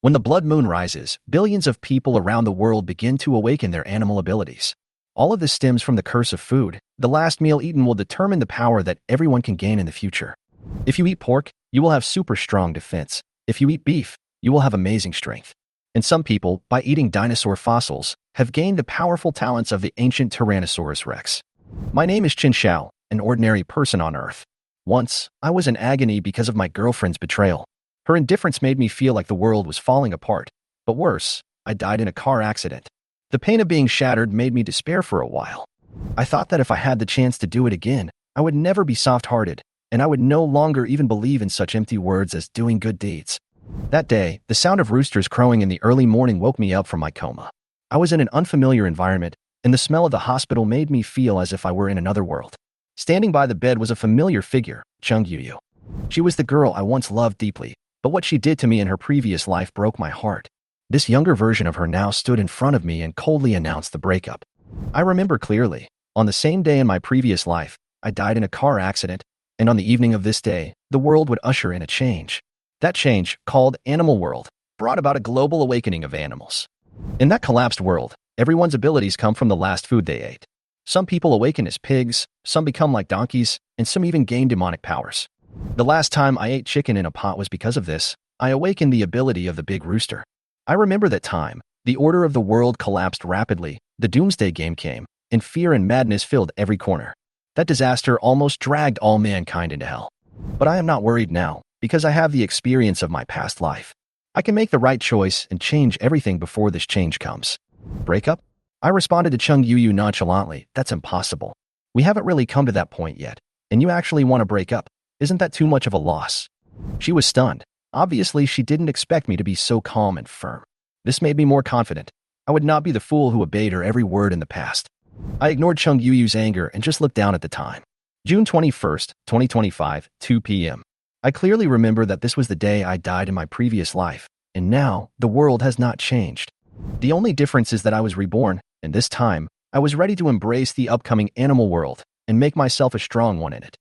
When the blood moon rises, billions of people around the world begin to awaken their animal abilities. All of this stems from the curse of food. The last meal eaten will determine the power that everyone can gain in the future. If you eat pork, you will have super strong defense. If you eat beef, you will have amazing strength. And some people, by eating dinosaur fossils, have gained the powerful talents of the ancient Tyrannosaurus Rex. My name is Chen Xiao, an ordinary person on Earth. Once, I was in agony because of my girlfriend's betrayal. Her indifference made me feel like the world was falling apart. But worse, I died in a car accident. The pain of being shattered made me despair for a while. I thought that if I had the chance to do it again, I would never be soft-hearted, and I would no longer even believe in such empty words as doing good deeds. That day, the sound of roosters crowing in the early morning woke me up from my coma. I was in an unfamiliar environment, and the smell of the hospital made me feel as if I were in another world. Standing by the bed was a familiar figure, Chen Xiao. She was the girl I once loved deeply, but what she did to me in her previous life broke my heart. This younger version of her now stood in front of me and coldly announced the breakup. I remember clearly, on the same day in my previous life, I died in a car accident, and on the evening of this day, the world would usher in a change. That change, called Animal World, brought about a global awakening of animals. In that collapsed world, everyone's abilities come from the last food they ate. Some people awaken as pigs, some become like donkeys, and some even gain demonic powers. The last time I ate chicken in a pot was because of this. I awakened the ability of the big rooster. I remember that time. The order of the world collapsed rapidly, the Doomsday game came, and fear and madness filled every corner. That disaster almost dragged all mankind into hell. But I am not worried now, because I have the experience of my past life. I can make the right choice and change everything before this change comes. Breakup? I responded to Chen Xiao nonchalantly. That's impossible. We haven't really come to that point yet, and you actually want to break up. Isn't that too much of a loss? She was stunned. Obviously, she didn't expect me to be so calm and firm. This made me more confident. I would not be the fool who obeyed her every word in the past. I ignored Chen Xiao's anger and just looked down at the time. June 21st, 2025, 2 p.m. I clearly remember that this was the day I died in my previous life, and now the world has not changed. The only difference is that I was reborn, and this time, I was ready to embrace the upcoming animal world and make myself a strong one in it.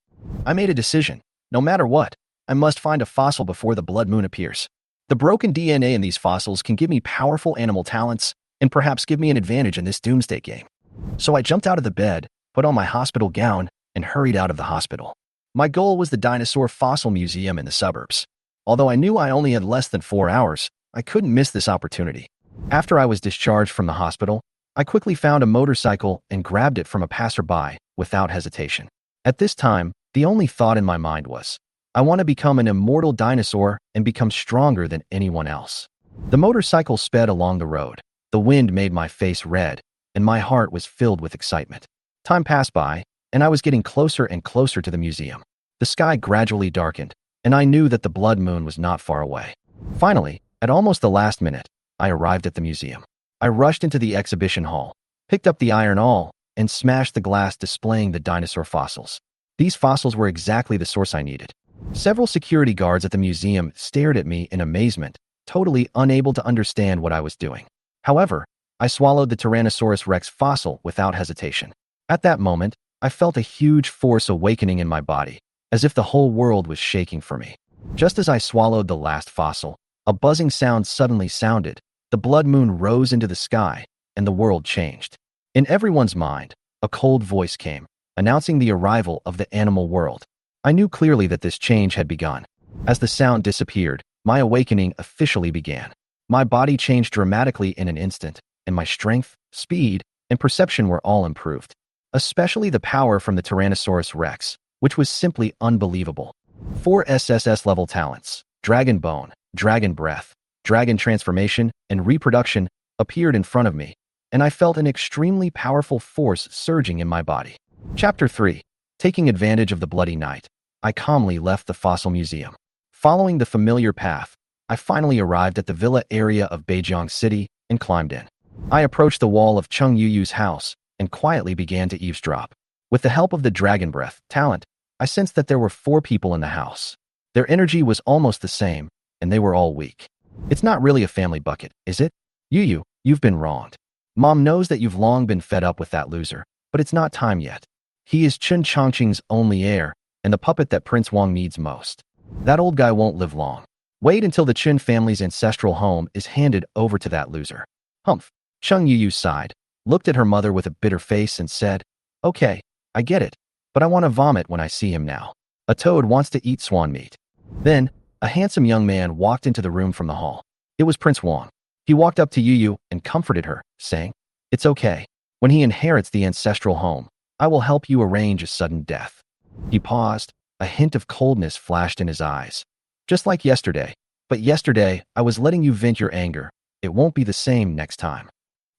I made a decision. No matter what, I must find a fossil before the blood moon appears. The broken DNA in these fossils can give me powerful animal talents and perhaps give me an advantage in this Doomsday game. So I jumped out of the bed, put on my hospital gown, and hurried out of the hospital. My goal was the Dinosaur Fossil Museum in the suburbs. Although I knew I only had less than 4 hours, I couldn't miss this opportunity. After I was discharged from the hospital, I quickly found a motorcycle and grabbed it from a passerby without hesitation. At this time, the only thought in my mind was, I want to become an immortal dinosaur and become stronger than anyone else. The motorcycle sped along the road. The wind made my face red, and my heart was filled with excitement. Time passed by, and I was getting closer and closer to the museum. The sky gradually darkened, and I knew that the blood moon was not far away. Finally, at almost the last minute, I arrived at the museum. I rushed into the exhibition hall, picked up the iron awl, and smashed the glass displaying the dinosaur fossils. These fossils were exactly the source I needed. Several security guards at the museum stared at me in amazement, totally unable to understand what I was doing. However, I swallowed the Tyrannosaurus Rex fossil without hesitation. At that moment, I felt a huge force awakening in my body, as if the whole world was shaking for me. Just as I swallowed the last fossil, a buzzing sound suddenly sounded, the blood moon rose into the sky, and the world changed. In everyone's mind, a cold voice came, announcing the arrival of the animal world. I knew clearly that this change had begun. As the sound disappeared, my awakening officially began. My body changed dramatically in an instant, and my strength, speed, and perception were all improved. Especially the power from the Tyrannosaurus Rex, which was simply unbelievable. 4 SSS-level talents, Dragon Bone, Dragon Breath, Dragon Transformation, and Reproduction appeared in front of me, and I felt an extremely powerful force surging in my body. Chapter 3. Taking advantage of the bloody night, I calmly left the fossil museum. Following the familiar path, I finally arrived at the villa area of Beijing City and climbed in. I approached the wall of Chen Xiao's house and quietly began to eavesdrop. With the help of the Dragon Breath talent, I sensed that there were 4 people in the house. Their energy was almost the same, and they were all weak. It's not really a family bucket, is it? You've been wronged. Mom knows that you've long been fed up with that loser, but it's not time yet. He is Chen Chongqing's only heir, and the puppet that Prince Wang needs most. That old guy won't live long. Wait until the Chen family's ancestral home is handed over to that loser. Humph. Chen Yu sighed, looked at her mother with a bitter face and said, "Okay, I get it, but I want to vomit when I see him now. A toad wants to eat swan meat." Then, a handsome young man walked into the room from the hall. It was Prince Wang. He walked up to Yu and comforted her, saying, "It's okay. When he inherits the ancestral home, I will help you arrange a sudden death." He paused. A hint of coldness flashed in his eyes. "Just like yesterday. But yesterday, I was letting you vent your anger. It won't be the same next time.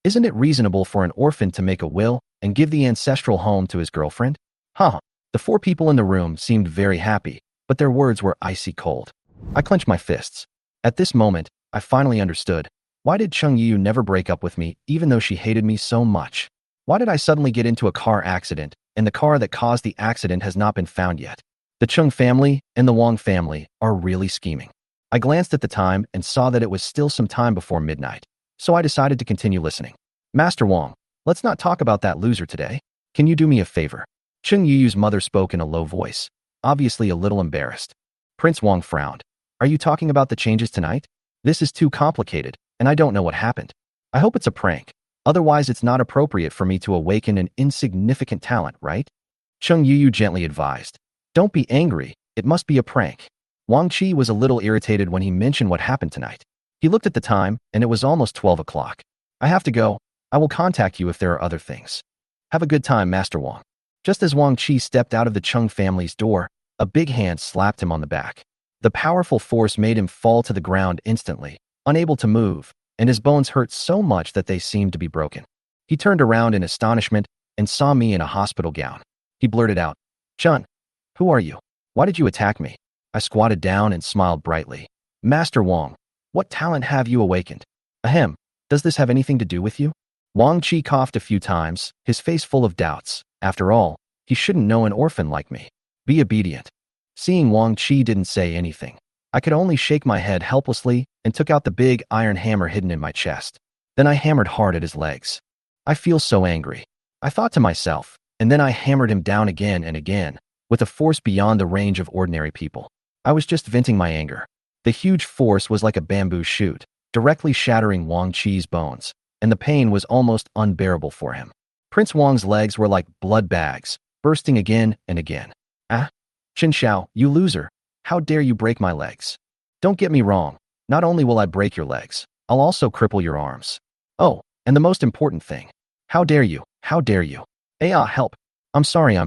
Isn't it reasonable for an orphan to make a will and give the ancestral home to his girlfriend?" Huh. The four people in the room seemed very happy, but their words were icy cold. I clenched my fists. At this moment, I finally understood. Why did Cheng Yu never break up with me, even though she hated me so much? Why did I suddenly get into a car accident, and the car that caused the accident has not been found yet? The Chung family and the Wang family are really scheming. I glanced at the time and saw that it was still some time before midnight, so I decided to continue listening. "Master Wang, let's not talk about that loser today. Can you do me a favor?" Cheng Yu's mother spoke in a low voice, obviously a little embarrassed. Prince Wang frowned. "Are you talking about the changes tonight? This is too complicated, and I don't know what happened. I hope it's a prank. Otherwise, it's not appropriate for me to awaken an insignificant talent, right?" Cheng Yu gently advised. "Don't be angry. It must be a prank." Wang Qi was a little irritated when he mentioned what happened tonight. He looked at the time, and it was almost 12 o'clock. "I have to go. I will contact you if there are other things. Have a good time, Master Wang." Just as Wang Qi stepped out of the Chung family's door, a big hand slapped him on the back. The powerful force made him fall to the ground instantly, unable to move, and his bones hurt so much that they seemed to be broken. He turned around in astonishment and saw me in a hospital gown. He blurted out, "Chun, who are you? Why did you attack me?" I squatted down and smiled brightly. "Master Wang, what talent have you awakened? Ahem, does this have anything to do with you?" Wang Qi coughed a few times, his face full of doubts. After all, he shouldn't know an orphan like me. Be obedient. Seeing Wang Qi didn't say anything, I could only shake my head helplessly and took out the big iron hammer hidden in my chest. Then I hammered hard at his legs. "I feel so angry," I thought to myself, and then I hammered him down again and again, with a force beyond the range of ordinary people. I was just venting my anger. The huge force was like a bamboo shoot, directly shattering Wang Qi's bones, and the pain was almost unbearable for him. Prince Wang's legs were like blood bags, bursting again and again. "Ah, Chen Xiao, you loser. How dare you break my legs? Don't get me wrong, not only will I break your legs, I'll also cripple your arms. Oh, and the most important thing. How dare you? How dare you? Aya, help. I'm sorry.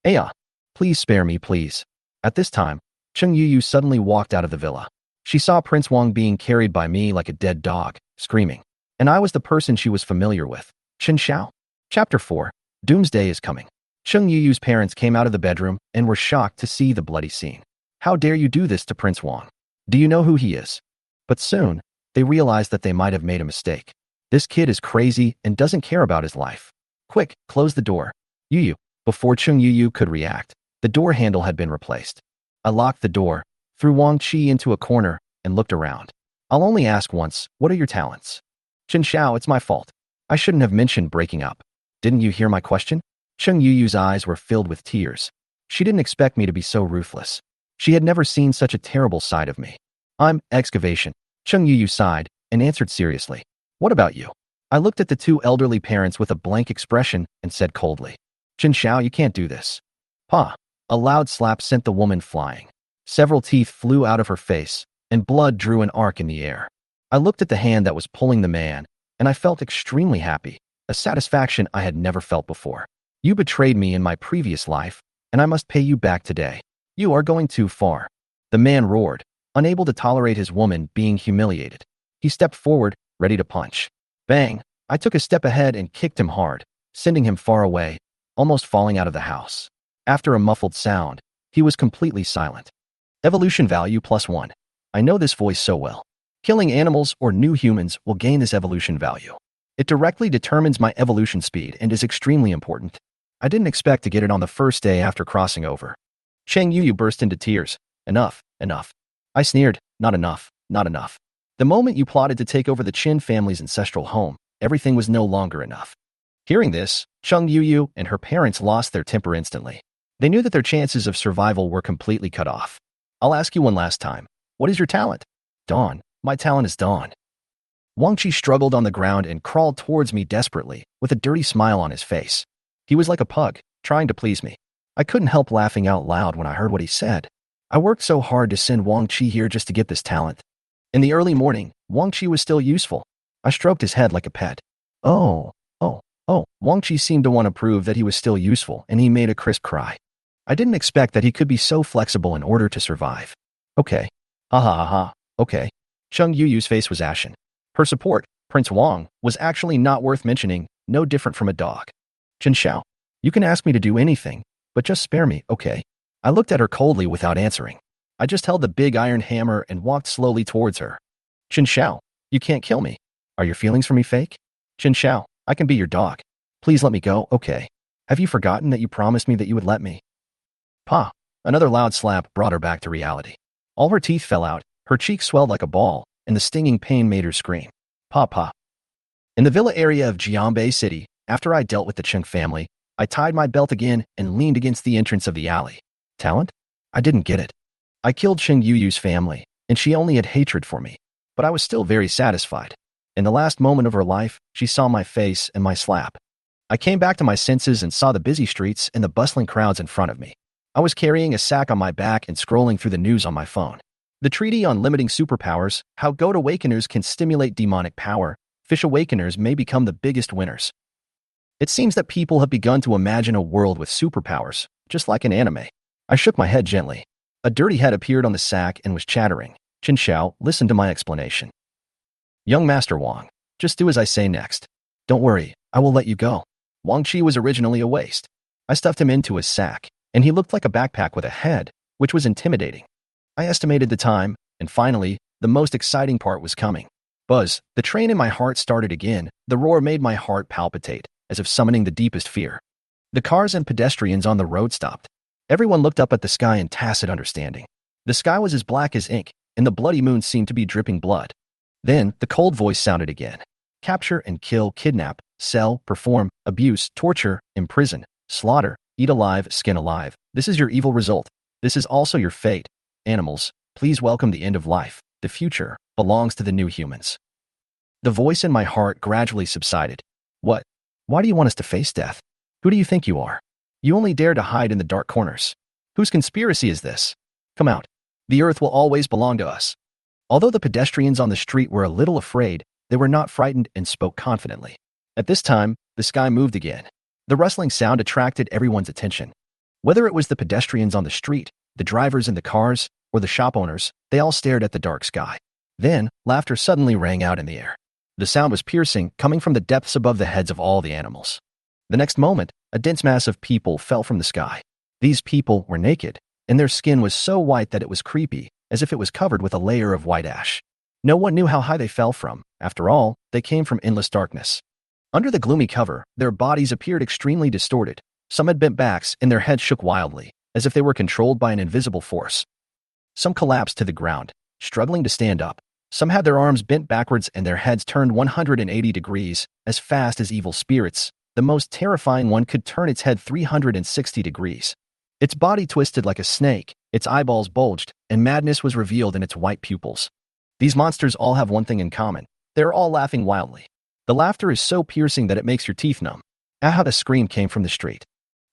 Aya, please spare me, please." At this time, Cheng Yu suddenly walked out of the villa. She saw Prince Wang being carried by me like a dead dog, screaming. And I was the person she was familiar with, Chen Xiao. Chapter 4. Doomsday is coming. Cheng Yu's parents came out of the bedroom and were shocked to see the bloody scene. "How dare you do this to Prince Wang? Do you know who he is?" But soon, they realized that they might have made a mistake. This kid is crazy and doesn't care about his life. "Quick, close the door." Yu. Before Cheng Yu could react, the door handle had been replaced. I locked the door, threw Wang Qi into a corner, and looked around. "I'll only ask once, what are your talents?" "Chen Xiao, it's my fault. I shouldn't have mentioned breaking up. Didn't you hear my question?" Cheng Yu's eyes were filled with tears. She didn't expect me to be so ruthless. She had never seen such a terrible side of me. "I'm excavation." Cheng Yu sighed and answered seriously. "What about you?" I looked at the two elderly parents with a blank expression and said coldly, "Chen Xiao, you can't do this." "Pa." A loud slap sent the woman flying. Several teeth flew out of her face, and blood drew an arc in the air. I looked at the hand that was pulling the man, and I felt extremely happy, a satisfaction I had never felt before. "You betrayed me in my previous life, and I must pay you back today. You are going too far." The man roared, unable to tolerate his woman being humiliated. He stepped forward, ready to punch. Bang! I took a step ahead and kicked him hard, sending him far away, almost falling out of the house. After a muffled sound, he was completely silent. Evolution value +1. I know this voice so well. Killing animals or new humans will gain this evolution value. It directly determines my evolution speed and is extremely important. I didn't expect to get it on the first day after crossing over. Cheng Yu burst into tears. "Enough, enough." I sneered, "Not enough, not enough." The moment you plotted to take over the Qin family's ancestral home, everything was no longer enough. Hearing this, Cheng Yu and her parents lost their temper instantly. They knew that their chances of survival were completely cut off. "I'll ask you one last time. What is your talent? Dawn. My talent is dawn. Wang Qi struggled on the ground and crawled towards me desperately, with a dirty smile on his face. He was like a pug, trying to please me. I couldn't help laughing out loud when I heard what he said. I worked so hard to send Wang Qi here just to get this talent. In the early morning, Wang Qi was still useful. I stroked his head like a pet. Oh. Wang Qi seemed to want to prove that he was still useful, and he made a crisp cry. I didn't expect that he could be so flexible in order to survive. Okay. Ha ha ha ha. Okay. Cheng Yuyu's face was ashen. Her support, Prince Wang, was actually not worth mentioning, no different from a dog. Chen Xiao, you can ask me to do anything, but just spare me, okay? I looked at her coldly without answering. I just held the big iron hammer and walked slowly towards her. Chen Xiao, you can't kill me. Are your feelings for me fake? Chen Xiao, I can be your dog. Please let me go, okay? Have you forgotten that you promised me that you would let me? Pa! Another loud slap brought her back to reality. All her teeth fell out, her cheeks swelled like a ball, and the stinging pain made her scream. Pa. In the villa area of Jianbei City, after I dealt with the Cheng family, I tied my belt again and leaned against the entrance of the alley. Talent? I didn't get it. I killed Cheng Yuyu's family, and she only had hatred for me. But I was still very satisfied. In the last moment of her life, she saw my face and my slap. I came back to my senses and saw the busy streets and the bustling crowds in front of me. I was carrying a sack on my back and scrolling through the news on my phone. The treaty on limiting superpowers, how goat awakeners can stimulate demonic power, fish awakeners may become the biggest winners. It seems that people have begun to imagine a world with superpowers, just like an anime. I shook my head gently. A dirty head appeared on the sack and was chattering. Chen Xiao listened to my explanation. Young Master Wang, just do as I say next. Don't worry, I will let you go. Wang Qi was originally a waste. I stuffed him into a sack, and he looked like a backpack with a head, which was intimidating. I estimated the time, and finally, the most exciting part was coming. Buzz, the train in my heart started again. The roar made my heart palpitate, as if summoning the deepest fear. The cars and pedestrians on the road stopped. Everyone looked up at the sky in tacit understanding. The sky was as black as ink, and the bloody moon seemed to be dripping blood. Then, the cold voice sounded again. Capture and kill, kidnap, sell, perform, abuse, torture, imprison, slaughter, eat alive, skin alive. This is your evil result. This is also your fate. Animals, please welcome the end of life. The future belongs to the new humans. The voice in my heart gradually subsided. What? Why do you want us to face death? Who do you think you are? You only dare to hide in the dark corners. Whose conspiracy is this? Come out. The earth will always belong to us. Although the pedestrians on the street were a little afraid, they were not frightened and spoke confidently. At this time, the sky moved again. The rustling sound attracted everyone's attention. Whether it was the pedestrians on the street, the drivers in the cars, or the shop owners, they all stared at the dark sky. Then, laughter suddenly rang out in the air. The sound was piercing, coming from the depths above the heads of all the animals. The next moment, a dense mass of people fell from the sky. These people were naked, and their skin was so white that it was creepy, as if it was covered with a layer of white ash. No one knew how high they fell from. After all, they came from endless darkness. Under the gloomy cover, their bodies appeared extremely distorted. Some had bent backs, and their heads shook wildly, as if they were controlled by an invisible force. Some collapsed to the ground, struggling to stand up. Some had their arms bent backwards and their heads turned 180 degrees, as fast as evil spirits. The most terrifying one could turn its head 360 degrees. Its body twisted like a snake, its eyeballs bulged, and madness was revealed in its white pupils. These monsters all have one thing in common. They are all laughing wildly. The laughter is so piercing that it makes your teeth numb. Ah, the scream came from the street.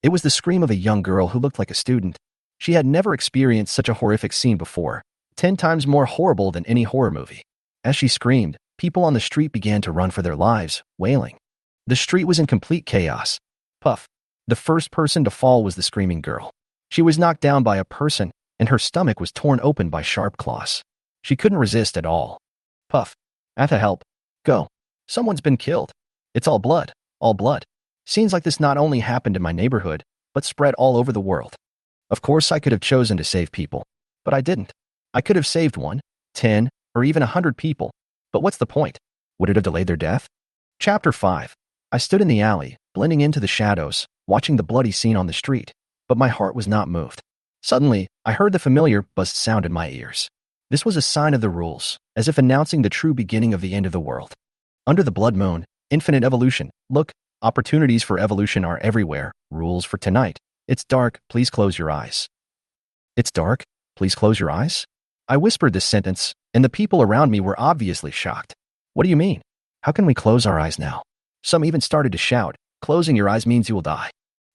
It was the scream of a young girl who looked like a student. She had never experienced such a horrific scene before, 10 times more horrible than any horror movie. As she screamed, people on the street began to run for their lives, wailing. The street was in complete chaos. Puff. The first person to fall was the screaming girl. She was knocked down by a person, and her stomach was torn open by sharp claws. She couldn't resist at all. Puff. Atha, help. Go. Someone's been killed. It's all blood. All blood. Scenes like this not only happened in my neighborhood, but spread all over the world. Of course, I could have chosen to save people, but I didn't. I could have saved 1, 10, or even 100 people. But what's the point? Would it have delayed their death? Chapter 5. I stood in the alley, blending into the shadows, watching the bloody scene on the street, but my heart was not moved. Suddenly, I heard the familiar buzzed sound in my ears. This was a sign of the rules, as if announcing the true beginning of the end of the world. Under the blood moon, infinite evolution. Look, opportunities for evolution are everywhere. Rules for tonight. It's dark, please close your eyes. It's dark, please close your eyes? I whispered this sentence, and the people around me were obviously shocked. What do you mean? How can we close our eyes now? Some even started to shout, closing your eyes means you will die.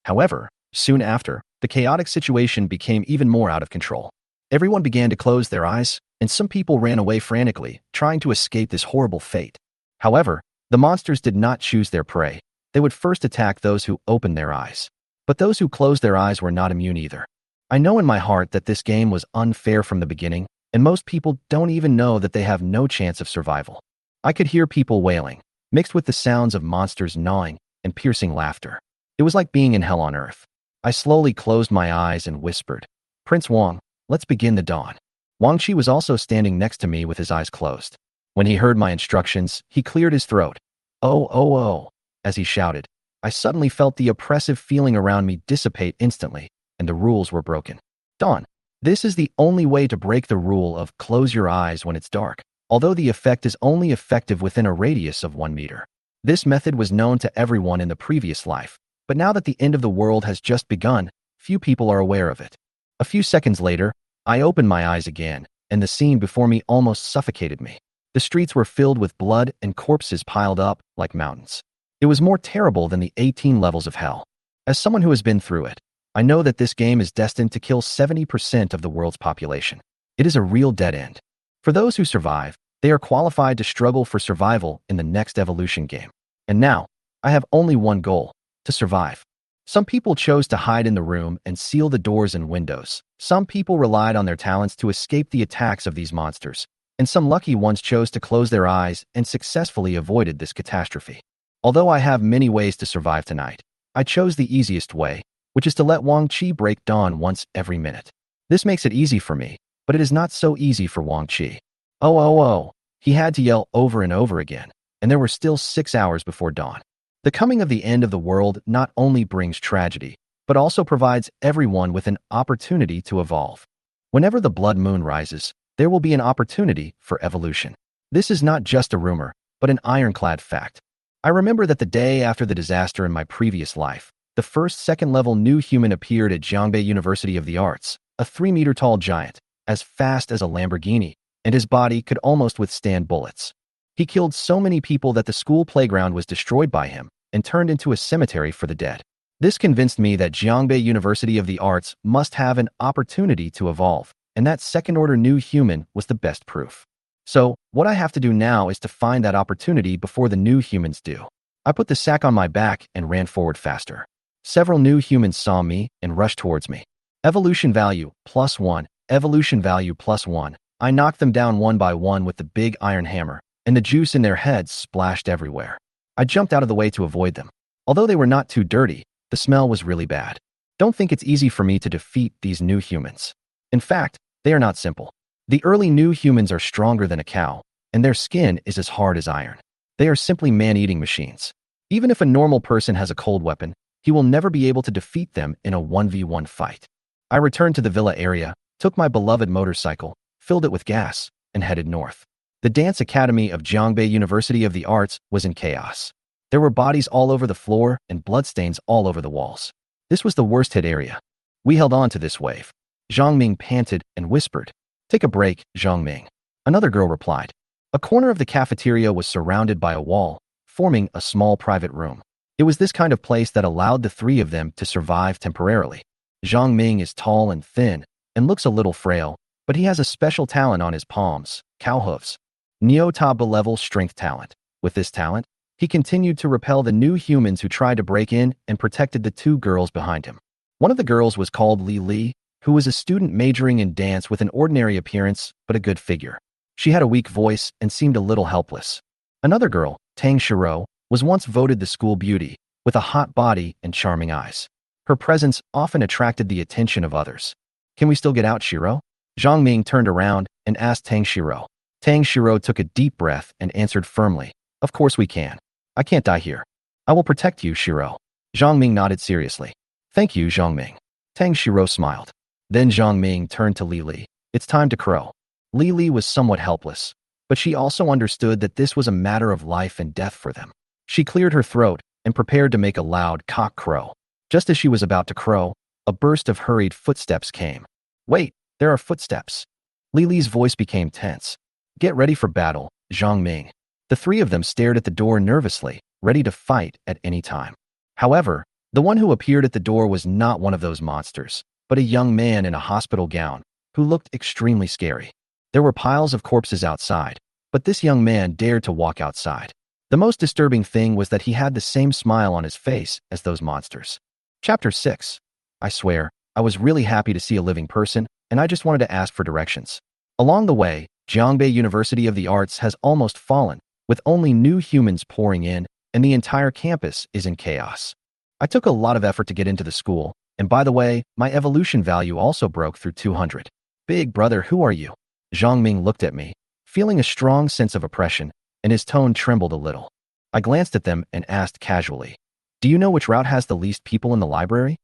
However, soon after, the chaotic situation became even more out of control. Everyone began to close their eyes, and some people ran away frantically, trying to escape this horrible fate. However, the monsters did not choose their prey. They would first attack those who opened their eyes. But those who closed their eyes were not immune either. I know in my heart that this game was unfair from the beginning, and most people don't even know that they have no chance of survival. I could hear people wailing, mixed with the sounds of monsters gnawing and piercing laughter. It was like being in hell on earth. I slowly closed my eyes and whispered, "Prince Wang, let's begin the dawn." Wang Qi was also standing next to me with his eyes closed. When he heard my instructions, he cleared his throat. "Oh, oh, oh," as he shouted. I suddenly felt the oppressive feeling around me dissipate instantly, and the rules were broken. Dawn. This is the only way to break the rule of close your eyes when it's dark, although the effect is only effective within a radius of 1 meter. This method was known to everyone in the previous life, but now that the end of the world has just begun, few people are aware of it. A few seconds later, I opened my eyes again, and the scene before me almost suffocated me. The streets were filled with blood and corpses piled up like mountains. It was more terrible than the 18 levels of hell. As someone who has been through it, I know that this game is destined to kill 70% of the world's population. It is a real dead end. For those who survive, they are qualified to struggle for survival in the next evolution game. And now, I have only one goal: to survive. Some people chose to hide in the room and seal the doors and windows. Some people relied on their talents to escape the attacks of these monsters. And some lucky ones chose to close their eyes and successfully avoided this catastrophe. Although I have many ways to survive tonight, I chose the easiest way, which is to let Wang Qi break dawn once every minute. This makes it easy for me, but it is not so easy for Wang Qi. Oh, oh, oh, he had to yell over and over again, and there were still 6 hours before dawn. The coming of the end of the world not only brings tragedy, but also provides everyone with an opportunity to evolve. Whenever the blood moon rises, there will be an opportunity for evolution. This is not just a rumor, but an ironclad fact. I remember that the day after the disaster in my previous life, the first second-level new human appeared at Jiangbei University of the Arts, a 3-meter-tall giant, as fast as a Lamborghini, and his body could almost withstand bullets. He killed so many people that the school playground was destroyed by him and turned into a cemetery for the dead. This convinced me that Jiangbei University of the Arts must have an opportunity to evolve, and that second-order new human was the best proof. So, what I have to do now is to find that opportunity before the new humans do. I put the sack on my back and ran forward faster. Several new humans saw me and rushed towards me. Evolution value, +1. Evolution value, +1. I knocked them down one by one with the big iron hammer, and the juice in their heads splashed everywhere. I jumped out of the way to avoid them. Although they were not too dirty, the smell was really bad. Don't think it's easy for me to defeat these new humans. In fact, they are not simple. The early new humans are stronger than a cow, and their skin is as hard as iron. They are simply man-eating machines. Even if a normal person has a cold weapon, he will never be able to defeat them in a 1v1 fight. I returned to the villa area, took my beloved motorcycle, filled it with gas, and headed north. The dance academy of Jiangbei University of the Arts was in chaos. There were bodies all over the floor and bloodstains all over the walls. This was the worst hit area. We held on to this wave. Zhang Ming panted and whispered, "Take a break, Zhang Ming." Another girl replied. A corner of the cafeteria was surrounded by a wall, forming a small private room. It was this kind of place that allowed the three of them to survive temporarily. Zhang Ming is tall and thin and looks a little frail, but he has a special talent on his palms, cow hooves. Neo-Taba level strength talent. With this talent, he continued to repel the new humans who tried to break in and protected the two girls behind him. One of the girls was called Li Li, who was a student majoring in dance with an ordinary appearance but a good figure. She had a weak voice and seemed a little helpless. Another girl, Tang Xiao, was once voted the school beauty, with a hot body and charming eyes. Her presence often attracted the attention of others. "Can we still get out, Shiro?" Zhang Ming turned around and asked Tang Xiao. Tang Xiao took a deep breath and answered firmly, "Of course we can. I can't die here. I will protect you, Shiro." Zhang Ming nodded seriously. "Thank you, Zhang Ming." Tang Xiao smiled. Then Zhang Ming turned to Li Li. "It's time to crow." Li Li was somewhat helpless, but she also understood that this was a matter of life and death for them. She cleared her throat and prepared to make a loud cock crow. Just as she was about to crow, a burst of hurried footsteps came. "Wait, there are footsteps." Li Li's voice became tense. Get ready for battle, Zhang Ming. The three of them stared at the door nervously, ready to fight at any time. However, the one who appeared at the door was not one of those monsters, but a young man in a hospital gown who looked extremely scary. There were piles of corpses outside, but this young man dared to walk outside. The most disturbing thing was that he had the same smile on his face as those monsters. Chapter 6. I swear, I was really happy to see a living person, and I just wanted to ask for directions. Along the way, Jiangbei University of the Arts has almost fallen, with only new humans pouring in, and the entire campus is in chaos. I took a lot of effort to get into the school, and by the way, my evolution value also broke through 200. Big brother, who are you? Zhang Ming looked at me, feeling a strong sense of oppression, and his tone trembled a little. I glanced at them and asked casually, do you know which route has the least people in the library?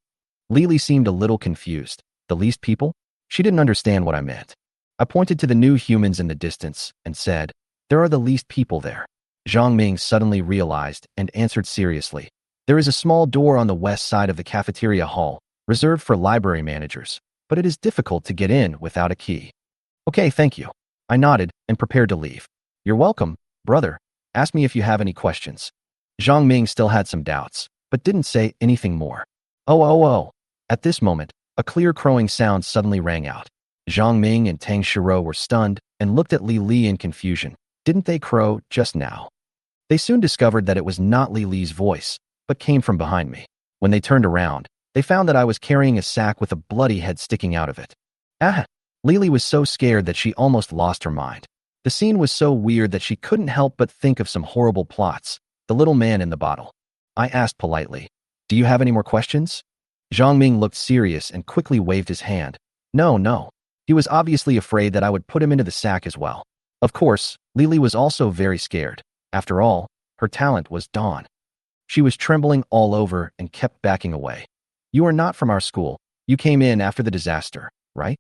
Li seemed a little confused. The least people? She didn't understand what I meant. I pointed to the new humans in the distance and said, there are the least people there. Zhang Ming suddenly realized and answered seriously. There is a small door on the west side of the cafeteria hall, reserved for library managers, but it is difficult to get in without a key. Okay, thank you. I nodded and prepared to leave. You're welcome, brother. Ask me if you have any questions. Zhang Ming still had some doubts, but didn't say anything more. Oh. At this moment, a clear crowing sound suddenly rang out. Zhang Ming and Tang Xiao were stunned and looked at Li in confusion. Didn't they crow just now? They soon discovered that it was not Li's voice, but came from behind me. When they turned around, they found that I was carrying a sack with a bloody head sticking out of it. Ah! Li was so scared that she almost lost her mind. The scene was so weird that she couldn't help but think of some horrible plots. The little man in the bottle. I asked politely, do you have any more questions? Zhang Ming looked serious and quickly waved his hand. No. He was obviously afraid that I would put him into the sack as well. Of course, Li was also very scared. After all, her talent was Dawn. She was trembling all over and kept backing away. You are not from our school. You came in after the disaster, right?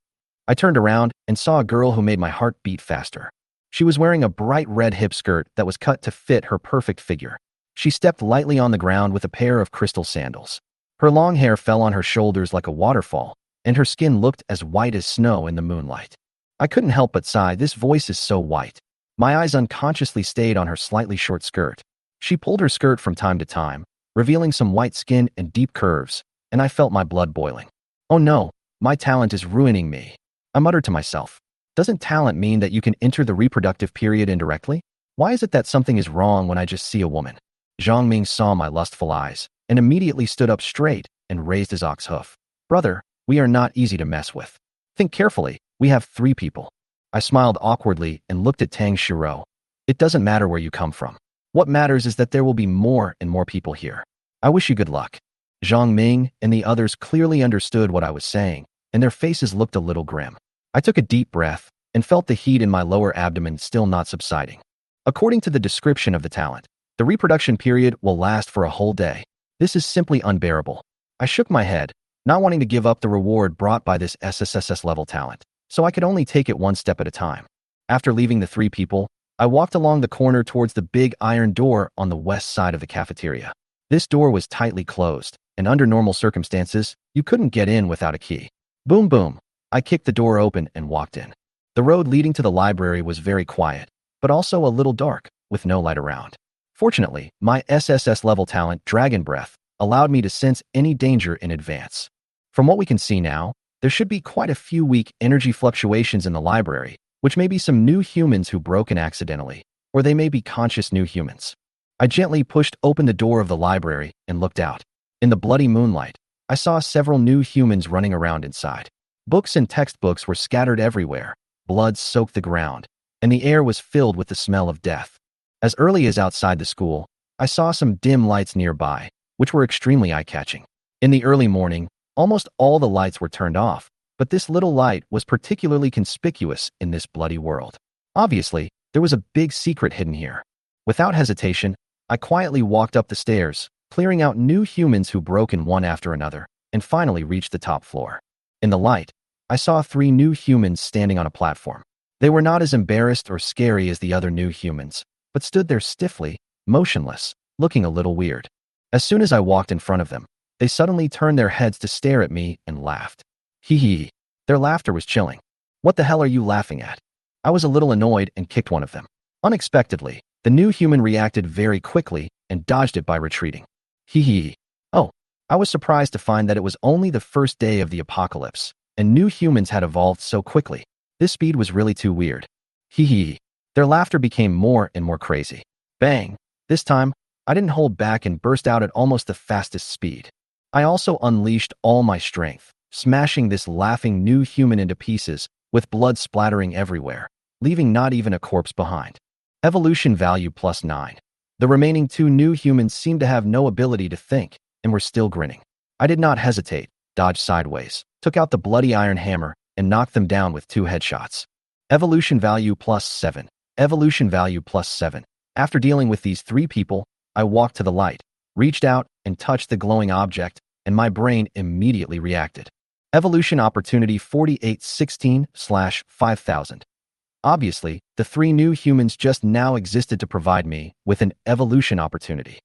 I turned around and saw a girl who made my heart beat faster. She was wearing a bright red hip skirt that was cut to fit her perfect figure. She stepped lightly on the ground with a pair of crystal sandals. Her long hair fell on her shoulders like a waterfall, and her skin looked as white as snow in the moonlight. I couldn't help but sigh, this voice is so white. My eyes unconsciously stayed on her slightly short skirt. She pulled her skirt from time to time, revealing some white skin and deep curves, and I felt my blood boiling. Oh no, my talent is ruining me. I muttered to myself. Doesn't talent mean that you can enter the reproductive period indirectly? Why is it that something is wrong when I just see a woman? Zhang Ming saw my lustful eyes and immediately stood up straight and raised his ox hoof. Brother, we are not easy to mess with. Think carefully, we have 3 people. I smiled awkwardly and looked at Tang Xiao. It doesn't matter where you come from. What matters is that there will be more and more people here. I wish you good luck. Zhang Ming and the others clearly understood what I was saying, and their faces looked a little grim. I took a deep breath and felt the heat in my lower abdomen still not subsiding. According to the description of the talent, the reproduction period will last for a whole day. This is simply unbearable. I shook my head, not wanting to give up the reward brought by this SSSS level talent, so I could only take it one step at a time. After leaving the 3 people, I walked along the corner towards the big iron door on the west side of the cafeteria. This door was tightly closed, and under normal circumstances, you couldn't get in without a key. Boom boom. I kicked the door open and walked in. The road leading to the library was very quiet, but also a little dark, with no light around. Fortunately, my SSS level talent, Dragon Breath, allowed me to sense any danger in advance. From what we can see now, there should be quite a few weak energy fluctuations in the library, which may be some new humans who broke in accidentally, or they may be conscious new humans. I gently pushed open the door of the library and looked out. In the bloody moonlight, I saw several new humans running around inside. Books and textbooks were scattered everywhere, blood soaked the ground, and the air was filled with the smell of death. As early as outside the school, I saw some dim lights nearby, which were extremely eye-catching. In the early morning, almost all the lights were turned off, but this little light was particularly conspicuous in this bloody world. Obviously, there was a big secret hidden here. Without hesitation, I quietly walked up the stairs, clearing out new humans who broke in one after another, and finally reached the top floor. In the light, I saw 3 new humans standing on a platform. They were not as embarrassed or scary as the other new humans, but stood there stiffly, motionless, looking a little weird. As soon as I walked in front of them, they suddenly turned their heads to stare at me and laughed. Hee hee. Their laughter was chilling. What the hell are you laughing at? I was a little annoyed and kicked one of them. Unexpectedly, the new human reacted very quickly and dodged it by retreating. Hee hee. Oh, I was surprised to find that it was only the first day of the apocalypse, and new humans had evolved so quickly. This speed was really too weird. Hee hee. Their laughter became more and more crazy. Bang! This time, I didn't hold back and burst out at almost the fastest speed. I also unleashed all my strength, smashing this laughing new human into pieces, with blood splattering everywhere, leaving not even a corpse behind. Evolution value +9. The remaining two new humans seemed to have no ability to think, and were still grinning. I did not hesitate, dodged sideways, took out the bloody iron hammer, and knocked them down with 2 headshots. Evolution value +7. Evolution value +7. After dealing with these 3 people, I walked to the light, reached out, and touched the glowing object, and my brain immediately reacted. Evolution opportunity 4816/5000. Obviously, the 3 new humans just now existed to provide me with an evolution opportunity.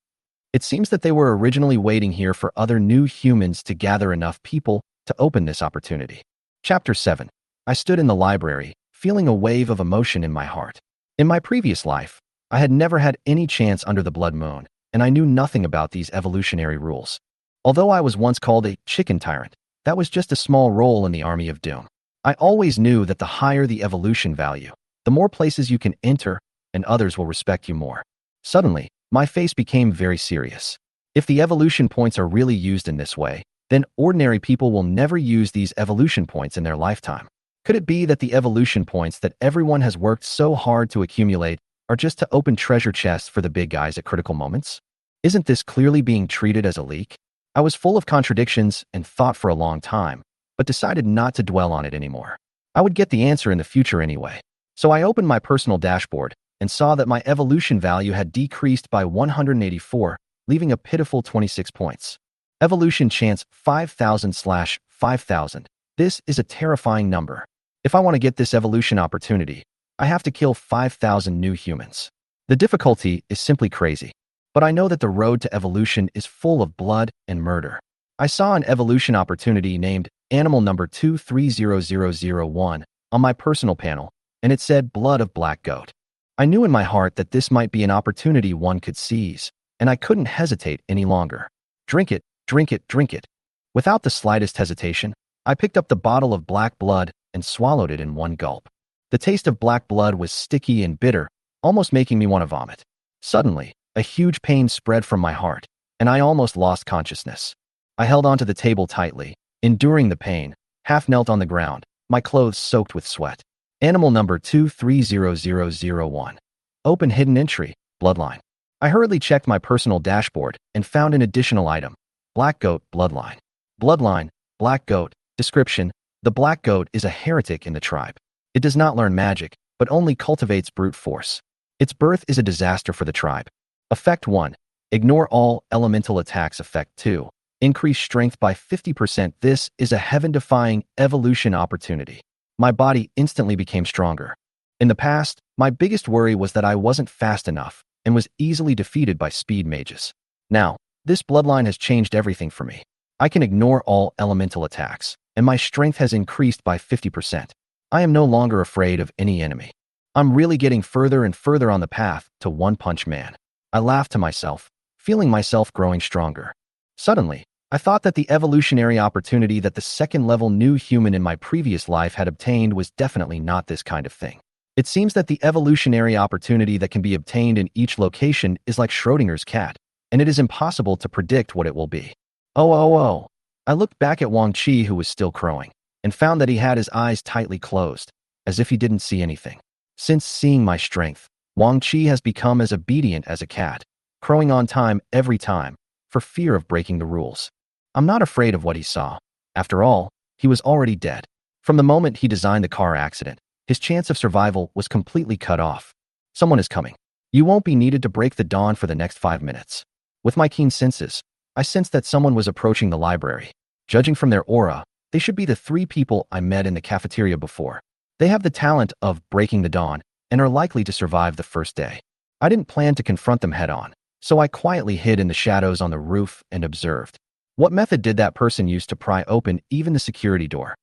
It seems that they were originally waiting here for other new humans to gather enough people to open this opportunity. Chapter 7. I stood in the library, feeling a wave of emotion in my heart. In my previous life, I had never had any chance under the blood moon, and I knew nothing about these evolutionary rules. Although I was once called a chicken tyrant, that was just a small role in the army of doom. I always knew that the higher the evolution value, the more places you can enter, and others will respect you more. Suddenly, my face became very serious. If the evolution points are really used in this way, then ordinary people will never use these evolution points in their lifetime. Could it be that the evolution points that everyone has worked so hard to accumulate are just to open treasure chests for the big guys at critical moments? Isn't this clearly being treated as a leak? I was full of contradictions and thought for a long time, but decided not to dwell on it anymore. I would get the answer in the future anyway. So I opened my personal dashboard and saw that my evolution value had decreased by 184, leaving a pitiful 26 points. Evolution chance 5000/5000. This is a terrifying number. If I want to get this evolution opportunity, I have to kill 5,000 new humans. The difficulty is simply crazy. But I know that the road to evolution is full of blood and murder. I saw an evolution opportunity named Animal Number 230001 on my personal panel, and it said Blood of Black Goat. I knew in my heart that this might be an opportunity one could seize, and I couldn't hesitate any longer. Drink it, drink it, drink it. Without the slightest hesitation, I picked up the bottle of black blood and swallowed it in one gulp. The taste of black blood was sticky and bitter, almost making me want to vomit. Suddenly, a huge pain spread from my heart, and I almost lost consciousness. I held onto the table tightly, enduring the pain, half knelt on the ground, my clothes soaked with sweat. Animal Number 230001. Open hidden entry, bloodline. I hurriedly checked my personal dashboard and found an additional item. Black Goat Bloodline. Bloodline, Black Goat. Description: the Black Goat is a heretic in the tribe. It does not learn magic, but only cultivates brute force. Its birth is a disaster for the tribe. Effect 1. Ignore all elemental attacks. Effect 2. Increase strength by 50%. This is a heaven-defying evolution opportunity. My body instantly became stronger. In the past, my biggest worry was that I wasn't fast enough and was easily defeated by speed mages. Now, this bloodline has changed everything for me. I can ignore all elemental attacks, and my strength has increased by 50%. I am no longer afraid of any enemy. I'm really getting further and further on the path to One Punch Man. I laughed to myself, feeling myself growing stronger. Suddenly, I thought that the evolutionary opportunity that the second-level new human in my previous life had obtained was definitely not this kind of thing. It seems that the evolutionary opportunity that can be obtained in each location is like Schrodinger's cat, and it is impossible to predict what it will be. Oh. I looked back at Wang Qi, who was still crowing, and found that he had his eyes tightly closed, as if he didn't see anything. Since seeing my strength, Wang Qi has become as obedient as a cat, crowing on time every time, for fear of breaking the rules. I'm not afraid of what he saw. After all, he was already dead. From the moment he designed the car accident, his chance of survival was completely cut off. Someone is coming. You won't be needed to break the dawn for the next 5 minutes. With my keen senses, I sensed that someone was approaching the library. Judging from their aura, they should be the 3 people I met in the cafeteria before. They have the talent of breaking the dawn and are likely to survive the first day. I didn't plan to confront them head-on, so I quietly hid in the shadows on the roof and observed. What method did that person use to pry open even the security door?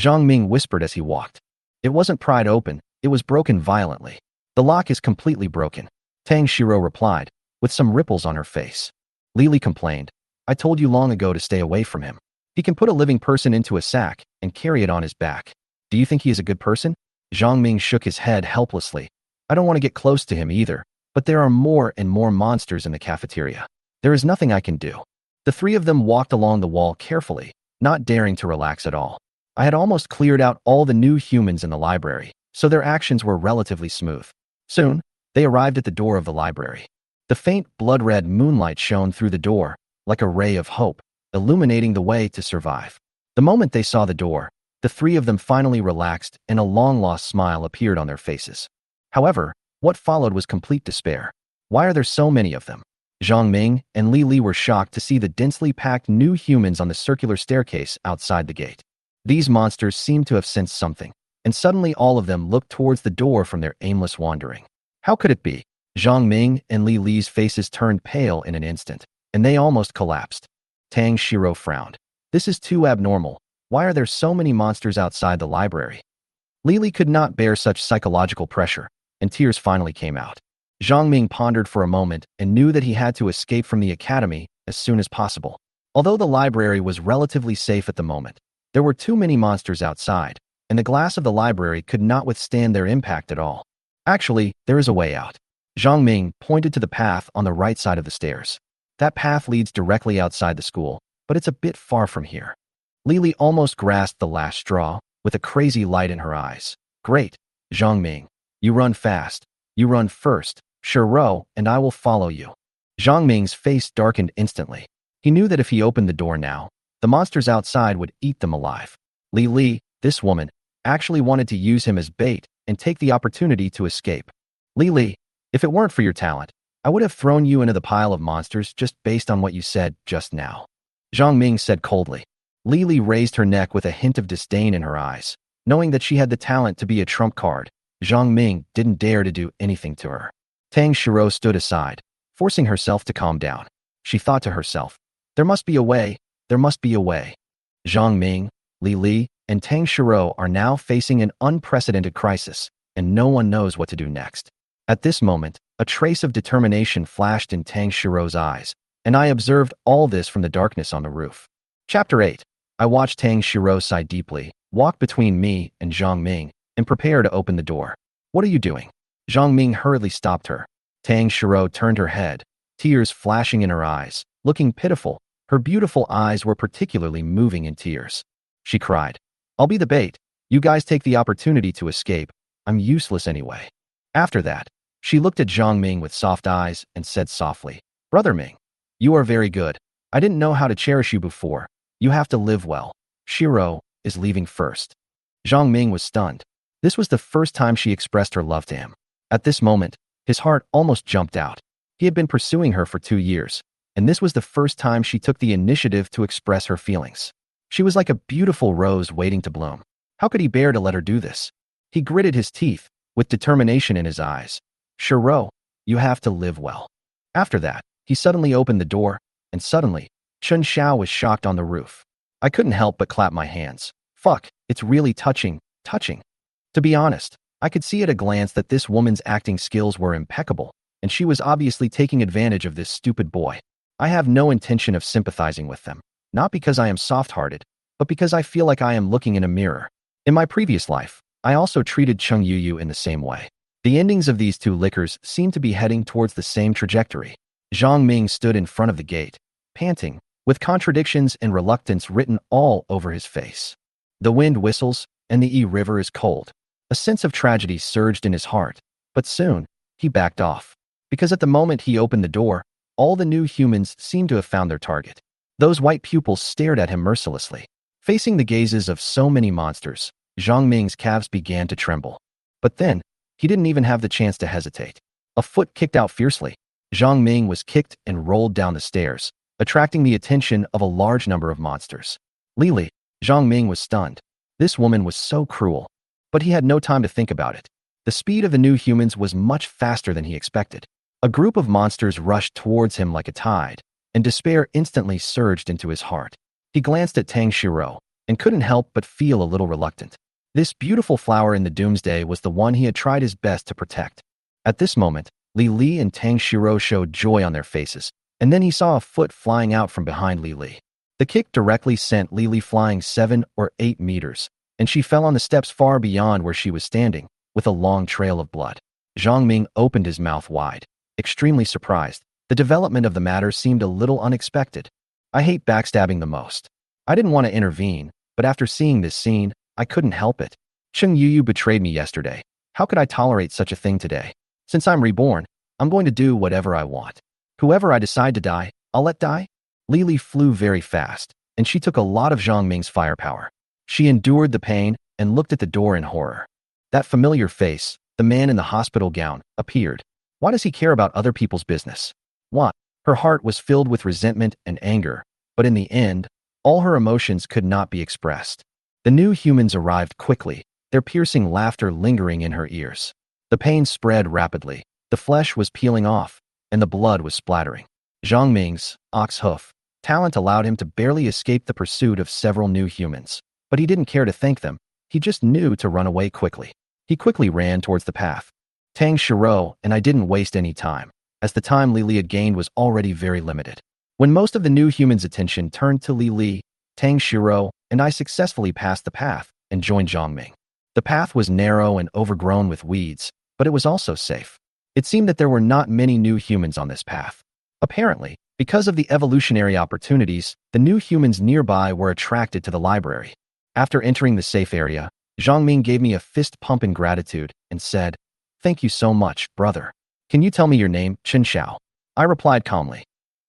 Zhang Ming whispered as he walked. It wasn't pried open, it was broken violently. The lock is completely broken. Tang Xiao replied, with some ripples on her face. Lily complained, I told you long ago to stay away from him. He can put a living person into a sack and carry it on his back. Do you think he is a good person? Zhang Ming shook his head helplessly. I don't want to get close to him either, but there are more and more monsters in the cafeteria. There is nothing I can do. The three of them walked along the wall carefully, not daring to relax at all. I had almost cleared out all the new humans in the library, so their actions were relatively smooth. Soon, they arrived at the door of the library. The faint blood-red moonlight shone through the door, like a ray of hope, illuminating the way to survive. The moment they saw the door, the three of them finally relaxed and a long-lost smile appeared on their faces. However, what followed was complete despair. Why are there so many of them? Zhang Ming and Li Li were shocked to see the densely packed new humans on the circular staircase outside the gate. These monsters seemed to have sensed something, and suddenly all of them looked towards the door from their aimless wandering. How could it be? Zhang Ming and Li Li's faces turned pale in an instant, and they almost collapsed. Tang Xiao frowned. This is too abnormal. Why are there so many monsters outside the library? Li Li could not bear such psychological pressure, and tears finally came out. Zhang Ming pondered for a moment and knew that he had to escape from the academy as soon as possible. Although the library was relatively safe at the moment, there were too many monsters outside, and the glass of the library could not withstand their impact at all. Actually, there is a way out. Zhang Ming pointed to the path on the right side of the stairs. That path leads directly outside the school, but it's a bit far from here. Lily almost grasped the last straw, with a crazy light in her eyes. Great, Zhang Ming. You run fast. You run first. Xiao, and I will follow you. Zhang Ming's face darkened instantly. He knew that if he opened the door now, the monsters outside would eat them alive. Li Li, this woman, actually wanted to use him as bait and take the opportunity to escape. Li Li, if it weren't for your talent, I would have thrown you into the pile of monsters just based on what you said just now. Zhang Ming said coldly. Li Li raised her neck with a hint of disdain in her eyes. Knowing that she had the talent to be a trump card, Zhang Ming didn't dare to do anything to her. Tang Xiao stood aside, forcing herself to calm down. She thought to herself, there must be a way, there must be a way. Zhang Ming, Li Li, and Tang Xiao are now facing an unprecedented crisis, and no one knows what to do next. At this moment, a trace of determination flashed in Tang Xiao's eyes, and I observed all this from the darkness on the roof. Chapter 8. I watched Tang Xiao sigh deeply, walk between me and Zhang Ming, and prepare to open the door. What are you doing? Zhang Ming hurriedly stopped her. Tang Xiao turned her head, tears flashing in her eyes, looking pitiful. Her beautiful eyes were particularly moving in tears. She cried, I'll be the bait. You guys take the opportunity to escape. I'm useless anyway. After that, she looked at Zhang Ming with soft eyes and said softly, Brother Ming, you are very good. I didn't know how to cherish you before. You have to live well. Xiao is leaving first. Zhang Ming was stunned. This was the first time she expressed her love to him. At this moment, his heart almost jumped out. He had been pursuing her for 2 years, and this was the first time she took the initiative to express her feelings. She was like a beautiful rose waiting to bloom. How could he bear to let her do this? He gritted his teeth, with determination in his eyes. Xiao, you have to live well. After that, he suddenly opened the door, and suddenly, Chen Xiao was shocked on the roof. I couldn't help but clap my hands. Fuck, it's really touching. To be honest, I could see at a glance that this woman's acting skills were impeccable, and she was obviously taking advantage of this stupid boy. I have no intention of sympathizing with them, not because I am soft-hearted, but because I feel like I am looking in a mirror. In my previous life, I also treated Cheng Yu in the same way. The endings of these two lickers seemed to be heading towards the same trajectory. Zhang Ming stood in front of the gate, panting, with contradictions and reluctance written all over his face. The wind whistles, and the river is cold. A sense of tragedy surged in his heart, but soon, he backed off. Because at the moment he opened the door, all the new humans seemed to have found their target. Those white pupils stared at him mercilessly. Facing the gazes of so many monsters, Zhang Ming's calves began to tremble. But then, he didn't even have the chance to hesitate. A foot kicked out fiercely. Zhang Ming was kicked and rolled down the stairs, attracting the attention of a large number of monsters. Lily, Zhang Ming was stunned. This woman was so cruel. But he had no time to think about it. The speed of the new humans was much faster than he expected. A group of monsters rushed towards him like a tide, and despair instantly surged into his heart. He glanced at Tang Xiao and couldn't help but feel a little reluctant. This beautiful flower in the Doomsday was the one he had tried his best to protect. At this moment, Li Li and Tang Xiao showed joy on their faces, and then he saw a foot flying out from behind Li Li. The kick directly sent Li Li flying 7 or 8 meters, and she fell on the steps far beyond where she was standing, with a long trail of blood. Zhang Ming opened his mouth wide, extremely surprised. The development of the matter seemed a little unexpected. I hate backstabbing the most. I didn't want to intervene, but after seeing this scene, I couldn't help it. Chen Xiao betrayed me yesterday. How could I tolerate such a thing today? Since I'm reborn, I'm going to do whatever I want. Whoever I decide to die, I'll let die. Li Li flew very fast, and she took a lot of Zhang Ming's firepower. She endured the pain and looked at the door in horror. That familiar face, the man in the hospital gown, appeared. Why does he care about other people's business? What? Her heart was filled with resentment and anger, but in the end, all her emotions could not be expressed. The new humans arrived quickly, their piercing laughter lingering in her ears. The pain spread rapidly, the flesh was peeling off, and the blood was splattering. Zhang Ming's ox hoof talent allowed him to barely escape the pursuit of several new humans, but he didn't care to thank them, he just knew to run away quickly. He quickly ran towards the path. Tang Xiao and I didn't waste any time, as the time Li Li had gained was already very limited. When most of the new humans' attention turned to Li Li, Tang Xiao and I successfully passed the path and joined Zhang Ming. The path was narrow and overgrown with weeds, but it was also safe. It seemed that there were not many new humans on this path. Apparently, because of the evolutionary opportunities, the new humans nearby were attracted to the library. After entering the safe area, Zhang Ming gave me a fist pump in gratitude and said, "Thank you so much, brother. Can you tell me your name, Chen Xiao?" I replied calmly,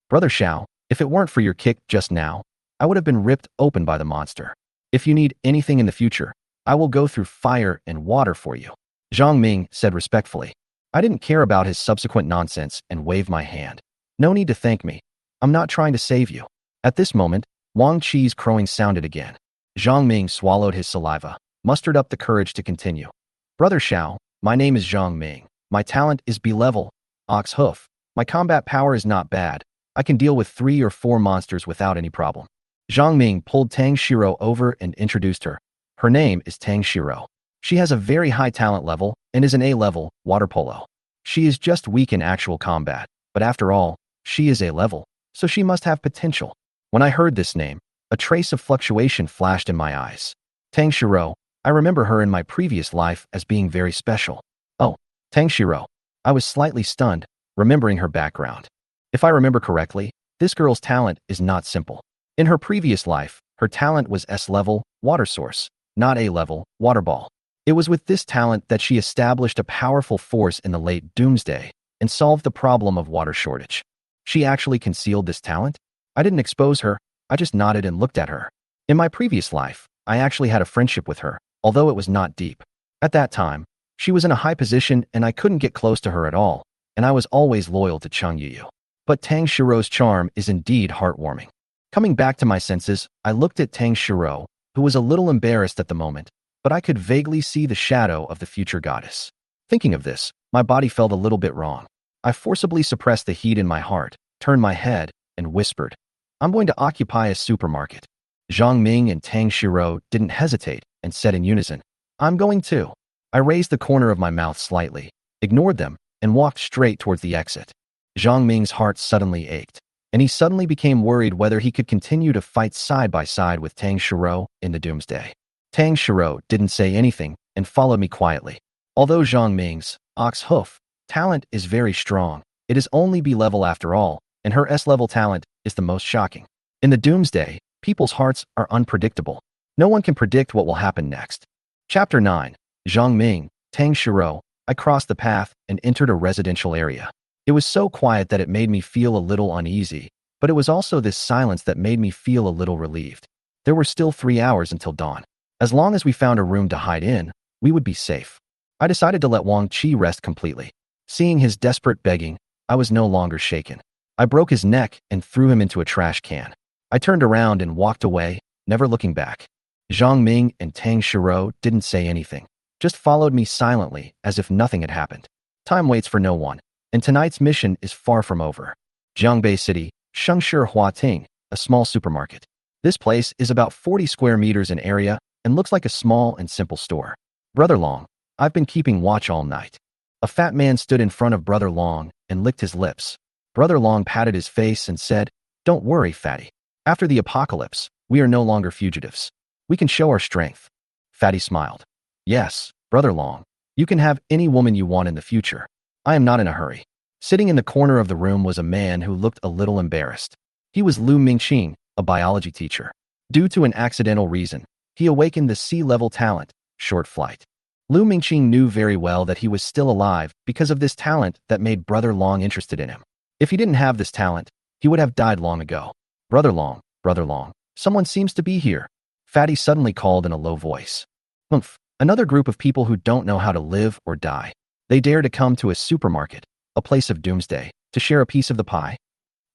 "Brother Xiao, if it weren't for your kick just now, I would have been ripped open by the monster. If you need anything in the future, I will go through fire and water for you," Zhang Ming said respectfully. I didn't care about his subsequent nonsense and waved my hand. "No need to thank me. I'm not trying to save you." At this moment, Wang Qi's crowing sounded again. Zhang Ming swallowed his saliva, mustered up the courage to continue. "Brother Xiao, my name is Zhang Ming. My talent is B-level, ox hoof. My combat power is not bad. I can deal with 3 or 4 monsters without any problem." Zhang Ming pulled Tang Xiao over and introduced her. Her name is Tang Xiao. She has a very high talent level and is an A-level, water polo. She is just weak in actual combat, but after all, she is A-level, so she must have potential. When I heard this name, a trace of fluctuation flashed in my eyes. Tang Xiao, I remember her in my previous life as being very special. Oh, Tang Xiao. I was slightly stunned, remembering her background. If I remember correctly, this girl's talent is not simple. In her previous life, her talent was S-level, water source, not A-level, water ball. It was with this talent that she established a powerful force in the late Doomsday and solved the problem of water shortage. She actually concealed this talent? I didn't expose her, I just nodded and looked at her. In my previous life, I actually had a friendship with her, although it was not deep. At that time, she was in a high position and I couldn't get close to her at all, and I was always loyal to Chen Xiao. But Tang Xiao's charm is indeed heartwarming. Coming back to my senses, I looked at Tang Xiao, who was a little embarrassed at the moment, but I could vaguely see the shadow of the future goddess. Thinking of this, my body felt a little bit wrong. I forcibly suppressed the heat in my heart, turned my head, and whispered, "I'm going to occupy a supermarket." Zhang Ming and Tang Xiao didn't hesitate and said in unison, "I'm going too." I raised the corner of my mouth slightly, ignored them, and walked straight towards the exit. Zhang Ming's heart suddenly ached, and he suddenly became worried whether he could continue to fight side by side with Tang Xiao in the Doomsday. Tang Xiao didn't say anything and followed me quietly. Although Zhang Ming's ox hoof talent is very strong, it is only B-level after all, and her S-level talent is the most shocking. In the Doomsday, people's hearts are unpredictable. No one can predict what will happen next. Chapter 9. Zhang Ming, Tang Xiao. I crossed the path and entered a residential area. It was so quiet that it made me feel a little uneasy, but it was also this silence that made me feel a little relieved. There were still 3 hours until dawn. As long as we found a room to hide in, we would be safe. I decided to let Wang Qi rest completely. Seeing his desperate begging, I was no longer shaken. I broke his neck and threw him into a trash can. I turned around and walked away, never looking back. Zhang Ming and Tang Xiao didn't say anything, just followed me silently as if nothing had happened. Time waits for no one, and tonight's mission is far from over. Jiangbei City, Shengshi Huating, a small supermarket. This place is about 40 square meters in area and looks like a small and simple store. Brother Long, I've been keeping watch all night. A fat man stood in front of Brother Long and licked his lips. Brother Long patted his face and said, "Don't worry, fatty. After the apocalypse, we are no longer fugitives. We can show our strength." Fatty smiled. "Yes, Brother Long, you can have any woman you want in the future. I am not in a hurry." Sitting in the corner of the room was a man who looked a little embarrassed. He was Lu Mingqing, a biology teacher. Due to an accidental reason, he awakened the sea-level talent, short flight. Lu Mingqing knew very well that he was still alive because of this talent that made Brother Long interested in him. If he didn't have this talent, he would have died long ago. Brother Long, someone seems to be here." Fatty suddenly called in a low voice. "Humph, another group of people who don't know how to live or die. They dare to come to a supermarket, a place of doomsday, to share a piece of the pie?"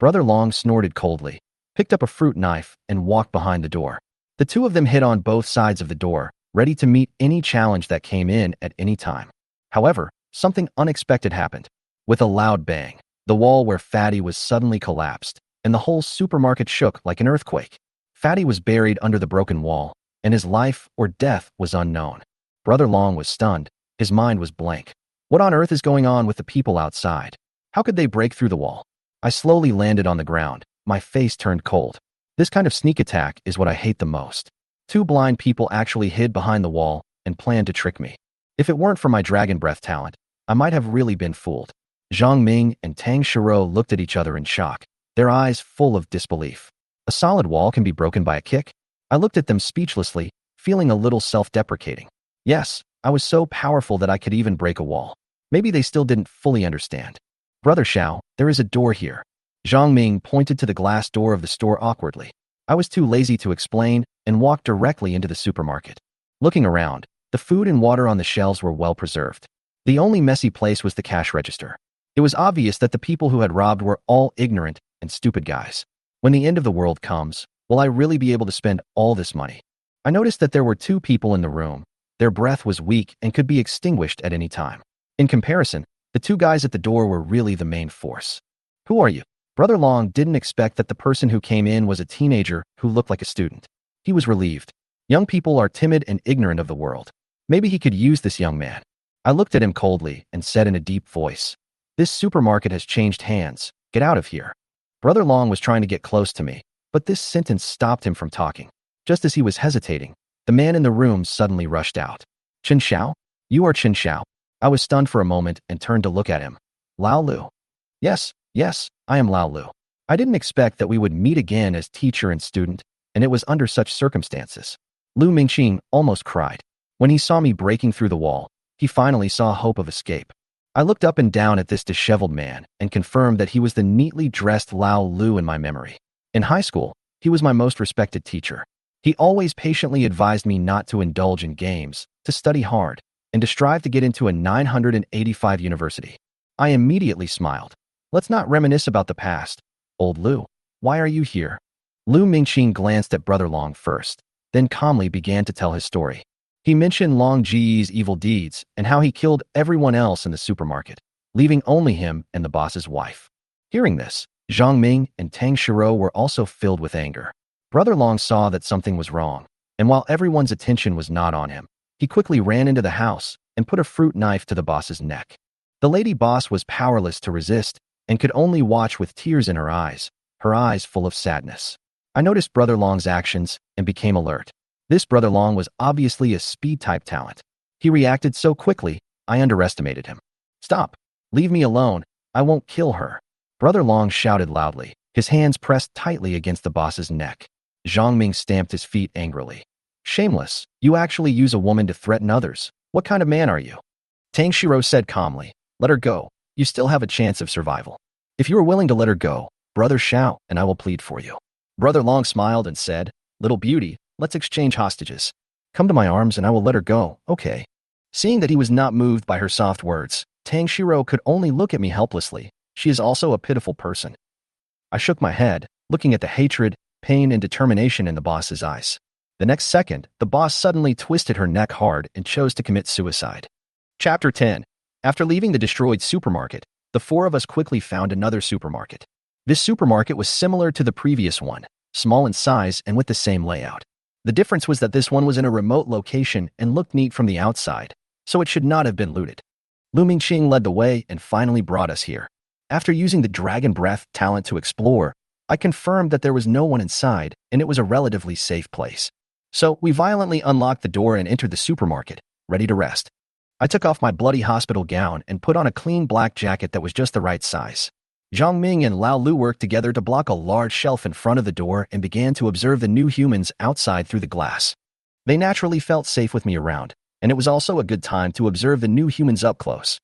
Brother Long snorted coldly, picked up a fruit knife, and walked behind the door. The two of them hid on both sides of the door, ready to meet any challenge that came in at any time. However, something unexpected happened. With a loud bang, the wall where Fatty was suddenly collapsed, and the whole supermarket shook like an earthquake. Fatty was buried under the broken wall, and his life or death was unknown. Brother Long was stunned. His mind was blank. What on earth is going on with the people outside? How could they break through the wall? I slowly landed on the ground. My face turned cold. This kind of sneak attack is what I hate the most. Two blind people actually hid behind the wall and planned to trick me. If it weren't for my dragon breath talent, I might have really been fooled. Zhang Ming and Tang Xiao looked at each other in shock, their eyes full of disbelief. A solid wall can be broken by a kick? I looked at them speechlessly, feeling a little self-deprecating. Yes, I was so powerful that I could even break a wall. Maybe they still didn't fully understand. "Brother Xiao, there is a door here." Zhang Ming pointed to the glass door of the store awkwardly. I was too lazy to explain and walked directly into the supermarket. Looking around, the food and water on the shelves were well preserved. The only messy place was the cash register. It was obvious that the people who had robbed were all ignorant and stupid guys. When the end of the world comes, will I really be able to spend all this money? I noticed that there were two people in the room. Their breath was weak and could be extinguished at any time. In comparison, the two guys at the door were really the main force. "Who are you?" Brother Long didn't expect that the person who came in was a teenager who looked like a student. He was relieved. Young people are timid and ignorant of the world. Maybe he could use this young man. I looked at him coldly and said in a deep voice, "This supermarket has changed hands. Get out of here." Brother Long was trying to get close to me, but this sentence stopped him from talking. Just as he was hesitating, the man in the room suddenly rushed out. "Chen Xiao? You are Chen Xiao." I was stunned for a moment and turned to look at him. "Lao Lu." Yes, I am Lao Lu. I didn't expect that we would meet again as teacher and student, and it was under such circumstances. Lu Mingqing almost cried. When he saw me breaking through the wall, he finally saw hope of escape. I looked up and down at this disheveled man and confirmed that he was the neatly dressed Lao Lu in my memory. In high school, he was my most respected teacher. He always patiently advised me not to indulge in games, to study hard, and to strive to get into a 985 university. I immediately smiled. "Let's not reminisce about the past. Old Lu, why are you here?" Lu Mingqing glanced at Brother Long first, then calmly began to tell his story. He mentioned Long Ji's evil deeds and how he killed everyone else in the supermarket, leaving only him and the boss's wife. Hearing this, Zhang Ming and Tang Xiao were also filled with anger. Brother Long saw that something was wrong, and while everyone's attention was not on him, he quickly ran into the house and put a fruit knife to the boss's neck. The lady boss was powerless to resist and could only watch with tears in her eyes full of sadness. I noticed Brother Long's actions and became alert. This Brother Long was obviously a speed-type talent. He reacted so quickly, I underestimated him. "Stop! Leave me alone! I won't kill her!" Brother Long shouted loudly, his hands pressed tightly against the boss's neck. Zhang Ming stamped his feet angrily. "Shameless! You actually use a woman to threaten others. What kind of man are you?" Tang Xiao said calmly, "Let her go. You still have a chance of survival. If you are willing to let her go, Brother Xiao and I will plead for you." Brother Long smiled and said, "Little beauty, let's exchange hostages. Come to my arms and I will let her go, okay?" Seeing that he was not moved by her soft words, Tang Xiao could only look at me helplessly. She is also a pitiful person. I shook my head, looking at the hatred, pain, and determination in the boss's eyes. The next second, the boss suddenly twisted her neck hard and chose to commit suicide. Chapter 10. After leaving the destroyed supermarket, the four of us quickly found another supermarket. This supermarket was similar to the previous one, small in size and with the same layout. The difference was that this one was in a remote location and looked neat from the outside, so it should not have been looted. Lu Mingqing led the way and finally brought us here. After using the Dragon Breath talent to explore, I confirmed that there was no one inside and it was a relatively safe place. So we violently unlocked the door and entered the supermarket, ready to rest. I took off my bloody hospital gown and put on a clean black jacket that was just the right size. Zhang Ming and Lao Lu worked together to block a large shelf in front of the door and began to observe the new humans outside through the glass. They naturally felt safe with me around, and it was also a good time to observe the new humans up close.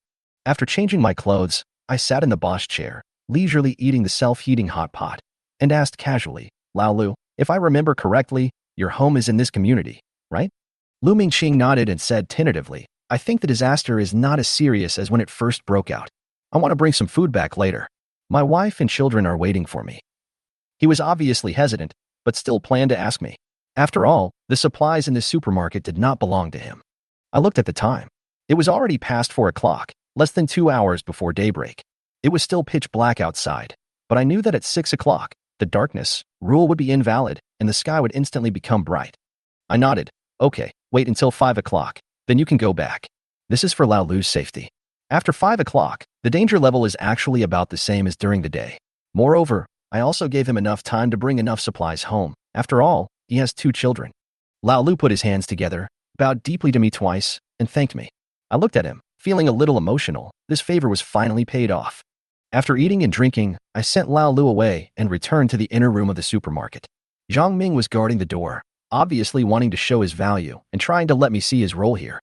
After changing my clothes, I sat in the boss chair, leisurely eating the self-heating hot pot, and asked casually, Lao Lu, if I remember correctly, your home is in this community, right? Lu Mingqing nodded and said tentatively, I think the disaster is not as serious as when it first broke out. I want to bring some food back later. My wife and children are waiting for me. He was obviously hesitant, but still planned to ask me. After all, the supplies in the supermarket did not belong to him. I looked at the time. It was already past 4 o'clock, less than 2 hours before daybreak. It was still pitch black outside, but I knew that at 6 o'clock, the darkness rule would be invalid and the sky would instantly become bright. I nodded. Okay, wait until 5 o'clock, then you can go back. This is for Lao Lu's safety. After 5 o'clock, the danger level is actually about the same as during the day. Moreover, I also gave him enough time to bring enough supplies home. After all, he has 2 children. Lao Lu put his hands together, bowed deeply to me twice, and thanked me. I looked at him, feeling a little emotional. This favor was finally paid off. After eating and drinking, I sent Lao Lu away and returned to the inner room of the supermarket. Zhang Ming was guarding the door, obviously wanting to show his value and trying to let me see his role here.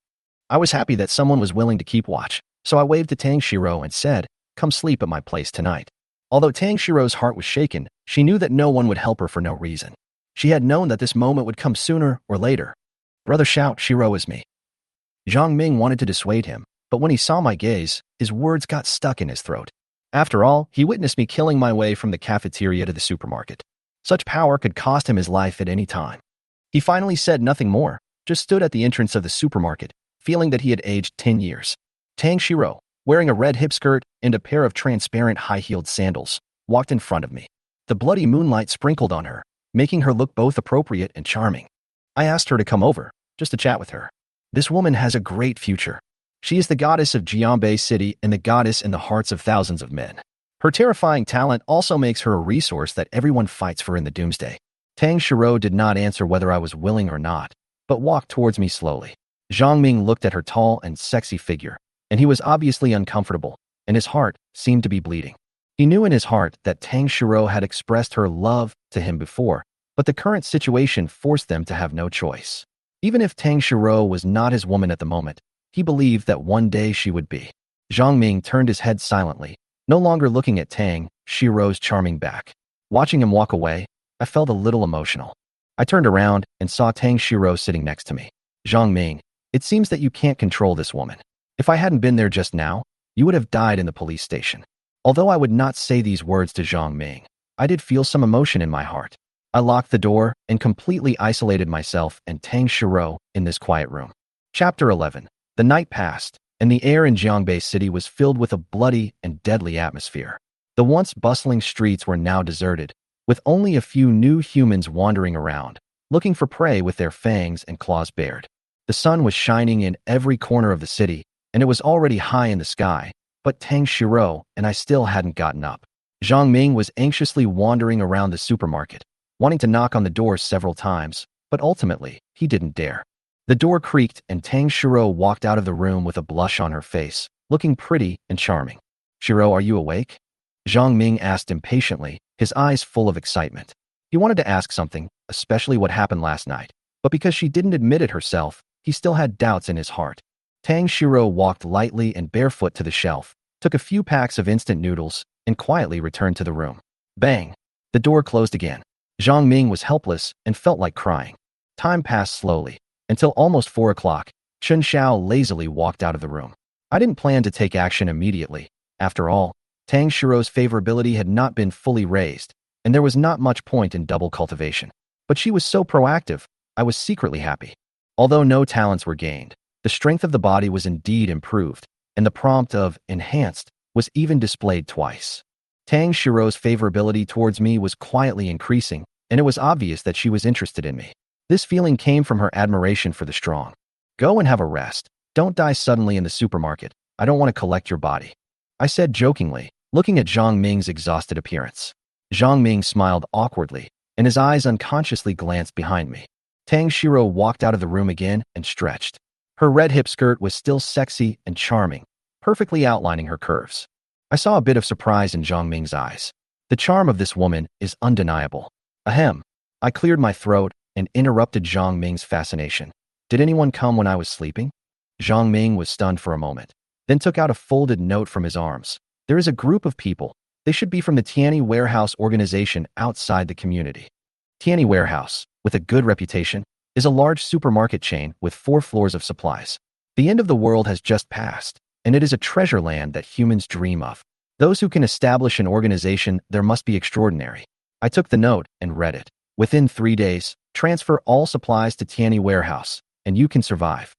I was happy that someone was willing to keep watch, so I waved to Tang Xiao and said, come sleep at my place tonight. Although Tang Xiao's heart was shaken, she knew that no one would help her for no reason. She had known that this moment would come sooner or later. Brother shout, Xiao is me. Zhang Ming wanted to dissuade him, but when he saw my gaze, his words got stuck in his throat. After all, he witnessed me killing my way from the cafeteria to the supermarket. Such power could cost him his life at any time. He finally said nothing more, just stood at the entrance of the supermarket, feeling that he had aged 10 years. Tang Xiao, wearing a red hip skirt and a pair of transparent high-heeled sandals, walked in front of me. The bloody moonlight sprinkled on her, making her look both appropriate and charming. I asked her to come over, just to chat with her. This woman has a great future. She is the goddess of Jianbei City and the goddess in the hearts of thousands of men. Her terrifying talent also makes her a resource that everyone fights for in the Doomsday. Tang Xiao did not answer whether I was willing or not, but walked towards me slowly. Zhang Ming looked at her tall and sexy figure, and he was obviously uncomfortable, and his heart seemed to be bleeding. He knew in his heart that Tang Xiao had expressed her love to him before, but the current situation forced them to have no choice. Even if Tang Xiao was not his woman at the moment, he believed that one day she would be. Zhang Ming turned his head silently, no longer looking at Tang Xiao's charming back. Watching him walk away, I felt a little emotional. I turned around and saw Tang Xiao sitting next to me. Zhang Ming, it seems that you can't control this woman. If I hadn't been there just now, you would have died in the police station. Although I would not say these words to Zhang Ming, I did feel some emotion in my heart. I locked the door and completely isolated myself and Tang Xiao in this quiet room. Chapter 11. The night passed, and the air in Jianbei City was filled with a bloody and deadly atmosphere. The once bustling streets were now deserted, with only a few new humans wandering around, looking for prey with their fangs and claws bared. The sun was shining in every corner of the city, and it was already high in the sky, but Tang Xiao and I still hadn't gotten up. Zhang Ming was anxiously wandering around the supermarket, wanting to knock on the door several times, but ultimately, he didn't dare. The door creaked and Tang Xiao walked out of the room with a blush on her face, looking pretty and charming. Xiao, are you awake? Zhang Ming asked impatiently, his eyes full of excitement. He wanted to ask something, especially what happened last night, but because she didn't admit it herself, he still had doubts in his heart. Tang Xiao walked lightly and barefoot to the shelf, took a few packs of instant noodles, and quietly returned to the room. Bang! The door closed again. Zhang Ming was helpless and felt like crying. Time passed slowly. Until almost 4 o'clock, Chen Xiao lazily walked out of the room. I didn't plan to take action immediately. After all, Tang Xiao's favorability had not been fully raised, and there was not much point in double cultivation. But she was so proactive, I was secretly happy. Although no talents were gained, the strength of the body was indeed improved, and the prompt of enhanced was even displayed twice. Tang Xiao's favorability towards me was quietly increasing, and it was obvious that she was interested in me. This feeling came from her admiration for the strong. Go and have a rest. Don't die suddenly in the supermarket. I don't want to collect your body, I said jokingly, looking at Zhang Ming's exhausted appearance. Zhang Ming smiled awkwardly, and his eyes unconsciously glanced behind me. Tang Shiro walked out of the room again and stretched. Her red hip skirt was still sexy and charming, perfectly outlining her curves. I saw a bit of surprise in Zhang Ming's eyes. The charm of this woman is undeniable. Ahem. I cleared my throat and interrupted Zhang Ming's fascination. Did anyone come when I was sleeping? Zhang Ming was stunned for a moment, then took out a folded note from his arms. There is a group of people. They should be from the Tianyi Warehouse organization outside the community. Tianyi Warehouse, with a good reputation, is a large supermarket chain with 4 floors of supplies. The end of the world has just passed, and it is a treasure land that humans dream of. Those who can establish an organization there must be extraordinary. I took the note and read it. Within 3 days, transfer all supplies to Tianyi Warehouse, and you can survive.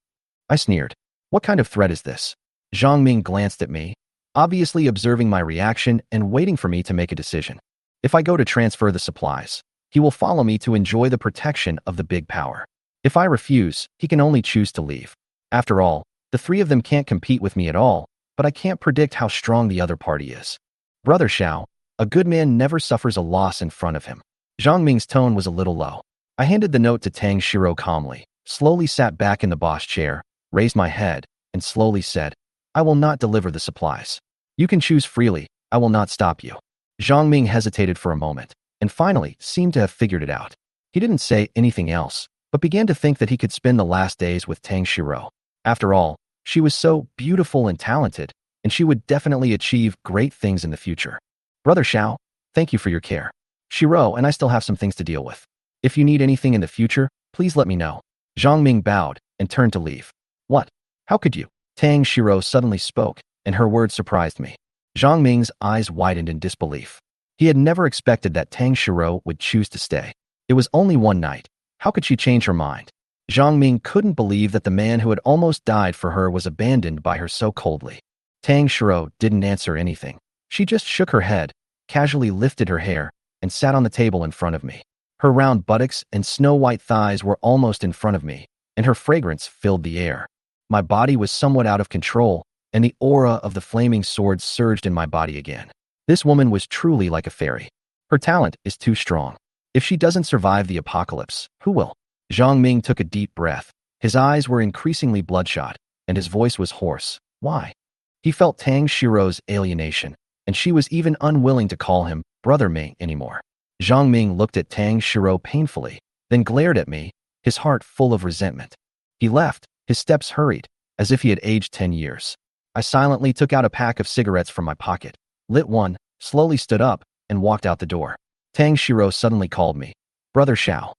I sneered. What kind of threat is this? Zhang Ming glanced at me, obviously observing my reaction and waiting for me to make a decision. If I go to transfer the supplies, he will follow me to enjoy the protection of the big power. If I refuse, he can only choose to leave. After all, the 3 of them can't compete with me at all, but I can't predict how strong the other party is. Brother Xiao, a good man never suffers a loss in front of him. Zhang Ming's tone was a little low. I handed the note to Tang Shiro calmly, slowly sat back in the boss chair, raised my head, and slowly said, I will not deliver the supplies. You can choose freely, I will not stop you. Zhang Ming hesitated for a moment, and finally seemed to have figured it out. He didn't say anything else, but began to think that he could spend the last days with Tang Shiro. After all, she was so beautiful and talented, and she would definitely achieve great things in the future. Brother Xiao, thank you for your care. Shiro and I still have some things to deal with. If you need anything in the future, please let me know. Zhang Ming bowed and turned to leave. What? How could you? Tang Shiro suddenly spoke, and her words surprised me. Zhang Ming's eyes widened in disbelief. He had never expected that Tang Shiro would choose to stay. It was only one night. How could she change her mind? Zhang Ming couldn't believe that the man who had almost died for her was abandoned by her so coldly. Tang Shiro didn't answer anything. She just shook her head, casually lifted her hair, and sat on the table in front of me. Her round buttocks and snow-white thighs were almost in front of me, and her fragrance filled the air. My body was somewhat out of control, and the aura of the flaming sword surged in my body again. This woman was truly like a fairy. Her talent is too strong. If she doesn't survive the apocalypse, who will? Zhang Ming took a deep breath. His eyes were increasingly bloodshot, and his voice was hoarse. Why? He felt Tang Shiro's alienation, and she was even unwilling to call him Brother Ming anymore. Zhang Ming looked at Tang Shiro painfully, then glared at me, his heart full of resentment. He left, his steps hurried, as if he had aged 10 years. I silently took out a pack of cigarettes from my pocket, lit one, slowly stood up, and walked out the door. Tang Shiro suddenly called me. Brother Xiao.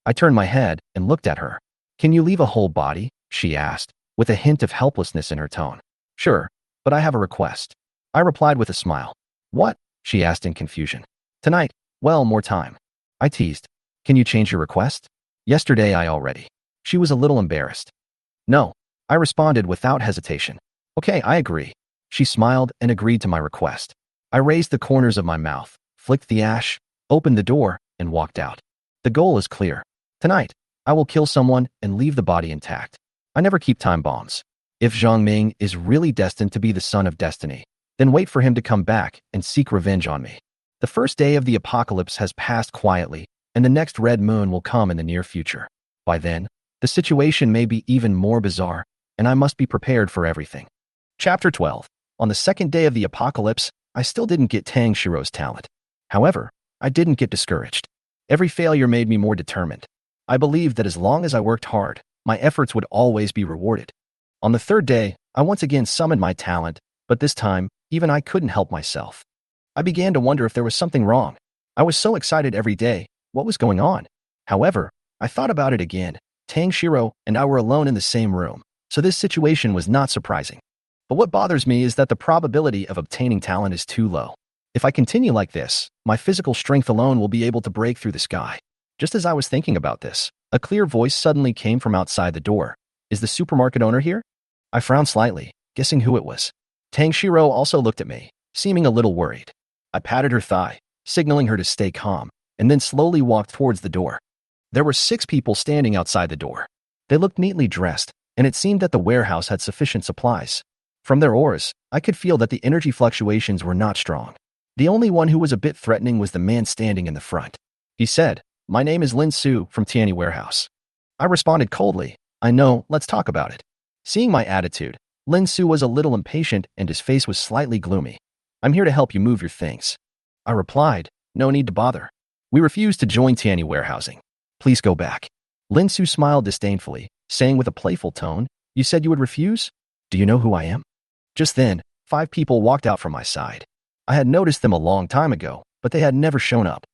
I turned my head and looked at her. Can you leave a whole body? She asked, with a hint of helplessness in her tone. Sure, but I have a request. I replied with a smile. What? She asked in confusion. Tonight, well, more time. I teased. Can you change your request? Yesterday I already. She was a little embarrassed. No, I responded without hesitation. Okay, I agree. She smiled and agreed to my request. I raised the corners of my mouth, flicked the ash, opened the door, and walked out. The goal is clear. Tonight, I will kill someone and leave the body intact. I never keep time bombs. If Zhang Ming is really destined to be the son of destiny, then wait for him to come back and seek revenge on me. The first day of the apocalypse has passed quietly, and the next red moon will come in the near future. By then, the situation may be even more bizarre, and I must be prepared for everything. Chapter 12. On the second day of the apocalypse, I still didn't get Tang Shiro's talent. However, I didn't get discouraged. Every failure made me more determined. I believed that as long as I worked hard, my efforts would always be rewarded. On the third day, I once again summoned my talent, but this time, even I couldn't help myself. I began to wonder if there was something wrong. I was so excited every day. What was going on? However, I thought about it again. Tang Shiro and I were alone in the same room, so this situation was not surprising. But what bothers me is that the probability of obtaining talent is too low. If I continue like this, my physical strength alone will be able to break through the sky. Just as I was thinking about this, a clear voice suddenly came from outside the door. Is the supermarket owner here? I frowned slightly, guessing who it was. Tang Shiro also looked at me, seeming a little worried. I patted her thigh, signaling her to stay calm, and then slowly walked towards the door. There were 6 people standing outside the door. They looked neatly dressed, and it seemed that the warehouse had sufficient supplies. From their auras, I could feel that the energy fluctuations were not strong. The only one who was a bit threatening was the man standing in the front. He said, "My name is Lin Su from Tianyi Warehouse." I responded coldly, "I know, let's talk about it." Seeing my attitude, Lin Su was a little impatient and his face was slightly gloomy. "I'm here to help you move your things." I replied, "No need to bother. We refuse to join Tianyi Warehousing. Please go back." Lin Su smiled disdainfully, saying with a playful tone, "You said you would refuse? Do you know who I am?" Just then, 5 people walked out from my side. I had noticed them a long time ago, but they had never shown up.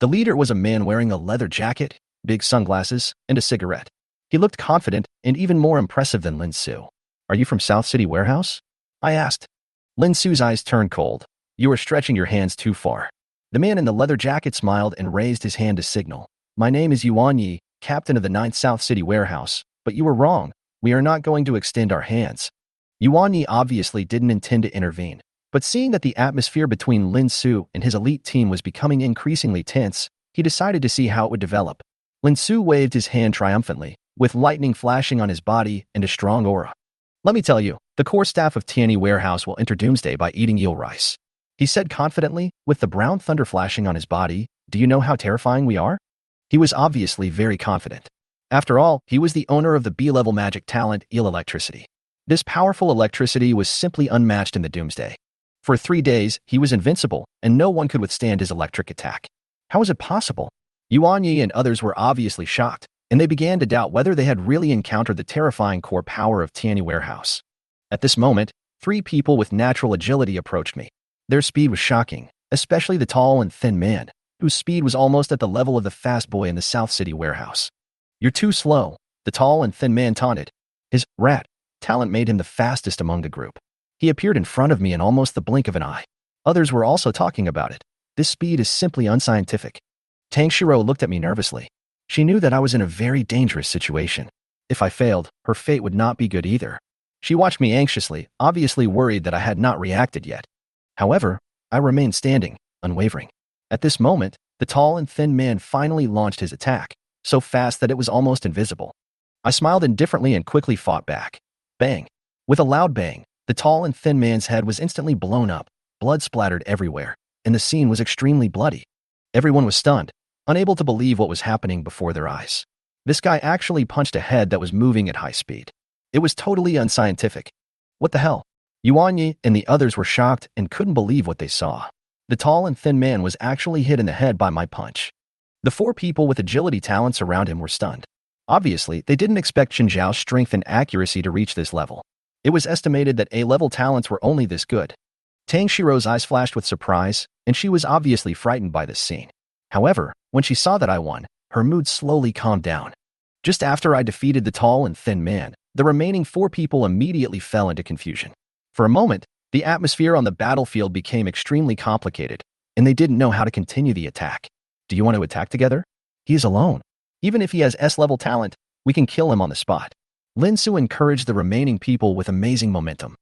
The leader was a man wearing a leather jacket, big sunglasses, and a cigarette. He looked confident and even more impressive than Lin Su. "Are you from South City Warehouse?" I asked. Lin Su's eyes turned cold. "You are stretching your hands too far." The man in the leather jacket smiled and raised his hand to signal. "My name is Yuan Yi, captain of the 9th South City Warehouse, but you were wrong. We are not going to extend our hands." Yuan Yi obviously didn't intend to intervene, but seeing that the atmosphere between Lin Su and his elite team was becoming increasingly tense, he decided to see how it would develop. Lin Su waved his hand triumphantly, with lightning flashing on his body and a strong aura. "Let me tell you, the core staff of Tianyi Warehouse will enter Doomsday by eating eel rice," he said confidently, with the brown thunder flashing on his body. "Do you know how terrifying we are?" He was obviously very confident. After all, he was the owner of the B-level magic talent, eel electricity. This powerful electricity was simply unmatched in the Doomsday. For 3 days, he was invincible, and no one could withstand his electric attack. How was it possible? Yuan Yi and others were obviously shocked, and they began to doubt whether they had really encountered the terrifying core power of Tianyi Warehouse. At this moment, 3 people with natural agility approached me. Their speed was shocking, especially the tall and thin man, whose speed was almost at the level of the fast boy in the South City Warehouse. "You're too slow," the tall and thin man taunted. His rat talent made him the fastest among the group. He appeared in front of me in almost the blink of an eye. Others were also talking about it. "This speed is simply unscientific." Tang Xiao looked at me nervously. She knew that I was in a very dangerous situation. If I failed, her fate would not be good either. She watched me anxiously, obviously worried that I had not reacted yet. However, I remained standing, unwavering. At this moment, the tall and thin man finally launched his attack, so fast that it was almost invisible. I smiled indifferently and quickly fought back. Bang! With a loud bang, the tall and thin man's head was instantly blown up, blood splattered everywhere, and the scene was extremely bloody. Everyone was stunned, unable to believe what was happening before their eyes. This guy actually punched a head that was moving at high speed. It was totally unscientific. What the hell? Yuan Yi and the others were shocked and couldn't believe what they saw. The tall and thin man was actually hit in the head by my punch. The 4 people with agility talents around him were stunned. Obviously, they didn't expect Chen Xiao's strength and accuracy to reach this level. It was estimated that A-level talents were only this good. Tang Xiao's eyes flashed with surprise, and she was obviously frightened by this scene. However, when she saw that I won, her mood slowly calmed down. Just after I defeated the tall and thin man, the remaining 4 people immediately fell into confusion. For a moment, the atmosphere on the battlefield became extremely complicated, and they didn't know how to continue the attack. "Do you want to attack together? He is alone. Even if he has S-level talent, we can kill him on the spot." Lin Su encouraged the remaining people with amazing momentum.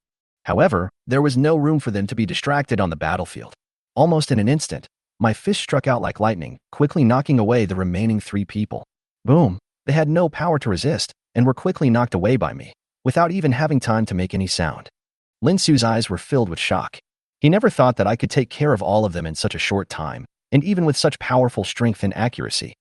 However, there was no room for them to be distracted on the battlefield. Almost in an instant, my fist struck out like lightning, quickly knocking away the remaining 3 people. Boom! They had no power to resist, and were quickly knocked away by me, without even having time to make any sound. Lin Su's eyes were filled with shock. He never thought that I could take care of all of them in such a short time, and even with such powerful strength and accuracy.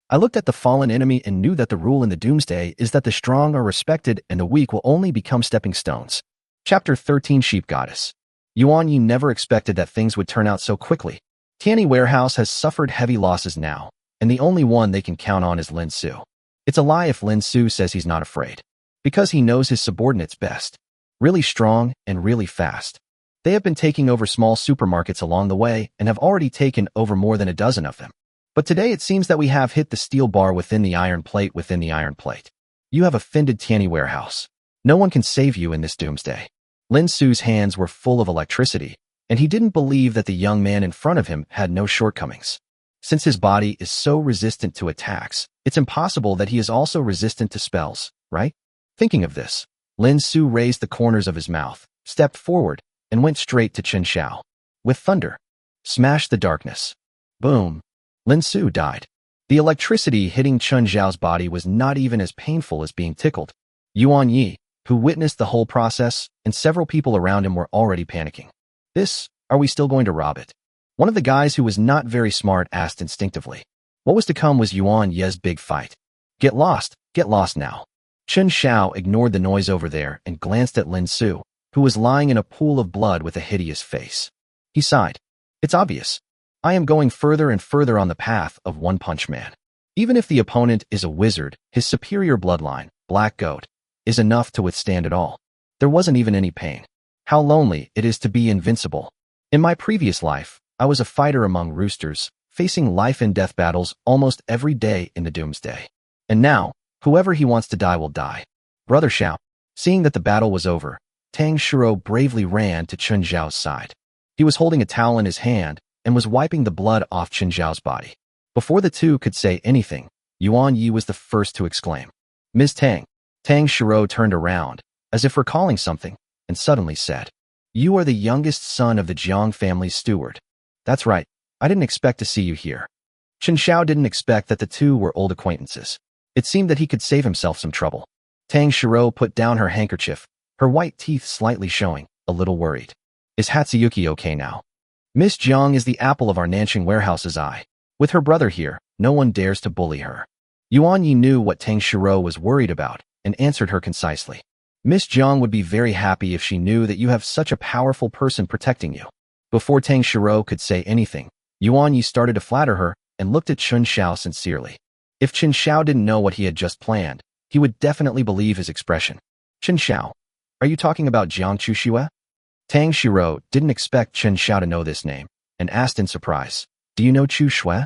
I looked at the fallen enemy and knew that the rule in the Doomsday is that the strong are respected and the weak will only become stepping stones. Chapter 13, Sheep Goddess. Yuan Yi never expected that things would turn out so quickly. Tianyi Warehouse has suffered heavy losses now, and the only one they can count on is Lin Su. It's a lie if Lin Su says he's not afraid, because he knows his subordinates best. Really strong and really fast. They have been taking over small supermarkets along the way and have already taken over more than a dozen of them. But today it seems that we have hit the steel bar within the iron plate within the iron plate. You have offended Tianyi Warehouse. No one can save you in this Doomsday. Lin Su's hands were full of electricity, and he didn't believe that the young man in front of him had no shortcomings. Since his body is so resistant to attacks, it's impossible that he is also resistant to spells, right? Thinking of this, Lin Su raised the corners of his mouth, stepped forward, and went straight to Chen Xiao. With thunder, smashed the darkness. Boom! Lin Su died. The electricity hitting Chen Xiao's body was not even as painful as being tickled. Yuan Yi, who witnessed the whole process, and several people around him were already panicking. Are we still going to rob it? One of the guys who was not very smart asked instinctively. What was to come was Yuan Yi's big fight. Get lost now. Chen Xiao ignored the noise over there and glanced at Lin Su, who was lying in a pool of blood with a hideous face. He sighed. It's obvious. I am going further and further on the path of One Punch Man. Even if the opponent is a wizard, his superior bloodline, Black Goat, is enough to withstand it all. There wasn't even any pain. How lonely it is to be invincible. In my previous life, I was a fighter among roosters, facing life and death battles almost every day in the Doomsday. And now, whoever he wants to die will die. Brother Xiao. Seeing that the battle was over, Tang Shiro bravely ran to Chen Xiao's side. He was holding a towel in his hand and was wiping the blood off Chen Xiao's body. Before the two could say anything, Yuan Yi was the first to exclaim, Ms. Tang. Tang Shiro turned around, as if recalling something, and suddenly said, You are the youngest son of the Jiang family's steward. That's right, I didn't expect to see you here. Chen Xiao didn't expect that the two were old acquaintances. It seemed that he could save himself some trouble. Tang Shiro put down her handkerchief, her white teeth slightly showing, a little worried. Is Hatsuyuki okay now? Miss Jiang is the apple of our Nanqing warehouse's eye. With her brother here, no one dares to bully her. Yuan Yi knew what Tang Shiro was worried about and answered her concisely. Miss Jiang would be very happy if she knew that you have such a powerful person protecting you. Before Tang Shiro could say anything, Yuan Yi started to flatter her and looked at Chen Xiao sincerely. If Chen Xiao didn't know what he had just planned, he would definitely believe his expression. Chen Xiao, are you talking about Jiang Chuxue? Tang Shiro didn't expect Chen Xiao to know this name and asked in surprise, Do you know Chu Shui?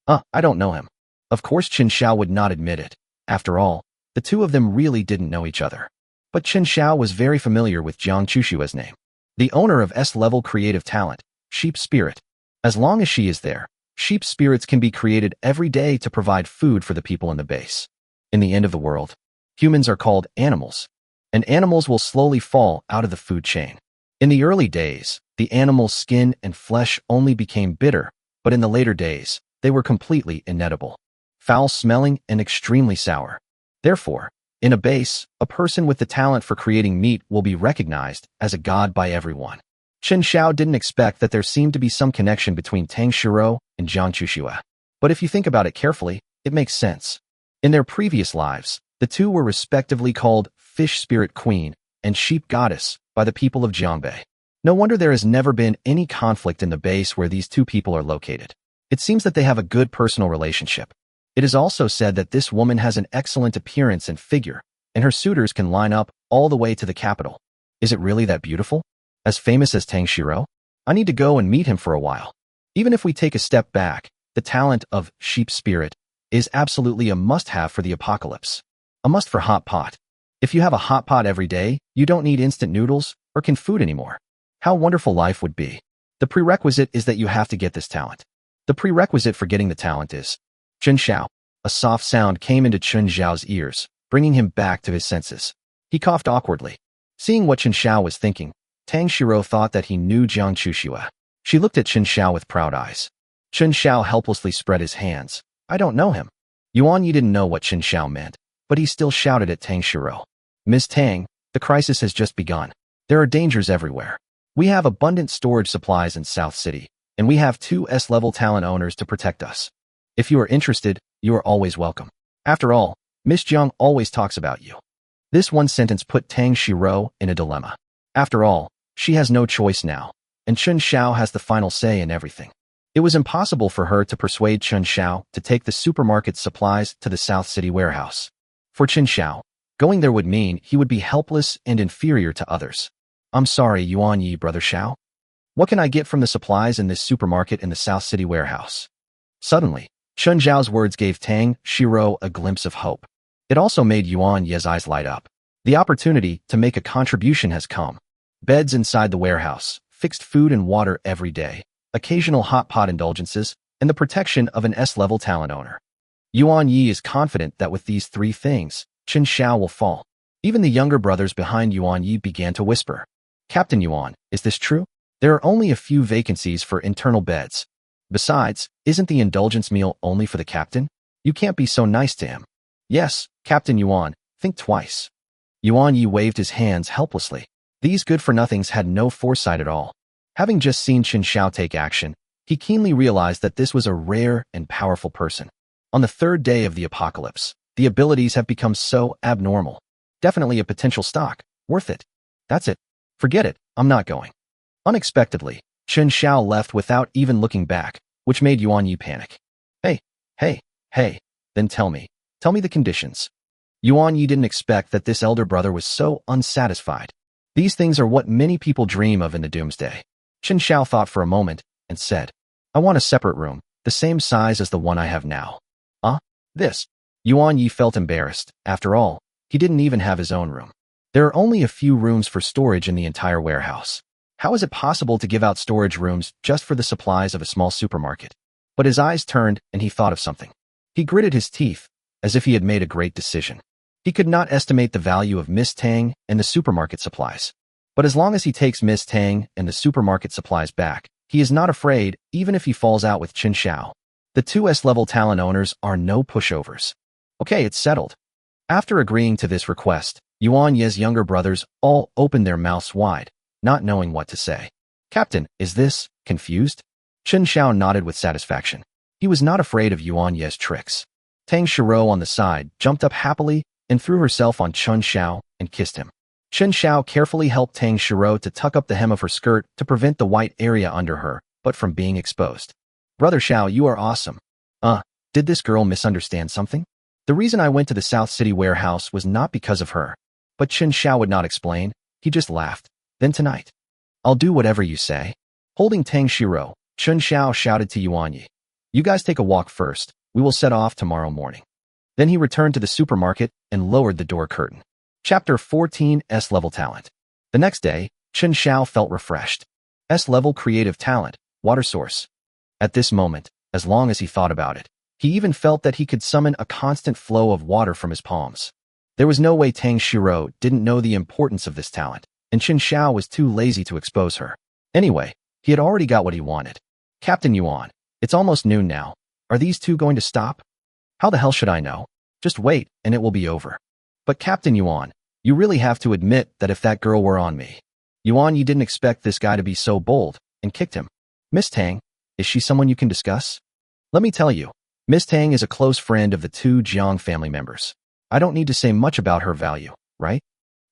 I don't know him. Of course Chen Xiao would not admit it. After all, the two of them really didn't know each other. But Chen Xiao was very familiar with Jiang Chushua's name. The owner of S-level creative talent, Sheep Spirit. As long as she is there, sheep spirits can be created every day to provide food for the people in the base. In the end of the world, humans are called animals, and animals will slowly fall out of the food chain. In the early days, the animal's skin and flesh only became bitter, but in the later days, they were completely inedible, foul-smelling and extremely sour. Therefore, in a base, a person with the talent for creating meat will be recognized as a god by everyone. Chen Xiao didn't expect that there seemed to be some connection between Tang Shiro and Jiang Chuxue. But if you think about it carefully, it makes sense. In their previous lives, the two were respectively called Fish Spirit Queen and Sheep Goddess by the people of Jiangbei. No wonder there has never been any conflict in the base where these two people are located. It seems that they have a good personal relationship. It is also said that this woman has an excellent appearance and figure, and her suitors can line up all the way to the capital. Is it really that beautiful? As famous as Tang Shiro? I need to go and meet him for a while. Even if we take a step back, the talent of Sheep Spirit is absolutely a must-have for the apocalypse. A must for hot pot. If you have a hot pot every day, you don't need instant noodles or canned food anymore. How wonderful life would be. The prerequisite is that you have to get this talent. The prerequisite for getting the talent is Chen Xiao. A soft sound came into Chen Xiao's ears, bringing him back to his senses. He coughed awkwardly. Seeing what Chen Xiao was thinking, Tang Shiro thought that he knew Jiang Chuxue. She looked at Chen Xiao with proud eyes. Chen Xiao helplessly spread his hands. I don't know him. Yuan Yi didn't know what Chen Xiao meant, but he still shouted at Tang Shiro. Ms. Tang, the crisis has just begun. There are dangers everywhere. We have abundant storage supplies in South City, and we have 2 S-level talent owners to protect us. If you are interested, you are always welcome. After all, Miss Jiang always talks about you. This one sentence put Tang Shiro in a dilemma. After all, she has no choice now, and Chen Xiao has the final say in everything. It was impossible for her to persuade Chen Xiao to take the supermarket supplies to the South City warehouse. For Chen Xiao, going there would mean he would be helpless and inferior to others. I'm sorry, Yuan Yi, Brother Xiao. What can I get from the supplies in this supermarket in the South City warehouse? Suddenly, Chen Xiao's words gave Tang Shiro a glimpse of hope. It also made Yuan Yi's eyes light up. The opportunity to make a contribution has come. Beds inside the warehouse, fixed food and water every day, occasional hot pot indulgences, and the protection of an S-level talent owner. Yuan Yi is confident that with these 3 things, Chen Xiao will fall. Even the younger brothers behind Yuan Yi began to whisper. Captain Yuan, is this true? There are only a few vacancies for internal beds. Besides, isn't the indulgence meal only for the captain? You can't be so nice to him. Yes, Captain Yuan, think twice. Yuan Yi waved his hands helplessly. These good-for-nothings had no foresight at all. Having just seen Chen Xiao take action, he keenly realized that this was a rare and powerful person. On the third day of the apocalypse, the abilities have become so abnormal. Definitely a potential stock. Worth it. That's it. Forget it. I'm not going. Unexpectedly, Chen Xiao left without even looking back, which made Yuan Yi panic. Hey, then tell me the conditions. Yuan Yi didn't expect that this elder brother was so unsatisfied. These things are what many people dream of in the Doomsday. Chen Xiao thought for a moment and said, I want a separate room, the same size as the one I have now. This. Yuan Yi felt embarrassed. After all, he didn't even have his own room. There are only a few rooms for storage in the entire warehouse. How is it possible to give out storage rooms just for the supplies of a small supermarket? But his eyes turned and he thought of something. He gritted his teeth, as if he had made a great decision. He could not estimate the value of Miss Tang and the supermarket supplies. But as long as he takes Miss Tang and the supermarket supplies back, he is not afraid even if he falls out with Chen Xiao. The two S-level talent owners are no pushovers. Okay, it's settled. After agreeing to this request, Yuan Ye's younger brothers all opened their mouths wide, not knowing what to say. Captain, is this confused? Chen Xiao nodded with satisfaction. He was not afraid of Yuan Ye's tricks. Tang Xiao on the side jumped up happily and threw herself on Chen Xiao and kissed him. Chen Xiao carefully helped Tang Xiao to tuck up the hem of her skirt to prevent the white area under her, but from being exposed. Brother Xiao, you are awesome. Did this girl misunderstand something? The reason I went to the South City warehouse was not because of her. But Chen Xiao would not explain. He just laughed. Then tonight, I'll do whatever you say. Holding Tang Xiao, Chen Xiao shouted to Yuan Yi. You guys take a walk first. We will set off tomorrow morning. Then he returned to the supermarket and lowered the door curtain. Chapter 14 S-Level Talent. The next day, Chen Xiao felt refreshed. S-Level Creative Talent, Water Source. At this moment, as long as he thought about it, he even felt that he could summon a constant flow of water from his palms. There was no way Tang Xiao didn't know the importance of this talent, and Chen Xiao was too lazy to expose her. Anyway, he had already got what he wanted. Captain Yuan, it's almost noon now. Are these two going to stop? How the hell should I know? Just wait, and it will be over. But Captain Yuan, you really have to admit that if that girl were on me. Yuan Yi didn't expect this guy to be so bold, and kicked him. Miss Tang, is she someone you can discuss? Let me tell you, Miss Tang is a close friend of the two Jiang family members. I don't need to say much about her value, right?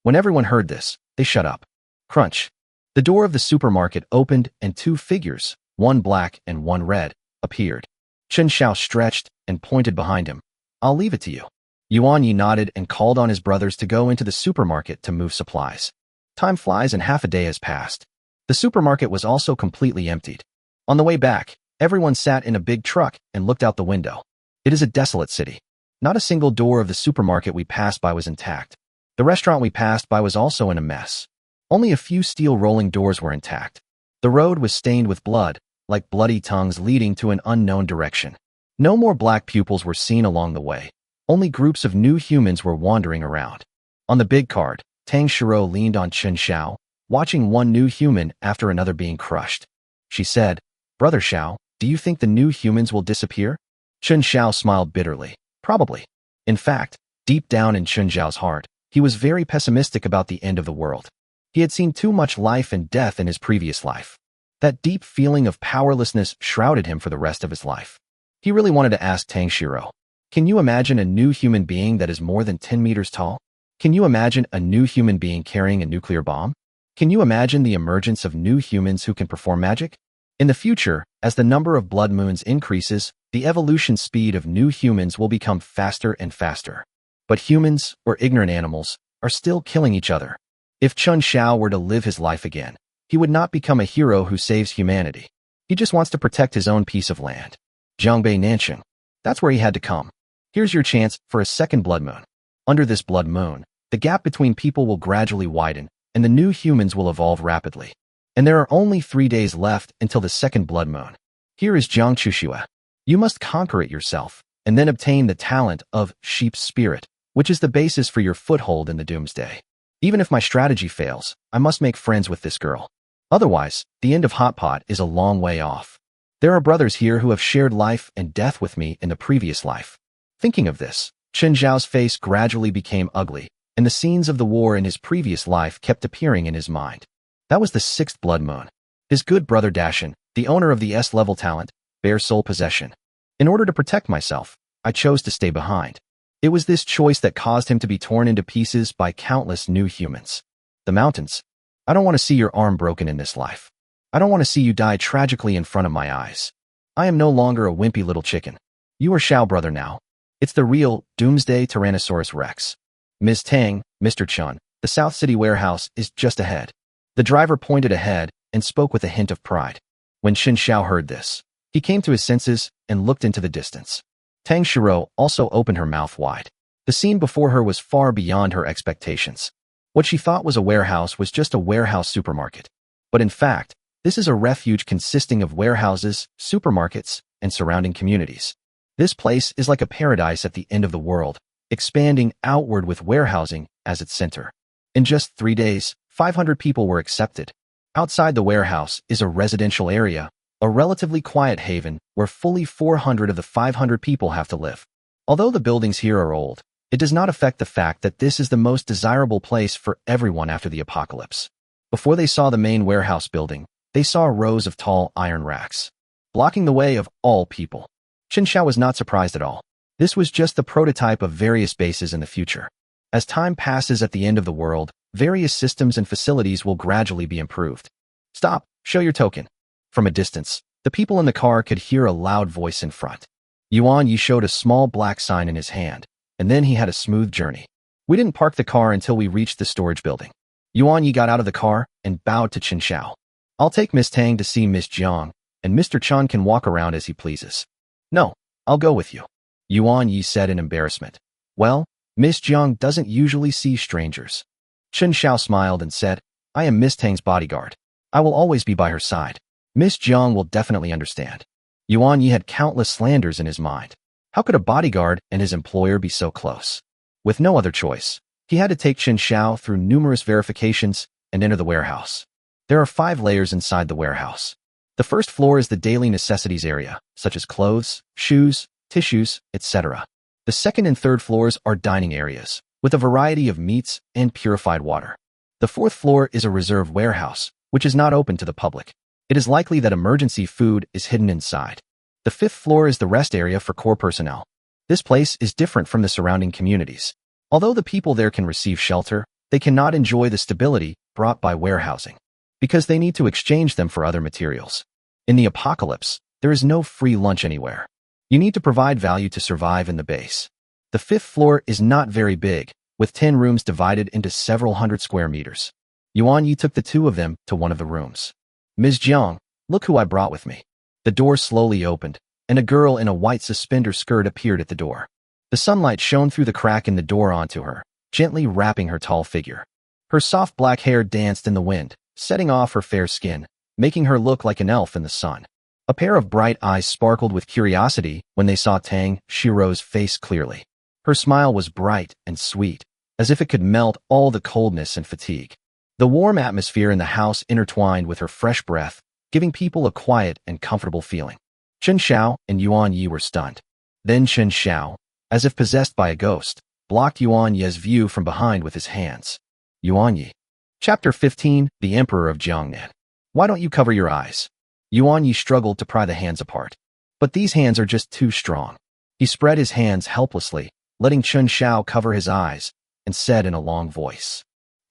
When everyone heard this, they shut up. Crunch. The door of the supermarket opened and two figures, one black and one red, appeared. Chen Xiao stretched and pointed behind him. I'll leave it to you. Yuan Yi nodded and called on his brothers to go into the supermarket to move supplies. Time flies and half a day has passed. The supermarket was also completely emptied. On the way back, everyone sat in a big truck and looked out the window. It is a desolate city. Not a single door of the supermarket we passed by was intact. The restaurant we passed by was also in a mess. Only a few steel rolling doors were intact. The road was stained with blood, like bloody tongues leading to an unknown direction. No more black pupils were seen along the way. Only groups of new humans were wandering around. On the big cart, Tang Xiao leaned on Chen Xiao, watching one new human after another being crushed. She said, Brother Xiao, do you think the new humans will disappear? Chen Xiao smiled bitterly. Probably. In fact, deep down in Chen Xiao's heart, he was very pessimistic about the end of the world. He had seen too much life and death in his previous life. That deep feeling of powerlessness shrouded him for the rest of his life. He really wanted to ask Tang Xiao, can you imagine a new human being that is more than 10 meters tall? Can you imagine a new human being carrying a nuclear bomb? Can you imagine the emergence of new humans who can perform magic? In the future, as the number of blood moons increases, the evolution speed of new humans will become faster and faster. But humans, or ignorant animals, are still killing each other. If Chen Xiao were to live his life again, he would not become a hero who saves humanity. He just wants to protect his own piece of land. Jiangbei Nansheng. That's where he had to come. Here's your chance for a second blood moon. Under this blood moon, the gap between people will gradually widen, and the new humans will evolve rapidly. And there are only 3 days left until the second blood moon. Here is Jiang Chuxue. You must conquer it yourself, and then obtain the talent of Sheep's Spirit, which is the basis for your foothold in the Doomsday. Even if my strategy fails, I must make friends with this girl. Otherwise, the end of Hot Pot is a long way off. There are brothers here who have shared life and death with me in the previous life. Thinking of this, Chen Xiao's face gradually became ugly, and the scenes of the war in his previous life kept appearing in his mind. That was the 6th blood moon. His good brother Dashan, the owner of the S-level talent, bears sole possession. In order to protect myself, I chose to stay behind. It was this choice that caused him to be torn into pieces by countless new humans. The mountains. I don't want to see your arm broken in this life. I don't want to see you die tragically in front of my eyes. I am no longer a wimpy little chicken. You are Xiao brother now. It's the real Doomsday Tyrannosaurus Rex. Ms. Tang, Mr. Chen, the South City warehouse is just ahead. The driver pointed ahead and spoke with a hint of pride. When Chen Xiao heard this, he came to his senses and looked into the distance. Tang Xiao also opened her mouth wide. The scene before her was far beyond her expectations. What she thought was a warehouse was just a warehouse supermarket. But in fact, this is a refuge consisting of warehouses, supermarkets, and surrounding communities. This place is like a paradise at the end of the world, expanding outward with warehousing as its center. In just 3 days, 500 people were accepted. Outside the warehouse is a residential area, a relatively quiet haven where fully 400 of the 500 people have to live. Although the buildings here are old, it does not affect the fact that this is the most desirable place for everyone after the apocalypse. Before they saw the main warehouse building, they saw rows of tall iron racks, blocking the way of all people. Chen Xiao was not surprised at all. This was just the prototype of various bases in the future. As time passes at the end of the world, various systems and facilities will gradually be improved. Stop, show your token. From a distance, the people in the car could hear a loud voice in front. Yuan Yi showed a small black sign in his hand, and then he had a smooth journey. We didn't park the car until we reached the storage building. Yuan Yi got out of the car and bowed to Chen Xiao. I'll take Miss Tang to see Miss Jiang, and Mr. Chen can walk around as he pleases. No, I'll go with you, Yuan Yi said in embarrassment. Well, Miss Jiang doesn't usually see strangers. Chen Xiao smiled and said, I am Miss Tang's bodyguard. I will always be by her side. Miss Jiang will definitely understand. Yuan Yi had countless slanders in his mind. How could a bodyguard and his employer be so close? With no other choice, he had to take Chen Xiao through numerous verifications and enter the warehouse. There are 5 layers inside the warehouse. The first floor is the daily necessities area, such as clothes, shoes, tissues, etc. The second and third floors are dining areas, with a variety of meats and purified water. The 4th floor is a reserve warehouse, which is not open to the public. It is likely that emergency food is hidden inside. The 5th floor is the rest area for core personnel. This place is different from the surrounding communities. Although the people there can receive shelter, they cannot enjoy the stability brought by warehousing, because they need to exchange them for other materials. In the apocalypse, there is no free lunch anywhere. You need to provide value to survive in the base. The 5th floor is not very big, with 10 rooms divided into several hundred square meters. Yuan Yi took the 2 of them to one of the rooms. Ms. Jiang, look who I brought with me. The door slowly opened, and a girl in a white suspender skirt appeared at the door. The sunlight shone through the crack in the door onto her, gently wrapping her tall figure. Her soft black hair danced in the wind, setting off her fair skin, making her look like an elf in the sun. A pair of bright eyes sparkled with curiosity when they saw Tang Xiao's face clearly. Her smile was bright and sweet, as if it could melt all the coldness and fatigue. The warm atmosphere in the house intertwined with her fresh breath, giving people a quiet and comfortable feeling. Chen Xiao and Yuan Yi were stunned. Then Chen Xiao, as if possessed by a ghost, blocked Yuan Yi's view from behind with his hands. Yuan Yi. Chapter 15, The Emperor of Jiangnan. Why don't you cover your eyes? Yuan Yi struggled to pry the hands apart. But these hands are just too strong. He spread his hands helplessly, letting Chen Xiao cover his eyes, and said in a long voice,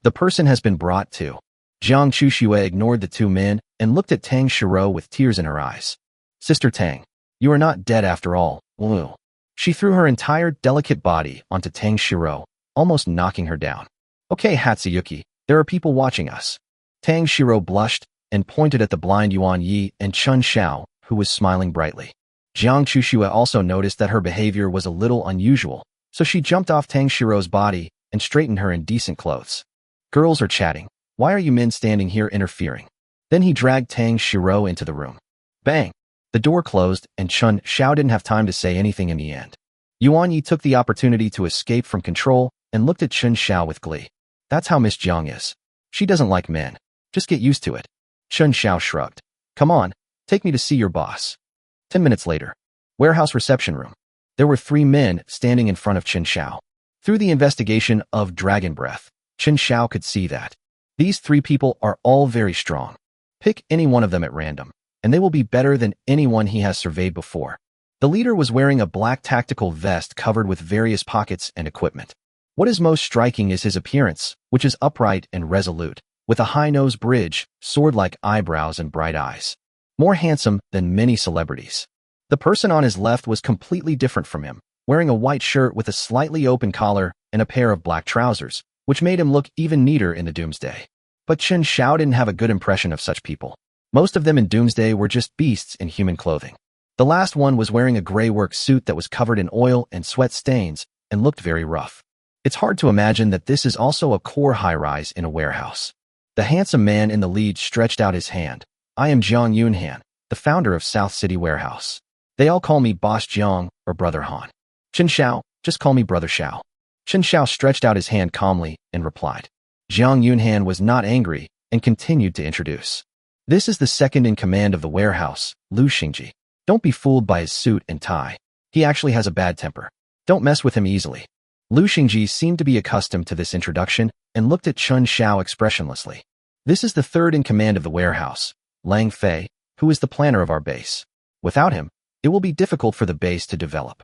The person has been brought to. Jiang Chuxue ignored the 2 men and looked at Tang Xiao with tears in her eyes. Sister Tang, you are not dead after all, Wu. She threw her entire delicate body onto Tang Xiao, almost knocking her down. Okay, Hatsuyuki, there are people watching us. Tang Xiao blushed and pointed at the blind Yuan Yi and Chen Xiao, who was smiling brightly. Jiang Chuxue also noticed that her behavior was a little unusual, so she jumped off Tang Xiao's body and straightened her in decent clothes. Girls are chatting. Why are you men standing here interfering? Then he dragged Tang Xiao into the room. Bang! The door closed, and Chen Xiao didn't have time to say anything in the end. Yuan Yi took the opportunity to escape from control and looked at Chen Xiao with glee. That's how Miss Jiang is. She doesn't like men. Just get used to it. Chen Xiao shrugged. Come on, take me to see your boss. 10 minutes later. Warehouse reception room. There were 3 men standing in front of Chen Xiao. Through the investigation of Dragon Breath, Chen Xiao could see that these 3 people are all very strong. Pick any one of them at random, and they will be better than anyone he has surveyed before. The leader was wearing a black tactical vest covered with various pockets and equipment. What is most striking is his appearance, which is upright and resolute, with a high nose bridge, sword-like eyebrows and bright eyes. More handsome than many celebrities. The person on his left was completely different from him, wearing a white shirt with a slightly open collar and a pair of black trousers, which made him look even neater in the Doomsday. But Chen Xiao didn't have a good impression of such people. Most of them in Doomsday were just beasts in human clothing. The last one was wearing a gray work suit that was covered in oil and sweat stains and looked very rough. It's hard to imagine that this is also a core high-rise in a warehouse. The handsome man in the lead stretched out his hand. I am Jiang Yunhan, the founder of South City Warehouse. They all call me Boss Jiang or Brother Han. Chen Xiao, just call me Brother Xiao. Chen Xiao stretched out his hand calmly and replied. Jiang Yunhan was not angry and continued to introduce. This is the second in command of the warehouse, Lu Xingji. Don't be fooled by his suit and tie. He actually has a bad temper. Don't mess with him easily. Lu Xingji seemed to be accustomed to this introduction and looked at Chen Xiao expressionlessly. This is the third in command of the warehouse, Lang Fei, who is the planner of our base. Without him, it will be difficult for the base to develop.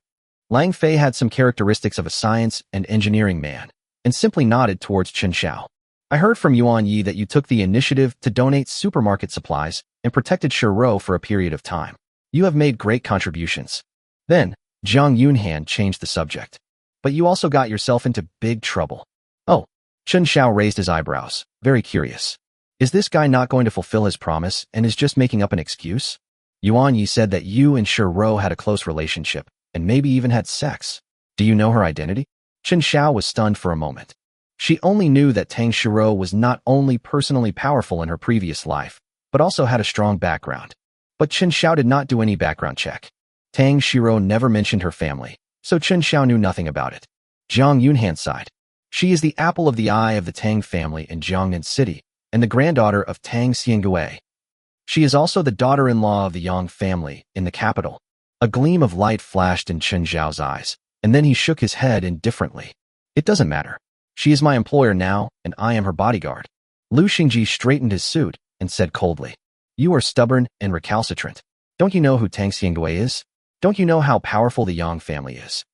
Lang Fei had some characteristics of a science and engineering man, and simply nodded towards Chen Xiao. I heard from Yuan Yi that you took the initiative to donate supermarket supplies and protected Shiro for a period of time. You have made great contributions. Then, Jiang Yunhan changed the subject. But you also got yourself into big trouble. Oh, Chen Xiao raised his eyebrows, very curious. Is this guy not going to fulfill his promise and is just making up an excuse? Yuan Yi said that you and Shiro had a close relationship and maybe even had sex. Do you know her identity? Chen Xiao was stunned for a moment. She only knew that Tang Shiro was not only personally powerful in her previous life, but also had a strong background. But Chen Xiao did not do any background check. Tang Shiro never mentioned her family, so Chen Xiao knew nothing about it. Jiang Yunhan sighed. She is the apple of the eye of the Tang family in Jiangnan City, and the granddaughter of Tang Xiangwei. She is also the daughter-in-law of the Yang family in the capital. A gleam of light flashed in Chen Xiao's eyes, and then he shook his head indifferently. It doesn't matter. She is my employer now, and I am her bodyguard. Lu Xingji straightened his suit and said coldly, You are stubborn and recalcitrant. Don't you know who Tang Xiangwei is? Don't you know how powerful the Yang family is?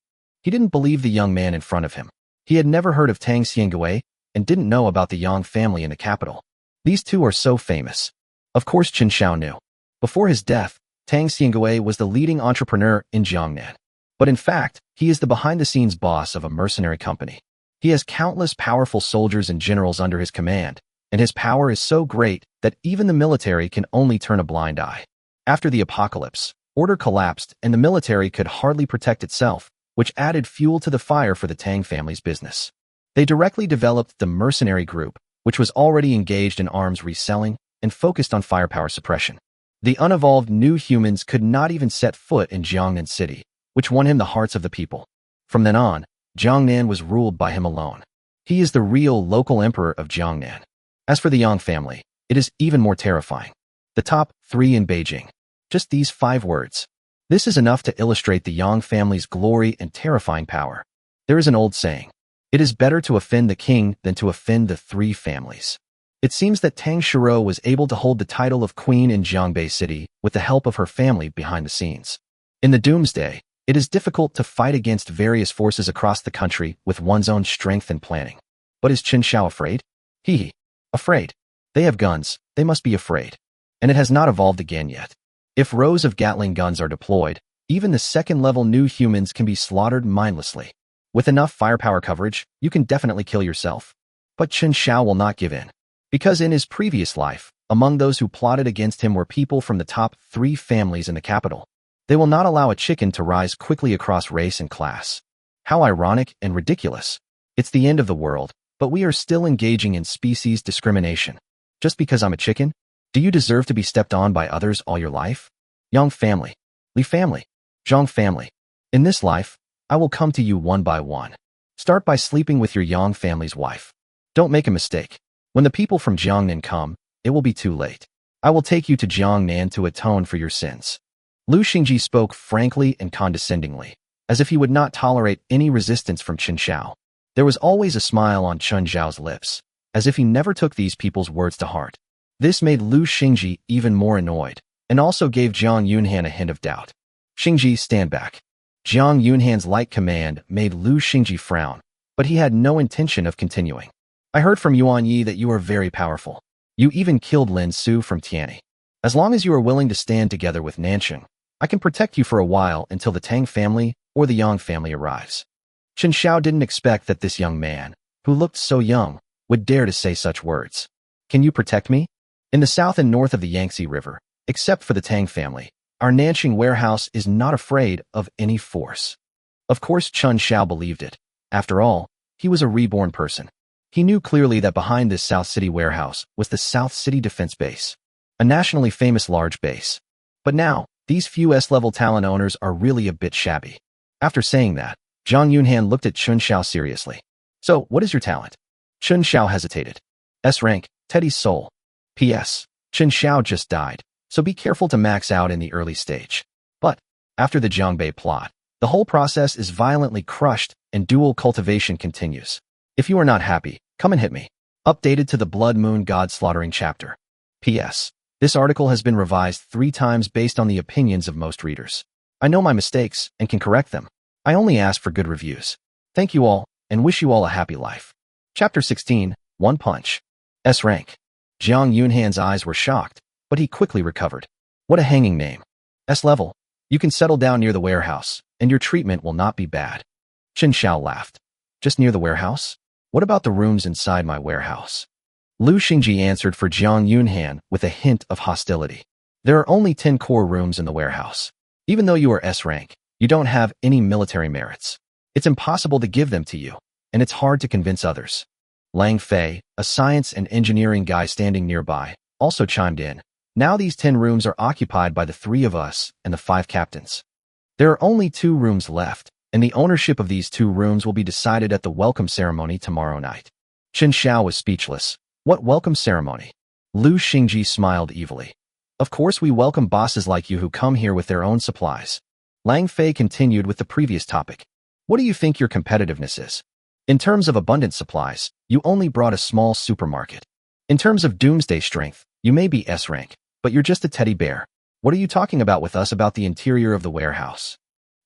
He didn't believe the young man in front of him. He had never heard of Tang Xiangwei and didn't know about the Yang family in the capital. These two are so famous. Of course Chen Xiao knew. Before his death, Tang Xiangwei was the leading entrepreneur in Jiangnan. But in fact, he is the behind-the-scenes boss of a mercenary company. He has countless powerful soldiers and generals under his command, and his power is so great that even the military can only turn a blind eye. After the apocalypse, order collapsed and the military could hardly protect itself, which added fuel to the fire for the Tang family's business. They directly developed the mercenary group, which was already engaged in arms reselling and focused on firepower suppression. The unevolved new humans could not even set foot in Jiangnan City, which won him the hearts of the people. From then on, Jiangnan was ruled by him alone. He is the real local emperor of Jiangnan. As for the Yang family, it is even more terrifying. The top 3 in Beijing. Just these 5 words. This is enough to illustrate the Yang family's glory and terrifying power. There is an old saying, it is better to offend the king than to offend the 3 families. It seems that Tang Shiro was able to hold the title of queen in Jiangbei City with the help of her family behind the scenes. In the Doomsday, it is difficult to fight against various forces across the country with one's own strength and planning. But is Chen Xiao afraid? Afraid. They have guns, they must be afraid. And it has not evolved again yet. If rows of Gatling guns are deployed, even the second-level new humans can be slaughtered mindlessly. With enough firepower coverage, you can definitely kill yourself. But Chen Xiao will not give in. Because in his previous life, among those who plotted against him were people from the top 3 families in the capital. They will not allow a chicken to rise quickly across race and class. How ironic and ridiculous. It's the end of the world, but we are still engaging in species discrimination. Just because I'm a chicken? Do you deserve to be stepped on by others all your life? Yang family, Li family, Zhang family. In this life, I will come to you one by one. Start by sleeping with your Yang family's wife. Don't make a mistake. When the people from Jiangnan come, it will be too late. I will take you to Jiangnan to atone for your sins. Lu Xingji spoke frankly and condescendingly, as if he would not tolerate any resistance from Chen Xiao. There was always a smile on Chen Xiao's lips, as if he never took these people's words to heart. This made Lu Xingji even more annoyed, and also gave Jiang Yunhan a hint of doubt. Xingji, stand back. Jiang Yunhan's light command made Lu Xingji frown, but he had no intention of continuing. I heard from Yuan Yi that you are very powerful. You even killed Lin Su from Tianyi. As long as you are willing to stand together with Nancheng, I can protect you for a while until the Tang family or the Yang family arrives. Chen Xiao didn't expect that this young man, who looked so young, would dare to say such words. Can you protect me? In the south and north of the Yangtze River, except for the Tang family, our Nancheng warehouse is not afraid of any force. Of course, Chen Xiao believed it. After all, he was a reborn person. He knew clearly that behind this South City warehouse was the South City Defense Base, a nationally famous large base. But now, these few S-level talent owners are really a bit shabby. After saying that, Jiang Yunhan looked at Chen Xiao seriously. So, what is your talent? Chen Xiao hesitated. S-rank, Teddy's soul. P.S. Chen Xiao just died, so be careful to max out in the early stage. But, after the Jiangbei plot, the whole process is violently crushed and dual cultivation continues. If you are not happy, come and hit me. Updated to the Blood Moon God Slaughtering chapter. P.S. This article has been revised 3 times based on the opinions of most readers. I know my mistakes and can correct them. I only ask for good reviews. Thank you all, and wish you all a happy life. Chapter 16, One Punch. S-rank. Jiang Yunhan's eyes were shocked, but he quickly recovered. What a hanging name. S-level. You can settle down near the warehouse, and your treatment will not be bad. Chen Xiao laughed. Just near the warehouse? What about the rooms inside my warehouse? Lu Xingji answered for Jiang Yunhan with a hint of hostility. There are only 10 core rooms in the warehouse. Even though you are S-rank, you don't have any military merits. It's impossible to give them to you, and it's hard to convince others. Lang Fei, a science and engineering guy standing nearby, also chimed in. Now these 10 rooms are occupied by the 3 of us and the 5 captains. There are only 2 rooms left, and the ownership of these 2 rooms will be decided at the welcome ceremony tomorrow night. Chen Xiao was speechless. What welcome ceremony? Lu Xingji smiled evilly. Of course we welcome bosses like you who come here with their own supplies. Lang Fei continued with the previous topic. What do you think your competitiveness is? In terms of abundant supplies, you only brought a small supermarket. In terms of Doomsday strength, you may be S-rank, but you're just a teddy bear. What are you talking about with us about the interior of the warehouse?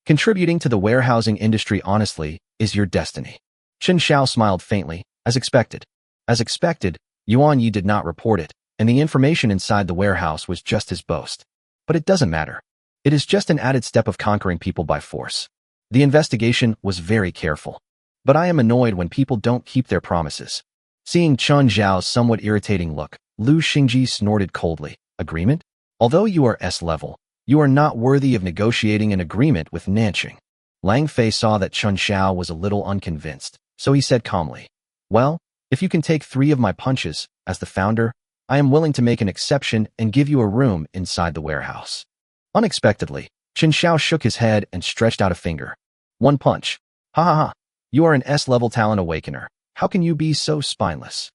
Contributing to the warehousing industry honestly is your destiny. Chen Xiao smiled faintly, as expected. As expected, Yuan Yi did not report it, and the information inside the warehouse was just his boast. But it doesn't matter. It is just an added step of conquering people by force. The investigation was very careful. But I am annoyed when people don't keep their promises. Seeing Chen Xiao's somewhat irritating look, Lu Xingji snorted coldly. Agreement? Although you are S-level, you are not worthy of negotiating an agreement with Nancheng. Lang Fei saw that Chen Xiao was a little unconvinced, so he said calmly. Well, if you can take 3 of my punches, as the founder, I am willing to make an exception and give you a room inside the warehouse. Unexpectedly, Chen Xiao shook his head and stretched out a finger. 1 punch. Ha ha ha. You are an S-level talent awakener. How can you be so spineless?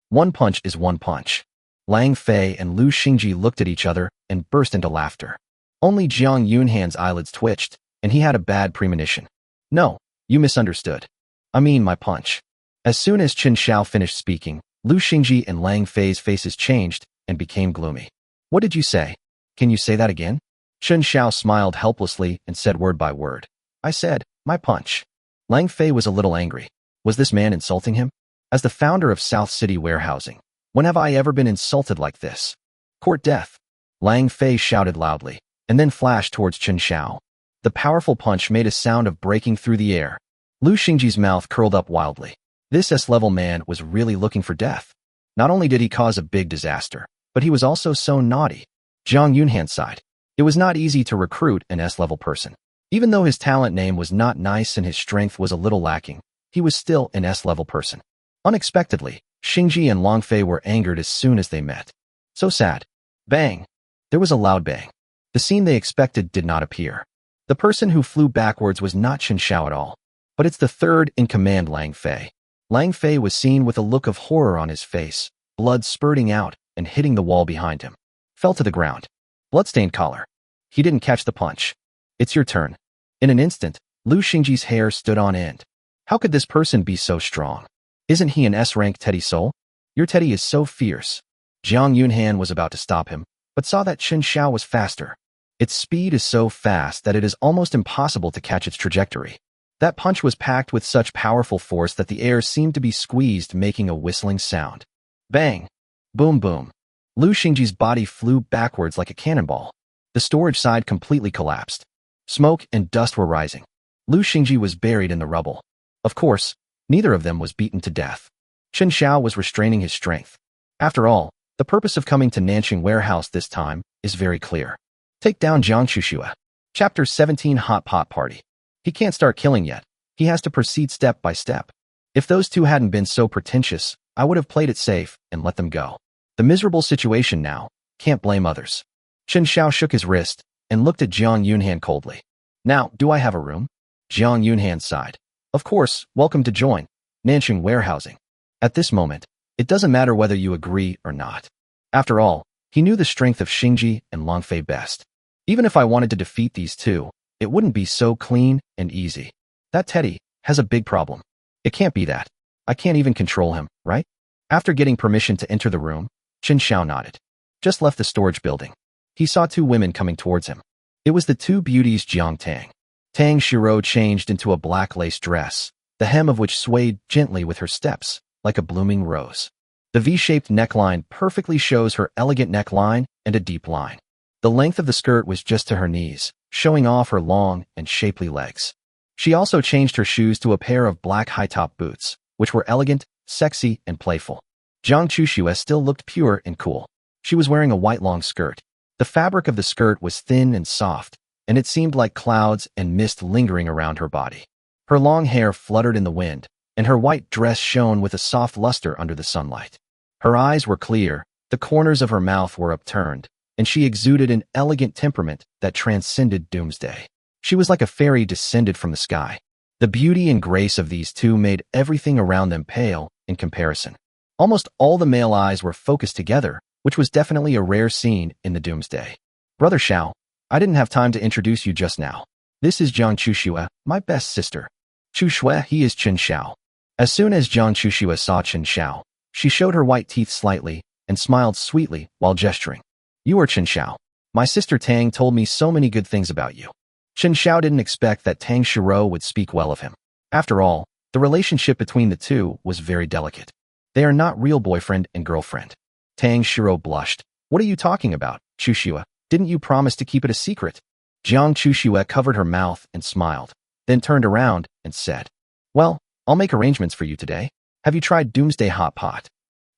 1 punch is 1 punch. Lang Fei and Lu Xingji looked at each other and burst into laughter. Only Jiang Yunhan's eyelids twitched, and he had a bad premonition. No, you misunderstood. I mean my punch. As soon as Chen Xiao finished speaking, Lu Xingji and Lang Fei's faces changed and became gloomy. What did you say? Can you say that again? Chen Xiao smiled helplessly and said word by word. I said, my punch. Lang Fei was a little angry. Was this man insulting him? As the founder of South City Warehousing, when have I ever been insulted like this? Court death. Lang Fei shouted loudly, and then flashed towards Chen Xiao. The powerful punch made a sound of breaking through the air. Lu Xingji's mouth curled up wildly. This S-level man was really looking for death. Not only did he cause a big disaster, but he was also so naughty. Jiang Yunhan sighed. It was not easy to recruit an S-level person. Even though his talent name was not nice and his strength was a little lacking, he was still an S-level person. Unexpectedly, Xingji and Lang Fei were angered as soon as they met. So sad. Bang! There was a loud bang. The scene they expected did not appear. The person who flew backwards was not Chen Xiao at all, but it's the third in command, Lang Fei. Lang Fei was seen with a look of horror on his face, blood spurting out and hitting the wall behind him. Fell to the ground. Bloodstained collar. He didn't catch the punch. It's your turn. In an instant, Lu Xingji's hair stood on end. How could this person be so strong? Isn't he an S-rank Teddy soul? Your Teddy is so fierce. Jiang Yunhan was about to stop him, but saw that Chen Xiao was faster. Its speed is so fast that it is almost impossible to catch its trajectory. That punch was packed with such powerful force that the air seemed to be squeezed, making a whistling sound. Bang! Boom boom. Lu Xingji's body flew backwards like a cannonball. The storage side completely collapsed. Smoke and dust were rising. Lu Xingji was buried in the rubble. Of course, neither of them was beaten to death. Chen Xiao was restraining his strength. After all, the purpose of coming to Nanqing Warehouse this time is very clear. Take down Jiang Chuxue. Chapter 17 Hot Pot Party. He can't start killing yet. He has to proceed step by step. If those two hadn't been so pretentious, I would have played it safe and let them go. The miserable situation now, can't blame others. Chen Xiao shook his wrist and looked at Jiang Yunhan coldly. Now, do I have a room? Jiang Yunhan sighed. Of course, welcome to join Nanqing Warehousing. At this moment, it doesn't matter whether you agree or not. After all, he knew the strength of Xingji and Longfei best. Even if I wanted to defeat these two, it wouldn't be so clean and easy. That Teddy has a big problem. It can't be that. I can't even control him, right? After getting permission to enter the room, Chen Xiao nodded. Just left the storage building. He saw two women coming towards him. It was the two beauties Jiang Tang. Tang Shiro changed into a black lace dress, the hem of which swayed gently with her steps, like a blooming rose. The V-shaped neckline perfectly shows her elegant neckline and a deep line. The length of the skirt was just to her knees, showing off her long and shapely legs. She also changed her shoes to a pair of black high-top boots, which were elegant, sexy, and playful. Jiang Chuxue still looked pure and cool. She was wearing a white long skirt. The fabric of the skirt was thin and soft, and it seemed like clouds and mist lingering around her body. Her long hair fluttered in the wind, and her white dress shone with a soft luster under the sunlight. Her eyes were clear, the corners of her mouth were upturned, and she exuded an elegant temperament that transcended Doomsday. She was like a fairy descended from the sky. The beauty and grace of these two made everything around them pale in comparison. Almost all the male eyes were focused together, which was definitely a rare scene in the Doomsday. Brother Xiao, I didn't have time to introduce you just now. This is Jiang Chuxue, my best sister. Chuxue, he is Chen Xiao. As soon as Jiang Chuxue saw Chen Xiao, she showed her white teeth slightly and smiled sweetly while gesturing. You are Chen Xiao. My sister Tang told me so many good things about you. Chen Xiao didn't expect that Tang Shiro would speak well of him. After all, the relationship between the two was very delicate. They are not real boyfriend and girlfriend. Tang Shiro blushed. What are you talking about, Chuxue? Didn't you promise to keep it a secret? Jiang Chuxue covered her mouth and smiled, then turned around and said, Well, I'll make arrangements for you today. Have you tried Doomsday Hot Pot?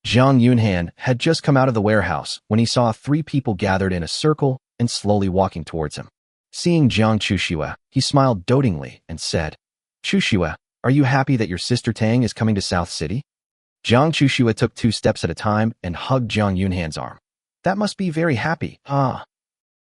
Jiang Yunhan had just come out of the warehouse when he saw three people gathered in a circle and slowly walking towards him. Seeing Jiang Chuxue, he smiled dotingly and said, Chuxue, are you happy that your sister Tang is coming to South City? Jiang Chuxue took 2 steps at a time and hugged Jiang Yunhan's arm. That must be very happy, ah.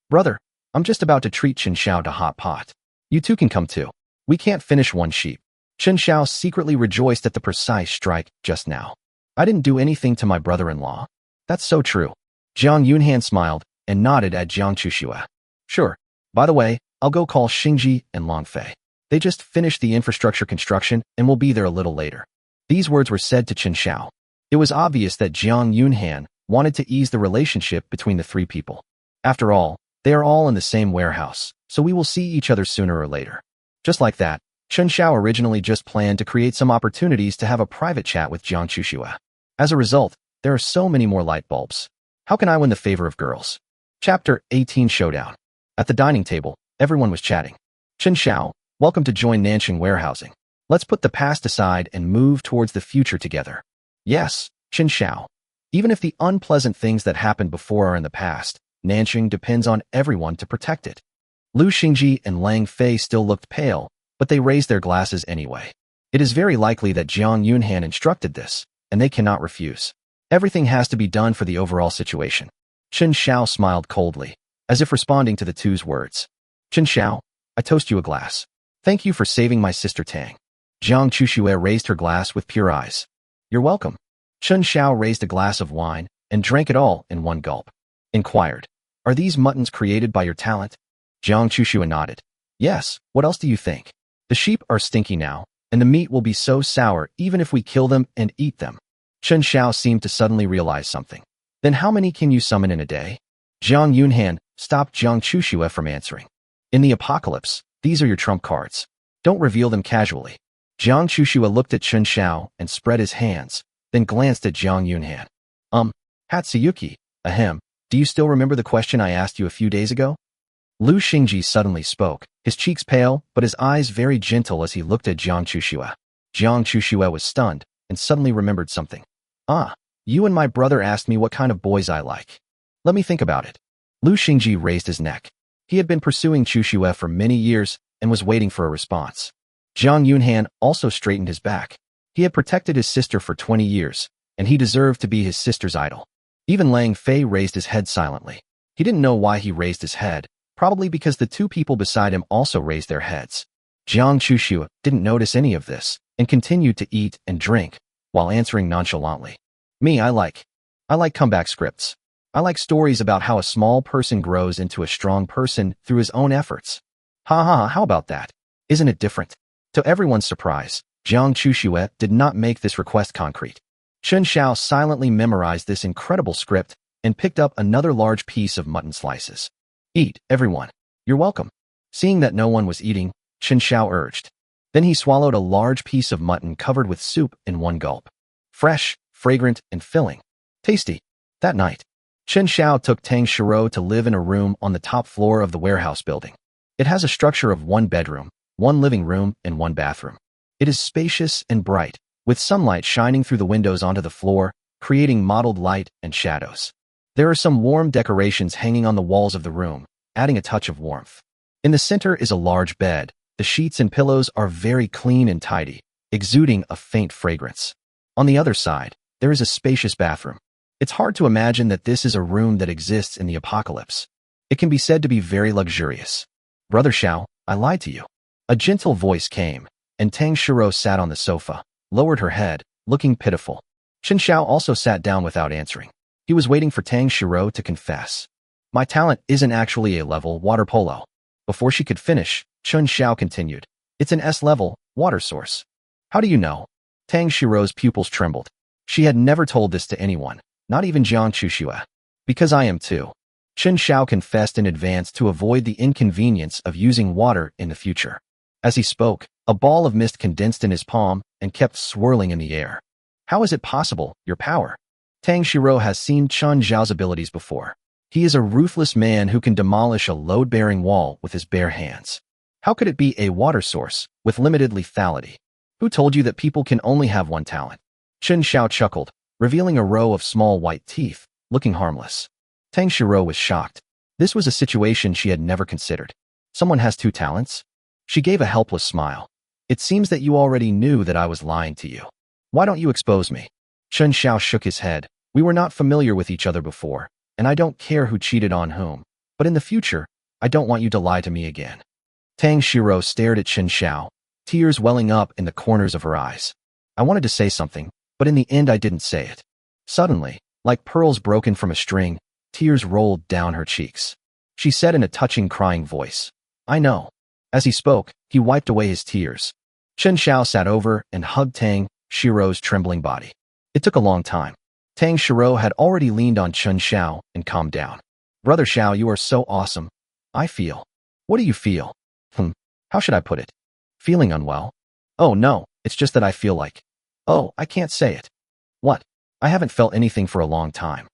Brother, I'm just about to treat Chen Xiao to hot pot. You two can come too. We can't finish one sheep. Chen Xiao secretly rejoiced at the precise strike just now. I didn't do anything to my brother-in-law. That's so true. Jiang Yunhan smiled and nodded at Jiang Chuxue. Sure. By the way, I'll go call Xingji and Longfei. They just finished the infrastructure construction and will be there a little later. These words were said to Chen Xiao. It was obvious that Jiang Yunhan wanted to ease the relationship between the three people. After all, they are all in the same warehouse, so we will see each other sooner or later. Just like that, Chen Xiao originally just planned to create some opportunities to have a private chat with Jiang Chuxue. As a result, there are so many more light bulbs. How can I win the favor of girls? Chapter 18 Showdown. At the dining table, everyone was chatting. Chen Xiao, welcome to join Nanqing Warehousing. Let's put the past aside and move towards the future together. Yes, Chen Xiao. Even if the unpleasant things that happened before are in the past, Nanqing depends on everyone to protect it. Lu Xingji and Lang Fei still looked pale, but they raised their glasses anyway. It is very likely that Jiang Yunhan instructed this, and they cannot refuse. Everything has to be done for the overall situation. Chen Xiao smiled coldly, as if responding to the two's words. Chen Xiao, I toast you a glass. Thank you for saving my sister Tang. Jiang Chuxue raised her glass with pure eyes. You're welcome. Chen Xiao raised a glass of wine and drank it all in one gulp. Inquired, are these muttons created by your talent? Jiang Chushua nodded. Yes, what else do you think? The sheep are stinky now, and the meat will be so sour even if we kill them and eat them. Chen Xiao seemed to suddenly realize something. Then how many can you summon in a day? Jiang Yunhan stopped Jiang Chushua from answering. In the apocalypse, these are your trump cards. Don't reveal them casually. Jiang Chushua looked at Chen Xiao and spread his hands, then glanced at Jiang Yunhan. Hatsuyuki, ahem, do you still remember the question I asked you a few days ago? Lu Xingji suddenly spoke, his cheeks pale, but his eyes very gentle as he looked at Jiang Chushua. Jiang Chushua was stunned and suddenly remembered something. You and my brother asked me what kind of boys I like. Let me think about it. Lu Xingji raised his neck. He had been pursuing Chushua for many years and was waiting for a response. Jiang Yunhan also straightened his back. He had protected his sister for 20 years, and he deserved to be his sister's idol. Even Lang Fei raised his head silently. He didn't know why he raised his head, probably because the two people beside him also raised their heads. Jiang Chushua didn't notice any of this and continued to eat and drink while answering nonchalantly. Me, I like comeback scripts. I like stories about how a small person grows into a strong person through his own efforts. How about that? Isn't it different? To everyone's surprise, Jiang Chushua did not make this request concrete. Chen Xiao silently memorized this incredible script and picked up another large piece of mutton slices. Eat, everyone. You're welcome. Seeing that no one was eating, Chen Xiao urged. Then he swallowed a large piece of mutton covered with soup in one gulp. Fresh, fragrant, and filling. Tasty. That night, Chen Xiao took Tang Shiro to live in a room on the top floor of the warehouse building. It has a structure of one bedroom, one living room, and one bathroom. It is spacious and bright, with sunlight shining through the windows onto the floor, creating mottled light and shadows. There are some warm decorations hanging on the walls of the room, adding a touch of warmth. In the center is a large bed. The sheets and pillows are very clean and tidy, exuding a faint fragrance. On the other side, there is a spacious bathroom. It's hard to imagine that this is a room that exists in the apocalypse. It can be said to be very luxurious. Brother Xiao, I lied to you. A gentle voice came, and Tang Shiro sat on the sofa, lowered her head, looking pitiful. Chen Xiao also sat down without answering. He was waiting for Tang Shiro to confess. My talent isn't actually A-level water polo. Before she could finish, Chen Xiao continued. It's an S-level water source. How do you know? Tang Shiro's pupils trembled. She had never told this to anyone, not even Jiang Chushua. Because I am too. Chen Xiao confessed in advance to avoid the inconvenience of using water in the future. As he spoke, a ball of mist condensed in his palm and kept swirling in the air. How is it possible, your power? Tang Shiro has seen Chen Xiao's abilities before. He is a ruthless man who can demolish a load-bearing wall with his bare hands. How could it be a water source with limited lethality? Who told you that people can only have one talent? Chen Xiao chuckled, revealing a row of small white teeth, looking harmless. Tang Shiro was shocked. This was a situation she had never considered. Someone has two talents? She gave a helpless smile. It seems that you already knew that I was lying to you. Why don't you expose me? Chen Xiao shook his head. We were not familiar with each other before, and I don't care who cheated on whom. But in the future, I don't want you to lie to me again. Tang Shiro stared at Chen Xiao, tears welling up in the corners of her eyes. I wanted to say something, but in the end I didn't say it. Suddenly, like pearls broken from a string, tears rolled down her cheeks. She said in a touching, crying voice, I know. As he spoke, he wiped away his tears. Chen Xiao sat over and hugged Tang Shiro's trembling body. It took a long time. Tang Shiro had already leaned on Chen Xiao and calmed down. Brother Xiao, you are so awesome. I feel. What do you feel? How should I put it? Feeling unwell? Oh no, it's just that I feel like. Oh, I can't say it. What? I haven't felt anything for a long time.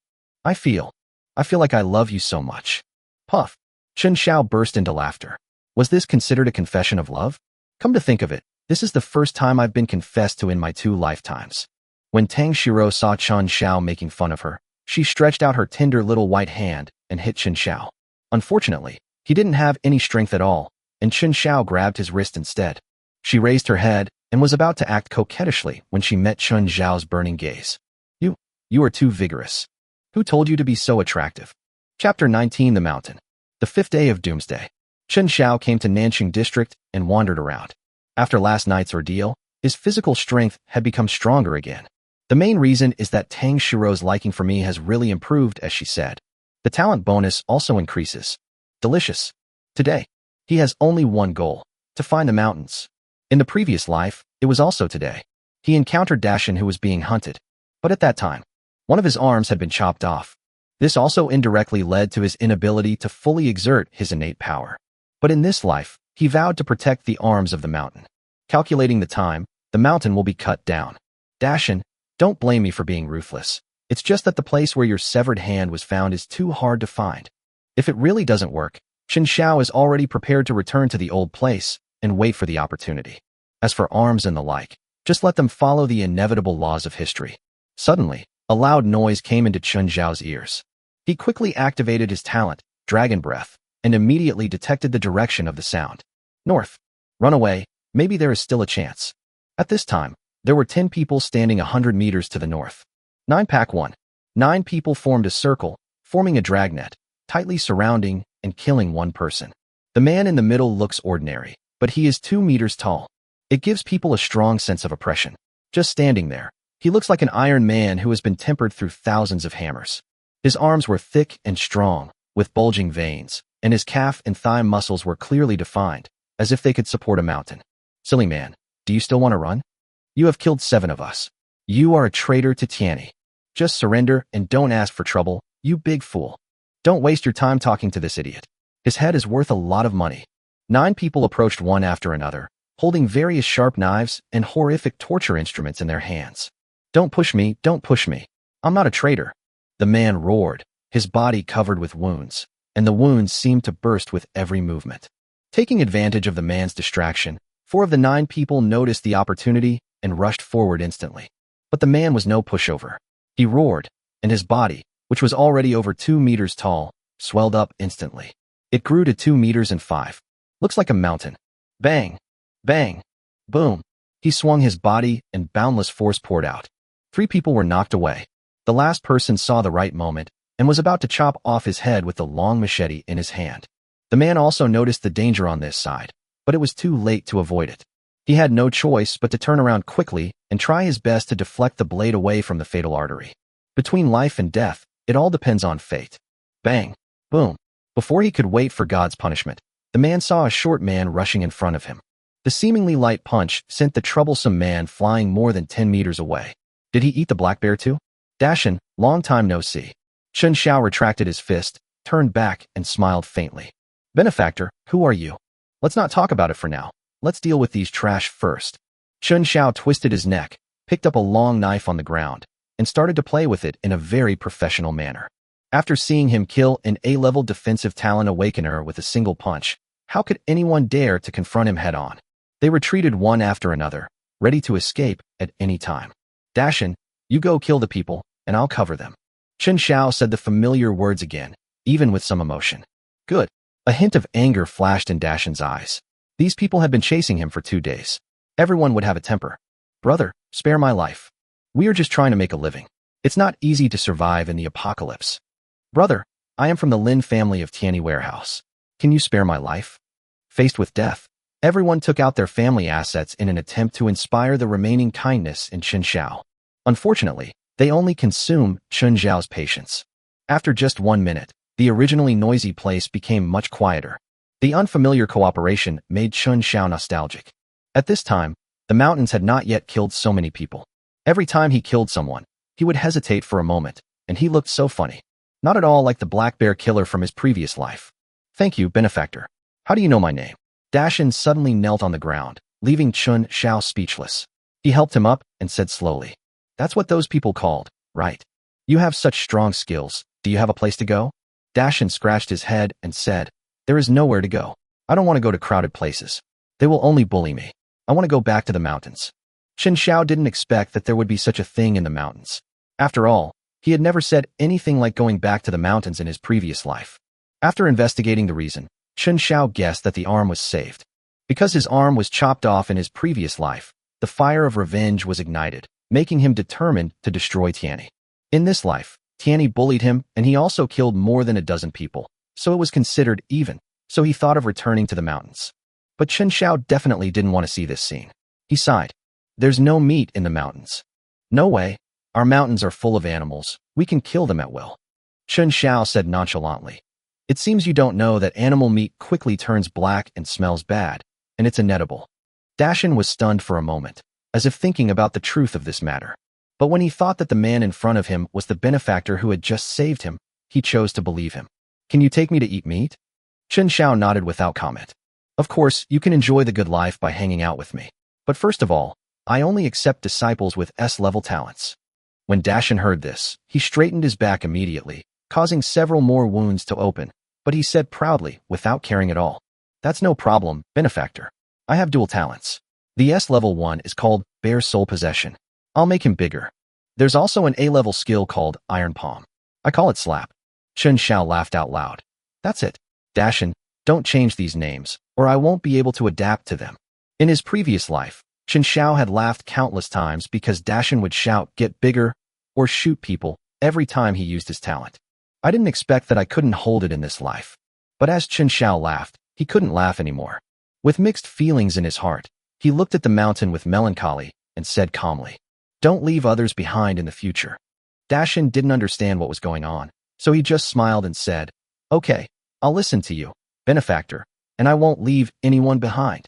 I feel like I love you so much. Puff. Chen Xiao burst into laughter. Was this considered a confession of love? Come to think of it, this is the first time I've been confessed to in my 2 lifetimes. When Tang Shiro saw Chen Xiao making fun of her, she stretched out her tender little white hand and hit Chen Xiao. Unfortunately, he didn't have any strength at all, and Chen Xiao grabbed his wrist instead. She raised her head and was about to act coquettishly when she met Chen Xiao's burning gaze. You are too vigorous. Who told you to be so attractive? Chapter 19, The Mountain. The 5th day of Doomsday. Chen Xiao came to Nanxing District and wandered around. After last night's ordeal, his physical strength had become stronger again. The main reason is that Tang Shiro's liking for me has really improved, as she said. The talent bonus also increases. Delicious. Today, he has only one goal: to find the mountains. In the previous life, it was also today. He encountered Dashin, who was being hunted. But at that time, one of his arms had been chopped off. This also indirectly led to his inability to fully exert his innate power. But in this life, he vowed to protect the arms of the mountain. Calculating the time, the mountain will be cut down. Dashin, don't blame me for being ruthless. It's just that the place where your severed hand was found is too hard to find. If it really doesn't work, Chen Xiao is already prepared to return to the old place and wait for the opportunity. As for arms and the like, just let them follow the inevitable laws of history. Suddenly, a loud noise came into Chen Xiao's ears. He quickly activated his talent, Dragon Breath, and immediately detected the direction of the sound. North. Run away, maybe there is still a chance. At this time, there were 10 people standing 100 meters to the north. 9 pack 1. 9 people formed a circle, forming a dragnet, tightly surrounding and killing one person. The man in the middle looks ordinary, but he is 2 meters tall. It gives people a strong sense of oppression. Just standing there, he looks like an Iron Man who has been tempered through thousands of hammers. His arms were thick and strong, with bulging veins, and his calf and thigh muscles were clearly defined, as if they could support a mountain. Silly man, do you still want to run? You have killed 7 of us. You are a traitor to Tianyi. Just surrender and don't ask for trouble, you big fool. Don't waste your time talking to this idiot. His head is worth a lot of money. 9 people approached one after another, holding various sharp knives and horrific torture instruments in their hands. Don't push me, don't push me. I'm not a traitor. The man roared, his body covered with wounds, and the wounds seemed to burst with every movement. Taking advantage of the man's distraction, 4 of the 9 people noticed the opportunity and rushed forward instantly. But the man was no pushover. He roared, and his body, which was already over 2 meters tall, swelled up instantly. It grew to 2 meters and 5. Looks like a mountain. Bang! Bang! Boom! He swung his body and boundless force poured out. 3 people were knocked away. The last person saw the right moment and was about to chop off his head with the long machete in his hand. The man also noticed the danger on this side, but it was too late to avoid it. He had no choice but to turn around quickly and try his best to deflect the blade away from the fatal artery. Between life and death, it all depends on fate. Bang! Boom! Before he could wait for God's punishment, the man saw a short man rushing in front of him. The seemingly light punch sent the troublesome man flying more than 10 meters away. Did he eat the black bear too? Dashin, long time no see. Chen Xiao retracted his fist, turned back, and smiled faintly. Benefactor, who are you? Let's not talk about it for now. Let's deal with these trash first. Chen Xiao twisted his neck, picked up a long knife on the ground, and started to play with it in a very professional manner. After seeing him kill an A-level defensive talent awakener with a single punch, how could anyone dare to confront him head-on? They retreated one after another, ready to escape at any time. Dashin, you go kill the people, and I'll cover them. Chen Xiao said the familiar words again, even with some emotion. Good. A hint of anger flashed in Dashin's eyes. These people had been chasing him for 2 days. Everyone would have a temper. Brother, spare my life. We are just trying to make a living. It's not easy to survive in the apocalypse. Brother, I am from the Lin family of Tianyi Warehouse. Can you spare my life? Faced with death, everyone took out their family assets in an attempt to inspire the remaining kindness in Chen Xiao. Unfortunately, they only consumed Chen Xiao's patience. After just 1 minute, the originally noisy place became much quieter. The unfamiliar cooperation made Chen Xiao nostalgic. At this time, the mountains had not yet killed so many people. Every time he killed someone, he would hesitate for a moment, and he looked so funny. Not at all like the black bear killer from his previous life. Thank you, benefactor. How do you know my name? Dashin suddenly knelt on the ground, leaving Chen Xiao speechless. He helped him up and said slowly, That's what those people called, right? You have such strong skills. Do you have a place to go? Dashin scratched his head and said, There is nowhere to go. I don't want to go to crowded places. They will only bully me. I want to go back to the mountains. Chen Xiao didn't expect that there would be such a thing in the mountains. After all, he had never said anything like going back to the mountains in his previous life. After investigating the reason, Chen Xiao guessed that the arm was saved. Because his arm was chopped off in his previous life, the fire of revenge was ignited, making him determined to destroy Tianyi. In this life, Tianyi bullied him and he also killed more than a dozen people, so it was considered even, so he thought of returning to the mountains. But Chen Xiao definitely didn't want to see this scene. He sighed. There's no meat in the mountains. No way. Our mountains are full of animals. We can kill them at will. Chen Xiao said nonchalantly. It seems you don't know that animal meat quickly turns black and smells bad, and it's inedible. Dashin was stunned for a moment, as if thinking about the truth of this matter. But when he thought that the man in front of him was the benefactor who had just saved him, he chose to believe him. Can you take me to eat meat? Chen Xiao nodded without comment. Of course, you can enjoy the good life by hanging out with me. But first of all, I only accept disciples with S-level talents. When Dashin heard this, he straightened his back immediately, causing several more wounds to open, but he said proudly, without caring at all. That's no problem, benefactor. I have dual talents. The S-level one is called Bare Soul Possession. I'll make him bigger. There's also an A-level skill called Iron Palm. I call it Slap. Chen Xiao laughed out loud. That's it. Dashin, don't change these names, or I won't be able to adapt to them. In his previous life, Chen Xiao had laughed countless times because Dashin would shout, "Get bigger," or shoot people every time he used his talent. I didn't expect that I couldn't hold it in this life. But as Chen Xiao laughed, he couldn't laugh anymore. With mixed feelings in his heart, he looked at the mountain with melancholy and said calmly, "Don't leave others behind in the future." Dashin didn't understand what was going on, so he just smiled and said, "Okay, I'll listen to you, benefactor, and I won't leave anyone behind.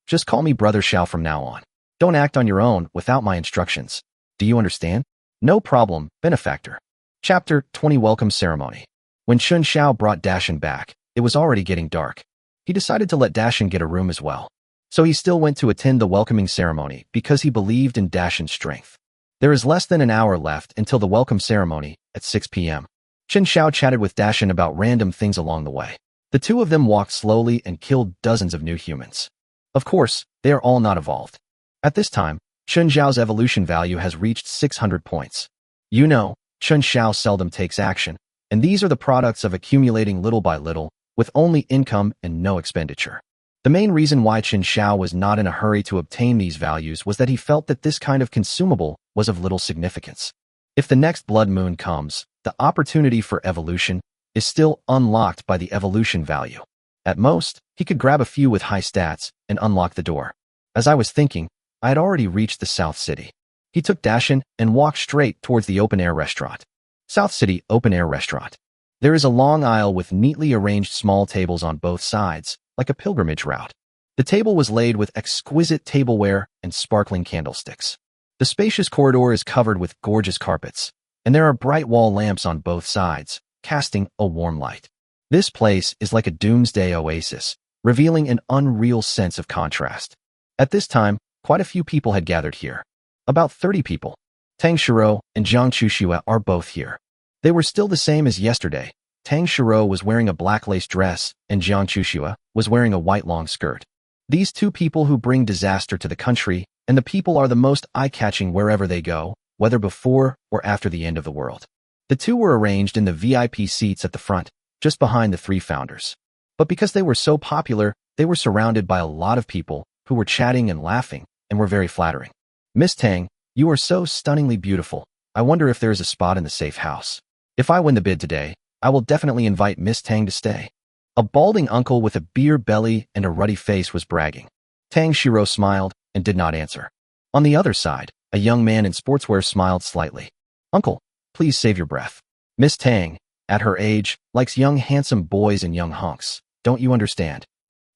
Just call me Brother Xiao from now on. Don't act on your own without my instructions. Do you understand?" "No problem, benefactor." Chapter 20 Welcome Ceremony. When Chen Xiao brought Dashin back, it was already getting dark. He decided to let Dashin get a room as well. So he still went to attend the welcoming ceremony because he believed in Dashin's strength. There is less than an hour left until the welcome ceremony at 6 p.m. Chen Xiao chatted with Dashin about random things along the way. The two of them walked slowly and killed dozens of new humans. Of course, they are all not evolved. At this time, Chen Xiao's evolution value has reached 600 points. You know, Chen Xiao seldom takes action, and these are the products of accumulating little by little, with only income and no expenditure. The main reason why Chen Xiao was not in a hurry to obtain these values was that he felt that this kind of consumable was of little significance. If the next blood moon comes, the opportunity for evolution is still unlocked by the evolution value. At most, he could grab a few with high stats and unlock the door. As I was thinking, I had already reached the South City. He took Dashin and walked straight towards the open-air restaurant. South City Open-Air Restaurant. There is a long aisle with neatly arranged small tables on both sides, like a pilgrimage route. The table was laid with exquisite tableware and sparkling candlesticks. The spacious corridor is covered with gorgeous carpets, and there are bright wall lamps on both sides, casting a warm light. This place is like a doomsday oasis, revealing an unreal sense of contrast. At this time, quite a few people had gathered here. About 30 people. Tang Xiao and Jiang Chuxue are both here. They were still the same as yesterday. Tang Xiao was wearing a black lace dress, and Jiang Chuxue was wearing a white long skirt. These two people who bring disaster to the country, and the people are the most eye-catching wherever they go, whether before or after the end of the world. The two were arranged in the VIP seats at the front, just behind the three founders. But because they were so popular, they were surrounded by a lot of people who were chatting and laughing, and were very flattering. "Miss Tang, you are so stunningly beautiful. I wonder if there is a spot in the safe house. If I win the bid today, I will definitely invite Miss Tang to stay." A balding uncle with a beer belly and a ruddy face was bragging. Tang Xiao smiled and did not answer. On the other side, a young man in sportswear smiled slightly. "Uncle, please save your breath. Miss Tang, at her age, likes young handsome boys and young hunks. Don't you understand?"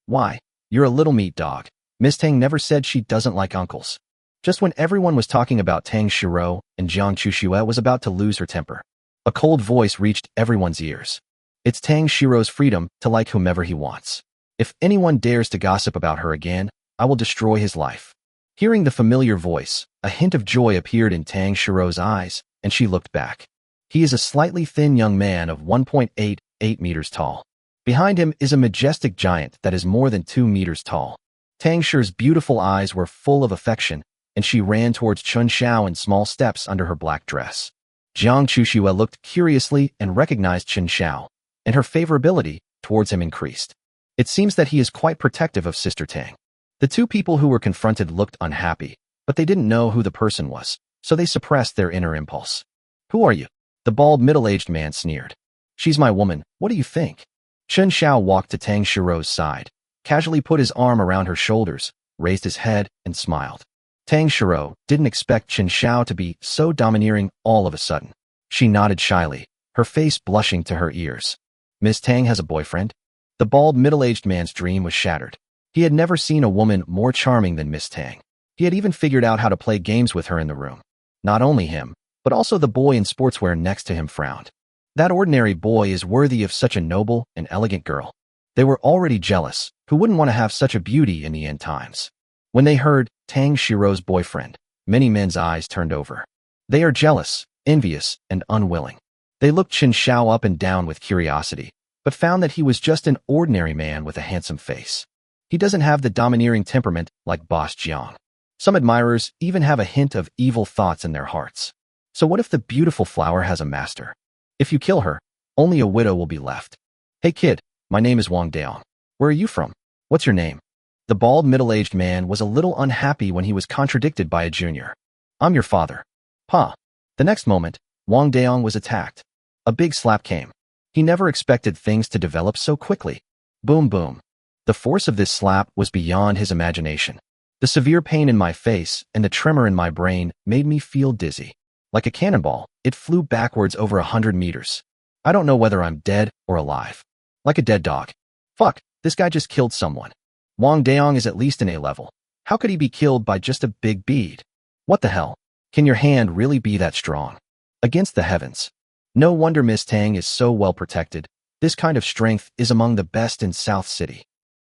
"Why, you're a little meat dog. Miss Tang never said she doesn't like uncles." Just when everyone was talking about Tang Xiao and Jiang Chuxue was about to lose her temper, a cold voice reached everyone's ears. "It's Tang Xiao's freedom to like whomever he wants. If anyone dares to gossip about her again, I will destroy his life." Hearing the familiar voice, a hint of joy appeared in Tang Xiao's eyes, and she looked back. He is a slightly thin young man of 1.88 meters tall. Behind him is a majestic giant that is more than 2 meters tall. Tang Xiao's beautiful eyes were full of affection, and she ran towards Chen Xiao in small steps under her black dress. Jiang Chuxue looked curiously and recognized Chen Xiao, and her favorability towards him increased. It seems that he is quite protective of Sister Tang. The two people who were confronted looked unhappy, but they didn't know who the person was, so they suppressed their inner impulse. "Who are you?" The bald middle-aged man sneered. "She's my woman, what do you think?" Chen Xiao walked to Tang Xiao's side, casually put his arm around her shoulders, raised his head, and smiled. Tang Xiao didn't expect Chen Xiao to be so domineering all of a sudden. She nodded shyly, her face blushing to her ears. Miss Tang has a boyfriend? The bald, middle-aged man's dream was shattered. He had never seen a woman more charming than Miss Tang. He had even figured out how to play games with her in the room. Not only him, but also the boy in sportswear next to him frowned. That ordinary boy is worthy of such a noble and elegant girl. They were already jealous. Who wouldn't want to have such a beauty in the end times? When they heard Tang Xiao's boyfriend, many men's eyes turned over. They are jealous, envious, and unwilling. They looked Chen Xiao up and down with curiosity, but found that he was just an ordinary man with a handsome face. He doesn't have the domineering temperament like Boss Jiang. Some admirers even have a hint of evil thoughts in their hearts. So what if the beautiful flower has a master? If you kill her, only a widow will be left. Hey kid, my name is Wang Daong. Where are you from? What's your name? The bald, middle-aged man was a little unhappy when he was contradicted by a junior. I'm your father. Pa. The next moment, Wang Daong was attacked. A big slap came. He never expected things to develop so quickly. Boom, boom. The force of this slap was beyond his imagination. The severe pain in my face and the tremor in my brain made me feel dizzy. Like a cannonball, it flew backwards over 100 meters. I don't know whether I'm dead or alive. Like a dead dog. Fuck, this guy just killed someone. Wang Daong is at least an A level. How could he be killed by just a big bead? What the hell? Can your hand really be that strong? Against the heavens. No wonder Miss Tang is so well protected. This kind of strength is among the best in South City.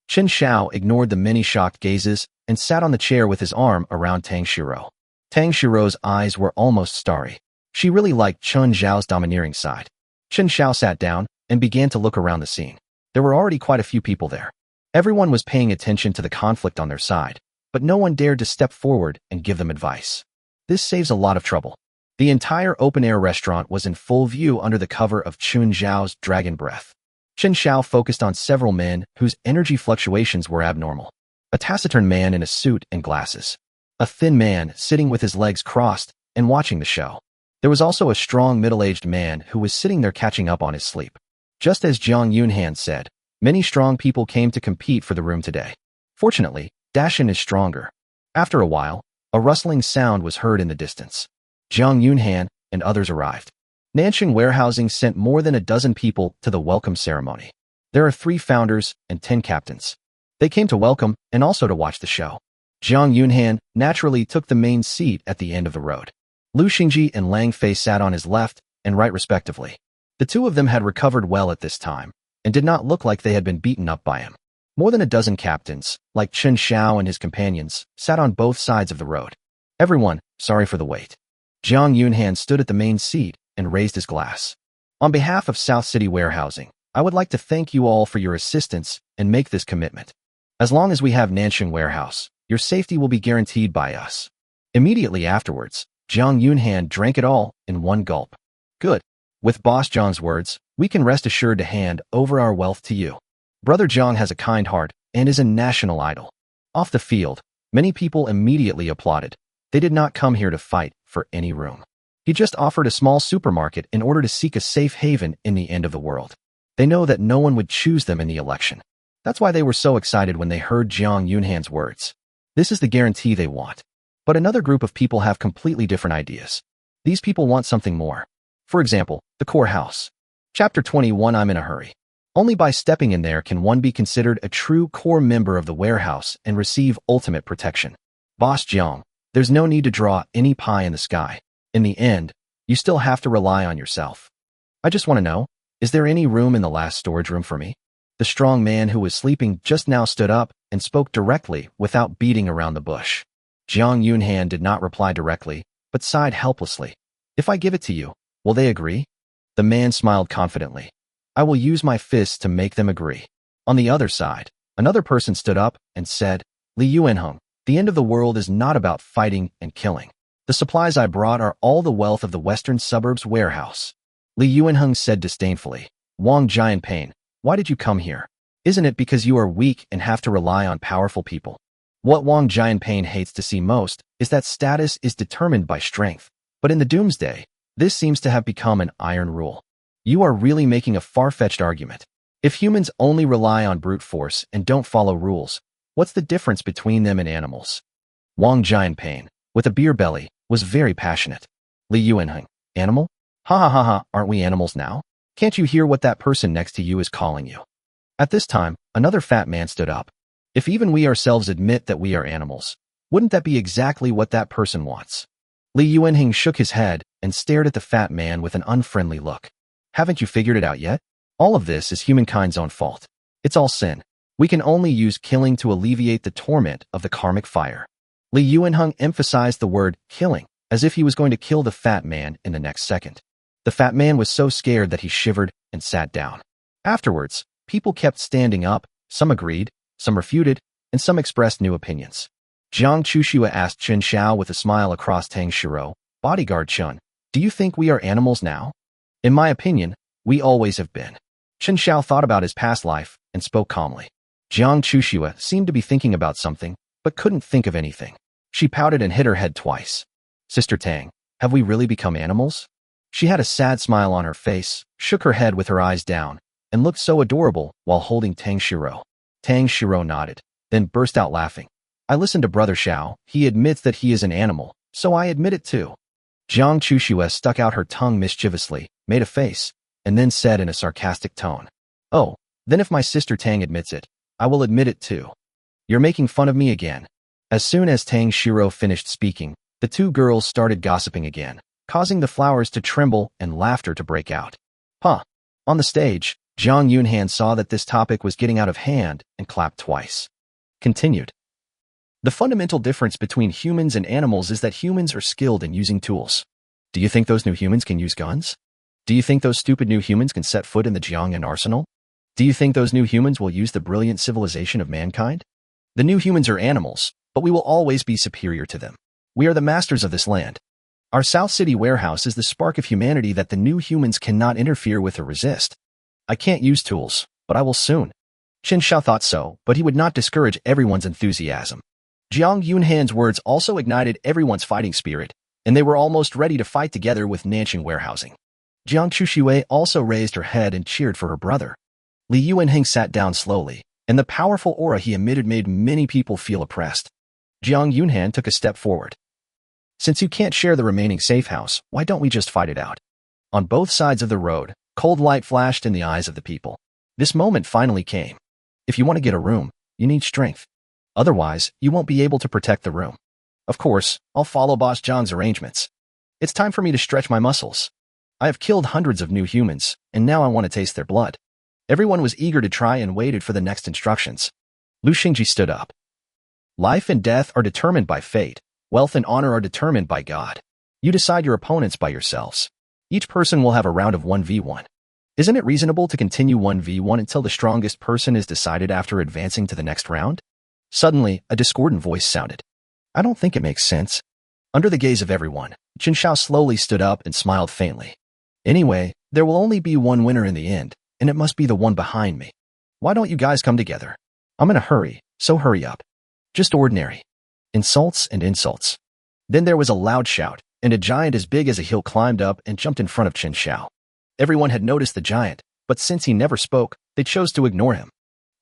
Chen Xiao ignored the many shocked gazes and sat on the chair with his arm around Tang Xiao. Tang Xiao's eyes were almost starry. She really liked Chen Xiao's domineering side. Chen Xiao sat down and began to look around the scene. There were already quite a few people there. Everyone was paying attention to the conflict on their side, but no one dared to step forward and give them advice. This saves a lot of trouble. The entire open-air restaurant was in full view under the cover of Chen Xiao's dragon breath. Chen Xiao focused on several men whose energy fluctuations were abnormal. A taciturn man in a suit and glasses. A thin man sitting with his legs crossed and watching the show. There was also a strong middle-aged man who was sitting there catching up on his sleep. Just as Jiang Yunhan said, many strong people came to compete for the room today. Fortunately, Dashin is stronger. After a while, a rustling sound was heard in the distance. Jiang Yunhan and others arrived. Nanxing Warehousing sent more than a dozen people to the welcome ceremony. There are 3 founders and 10 captains. They came to welcome and also to watch the show. Jiang Yunhan naturally took the main seat at the end of the road. Lu Xingji and Lang Fei sat on his left and right respectively. The two of them had recovered well at this time, and did not look like they had been beaten up by him. More than a dozen captains, like Chen Xiao and his companions, sat on both sides of the road. Everyone, sorry for the wait. Jiang Yunhan stood at the main seat and raised his glass. On behalf of South City Warehousing, I would like to thank you all for your assistance and make this commitment. As long as we have Nanxing Warehouse, your safety will be guaranteed by us. Immediately afterwards, Jiang Yunhan drank it all in one gulp. Good. With Boss Zhang's words, we can rest assured to hand over our wealth to you. Brother Zhang has a kind heart and is a national idol. Off the field, many people immediately applauded. They did not come here to fight for any room. He just offered a small supermarket in order to seek a safe haven in the end of the world. They know that no one would choose them in the election. That's why they were so excited when they heard Jiang Yunhan's words. This is the guarantee they want. But another group of people have completely different ideas. These people want something more. For example, the core house. Chapter 21. I'm in a hurry. Only by stepping in there can one be considered a true core member of the warehouse and receive ultimate protection. Boss Jiang, there's no need to draw any pie in the sky. In the end, you still have to rely on yourself. I just want to know, is there any room in the last storage room for me? The strong man who was sleeping just now stood up and spoke directly without beating around the bush. Jiang Yunhan did not reply directly, but sighed helplessly. If I give it to you, will they agree? The man smiled confidently. I will use my fists to make them agree. On the other side, another person stood up and said, Li Yuanheng, the end of the world is not about fighting and killing. The supplies I brought are all the wealth of the western suburbs warehouse. Li Yuanheng said disdainfully, Wang Jianpain, why did you come here? Isn't it because you are weak and have to rely on powerful people? What Wang Jianpain hates to see most is that status is determined by strength. But in the Doomsday, this seems to have become an iron rule. You are really making a far-fetched argument. If humans only rely on brute force and don't follow rules, what's the difference between them and animals? Wang Jianpain, with a beer belly, was very passionate. Li Yuanheng, animal? Ha ha ha ha, aren't we animals now? Can't you hear what that person next to you is calling you? At this time, another fat man stood up. If even we ourselves admit that we are animals, wouldn't that be exactly what that person wants? Li Yuanhing shook his head and stared at the fat man with an unfriendly look. Haven't you figured it out yet? All of this is humankind's own fault. It's all sin. We can only use killing to alleviate the torment of the karmic fire. Li Yuanheng emphasized the word killing, as if he was going to kill the fat man in the next second. The fat man was so scared that he shivered and sat down. Afterwards, people kept standing up, some agreed, some refuted, and some expressed new opinions. Jiang Chuxua asked Chen Xiao with a smile across Tang Shiro, "Bodyguard Chen, do you think we are animals now?" "In my opinion, we always have been." Chen Xiao thought about his past life and spoke calmly. Jiang Chuxua seemed to be thinking about something, but couldn't think of anything. She pouted and hit her head twice. "Sister Tang, have we really become animals?" She had a sad smile on her face, shook her head with her eyes down, and looked so adorable while holding Tang Shiro. Tang Shiro nodded, then burst out laughing. "I listened to Brother Xiao. He admits that he is an animal, so I admit it too." Jiang Chuxua stuck out her tongue mischievously, made a face, and then said in a sarcastic tone, "Oh, then if my sister Tang admits it, I will admit it too. You're making fun of me again." As soon as Tang Shiro finished speaking, the two girls started gossiping again, causing the flowers to tremble and laughter to break out. Huh. On the stage, Zhang Yunhan saw that this topic was getting out of hand and clapped twice. Continued. "The fundamental difference between humans and animals is that humans are skilled in using tools. Do you think those new humans can use guns? Do you think those stupid new humans can set foot in the Jiangyan arsenal? Do you think those new humans will use the brilliant civilization of mankind? The new humans are animals, but we will always be superior to them. We are the masters of this land. Our South City warehouse is the spark of humanity that the new humans cannot interfere with or resist. I can't use tools, but I will soon." Chen Xiao thought so, but he would not discourage everyone's enthusiasm. Jiang Yunhan's words also ignited everyone's fighting spirit, and they were almost ready to fight together with Nanqing warehousing. Jiang Chuxue also raised her head and cheered for her brother. Li Yuanheng sat down slowly, and the powerful aura he emitted made many people feel oppressed. Jiang Yunhan took a step forward. "Since you can't share the remaining safe house, why don't we just fight it out?" On both sides of the road, cold light flashed in the eyes of the people. This moment finally came. If you want to get a room, you need strength. Otherwise, you won't be able to protect the room. Of course, I'll follow Boss Zhang's arrangements. It's time for me to stretch my muscles. I have killed hundreds of new humans, and now I want to taste their blood. Everyone was eager to try and waited for the next instructions. Lu Xingji stood up. "Life and death are determined by fate. Wealth and honor are determined by God. You decide your opponents by yourselves. Each person will have a round of 1v1. Isn't it reasonable to continue 1v1 until the strongest person is decided after advancing to the next round?" Suddenly, a discordant voice sounded. "I don't think it makes sense." Under the gaze of everyone, Chen Xiao slowly stood up and smiled faintly. "Anyway, there will only be one winner in the end, and it must be the one behind me. Why don't you guys come together? I'm in a hurry, so hurry up." Just ordinary. Insults and insults. Then there was a loud shout, and a giant as big as a hill climbed up and jumped in front of Chen Xiao. Everyone had noticed the giant, but since he never spoke, they chose to ignore him.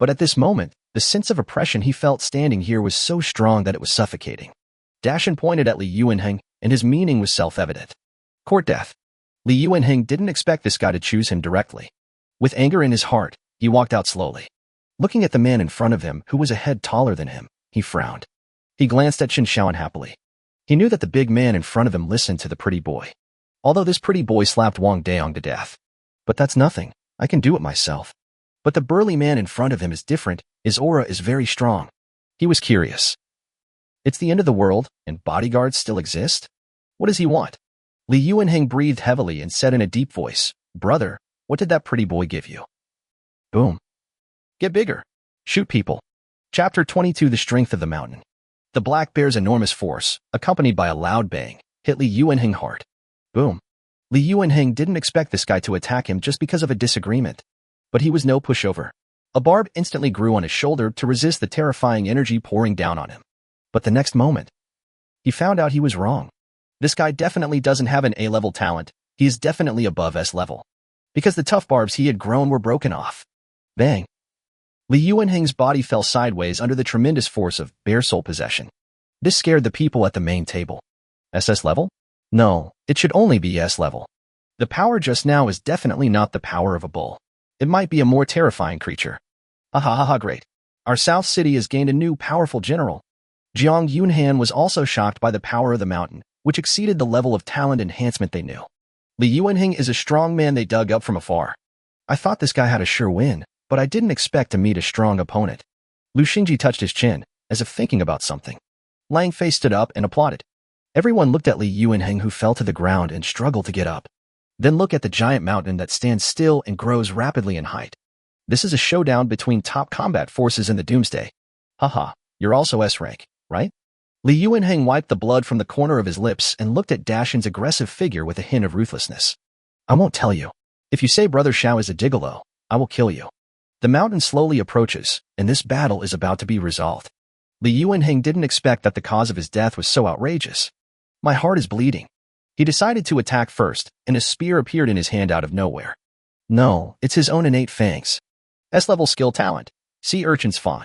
But at this moment, the sense of oppression he felt standing here was so strong that it was suffocating. Dashan pointed at Li Yuanheng, and his meaning was self-evident. Court death. Li Yuanheng didn't expect this guy to choose him directly. With anger in his heart, he walked out slowly. Looking at the man in front of him, who was a head taller than him, he frowned. He glanced at Chen Xiao unhappily. He knew that the big man in front of him listened to the pretty boy. Although this pretty boy slapped Wang Daong to death. But that's nothing. I can do it myself. But the burly man in front of him is different. His aura is very strong. He was curious. It's the end of the world, and bodyguards still exist? What does he want? Li Yuanheng breathed heavily and said in a deep voice, "Brother, what did that pretty boy give you?" Boom. Get bigger. Shoot people. Chapter 22: The Strength of the Mountain. The black bear's enormous force, accompanied by a loud bang, hit Li Yuanheng hard. Boom. Li Yuanheng didn't expect this guy to attack him just because of a disagreement. But he was no pushover. A barb instantly grew on his shoulder to resist the terrifying energy pouring down on him. But the next moment, he found out he was wrong. This guy definitely doesn't have an A-level talent. He is definitely above S-level. Because the tough barbs he had grown were broken off. Bang. Li Yuanheng's body fell sideways under the tremendous force of bear soul possession. This scared the people at the main table. SS level? No, it should only be S level. The power just now is definitely not the power of a bull. It might be a more terrifying creature. Ahahaha, great. Our South City has gained a new powerful general. Jiang Yunhan was also shocked by the power of the mountain, which exceeded the level of talent enhancement they knew. Li Yuanheng is a strong man they dug up from afar. I thought this guy had a sure win, but I didn't expect to meet a strong opponent. Lu Xingji touched his chin, as if thinking about something. Lang Fei stood up and applauded. Everyone looked at Li Yuanheng, who fell to the ground and struggled to get up. Then look at the giant mountain that stands still and grows rapidly in height. This is a showdown between top combat forces in the Doomsday. Haha, you're also S-rank, right? Li Yuanheng wiped the blood from the corner of his lips and looked at Dashin's aggressive figure with a hint of ruthlessness. I won't tell you. If you say Brother Xiao is a gigolo, I will kill you. The mountain slowly approaches, and this battle is about to be resolved. Li Yuanheng didn't expect that the cause of his death was so outrageous. My heart is bleeding. He decided to attack first, and a spear appeared in his hand out of nowhere. No, it's his own innate fangs. S-level skill talent. Sea Urchin's Fang.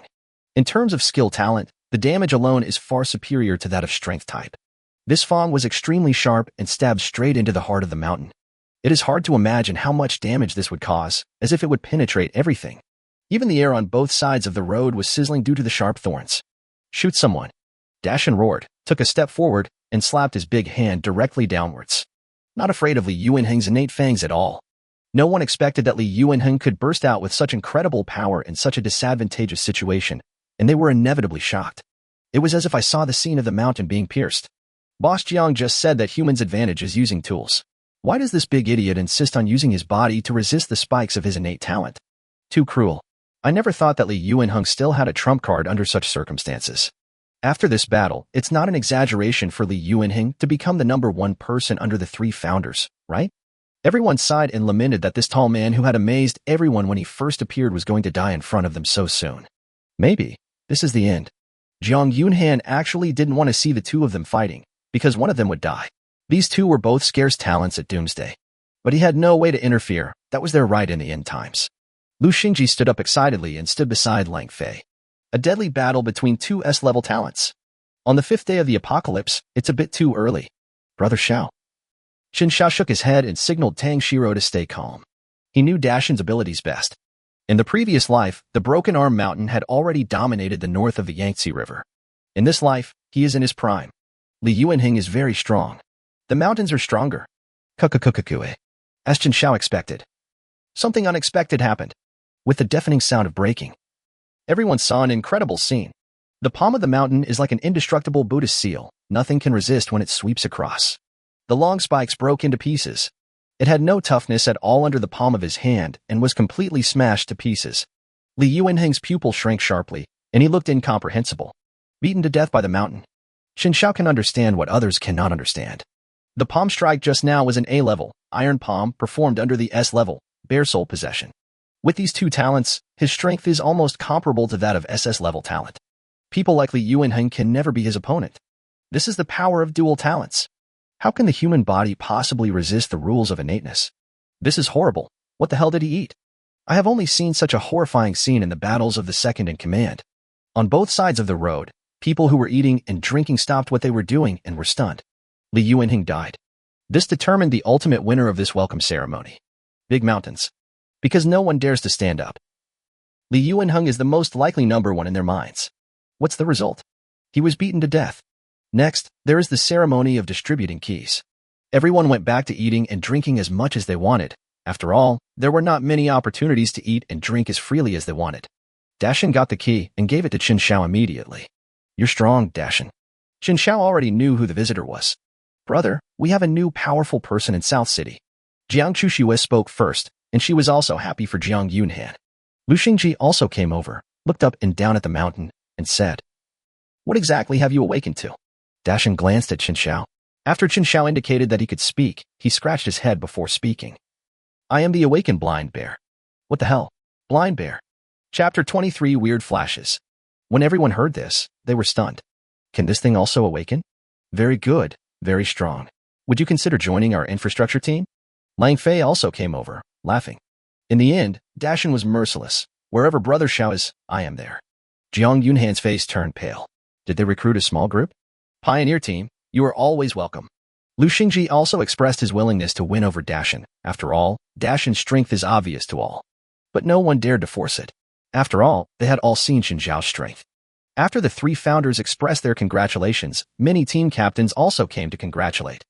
In terms of skill talent, the damage alone is far superior to that of strength type. This Fang was extremely sharp and stabbed straight into the heart of the mountain. It is hard to imagine how much damage this would cause, as if it would penetrate everything. Even the air on both sides of the road was sizzling due to the sharp thorns. Shoot someone. Dashin roared, took a step forward, and slapped his big hand directly downwards. Not afraid of Li Yuanheng's innate fangs at all. No one expected that Li Yuanheng could burst out with such incredible power in such a disadvantageous situation, and they were inevitably shocked. It was as if I saw the scene of the mountain being pierced. Boss Jiang just said that humans' advantage is using tools. Why does this big idiot insist on using his body to resist the spikes of his innate talent? Too cruel. I never thought that Li Yuanheng still had a trump card under such circumstances. After this battle, it's not an exaggeration for Li Yuanheng to become the #1 person under the 3 founders, right? Everyone sighed and lamented that this tall man who had amazed everyone when he first appeared was going to die in front of them so soon. Maybe this is the end. Jiang Yunhan actually didn't want to see the two of them fighting, because one of them would die. These two were both scarce talents at Doomsday. But he had no way to interfere. That was their right in the end times. Lu Xingji stood up excitedly and stood beside Lang Fei. A deadly battle between two S-level talents. On the 5th day of the apocalypse, it's a bit too early. Brother Xiao. Chen Xiao shook his head and signaled Tang Shiro to stay calm. He knew Dashin's abilities best. In the previous life, the Broken Arm Mountain had already dominated the north of the Yangtze River. In this life, he is in his prime. Li Yuanheng is very strong. The mountains are stronger. Kukukukukue. As Chen Xiao expected. Something unexpected happened. With the deafening sound of breaking. Everyone saw an incredible scene. The palm of the mountain is like an indestructible Buddhist seal. Nothing can resist when it sweeps across. The long spikes broke into pieces. It had no toughness at all under the palm of his hand and was completely smashed to pieces. Li Yuanheng's pupil shrank sharply, and he looked incomprehensible. Beaten to death by the mountain. Chen Xiao can understand what others cannot understand. The palm strike just now was an A-level, iron palm performed under the S-level, bare soul possession. With these two talents, his strength is almost comparable to that of SS-level talent. People like Li Yuanheng can never be his opponent. This is the power of dual talents. How can the human body possibly resist the rules of innateness? This is horrible. What the hell did he eat? I have only seen such a horrifying scene in the battles of the second in command. On both sides of the road, people who were eating and drinking stopped what they were doing and were stunned. Li Yuanheng died. This determined the ultimate winner of this welcome ceremony. Big mountains. Because no one dares to stand up. Li Yuanheng is the most likely #1 in their minds. What's the result? He was beaten to death. Next, there is the ceremony of distributing keys. Everyone went back to eating and drinking as much as they wanted. After all, there were not many opportunities to eat and drink as freely as they wanted. Dashin got the key and gave it to Chen Xiao immediately. You're strong, Dashin. Chen Xiao already knew who the visitor was. Brother, we have a new powerful person in South City. Jiang Chuxue spoke first, and she was also happy for Jiang Yunhan. Lu Xingji also came over, looked up and down at the mountain, and said, What exactly have you awakened to? Dashin glanced at Chen Xiao. After Chen Xiao indicated that he could speak, he scratched his head before speaking. I am the awakened blind bear. What the hell? Blind bear. Chapter 23 Weird Flashes. When everyone heard this, they were stunned. Can this thing also awaken? Very good, very strong. Would you consider joining our infrastructure team? Lang Fei also came over, laughing. In the end, Dashin was merciless. Wherever Brother Xiao is, I am there. Jiang Yunhan's face turned pale. Did they recruit a small group? Pioneer team, you are always welcome. Lu Xingji also expressed his willingness to win over Dashan. After all, Dashan's strength is obvious to all. But no one dared to force it. After all, they had all seen Chen Xiao's strength. After the three founders expressed their congratulations, many team captains also came to congratulate.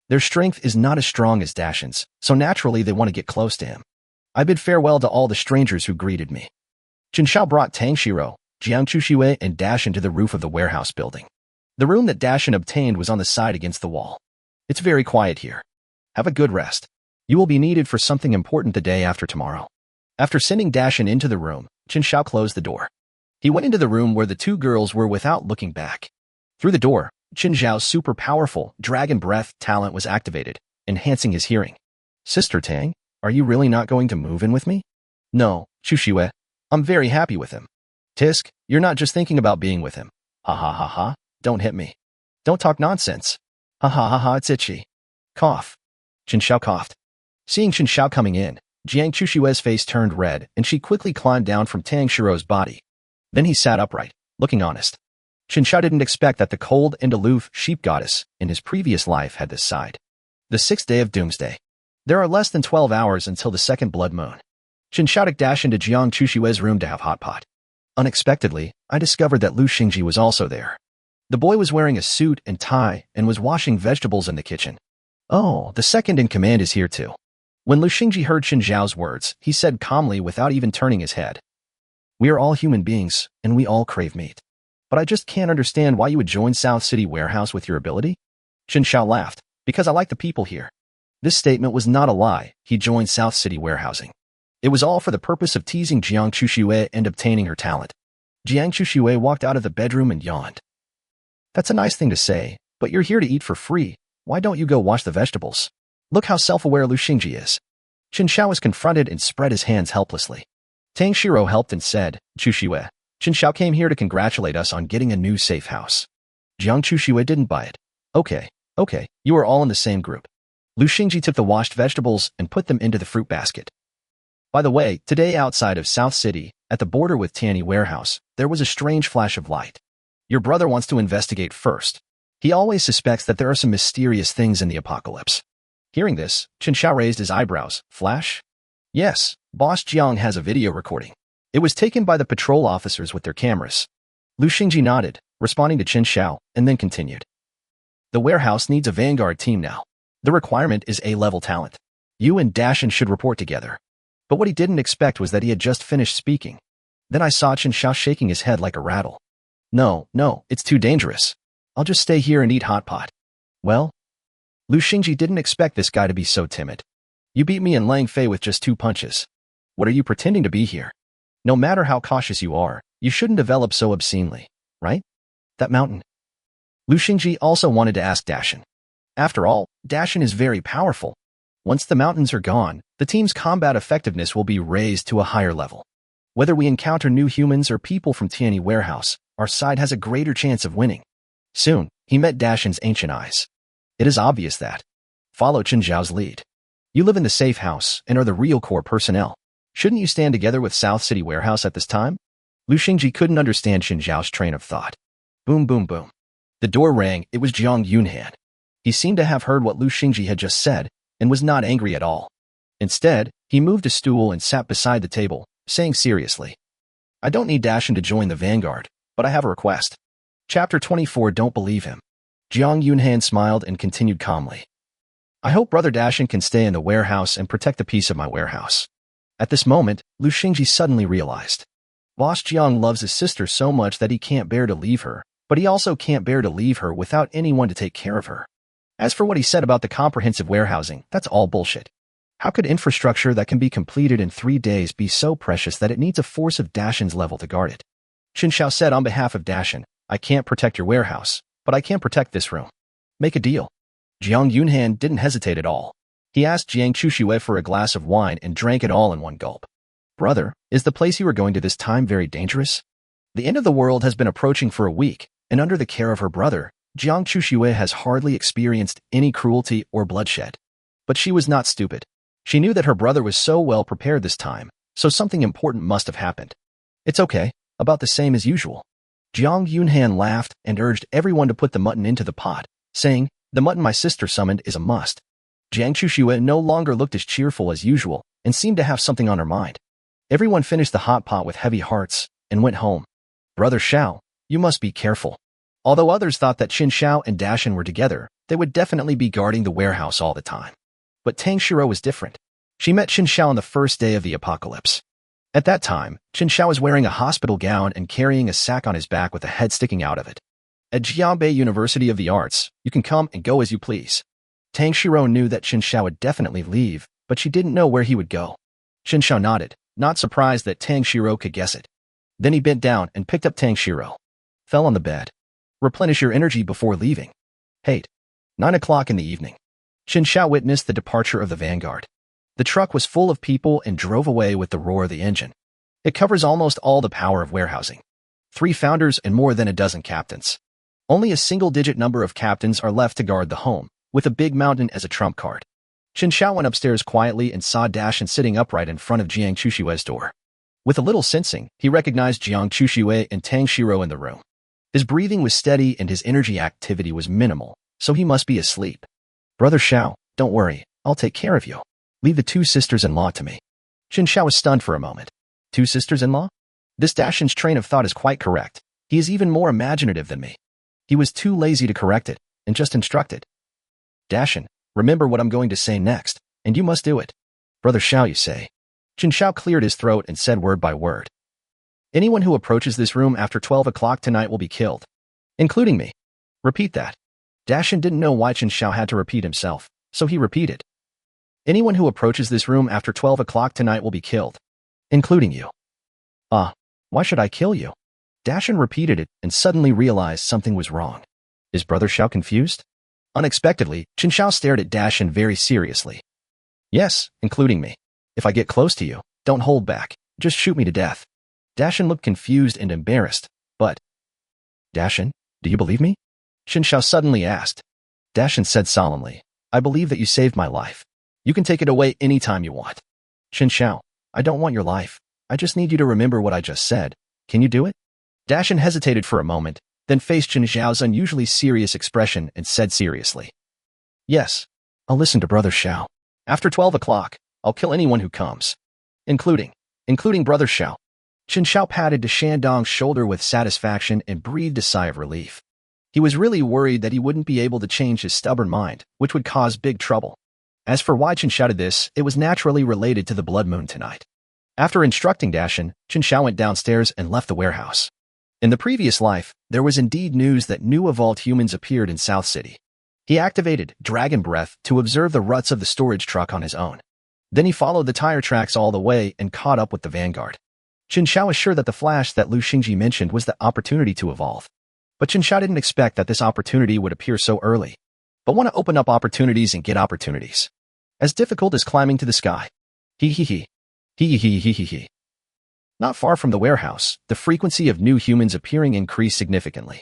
Their strength is not as strong as Dashan's, so naturally they want to get close to him. I bid farewell to all the strangers who greeted me. Chen Xiao brought Tang Shiro, Jiang Chushui, and Dashan to the roof of the warehouse building. The room that Dashan obtained was on the side against the wall. It's very quiet here. Have a good rest. You will be needed for something important the day after tomorrow. After sending Dashan into the room, Chen Xiao closed the door. He went into the room where the two girls were without looking back. Through the door, Chen Xiao's super powerful dragon breath talent was activated, enhancing his hearing. Sister Tang, are you really not going to move in with me? No, Chushui. I'm very happy with him. Tisk, you're not just thinking about being with him. Ha ha ha ha, don't hit me. Don't talk nonsense. Ha ha ha ha, it's itchy. Cough. Chen Xiao coughed. Seeing Chen Xiao coming in, Jiang Chushui's face turned red and she quickly climbed down from Tang Shiro's body. Then he sat upright, looking honest. Chen Xiao didn't expect that the cold and aloof sheep goddess in his previous life had this side. The 6th day of Doomsday. There are less than 12 hours until the second blood moon. Chen Xiao took Dash into Jiang Chushui's room to have hot pot. Unexpectedly, I discovered that Lu Xingji was also there. The boy was wearing a suit and tie and was washing vegetables in the kitchen. Oh, the second in command is here too. When Lu Xingji heard Chen Xiao's words, he said calmly without even turning his head. We are all human beings, and we all crave meat. But I just can't understand why you would join South City Warehouse with your ability? Chen Xiao laughed. Because I like the people here. This statement was not a lie. He joined South City Warehousing. It was all for the purpose of teasing Jiang Chushui and obtaining her talent. Jiang Chushui walked out of the bedroom and yawned. That's a nice thing to say, but you're here to eat for free. Why don't you go wash the vegetables? Look how self-aware Lu Xingji is. Chen Xiao was confronted and spread his hands helplessly. Tang Shiro helped and said, Chushui, Chen Xiao came here to congratulate us on getting a new safe house. Jiang Chushui didn't buy it. Okay, you are all in the same group. Lu Xingji took the washed vegetables and put them into the fruit basket. By the way, today outside of South City, at the border with Tanny Warehouse, there was a strange flash of light. Your brother wants to investigate first. He always suspects that there are some mysterious things in the apocalypse. Hearing this, Chen Xiao raised his eyebrows. Flash? Yes, Boss Jiang has a video recording. It was taken by the patrol officers with their cameras. Lu Xingji nodded, responding to Chen Xiao, and then continued. The warehouse needs a vanguard team now. The requirement is A-level talent. You and Dashan should report together. But what he didn't expect was that he had just finished speaking. Then I saw Chen Xiao shaking his head like a rattle. No, it's too dangerous. I'll just stay here and eat hot pot. Well? Lu Xingji didn't expect this guy to be so timid. You beat me in Lang Fei with just 2 punches. What are you pretending to be here? No matter how cautious you are, you shouldn't develop so obscenely, right? That mountain. Lu Xingji also wanted to ask Dashan. After all, Dashan is very powerful. Once the mountains are gone, the team's combat effectiveness will be raised to a higher level. Whether we encounter new humans or people from Tianyi Warehouse, our side has a greater chance of winning. Soon, he met Dashan's ancient eyes. It is obvious that. Follow Chen Xiao's lead. You live in the safe house and are the real core personnel. Shouldn't you stand together with South City Warehouse at this time? Lu Xingji couldn't understand Chen Xiao's train of thought. Boom, boom, boom. The door rang. It was Jiang Yunhan. He seemed to have heard what Lu Xingji had just said and was not angry at all. Instead, he moved a stool and sat beside the table, saying seriously, I don't need Dashan to join the vanguard, but I have a request. Chapter 24. Don't believe him. Jiang Yunhan smiled and continued calmly. I hope Brother Dashan can stay in the warehouse and protect the peace of my warehouse. At this moment, Lu Xingji suddenly realized. Boss Jiang loves his sister so much that he can't bear to leave her, but he also can't bear to leave her without anyone to take care of her. As for what he said about the comprehensive warehousing, that's all bullshit. How could infrastructure that can be completed in 3 days be so precious that it needs a force of Dashan's level to guard it? Chen Xiao said on behalf of Dashan, I can't protect your warehouse, but I can protect this room. Make a deal. Jiang Yunhan didn't hesitate at all. He asked Jiang Chushui for a glass of wine and drank it all in one gulp. Brother, is the place you are going to this time very dangerous? The end of the world has been approaching for a week, and under the care of her brother, Jiang Chushui has hardly experienced any cruelty or bloodshed. But she was not stupid. She knew that her brother was so well prepared this time, so something important must have happened. It's okay, about the same as usual. Jiang Yunhan laughed and urged everyone to put the mutton into the pot, saying, The mutton my sister summoned is a must. Jiang Chuxue no longer looked as cheerful as usual and seemed to have something on her mind. Everyone finished the hot pot with heavy hearts and went home. Brother Xiao, you must be careful. Although others thought that Chen Xiao and Dashan were together, they would definitely be guarding the warehouse all the time. But Tang Shiro was different. She met Chen Xiao on the first day of the apocalypse. At that time, Chen Xiao was wearing a hospital gown and carrying a sack on his back with a head sticking out of it. At Jianbei University of the Arts, you can come and go as you please. Tang Shiro knew that Chen Xiao would definitely leave, but she didn't know where he would go. Chen Xiao nodded, not surprised that Tang Shiro could guess it. Then he bent down and picked up Tang Shiro. Fell on the bed. Replenish your energy before leaving. Hate. 9 o'clock in the evening. Chen Xiao witnessed the departure of the vanguard. The truck was full of people and drove away with the roar of the engine. It covers almost all the power of warehousing. 3 founders and more than a dozen captains. Only a single-digit number of captains are left to guard the home, with a big mountain as a trump card. Chen Xiao went upstairs quietly and saw Dashan sitting upright in front of Jiang Chushue's door. With a little sensing, he recognized Jiang Chushue and Tang Shiro in the room. His breathing was steady and his energy activity was minimal, so he must be asleep. Brother Xiao, don't worry, I'll take care of you. Leave the 2 sisters-in-law to me. Chen Xiao was stunned for a moment. 2 sisters-in-law? This Dashan's train of thought is quite correct. He is even more imaginative than me. He was too lazy to correct it, and just instructed. Dashan, remember what I'm going to say next, and you must do it. Brother Xiao, you say. Chen Xiao cleared his throat and said word by word. Anyone who approaches this room after 12 o'clock tonight will be killed. Including me. Repeat that. Dashan didn't know why Chen Xiao had to repeat himself, so he repeated. Anyone who approaches this room after 12 o'clock tonight will be killed. Including you. Why should I kill you? Dashan repeated it and suddenly realized something was wrong. Is Brother Xiao confused? Unexpectedly, Chen Xiao stared at Dashan very seriously. Yes, including me. If I get close to you, don't hold back. Just shoot me to death. Dashan looked confused and embarrassed, but... Dashan, do you believe me? Chen Xiao suddenly asked. Dashan said solemnly, I believe that you saved my life. You can take it away anytime you want. Chen Xiao, I don't want your life. I just need you to remember what I just said. Can you do it? Dashan hesitated for a moment, then faced Chen Xiao's unusually serious expression and said seriously. Yes, I'll listen to Brother Xiao. After 12 o'clock, I'll kill anyone who comes. Including Brother Xiao. Chen Xiao patted Shandong's shoulder with satisfaction and breathed a sigh of relief. He was really worried that he wouldn't be able to change his stubborn mind, which would cause big trouble. As for why Chen Xiao did this, it was naturally related to the blood moon tonight. After instructing Dashan, Chen Xiao went downstairs and left the warehouse. In the previous life, there was indeed news that new evolved humans appeared in South City. He activated Dragon Breath to observe the ruts of the storage truck on his own. Then he followed the tire tracks all the way and caught up with the vanguard. Chen Xiao was sure that the flash that Lu Xingji mentioned was the opportunity to evolve. But Chen Xiao didn't expect that this opportunity would appear so early. But want to open up opportunities and get opportunities. As difficult as climbing to the sky. Hee hee hee. Hee hee hee hee hee. Not far from the warehouse, the frequency of new humans appearing increased significantly.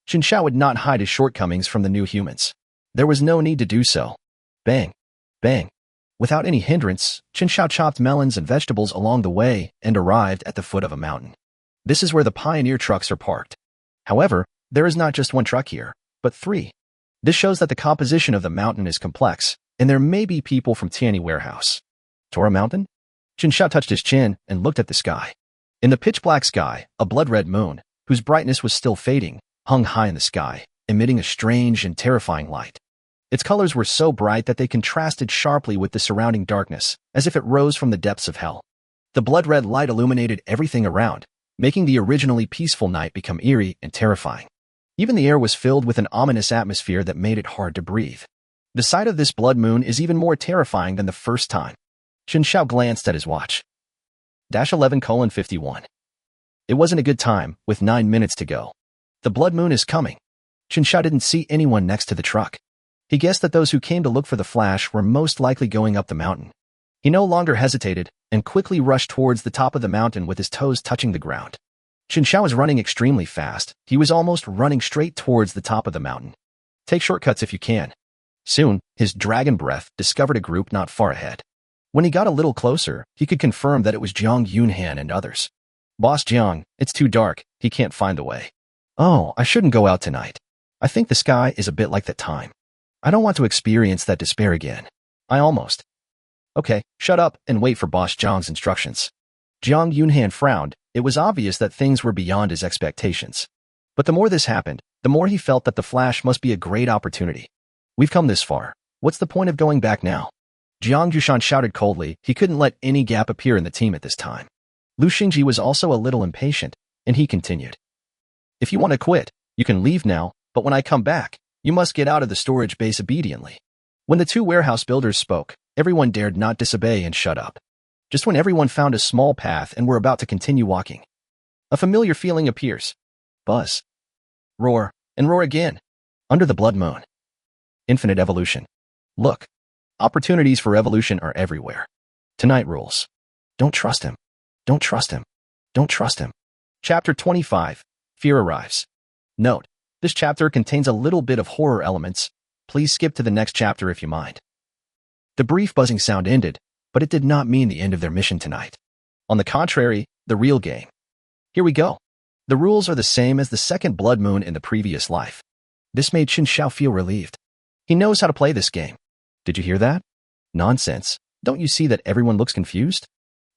Chen Xiao would not hide his shortcomings from the new humans. There was no need to do so. Bang. Bang. Without any hindrance, Chen Xiao chopped melons and vegetables along the way and arrived at the foot of a mountain. This is where the pioneer trucks are parked. However, there is not just one truck here, but 3. This shows that the composition of the mountain is complex, and there may be people from Tianyi Warehouse. Tora Mountain? Chen Xiao touched his chin and looked at the sky. In the pitch-black sky, a blood-red moon, whose brightness was still fading, hung high in the sky, emitting a strange and terrifying light. Its colors were so bright that they contrasted sharply with the surrounding darkness, as if it rose from the depths of hell. The blood-red light illuminated everything around, making the originally peaceful night become eerie and terrifying. Even the air was filled with an ominous atmosphere that made it hard to breathe. The sight of this blood moon is even more terrifying than the first time. Chen Xiao glanced at his watch. 11:51. It wasn't a good time, with 9 minutes to go. The blood moon is coming. Chen Xiao didn't see anyone next to the truck. He guessed that those who came to look for the flash were most likely going up the mountain. He no longer hesitated and quickly rushed towards the top of the mountain with his toes touching the ground. Chen Xiao was running extremely fast. He was almost running straight towards the top of the mountain. Take shortcuts if you can. Soon, his dragon breath discovered a group not far ahead. When he got a little closer, he could confirm that it was Jiang Yunhan and others. Boss Jiang, it's too dark. He can't find the way. Oh, I shouldn't go out tonight. I think the sky is a bit like that time. I don't want to experience that despair again. I almost. Okay, shut up and wait for Boss Jiang's instructions. Jiang Yunhan frowned. It was obvious that things were beyond his expectations. But the more this happened, the more he felt that the flash must be a great opportunity. We've come this far. What's the point of going back now? Jiang Yushan shouted coldly. He couldn't let any gap appear in the team at this time. Lu Xingji was also a little impatient, and he continued. If you want to quit, you can leave now, but when I come back, you must get out of the storage base obediently. When the two warehouse builders spoke, everyone dared not disobey and shut up. Just when everyone found a small path and were about to continue walking, a familiar feeling appears. Buzz. Roar, and roar again. Under the blood moon. Infinite evolution. Look. Opportunities for evolution are everywhere. Tonight rules. Don't trust him. Don't trust him. Don't trust him. Chapter 25. Fear arrives. Note. This chapter contains a little bit of horror elements. Please skip to the next chapter if you mind. The brief buzzing sound ended, but it did not mean the end of their mission tonight. On the contrary, the real game. Here we go. The rules are the same as the second blood moon in the previous life. This made Chen Xiao feel relieved. He knows how to play this game. Did you hear that? Nonsense. Don't you see that everyone looks confused?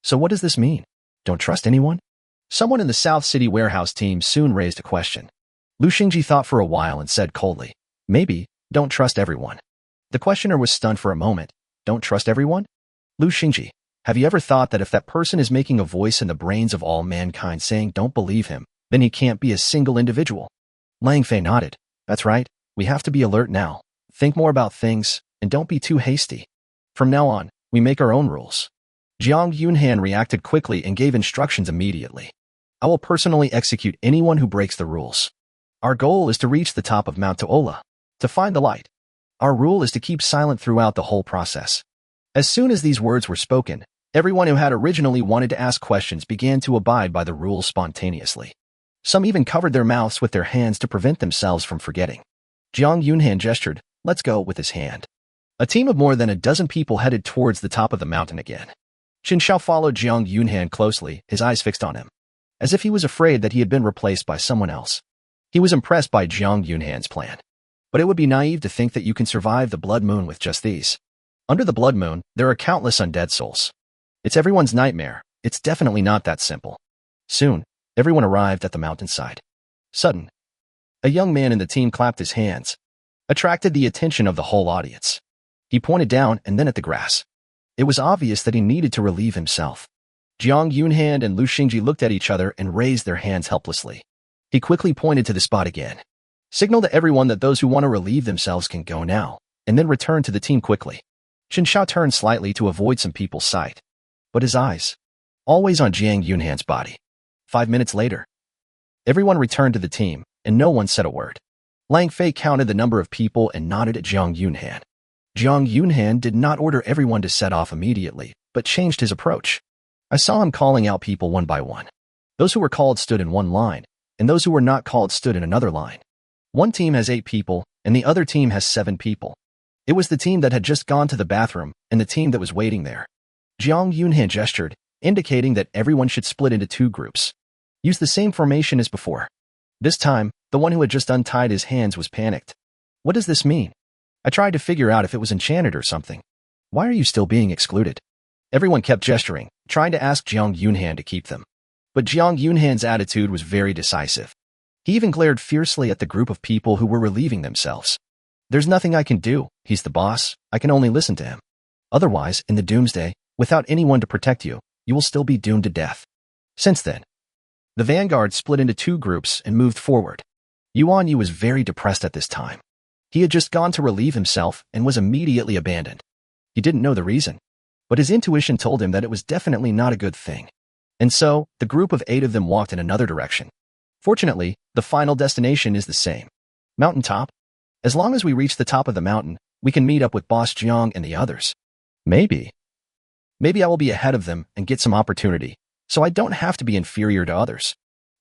So what does this mean? Don't trust anyone? Someone in the South City warehouse team soon raised a question. Lu Xingji thought for a while and said coldly, maybe, don't trust everyone. The questioner was stunned for a moment. Don't trust everyone? Lu Xingji, have you ever thought that if that person is making a voice in the brains of all mankind saying don't believe him, then he can't be a single individual? Lang Fei nodded. That's right, we have to be alert now. Think more about things, and don't be too hasty. From now on, we make our own rules. Jiang Yunhan reacted quickly and gave instructions immediately. I will personally execute anyone who breaks the rules. Our goal is to reach the top of Mount Tola, to find the light. Our rule is to keep silent throughout the whole process. As soon as these words were spoken, everyone who had originally wanted to ask questions began to abide by the rules spontaneously. Some even covered their mouths with their hands to prevent themselves from forgetting. Jiang Yunhan gestured, let's go, with his hand. A team of more than a dozen people headed towards the top of the mountain again. Chen Xiao followed Jiang Yunhan closely, his eyes fixed on him, as if he was afraid that he had been replaced by someone else. He was impressed by Jiang Yunhan's plan. But it would be naive to think that you can survive the blood moon with just these. Under the blood moon, there are countless undead souls. It's everyone's nightmare. It's definitely not that simple. Soon, everyone arrived at the mountainside. Sudden, a young man in the team clapped his hands, attracted the attention of the whole audience. He pointed down and then at the grass. It was obvious that he needed to relieve himself. Jiang Yunhan and Lu Xingji looked at each other and raised their hands helplessly. He quickly pointed to the spot again. Signal to everyone that those who want to relieve themselves can go now, and then return to the team quickly. Chen Xiao turned slightly to avoid some people's sight. But his eyes, always on Jiang Yunhan's body. 5 minutes later, everyone returned to the team, and no one said a word. Lang Fei counted the number of people and nodded at Jiang Yunhan. Jiang Yunhan did not order everyone to set off immediately, but changed his approach. I saw him calling out people one by one. Those who were called stood in one line, and those who were not called stood in another line. One team has 8 people, and the other team has 7 people. It was the team that had just gone to the bathroom, and the team that was waiting there. Jiang Yunhan gestured, indicating that everyone should split into 2 groups. Use the same formation as before. This time, the one who had just untied his hands was panicked. What does this mean? I tried to figure out if it was enchanted or something. Why are you still being excluded? Everyone kept gesturing, trying to ask Jiang Yunhan to keep them. But Jiang Yunhan's attitude was very decisive. He even glared fiercely at the group of people who were relieving themselves. There's nothing I can do. He's the boss. I can only listen to him. Otherwise, in the Doomsday, without anyone to protect you, you will still be doomed to death. Since then, the vanguard split into 2 groups and moved forward. Yuan Yu was very depressed at this time. He had just gone to relieve himself and was immediately abandoned. He didn't know the reason, but his intuition told him that it was definitely not a good thing. And so, the group of 8 of them walked in another direction. Fortunately, the final destination is the same. Mountaintop. As long as we reach the top of the mountain, we can meet up with Boss Jiang and the others. Maybe I will be ahead of them and get some opportunity, so I don't have to be inferior to others.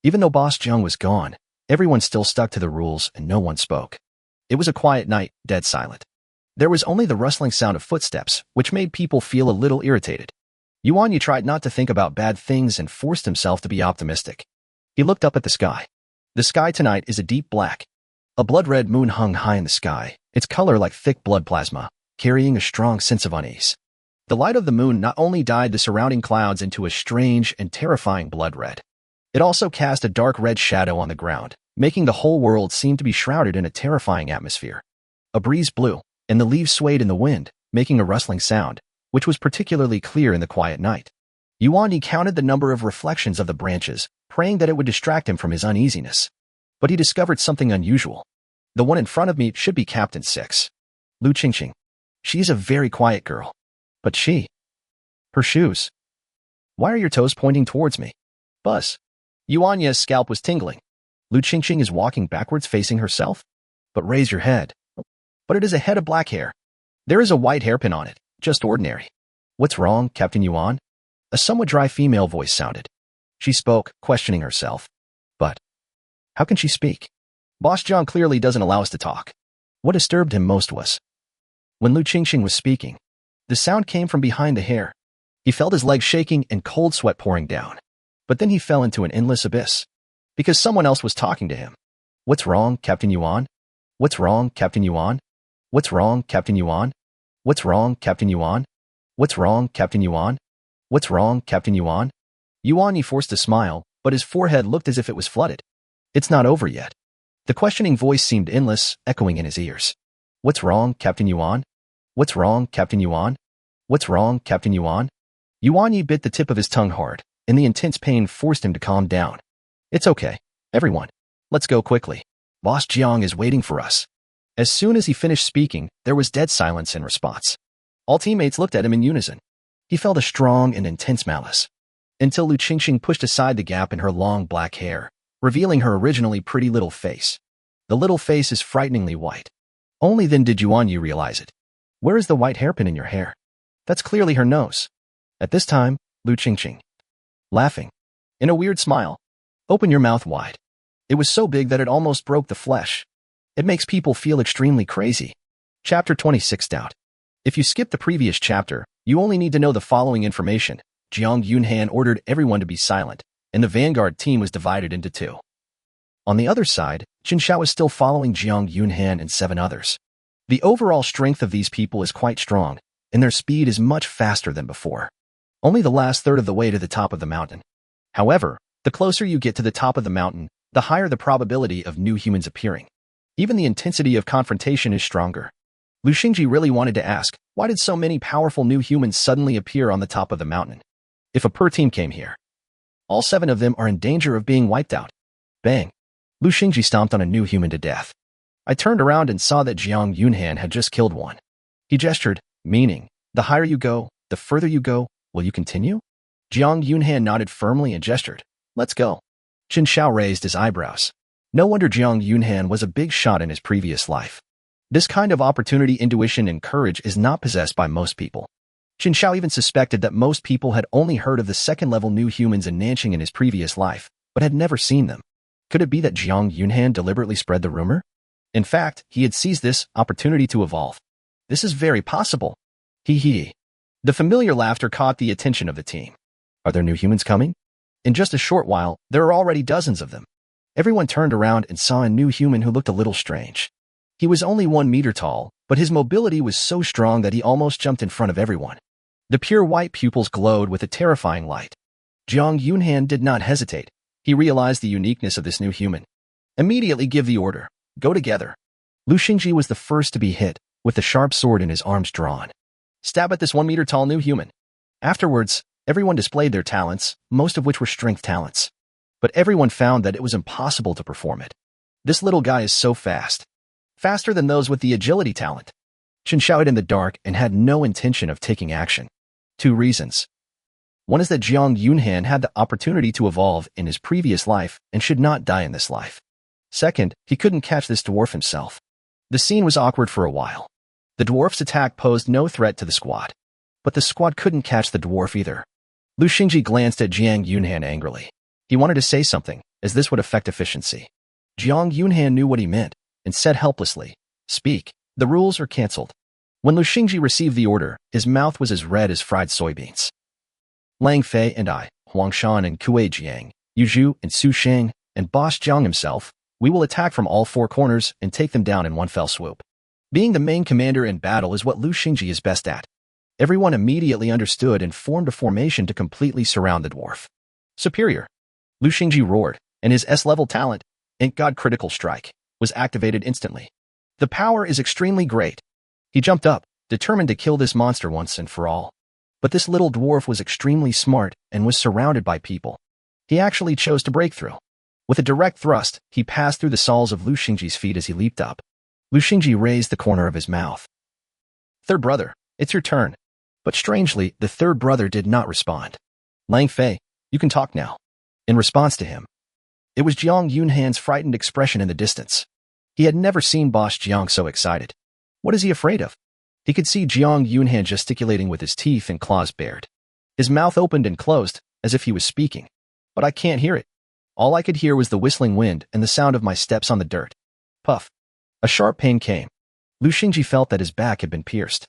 Even though Boss Jiang was gone, everyone still stuck to the rules and no one spoke. It was a quiet night, dead silent. There was only the rustling sound of footsteps, which made people feel a little irritated. Yuan Yu tried not to think about bad things and forced himself to be optimistic. He looked up at the sky. The sky tonight is a deep black. A blood-red moon hung high in the sky, its color like thick blood plasma, carrying a strong sense of unease. The light of the moon not only dyed the surrounding clouds into a strange and terrifying blood red, it also cast a dark red shadow on the ground, making the whole world seem to be shrouded in a terrifying atmosphere. A breeze blew, and the leaves swayed in the wind, making a rustling sound, which was particularly clear in the quiet night. Yuan Yi counted the number of reflections of the branches, praying that it would distract him from his uneasiness. But he discovered something unusual. The one in front of me should be Captain 6. Lu Qingqing. She's a very quiet girl. But her shoes. Why are your toes pointing towards me? Buzz. Yuan Yi's scalp was tingling. Lu Qingqing is walking backwards facing herself? But raise your head. But it is a head of black hair. There is a white hairpin on it, just ordinary. What's wrong, Captain Yuan? A somewhat dry female voice sounded. She spoke, questioning herself. But how can she speak? Boss Jiang clearly doesn't allow us to talk. What disturbed him most was when Lu Qingqing was speaking, the sound came from behind the hair. He felt his legs shaking and cold sweat pouring down. But then he fell into an endless abyss. Because someone else was talking to him. What's wrong, Captain Yuan? What's wrong, Captain Yuan? What's wrong, Captain Yuan? What's wrong, Captain Yuan? What's wrong, Captain Yuan? What's wrong, Captain Yuan? Yuan Yi forced a smile, but his forehead looked as if it was flooded. It's not over yet. The questioning voice seemed endless, echoing in his ears. What's wrong, Captain Yuan? What's wrong, Captain Yuan? What's wrong, Captain Yuan? Yuan Yi bit the tip of his tongue hard, and the intense pain forced him to calm down. It's okay, everyone. Let's go quickly. Boss Jiang is waiting for us. As soon as he finished speaking, there was dead silence in response. All teammates looked at him in unison. He felt a strong and intense malice. Until Lu Qingqing pushed aside the gap in her long black hair, revealing her originally pretty little face. The little face is frighteningly white. Only then did Yuan Yi realize it. Where is the white hairpin in your hair? That's clearly her nose. At this time, Lu Qingqing, laughing, in a weird smile. Open your mouth wide. It was so big that it almost broke the flesh. It makes people feel extremely crazy. Chapter 26 Doubt. If you skip the previous chapter, you only need to know the following information. Jiang Yunhan ordered everyone to be silent, and the vanguard team was divided into two. On the other side, Chen Xiao is still following Jiang Yunhan and 7 others. The overall strength of these people is quite strong, and their speed is much faster than before. Only the last third of the way to the top of the mountain. However, the closer you get to the top of the mountain, the higher the probability of new humans appearing. Even the intensity of confrontation is stronger. Lu Xingji really wanted to ask, why did so many powerful new humans suddenly appear on the top of the mountain? If a per team came here, all 7 of them are in danger of being wiped out. Bang! Lu Xingji stomped on a new human to death. I turned around and saw that Jiang Yunhan had just killed one. He gestured, meaning, the higher you go, the further you go, will you continue? Jiang Yunhan nodded firmly and gestured, let's go. Chen Xiao raised his eyebrows. No wonder Jiang Yunhan was a big shot in his previous life. This kind of opportunity, intuition, and courage is not possessed by most people. Chen Xiao even suspected that most people had only heard of the second-level new humans in Nanqing in his previous life, but had never seen them. Could it be that Jiang Yunhan deliberately spread the rumor? In fact, he had seized this opportunity to evolve. This is very possible. Hee hee. The familiar laughter caught the attention of the team. Are there new humans coming? In just a short while, there are already dozens of them. Everyone turned around and saw a new human who looked a little strange. He was only 1 meter tall, but his mobility was so strong that he almost jumped in front of everyone. The pure white pupils glowed with a terrifying light. Jiang Yunhan did not hesitate. He realized the uniqueness of this new human. Immediately give the order. Go together. Lu Xingji was the first to be hit, with the sharp sword in his arms drawn. Stab at this 1 meter tall new human. Afterwards, everyone displayed their talents, most of which were strength talents. But everyone found that it was impossible to perform it. This little guy is so fast. Faster than those with the agility talent. Chen Xiao hid in the dark and had no intention of taking action. 2 reasons. One is that Jiang Yunhan had the opportunity to evolve in his previous life and should not die in this life. Second, he couldn't catch this dwarf himself. The scene was awkward for a while. The dwarf's attack posed no threat to the squad. But the squad couldn't catch the dwarf either. Lu Xingji glanced at Jiang Yunhan angrily. He wanted to say something, as this would affect efficiency. Jiang Yunhan knew what he meant, and said helplessly, speak, the rules are cancelled. When Lu Xingji received the order, his mouth was as red as fried soybeans. Lang Fei and I, Huangshan and Kuei Jiang, Yu Zhu and Su Sheng, and Boss Jiang himself, we will attack from all 4 corners and take them down in one fell swoop. Being the main commander in battle is what Lu Xingji is best at. Everyone immediately understood and formed a formation to completely surround the dwarf. Superior. Lu Xingji roared, and his S-level talent, Ink God Critical Strike, was activated instantly. The power is extremely great. He jumped up, determined to kill this monster once and for all. But this little dwarf was extremely smart and was surrounded by people. He actually chose to break through. With a direct thrust, he passed through the soles of Lu Xingji's feet as he leaped up. Lu Xingji raised the corner of his mouth. Third brother, it's your turn. But strangely, the third brother did not respond. Lang Fei, you can talk now. In response to him, it was Jiang Yunhan's frightened expression in the distance. He had never seen Boss Jiang so excited. What is he afraid of? He could see Jiang Yunhan gesticulating with his teeth and claws bared. His mouth opened and closed, as if he was speaking. But I can't hear it. All I could hear was the whistling wind and the sound of my steps on the dirt. Puff. A sharp pain came. Lu Xingji felt that his back had been pierced.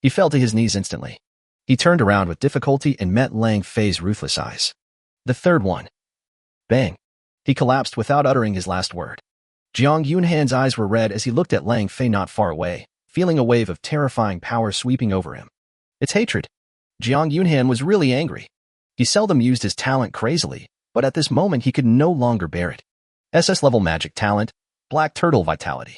He fell to his knees instantly. He turned around with difficulty and met Lang Fei's ruthless eyes. The third one. Bang. He collapsed without uttering his last word. Jiang Yunhan's eyes were red as he looked at Lang Fei not far away, feeling a wave of terrifying power sweeping over him. It's hatred. Jiang Yunhan was really angry. He seldom used his talent crazily, but at this moment he could no longer bear it. SS-level magic talent, Black Turtle Vitality.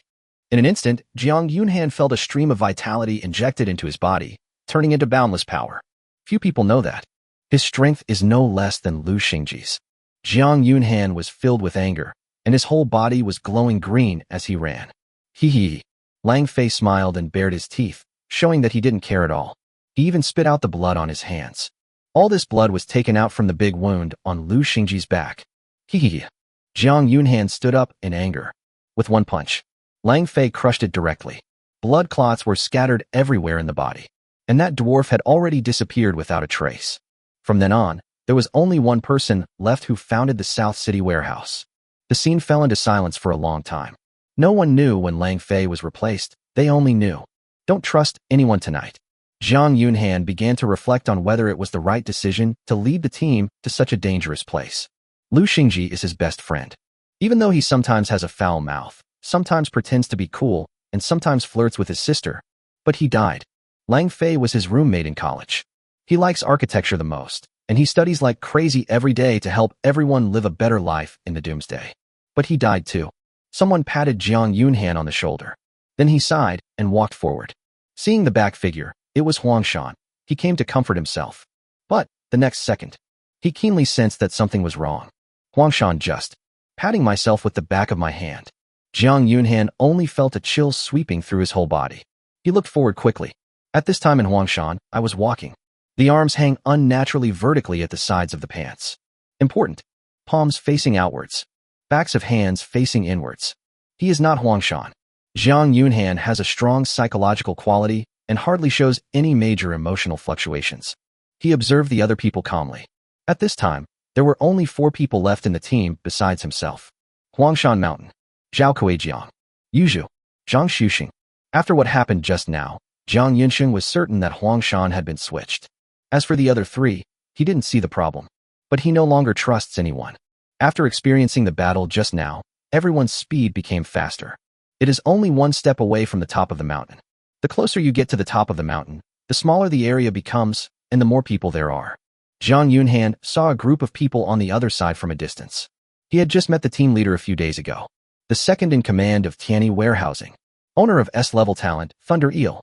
In an instant, Jiang Yunhan felt a stream of vitality injected into his body, turning into boundless power. Few people know that. His strength is no less than Lu Xingji's. Jiang Yunhan was filled with anger, and his whole body was glowing green as he ran. Hee hee. Lang Fei smiled and bared his teeth, showing that he didn't care at all. He even spit out the blood on his hands. All this blood was taken out from the big wound on Lu Xingji's back. Hee hee. Jiang Yunhan stood up in anger. With one punch, Lang Fei crushed it directly. Blood clots were scattered everywhere in the body, and that dwarf had already disappeared without a trace. From then on, there was only one person left who founded the South City warehouse. The scene fell into silence for a long time. No one knew when Lang Fei was replaced. They only knew. Don't trust anyone tonight. Jiang Yunhan began to reflect on whether it was the right decision to lead the team to such a dangerous place. Lu Xingji is his best friend. Even though he sometimes has a foul mouth, sometimes pretends to be cool, and sometimes flirts with his sister. But he died. Lang Fei was his roommate in college. He likes architecture the most, and he studies like crazy every day to help everyone live a better life in the Doomsday. But he died too. Someone patted Jiang Yunhan on the shoulder. Then he sighed and walked forward. Seeing the back figure, it was Huangshan. He came to comfort himself. But, the next second, he keenly sensed that something was wrong. Huangshan just, patting myself with the back of my hand. Jiang Yunhan only felt a chill sweeping through his whole body. He looked forward quickly. At this time in Huangshan, I was walking. The arms hang unnaturally vertically at the sides of the pants. Important. Palms facing outwards. Backs of hands facing inwards. He is not Huangshan. Jiang Yunhan has a strong psychological quality and hardly shows any major emotional fluctuations. He observed the other people calmly. At this time, there were only 4 people left in the team besides himself. Huangshan Mountain. Zhao Kuijiang. Yuzhu. Zhang Xuxing. After what happened just now, Jiang Yunsheng was certain that Huangshan had been switched. As for the other 3, he didn't see the problem. But he no longer trusts anyone. After experiencing the battle just now, everyone's speed became faster. It is only 1 step away from the top of the mountain. The closer you get to the top of the mountain, the smaller the area becomes, and the more people there are. Jiang Yunhan saw a group of people on the other side from a distance. He had just met the team leader a few days ago. The second in command of Tianyi Warehousing. Owner of S-level talent, Thunder Eel.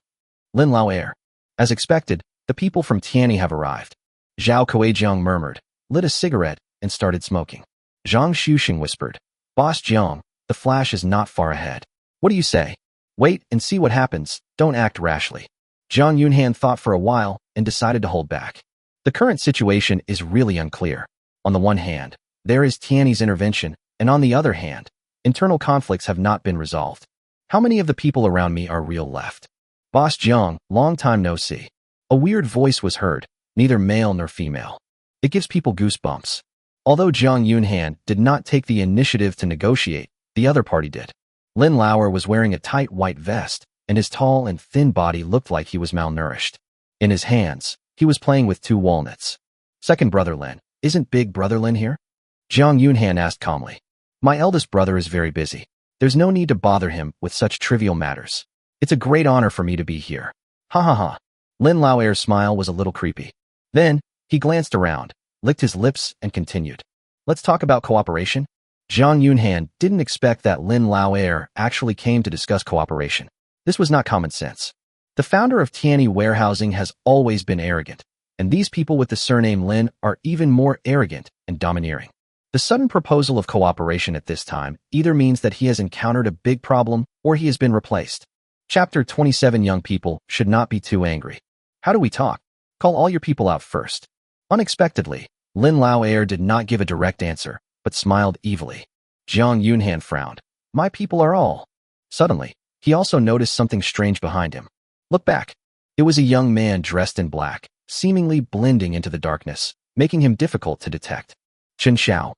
Lin Lao Air. As expected, the people from Tianyi have arrived. Zhao Kuijiang murmured, lit a cigarette, and started smoking. Zhang Xuxing whispered, Boss Jiang, the flash is not far ahead. What do you say? Wait and see what happens, don't act rashly. Jiang Yunhan thought for a while and decided to hold back. The current situation is really unclear. On the one hand, there is Tianyi's intervention, and on the other hand, internal conflicts have not been resolved. How many of the people around me are real left? Boss Jiang, long time no see. A weird voice was heard, neither male nor female. It gives people goosebumps. Although Jiang Yunhan did not take the initiative to negotiate, the other party did. Lin Lauer was wearing a tight white vest, and his tall and thin body looked like he was malnourished. In his hands, he was playing with 2 walnuts. Second brother Lin, isn't big brother Lin here? Jiang Yunhan asked calmly. My eldest brother is very busy. There's no need to bother him with such trivial matters. It's a great honor for me to be here. Ha ha ha. Lin Lauer's smile was a little creepy. Then, he glanced around, licked his lips, and continued. Let's talk about cooperation. Zhang Yunhan didn't expect that Lin Lauer actually came to discuss cooperation. This was not common sense. The founder of Tianyi Warehousing has always been arrogant, and these people with the surname Lin are even more arrogant and domineering. The sudden proposal of cooperation at this time either means that he has encountered a big problem or he has been replaced. Chapter 27. Young people should not be too angry. How do we talk? Call all your people out first. Unexpectedly, Lin Lauer did not give a direct answer, but smiled evilly. Zhang Yunhan frowned. My people are all. Suddenly, he also noticed something strange behind him. Look back. It was a young man dressed in black, seemingly blending into the darkness, making him difficult to detect. Chen Xiao.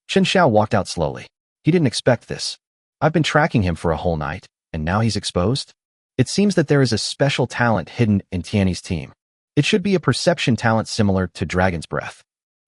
Chen Xiao walked out slowly. He didn't expect this. I've been tracking him for a whole night, and now he's exposed? It seems that there is a special talent hidden in Tianyi's team. It should be a perception talent similar to Dragon's Breath.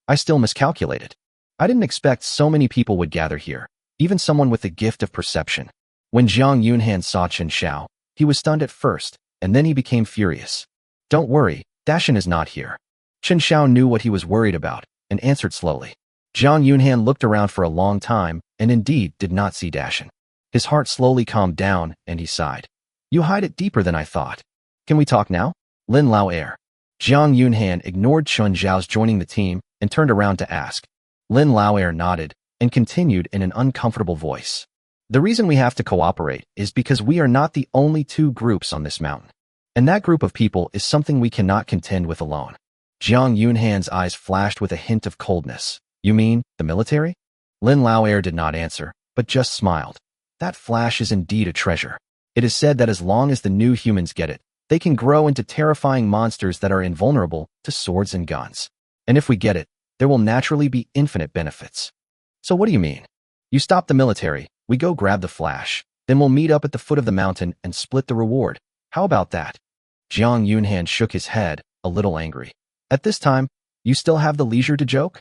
I still miscalculated. I didn't expect so many people would gather here, even someone with the gift of perception. When Zhang Yunhan saw Chen Xiao, he was stunned at first, and then he became furious. Don't worry, Dashan is not here. Chen Xiao knew what he was worried about, and answered slowly. Zhang Yunhan looked around for a long time, and indeed did not see Dashan. His heart slowly calmed down, and he sighed. You hide it deeper than I thought. Can we talk now? Lin Lauer. Zhang Yunhan ignored Chen Xiao's joining the team and turned around to ask. Lin Lauer nodded and continued in an uncomfortable voice. The reason we have to cooperate is because we are not the only two groups on this mountain. And that group of people is something we cannot contend with alone. Zhang Yunhan's eyes flashed with a hint of coldness. You mean, the military? Lin Lauer did not answer, but just smiled. That flash is indeed a treasure. It is said that as long as the new humans get it, they can grow into terrifying monsters that are invulnerable to swords and guns. And if we get it, there will naturally be infinite benefits. So what do you mean? You stop the military, we go grab the flash, then we'll meet up at the foot of the mountain and split the reward. How about that? Zhang Yunhan shook his head, a little angry. At this time, you still have the leisure to joke?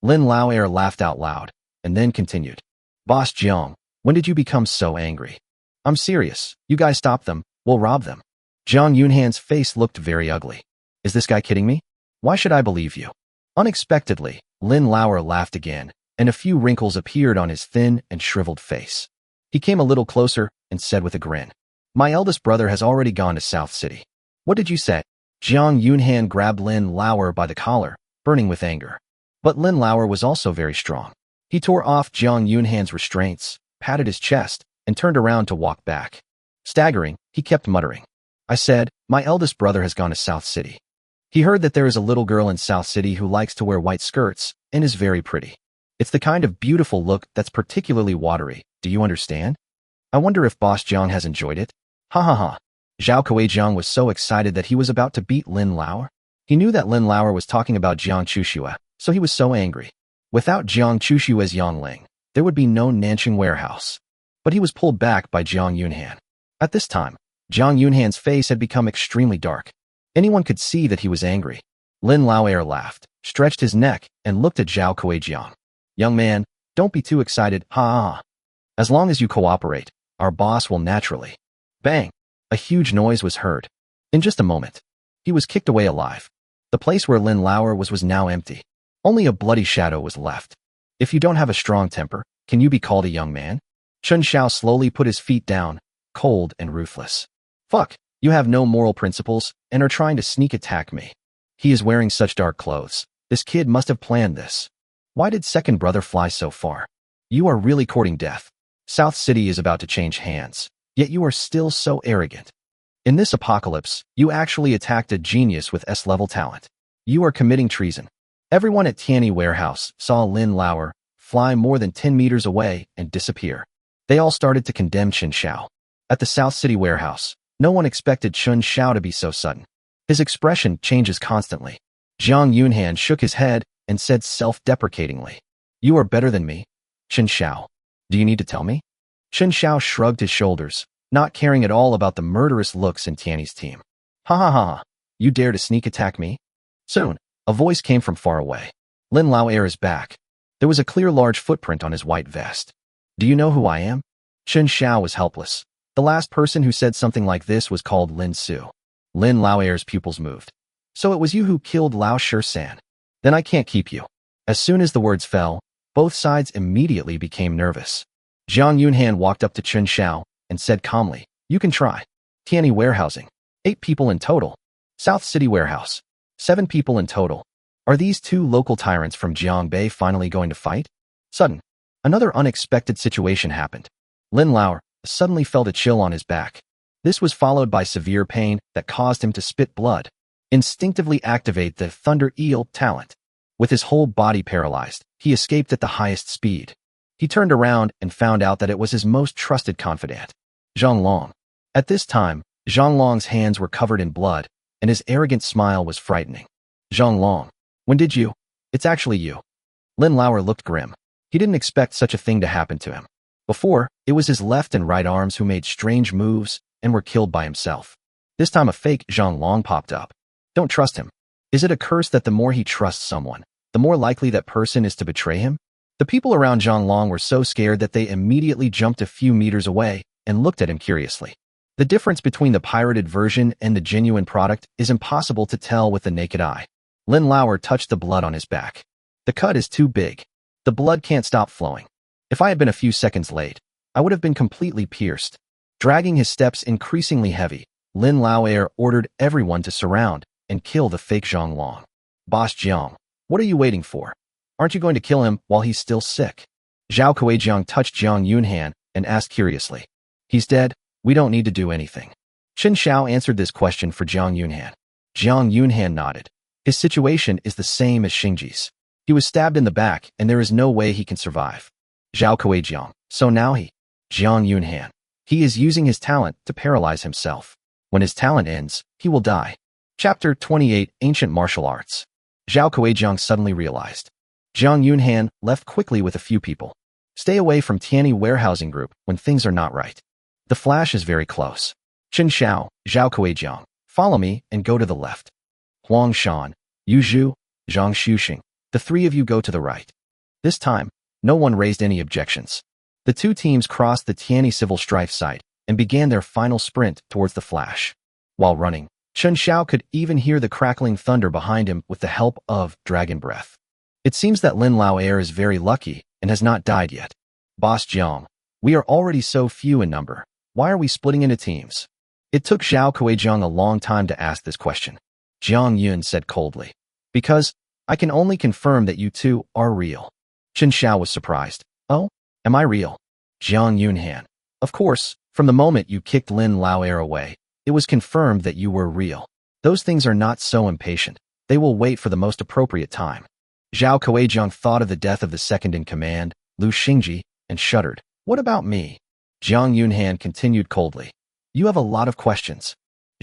Lin Lauer laughed out loud, and then continued. Boss Zhang, when did you become so angry? I'm serious. You guys stop them, we'll rob them. Zhang Yunhan's face looked very ugly. Is this guy kidding me? Why should I believe you? Unexpectedly, Lin Lauer laughed again, and a few wrinkles appeared on his thin and shriveled face. He came a little closer and said with a grin. My eldest brother has already gone to South City. What did you say? Zhang Yunhan grabbed Lin Lauer by the collar, burning with anger. But Lin Lauer was also very strong. He tore off Zhang Yunhan's restraints, patted his chest, and turned around to walk back. Staggering, he kept muttering. I said, my eldest brother has gone to South City. He heard that there is a little girl in South City who likes to wear white skirts and is very pretty. It's the kind of beautiful look that's particularly watery, do you understand? I wonder if Boss Zhang has enjoyed it? Ha ha ha. Zhao Kuizhang was so excited that he was about to beat Lin Lauer. He knew that Lin Lauer was talking about Jiang Chuxue, so he was so angry. Without Jiang Chuxue's Yangling, there would be no Nanqing warehouse. But he was pulled back by Zhang Yunhan. At this time, Zhang Yunhan's face had become extremely dark. Anyone could see that he was angry. Lin Lauer laughed, stretched his neck, and looked at Zhao Kuizhang. Young man, don't be too excited, ha. As long as you cooperate, our boss will naturally. Bang! A huge noise was heard. In just a moment, he was kicked away alive. The place where Lin Lauer was now empty. Only a bloody shadow was left. If you don't have a strong temper, can you be called a young man? Chen Xiao slowly put his feet down, cold and ruthless. Fuck, you have no moral principles and are trying to sneak attack me. He is wearing such dark clothes. This kid must have planned this. Why did second brother fly so far? You are really courting death. South City is about to change hands, yet you are still so arrogant. In this apocalypse, you actually attacked a genius with S-level talent. You are committing treason. Everyone at Tianyi Warehouse saw Lin Lauer fly more than 10 meters away and disappear. They all started to condemn Chen Xiao. At the South City warehouse, no one expected Chen Xiao to be so sudden. His expression changes constantly. Zhang Yunhan shook his head and said self-deprecatingly, You are better than me, Chen Xiao. Do you need to tell me? Chen Xiao shrugged his shoulders, not caring at all about the murderous looks in Tianyi's team. Ha ha ha, you dare to sneak attack me? Soon, a voice came from far away. Lin Lauer is back. There was a clear large footprint on his white vest. Do you know who I am? Chen Xiao was helpless. The last person who said something like this was called Lin Su. Lin Laoer's pupils moved. So it was you who killed Lao Shi-san. Then I can't keep you. As soon as the words fell, both sides immediately became nervous. Jiang Yunhan walked up to Chen Xiao and said calmly, you can try. Tianyi warehousing. 8 people in total. South City warehouse. 7 people in total. Are these 2 local tyrants from Jiangbei finally going to fight? Sudden. Another unexpected situation happened. Lin Lao suddenly felt a chill on his back. This was followed by severe pain that caused him to spit blood. Instinctively activate the Thunder Eel talent. With his whole body paralyzed, he escaped at the highest speed. He turned around and found out that it was his most trusted confidant, Zhang Long. At this time, Zhang Long's hands were covered in blood, and his arrogant smile was frightening. Zhang Long, when did you? It's actually you. Lin Lauer looked grim. He didn't expect such a thing to happen to him. Before, it was his left and right arms who made strange moves and were killed by himself. This time a fake Zhang Long popped up. Don't trust him. Is it a curse that the more he trusts someone, the more likely that person is to betray him? The people around Zhang Long were so scared that they immediately jumped a few meters away and looked at him curiously. The difference between the pirated version and the genuine product is impossible to tell with the naked eye. Lin Lauer touched the blood on his back. The cut is too big. The blood can't stop flowing. If I had been a few seconds late, I would have been completely pierced. Dragging his steps increasingly heavy, Lin Lauer ordered everyone to surround and kill the fake Zhang Long. Boss Jiang, what are you waiting for? Aren't you going to kill him while he's still sick? Zhao Kuijiang touched Jiang Yunhan and asked curiously. He's dead. We don't need to do anything. Chen Xiao answered this question for Jiang Yunhan. Jiang Yunhan nodded. His situation is the same as Xingji's. He was stabbed in the back and there is no way he can survive. Zhao Kuijiang. So now Jiang Yunhan. He is using his talent to paralyze himself. When his talent ends, he will die. Chapter 28 Ancient Martial Arts. Zhao Kuijiang suddenly realized. Jiang Yunhan left quickly with a few people. Stay away from Tianyi warehousing group when things are not right. The flash is very close. Chen Xiao, Zhao Kuijiang, follow me and go to the left. Huang Shan, Yu Zhu, Zhang Xuxing, the 3 of you go to the right. This time, no one raised any objections. The 2 teams crossed the Tianyi civil strife site and began their final sprint towards the flash. While running, Chen Xiao could even hear the crackling thunder behind him with the help of dragon breath. It seems that Lin Lauer is very lucky and has not died yet. Boss Jiang, we are already so few in number. Why are we splitting into teams? It took Zhao Kuijiang a long time to ask this question. Jiang Yun said coldly. Because I can only confirm that you 2 are real. Chen Xiao was surprised. Oh, am I real? Jiang Yunhan. Of course, from the moment you kicked Lin Lauer away, it was confirmed that you were real. Those things are not so impatient. They will wait for the most appropriate time. Zhao Kuijiang thought of the death of the second in command, Lu Xingji, and shuddered. What about me? Jiang Yunhan continued coldly. You have a lot of questions.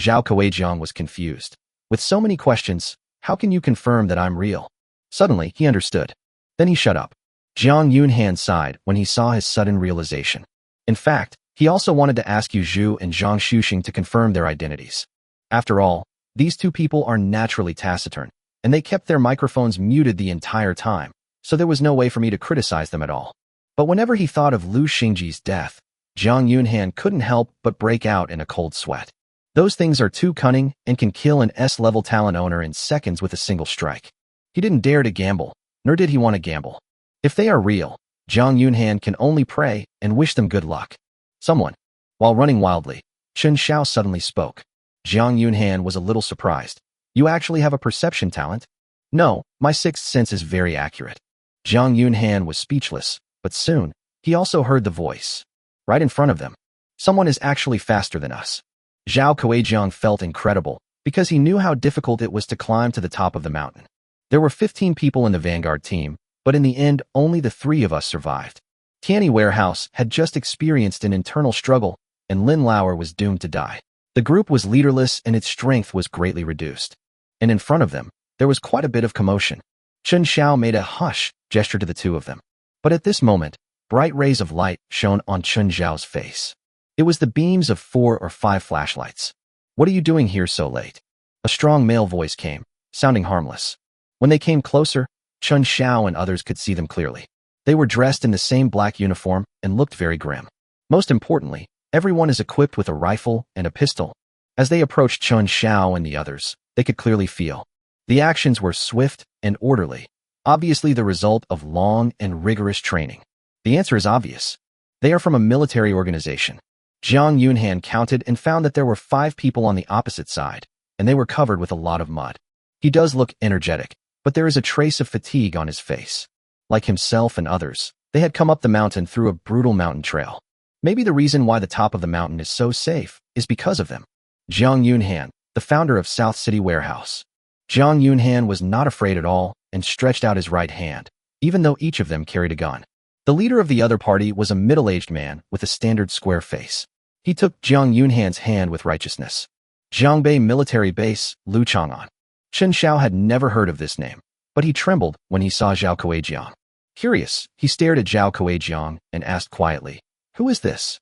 Zhao Kuijiang was confused. With so many questions, how can you confirm that I'm real? Suddenly, he understood. Then he shut up. Jiang Yunhan sighed when he saw his sudden realization. In fact, he also wanted to ask Yu Zhu and Zhang Xuxing to confirm their identities. After all, these 2 people are naturally taciturn, and they kept their microphones muted the entire time, so there was no way for me to criticize them at all. But whenever he thought of Lu Xingji's death, Jiang Yunhan couldn't help but break out in a cold sweat. Those things are too cunning and can kill an S-level talent owner in seconds with a single strike. He didn't dare to gamble, nor did he want to gamble. If they are real, Jiang Yunhan can only pray and wish them good luck. Someone. While running wildly, Chen Xiao suddenly spoke. Jiang Yunhan was a little surprised. You actually have a perception talent? No, my 6th sense is very accurate. Jiang Yunhan was speechless, but soon, he also heard the voice. Right in front of them. Someone is actually faster than us. Zhao Kuijiang felt incredible, because he knew how difficult it was to climb to the top of the mountain. There were 15 people in the vanguard team, but in the end, only the 3 of us survived. Tianyi Warehouse had just experienced an internal struggle, and Lin Lauer was doomed to die. The group was leaderless and its strength was greatly reduced. And in front of them, there was quite a bit of commotion. Chen Xiao made a hush gesture to the 2 of them. But at this moment, bright rays of light shone on Chen Xiao's face. It was the beams of 4 or 5 flashlights. What are you doing here so late? A strong male voice came, sounding harmless. When they came closer, Chen Xiao and others could see them clearly. They were dressed in the same black uniform and looked very grim. Most importantly, Everyone is equipped with a rifle and a pistol. As they approached Chen Xiao and the others, they could clearly feel. The actions were swift and orderly, obviously the result of long and rigorous training. The answer is obvious. They are from a military organization. Jiang Yunhan counted and found that there were 5 people on the opposite side, and they were covered with a lot of mud. He does look energetic, but there is a trace of fatigue on his face. Like himself and others, they had come up the mountain through a brutal mountain trail. Maybe the reason why the top of the mountain is so safe is because of them. Jiang Yunhan, the founder of South City Warehouse. Jiang Yunhan was not afraid at all and stretched out his right hand, even though each of them carried a gun. The leader of the other party was a middle-aged man with a standard square face. He took Jiang Yunhan's hand with righteousness. Jiangbei Military Base, Luchang'an. Chen Xiao had never heard of this name, but he trembled when he saw Zhao Kuijiang. Curious, he stared at Zhao Kuijiang and asked quietly, "Who is this?"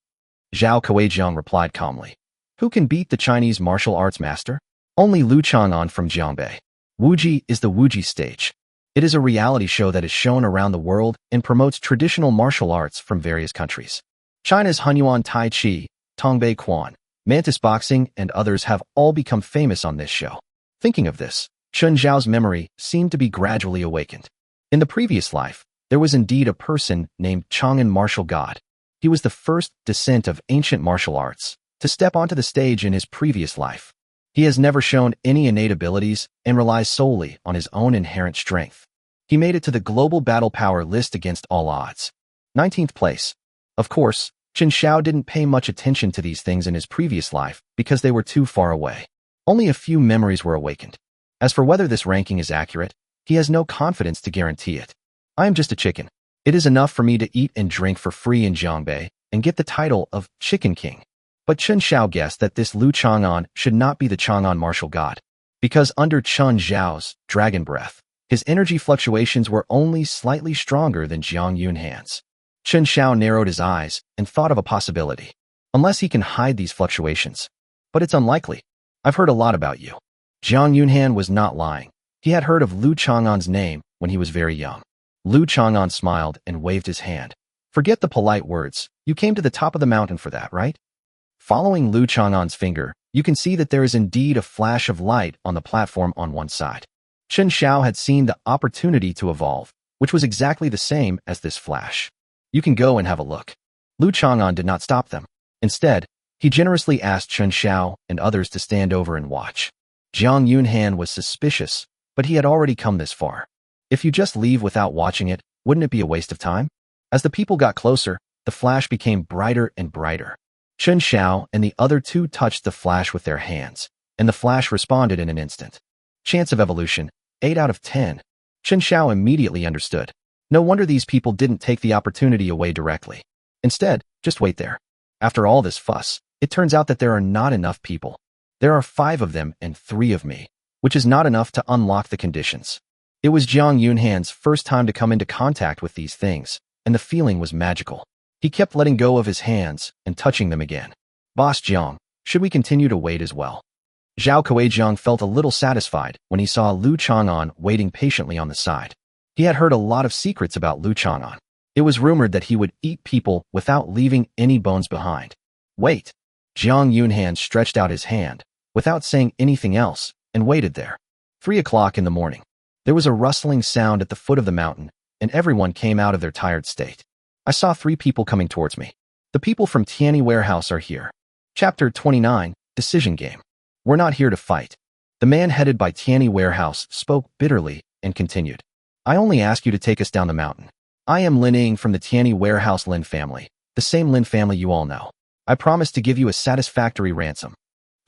Zhao Kuijiang replied calmly, "Who can beat the Chinese martial arts master? Only Lu Chang'an from Jiangbei. Wuji is the Wuji stage. It is a reality show that is shown around the world and promotes traditional martial arts from various countries. China's Hunyuan Tai Chi, Tongbei Quan, Mantis Boxing, and others have all become famous on this show." Thinking of this, Chen Xiao's memory seemed to be gradually awakened. In the previous life, there was indeed a person named Chang'an Martial God. He was the first descent of ancient martial arts to step onto the stage in his previous life. He has never shown any innate abilities and relies solely on his own inherent strength. He made it to the global battle power list against all odds. 19th place. Of course, Chen Xiao didn't pay much attention to these things in his previous life because they were too far away. Only a few memories were awakened. As for whether this ranking is accurate, he has no confidence to guarantee it. "I am just a chicken. It is enough for me to eat and drink for free in Jiangbei and get the title of Chicken King." But Chen Xiao guessed that this Lu Chang'an should not be the Chang'an martial god, because under Chen Xiao's dragon breath, his energy fluctuations were only slightly stronger than Jiang Yunhan's. Chen Xiao narrowed his eyes and thought of a possibility. Unless he can hide these fluctuations. But it's unlikely. "I've heard a lot about you." Jiang Yunhan was not lying. He had heard of Lu Chang'an's name when he was very young. Lu Chang'an smiled and waved his hand. "Forget the polite words. You came to the top of the mountain for that, right?" Following Lu Chang'an's finger, you can see that there is indeed a flash of light on the platform on one side. Chen Xiao had seen the opportunity to evolve, which was exactly the same as this flash. "You can go and have a look." Lu Chang'an did not stop them. Instead, he generously asked Chen Xiao and others to stand over and watch. Jiang Yunhan was suspicious, but he had already come this far. If you just leave without watching it, wouldn't it be a waste of time? As the people got closer, the flash became brighter and brighter. Chen Xiao and the other 2 touched the flash with their hands, and the flash responded in an instant. Chance of evolution, 8 out of 10. Chen Xiao immediately understood. No wonder these people didn't take the opportunity away directly. Instead, just wait there. After all this fuss, it turns out that there are not enough people. There are 5 of them and 3 of me, which is not enough to unlock the conditions. It was Jiang Yunhan's first time to come into contact with these things, and the feeling was magical. He kept letting go of his hands and touching them again. "Boss Jiang, should we continue to wait as well?" Zhao Kuijiang felt a little satisfied when he saw Lu Chang'an waiting patiently on the side. He had heard a lot of secrets about Lu Chang'an. It was rumored that he would eat people without leaving any bones behind. "Wait." Jiang Yunhan stretched out his hand, without saying anything else, and waited there. 3 o'clock in the morning. There was a rustling sound at the foot of the mountain, and everyone came out of their tired state. I saw 3 people coming towards me. "The people from Tianyi Warehouse are here." Chapter 29, Decision Game. "We're not here to fight." The man headed by Tianyi Warehouse spoke bitterly and continued. "I only ask you to take us down the mountain. I am Lin Ying from the Tianyi Warehouse Lin family, the same Lin family you all know. I promise to give you a satisfactory ransom."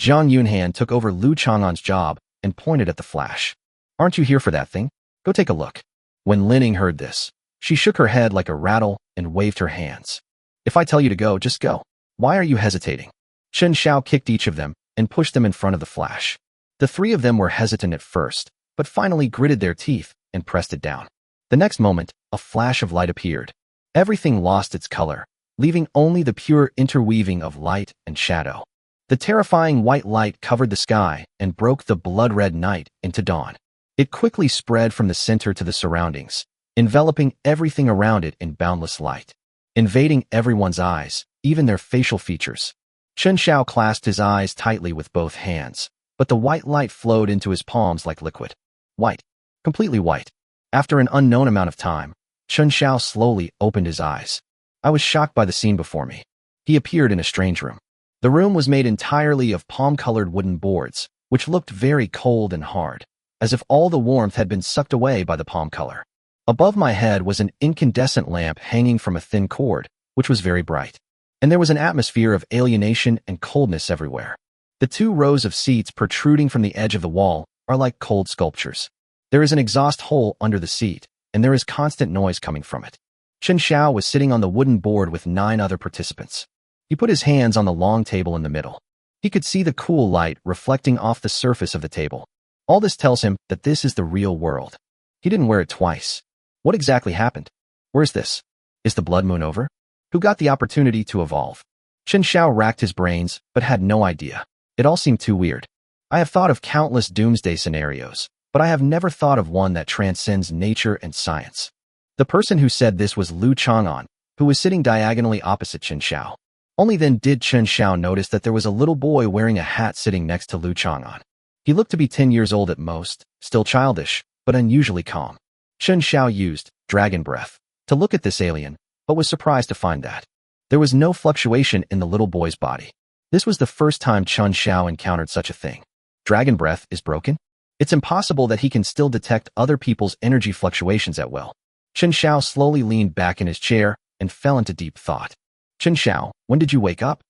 Jiang Yunhan took over Lu Chang'an's job and pointed at the flash. "Aren't you here for that thing? Go take a look." When Lin Ying heard this, she shook her head like a rattle and waved her hands. "If I tell you to go, just go. Why are you hesitating?" Chen Xiao kicked each of them and pushed them in front of the flash. The 3 of them were hesitant at first, but finally gritted their teeth and pressed it down. The next moment, a flash of light appeared. Everything lost its color, leaving only the pure interweaving of light and shadow. The terrifying white light covered the sky and broke the blood-red night into dawn. It quickly spread from the center to the surroundings, enveloping everything around it in boundless light. invading everyone's eyes, even their facial features. Chen Xiao clasped his eyes tightly with both hands, but the white light flowed into his palms like liquid. White. Completely white. After an unknown amount of time, Chen Xiao slowly opened his eyes. I was shocked by the scene before me. He appeared in a strange room. The room was made entirely of palm-colored wooden boards, which looked very cold and hard, as if all the warmth had been sucked away by the palm color. Above my head was an incandescent lamp hanging from a thin cord, which was very bright. And there was an atmosphere of alienation and coldness everywhere. The 2 rows of seats protruding from the edge of the wall are like cold sculptures. There is an exhaust hole under the seat, and there is constant noise coming from it. Chen Xiao was sitting on the wooden board with 9 other participants. He put his hands on the long table in the middle. He could see the cool light reflecting off the surface of the table. All this tells him that this is the real world. He didn't wear it twice. What exactly happened? Where's this? Is the blood moon over? Who got the opportunity to evolve? Chen Xiao racked his brains, but had no idea. It all seemed too weird. I have thought of countless doomsday scenarios, but I have never thought of one that transcends nature and science. The person who said this was Lu Chang'an, who was sitting diagonally opposite Chen Xiao. Only then did Chen Xiao notice that there was a little boy wearing a hat sitting next to Lu Chang'an. He looked to be 10 years old at most, still childish, but unusually calm. Chen Xiao used dragon breath to look at this alien, but was surprised to find that there was no fluctuation in the little boy's body. This was the first time Chen Xiao encountered such a thing. Dragon breath is broken? It's impossible that he can still detect other people's energy fluctuations at will. Chen Xiao slowly leaned back in his chair and fell into deep thought. Chen Xiao, when did you wake up?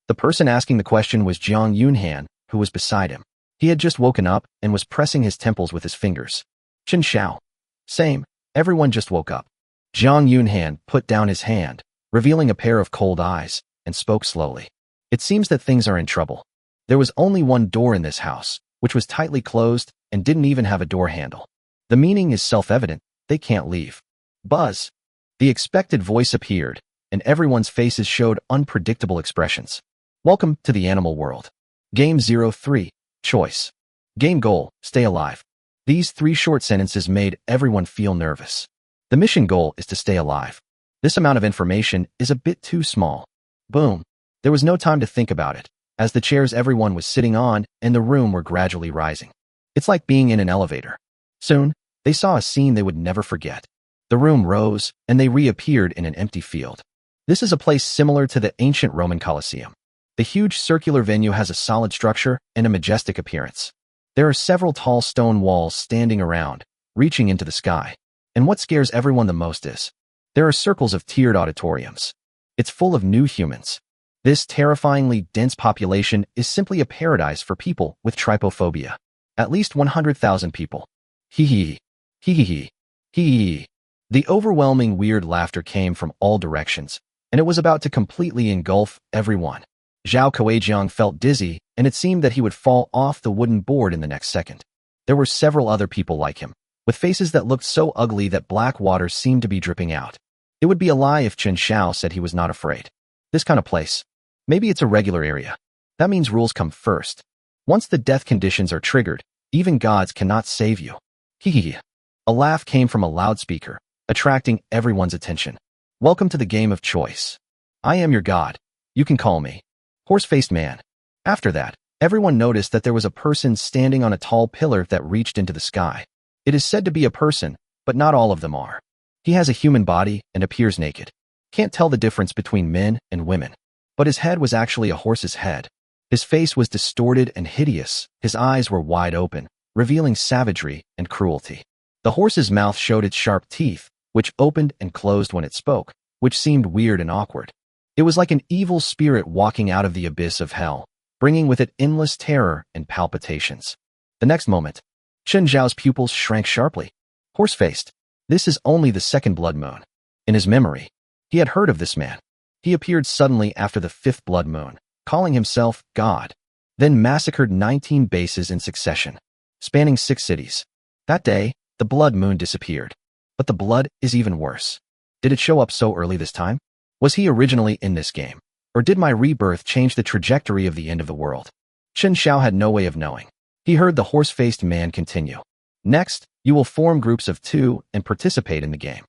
The person asking the question was Jiang Yunhan, who was beside him. He had just woken up and was pressing his temples with his fingers. Chen Xiao. Same. Everyone just woke up. Jiang Yunhan put down his hand, revealing a pair of cold eyes, and spoke slowly. It seems that things are in trouble. There was only one door in this house, which was tightly closed and didn't even have a door handle. The meaning is self-evident. They can't leave. Buzz. The expected voice appeared, and everyone's faces showed unpredictable expressions. Welcome to the animal world. Game 03. Choice. Game goal, stay alive. These 3 short sentences made everyone feel nervous. The mission goal is to stay alive. This amount of information is a bit too small. Boom. There was no time to think about it, as the chairs everyone was sitting on and the room were gradually rising. It's like being in an elevator. Soon, they saw a scene they would never forget. The room rose, and they reappeared in an empty field. This is a place similar to the ancient Roman Colosseum. The huge circular venue has a solid structure and a majestic appearance. There are several tall stone walls standing around, reaching into the sky. And what scares everyone the most is, there are circles of tiered auditoriums. It's full of new humans. This terrifyingly dense population is simply a paradise for people with trypophobia. At least 100,000 people. Hee hee. Hee hee hee. Hee hee. The overwhelming weird laughter came from all directions, and it was about to completely engulf everyone. Zhao Kueijiang felt dizzy, and it seemed that he would fall off the wooden board in the next second. There were several other people like him, with faces that looked so ugly that black water seemed to be dripping out. It would be a lie if Chen Xiao said he was not afraid. This kind of place. Maybe it's a regular area. That means rules come first. Once the death conditions are triggered, even gods cannot save you. Hee hee. A laugh came from a loudspeaker, attracting everyone's attention. Welcome to the game of choice. I am your god. You can call me Horse-Faced Man. After that, everyone noticed that there was a person standing on a tall pillar that reached into the sky. It is said to be a person, but not all of them are. He has a human body and appears naked. Can't tell the difference between men and women. But his head was actually a horse's head. His face was distorted and hideous. His eyes were wide open, revealing savagery and cruelty. The horse's mouth showed its sharp teeth, which opened and closed when it spoke, which seemed weird and awkward. It was like an evil spirit walking out of the abyss of hell, bringing with it endless terror and palpitations. The next moment, Chen Xiao's pupils shrank sharply. Horse-faced. This is only the 2nd blood moon. In his memory, he had heard of this man. He appeared suddenly after the 5th blood moon, calling himself God, then massacred 19 bases in succession, spanning 6 cities. That day, the blood moon disappeared. But the blood is even worse. Did it show up so early this time? Was he originally in this game? Or did my rebirth change the trajectory of the end of the world? Chen Xiao had no way of knowing. He heard the horse-faced man continue. Next, you will form groups of 2 and participate in the game.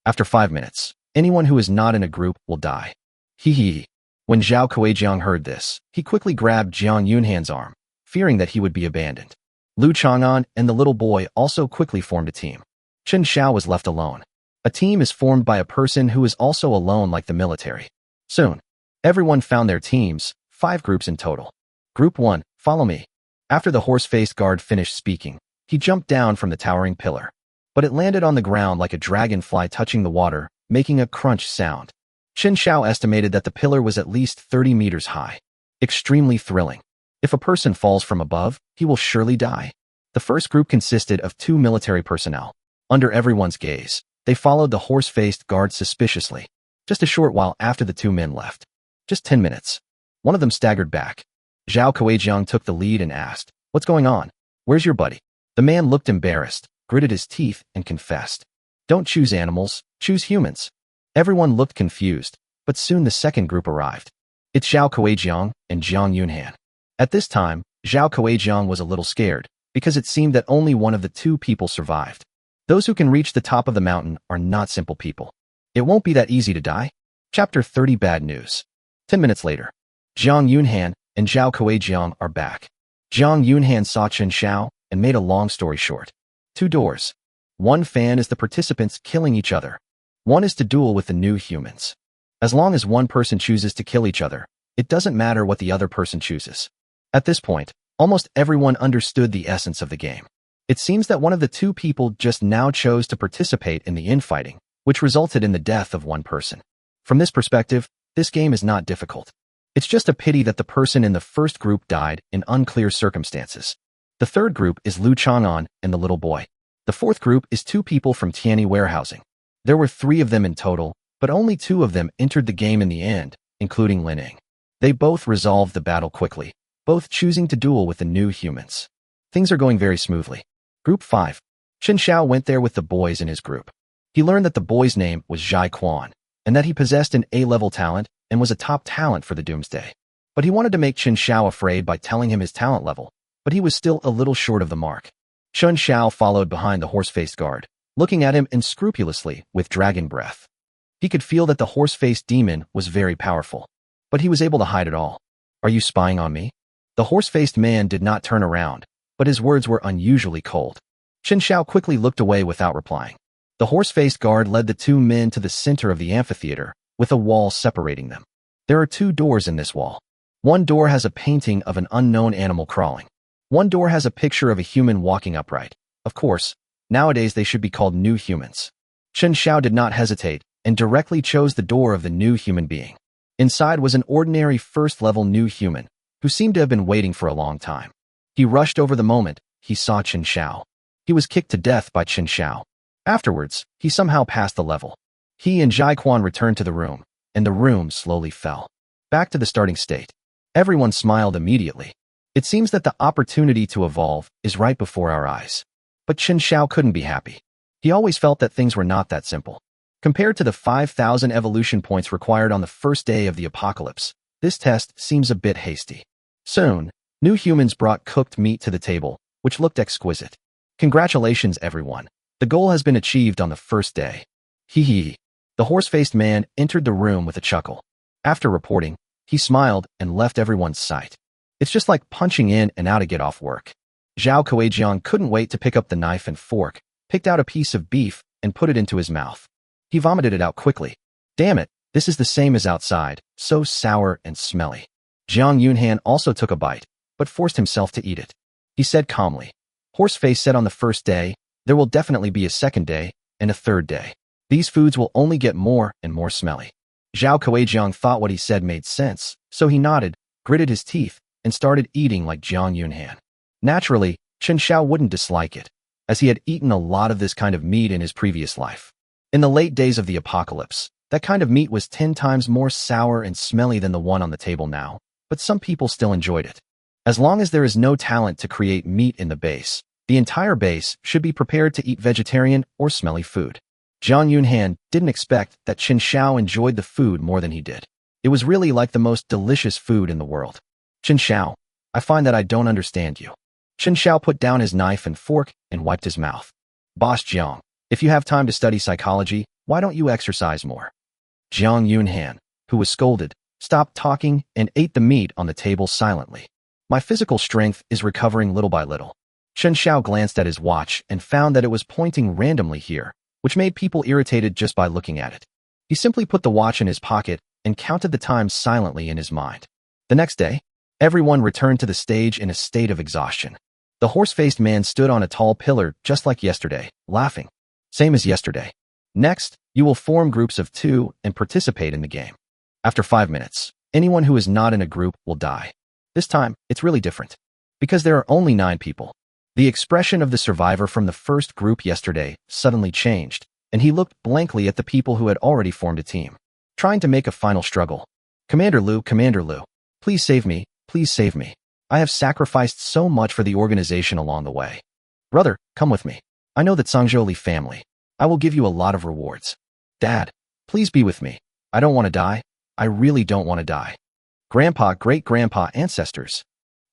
After 5 minutes, Anyone who is not in a group will die. Hee hee. When Zhao Kuijiang heard this, he quickly grabbed Jiang Yunhan's arm, fearing that he would be abandoned. Lu Chang'an and the little boy also quickly formed a team. Chen Xiao was left alone. A team is formed by a person who is also alone, like the military. Soon, everyone found their teams, 5 groups in total. Group 1, follow me. After the horse-faced guard finished speaking, he jumped down from the towering pillar. But it landed on the ground like a dragonfly touching the water, making a crunch sound. Chen Xiao estimated that the pillar was at least 30 meters high. Extremely thrilling. If a person falls from above, he will surely die. The first group consisted of 2 military personnel. Under everyone's gaze, they followed the horse-faced guard suspiciously. Just a short while after the 2 men left. Just 10 minutes. One of them staggered back. Zhao Kuijiang took the lead and asked, "What's going on? Where's your buddy?" The man looked embarrassed, gritted his teeth, and confessed, "Don't choose animals, choose humans." Everyone looked confused, but soon the second group arrived. It's Zhao Kuijiang and Jiang Yunhan. At this time, Zhao Kuijiang was a little scared, because it seemed that only one of the 2 people survived. Those who can reach the top of the mountain are not simple people. It won't be that easy to die. Chapter 30 Bad News. 10 minutes later, Jiang Yunhan and Zhao Kuijiang are back. Jiang Yunhan saw Chen Xiao and made a long story short. 2 doors. One fan is the participants killing each other. One is to duel with the new humans. As long as one person chooses to kill each other, it doesn't matter what the other person chooses. At this point, almost everyone understood the essence of the game. It seems that one of the 2 people just now chose to participate in the infighting, which resulted in the death of one person. From this perspective, this game is not difficult. It's just a pity that the person in the first group died in unclear circumstances. The third group is Lu Chang'an and the little boy. The fourth group is 2 people from Tianyi warehousing. There were 3 of them in total, but only 2 of them entered the game in the end, including Lin Ying. They both resolved the battle quickly, both choosing to duel with the new humans. Things are going very smoothly. Group 5. Chen Xiao went there with the boys in his group. He learned that the boy's name was Zhai Quan, and that he possessed an A-level talent and was a top talent for the Doomsday. But he wanted to make Chen Xiao afraid by telling him his talent level, but he was still a little short of the mark. Chen Xiao followed behind the horse-faced guard, looking at him unscrupulously with dragon breath. He could feel that the horse-faced demon was very powerful, but he was able to hide it all. "Are you spying on me?" The horse-faced man did not turn around, but his words were unusually cold. Chen Xiao quickly looked away without replying. The horse-faced guard led the 2 men to the center of the amphitheater, with a wall separating them. There are 2 doors in this wall. One door has a painting of an unknown animal crawling. One door has a picture of a human walking upright. Of course, nowadays they should be called new humans. Chen Xiao did not hesitate and directly chose the door of the new human being. Inside was an ordinary first-level new human, who seemed to have been waiting for a long time. He rushed over the moment he saw Chen Xiao. He was kicked to death by Chen Xiao. Afterwards, he somehow passed the level. He and Zhai Quan returned to the room, and the room slowly fell back to the starting state. Everyone smiled immediately. It seems that the opportunity to evolve is right before our eyes. But Chen Xiao couldn't be happy. He always felt that things were not that simple. Compared to the 5,000 evolution points required on the first day of the apocalypse, this test seems a bit hasty. Soon, new humans brought cooked meat to the table, which looked exquisite. Congratulations, everyone. The goal has been achieved on the first day. Hee hee. The horse-faced man entered the room with a chuckle. After reporting, he smiled and left everyone's sight. It's just like punching in and out to get off work. Zhao Kuijiang couldn't wait to pick up the knife and fork, picked out a piece of beef, and put it into his mouth. He vomited it out quickly. Damn it, this is the same as outside, so sour and smelly. Jiang Yunhan also took a bite, but forced himself to eat it. He said calmly, "Horseface said on the first day, there will definitely be a second day and a third day. These foods will only get more and more smelly." Zhao Kuijiang thought what he said made sense, so he nodded, gritted his teeth, and started eating like Jiang Yunhan. Naturally, Chen Xiao wouldn't dislike it, as he had eaten a lot of this kind of meat in his previous life. In the late days of the apocalypse, that kind of meat was 10 times more sour and smelly than the one on the table now, but some people still enjoyed it. As long as there is no talent to create meat in the base, the entire base should be prepared to eat vegetarian or smelly food. Jiang Yunhan didn't expect that Chen Xiao enjoyed the food more than he did. It was really like the most delicious food in the world. "Chen Xiao, I find that I don't understand you." Chen Xiao put down his knife and fork and wiped his mouth. "Boss Jiang, if you have time to study psychology, why don't you exercise more? Jiang Yunhan, who was scolded, stopped talking and ate the meat on the table silently. My physical strength is recovering little by little. Chen Xiao glanced at his watch and found that it was pointing randomly here, which made people irritated just by looking at it. He simply put the watch in his pocket and counted the time silently in his mind. The next day, everyone returned to the stage in a state of exhaustion. The horse-faced man stood on a tall pillar just like yesterday, laughing. Same as yesterday. Next, you will form groups of 2 and participate in the game. After 5 minutes, anyone who is not in a group will die. This time, it's really different. Because there are only 9 people. The expression of the survivor from the first group yesterday suddenly changed, and he looked blankly at the people who had already formed a team, trying to make a final struggle. Commander Lu, please save me, please save me. I have sacrificed so much for the organization along the way. Brother, come with me. I know that Sangzhou family. I will give you a lot of rewards. Dad, please be with me. I don't want to die. I really don't want to die. Grandpa, great-grandpa, ancestors.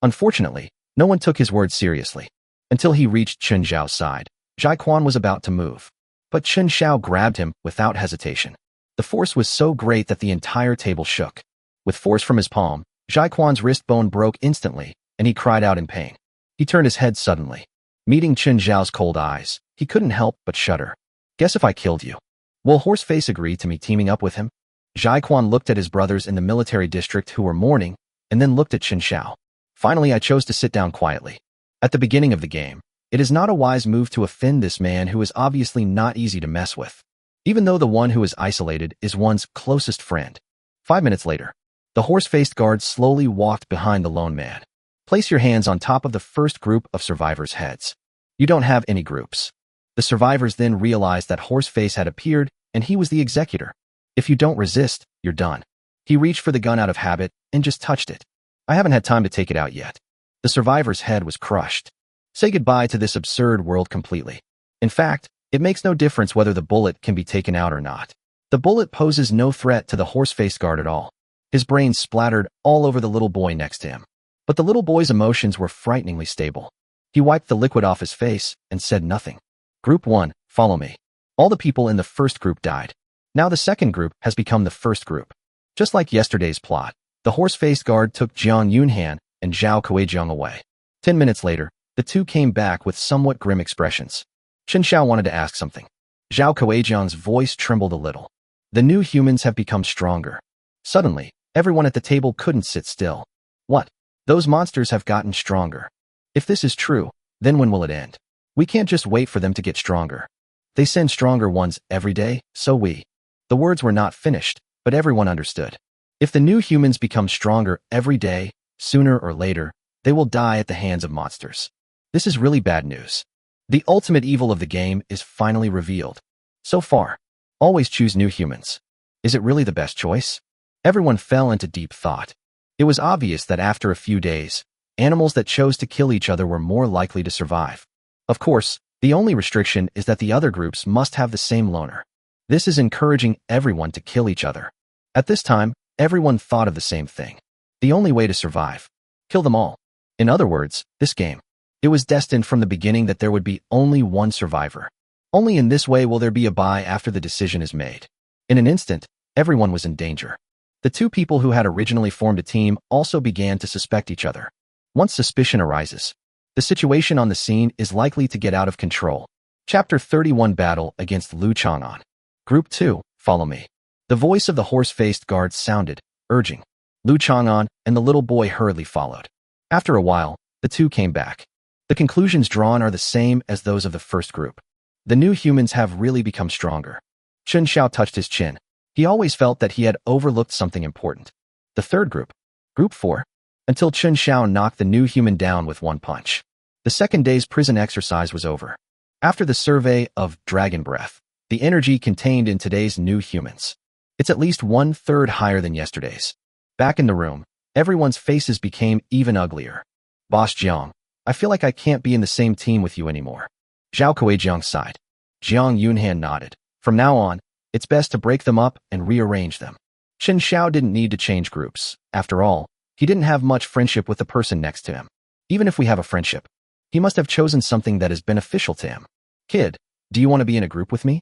Unfortunately, no one took his words seriously. Until he reached Chen Xiao's side, Zhai Quan was about to move. But Chen Xiao grabbed him without hesitation. The force was so great that the entire table shook. With force from his palm, Zhai Quan's wrist bone broke instantly, and he cried out in pain. He turned his head suddenly. Meeting Chen Xiao's cold eyes, he couldn't help but shudder. Guess if I killed you. Will Horseface agree to me teaming up with him? Zhai Quan looked at his brothers in the military district who were mourning, and then looked at Chen Xiao. Finally, I chose to sit down quietly. At the beginning of the game, it is not a wise move to offend this man who is obviously not easy to mess with, even though the one who is isolated is one's closest friend. 5 minutes later, the horse-faced guard slowly walked behind the lone man. Place your hands on top of the first group of survivors' heads. You don't have any groups. The survivors then realized that Horseface had appeared, and he was the executor. If you don't resist, you're done. He reached for the gun out of habit and just touched it. I haven't had time to take it out yet. The survivor's head was crushed. Say goodbye to this absurd world completely. In fact, it makes no difference whether the bullet can be taken out or not. The bullet poses no threat to the horse-faced guard at all. His brain splattered all over the little boy next to him. But the little boy's emotions were frighteningly stable. He wiped the liquid off his face and said nothing. Group 1, follow me. All the people in the first group died. Now the second group has become the first group. Just like yesterday's plot, the horse-faced guard took Jiang Yunhan and Zhao Kuejiang away. 10 minutes later, the two came back with somewhat grim expressions. Chen Xiao wanted to ask something. Zhao Kuejiang's voice trembled a little. The new humans have become stronger. Suddenly, everyone at the table couldn't sit still. What? Those monsters have gotten stronger. If this is true, then when will it end? We can't just wait for them to get stronger. They send stronger ones every day, so we. The words were not finished, but everyone understood. If the new humans become stronger every day, sooner or later, they will die at the hands of monsters. This is really bad news. The ultimate evil of the game is finally revealed. So far, always choose new humans. Is it really the best choice? Everyone fell into deep thought. It was obvious that after a few days, animals that chose to kill each other were more likely to survive. Of course, the only restriction is that the other groups must have the same loner. This is encouraging everyone to kill each other. At this time, everyone thought of the same thing. The only way to survive. Kill them all. In other words, this game. It was destined from the beginning that there would be only one survivor. Only in this way will there be a buy after the decision is made. In an instant, everyone was in danger. The two people who had originally formed a team also began to suspect each other. Once suspicion arises, the situation on the scene is likely to get out of control. Chapter 31 Battle against Lu Chang'an. Group 2, follow me. The voice of the horse-faced guard sounded, urging. Lu Chang'an and the little boy hurriedly followed. After a while, the two came back. The conclusions drawn are the same as those of the first group. The new humans have really become stronger. Chen Xiao touched his chin. He always felt that he had overlooked something important. The third group, Group 4, until Chen Xiao knocked the new human down with one punch. The second day's prison exercise was over. After the survey of Dragon Breath, the energy contained in today's new humans. It's at least 1/3 higher than yesterday's. Back in the room, everyone's faces became even uglier. Boss Jiang, I feel like I can't be in the same team with you anymore. Zhao Kuejiang sighed. Jiang Yunhan nodded. From now on, it's best to break them up and rearrange them. Chen Xiao didn't need to change groups. After all, he didn't have much friendship with the person next to him. Even if we have a friendship, he must have chosen something that is beneficial to him. Kid, do you want to be in a group with me?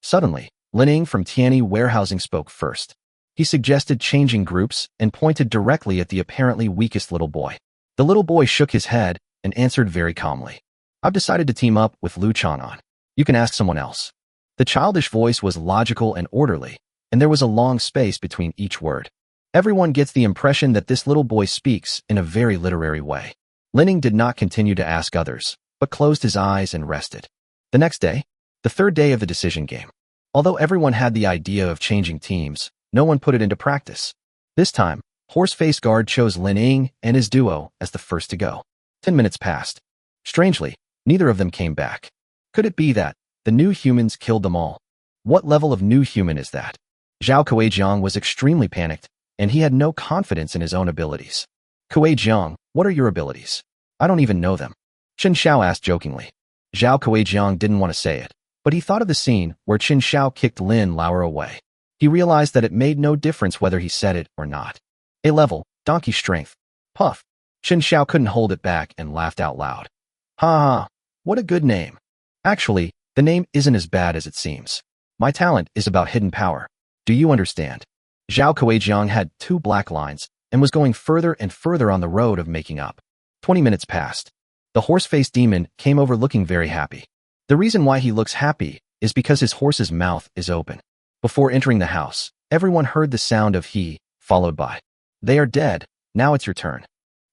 Suddenly, Lining from Tianyi Warehousing spoke first. He suggested changing groups and pointed directly at the apparently weakest little boy. The little boy shook his head and answered very calmly. I've decided to team up with Lu Chang'an. You can ask someone else. The childish voice was logical and orderly, and there was a long space between each word. Everyone gets the impression that this little boy speaks in a very literary way. Lining did not continue to ask others, but closed his eyes and rested. The next day, the third day of the decision game. Although everyone had the idea of changing teams, no one put it into practice. This time, Horse-Face Guard chose Lining and his duo as the first to go. 10 minutes passed. Strangely, neither of them came back. Could it be that the new humans killed them all? What level of new human is that? Zhao Kueijiang was extremely panicked, and he had no confidence in his own abilities. Kueijiang, what are your abilities? I don't even know them. Chen Xiao asked jokingly. Zhao Kueijiang didn't want to say it, but he thought of the scene where Chen Xiao kicked Lin Lauer away. He realized that it made no difference whether he said it or not. A level, donkey strength. Puff. Chen Xiao couldn't hold it back and laughed out loud. Ha ha, what a good name. Actually, the name isn't as bad as it seems. My talent is about hidden power. Do you understand? Zhao Kueijiang had 2 black lines and was going further and further on the road of making up. 20 minutes passed. The horse-faced demon came over looking very happy. The reason why he looks happy is because his horse's mouth is open. Before entering the house, everyone heard the sound of he, followed by, they are dead, now it's your turn.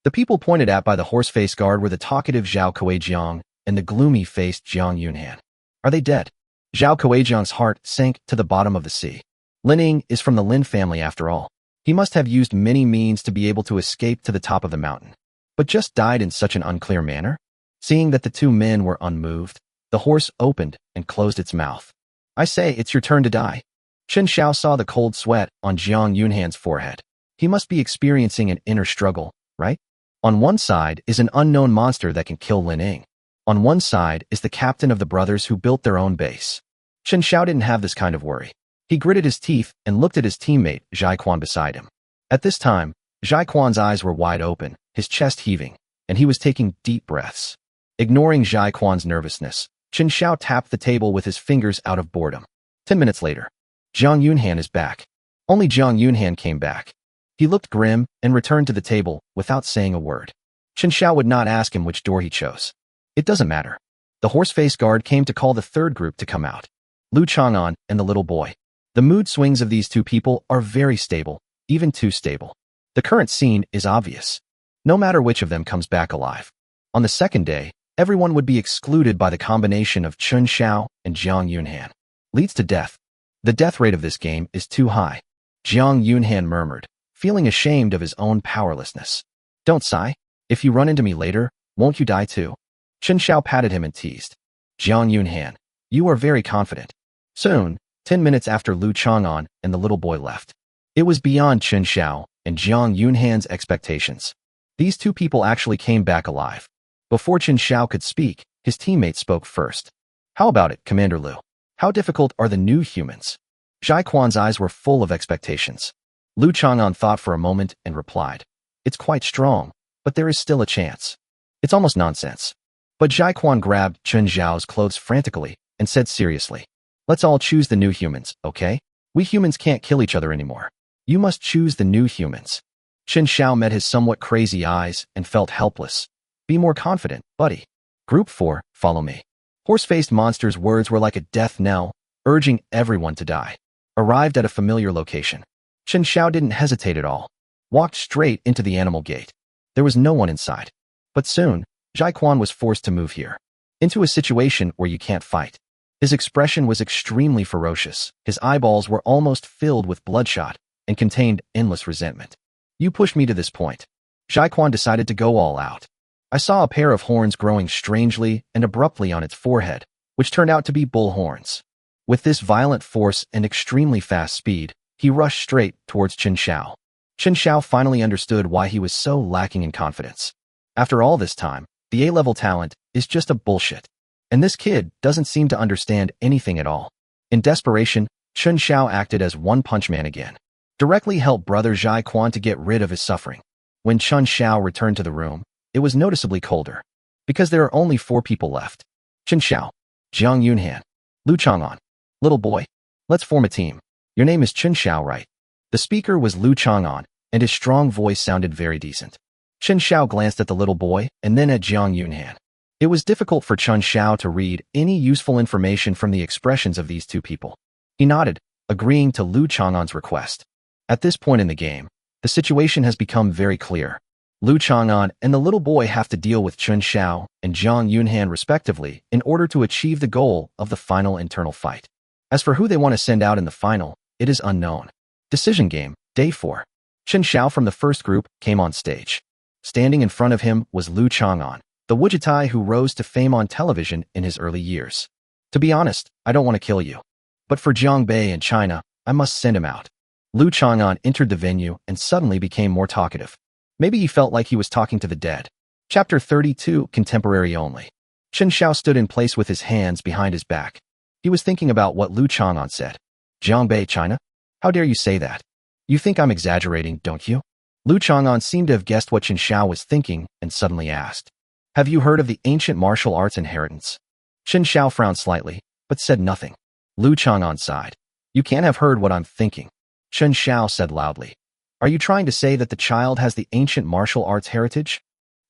The people pointed at by the horse-faced guard were the talkative Zhao Kueijiang and the gloomy-faced Jiang Yunhan. Are they dead? Zhao Kueijiang's heart sank to the bottom of the sea. Lining is from the Lin family after all. He must have used many means to be able to escape to the top of the mountain, but just died in such an unclear manner. Seeing that the 2 men were unmoved, the horse opened and closed its mouth. I say, it's your turn to die. Chen Xiao saw the cold sweat on Jiang Yunhan's forehead. He must be experiencing an inner struggle, right? On one side is an unknown monster that can kill Lining. On one side is the captain of the brothers who built their own base. Chen Xiao didn't have this kind of worry. He gritted his teeth and looked at his teammate, Zhai Quan, beside him. At this time, Zhai Quan's eyes were wide open, his chest heaving, and he was taking deep breaths. Ignoring Zhai Quan's nervousness, Chen Xiao tapped the table with his fingers out of boredom. 10 minutes later, Jiang Yunhan is back. Only Jiang Yunhan came back. He looked grim and returned to the table without saying a word. Chen Xiao would not ask him which door he chose. It doesn't matter. The horse-faced guard came to call the third group to come out. Lu Chang'an and the little boy. The mood swings of these 2 people are very stable, even too stable. The current scene is obvious. No matter which of them comes back alive. On the second day, everyone would be excluded by the combination of Chen Xiao and Jiang Yunhan. Leads to death. The death rate of this game is too high. Jiang Yunhan murmured, feeling ashamed of his own powerlessness. Don't sigh. If you run into me later, won't you die too? Chen Xiao patted him and teased. Jiang Yunhan, you are very confident. Soon, 10 minutes after Lu Chang'an and the little boy left. It was beyond Chen Xiao and Jiang Yunhan's expectations. These 2 people actually came back alive. Before Chen Xiao could speak, his teammate spoke first. How about it, Commander Lu? How difficult are the new humans? Zhai Quan's eyes were full of expectations. Lu Chang'an thought for a moment and replied. It's quite strong, but there is still a chance. It's almost nonsense. But Zhai Quan grabbed Chen Xiao's clothes frantically and said seriously. Let's all choose the new humans, okay? We humans can't kill each other anymore. You must choose the new humans. Chen Xiao met his somewhat crazy eyes and felt helpless. Be more confident, buddy. Group 4, follow me. Horse-faced monster's words were like a death knell, urging everyone to die. Arrived at a familiar location. Chen Xiao didn't hesitate at all. Walked straight into the animal gate. There was no one inside. But soon, Zhai Quan was forced to move here. Into a situation where you can't fight. His expression was extremely ferocious. His eyeballs were almost filled with bloodshot and contained endless resentment. You pushed me to this point. Zhai Quan decided to go all out. I saw a pair of horns growing strangely and abruptly on its forehead, which turned out to be bull horns. With this violent force and extremely fast speed, he rushed straight towards Chen Xiao. Chen Xiao finally understood why he was so lacking in confidence. After all this time, the A-level talent is just a bullshit. And this kid doesn't seem to understand anything at all. In desperation, Chen Xiao acted as One Punch Man again. Directly helped brother Zhai Quan to get rid of his suffering. When Chen Xiao returned to the room, it was noticeably colder. Because there are only 4 people left. Chen Xiao, Jiang Yunhan, Lu Chang'an, little boy. Let's form a team. Your name is Chen Xiao, right? The speaker was Lu Chang'an, and his strong voice sounded very decent. Chen Xiao glanced at the little boy and then at Jiang Yunhan. It was difficult for Chen Xiao to read any useful information from the expressions of these two people. He nodded, agreeing to Lu Chang'an's request. At this point in the game, the situation has become very clear. Lu Chang'an and the little boy have to deal with Chen Xiao and Jiang Yunhan respectively in order to achieve the goal of the final internal fight. As for who they want to send out in the final, it is unknown. Decision game, Day 4. Chen Xiao from the first group came on stage. Standing in front of him was Lu Chang'an, the Wujitai who rose to fame on television in his early years. To be honest, I don't want to kill you. But for Jiangbei and China, I must send him out. Lu Chang'an entered the venue and suddenly became more talkative. Maybe he felt like he was talking to the dead. Chapter 32, Contemporary Only. Chen Xiao stood in place with his hands behind his back. He was thinking about what Lu Chang'an said. Jiangbei, China? How dare you say that? You think I'm exaggerating, don't you? Lu Chang'an seemed to have guessed what Chen Xiao was thinking and suddenly asked, "Have you heard of the ancient martial arts inheritance?" Chen Xiao frowned slightly, but said nothing. Lu Chang'an sighed. "You can't have heard what I'm thinking." Chen Xiao said loudly. "Are you trying to say that the child has the ancient martial arts heritage?"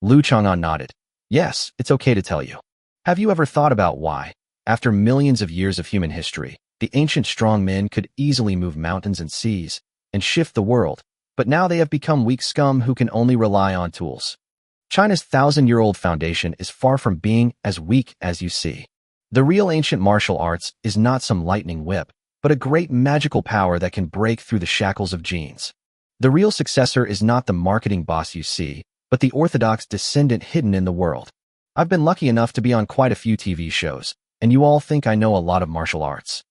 Lu Chang'an nodded. "Yes, it's okay to tell you. Have you ever thought about why, after millions of years of human history, the ancient strong men could easily move mountains and seas and shift the world, but now they have become weak scum who can only rely on tools? China's 1,000-year-old foundation is far from being as weak as you see. The real ancient martial arts is not some lightning whip, but a great magical power that can break through the shackles of genes. The real successor is not the marketing boss you see, but the orthodox descendant hidden in the world. I've been lucky enough to be on quite a few TV shows, and you all think I know a lot of martial arts.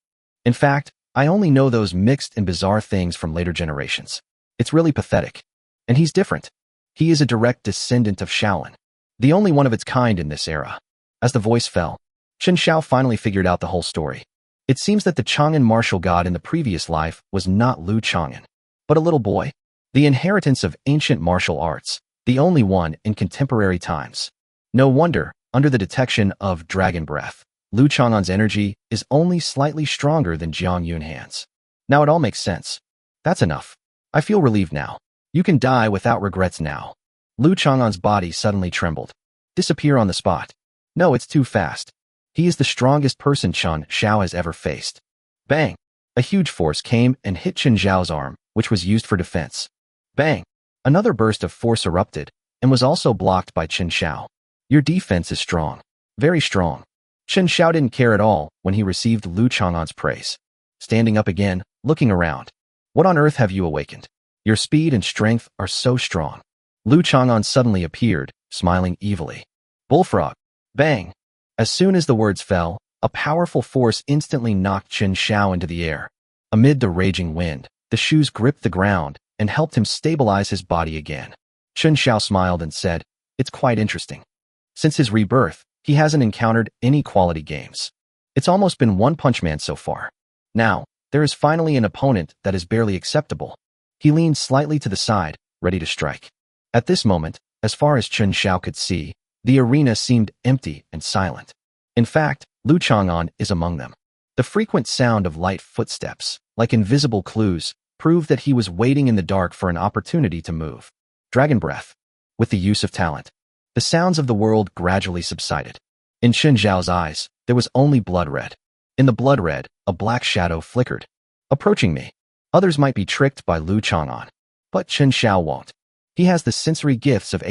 In fact, I only know those mixed and bizarre things from later generations. It's really pathetic. And he's different. He is a direct descendant of Shaolin, the only one of its kind in this era." As the voice fell, Chen Xiao finally figured out the whole story. It seems that the Chang'an martial god in the previous life was not Lu Chang'an, but a little boy. The inheritance of ancient martial arts, the only one in contemporary times. No wonder, under the detection of dragon breath, Lu Chang'an's energy is only slightly stronger than Jiang Yunhan's. Now it all makes sense. That's enough. I feel relieved now. You can die without regrets now. Lu Chang'an's body suddenly trembled. Disappear on the spot. No, it's too fast. He is the strongest person Chen Xiao has ever faced. Bang! A huge force came and hit Chen Xiao's arm, which was used for defense. Bang! Another burst of force erupted and was also blocked by Chen Xiao. Your defense is strong. Very strong. Chen Xiao didn't care at all when he received Lu Chang'an's praise. Standing up again, looking around. What on earth have you awakened? Your speed and strength are so strong. Lu Chang'an suddenly appeared, smiling evilly. Bullfrog. Bang! As soon as the words fell, a powerful force instantly knocked Chen Xiao into the air. Amid the raging wind, the shoes gripped the ground and helped him stabilize his body again. Chen Xiao smiled and said, "It's quite interesting. Since his rebirth, he hasn't encountered any quality games. It's almost been One Punch Man so far. Now, there is finally an opponent that is barely acceptable." He leaned slightly to the side, ready to strike. At this moment, as far as Chen Xiao could see, the arena seemed empty and silent. In fact, Lu Chang'an is among them. The frequent sound of light footsteps, like invisible clues, proved that he was waiting in the dark for an opportunity to move. Dragon breath. With the use of talent, the sounds of the world gradually subsided. In Chen Xiao's eyes, there was only blood red. In the blood red, a black shadow flickered. Approaching me. Others might be tricked by Lu Chang'an, but Chen Xiao won't. He has the sensory gifts of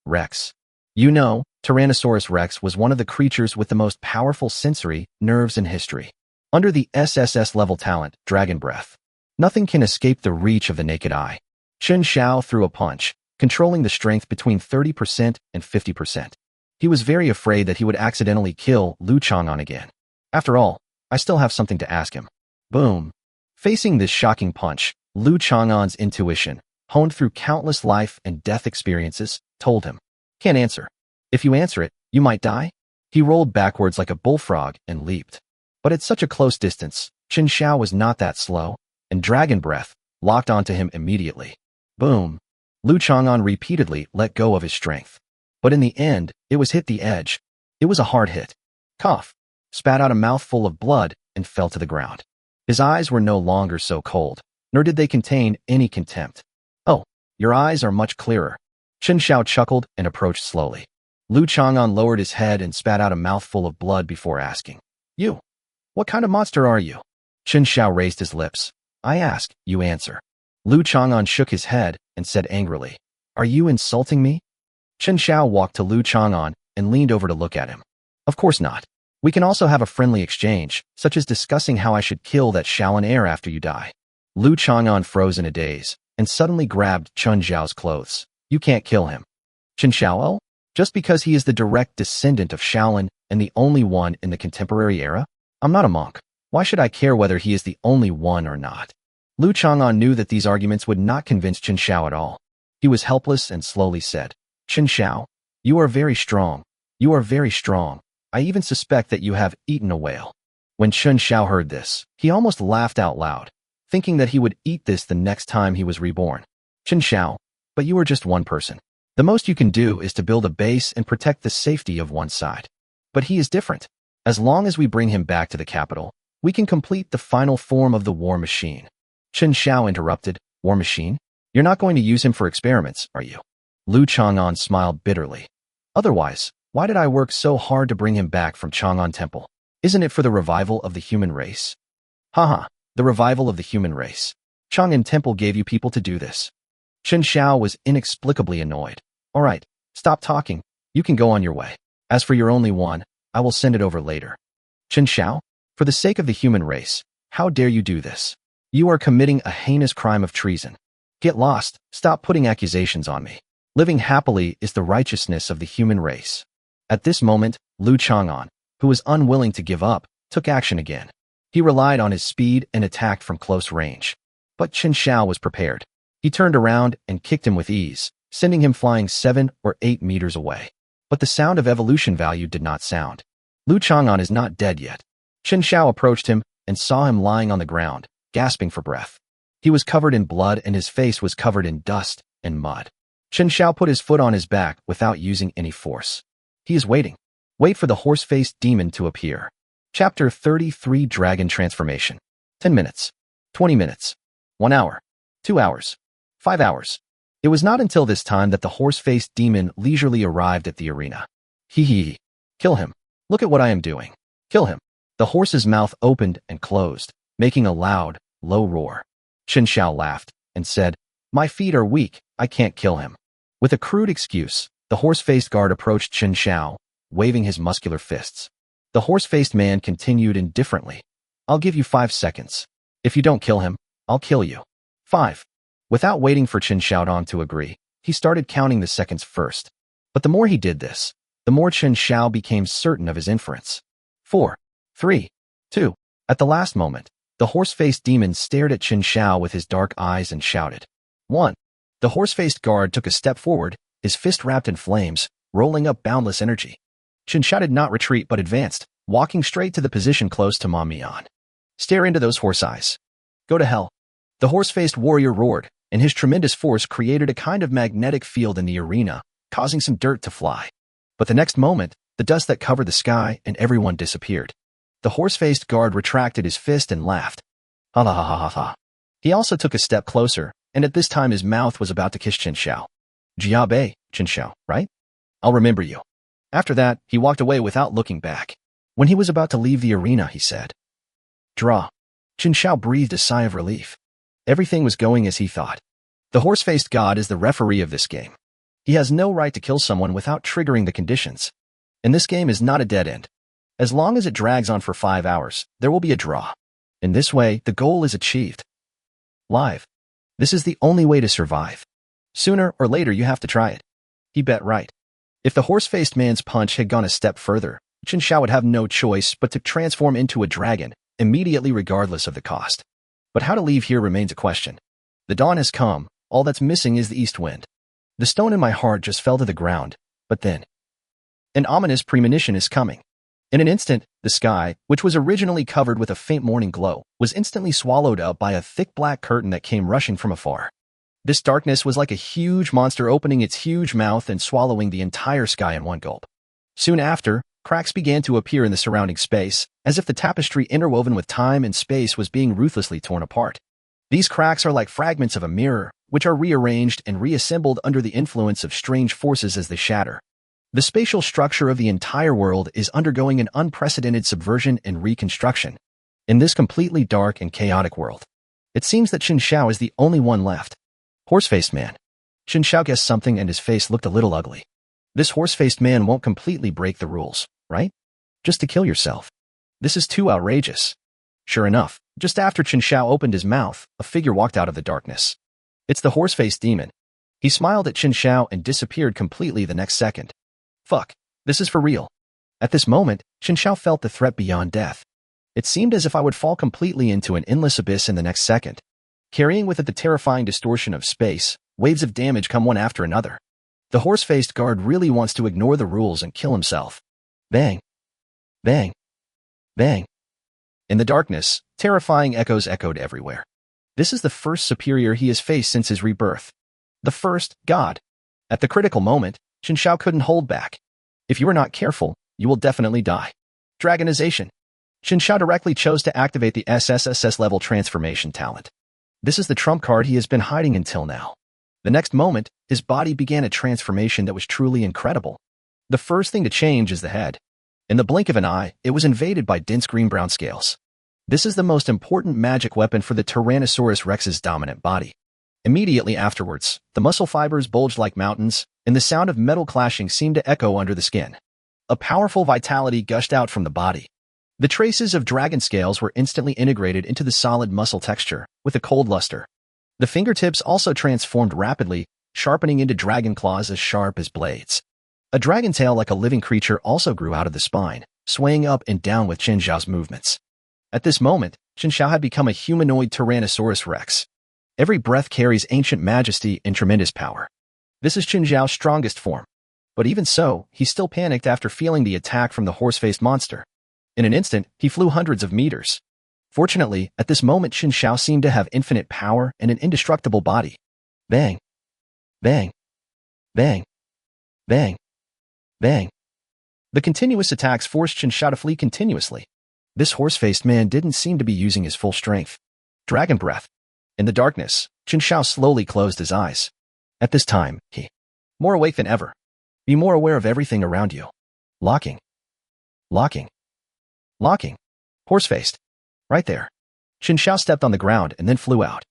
Rex. You know, Tyrannosaurus Rex was one of the creatures with the most powerful sensory nerves in history. Under the SSS level talent, Dragon Breath, nothing can escape the reach of the naked eye. Chen Xiao threw a punch, controlling the strength between 30% and 50%. He was very afraid that he would accidentally kill Lu Chang'an again. After all, I still have something to ask him. Boom. Facing this shocking punch, Lu Chang'an's intuition, honed through countless life and death experiences, told him, "Can't answer. If you answer it, you might die." He rolled backwards like a bullfrog and leaped. But at such a close distance, Chen Xiao was not that slow, and Dragon Breath locked onto him immediately. Boom. Lu Chang'an repeatedly let go of his strength. But in the end, it was hit the edge. It was a hard hit. Cough. Spat out a mouthful of blood and fell to the ground. His eyes were no longer so cold, nor did they contain any contempt. "Oh, your eyes are much clearer." Chen Xiao chuckled and approached slowly. Lu Chang'an lowered his head and spat out a mouthful of blood before asking, "You, what kind of monster are you?" Chen Xiao raised his lips. "I ask, you answer." Lu Chang'an shook his head and said angrily, "Are you insulting me?" Chen Xiao walked to Lu Chang'an and leaned over to look at him. "Of course not. We can also have a friendly exchange, such as discussing how I should kill that Shaolin heir after you die." Lu Chang'an froze in a daze and suddenly grabbed Chen Xiao's clothes. "You can't kill him." "Chen Xiao? Just because he is the direct descendant of Shaolin and the only one in the contemporary era? I'm not a monk. Why should I care whether he is the only one or not?" Lu Chang'an knew that these arguments would not convince Chen Xiao at all. He was helpless and slowly said, "Chen Xiao, you are very strong. You are very strong. I even suspect that you have eaten a whale." When Chen Xiao heard this, he almost laughed out loud, thinking that he would eat this the next time he was reborn. "Chen Xiao, but you are just one person. The most you can do is to build a base and protect the safety of one side. But he is different. As long as we bring him back to the capital, we can complete the final form of the war machine." Chen Xiao interrupted, "War machine? You're not going to use him for experiments, are you?" Lu Chang'an smiled bitterly. "Otherwise, why did I work so hard to bring him back from Chang'an Temple? Isn't it for the revival of the human race?" "Haha, the revival of the human race. Chang'an Temple gave you people to do this." Chen Xiao was inexplicably annoyed. "All right, stop talking. You can go on your way. As for your only one, I will send it over later." "Chen Xiao, for the sake of the human race, how dare you do this? You are committing a heinous crime of treason. Get lost. Stop putting accusations on me. Living happily is the righteousness of the human race." At this moment, Lu Chang'an, who was unwilling to give up, took action again. He relied on his speed and attacked from close range. But Chen Xiao was prepared. He turned around and kicked him with ease, sending him flying 7 or 8 meters away. But the sound of evolution value did not sound. Lu Chang'an is not dead yet. Chen Xiao approached him and saw him lying on the ground, gasping for breath. He was covered in blood and his face was covered in dust and mud. Chen Xiao put his foot on his back without using any force. He is waiting. Wait for the horse-faced demon to appear. Chapter 33 Dragon Transformation. 10 minutes. 20 minutes. 1 hour. 2 hours. 5 hours. It was not until this time that the horse-faced demon leisurely arrived at the arena. Hee. Kill him. Look at what I am doing. Kill him. The horse's mouth opened and closed, making a loud, low roar. Chen Xiao laughed and said, "My feet are weak, I can't kill him." With a crude excuse, the horse-faced guard approached Chen Xiao, waving his muscular fists. The horse-faced man continued indifferently. "I'll give you 5 seconds. If you don't kill him, I'll kill you." 5. Without waiting for Chen Xiaodong to agree, he started counting the seconds first. But the more he did this, the more Chen Xiao became certain of his inference. 4, 3, 2. At the last moment, the horse-faced demon stared at Chen Xiao with his dark eyes and shouted. 1. The horse-faced guard took a step forward, his fist wrapped in flames, rolling up boundless energy. Chen Xiao did not retreat but advanced, walking straight to the position close to Ma Mian. "Stare into those horse eyes. Go to hell." The horse-faced warrior roared, and his tremendous force created a kind of magnetic field in the arena, causing some dirt to fly. But the next moment, the dust that covered the sky and everyone disappeared. The horse-faced guard retracted his fist and laughed. Ha ha ha ha ha. He also took a step closer, and at this time his mouth was about to kiss Chen Xiao. "Jiabe, Chen Xiao, right? I'll remember you." After that, he walked away without looking back. When he was about to leave the arena, he said, "Draw." Chen Xiao breathed a sigh of relief. Everything was going as he thought. The horse-faced god is the referee of this game. He has no right to kill someone without triggering the conditions. And this game is not a dead end. As long as it drags on for 5 hours, there will be a draw. In this way, the goal is achieved. Live. This is the only way to survive. Sooner or later you have to try it. He bet right. If the horse-faced man's punch had gone a step further, Chen Xiao would have no choice but to transform into a dragon, immediately regardless of the cost. But how to leave here remains a question. The dawn has come, all that's missing is the east wind. The stone in my heart just fell to the ground, but then an ominous premonition is coming. In an instant, the sky, which was originally covered with a faint morning glow, was instantly swallowed up by a thick black curtain that came rushing from afar. This darkness was like a huge monster opening its huge mouth and swallowing the entire sky in one gulp. Soon after, Cracks began to appear in the surrounding space, as if the tapestry interwoven with time and space was being ruthlessly torn apart. These cracks are like fragments of a mirror, which are rearranged and reassembled under the influence of strange forces as they shatter. The spatial structure of the entire world is undergoing an unprecedented subversion and reconstruction. In this completely dark and chaotic world, it seems that Chen Xiao is the only one left. Horse-faced man. Chen Xiao guessed something and his face looked a little ugly. This horse-faced man won't completely break the rules, right? Just to kill yourself. This is too outrageous. Sure enough, just after Chen Xiao opened his mouth, a figure walked out of the darkness. It's the horse-faced demon. He smiled at Chen Xiao and disappeared completely the next second. Fuck, this is for real. At this moment, Chen Xiao felt the threat beyond death. It seemed as if I would fall completely into an endless abyss in the next second. Carrying with it the terrifying distortion of space, waves of damage come one after another. The horse-faced guard really wants to ignore the rules and kill himself. Bang. Bang. Bang. In the darkness, terrifying echoes echoed everywhere. This is the first superior he has faced since his rebirth. The first, God. At the critical moment, Chen Xiao couldn't hold back. If you are not careful, you will definitely die. Dragonization. Chen Xiao directly chose to activate the SSSS level transformation talent. This is the trump card he has been hiding until now. The next moment, his body began a transformation that was truly incredible. The first thing to change is the head. In the blink of an eye, it was invaded by dense green-brown scales. This is the most important magic weapon for the Tyrannosaurus Rex's dominant body. Immediately afterwards, the muscle fibers bulged like mountains, and the sound of metal clashing seemed to echo under the skin. A powerful vitality gushed out from the body. The traces of dragon scales were instantly integrated into the solid muscle texture, with a cold luster. The fingertips also transformed rapidly, sharpening into dragon claws as sharp as blades. A dragon tail like a living creature also grew out of the spine, swaying up and down with Chen Xiao's movements. At this moment, Chen Xiao had become a humanoid Tyrannosaurus Rex. Every breath carries ancient majesty and tremendous power. This is Chen Xiao's strongest form. But even so, he still panicked after feeling the attack from the horse-faced monster. In an instant, he flew hundreds of meters. Fortunately, at this moment Chen Xiao seemed to have infinite power and an indestructible body. Bang. Bang. Bang. Bang. Bang. The continuous attacks forced Chen Xiao to flee continuously. This horse-faced man didn't seem to be using his full strength. Dragon breath. In the darkness, Chen Xiao slowly closed his eyes. At this time, he, more awake than ever. Be more aware of everything around you. Locking. Locking. Locking. Horse-faced. Right there. Chen Xiao stepped on the ground and then flew out.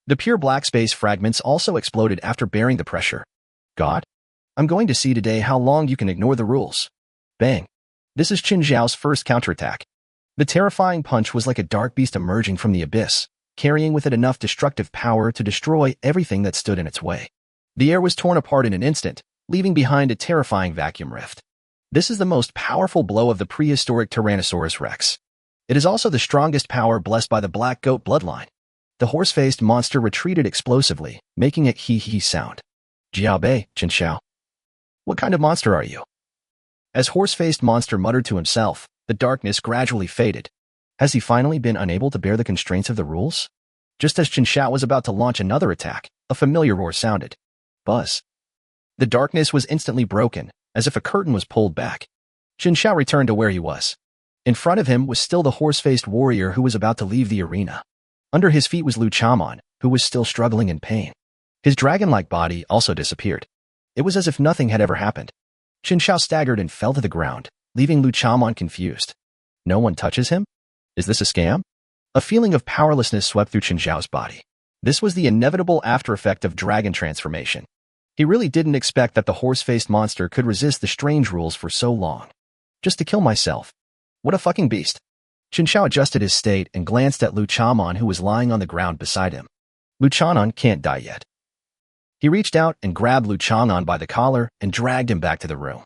The pure black space fragments also exploded after bearing the pressure. God? I'm going to see today how long you can ignore the rules. Bang. This is Chen Xiao's first counterattack. The terrifying punch was like a dark beast emerging from the abyss, carrying with it enough destructive power to destroy everything that stood in its way. The air was torn apart in an instant, leaving behind a terrifying vacuum rift. This is the most powerful blow of the prehistoric Tyrannosaurus Rex. It is also the strongest power blessed by the black goat bloodline. The horse-faced monster retreated explosively, making a hee-hee sound. Jiaobei, Chen Xiao. What kind of monster are you? As horse-faced monster muttered to himself, the darkness gradually faded. Has he finally been unable to bear the constraints of the rules? Just as Chen Xiao was about to launch another attack, a familiar roar sounded. Buzz. The darkness was instantly broken, as if a curtain was pulled back. Chen Xiao returned to where he was. In front of him was still the horse-faced warrior who was about to leave the arena. Under his feet was Lu Chaomon, who was still struggling in pain. His dragon-like body also disappeared. It was as if nothing had ever happened. Chen Xiao staggered and fell to the ground, leaving Lu Chaomon confused. No one touches him? Is this a scam? A feeling of powerlessness swept through Chen Xiao's body. This was the inevitable after-effect of dragon transformation. He really didn't expect that the horse-faced monster could resist the strange rules for so long. Just to kill myself. What a fucking beast. Chen Xiao adjusted his state and glanced at Lu Chaomon, who was lying on the ground beside him. Lu Chaomon can't die yet. He reached out and grabbed Lu Chaomon by the collar and dragged him back to the room.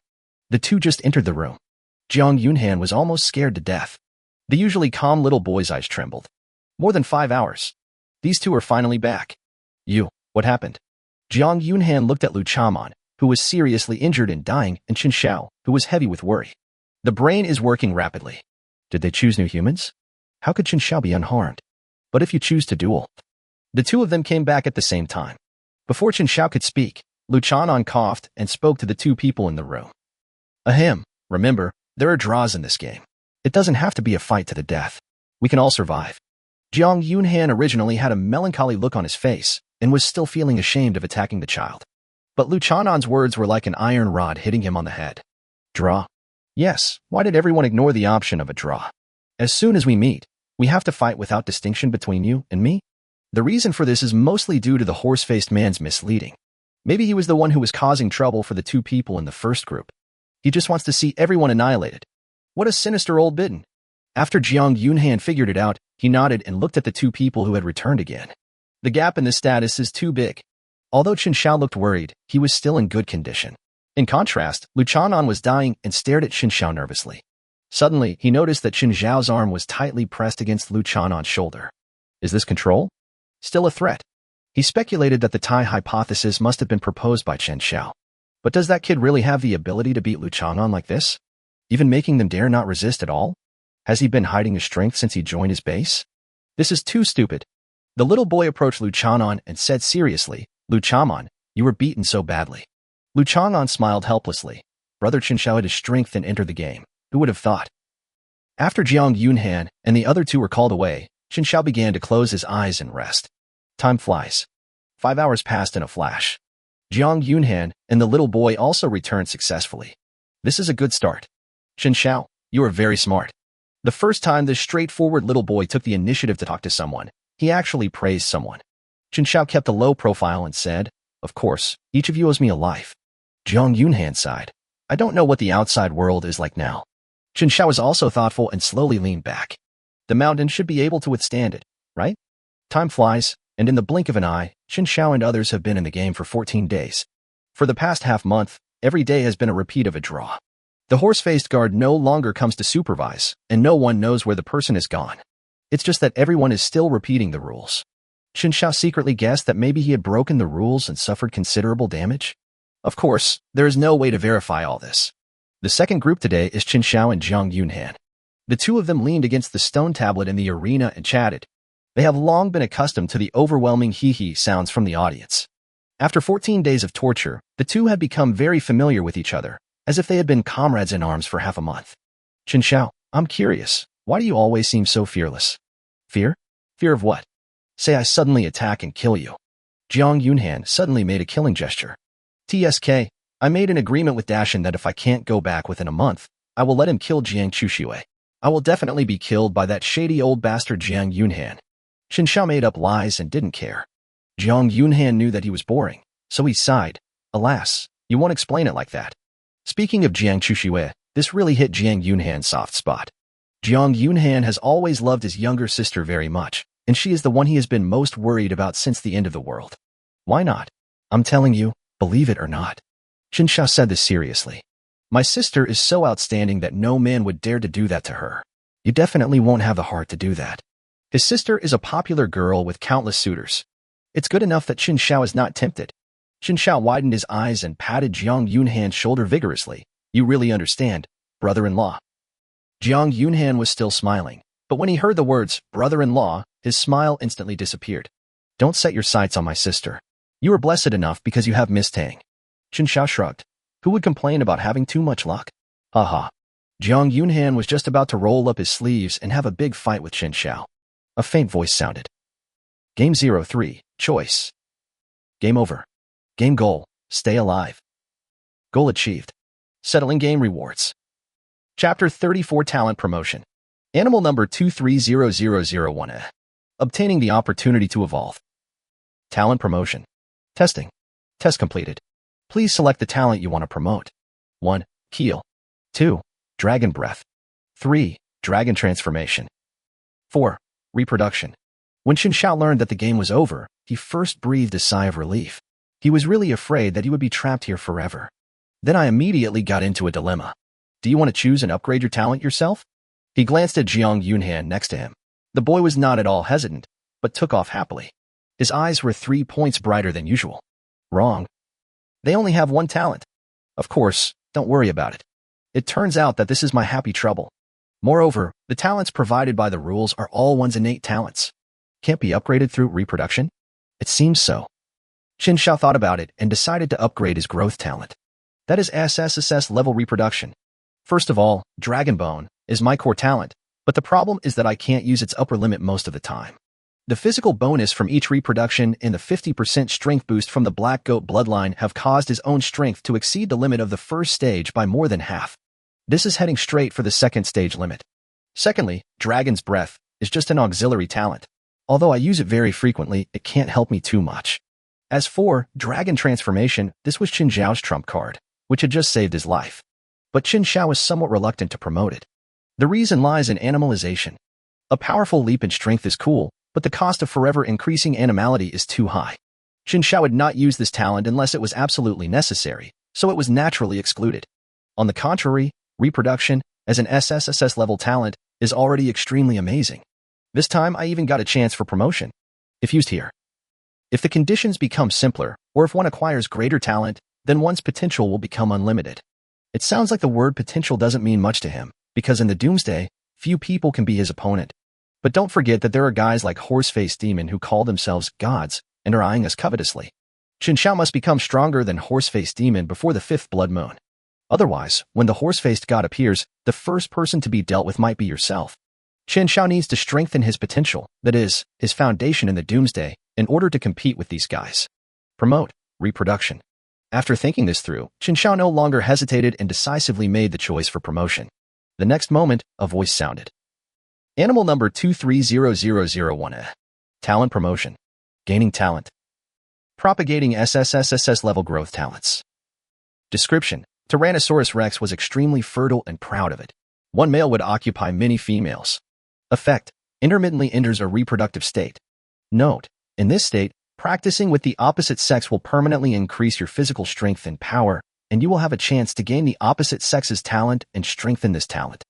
The two just entered the room. Jiang Yunhan was almost scared to death. The usually calm little boy's eyes trembled. More than 5 hours. These two are finally back. What happened? Jiang Yunhan looked at Lu Chaomon, who was seriously injured and dying, and Chen Xiao, who was heavy with worry. The brain is working rapidly. Did they choose new humans? How could Chen Xiao be unharmed? But if you choose to duel? The two of them came back at the same time. Before Chen Xiao could speak, Lu Chaomon coughed and spoke to the two people in the room. Ahem, remember, There are draws in this game. It doesn't have to be a fight to the death. We can all survive. Jiang Yunhan originally had a melancholy look on his face and was still feeling ashamed of attacking the child. But Lu Chanan's words were like an iron rod hitting him on the head. Draw? Yes, why did everyone ignore the option of a draw? As soon as we meet, we have to fight without distinction between you and me? The reason for this is mostly due to the horse-faced man's misleading. Maybe he was the one who was causing trouble for the two people in the first group. He just wants to see everyone annihilated. What a sinister old bitten. After Jiang Yunhan figured it out, he nodded and looked at the two people who had returned again. The gap in the status is too big. Although Chen Xiao looked worried, he was still in good condition. In contrast, Lu Chanan was dying and stared at Chen Xiao nervously. Suddenly, he noticed that Chen Xiao's arm was tightly pressed against Lu Chanan's shoulder. Is this control? Still a threat? He speculated that the Tai hypothesis must have been proposed by Chen Xiao. But does that kid really have the ability to beat Lu Chanan like this? Even making them dare not resist at all? Has he been hiding his strength since he joined his base? This is too stupid. The little boy approached Lu Chanan and said seriously, Lu Chanan, you were beaten so badly. Lu Chanan smiled helplessly. Brother Chen Xiao had his strength and entered the game. Who would have thought? After Jiang Yunhan and the other two were called away, Chen Xiao began to close his eyes and rest. Time flies. 5 hours passed in a flash. Jiang Yunhan and the little boy also returned successfully. This is a good start. Chen Xiao, you are very smart. The first time this straightforward little boy took the initiative to talk to someone, he actually praised someone. Chen Xiao kept a low profile and said, of course, each of you owes me a life. Jiang Yunhan sighed. I don't know what the outside world is like now. Chen Xiao was also thoughtful and slowly leaned back. The mountain should be able to withstand it, right? Time flies, and in the blink of an eye, Chen Xiao and others have been in the game for 14 days. For the past half-month, every day has been a repeat of a draw. The horse-faced guard no longer comes to supervise, and no one knows where the person is gone. It's just that everyone is still repeating the rules. Chen Xiao secretly guessed that maybe he had broken the rules and suffered considerable damage. Of course, there is no way to verify all this. The second group today is Chen Xiao and Jiang Yunhan. The two of them leaned against the stone tablet in the arena and chatted. They have long been accustomed to the overwhelming hee-hee sounds from the audience. After 14 days of torture, the two had become very familiar with each other, as if they had been comrades in arms for half a month. Chen Xiao, I'm curious, why do you always seem so fearless? Fear? Fear of what? Say I suddenly attack and kill you. Jiang Yunhan suddenly made a killing gesture. TSK, I made an agreement with Dashin that if I can't go back within a month, I will let him kill Jiang Chuxue. I will definitely be killed by that shady old bastard Jiang Yunhan. Chen Xiao made up lies and didn't care. Jiang Yunhan knew that he was boring, so he sighed. Alas, you won't explain it like that. Speaking of Jiang Chuxue, this really hit Jiang Yunhan's soft spot. Jiang Yunhan has always loved his younger sister very much, and she is the one he has been most worried about since the end of the world. Why not? I'm telling you, believe it or not. Chen Xiao said this seriously. My sister is so outstanding that no man would dare to do that to her. You definitely won't have the heart to do that. His sister is a popular girl with countless suitors. It's good enough that Chen Xiao is not tempted. Chen Xiao widened his eyes and patted Jiang Yunhan's shoulder vigorously. You really understand, brother-in-law. Jiang Yunhan was still smiling, but when he heard the words, brother-in-law, his smile instantly disappeared. Don't set your sights on my sister. You are blessed enough because you have Miss Tang. Chen Xiao shrugged. Who would complain about having too much luck? Haha. Jiang Yunhan was just about to roll up his sleeves and have a big fight with Chen Xiao. A faint voice sounded. Game 03, choice. Game over. Game goal, stay alive. Goal achieved. Settling game rewards. Chapter 34 Talent Promotion. Animal number 230001. Obtaining the opportunity to evolve. Talent promotion. Testing. Test completed. Please select the talent you want to promote. 1. Keel. 2. Dragon Breath. 3. Dragon Transformation. 4. Reproduction. When Chen Xiao learned that the game was over, he first breathed a sigh of relief. He was really afraid that he would be trapped here forever. Then I immediately got into a dilemma. Do you want to choose and upgrade your talent yourself? He glanced at Jiang Yunhan next to him. The boy was not at all hesitant, but took off happily. His eyes were 3 points brighter than usual. Wrong. They only have one talent. Of course, don't worry about it. It turns out that this is my happy trouble. Moreover, the talents provided by the rules are all one's innate talents. Can't be upgraded through reproduction? It seems so. Chen Xiao thought about it and decided to upgrade his growth talent. That is SSSS level reproduction. First of all, Dragon Bone is my core talent, but the problem is that I can't use its upper limit most of the time. The physical bonus from each reproduction and the 50% strength boost from the Black Goat bloodline have caused his own strength to exceed the limit of the first stage by more than half. This is heading straight for the second stage limit. Secondly, Dragon's Breath is just an auxiliary talent. Although I use it very frequently, it can't help me too much. As for Dragon Transformation, this was Chen Xiao's trump card, which had just saved his life. But Chen Xiao was somewhat reluctant to promote it. The reason lies in animalization. A powerful leap in strength is cool, but the cost of forever increasing animality is too high. Chen Xiao would not use this talent unless it was absolutely necessary, so it was naturally excluded. On the contrary, reproduction, as an SSSS level talent, is already extremely amazing. This time I even got a chance for promotion. If used here. If the conditions become simpler, or if one acquires greater talent, then one's potential will become unlimited. It sounds like the word potential doesn't mean much to him, because in the Doomsday, few people can be his opponent. But don't forget that there are guys like Horse-Faced Demon who call themselves gods and are eyeing us covetously. Chen Xiao must become stronger than Horse-Faced Demon before the 5th blood moon. Otherwise, when the horse-faced god appears, the first person to be dealt with might be yourself. Chen Xiao needs to strengthen his potential, that is, his foundation in the Doomsday, in order to compete with these guys. Promote reproduction. After thinking this through, Chen Xiao no longer hesitated and decisively made the choice for promotion. The next moment, a voice sounded. Animal number 230001. Talent promotion. Gaining talent. Propagating SSSS level growth talents. Description. Tyrannosaurus Rex was extremely fertile and proud of it. One male would occupy many females. Effect. Intermittently enters a reproductive state. Note. In this state, practicing with the opposite sex will permanently increase your physical strength and power, and you will have a chance to gain the opposite sex's talent and strengthen this talent.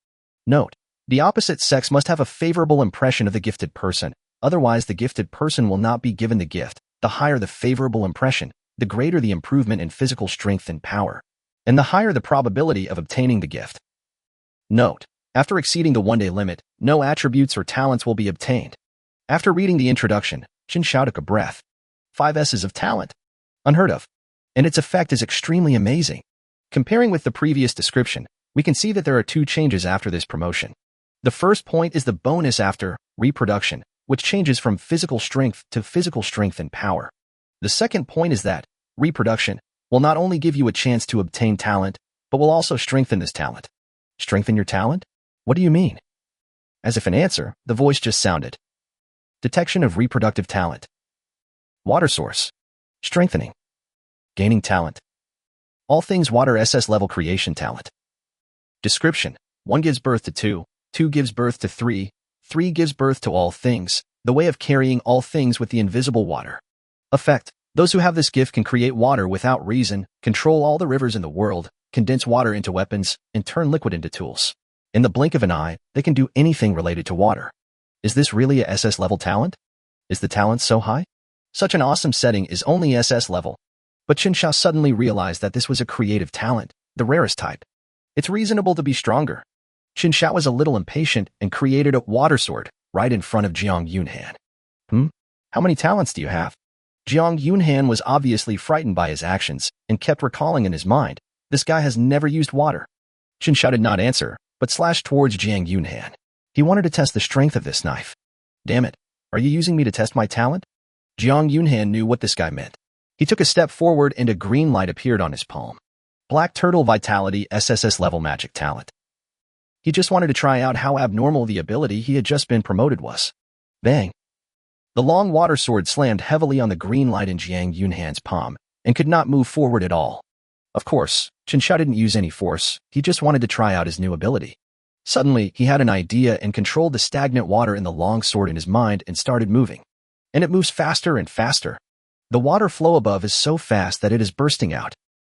Note. The opposite sex must have a favorable impression of the gifted person, otherwise the gifted person will not be given the gift. The higher the favorable impression, the greater the improvement in physical strength and power, and the higher the probability of obtaining the gift. Note. After exceeding the one-day limit, no attributes or talents will be obtained. After reading the introduction, Chen Xiao took a breath. 5 S's of talent. Unheard of. And its effect is extremely amazing. Comparing with the previous description, we can see that there are 2 changes after this promotion. The first point is the bonus after reproduction, which changes from physical strength to physical strength and power. The second point is that reproduction will not only give you a chance to obtain talent, but will also strengthen this talent. Strengthen your talent? What do you mean? As if an answer, the voice just sounded. Detection of reproductive talent. Water source. Strengthening. Gaining talent. All things water SS level creation talent. Description. 1 gives birth to 2, 2 gives birth to 3, 3 gives birth to all things, the way of carrying all things with the invisible water. Effect. Those who have this gift can create water without reason, control all the rivers in the world, condense water into weapons, and turn liquid into tools. In the blink of an eye, they can do anything related to water. Is this really a SS level talent? Is the talent so high? Such an awesome setting is only SS level. But Chen Xiao suddenly realized that this was a creative talent, the rarest type. It's reasonable to be stronger. Chen Xiao was a little impatient and created a water sword right in front of Jiang Yunhan. How many talents do you have? Jiang Yunhan was obviously frightened by his actions and kept recalling in his mind, this guy has never used water. Chen Xiao did not answer, but slashed towards Jiang Yunhan. He wanted to test the strength of this knife. Damn it, are you using me to test my talent? Jiang Yunhan knew what this guy meant. He took a step forward and a green light appeared on his palm. Black Turtle Vitality SSS level magic talent. He just wanted to try out how abnormal the ability he had just been promoted was. Bang. The long water sword slammed heavily on the green light in Jiang Yunhan's palm and could not move forward at all. Of course, Chen Xiao didn't use any force, he just wanted to try out his new ability. Suddenly, he had an idea and controlled the stagnant water in the long sword in his mind and started moving. And it moves faster and faster. The water flow above is so fast that it is bursting out.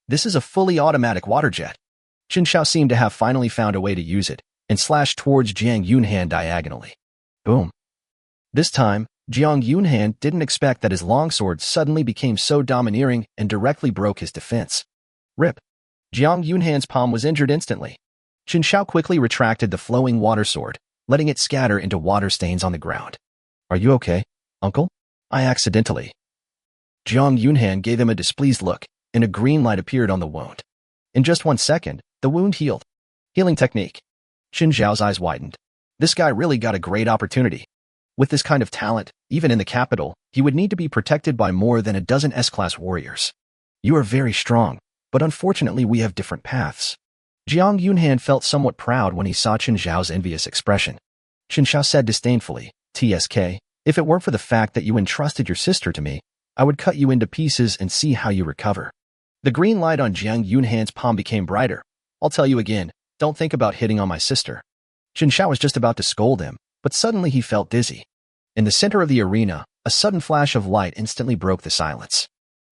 This is a fully automatic water jet. Chen Xiao seemed to have finally found a way to use it, and slashed towards Jiang Yunhan diagonally. Boom. This time, Jiang Yunhan didn't expect that his longsword suddenly became so domineering and directly broke his defense. Rip. Jiang Yunhan's palm was injured instantly. Chen Xiao quickly retracted the flowing water sword, letting it scatter into water stains on the ground. Are you okay, uncle? I accidentally. Jiang Yunhan gave him a displeased look, and a green light appeared on the wound. In just 1 second, the wound healed. Healing technique. Chen Xiao's eyes widened. This guy really got a great opportunity. With this kind of talent, even in the capital, he would need to be protected by more than a dozen S-class warriors. You are very strong, but unfortunately we have different paths. Jiang Yunhan felt somewhat proud when he saw Chen Xiao's envious expression. Chen Xiao said disdainfully, TSK, if it weren't for the fact that you entrusted your sister to me, I would cut you into pieces and see how you recover. The green light on Jiang Yunhan's palm became brighter. I'll tell you again, don't think about hitting on my sister. Chen Xiao was just about to scold him, but suddenly he felt dizzy. In the center of the arena, a sudden flash of light instantly broke the silence.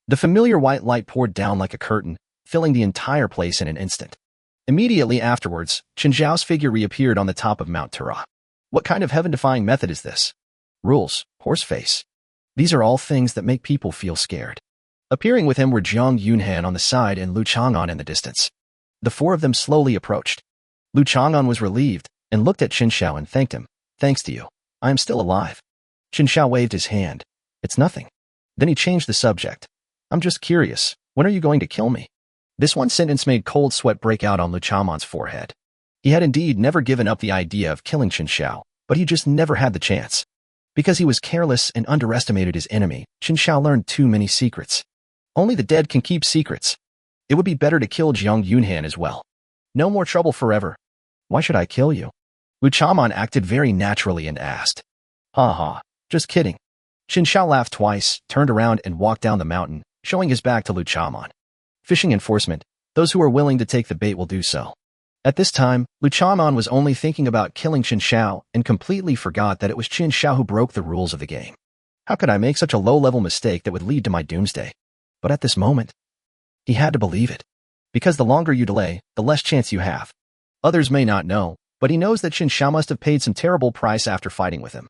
The familiar white light poured down like a curtain, filling the entire place in an instant. Immediately afterwards, Chen Xiao's figure reappeared on the top of Mount Tara. What kind of heaven-defying method is this? Rules, horseface. These are all things that make people feel scared. Appearing with him were Jiang Yunhan on the side and Lu Chang'an in the distance. The four of them slowly approached. Lu Chang'an was relieved and looked at Chen Xiao and thanked him. Thanks to you, I am still alive. Chen Xiao waved his hand. It's nothing. Then he changed the subject. I'm just curious, when are you going to kill me? This one sentence made cold sweat break out on Lu Chang'an's forehead. He had indeed never given up the idea of killing Chen Xiao, but he just never had the chance. Because he was careless and underestimated his enemy, Chen Xiao learned too many secrets. Only the dead can keep secrets. It would be better to kill Jiang Yunhan as well. No more trouble forever. Why should I kill you? Lu Chang'an acted very naturally and asked. Ha ha, just kidding. Chen Xiao laughed twice, turned around and walked down the mountain, showing his back to Lu Chang'an. Fishing enforcement, those who are willing to take the bait will do so. At this time, Lu Chang'an was only thinking about killing Chen Xiao and completely forgot that it was Chen Xiao who broke the rules of the game. How could I make such a low-level mistake that would lead to my doomsday? But at this moment, he had to believe it. Because the longer you delay, the less chance you have. Others may not know, but he knows that Chen Xiao must have paid some terrible price after fighting with him.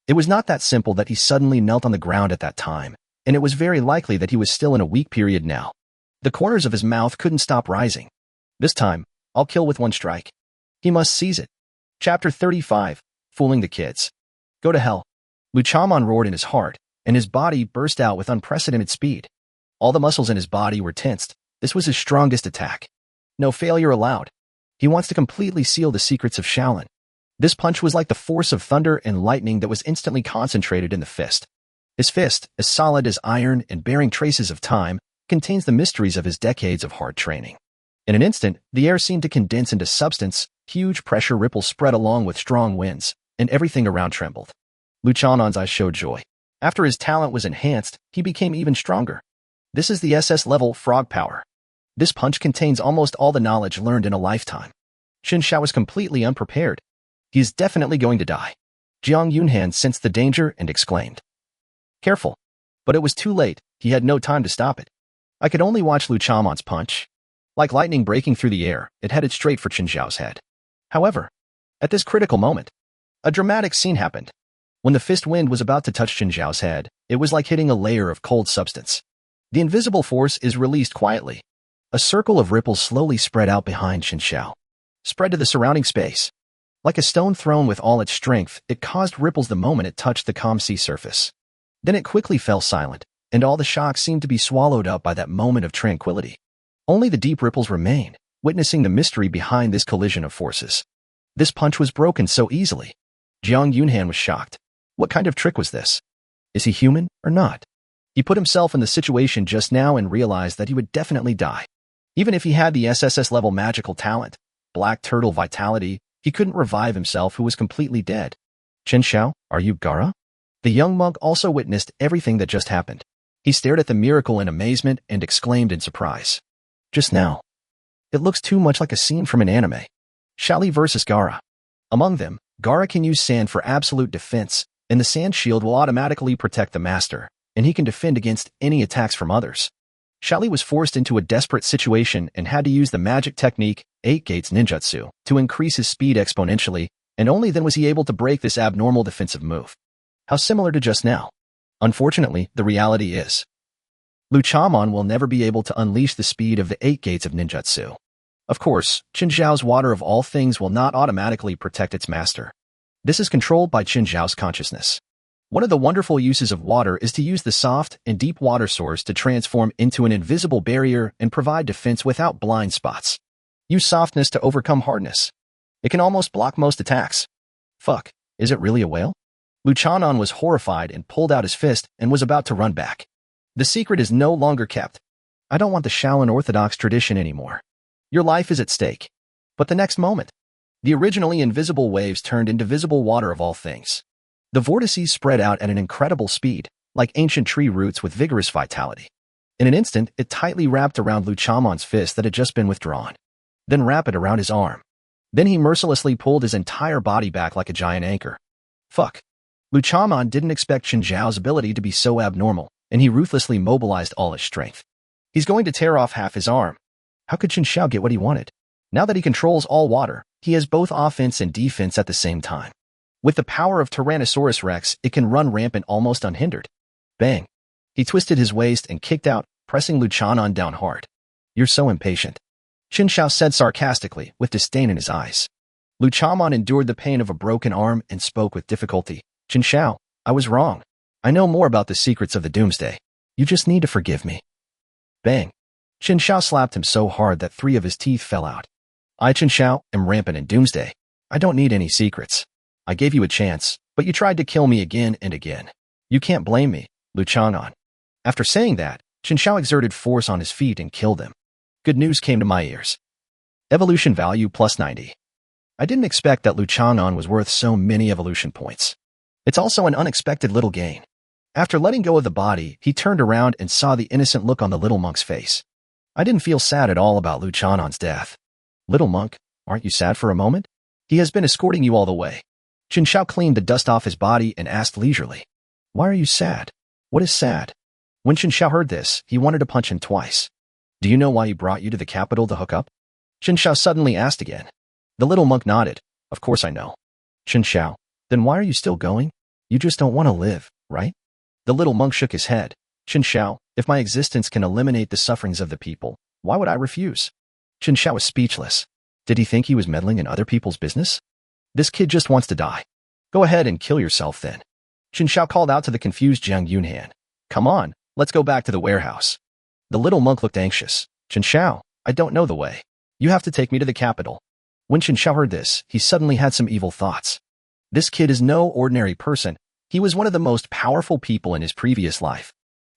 It was not that simple that he suddenly knelt on the ground at that time, and it was very likely that he was still in a weak period now. The corners of his mouth couldn't stop rising. This time, I'll kill with one strike. He must seize it. Chapter 35, Fooling the Kids. Go to hell. Lu Chang'an roared in his heart, and his body burst out with unprecedented speed. All the muscles in his body were tensed. This was his strongest attack. No failure allowed. He wants to completely seal the secrets of Shaolin. This punch was like the force of thunder and lightning that was instantly concentrated in the fist. His fist, as solid as iron and bearing traces of time, contains the mysteries of his decades of hard training. In an instant, the air seemed to condense into substance, huge pressure ripples spread along with strong winds, and everything around trembled. Lu Chang'an's eyes showed joy. After his talent was enhanced, he became even stronger. This is the SS-level frog power. This punch contains almost all the knowledge learned in a lifetime. Chen Xiao was completely unprepared. He is definitely going to die. Jiang Yunhan sensed the danger and exclaimed. Careful. But it was too late. He had no time to stop it. I could only watch Lu Chang'an's punch. Like lightning breaking through the air, it headed straight for Chen Xiao's head. However, at this critical moment, a dramatic scene happened. When the fist wind was about to touch Chen Xiao's head, it was like hitting a layer of cold substance. The invisible force is released quietly. A circle of ripples slowly spread out behind Chen Xiao, spread to the surrounding space. Like a stone thrown with all its strength, it caused ripples the moment it touched the calm sea surface. Then it quickly fell silent, and all the shock seemed to be swallowed up by that moment of tranquility. Only the deep ripples remained, witnessing the mystery behind this collision of forces. This punch was broken so easily. Jiang Yunhan was shocked. What kind of trick was this? Is he human or not? He put himself in the situation just now and realized that he would definitely die. Even if he had the SSS-level magical talent, Black Turtle Vitality, he couldn't revive himself who was completely dead. Chen Xiao, are you Gara? The young monk also witnessed everything that just happened. He stared at the miracle in amazement and exclaimed in surprise. Just now. It looks too much like a scene from an anime. Xiaoli versus Gara. Among them, Gara can use sand for absolute defense, and the sand shield will automatically protect the master, and he can defend against any attacks from others. Xiaoli was forced into a desperate situation and had to use the magic technique, 8 Gates Ninjutsu, to increase his speed exponentially, and only then was he able to break this abnormal defensive move. How similar to just now. Unfortunately, the reality is, Lu Chang'an will never be able to unleash the speed of the 8 Gates of Ninjutsu. Of course, Chen Xiao's water of all things will not automatically protect its master. This is controlled by Chen Xiao's consciousness. One of the wonderful uses of water is to use the soft and deep water source to transform into an invisible barrier and provide defense without blind spots. Use softness to overcome hardness. It can almost block most attacks. Fuck, is it really a whale? Luchanon was horrified and pulled out his fist and was about to run back. The secret is no longer kept. I don't want the Shaolin Orthodox tradition anymore. Your life is at stake. But the next moment, the originally invisible waves turned into visible water of all things. The vortices spread out at an incredible speed, like ancient tree roots with vigorous vitality. In an instant, it tightly wrapped around Luchamon's fist that had just been withdrawn. Then wrap it around his arm. Then he mercilessly pulled his entire body back like a giant anchor. Fuck. Luchamon didn't expect Chen Xiao's ability to be so abnormal, and he ruthlessly mobilized all his strength. He's going to tear off half his arm. How could Chen Xiao get what he wanted? Now that he controls all water, he has both offense and defense at the same time. With the power of Tyrannosaurus Rex, it can run rampant almost unhindered. Bang. He twisted his waist and kicked out, pressing Luchanon down hard. You're so impatient. Chen Xiao said sarcastically, with disdain in his eyes. Luchamon endured the pain of a broken arm and spoke with difficulty. Chen Xiao, I was wrong. I know more about the secrets of the Doomsday. You just need to forgive me. Bang. Chen Xiao slapped him so hard that 3 of his teeth fell out. I, Chen Xiao, am rampant in Doomsday. I don't need any secrets. I gave you a chance, but you tried to kill me again and again. You can't blame me, Luchanon. After saying that, Chen Xiao exerted force on his feet and killed him. Good news came to my ears. Evolution value plus 90. I didn't expect that Luchanon was worth so many evolution points. It's also an unexpected little gain. After letting go of the body, he turned around and saw the innocent look on the little monk's face. I didn't feel sad at all about Luchanon's death. Little monk, aren't you sad for a moment? He has been escorting you all the way. Chen Xiao cleaned the dust off his body and asked leisurely. Why are you sad? What is sad? When Chen Xiao heard this, he wanted to punch him twice. Do you know why he brought you to the capital to hook up? Chen Xiao suddenly asked again. The little monk nodded. Of course I know. Chen Xiao, then why are you still going? You just don't want to live, right? The little monk shook his head. Chen Xiao, if my existence can eliminate the sufferings of the people, why would I refuse? Chen Xiao was speechless. Did he think he was meddling in other people's business? This kid just wants to die. Go ahead and kill yourself then. Chen Xiao called out to the confused Jiang Yunhan. Come on, let's go back to the warehouse. The little monk looked anxious. Chen Xiao, I don't know the way. You have to take me to the capital. When Chen Xiao heard this, he suddenly had some evil thoughts. This kid is no ordinary person. He was one of the most powerful people in his previous life.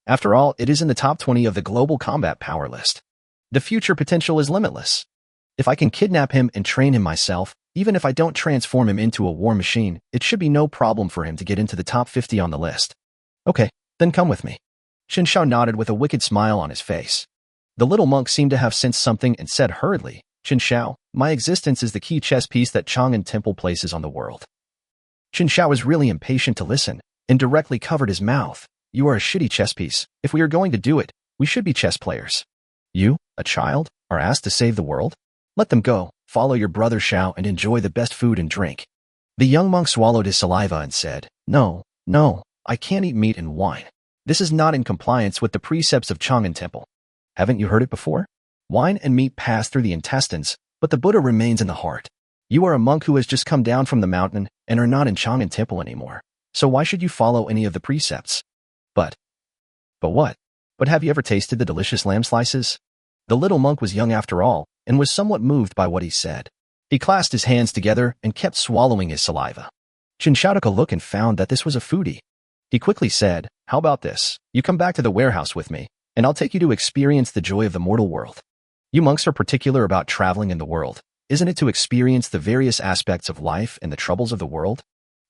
After all, it is in the top 20 of the global combat power list. The future potential is limitless. If I can kidnap him and train him myself, even if I don't transform him into a war machine, it should be no problem for him to get into the top 50 on the list. Okay, then come with me. Chen Xiao nodded with a wicked smile on his face. The little monk seemed to have sensed something and said hurriedly, Chen Xiao, my existence is the key chess piece that Chang'an Temple places on the world. Chen Xiao was really impatient to listen and directly covered his mouth. You are a shitty chess piece. If we are going to do it, we should be chess players. You, a child, are asked to save the world? Let them go, follow your brother Xiao and enjoy the best food and drink. The young monk swallowed his saliva and said, No, I can't eat meat and wine. This is not in compliance with the precepts of Chang'an Temple. Haven't you heard it before? Wine and meat pass through the intestines, but the Buddha remains in the heart. You are a monk who has just come down from the mountain and are not in Chang'an Temple anymore. So why should you follow any of the precepts? But what? But have you ever tasted the delicious lamb slices? The little monk was young after all, and was somewhat moved by what he said. He clasped his hands together and kept swallowing his saliva. Chen Xiao took a look and found that this was a foodie. He quickly said, How about this? You come back to the warehouse with me, and I'll take you to experience the joy of the mortal world. You monks are particular about traveling in the world. Isn't it to experience the various aspects of life and the troubles of the world?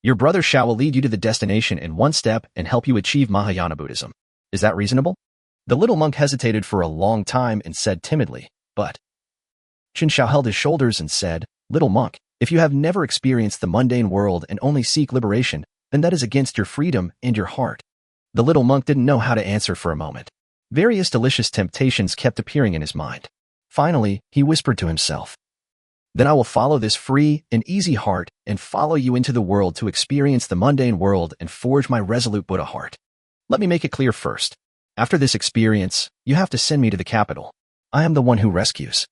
Your brother Xiao will lead you to the destination in one step and help you achieve Mahayana Buddhism. Is that reasonable? The little monk hesitated for a long time and said timidly, But Chen Xiao held his shoulders and said, Little monk, if you have never experienced the mundane world and only seek liberation, then that is against your freedom and your heart. The little monk didn't know how to answer for a moment. Various delicious temptations kept appearing in his mind. Finally, he whispered to himself, Then I will follow this free and easy heart and follow you into the world to experience the mundane world and forge my resolute Buddha heart. Let me make it clear first. After this experience, you have to send me to the capital. I am the one who rescues.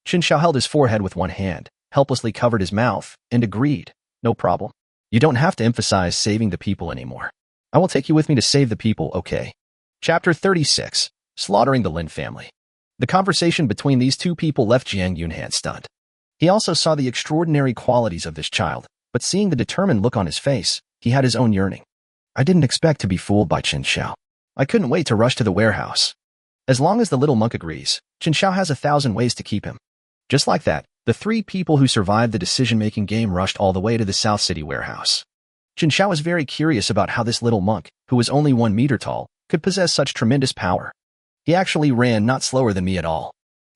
Chen Xiao held his forehead with one hand, helplessly covered his mouth, and agreed, No problem. You don't have to emphasize saving the people anymore. I will take you with me to save the people, okay? Chapter 36, Slaughtering the Lin Family. The conversation between these two people left Jiang Yunhan stunned. He also saw the extraordinary qualities of this child, but seeing the determined look on his face, he had his own yearning. I didn't expect to be fooled by Chen Xiao. I couldn't wait to rush to the warehouse. As long as the little monk agrees, Chen Xiao has 1,000 ways to keep him. Just like that, the three people who survived the decision-making game rushed all the way to the South City warehouse. Chen Xiao was very curious about how this little monk, who was only 1 meter tall, could possess such tremendous power. He actually ran not slower than me at all.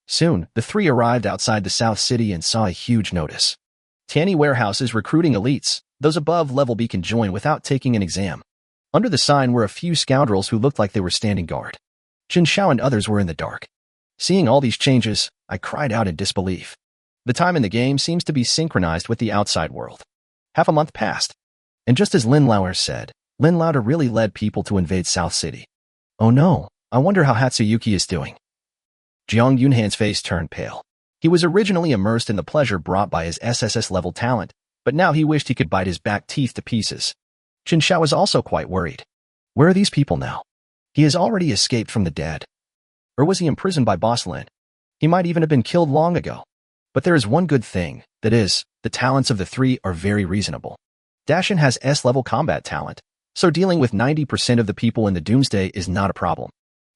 Soon, the three arrived outside the South City and saw a huge notice. Tanny Warehouse is recruiting elites. Those above level B can join without taking an exam. Under the sign were a few scoundrels who looked like they were standing guard. Chen Xiao and others were in the dark. Seeing all these changes, I cried out in disbelief. The time in the game seems to be synchronized with the outside world. Half a month passed. And just as Lin Lauer said, Lin Lauer really led people to invade South City. Oh no, I wonder how Hatsuyuki is doing. Jiang Yunhan's face turned pale. He was originally immersed in the pleasure brought by his SSS-level talent, but now he wished he could bite his back teeth to pieces. Chen Xiao was also quite worried. Where are these people now? He has already escaped from the dead. Or was he imprisoned by Boss Lin? He might even have been killed long ago. But there is one good thing, that is, the talents of the three are very reasonable. Dashin has S-level combat talent, so dealing with 90% of the people in the Doomsday is not a problem.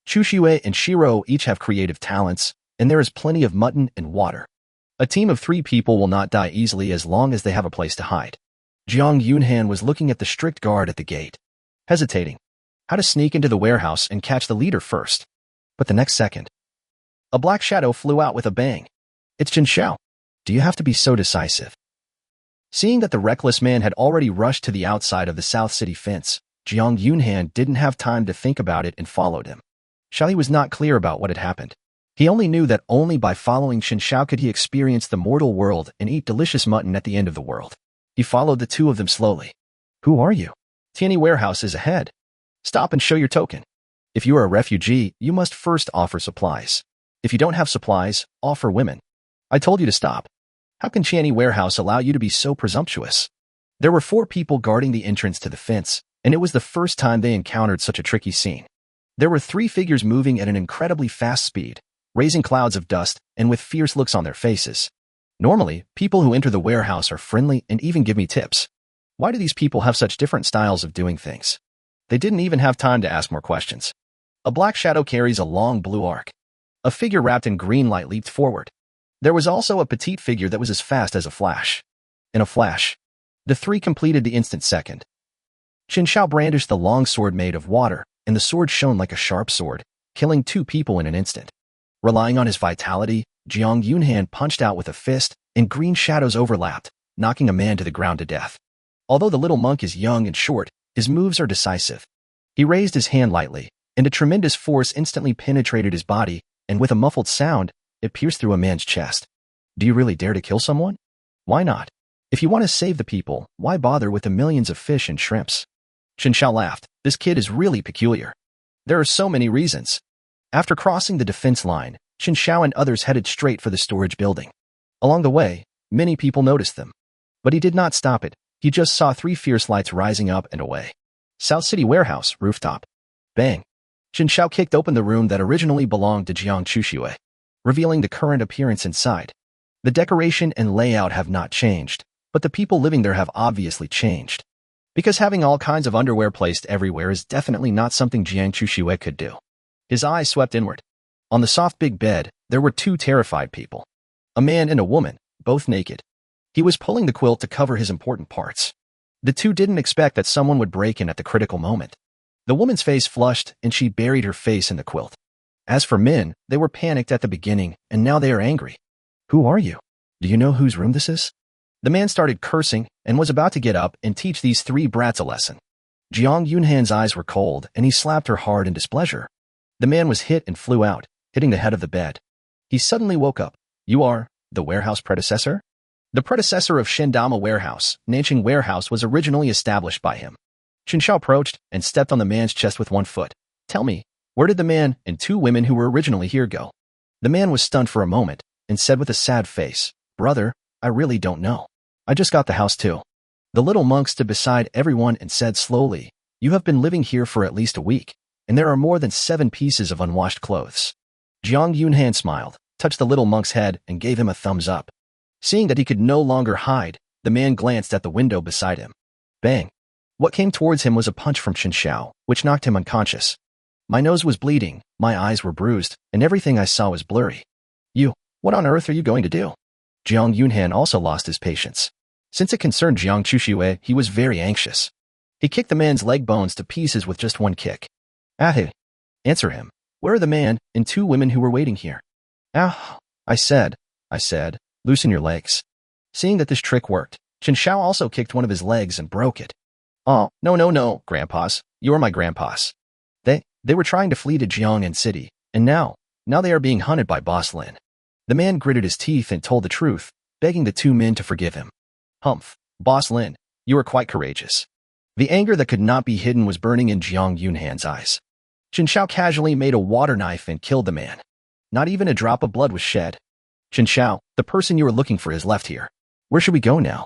Chushue and Shiro each have creative talents, and there is plenty of mutton and water. A team of 3 people will not die easily as long as they have a place to hide. Jiang Yunhan was looking at the strict guard at the gate, hesitating. How to sneak into the warehouse and catch the leader first. But the next second, a black shadow flew out with a bang. It's Chen Xiao. Do you have to be so decisive? Seeing that the reckless man had already rushed to the outside of the South City fence, Jiang Yunhan didn't have time to think about it and followed him. Xiaoli was not clear about what had happened. He only knew that only by following Chen Xiao could he experience the mortal world and eat delicious mutton at the end of the world. He followed the two of them slowly. Who are you? Tianyi Warehouse is ahead. Stop and show your token. If you are a refugee, you must first offer supplies. If you don't have supplies, offer women. I told you to stop. How can Tianyi Warehouse allow you to be so presumptuous? There were 4 people guarding the entrance to the fence, and it was the first time they encountered such a tricky scene. There were 3 figures moving at an incredibly fast speed, raising clouds of dust and with fierce looks on their faces. Normally, people who enter the warehouse are friendly and even give me tips. Why do these people have such different styles of doing things? They didn't even have time to ask more questions. A black shadow carries a long blue arc. A figure wrapped in green light leaped forward. There was also a petite figure that was as fast as a flash. In a flash, the 3 completed the instant second. Chen Xiao brandished the long sword made of water, and the sword shone like a sharp sword, killing 2 people in an instant. Relying on his vitality, Jiang Yunhan punched out with a fist, and green shadows overlapped, knocking a man to the ground to death. Although the little monk is young and short, his moves are decisive. He raised his hand lightly, and a tremendous force instantly penetrated his body, and with a muffled sound, it pierced through a man's chest. Do you really dare to kill someone? Why not? If you want to save the people, why bother with the millions of fish and shrimps? Chen Xiao laughed. This kid is really peculiar. There are so many reasons. After crossing the defense line, Chen Xiao and others headed straight for the storage building. Along the way, many people noticed them. But he did not stop it. He just saw 3 fierce lights rising up and away. South City Warehouse, rooftop. Bang. Chen Xiao kicked open the room that originally belonged to Jiang Chushue, revealing the current appearance inside. The decoration and layout have not changed, but the people living there have obviously changed. Because having all kinds of underwear placed everywhere is definitely not something Jiang Chushue could do. His eyes swept inward. On the soft big bed, there were 2 terrified people. A man and a woman, both naked. He was pulling the quilt to cover his important parts. The 2 didn't expect that someone would break in at the critical moment. The woman's face flushed, and she buried her face in the quilt. As for men, they were panicked at the beginning, and now they are angry. Who are you? Do you know whose room this is? The man started cursing and was about to get up and teach these 3 brats a lesson. Jiang Yunhan's eyes were cold, and he slapped her hard in displeasure. The man was hit and flew out, hitting the head of the bed. He suddenly woke up. You are the warehouse predecessor? The predecessor of Shendama Warehouse, Nanqing Warehouse, was originally established by him. Chen Xiao approached and stepped on the man's chest with 1 foot. Tell me, where did the man and 2 women who were originally here go? The man was stunned for a moment and said with a sad face, Brother, I really don't know. I just got the house too. The little monk stood beside everyone and said slowly, You have been living here for at least a week, and there are more than 7 pieces of unwashed clothes. Jiang Yunhan smiled, touched the little monk's head, and gave him a thumbs up. Seeing that he could no longer hide, the man glanced at the window beside him. Bang! What came towards him was a punch from Chen Xiao, which knocked him unconscious. My nose was bleeding, my eyes were bruised, and everything I saw was blurry. What on earth are you going to do? Jiang Yunhan also lost his patience. Since it concerned Jiang Chuxue, he was very anxious. He kicked the man's leg bones to pieces with just one kick. Ahe! Answer him. Where are the man and two women who were waiting here? Ah! I said, loosen your legs. Seeing that this trick worked, Chen Xiao also kicked one of his legs and broke it. Oh, no, grandpas. You are my grandpas. They were trying to flee to Jiang'an City, and now they are being hunted by Boss Lin. The man gritted his teeth and told the truth, begging the two men to forgive him. Humph, Boss Lin, you are quite courageous. The anger that could not be hidden was burning in Jiang Yunhan's eyes. Chen Xiao casually made a water knife and killed the man. Not even a drop of blood was shed. Chen Xiao, the person you were looking for is left here. Where should we go now?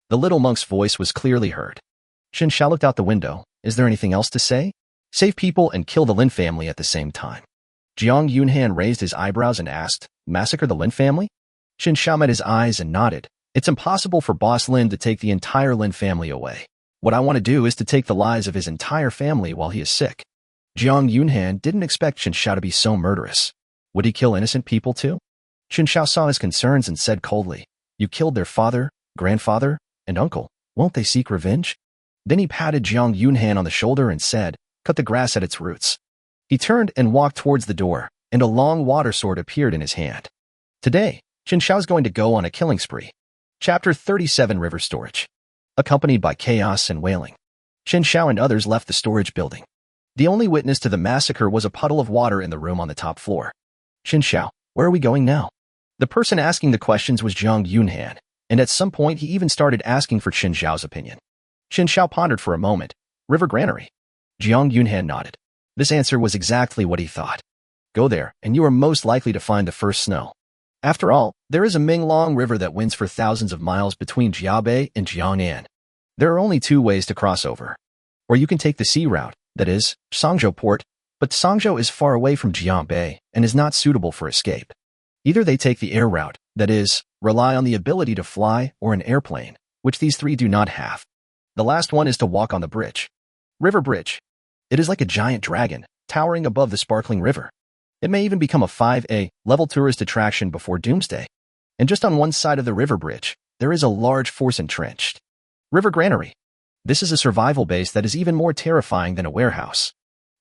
The little monk's voice was clearly heard. Chen Xiao looked out the window. Is there anything else to say? Save people and kill the Lin family at the same time. Jiang Yunhan raised his eyebrows and asked, massacre the Lin family? Chen Xiao met his eyes and nodded. It's impossible for Boss Lin to take the entire Lin family away. What I want to do is to take the lives of his entire family while he is sick. Jiang Yunhan didn't expect Chen Xiao to be so murderous. Would he kill innocent people too? Chen Xiao saw his concerns and said coldly, you killed their father, grandfather, and uncle. Won't they seek revenge? Then he patted Jiang Yunhan on the shoulder and said, cut the grass at its roots. He turned and walked towards the door, and a long water sword appeared in his hand. Today, Chen Xiao is going to go on a killing spree. Chapter 37 River Storage. Accompanied by chaos and wailing, Chen Xiao and others left the storage building. The only witness to the massacre was a puddle of water in the room on the top floor. Chen Xiao, where are we going now? The person asking the questions was Jiang Yunhan, and at some point he even started asking for Chen Xiao's opinion. Chen Xiao pondered for a moment. River Granary. Jiang Yunhan nodded. This answer was exactly what he thought. Go there, and you are most likely to find the first snow. After all, there is a Minglong River that winds for thousands of miles between Jiabei and Jiang'an. There are only two ways to cross over. Or you can take the sea route, that is, Songzhou Port, but Songzhou is far away from Jiabei and is not suitable for escape. Either they take the air route, that is, rely on the ability to fly or an airplane, which these three do not have. The last one is to walk on the bridge. River Bridge. It is like a giant dragon, towering above the sparkling river. It may even become a 5A level tourist attraction before Doomsday. And just on one side of the river bridge, there is a large force entrenched. River Granary. This is a survival base that is even more terrifying than a warehouse.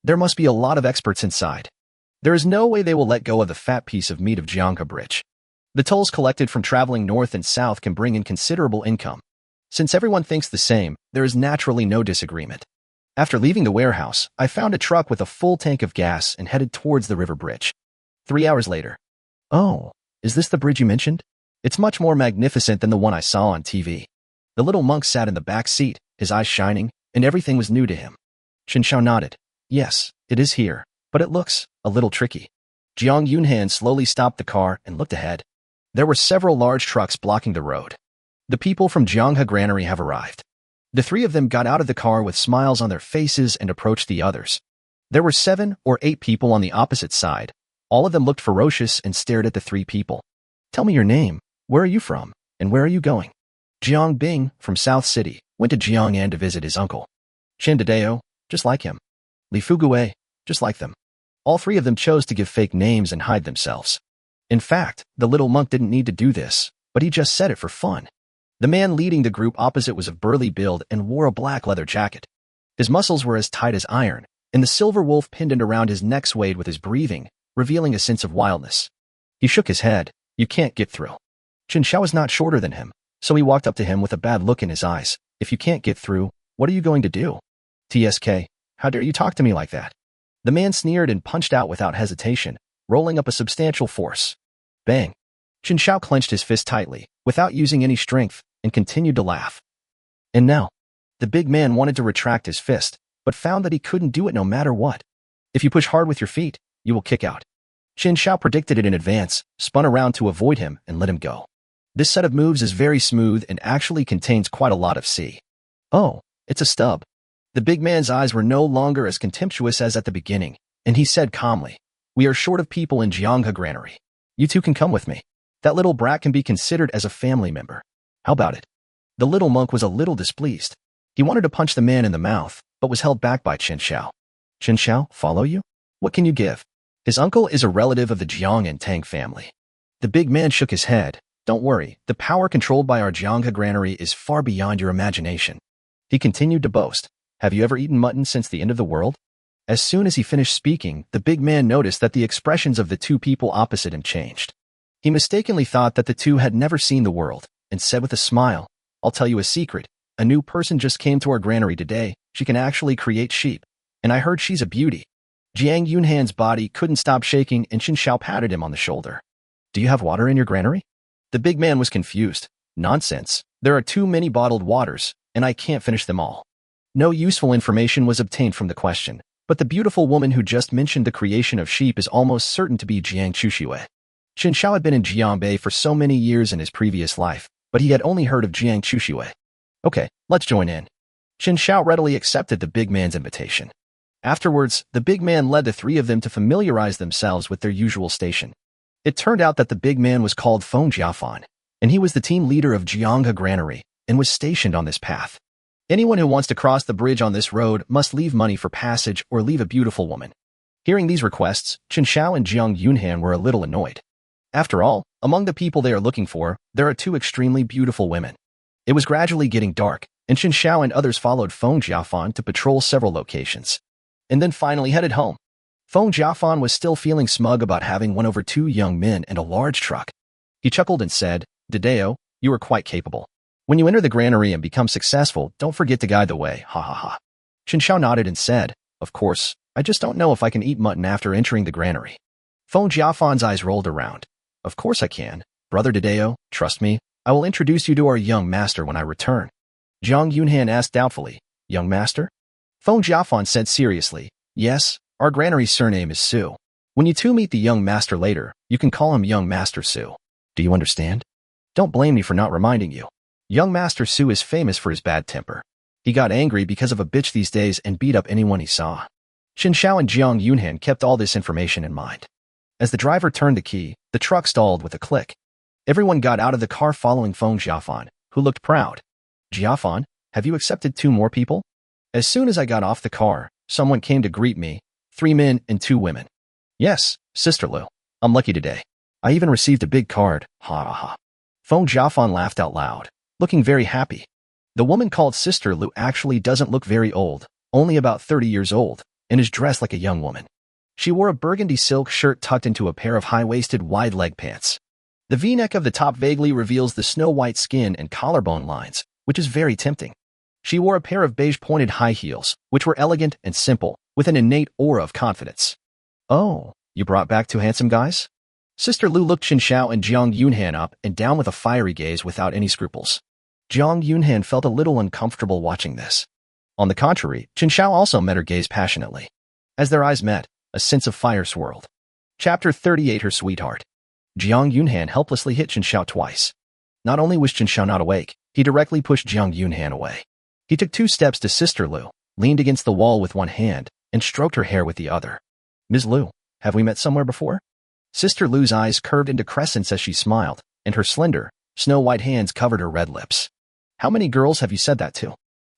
There must be a lot of experts inside. There is no way they will let go of the fat piece of meat of Jianghe Bridge. The tolls collected from traveling north and south can bring in considerable income. Since everyone thinks the same, there is naturally no disagreement. After leaving the warehouse, I found a truck with a full tank of gas and headed towards the river bridge. 3 hours later. Oh, is this the bridge you mentioned? It's much more magnificent than the one I saw on TV. The little monk sat in the back seat, his eyes shining, and everything was new to him. Chen Xiao nodded. Yes, it is here, but it looks a little tricky. Jiang Yunhan slowly stopped the car and looked ahead. There were several large trucks blocking the road. The people from Jianghe Granary have arrived. The three of them got out of the car with smiles on their faces and approached the others. There were 7 or 8 people on the opposite side. All of them looked ferocious and stared at the 3 people. Tell me your name. Where are you from? And where are you going? Jiang Bing, from South City, went to Jiang'an to visit his uncle. Chen Dadeo, just like him. Li Fuguei, just like them. All 3 of them chose to give fake names and hide themselves. In fact, the little monk didn't need to do this, but he just said it for fun. The man leading the group opposite was of burly build and wore a black leather jacket. His muscles were as tight as iron, and the silver wolf pendant around his neck swayed with his breathing, revealing a sense of wildness. He shook his head. You can't get through. Chen Xiao was not shorter than him, so he walked up to him with a bad look in his eyes. If you can't get through, what are you going to do? TSK, how dare you talk to me like that? The man sneered and punched out without hesitation, rolling up a substantial force. Bang! Chen Xiao clenched his fist tightly, without using any strength, and continued to laugh. And now, the big man wanted to retract his fist, but found that he couldn't do it no matter what. If you push hard with your feet, you will kick out. Chen Xiao predicted it in advance, spun around to avoid him, and let him go. This set of moves is very smooth and actually contains quite a lot of C. Oh, it's a stub. The big man's eyes were no longer as contemptuous as at the beginning, and he said calmly, We are short of people in Jianghe Granary. You two can come with me. That little brat can be considered as a family member. How about it? The little monk was a little displeased. He wanted to punch the man in the mouth, but was held back by Chen Xiao. Chen Xiao, follow you? What can you give? His uncle is a relative of the Jiang and Tang family. The big man shook his head. Don't worry, the power controlled by our Jianghe Granary is far beyond your imagination. He continued to boast. Have you ever eaten mutton since the end of the world? As soon as he finished speaking, the big man noticed that the expressions of the two people opposite him changed. He mistakenly thought that the two had never seen the world, and said with a smile, I'll tell you a secret. A new person just came to our granary today. She can actually create sheep. And I heard she's a beauty. Jiang Yunhan's body couldn't stop shaking, and Chen Xiao patted him on the shoulder. Do you have water in your granary? The big man was confused. Nonsense. There are too many bottled waters, and I can't finish them all. No useful information was obtained from the question, but the beautiful woman who just mentioned the creation of sheep is almost certain to be Jiang Chuxue. Chen Xiao had been in Jiangbei for so many years in his previous life, but he had only heard of Jiang Chuxue. Okay, let's join in. Chen Xiao readily accepted the big man's invitation. Afterwards, the big man led the three of them to familiarize themselves with their usual station. It turned out that the big man was called Feng Jiafan, and he was the team leader of Jianghe Granary and was stationed on this path. Anyone who wants to cross the bridge on this road must leave money for passage or leave a beautiful woman. Hearing these requests, Chen Xiao and Jiang Yunhan were a little annoyed. After all, among the people they are looking for, there are two extremely beautiful women. It was gradually getting dark, and Chen Xiao and others followed Feng Jiafan to patrol several locations, and then finally headed home. Feng Jiafan was still feeling smug about having won over two young men and a large truck. He chuckled and said, Dideo, you are quite capable. When you enter the granary and become successful, don't forget to guide the way, ha ha ha. Chen Xiao nodded and said, Of course, I just don't know if I can eat mutton after entering the granary. Feng Jiafan's eyes rolled around. Of course I can. Brother Dideo, trust me, I will introduce you to our young master when I return. Jiang Yunhan asked doubtfully, Young master? Feng Jiafan said seriously, Yes, our granary's surname is Su. When you two meet the young master later, you can call him Young Master Su. Do you understand? Don't blame me for not reminding you. Young Master Su is famous for his bad temper. He got angry because of a bitch these days and beat up anyone he saw. Chen Xiao and Jiang Yunhan kept all this information in mind. As the driver turned the key, the truck stalled with a click. Everyone got out of the car following Feng Jiafan, who looked proud. Jiafan, have you accepted two more people? As soon as I got off the car, someone came to greet me, 3 men and 2 women. Yes, Sister Lu. I'm lucky today. I even received a big card, ha ha ha. Feng Jiafan laughed out loud, looking very happy. The woman called Sister Lu actually doesn't look very old, only about 30 years old, and is dressed like a young woman. She wore a burgundy silk shirt tucked into a pair of high-waisted wide-leg pants. The V-neck of the top vaguely reveals the snow-white skin and collarbone lines, which is very tempting. She wore a pair of beige-pointed high heels, which were elegant and simple, with an innate aura of confidence. Oh, you brought back 2 handsome guys? Sister Lu looked Chen Xiao and Jiang Yunhan up and down with a fiery gaze without any scruples. Jiang Yunhan felt a little uncomfortable watching this. On the contrary, Chen Xiao also met her gaze passionately. As their eyes met, a sense of fire swirled. Chapter 38 Her Sweetheart. Jiang Yunhan helplessly hit Chen Xiao twice. Not only was Chen Xiao not awake, he directly pushed Jiang Yunhan away. He took 2 steps to Sister Lu, leaned against the wall with one hand, and stroked her hair with the other. Ms. Lu, have we met somewhere before? Sister Lu's eyes curved into crescents as she smiled, and her slender, snow-white hands covered her red lips. How many girls have you said that to?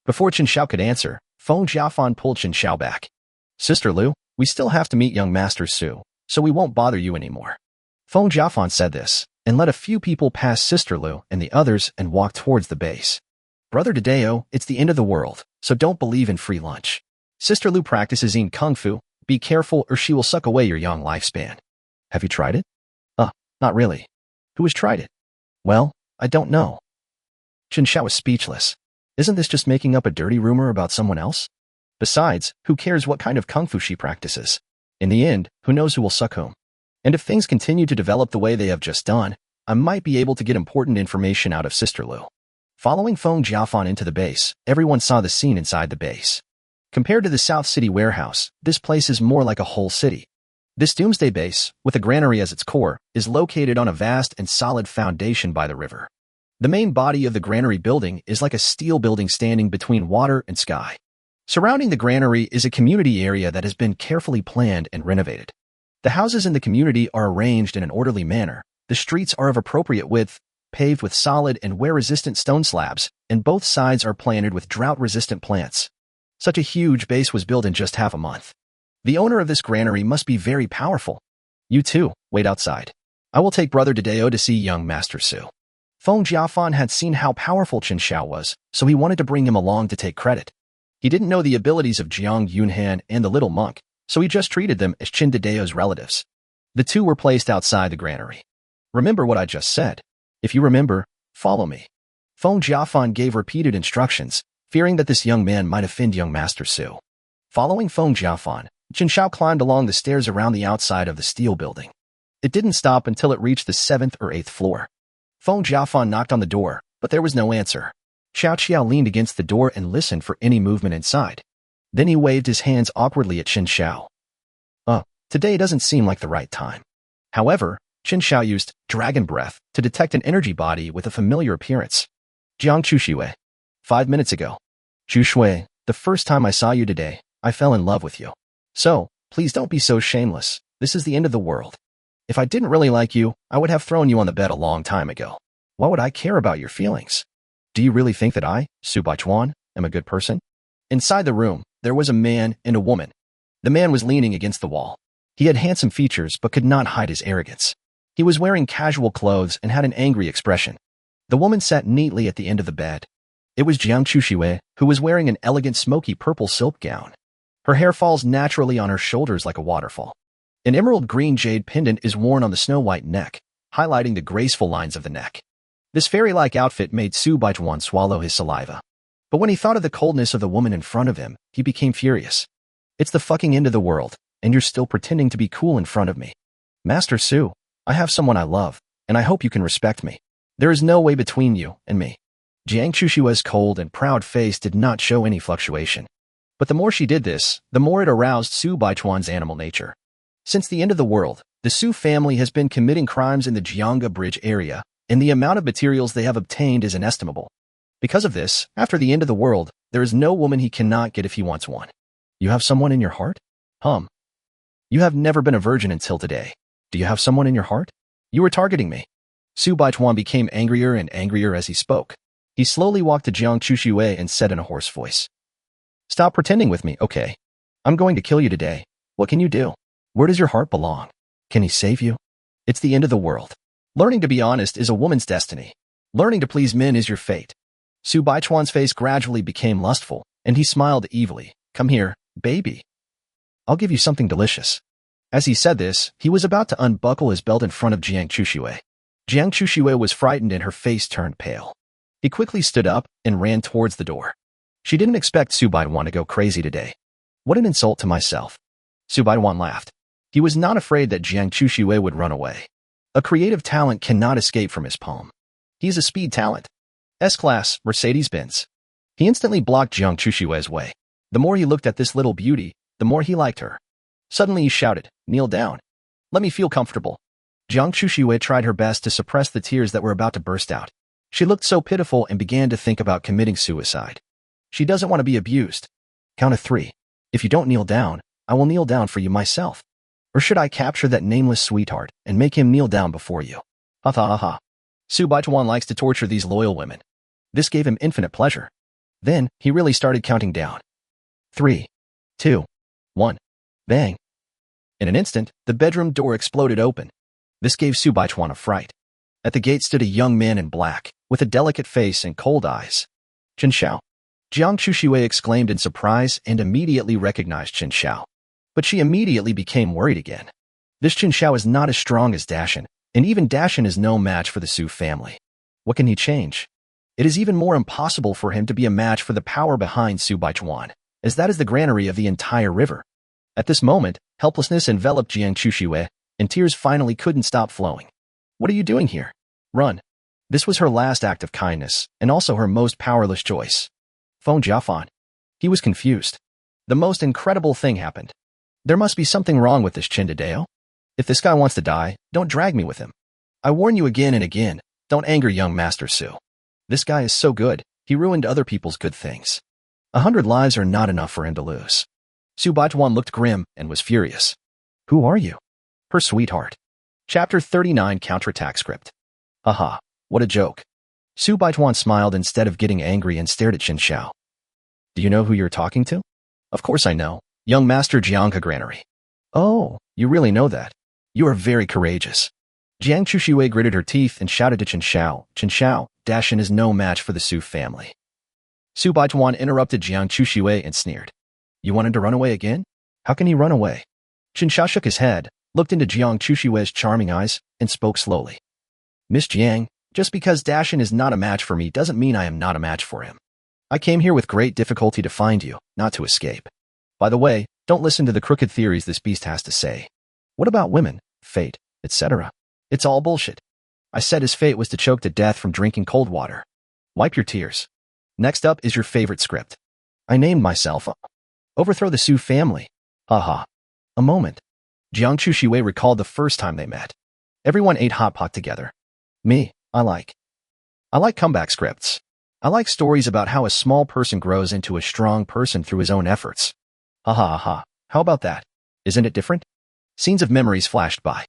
Before Chen Xiao could answer, Feng Jiafan pulled Chen Xiao back. Sister Lu, we still have to meet young Master Su, so we won't bother you anymore. Feng Jiafan said this, and let a few people pass Sister Lu and the others and walk towards the base. Brother Dideo, it's the end of the world, so don't believe in free lunch. Sister Lu practices in Kung Fu. Be careful or she will suck away your young lifespan. Have you tried it? Not really. Who has tried it? Well, I don't know. Chen Xiao was speechless. Isn't this just making up a dirty rumor about someone else? Besides, who cares what kind of Kung Fu she practices? In the end, who knows who will suck whom? And if things continue to develop the way they have just done, I might be able to get important information out of Sister Lu. Following Feng Jiafan into the base, everyone saw the scene inside the base. Compared to the South City warehouse, this place is more like a whole city. This Doomsday base, with a granary as its core, is located on a vast and solid foundation by the river. The main body of the granary building is like a steel building standing between water and sky. Surrounding the granary is a community area that has been carefully planned and renovated. The houses in the community are arranged in an orderly manner. The streets are of appropriate width, paved with solid and wear-resistant stone slabs, and both sides are planted with drought-resistant plants. Such a huge base was built in just half a month. The owner of this granary must be very powerful. You too, wait outside. I will take Brother Dideo to see young Master Su. Feng Jiafan had seen how powerful Chen Xiao was, so he wanted to bring him along to take credit. He didn't know the abilities of Jiang Yunhan and the little monk, so he just treated them as Chen Dideo's relatives. The two were placed outside the granary. Remember what I just said. If you remember, follow me. Feng Jiafan gave repeated instructions, fearing that this young man might offend young Master Su. Following Feng Jiafan, Chen Xiao climbed along the stairs around the outside of the steel building. It didn't stop until it reached the 7th or 8th floor. Feng Jiafan knocked on the door, but there was no answer. Xiao Qiao leaned against the door and listened for any movement inside. Then he waved his hands awkwardly at Chen Xiao. Today doesn't seem like the right time. However, Chen Xiao used dragon breath to detect an energy body with a familiar appearance. Jiang Chushui. 5 minutes ago. Chushui, the first time I saw you today, I fell in love with you. So, please don't be so shameless. This is the end of the world. If I didn't really like you, I would have thrown you on the bed a long time ago. Why would I care about your feelings? Do you really think that I, Su Baichuan, am a good person? Inside the room, there was a man and a woman. The man was leaning against the wall. He had handsome features but could not hide his arrogance. He was wearing casual clothes and had an angry expression. The woman sat neatly at the end of the bed. It was Jiang Chushui, who was wearing an elegant smoky purple silk gown. Her hair falls naturally on her shoulders like a waterfall. An emerald green jade pendant is worn on the snow-white neck, highlighting the graceful lines of the neck. This fairy-like outfit made Su Baichuan swallow his saliva. But when he thought of the coldness of the woman in front of him, he became furious. It's the fucking end of the world, and you're still pretending to be cool in front of me. Master Su, I have someone I love, and I hope you can respect me. There is no way between you and me. Jiang Chushui's cold and proud face did not show any fluctuation. But the more she did this, the more it aroused Su Baichuan's animal nature. Since the end of the world, the Su family has been committing crimes in the Jiangga Bridge area, and the amount of materials they have obtained is inestimable. Because of this, after the end of the world, there is no woman he cannot get if he wants one. You have someone in your heart? You have never been a virgin until today. Do you have someone in your heart? You were targeting me. Su Baichuan became angrier and angrier as he spoke. He slowly walked to Jiang Chushui and said in a hoarse voice, "Stop pretending with me, okay? I'm going to kill you today. What can you do? Where does your heart belong? Can he save you? It's the end of the world. Learning to be honest is a woman's destiny. Learning to please men is your fate." Su Baichuan's face gradually became lustful, and he smiled evilly. "Come here, baby. I'll give you something delicious." As he said this, he was about to unbuckle his belt in front of Jiang Chushui. Jiang Chushui was frightened and her face turned pale. He quickly stood up and ran towards the door. She didn't expect Su Baichuan to go crazy today. What an insult to myself. Su Baichuan laughed. He was not afraid that Jiang Chushui would run away. A creative talent cannot escape from his palm. He's a speed talent. S-Class, Mercedes-Benz. He instantly blocked Jiang Chushui's way. The more he looked at this little beauty, the more he liked her. Suddenly he shouted, "Kneel down. Let me feel comfortable." Jiang Chushui tried her best to suppress the tears that were about to burst out. She looked so pitiful and began to think about committing suicide. She doesn't want to be abused. Count of 3. If you don't kneel down, I will kneel down for you myself. Or should I capture that nameless sweetheart and make him kneel down before you? Ha ha ha ha. Su Baichuan likes to torture these loyal women. This gave him infinite pleasure. Then, he really started counting down. 3, 2, 1. Bang. In an instant, the bedroom door exploded open. This gave Su Baichuan a fright. At the gate stood a young man in black, with a delicate face and cold eyes. Chen Xiao. Jiang Chushui exclaimed in surprise and immediately recognized Chen Xiao. But she immediately became worried again. This Chen Xiao is not as strong as Dashin, and even Dashin is no match for the Su family. What can he change? It is even more impossible for him to be a match for the power behind Su Baichuan, as that is the granary of the entire river. At this moment, helplessness enveloped Jiang Chushui, and tears finally couldn't stop flowing. What are you doing here? Run. This was her last act of kindness, and also her most powerless choice. Feng Jiafan. He was confused. The most incredible thing happened. There must be something wrong with this Chen Dideo. If this guy wants to die, don't drag me with him. I warn you again and again, don't anger young Master Su. This guy is so good, he ruined other people's good things. 100 lives are not enough for him to lose. Su Baichuan looked grim and was furious. Who are you? Her sweetheart. Chapter 39 Counterattack Script. Haha, what a joke. Su Baichuan smiled instead of getting angry and stared at Chen Xiao. Do you know who you're talking to? Of course I know. Young Master Jiang Granary. Oh, you really know that. You are very courageous. Jiang Chushui gritted her teeth and shouted to Chen Xiao, Dashin is no match for the Su family. Su Baichuan interrupted Jiang Chushui and sneered. You wanted to run away again? How can he run away? Chen Xiao shook his head, looked into Jiang Chushui's charming eyes, and spoke slowly. Miss Jiang, just because Dashin is not a match for me doesn't mean I am not a match for him. I came here with great difficulty to find you, not to escape. By the way, don't listen to the crooked theories this beast has to say. What about women, fate, etc.? It's all bullshit. I said his fate was to choke to death from drinking cold water. Wipe your tears. Next up is your favorite script. I named myself Overthrow the Su family. Haha. A moment. Jiang Chushui recalled the first time they met. Everyone ate hot pot together. Me, I like comeback scripts. I like stories about how a small person grows into a strong person through his own efforts. Ha. How about that? Isn't it different? Scenes of memories flashed by.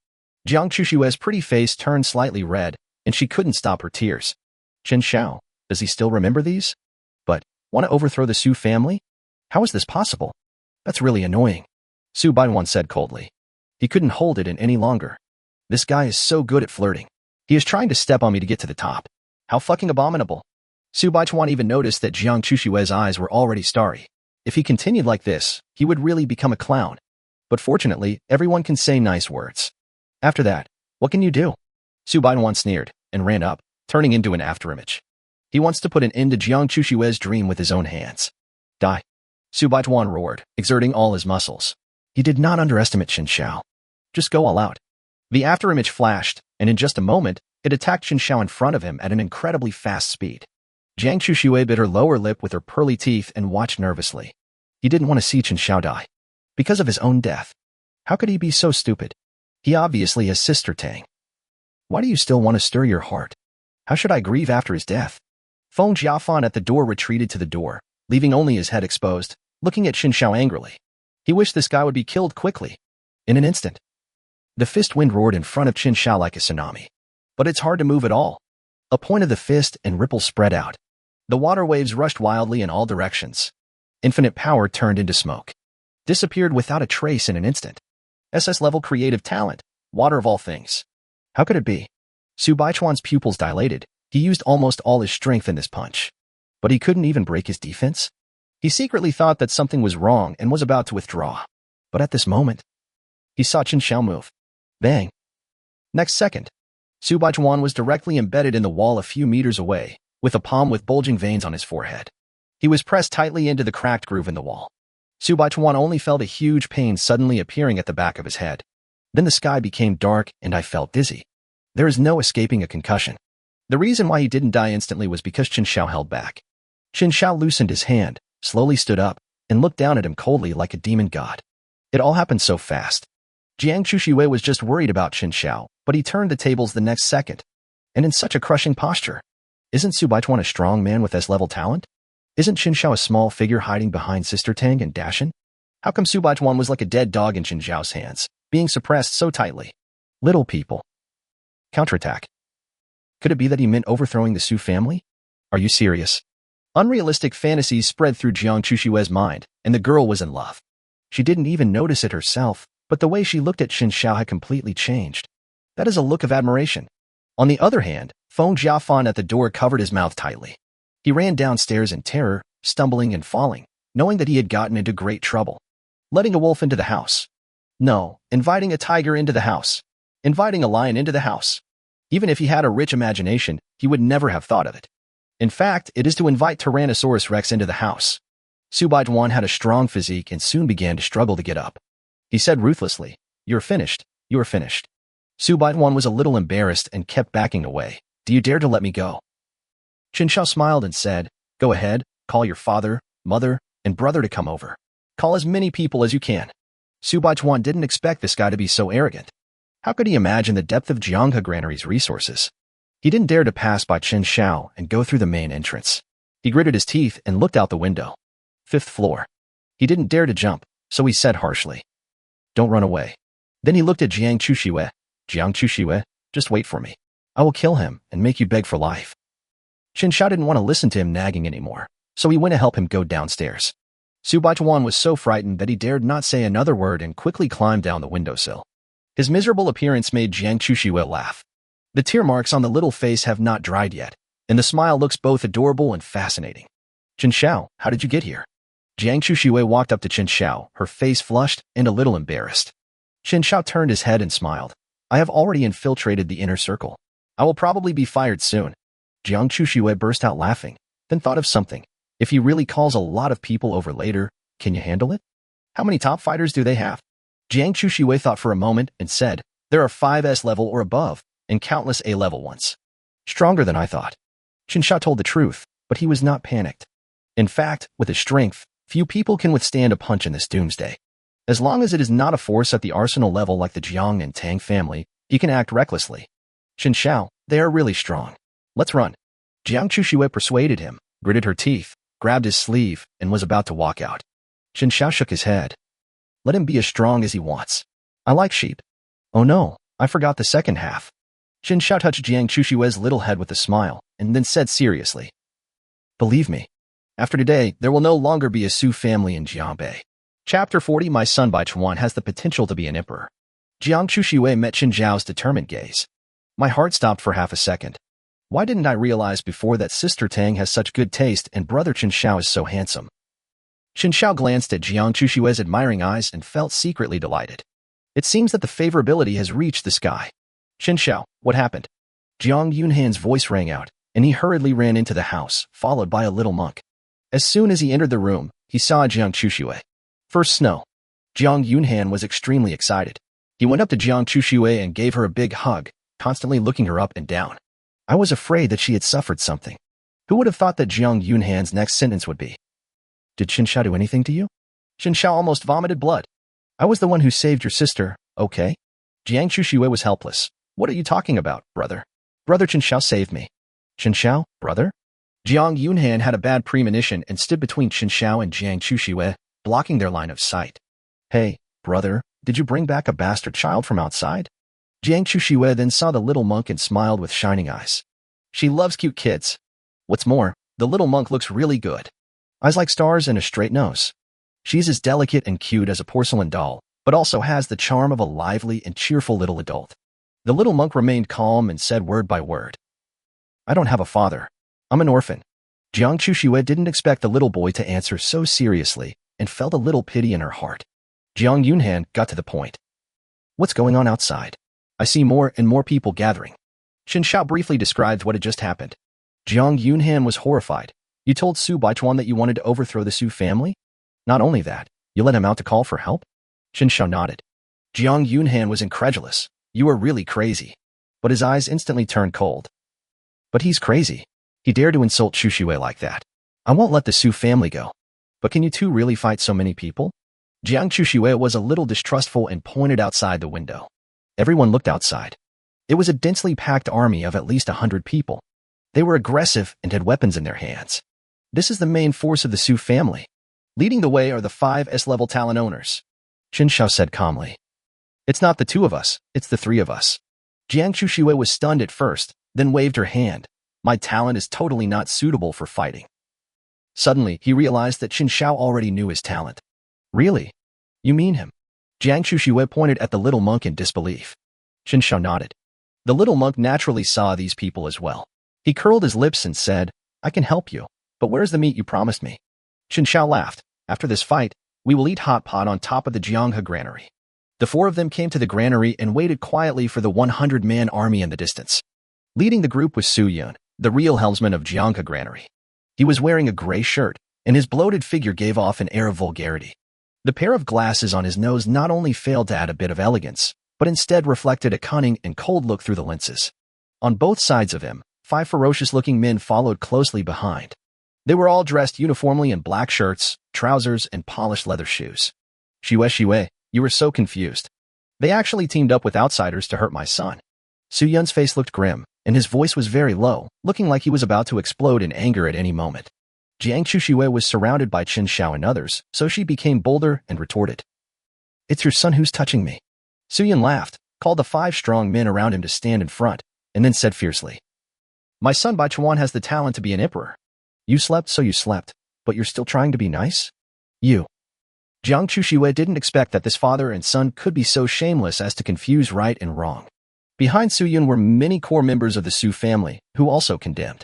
Jiang Chushui's pretty face turned slightly red, and she couldn't stop her tears. Chen Xiao, does he still remember these? But, want to overthrow the Su family? How is this possible? That's really annoying. Su Baichuan said coldly. He couldn't hold it in any longer. This guy is so good at flirting. He is trying to step on me to get to the top. How fucking abominable. Su Baichuan even noticed that Jiang Chushui's eyes were already starry. If he continued like this, he would really become a clown. But fortunately, everyone can say nice words. After that, what can you do? Su Baichuan sneered and ran up, turning into an afterimage. He wants to put an end to Jiang Chushui's dream with his own hands. Die. Su Baichuan roared, exerting all his muscles. He did not underestimate Chen Xiao. Just go all out. The afterimage flashed, and in just a moment, it attacked Chen Xiao in front of him at an incredibly fast speed. Jiang Chushui bit her lower lip with her pearly teeth and watched nervously. He didn't want to see Chen Xiao die. Because of his own death. How could he be so stupid? He obviously has sister Tang. Why do you still want to stir your heart? How should I grieve after his death? Feng Jiafan at the door retreated to the door, leaving only his head exposed, looking at Chen Xiao angrily. He wished this guy would be killed quickly. In an instant. The fist wind roared in front of Chen Xiao like a tsunami. But it's hard to move at all. A point of the fist and ripples spread out. The water waves rushed wildly in all directions. Infinite power turned into smoke. Disappeared without a trace in an instant. SS-level creative talent, water of all things. How could it be? Su Baichuan's pupils dilated. He used almost all his strength in this punch. But he couldn't even break his defense? He secretly thought that something was wrong and was about to withdraw. But at this moment, he saw Chen Xiao move. Bang. Next second, Su Baichuan was directly embedded in the wall a few meters away, with a palm with bulging veins on his forehead. He was pressed tightly into the cracked groove in the wall. Su Baichuan only felt a huge pain suddenly appearing at the back of his head. Then the sky became dark and I felt dizzy. There is no escaping a concussion. The reason why he didn't die instantly was because Chen Xiao held back. Chen Xiao loosened his hand, slowly stood up, and looked down at him coldly like a demon god. It all happened so fast. Jiang Chushui was just worried about Chen Xiao, but he turned the tables the next second. And in such a crushing posture. Isn't Su Baichuan a strong man with S-level talent? Isn't Chen Xiao a small figure hiding behind Sister Tang and Dashin? How come Su Baichuan was like a dead dog in Chen Xiao's hands, being suppressed so tightly? Little people. Counterattack. Could it be that he meant overthrowing the Su family? Are you serious? Unrealistic fantasies spread through Jiang Chushui's mind, and the girl was in love. She didn't even notice it herself, but the way she looked at Chen Xiao had completely changed. That is a look of admiration. On the other hand, Feng Jiafan at the door covered his mouth tightly. He ran downstairs in terror, stumbling and falling, knowing that he had gotten into great trouble. Letting a wolf into the house. No, inviting a tiger into the house. Inviting a lion into the house. Even if he had a rich imagination, he would never have thought of it. In fact, it is to invite Tyrannosaurus Rex into the house. Su Baichuan had a strong physique and soon began to struggle to get up. He said ruthlessly, "You're finished, you're finished." Su Baichuan was a little embarrassed and kept backing away. "Do you dare to let me go?" Chen Xiao smiled and said, "Go ahead, call your father, mother, and brother to come over. Call as many people as you can." Su Baichuan didn't expect this guy to be so arrogant. How could he imagine the depth of Jiang Granary's resources? He didn't dare to pass by Chen Xiao and go through the main entrance. He gritted his teeth and looked out the window. 5th floor. He didn't dare to jump, so he said harshly, "Don't run away. Then he looked at Jiang Chuxue. Jiang Chuxue, just wait for me. I will kill him and make you beg for life. Chen Xiao didn't want to listen to him nagging anymore, so he went to help him go downstairs. Su Baichuan was so frightened that he dared not say another word and quickly climbed down the windowsill. His miserable appearance made Jiang Chuxue laugh. The tear marks on the little face have not dried yet, and the smile looks both adorable and fascinating. Chen Xiao, how did you get here? Jiang Chuxue walked up to Chen Xiao, her face flushed and a little embarrassed. Chen Xiao turned his head and smiled. I have already infiltrated the inner circle. I will probably be fired soon. Jiang Chuxue burst out laughing, then thought of something. If he really calls a lot of people over later, can you handle it? How many top fighters do they have? Jiang Chuxue thought for a moment and said, there are 5 S-level or above, and countless A-level ones. Stronger than I thought. Chen Xiao told the truth, but he was not panicked. In fact, with his strength, few people can withstand a punch in this Doomsday. As long as it is not a force at the arsenal level like the Jiang and Tang family, he can act recklessly. Chen Xiao, they are really strong. Let's run. Jiang Chuxue persuaded him, gritted her teeth, grabbed his sleeve, and was about to walk out. Chen Xiao shook his head. Let him be as strong as he wants. I like sheep. Oh no, I forgot the second half. Chen Xiao touched Jiang Chuxue's little head with a smile, and then said seriously, believe me, after today, there will no longer be a Su family in Jiangbei. Chapter 40 My son Baichuan has the potential to be an emperor. Jiang Chuxue met Chen Xiao's determined gaze. My heart stopped for half a second. Why didn't I realize before that Sister Tang has such good taste and brother Chen Xiao is so handsome? Chen Xiao glanced at Jiang Chushue's admiring eyes and felt secretly delighted. It seems that the favorability has reached the sky. Chen Xiao, what happened? Jiang Yunhan's voice rang out, and he hurriedly ran into the house, followed by a little monk. As soon as he entered the room, he saw Jiang Chuxue. First snow. Jiang Yunhan was extremely excited. He went up to Jiang Chuxue and gave her a big hug, constantly looking her up and down. I was afraid that she had suffered something. Who would have thought that Jiang Yunhan's next sentence would be? Did Chen Xiao do anything to you? Chen Xiao almost vomited blood. I was the one who saved your sister, okay? Jiang Chuxue was helpless. What are you talking about, brother? Brother Chen Xiao saved me. Chen Xiao, brother? Jiang Yunhan had a bad premonition and stood between Chen Xiao and Jiang Chuxue, blocking their line of sight. Hey, brother, did you bring back a bastard child from outside? Jiang Chuxue then saw the little monk and smiled with shining eyes. She loves cute kids. What's more, the little monk looks really good. Eyes like stars and a straight nose. She's as delicate and cute as a porcelain doll, but also has the charm of a lively and cheerful little adult. The little monk remained calm and said word by word. I don't have a father. I'm an orphan. Jiang Chuxue didn't expect the little boy to answer so seriously and felt a little pity in her heart. Jiang Yunhan got to the point. What's going on outside? I see more and more people gathering. Chen Xiao briefly described what had just happened. Jiang Yunhan was horrified. You told Su Baichuan that you wanted to overthrow the Su family? Not only that, you let him out to call for help? Chen Xiao nodded. Jiang Yunhan was incredulous. You are really crazy. But his eyes instantly turned cold. But he's crazy. He dared to insult Chuxue like that. I won't let the Su family go. But can you two really fight so many people? Jiang Chuxue was a little distrustful and pointed outside the window. Everyone looked outside. It was a densely packed army of at least 100 people. They were aggressive and had weapons in their hands. This is the main force of the Su family. Leading the way are the 5 S-level talent owners. Chen Xiao said calmly. It's not the 2 of us, it's the 3 of us. Jiang Chuxue was stunned at first, then waved her hand. My talent is totally not suitable for fighting. Suddenly, he realized that Chen Xiao already knew his talent. Really? You mean him? Jiang Chuxue pointed at the little monk in disbelief. Chen Xiao nodded. The little monk naturally saw these people as well. He curled his lips and said, I can help you, but where's the meat you promised me? Chen Xiao laughed. After this fight, we will eat hot pot on top of the Jianghe granary. The 4 of them came to the granary and waited quietly for the 100-man army in the distance. Leading the group was Su Yun, the real helmsman of Jianghe granary. He was wearing a gray shirt, and his bloated figure gave off an air of vulgarity. The pair of glasses on his nose not only failed to add a bit of elegance, but instead reflected a cunning and cold look through the lenses. On both sides of him, 5 ferocious-looking men followed closely behind. They were all dressed uniformly in black shirts, trousers, and polished leather shoes. Xue, you were so confused. They actually teamed up with outsiders to hurt my son. Su Yun's face looked grim, and his voice was very low, looking like he was about to explode in anger at any moment. Jiang Chuxue was surrounded by Chen Xiao and others, so she became bolder and retorted. It's your son who's touching me. Su Yun laughed, called the 5 strong men around him to stand in front, and then said fiercely, "My son Bai Chuan has the talent to be an emperor. You slept, so you slept, but you're still trying to be nice? You." Jiang Chushiwei didn't expect that this father and son could be so shameless as to confuse right and wrong. Behind Su Yun were many core members of the Su family, who also condemned.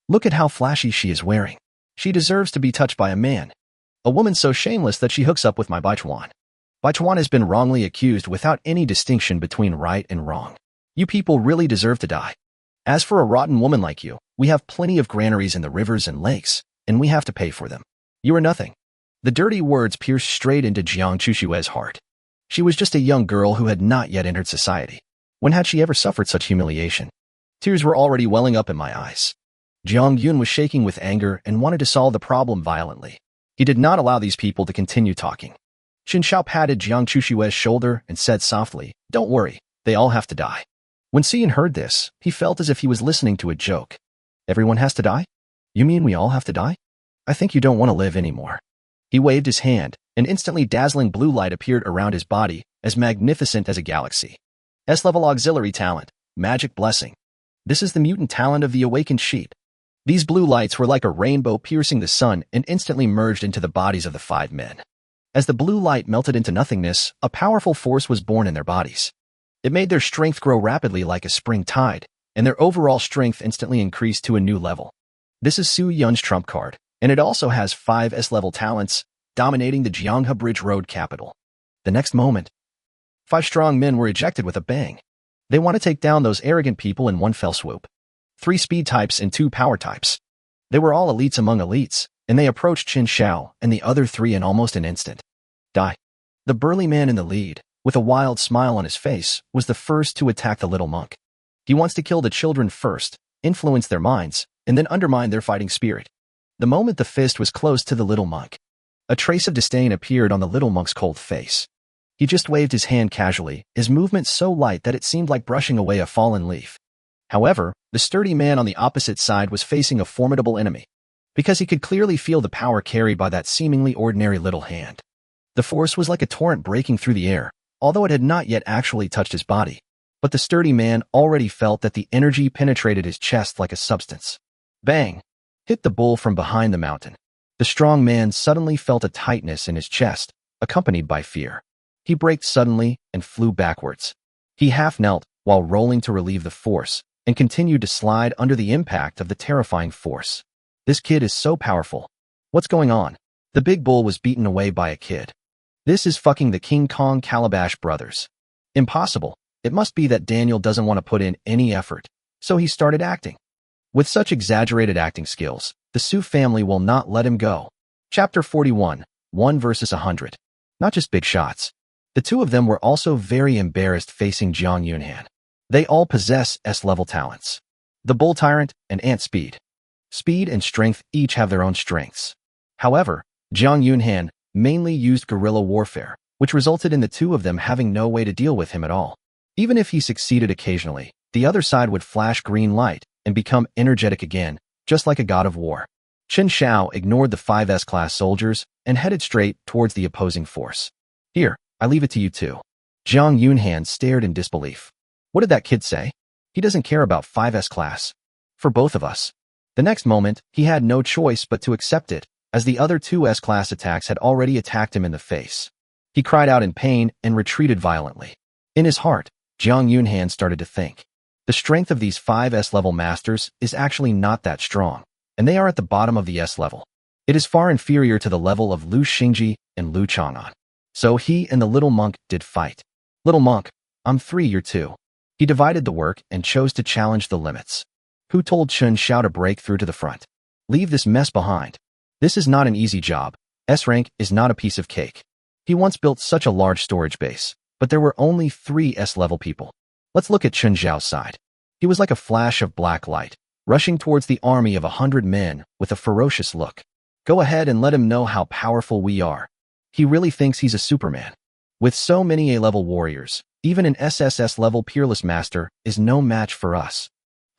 "Look at how flashy she is wearing. She deserves to be touched by a man. A woman so shameless that she hooks up with my Bai Chuan. Bai Chuan has been wrongly accused without any distinction between right and wrong. You people really deserve to die. As for a rotten woman like you, we have plenty of granaries in the rivers and lakes, and we have to pay for them. You are nothing." The dirty words pierced straight into Jiang Chushiwei's heart. She was just a young girl who had not yet entered society. When had she ever suffered such humiliation? Tears were already welling up in my eyes. Jiang Yun was shaking with anger and wanted to solve the problem violently. He did not allow these people to continue talking. Chen Xiao patted Jiang Chushiwei's shoulder and said softly, "Don't worry, they all have to die." When Xian heard this, he felt as if he was listening to a joke. "Everyone has to die? You mean we all have to die? I think you don't want to live anymore." He waved his hand, and instantly dazzling blue light appeared around his body, as magnificent as a galaxy. S-level auxiliary talent, magic blessing. This is the mutant talent of the awakened sheep. These blue lights were like a rainbow piercing the sun and instantly merged into the bodies of the 5 men. As the blue light melted into nothingness, a powerful force was born in their bodies. It made their strength grow rapidly like a spring tide, and their overall strength instantly increased to a new level. This is Su Yun's trump card, and it also has 5 S-level talents, dominating the Jianghe Bridge Road capital. The next moment, 5 strong men were ejected with a bang. They want to take down those arrogant people in one fell swoop. 3 speed types and 2 power types. They were all elites among elites, and they approached Chen Xiao and the other 3 in almost an instant. Die. The burly man in the lead, with a wild smile on his face, was the first to attack the little monk. He wants to kill the children first, influence their minds, and then undermine their fighting spirit. The moment the fist was close to the little monk, a trace of disdain appeared on the little monk's cold face. He just waved his hand casually, his movement so light that it seemed like brushing away a fallen leaf. However, the sturdy man on the opposite side was facing a formidable enemy, because he could clearly feel the power carried by that seemingly ordinary little hand. The force was like a torrent breaking through the air, although it had not yet actually touched his body. But the sturdy man already felt that the energy penetrated his chest like a substance. Bang! Hit the bull from behind the mountain. The strong man suddenly felt a tightness in his chest, accompanied by fear. He braked suddenly and flew backwards. He half knelt while rolling to relieve the force, and continued to slide under the impact of the terrifying force. This kid is so powerful. What's going on? The big bull was beaten away by a kid. This is fucking the King Kong Calabash brothers. Impossible. It must be that Daniel doesn't want to put in any effort, so he started acting. With such exaggerated acting skills, the Su family will not let him go. Chapter 41, 1 versus 100. Not just big shots. The 2 of them were also very embarrassed facing Jiang Yunhan. They all possess S-level talents. The Bull Tyrant and Ant Speed. Speed and strength each have their own strengths. However, Jiang Yunhan mainly used guerrilla warfare, which resulted in the 2 of them having no way to deal with him at all. Even if he succeeded occasionally, the other side would flash green light and become energetic again, just like a god of war. Chen Xiao ignored the 5 S-class soldiers and headed straight towards the opposing force. "Here, I leave it to you 2. Jiang Yunhan stared in disbelief. What did that kid say? He doesn't care about 5 S-class. For both of us. The next moment, he had no choice but to accept it, as the other 2 S-class attacks had already attacked him in the face. He cried out in pain and retreated violently. In his heart, Jiang Yunhan started to think. The strength of these 5 S-level masters is actually not that strong, and they are at the bottom of the S-level. It is far inferior to the level of Lu Xingji and Lu Chang'an. So he and the little monk did fight. "Little monk, I'm 3, you're 2. He divided the work and chose to challenge the limits. Who told Chen Xiao to break through to the front? Leave this mess behind. This is not an easy job. S-rank is not a piece of cake. He once built such a large storage base, but there were only 3 S-level people. Let's look at Chen Xiao's side. He was like a flash of black light, rushing towards the army of 100 men with a ferocious look. Go ahead and let him know how powerful we are. He really thinks he's a Superman. With so many A-level warriors, even an SSS-level peerless master is no match for us.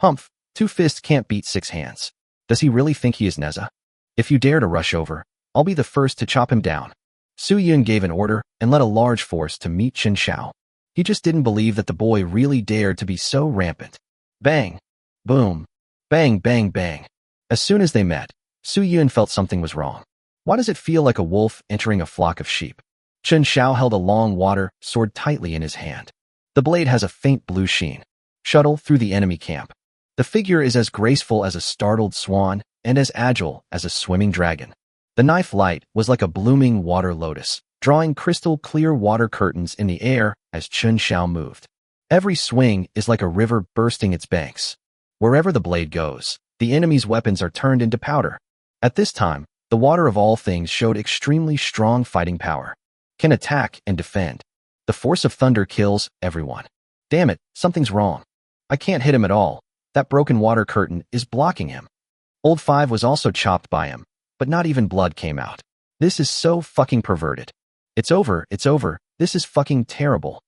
Humph, 2 fists can't beat 6 hands. Does he really think he is Neza? If you dare to rush over, I'll be the first to chop him down." Su Yun gave an order and led a large force to meet Chen Xiao. He just didn't believe that the boy really dared to be so rampant. Bang! Boom! Bang, bang, bang. As soon as they met, Su Yun felt something was wrong. Why does it feel like a wolf entering a flock of sheep? Chen Xiao held a long water sword tightly in his hand. The blade has a faint blue sheen. Shuttle through the enemy camp. The figure is as graceful as a startled swan and as agile as a swimming dragon. The knife light was like a blooming water lotus, drawing crystal-clear water curtains in the air as Chen Xiao moved. Every swing is like a river bursting its banks. Wherever the blade goes, the enemy's weapons are turned into powder. At this time, the water of all things showed extremely strong fighting power. Can attack and defend. The force of thunder kills everyone. Damn it, something's wrong. I can't hit him at all. That broken water curtain is blocking him. Old 5 was also chopped by him, but not even blood came out. This is so fucking perverted. It's over, this is fucking terrible.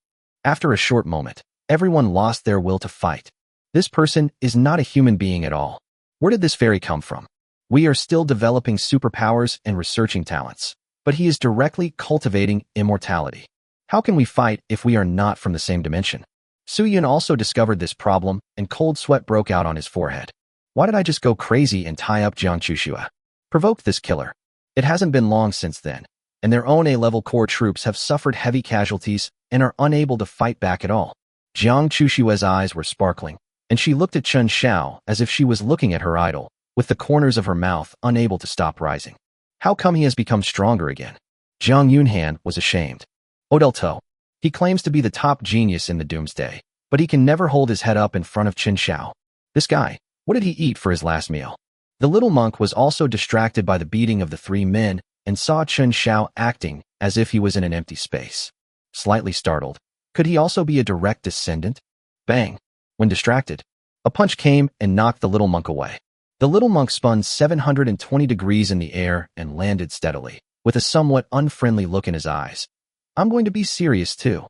After a short moment, everyone lost their will to fight. This person is not a human being at all. Where did this fairy come from? We are still developing superpowers and researching talents, but he is directly cultivating immortality. How can we fight if we are not from the same dimension? Su Yun also discovered this problem, and cold sweat broke out on his forehead. Why did I just go crazy and tie up Jiang Chuxua? Provoked this killer. It hasn't been long since then, and their own A-level core troops have suffered heavy casualties and are unable to fight back at all. Jiang Chuxua's eyes were sparkling, and she looked at Chen Xiao as if she was looking at her idol, with the corners of her mouth unable to stop rising. How come he has become stronger again? Jiang Yunhan was ashamed. Odelto. He claims to be the top genius in the Doomsday, but he can never hold his head up in front of Chen Xiao. This guy, what did he eat for his last meal? The little monk was also distracted by the beating of the 3 men and saw Chen Xiao acting as if he was in an empty space. Slightly startled, could he also be a direct descendant? Bang! When distracted, a punch came and knocked the little monk away. The little monk spun 720 degrees in the air and landed steadily, with a somewhat unfriendly look in his eyes. I'm going to be serious too.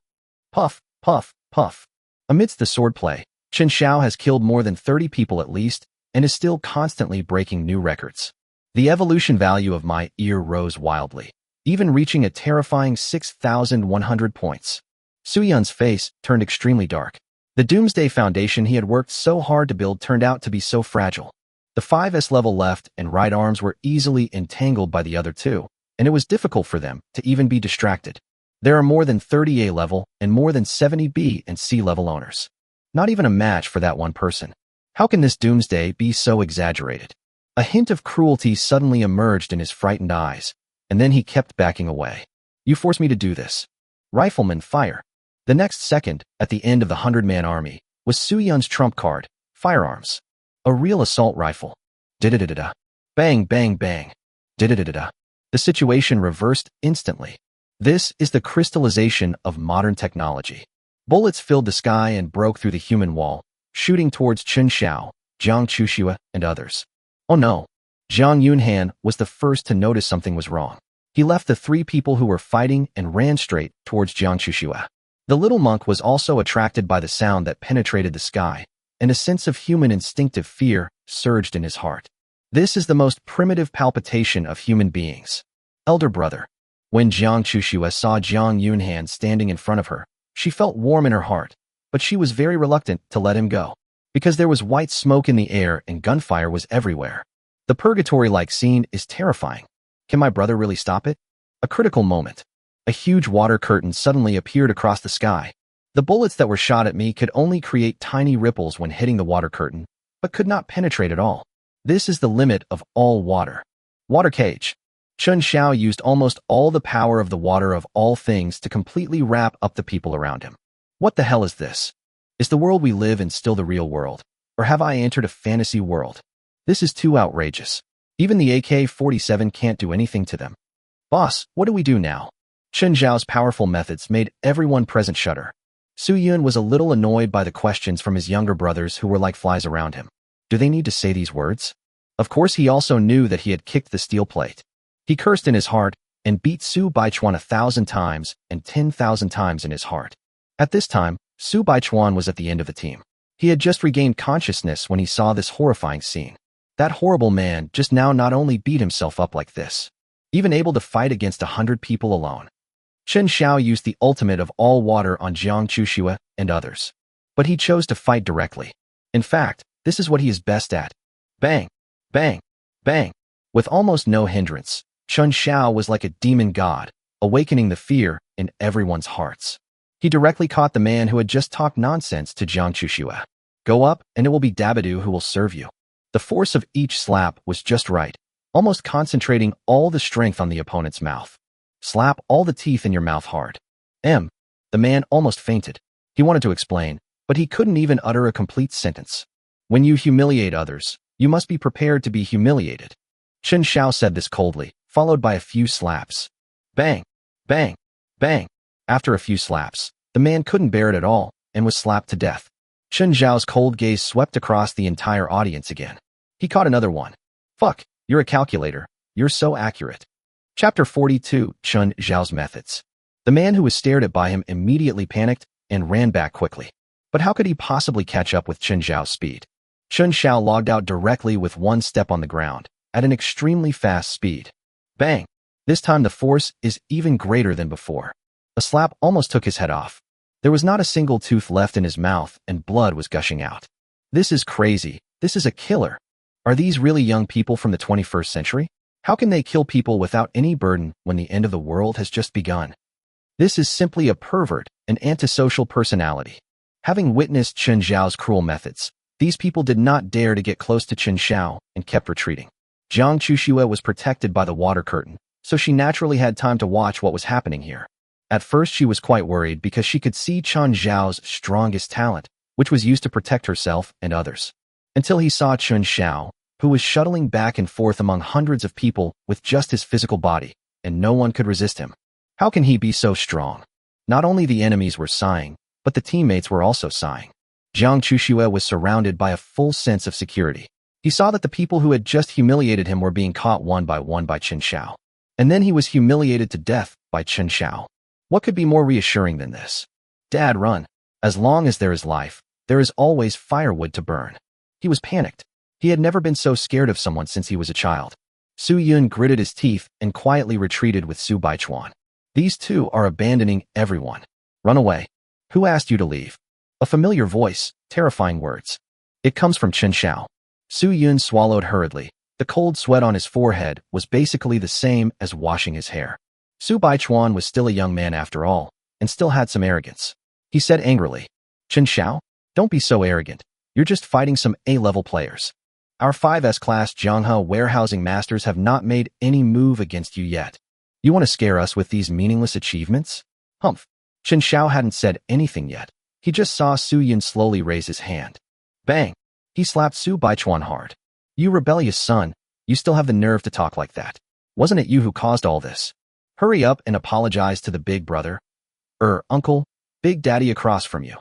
Puff, puff, puff. Amidst the swordplay, Chen Xiao has killed more than 30 people at least, and is still constantly breaking new records. The evolution value of my ear rose wildly, even reaching a terrifying 6,100 points. Su Yun's face turned extremely dark. The Doomsday Foundation he had worked so hard to build turned out to be so fragile. The 5S level left and right arms were easily entangled by the other 2, and it was difficult for them to even be distracted. There are more than 30 A level and more than 70 B and C level owners. Not even a match for that one person. How can this Doomsday be so exaggerated? A hint of cruelty suddenly emerged in his frightened eyes, and then he kept backing away. You forced me to do this. Rifleman, fire. The next second, at the end of the 100-man army, was Su Yun's trump card, firearms. A real assault rifle. Da-da-da-da-da. Bang, bang, bang. Da-da-da-da-da. The situation reversed instantly. This is the crystallization of modern technology. Bullets filled the sky and broke through the human wall, shooting towards Chen Xiao, Jiang Chuxua, and others. Oh no! Jiang Yunhan was the first to notice something was wrong. He left the 3 people who were fighting and ran straight towards Jiang Chuxua. The little monk was also attracted by the sound that penetrated the sky, and a sense of human instinctive fear surged in his heart. This is the most primitive palpitation of human beings. Elder brother. When Jiang Chuxua saw Jiang Yunhan standing in front of her, she felt warm in her heart, but she was very reluctant to let him go, because there was white smoke in the air and gunfire was everywhere. The purgatory-like scene is terrifying. Can my brother really stop it? A critical moment. A huge water curtain suddenly appeared across the sky. The bullets that were shot at me could only create tiny ripples when hitting the water curtain, but could not penetrate at all. This is the limit of all water. Water cage. Chen Xiao used almost all the power of the water of all things to completely wrap up the people around him. What the hell is this? Is the world we live in still the real world, or have I entered a fantasy world? This is too outrageous. Even the AK-47 can't do anything to them. Boss, what do we do now? Chen Xiao's powerful methods made everyone present shudder. Su Yun was a little annoyed by the questions from his younger brothers who were like flies around him. Do they need to say these words? Of course he also knew that he had kicked the steel plate. He cursed in his heart and beat Su Baichuan 1,000 times and 10,000 times in his heart. At this time, Su Baichuan was at the end of the team. He had just regained consciousness when he saw this horrifying scene. That horrible man just now not only beat himself up like this, even able to fight against 100 people alone. Chen Xiao used the ultimate of all water on Jiang Chuxue and others. But he chose to fight directly. In fact, this is what he is best at. Bang, bang, bang. With almost no hindrance, Chen Xiao was like a demon god, awakening the fear in everyone's hearts. He directly caught the man who had just talked nonsense to Jiang Chuxue. Go up, and it will be Dabadu who will serve you. The force of each slap was just right, almost concentrating all the strength on the opponent's mouth. Slap all the teeth in your mouth hard. The man almost fainted. He wanted to explain, but he couldn't even utter a complete sentence. When you humiliate others, you must be prepared to be humiliated. Chen Xiao said this coldly, followed by a few slaps. Bang, bang, bang. After a few slaps, the man couldn't bear it at all and was slapped to death. Chen Xiao's cold gaze swept across the entire audience again. He caught another one. Fuck, you're a calculator. You're so accurate. Chapter 42, Chen Xiao's Methods. The man who was stared at by him immediately panicked and ran back quickly. But how could he possibly catch up with Chen Xiao's speed? Chen Xiao logged out directly with one step on the ground, at an extremely fast speed. Bang! This time the force is even greater than before. A slap almost took his head off. There was not a single tooth left in his mouth and blood was gushing out. This is crazy. This is a killer. Are these really young people from the 21st century? How can they kill people without any burden when the end of the world has just begun? This is simply a pervert, an antisocial personality. Having witnessed Chen Xiao's cruel methods, these people did not dare to get close to Chen Xiao and kept retreating. Jiang Chuxue was protected by the water curtain, so she naturally had time to watch what was happening here. At first she was quite worried because she could see Chen Xiao's strongest talent, which was used to protect herself and others. Until he saw Chen Xiao, who was shuttling back and forth among hundreds of people with just his physical body, and no one could resist him. How can he be so strong? Not only the enemies were sighing, but the teammates were also sighing. Jiang Chuxue was surrounded by a full sense of security. He saw that the people who had just humiliated him were being caught one by Chen Xiao. And then he was humiliated to death by Chen Xiao. What could be more reassuring than this? Dad, run. As long as there is life, there is always firewood to burn. He was panicked. He had never been so scared of someone since he was a child. Su Yun gritted his teeth and quietly retreated with Su Baichuan. These two are abandoning everyone. Run away. Who asked you to leave? A familiar voice, terrifying words. It comes from Chen Xiao. Su Yun swallowed hurriedly. The cold sweat on his forehead was basically the same as washing his hair. Su Baichuan was still a young man after all, and still had some arrogance. He said angrily, Chen Xiao, don't be so arrogant. You're just fighting some A-level players. Our 5S class Jianghe warehousing masters have not made any move against you yet. You want to scare us with these meaningless achievements? Humph. Chen Xiao hadn't said anything yet. He just saw Su Yun slowly raise his hand. Bang! He slapped Su Baichuan hard. You rebellious son, you still have the nerve to talk like that. Wasn't it you who caused all this? Hurry up and apologize to the big brother. Uncle, big daddy across from you.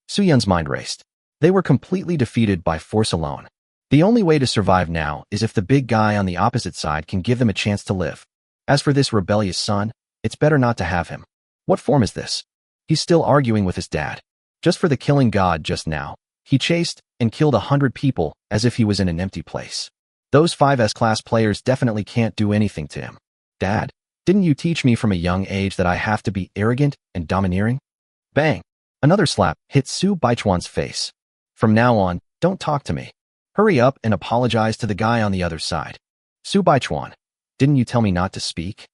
Su Yun's mind raced. They were completely defeated by force alone. The only way to survive now is if the big guy on the opposite side can give them a chance to live. As for this rebellious son, it's better not to have him. What form is this? He's still arguing with his dad. Just for the killing god just now, he chased and killed 100 people as if he was in an empty place. Those 5S class players definitely can't do anything to him. Dad, didn't you teach me from a young age that I have to be arrogant and domineering? Bang! Another slap hit Su Baichuan's face. From now on, don't talk to me. Hurry up and apologize to the guy on the other side. Su Baichuan, didn't you tell me not to speak?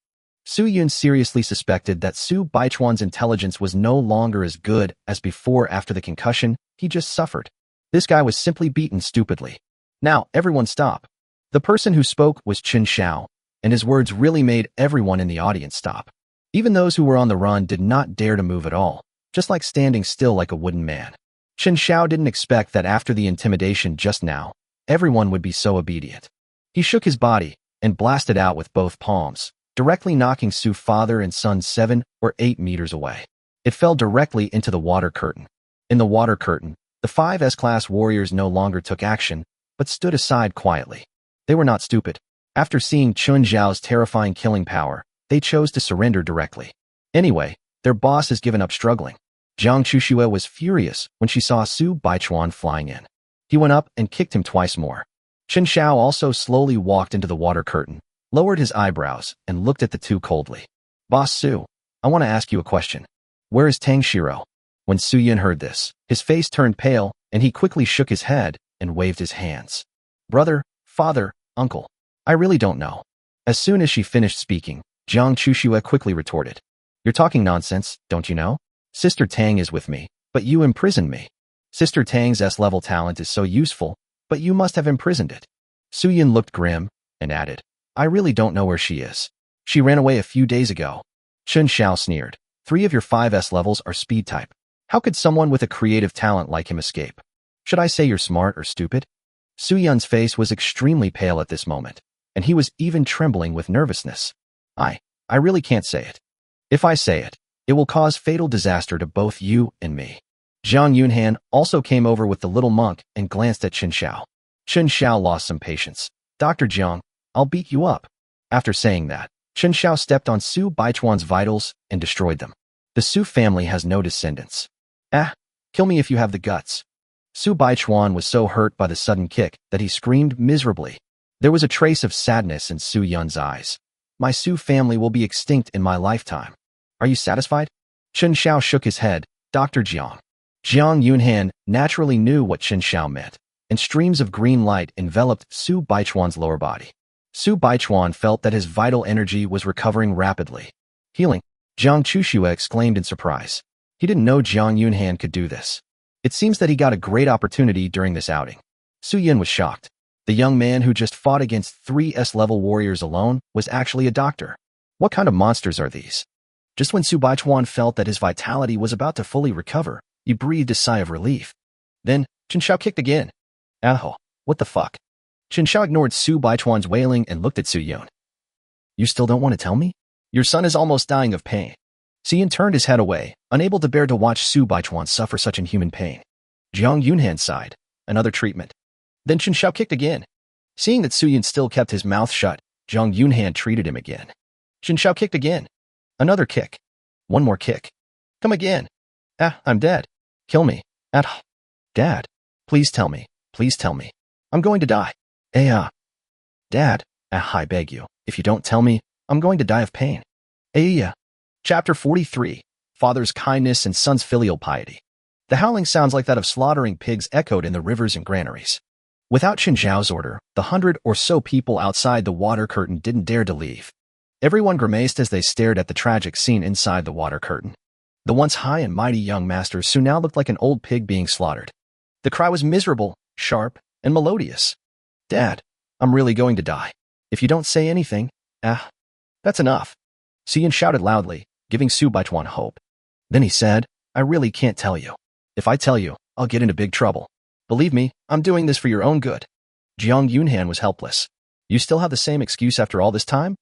Su Yun seriously suspected that Su Baichuan's intelligence was no longer as good as before after the concussion he just suffered. This guy was simply beaten stupidly. Now, everyone stop. The person who spoke was Chen Xiao, and his words really made everyone in the audience stop. Even those who were on the run did not dare to move at all, just like standing still like a wooden man. Chen Xiao didn't expect that after the intimidation just now, everyone would be so obedient. He shook his body and blasted out with both palms, directly knocking Su father and son 7 or 8 meters away. It fell directly into the water curtain. In the water curtain, the 5S class warriors no longer took action, but stood aside quietly. They were not stupid. After seeing Chen Xiao's terrifying killing power, they chose to surrender directly. Anyway, their boss has given up struggling. Jiang Chuxue was furious when she saw Su Baichuan flying in. He went up and kicked him twice more. Chen Xiao also slowly walked into the water curtain, lowered his eyebrows, and looked at the two coldly. Boss Su, I want to ask you a question. Where is Tang Xiao? When Su Yun heard this, his face turned pale, and he quickly shook his head and waved his hands. Brother, father, uncle. I really don't know. As soon as she finished speaking, Jiang Chuxue quickly retorted. You're talking nonsense, don't you know? Sister Tang is with me, but you imprisoned me. Sister Tang's S-level talent is so useful, but you must have imprisoned it. Su Yun looked grim and added, I really don't know where she is. She ran away a few days ago. Chen Xiao sneered. 3 of your 5 S-levels are speed type. How could someone with a creative talent like him escape? Should I say you're smart or stupid? Su Yun's face was extremely pale at this moment, and he was even trembling with nervousness. I really can't say it. If I say it, it will cause fatal disaster to both you and me. Jiang Yunhan also came over with the little monk and glanced at Chen Xiao. Chen Xiao lost some patience. Dr. Jiang, I'll beat you up. After saying that, Chen Xiao stepped on Su Baichuan's vitals and destroyed them. The Su family has no descendants. Kill me if you have the guts. Su Baichuan was so hurt by the sudden kick that he screamed miserably. There was a trace of sadness in Su Yun's eyes. My Su family will be extinct in my lifetime. Are you satisfied? Chen Xiao shook his head. Dr. Jiang. Jiang Yunhan naturally knew what Chen Xiao meant, and streams of green light enveloped Su Baichuan's lower body. Su Baichuan felt that his vital energy was recovering rapidly. Healing, Jiang Chuxue exclaimed in surprise. He didn't know Jiang Yunhan could do this. It seems that he got a great opportunity during this outing. Su Yun was shocked. The young man who just fought against 3 S-level warriors alone was actually a doctor. What kind of monsters are these? Just when Su Baichuan felt that his vitality was about to fully recover, he breathed a sigh of relief. Then, Chen Xiao kicked again. Ow, what the fuck? Chen Xiao ignored Su Baichuan's wailing and looked at Su Yun. You still don't want to tell me? Your son is almost dying of pain. Su Yun turned his head away, unable to bear to watch Su Baichuan suffer such inhuman pain. Jiang Yunhan sighed. Another treatment. Then Chen Xiao kicked again. Seeing that Su Yun still kept his mouth shut, Jiang Yunhan treated him again. Chen Xiao kicked again. Another kick. One more kick. Come again. I'm dead. Kill me. Dad. Please tell me. Please tell me. I'm going to die. Dad. I beg you. If you don't tell me, I'm going to die of pain. Chapter 43. Father's kindness and son's filial piety. The howling sounds like that of slaughtering pigs echoed in the rivers and granaries. Without Chen Xiao's order, the 100 or so people outside the water curtain didn't dare to leave. Everyone grimaced as they stared at the tragic scene inside the water curtain. The once high and mighty young master soon now looked like an old pig being slaughtered. The cry was miserable, sharp, and melodious. Dad, I'm really going to die. If you don't say anything, that's enough. Su Yun shouted loudly, giving Su Baichuan hope. Then he said, I really can't tell you. If I tell you, I'll get into big trouble. Believe me, I'm doing this for your own good. Jiang Yunhan was helpless. You still have the same excuse after all this time?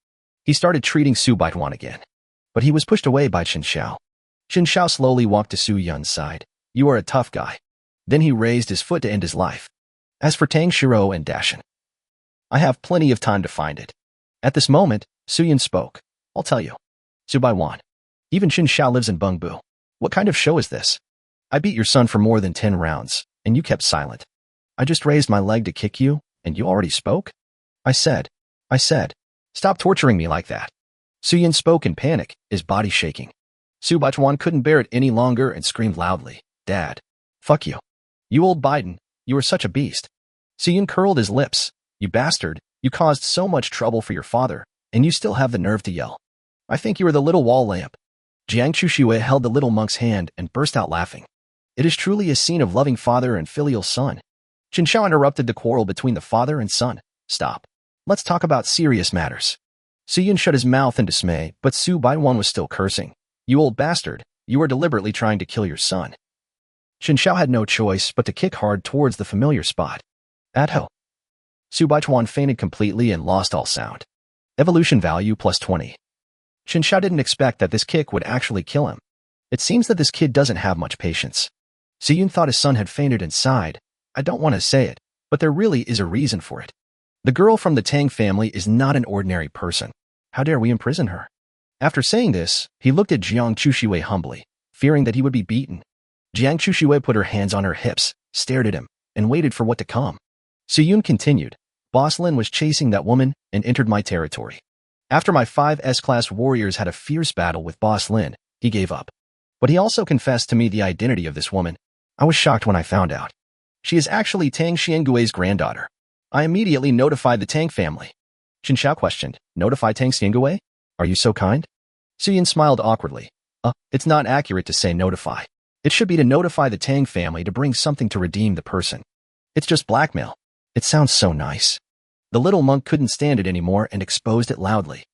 He started treating Su Baichuan again. But he was pushed away by Chen Xiao. Chen Xiao slowly walked to Su Yun's side. You are a tough guy. Then he raised his foot to end his life. As for Tang Xiao and Dashan, I have plenty of time to find it. At this moment, Su Yun spoke. I'll tell you. Su Baichuan. Even Chen Xiao lives in Bengbu. What kind of show is this? I beat your son for more than 10 rounds, and you kept silent. I just raised my leg to kick you, and you already spoke? I said, stop torturing me like that. Su Yun spoke in panic, his body shaking. Su Baichuan couldn't bear it any longer and screamed loudly, Dad. Fuck you. You old Biden, you are such a beast. Su Yun curled his lips. You bastard, you caused so much trouble for your father, and you still have the nerve to yell. I think you are the little wall lamp. Jiang Chuxue held the little monk's hand and burst out laughing. It is truly a scene of loving father and filial son. Chen Xiao interrupted the quarrel between the father and son. Stop. Let's talk about serious matters. Su Yun shut his mouth in dismay, but Su Baichuan was still cursing. You old bastard, you are deliberately trying to kill your son. Chen Xiao had no choice but to kick hard towards the familiar spot. Atho. Su Baichuan fainted completely and lost all sound. Evolution value +20. Chen Xiao didn't expect that this kick would actually kill him. It seems that this kid doesn't have much patience. Su Yun thought his son had fainted and sighed. I don't want to say it, but there really is a reason for it. The girl from the Tang family is not an ordinary person. How dare we imprison her? After saying this, he looked at Jiang Chuxue humbly, fearing that he would be beaten. Jiang Chuxue put her hands on her hips, stared at him, and waited for what to come. Su Yun continued, Boss Lin was chasing that woman and entered my territory. After my 5 S-class warriors had a fierce battle with Boss Lin, he gave up. But he also confessed to me the identity of this woman. I was shocked when I found out. She is actually Tang Xiangui's granddaughter. I immediately notified the Tang family. Chen Xiao questioned, "Notify Tang Xiangui? Are you so kind?" Suyin smiled awkwardly. It's not accurate to say notify. It should be to notify the Tang family to bring something to redeem the person. It's just blackmail. It sounds so nice. The little monk couldn't stand it anymore and exposed it loudly.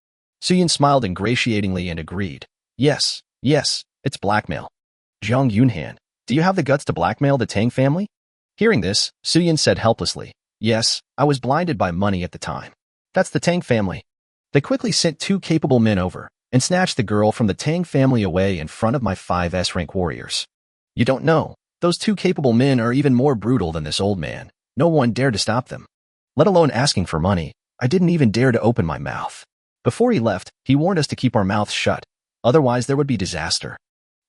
Suyin smiled ingratiatingly and agreed. Yes, it's blackmail. Jiang Yunhan, do you have the guts to blackmail the Tang family? Hearing this, Suyin said helplessly, "Yes, I was blinded by money at the time. That's the Tang family." They quickly sent 2 capable men over and snatched the girl from the Tang family away in front of my 5 S-rank warriors. You don't know, those 2 capable men are even more brutal than this old man. No one dared to stop them. Let alone asking for money, I didn't even dare to open my mouth. Before he left, he warned us to keep our mouths shut, otherwise there would be disaster.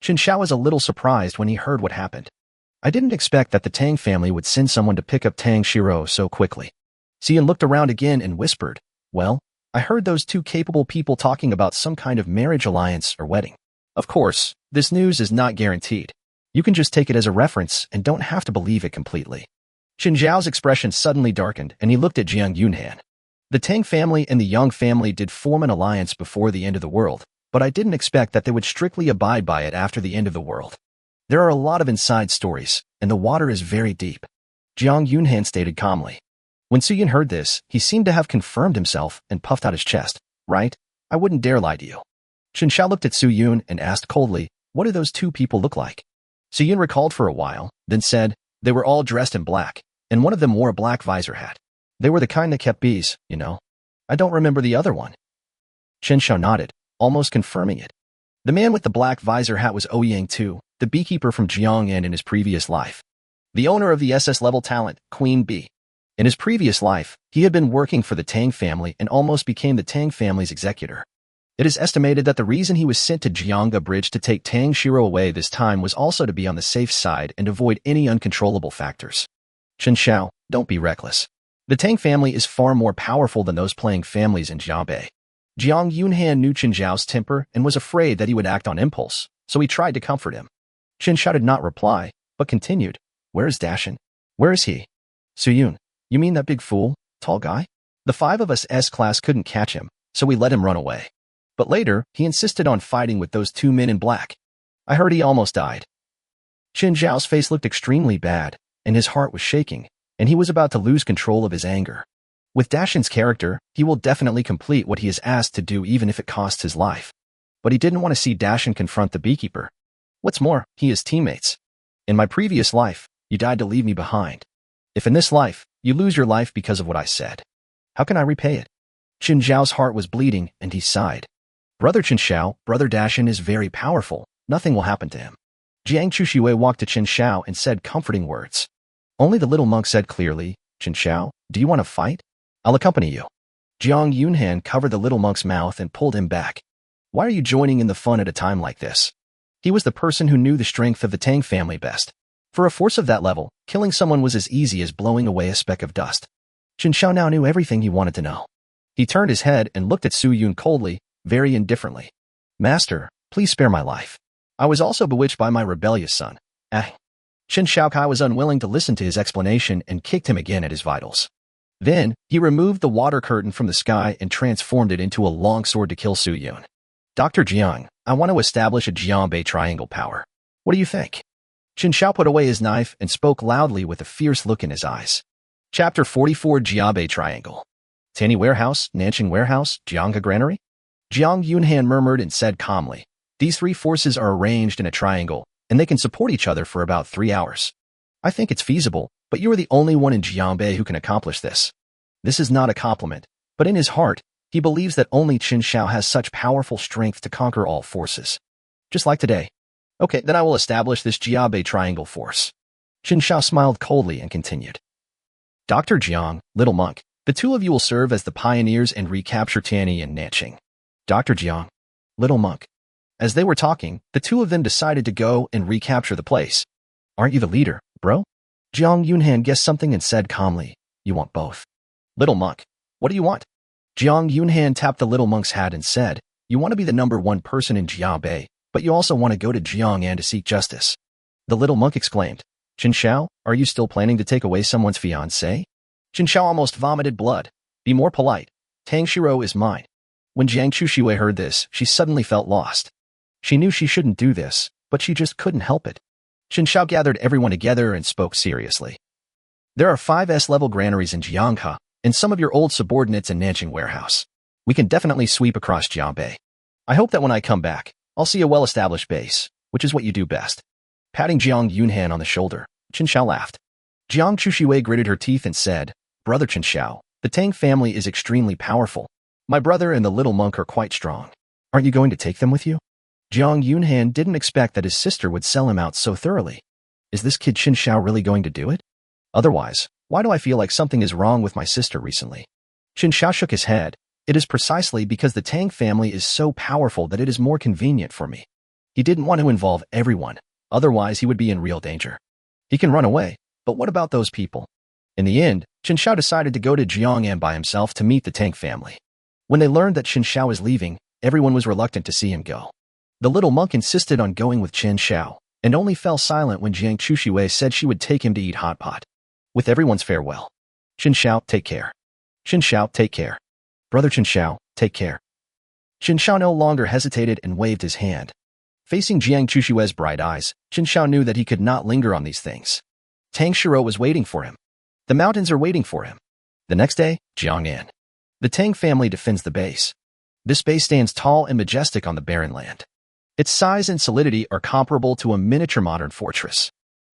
Chen Xiao was a little surprised when he heard what happened. I didn't expect that the Tang family would send someone to pick up Tang Shiro so quickly. Xian looked around again and whispered, "Well, I heard those 2 capable people talking about some kind of marriage alliance or wedding. Of course, this news is not guaranteed. You can just take it as a reference and don't have to believe it completely." Chen Xiao's expression suddenly darkened and he looked at Jiang Yunhan. The Tang family and the Yang family did form an alliance before the end of the world, but I didn't expect that they would strictly abide by it after the end of the world. There are a lot of inside stories, and the water is very deep. Jiang Yunhan stated calmly. When Suyin heard this, he seemed to have confirmed himself and puffed out his chest. Right? I wouldn't dare lie to you. Chen Xiao looked at Suyun and asked coldly, "What do those 2 people look like?" Suyun recalled for a while, then said, "They were all dressed in black, and one of them wore a black visor hat. They were the kind that kept bees, you know. I don't remember the other one." Chen Xiao nodded, almost confirming it. The man with the black visor hat was Ouyang Tu, the beekeeper from Jiang'an in his previous life. The owner of the SS-level talent, Queen Bee. In his previous life, he had been working for the Tang family and almost became the Tang family's executor. It is estimated that the reason he was sent to Jiangga Bridge to take Tang Shiro away this time was also to be on the safe side and avoid any uncontrollable factors. Chen Xiao, don't be reckless. The Tang family is far more powerful than those playing families in Jiabei. Jiang Yunhan knew Chen Xiao's temper and was afraid that he would act on impulse, so he tried to comfort him. Chen Xiao did not reply, but continued, "Where is Dashin? Where is he?" "Suyun, you mean that big fool, tall guy? The 5 of us S-class couldn't catch him, so we let him run away. But later, he insisted on fighting with those 2 men in black. I heard he almost died." Chen Xiao's face looked extremely bad, and his heart was shaking, and he was about to lose control of his anger. With Dashin's character, he will definitely complete what he is asked to do even if it costs his life. But he didn't want to see Dashin confront the beekeeper. What's more, he is teammates. In my previous life, you died to leave me behind. If in this life, you lose your life because of what I said, how can I repay it? Chen Xiao's heart was bleeding, and he sighed. Brother Chen Xiao, Brother Dashin is very powerful. Nothing will happen to him. Jiang Chushiwei walked to Chen Xiao and said comforting words. Only the little monk said clearly, "Chen Xiao, do you want to fight? I'll accompany you." Jiang Yunhan covered the little monk's mouth and pulled him back. Why are you joining in the fun at a time like this? He was the person who knew the strength of the Tang family best. For a force of that level, killing someone was as easy as blowing away a speck of dust. Chen Xiao now knew everything he wanted to know. He turned his head and looked at Su Yun coldly, very indifferently. "Master, please spare my life. I was also bewitched by my rebellious son." Chen Xiaokai was unwilling to listen to his explanation and kicked him again at his vitals. Then, he removed the water curtain from the sky and transformed it into a long sword to kill Su Yun. "Dr. Jiang, I want to establish a Jianbei triangle power. What do you think?" Chen Xiao put away his knife and spoke loudly with a fierce look in his eyes. Chapter 44 Jianbei Triangle. Tanny Warehouse, Nanqing Warehouse, Jiangga Granary? Jiang Yunhan murmured and said calmly, "These 3 forces are arranged in a triangle, and they can support each other for about 3 hours. I think it's feasible, but you are the only one in Jianbei who can accomplish this." This is not a compliment, but in his heart, he believes that only Chen Xiao has such powerful strength to conquer all forces. Just like today. "Okay, then I will establish this Jianbei triangle force." Chen Xiao smiled coldly and continued. "Dr. Jiang, little monk, the 2 of you will serve as the pioneers and recapture Tanny and Nanqing." "Dr. Jiang, little monk." As they were talking, the 2 of them decided to go and recapture the place. "Aren't you the leader, bro?" Jiang Yunhan guessed something and said calmly, "You want both." "Little monk, what do you want?" Jiang Yunhan tapped the little monk's hat and said, "You want to be the #1 person in Jiabei, but you also want to go to Jiang'an to seek justice." The little monk exclaimed, "Chen Xiao, are you still planning to take away someone's fiancé?" Chen Xiao almost vomited blood. "Be more polite. Tang Shiro is mine." When Jiang Chushiwei heard this, she suddenly felt lost. She knew she shouldn't do this, but she just couldn't help it. Chen Xiao gathered everyone together and spoke seriously. "There are 5 S-level granaries in Jianghe, and some of your old subordinates in Nanjing warehouse. We can definitely sweep across Jiabei. I hope that when I come back, I'll see a well-established base, which is what you do best." Patting Jiang Yunhan on the shoulder, Chen Xiao laughed. Jiang Chushiwei gritted her teeth and said, "Brother Chen Xiao, the Tang family is extremely powerful. My brother and the little monk are quite strong. Aren't you going to take them with you?" Jiang Yunhan didn't expect that his sister would sell him out so thoroughly. Is this kid Chen Xiao really going to do it? Otherwise, why do I feel like something is wrong with my sister recently? Chen Xiao shook his head. It is precisely because the Tang family is so powerful that it is more convenient for me. He didn't want to involve everyone, otherwise he would be in real danger. He can run away, but what about those people? In the end, Chen Xiao decided to go to Jiang'an by himself to meet the Tang family. When they learned that Chen Xiao was leaving, everyone was reluctant to see him go. The little monk insisted on going with Chen Xiao, and only fell silent when Jiang Chushiwei said she would take him to eat hot pot. With everyone's farewell. "Chen Xiao, take care. Chen Xiao, take care. Brother Chen Xiao, take care." Chen Xiao no longer hesitated and waved his hand. Facing Jiang Chushiwei's bright eyes, Chen Xiao knew that he could not linger on these things. Tang Shiro was waiting for him. The mountains are waiting for him. The next day, Jiang'an. The Tang family defends the base. This base stands tall and majestic on the barren land. Its size and solidity are comparable to a miniature modern fortress.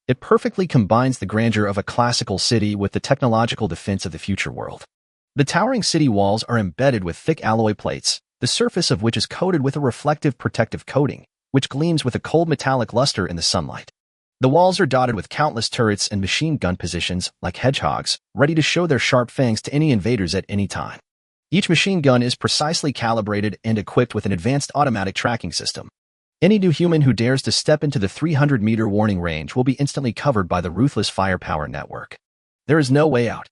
It perfectly combines the grandeur of a classical city with the technological defense of the future world. The towering city walls are embedded with thick alloy plates, the surface of which is coated with a reflective protective coating, which gleams with a cold metallic luster in the sunlight. The walls are dotted with countless turrets and machine gun positions, like hedgehogs, ready to show their sharp fangs to any invaders at any time. Each machine gun is precisely calibrated and equipped with an advanced automatic tracking system. Any new human who dares to step into the 300-meter warning range will be instantly covered by the ruthless firepower network. There is no way out.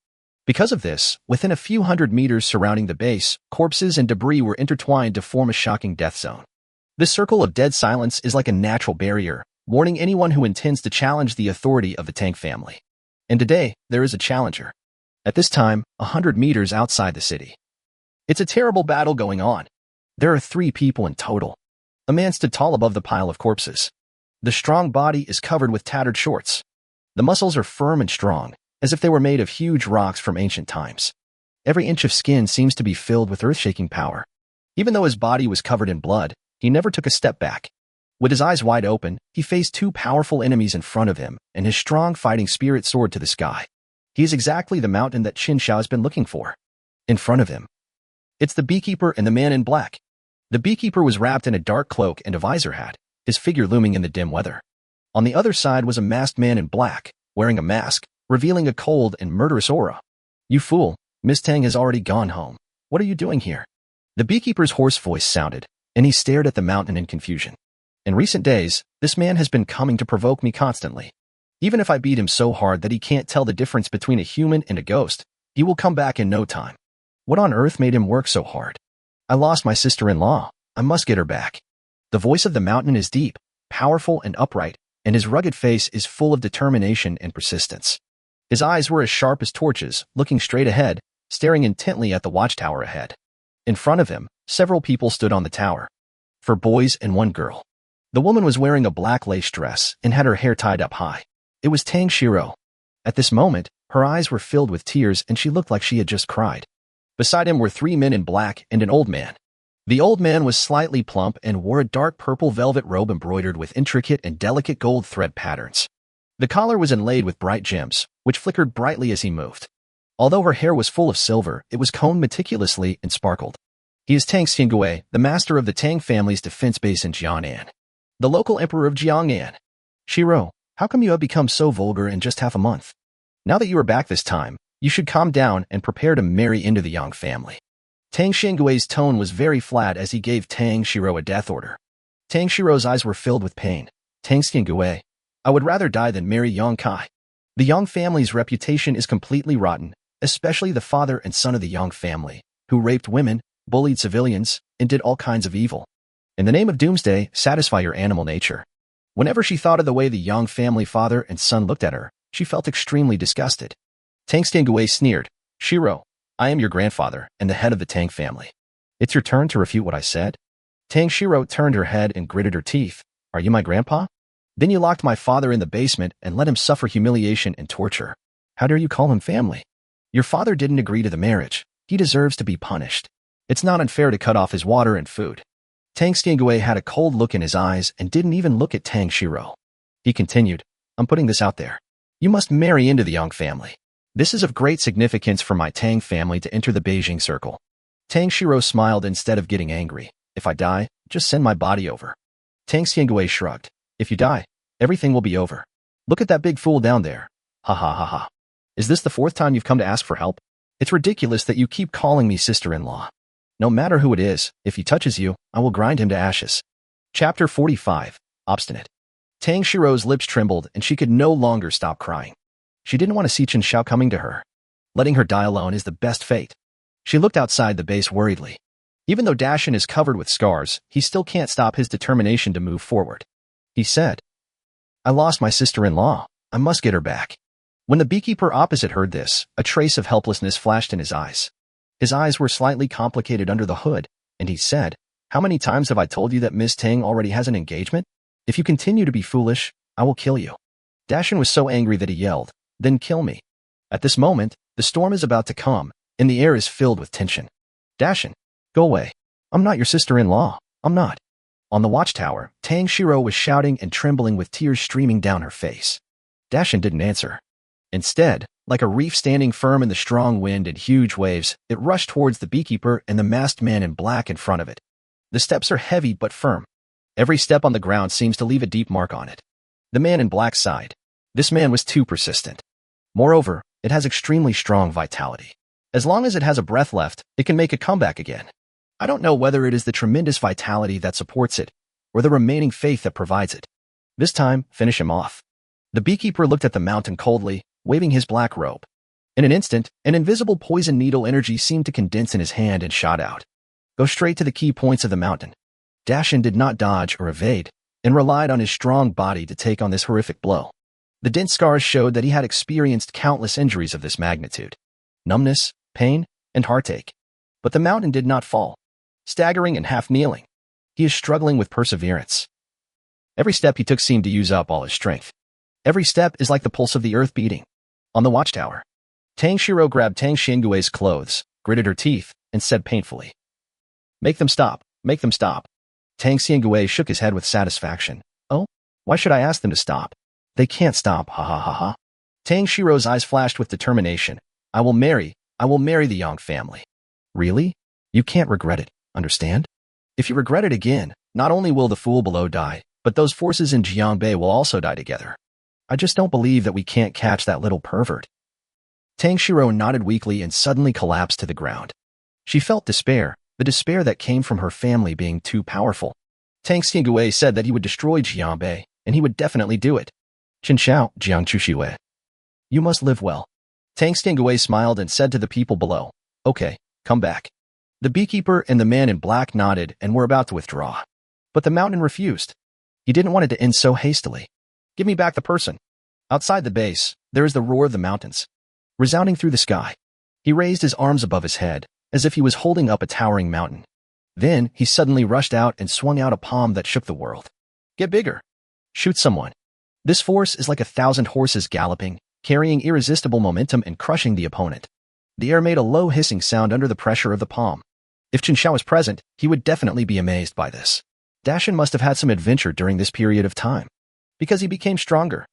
Because of this, within a few hundred meters surrounding the base, corpses and debris were intertwined to form a shocking death zone. This circle of dead silence is like a natural barrier, warning anyone who intends to challenge the authority of the Tang family. And today, there is a challenger. At this time, 100 meters outside the city. It's a terrible battle going on. There are 3 people in total. A man stood tall above the pile of corpses. The strong body is covered with tattered shorts. The muscles are firm and strong, as if they were made of huge rocks from ancient times. Every inch of skin seems to be filled with earth-shaking power. Even though his body was covered in blood, he never took a step back. With his eyes wide open, he faced 2 powerful enemies in front of him, and his strong fighting spirit soared to the sky. He is exactly the mountain that Chen Xiao has been looking for. In front of him. It's the beekeeper and the man in black. The beekeeper was wrapped in a dark cloak and a visor hat, his figure looming in the dim weather. On the other side was a masked man in black, wearing a mask, revealing a cold and murderous aura. "You fool, Miss Tang has already gone home. What are you doing here?" The beekeeper's hoarse voice sounded, and he stared at the mountain in confusion. "In recent days, this man has been coming to provoke me constantly. Even if I beat him so hard that he can't tell the difference between a human and a ghost, he will come back in no time. What on earth made him work so hard? I lost my sister-in-law. I must get her back." The voice of the mountain is deep, powerful, and upright, and his rugged face is full of determination and persistence. His eyes were as sharp as torches, looking straight ahead, staring intently at the watchtower ahead. In front of him, several people stood on the tower. 4 boys and 1 girl. The woman was wearing a black lace dress and had her hair tied up high. It was Tang Shiro. At this moment, her eyes were filled with tears and she looked like she had just cried. Beside him were 3 men in black and an old man. The old man was slightly plump and wore a dark purple velvet robe embroidered with intricate and delicate gold thread patterns. The collar was inlaid with bright gems, which flickered brightly as he moved. Although her hair was full of silver, it was combed meticulously and sparkled. He is Tang Xiangui, the master of the Tang family's defense base in Jiang'an. The local emperor of Jiang'an. "Shiro, how come you have become so vulgar in just half a month? Now that you are back this time, you should calm down and prepare to marry into the Yang family." Tang Xiangui's tone was very flat as he gave Tang Shiro a death order. Tang Shiro's eyes were filled with pain. "Tang Xiangui, I would rather die than marry Yang Kai. The Yang family's reputation is completely rotten, especially the father and son of the Yang family, who raped women, bullied civilians, and did all kinds of evil. In the name of Doomsday, satisfy your animal nature. Whenever she thought of the way the Yang family father and son looked at her, she felt extremely disgusted. Tang Xiao sneered, Shiro, I am your grandfather and the head of the Tang family. It's your turn to refute what I said? Tang Shiro turned her head and gritted her teeth. Are you my grandpa? Then you locked my father in the basement and let him suffer humiliation and torture. How dare you call him family? Your father didn't agree to the marriage. He deserves to be punished. It's not unfair to cut off his water and food. Tang Xiao had a cold look in his eyes and didn't even look at Tang Shiro. He continued, I'm putting this out there. You must marry into the Yang family. This is of great significance for my Tang family to enter the Beijing circle. Tang Shiro smiled instead of getting angry. If I die, just send my body over. Tang Xiao shrugged. If you die, everything will be over. Look at that big fool down there. Ha ha ha ha. Is this the fourth time you've come to ask for help? It's ridiculous that you keep calling me sister-in-law. No matter who it is, if he touches you, I will grind him to ashes. Chapter 45. Obstinate. Tang Shiro's lips trembled and she could no longer stop crying. She didn't want to see Chen Xiao coming to her. Letting her die alone is the best fate. She looked outside the base worriedly. Even though Dashin is covered with scars, he still can't stop his determination to move forward. He said, I lost my sister-in-law. I must get her back. When the beekeeper opposite heard this, a trace of helplessness flashed in his eyes. His eyes were slightly complicated under the hood, and he said, How many times have I told you that Miss Tang already has an engagement? If you continue to be foolish, I will kill you. Dashin was so angry that he yelled, Then kill me. At this moment, the storm is about to come, and the air is filled with tension. Dashin, go away. I'm not your sister-in-law. I'm not. On the watchtower, Tang Shiro was shouting and trembling with tears streaming down her face. Dashin didn't answer. Instead, like a reef standing firm in the strong wind and huge waves, it rushed towards the beekeeper and the masked man in black in front of it. The steps are heavy but firm. Every step on the ground seems to leave a deep mark on it. The man in black sighed. This man was too persistent. Moreover, it has extremely strong vitality. As long as it has a breath left, it can make a comeback again. I don't know whether it is the tremendous vitality that supports it, or the remaining faith that provides it. This time, finish him off. The beekeeper looked at the mountain coldly, waving his black robe. In an instant, an invisible poison needle energy seemed to condense in his hand and shot out. Go straight to the key points of the mountain. Dashin did not dodge or evade, and relied on his strong body to take on this horrific blow. The dense scars showed that he had experienced countless injuries of this magnitude. Numbness, pain, and heartache. But the mountain did not fall. Staggering and half-kneeling, he is struggling with perseverance. Every step he took seemed to use up all his strength. Every step is like the pulse of the earth beating. On the watchtower, Tang Shiro grabbed Tang Xiangui's clothes, gritted her teeth, and said painfully, Make them stop, make them stop. Tang Xiangui shook his head with satisfaction. Oh, why should I ask them to stop? They can't stop, ha ha ha ha. Tang Shiro's eyes flashed with determination. I will marry the Yang family. Really? You can't regret it, understand? If you regret it again, not only will the fool below die, but those forces in Jiangbei will also die together. I just don't believe that we can't catch that little pervert. Tang Shiro nodded weakly and suddenly collapsed to the ground. She felt despair, the despair that came from her family being too powerful. Tang Xiangui said that he would destroy Jiangbei, and he would definitely do it. Chen Xiao, Jiang Chushiwei. You must live well. Tang Xiangui smiled and said to the people below, Okay, come back. The beekeeper and the man in black nodded and were about to withdraw. But the mountain refused. He didn't want it to end so hastily. Give me back the person. Outside the base, there is the roar of the mountains, resounding through the sky. He raised his arms above his head, as if he was holding up a towering mountain. Then, he suddenly rushed out and swung out a palm that shook the world. Get bigger. Shoot someone. This force is like 1,000 horses galloping, carrying irresistible momentum and crushing the opponent. The air made a low hissing sound under the pressure of the palm. If Chen Xiao was present, he would definitely be amazed by this. Dashin must have had some adventure during this period of time, because he became stronger.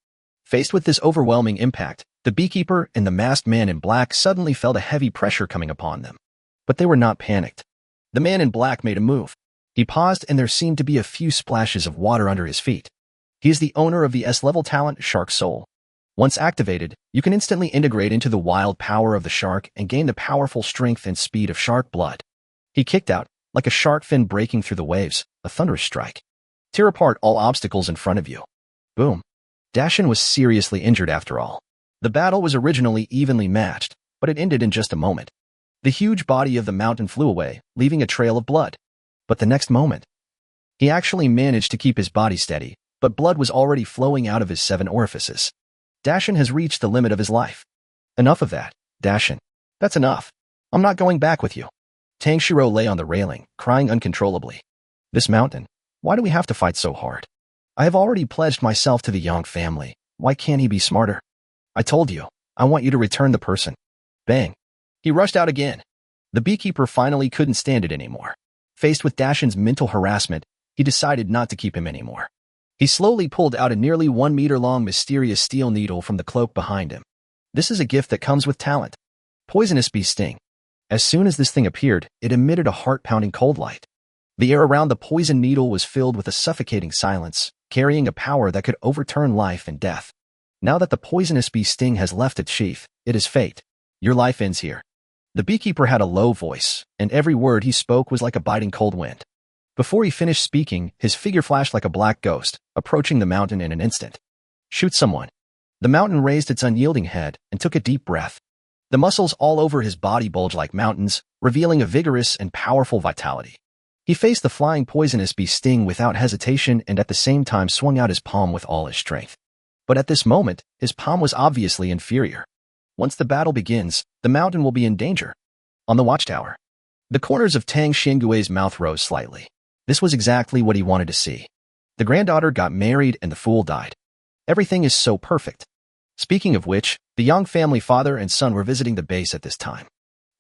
Faced with this overwhelming impact, the beekeeper and the masked man in black suddenly felt a heavy pressure coming upon them. But they were not panicked. The man in black made a move. He paused and there seemed to be a few splashes of water under his feet. He is the owner of the S-level talent Shark Soul. Once activated, you can instantly integrate into the wild power of the shark and gain the powerful strength and speed of shark blood. He kicked out, like a shark fin breaking through the waves, a thunderous strike. Tear apart all obstacles in front of you. Boom. Dashin was seriously injured after all. The battle was originally evenly matched, but it ended in just a moment. The huge body of the mountain flew away, leaving a trail of blood. But the next moment, he actually managed to keep his body steady, but blood was already flowing out of his 7 orifices. Dashin has reached the limit of his life. Enough of that, Dashin. That's enough. I'm not going back with you. Tang Xiao lay on the railing, crying uncontrollably. This mountain, why do we have to fight so hard? I have already pledged myself to the Yang family. Why can't he be smarter? I told you, I want you to return the person. Bang. He rushed out again. The beekeeper finally couldn't stand it anymore. Faced with Dashin's mental harassment, he decided not to keep him anymore. He slowly pulled out a nearly 1-meter-long mysterious steel needle from the cloak behind him. This is a gift that comes with talent. Poisonous bee sting. As soon as this thing appeared, it emitted a heart-pounding cold light. The air around the poison needle was filled with a suffocating silence, carrying a power that could overturn life and death. Now that the poisonous bee sting has left its sheath, it is fate. Your life ends here. The beekeeper had a low voice, and every word he spoke was like a biting cold wind. Before he finished speaking, his figure flashed like a black ghost, approaching the mountain in an instant. Shoot someone. The mountain raised its unyielding head and took a deep breath. The muscles all over his body bulged like mountains, revealing a vigorous and powerful vitality. He faced the flying poisonous bee sting without hesitation and at the same time swung out his palm with all his strength. But at this moment, his palm was obviously inferior. Once the battle begins, the mountain will be in danger. On the watchtower, the corners of Tang Xiao's mouth rose slightly. This was exactly what he wanted to see. The granddaughter got married and the fool died. Everything is so perfect. Speaking of which, the Yang family father and son were visiting the base at this time.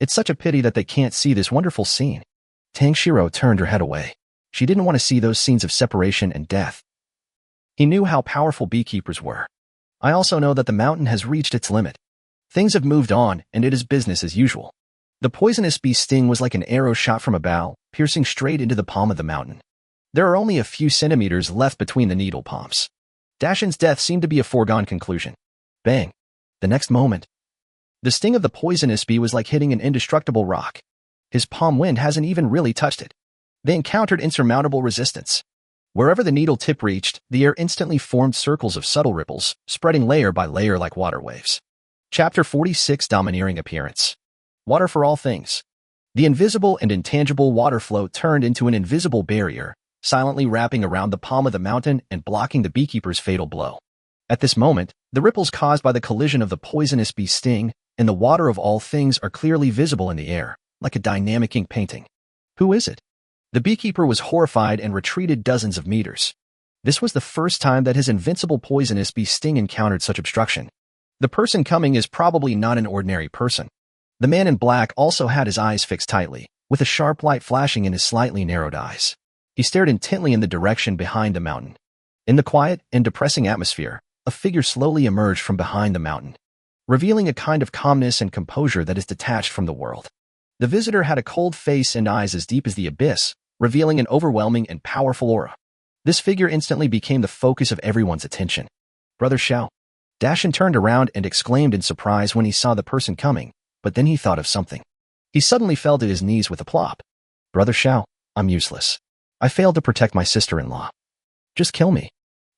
It's such a pity that they can't see this wonderful scene. Tang Xiao turned her head away. She didn't want to see those scenes of separation and death. He knew how powerful beekeepers were. I also know that the mountain has reached its limit. Things have moved on, and it is business as usual. The poisonous bee sting was like an arrow shot from a bow, piercing straight into the palm of the mountain. There are only a few centimeters left between the needle palms. Dashin's death seemed to be a foregone conclusion. Bang. The next moment, the sting of the poisonous bee was like hitting an indestructible rock. His palm wind hasn't even really touched it. They encountered insurmountable resistance. Wherever the needle tip reached, the air instantly formed circles of subtle ripples, spreading layer by layer like water waves. Chapter 46 Domineering Appearance. Water for all things. The invisible and intangible water flow turned into an invisible barrier, silently wrapping around the palm of the mountain and blocking the beekeeper's fatal blow. At this moment, the ripples caused by the collision of the poisonous bee sting and the water of all things are clearly visible in the air, like a dynamic ink painting. Who is it? The beekeeper was horrified and retreated dozens of meters. This was the first time that his invincible poisonous bee sting encountered such obstruction. The person coming is probably not an ordinary person. The man in black also had his eyes fixed tightly, with a sharp light flashing in his slightly narrowed eyes. He stared intently in the direction behind the mountain. In the quiet and depressing atmosphere, a figure slowly emerged from behind the mountain, revealing a kind of calmness and composure that is detached from the world. The visitor had a cold face and eyes as deep as the abyss, revealing an overwhelming and powerful aura. This figure instantly became the focus of everyone's attention. Brother Xiao. Dashin turned around and exclaimed in surprise when he saw the person coming, but then he thought of something. He suddenly fell to his knees with a plop. Brother Xiao, I'm useless. I failed to protect my sister-in-law. Just kill me.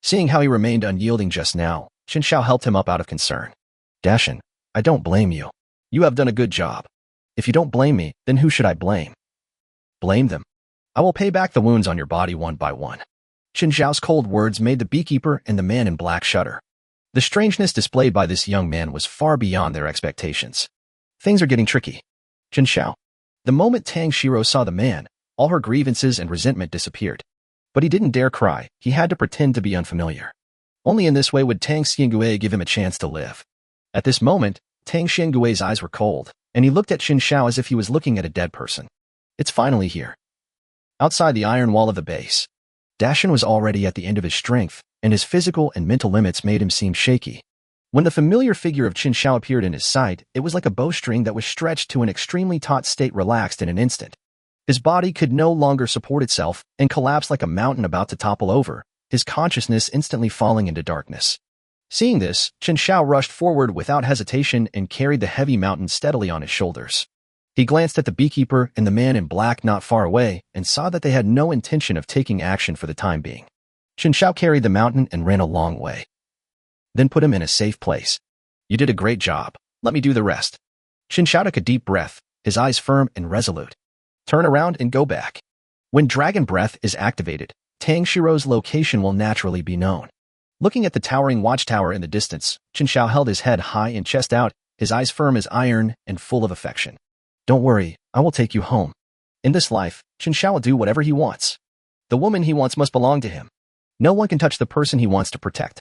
Seeing how he remained unyielding just now, Chen Xiao helped him up out of concern. Dashin, I don't blame you. You have done a good job. If you don't blame me, then who should I blame? Blame them. I will pay back the wounds on your body one by one. Chen Xiao's cold words made the beekeeper and the man in black shudder. The strangeness displayed by this young man was far beyond their expectations. Things are getting tricky. Chen Xiao. The moment Tang Xiao saw the man, all her grievances and resentment disappeared. But he didn't dare cry, he had to pretend to be unfamiliar. Only in this way would Tang Xiao give him a chance to live. At this moment, Tang Xiao's eyes were cold, and he looked at Chen Xiao as if he was looking at a dead person. It's finally here. Outside the iron wall of the base, Dashin was already at the end of his strength, and his physical and mental limits made him seem shaky. When the familiar figure of Chen Xiao appeared in his sight, it was like a bowstring that was stretched to an extremely taut state relaxed in an instant. His body could no longer support itself and collapsed like a mountain about to topple over, his consciousness instantly falling into darkness. Seeing this, Chen Xiao rushed forward without hesitation and carried the heavy mountain steadily on his shoulders. He glanced at the beekeeper and the man in black not far away and saw that they had no intention of taking action for the time being. Chen Xiao carried the mountain and ran a long way. Then put him in a safe place. You did a great job. Let me do the rest. Chen Xiao took a deep breath, his eyes firm and resolute. Turn around and go back. When Dragon Breath is activated, Tang Xiao's location will naturally be known. Looking at the towering watchtower in the distance, Chen Xiao held his head high and chest out, his eyes firm as iron and full of affection. Don't worry, I will take you home. In this life, Chen Xiao will do whatever he wants. The woman he wants must belong to him. No one can touch the person he wants to protect.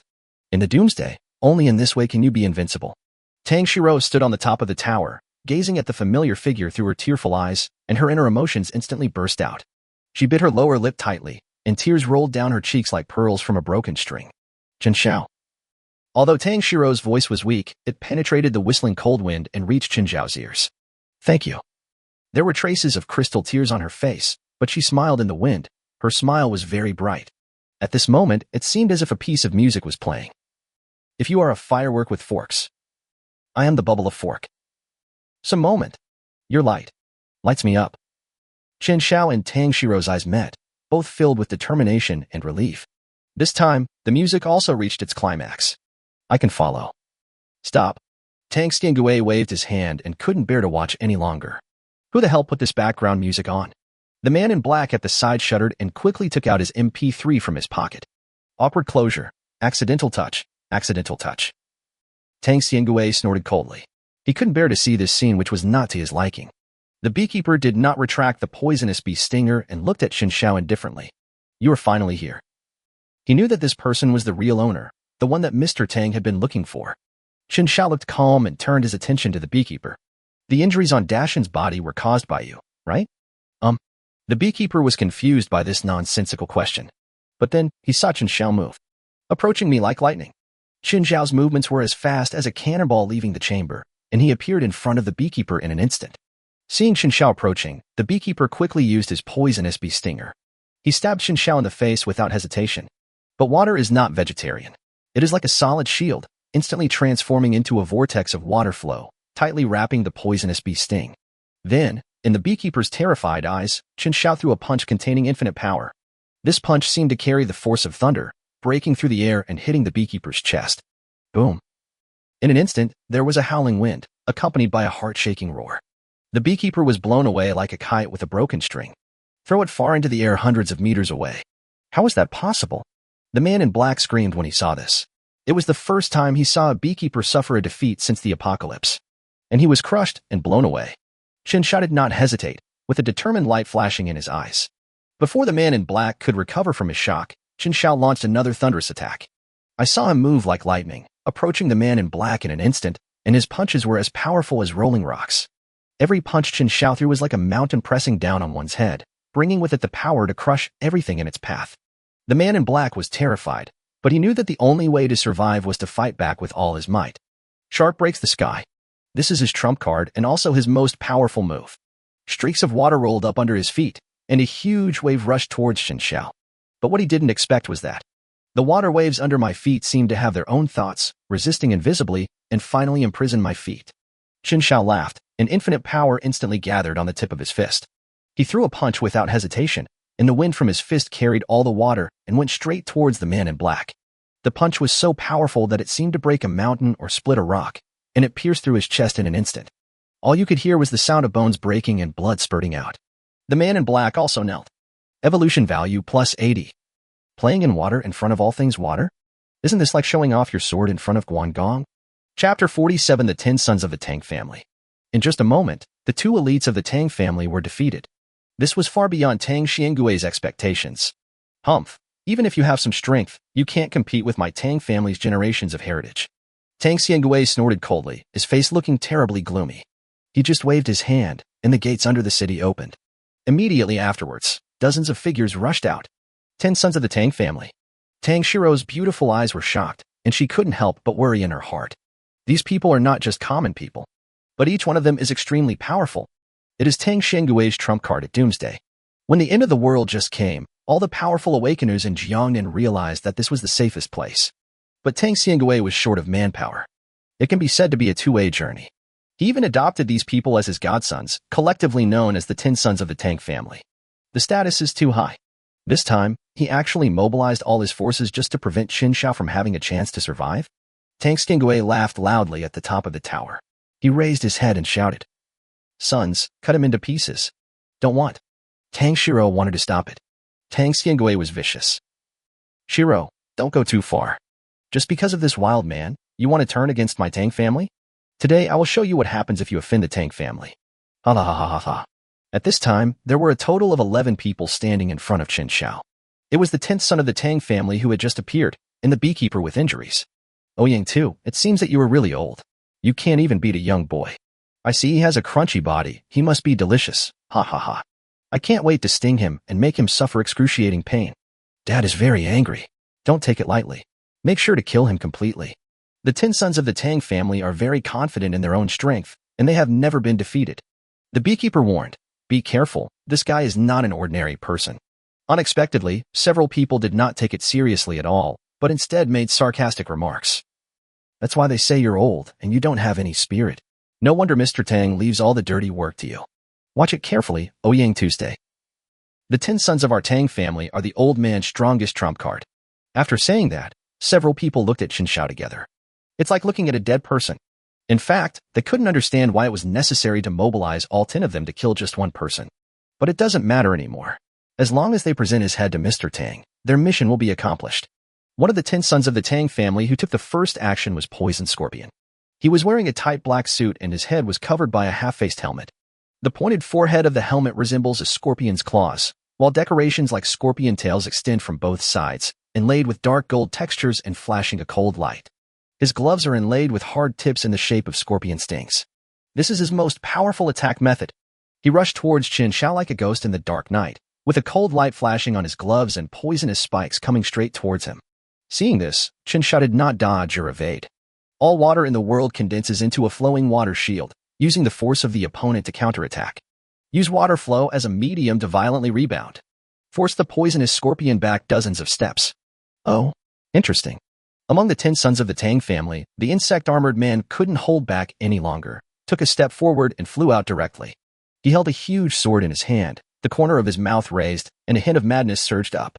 In the Doomsday, only in this way can you be invincible. Tang Xiao stood on the top of the tower, gazing at the familiar figure through her tearful eyes, and her inner emotions instantly burst out. She bit her lower lip tightly, and tears rolled down her cheeks like pearls from a broken string. Chen Xiao. Although Tang Xiao's voice was weak, it penetrated the whistling cold wind and reached Chen Xiao's ears. Thank you. There were traces of crystal tears on her face, but she smiled in the wind. Her smile was very bright. At this moment, it seemed as if a piece of music was playing. If you are a firework with forks, I am the bubble of fork. Some moment. Your light lights me up. Chen Xiao and Tang Xiao's eyes met, both filled with determination and relief. This time, the music also reached its climax. I can follow. Stop. Tang Xiao waved his hand and couldn't bear to watch any longer. Who the hell put this background music on? The man in black at the side shuddered and quickly took out his MP3 from his pocket. Awkward closure. Accidental touch. Accidental touch. Tang Xiao snorted coldly. He couldn't bear to see this scene, which was not to his liking. The beekeeper did not retract the poisonous bee stinger and looked at Chen Xiao indifferently. You are finally here. He knew that this person was the real owner, the one that Mr. Tang had been looking for. Chen Xiao looked calm and turned his attention to the beekeeper. The injuries on Dashan's body were caused by you, right? The beekeeper was confused by this nonsensical question. But then, he saw Chen Xiao move, approaching me like lightning. Chen Xiao's movements were as fast as a cannonball leaving the chamber, and he appeared in front of the beekeeper in an instant. Seeing Chen Xiao approaching, the beekeeper quickly used his poisonous bee stinger. He stabbed Chen Xiao in the face without hesitation. But water is not vegetarian. It is like a solid shield, instantly transforming into a vortex of water flow, tightly wrapping the poisonous bee sting. Then, in the beekeeper's terrified eyes, Chen Xiao threw a punch containing infinite power. This punch seemed to carry the force of thunder, breaking through the air and hitting the beekeeper's chest. Boom. In an instant, there was a howling wind, accompanied by a heart-shaking roar. The beekeeper was blown away like a kite with a broken string. Throw it far into the air hundreds of meters away. How was that possible? The man in black screamed when he saw this. It was the first time he saw a beekeeper suffer a defeat since the apocalypse. And he was crushed and blown away. Chen Xiao did not hesitate, with a determined light flashing in his eyes. Before the man in black could recover from his shock, Chen Xiao launched another thunderous attack. I saw him move like lightning, approaching the man in black in an instant, and his punches were as powerful as rolling rocks. Every punch Chen Xiao threw was like a mountain pressing down on one's head, bringing with it the power to crush everything in its path. The man in black was terrified, but he knew that the only way to survive was to fight back with all his might. Shark breaks the sky. This is his trump card and also his most powerful move. Streaks of water rolled up under his feet, and a huge wave rushed towards Chen Xiao. But what he didn't expect was that the water waves under my feet seemed to have their own thoughts, resisting invisibly, and finally imprisoned my feet. Chen Xiao laughed, and infinite power instantly gathered on the tip of his fist. He threw a punch without hesitation, and the wind from his fist carried all the water and went straight towards the man in black. The punch was so powerful that it seemed to break a mountain or split a rock, and it pierced through his chest in an instant. All you could hear was the sound of bones breaking and blood spurting out. The man in black also knelt. Evolution value plus 80. Playing in water in front of all things water? Isn't this like showing off your sword in front of Guangong? Chapter 47: The 10 Sons of the Tang Family. In just a moment, the 2 elites of the Tang family were defeated. This was far beyond Tang Xiao's expectations. Humph, even if you have some strength, you can't compete with my Tang family's generations of heritage. Tang Xiao snorted coldly, his face looking terribly gloomy. He just waved his hand, and the gates under the city opened. Immediately afterwards, dozens of figures rushed out. 10 sons of the Tang family. Tang Xiao's beautiful eyes were shocked, and she couldn't help but worry in her heart. These people are not just common people, but each one of them is extremely powerful. It is Tang Xiao's trump card at Doomsday. When the end of the world just came, all the powerful awakeners in Jiangnan realized that this was the safest place. But Tang Xiao was short of manpower. It can be said to be a two-way journey. He even adopted these people as his godsons, collectively known as the 10 sons of the Tang family. The status is too high. This time, he actually mobilized all his forces just to prevent Chen Xiao from having a chance to survive. Tang Xiao laughed loudly at the top of the tower. He raised his head and shouted, Sons, cut him into pieces. Don't want. Tang Xiao wanted to stop it. Tang Xiao was vicious. Xiao, don't go too far. Just because of this wild man, you want to turn against my Tang family? Today I will show you what happens if you offend the Tang family. Ha ha ha ha ha. At this time, there were a total of 11 people standing in front of Chen Xiao. It was the 10th son of the Tang family who had just appeared, and the beekeeper with injuries. Ouyang too, it seems that you are really old. You can't even beat a young boy. I see he has a crunchy body, he must be delicious, ha ha ha. I can't wait to sting him and make him suffer excruciating pain. Dad is very angry. Don't take it lightly. Make sure to kill him completely. The 10 sons of the Tang family are very confident in their own strength, and they have never been defeated. The beekeeper warned, be careful, this guy is not an ordinary person. Unexpectedly, several people did not take it seriously at all, but instead made sarcastic remarks. That's why they say you're old and you don't have any spirit. No wonder Mr. Tang leaves all the dirty work to you. Watch it carefully, Ouyang Tuesday. The 10 sons of our Tang family are the old man's strongest trump card. After saying that, several people looked at Chen Xiao together. It's like looking at a dead person. In fact, they couldn't understand why it was necessary to mobilize all 10 of them to kill just one person. But it doesn't matter anymore. As long as they present his head to Mr. Tang, their mission will be accomplished. One of the 10 sons of the Tang family who took the first action was Poison Scorpion. He was wearing a tight black suit and his head was covered by a half-faced helmet. The pointed forehead of the helmet resembles a scorpion's claws, while decorations like scorpion tails extend from both sides, inlaid with dark gold textures and flashing a cold light. His gloves are inlaid with hard tips in the shape of scorpion stings. This is his most powerful attack method. He rushed towards Chen Xiao like a ghost in the dark night, with a cold light flashing on his gloves and poisonous spikes coming straight towards him. Seeing this, Chen Xiao did not dodge or evade. All water in the world condenses into a flowing water shield, using the force of the opponent to counterattack. Use water flow as a medium to violently rebound. Force the poisonous scorpion back dozens of steps. Oh, interesting. Among the 10 sons of the Tang family, the insect-armored man couldn't hold back any longer, took a step forward and flew out directly. He held a huge sword in his hand, the corner of his mouth raised, and a hint of madness surged up.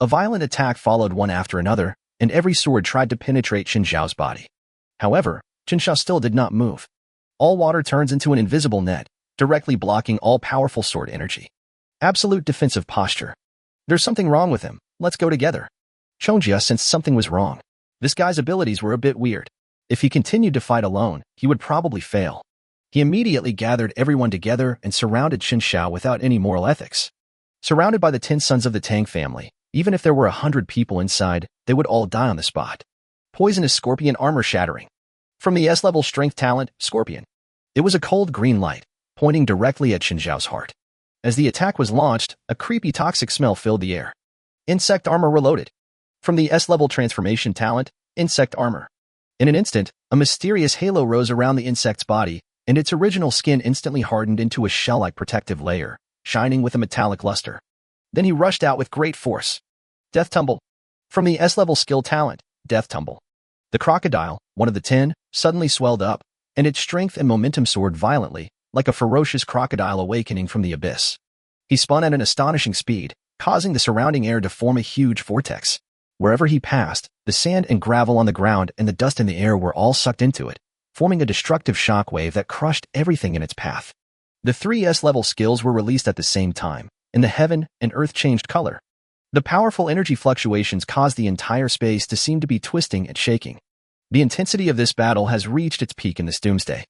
A violent attack followed one after another, and every sword tried to penetrate Chen Xiao's body. However, Chen Xiao still did not move. All water turns into an invisible net, directly blocking all powerful sword energy. Absolute defensive posture. There's something wrong with him, let's go together. Chen Xiao sensed something was wrong. This guy's abilities were a bit weird. If he continued to fight alone, he would probably fail. He immediately gathered everyone together and surrounded Chen Xiao without any moral ethics. Surrounded by the 10 sons of the Tang family, even if there were 100 people inside, they would all die on the spot. Poisonous Scorpion armor shattering. From the S-level strength talent, Scorpion. It was a cold green light, pointing directly at Chen Xiao's heart. As the attack was launched, a creepy toxic smell filled the air. Insect armor reloaded. From the S-level transformation talent, Insect armor. In an instant, a mysterious halo rose around the insect's body, and its original skin instantly hardened into a shell-like protective layer, shining with a metallic luster. Then he rushed out with great force. Death Tumble. From the S-level skill talent, Death Tumble. The crocodile, one of the 10, suddenly swelled up, and its strength and momentum soared violently, like a ferocious crocodile awakening from the abyss. He spun at an astonishing speed, causing the surrounding air to form a huge vortex. Wherever he passed, the sand and gravel on the ground and the dust in the air were all sucked into it, forming a destructive shockwave that crushed everything in its path. The 3 S-level skills were released at the same time, and the heaven and earth changed color. The powerful energy fluctuations caused the entire space to seem to be twisting and shaking. The intensity of this battle has reached its peak in this Doomsday.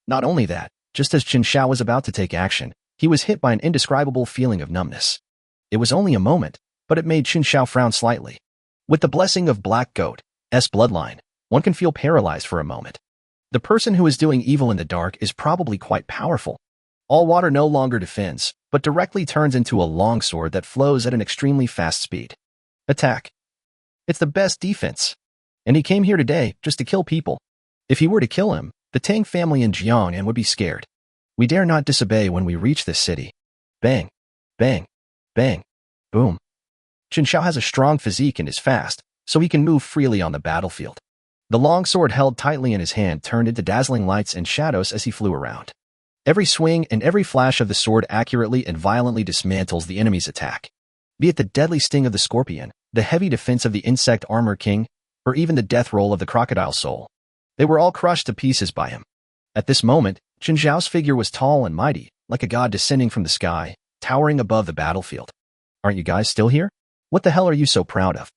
Not only that, just as Chen Xiao was about to take action, he was hit by an indescribable feeling of numbness. It was only a moment, but it made Chen Xiao frown slightly. With the blessing of Black Goat's bloodline, one can feel paralyzed for a moment. The person who is doing evil in the dark is probably quite powerful. All water no longer defends, but directly turns into a long sword that flows at an extremely fast speed. Attack. It's the best defense. And he came here today just to kill people. If he were to kill him, the Tang family in Jiangnan would be scared. We dare not disobey when we reach this city. Bang, bang, bang, boom. Chen Xiao has a strong physique and is fast, so he can move freely on the battlefield. The long sword held tightly in his hand turned into dazzling lights and shadows as he flew around. Every swing and every flash of the sword accurately and violently dismantles the enemy's attack. Be it the deadly sting of the scorpion, the heavy defense of the insect armor king, or even the death roll of the crocodile soul. They were all crushed to pieces by him. At this moment, Chen Xiao's figure was tall and mighty, like a god descending from the sky, towering above the battlefield. Aren't you guys still here? What the hell are you so proud of?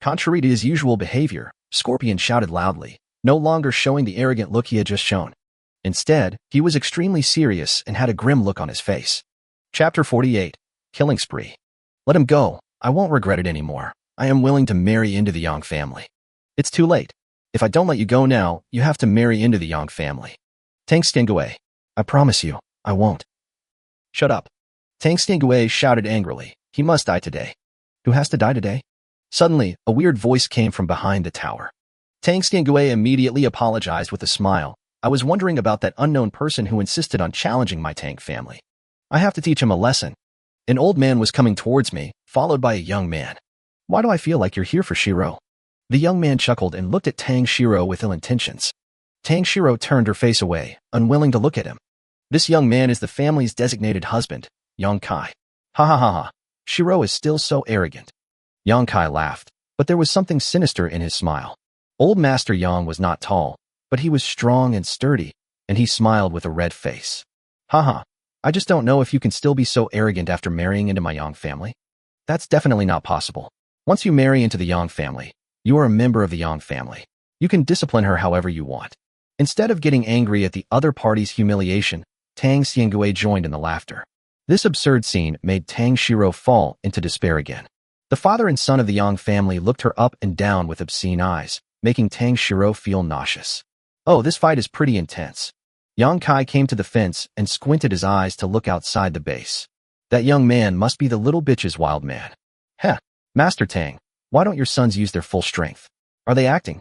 Contrary to his usual behavior, Scorpion shouted loudly, no longer showing the arrogant look he had just shown. Instead, he was extremely serious and had a grim look on his face. Chapter 48. Killing Spree. Let him go. I won't regret it anymore. I am willing to marry into the Yang family. It's too late. If I don't let you go now, you have to marry into the Yang family. Tang Xiao, I promise you, I won't. Shut up. Tang Xiao shouted angrily. He must die today. Who has to die today? Suddenly, a weird voice came from behind the tower. Tang Xiao immediately apologized with a smile. I was wondering about that unknown person who insisted on challenging my Tang family. I have to teach him a lesson. An old man was coming towards me, followed by a young man. Why do I feel like you're here for Shiro? The young man chuckled and looked at Tang Shiro with ill intentions. Tang Shiro turned her face away, unwilling to look at him. This young man is the family's designated husband, Yang Kai. Ha ha ha ha. Shiro is still so arrogant. Yang Kai laughed, but there was something sinister in his smile. Old Master Yang was not tall, but he was strong and sturdy, and he smiled with a red face. Haha, I just don't know if you can still be so arrogant after marrying into my Yang family. That's definitely not possible. Once you marry into the Yang family, you are a member of the Yang family. You can discipline her however you want. Instead of getting angry at the other party's humiliation, Tang Xiao joined in the laughter. This absurd scene made Tang Shiro fall into despair again. The father and son of the Yang family looked her up and down with obscene eyes, making Tang Shiro feel nauseous. Oh, this fight is pretty intense. Yang Kai came to the fence and squinted his eyes to look outside the base. That young man must be the little bitch's wild man. Heh, Master Tang, why don't your sons use their full strength? Are they acting?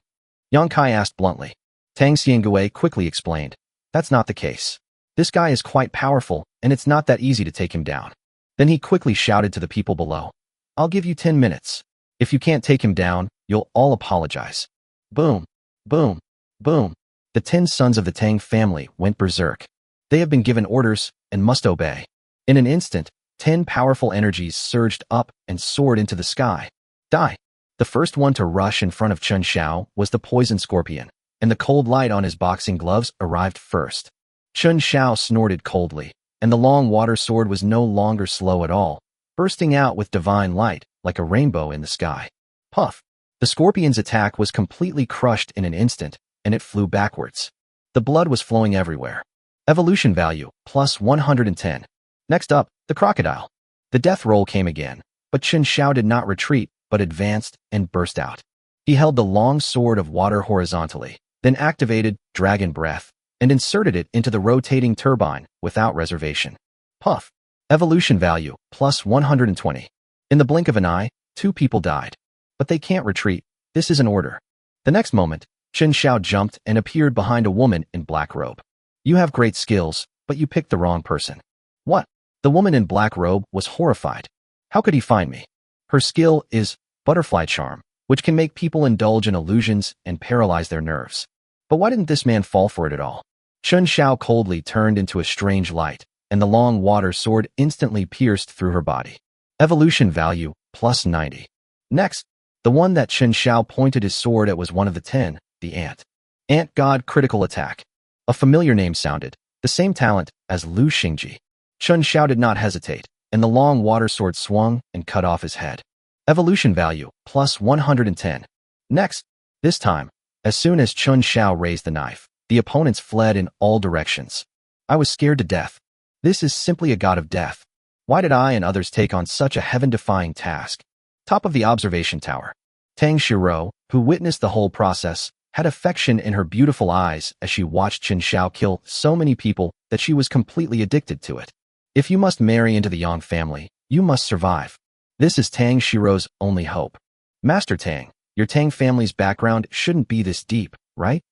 Yang Kai asked bluntly. Tang Xiao quickly explained. That's not the case. This guy is quite powerful, and it's not that easy to take him down. Then he quickly shouted to the people below. I'll give you 10 minutes. If you can't take him down, you'll all apologize. Boom, boom, boom. The 10 sons of the Tang family went berserk. They have been given orders and must obey. In an instant, 10 powerful energies surged up and soared into the sky. Die. The first one to rush in front of Chen Xiao was the poison scorpion, and the cold light on his boxing gloves arrived first. Chen Xiao snorted coldly, and the long water sword was no longer slow at all, bursting out with divine light like a rainbow in the sky. Puff! The scorpion's attack was completely crushed in an instant, and it flew backwards. The blood was flowing everywhere. Evolution value, plus 110. Next up, the crocodile. The death roll came again, but Chen Xiao did not retreat, but advanced and burst out. He held the long sword of water horizontally, then activated Dragon Breath, and inserted it into the rotating turbine without reservation. Puff! Evolution value, plus 120. In the blink of an eye, 2 people died. But they can't retreat. This is an order. The next moment, Chen Xiao jumped and appeared behind a woman in black robe. You have great skills, but you picked the wrong person. What? The woman in black robe was horrified. How could he find me? Her skill is Butterfly Charm, which can make people indulge in illusions and paralyze their nerves. But why didn't this man fall for it at all? Chen Xiao coldly turned into a strange light, and the long water sword instantly pierced through her body. Evolution value, plus 90. Next, the one that Chen Xiao pointed his sword at was one of the 10, the Ant. Ant God Critical Attack. A familiar name sounded, the same talent as Lu Xingji. Chen Xiao did not hesitate, and the long water sword swung and cut off his head. Evolution value, plus 110. Next, this time, as soon as Chen Xiao raised the knife, the opponents fled in all directions. I was scared to death. This is simply a god of death. Why did I and others take on such a heaven-defying task? Top of the observation tower. Tang Shiro, who witnessed the whole process, had affection in her beautiful eyes as she watched Chen Xiao kill so many people that she was completely addicted to it. If you must marry into the Yang family, you must survive. This is Tang Shiro's only hope. Master Tang, your Tang family's background shouldn't be this deep, right?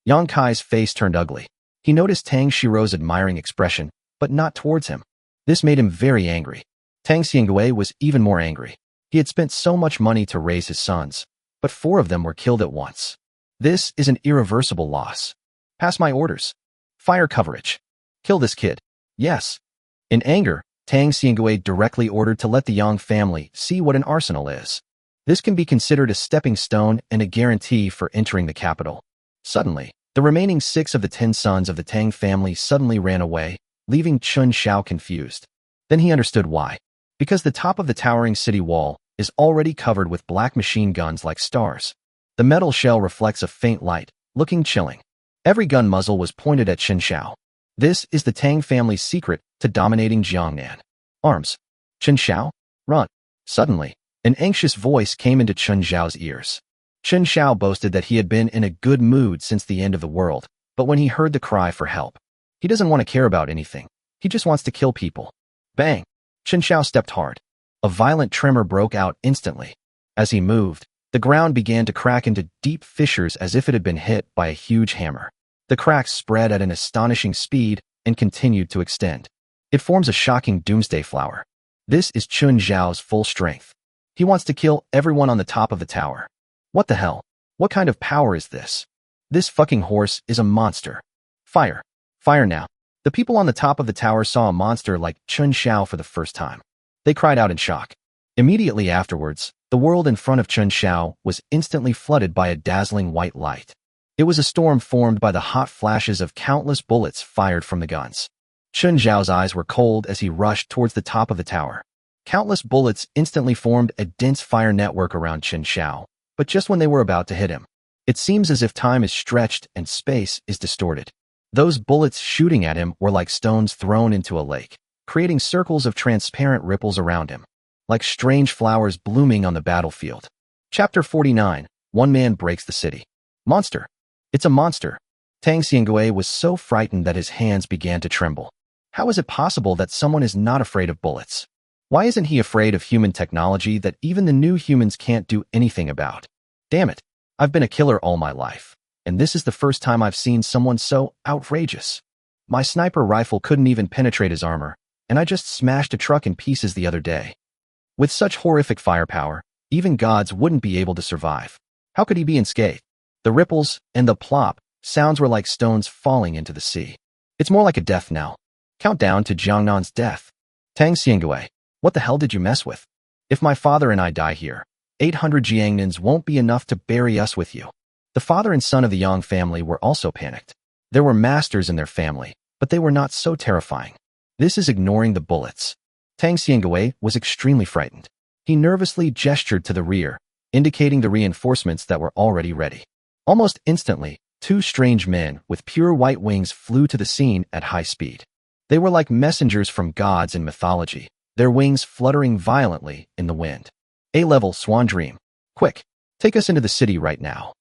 Yang Kai's face turned ugly. He noticed Tang Shiro's admiring expression, but not towards him. This made him very angry. Tang Xiao was even more angry. He had spent so much money to raise his sons, but 4 of them were killed at once. This is an irreversible loss. Pass my orders. Fire coverage. Kill this kid. Yes. In anger, Tang Xiao directly ordered to let the Yang family see what an arsenal is. This can be considered a stepping stone and a guarantee for entering the capital. Suddenly, The remaining 6 of the 10 sons of the Tang family suddenly ran away, leaving Chen Xiao confused. Then he understood why. Because the top of the towering city wall is already covered with black machine guns like stars. The metal shell reflects a faint light, looking chilling. Every gun muzzle was pointed at Chen Xiao. This is the Tang family's secret to dominating Jiangnan. Arms. Chen Xiao, run. Suddenly, an anxious voice came into Chen Xiao's ears. Chen Xiao boasted that he had been in a good mood since the end of the world, but when he heard the cry for help, he doesn't want to care about anything. He just wants to kill people. Bang! Chen Xiao stepped hard. A violent tremor broke out instantly. As he moved, the ground began to crack into deep fissures as if it had been hit by a huge hammer. The cracks spread at an astonishing speed and continued to extend. It forms a shocking doomsday flower. This is Chen Xiao's full strength. He wants to kill everyone on the top of the tower. What the hell? What kind of power is this? This fucking horse is a monster. Fire. Fire now. The people on the top of the tower saw a monster like Chen Xiao for the first time. They cried out in shock. Immediately afterwards, the world in front of Chen Xiao was instantly flooded by a dazzling white light. It was a storm formed by the hot flashes of countless bullets fired from the guns. Chen Xiao's eyes were cold as he rushed towards the top of the tower. Countless bullets instantly formed a dense fire network around Chen Xiao, but just when they were about to hit him, it seems as if time is stretched and space is distorted. Those bullets shooting at him were like stones thrown into a lake, creating circles of transparent ripples around him, like strange flowers blooming on the battlefield. Chapter 49. One man breaks the city. Monster. It's a monster. Tang Xiangui was so frightened that his hands began to tremble. How is it possible that someone is not afraid of bullets? Why isn't he afraid of human technology that even the new humans can't do anything about? Damn it. I've been a killer all my life, and this is the first time I've seen someone so outrageous. My sniper rifle couldn't even penetrate his armor, and I just smashed a truck in pieces the other day. With such horrific firepower, even gods wouldn't be able to survive. How could he be unscathed? The ripples and the plop sounds were like stones falling into the sea. It's more like a death knell. Countdown to Jiangnan's death. Tang Xiangui, what the hell did you mess with? If my father and I die here, 800 Jiangnans won't be enough to bury us with you. The father and son of the Yang family were also panicked. There were masters in their family, but they were not so terrifying. This is ignoring the bullets. Tang Xiangui was extremely frightened. He nervously gestured to the rear, indicating the reinforcements that were already ready. Almost instantly, 2 strange men with pure white wings flew to the scene at high speed. They were like messengers from gods in mythology, their wings fluttering violently in the wind. A-level Swan Dream. Quick, take us into the city right now.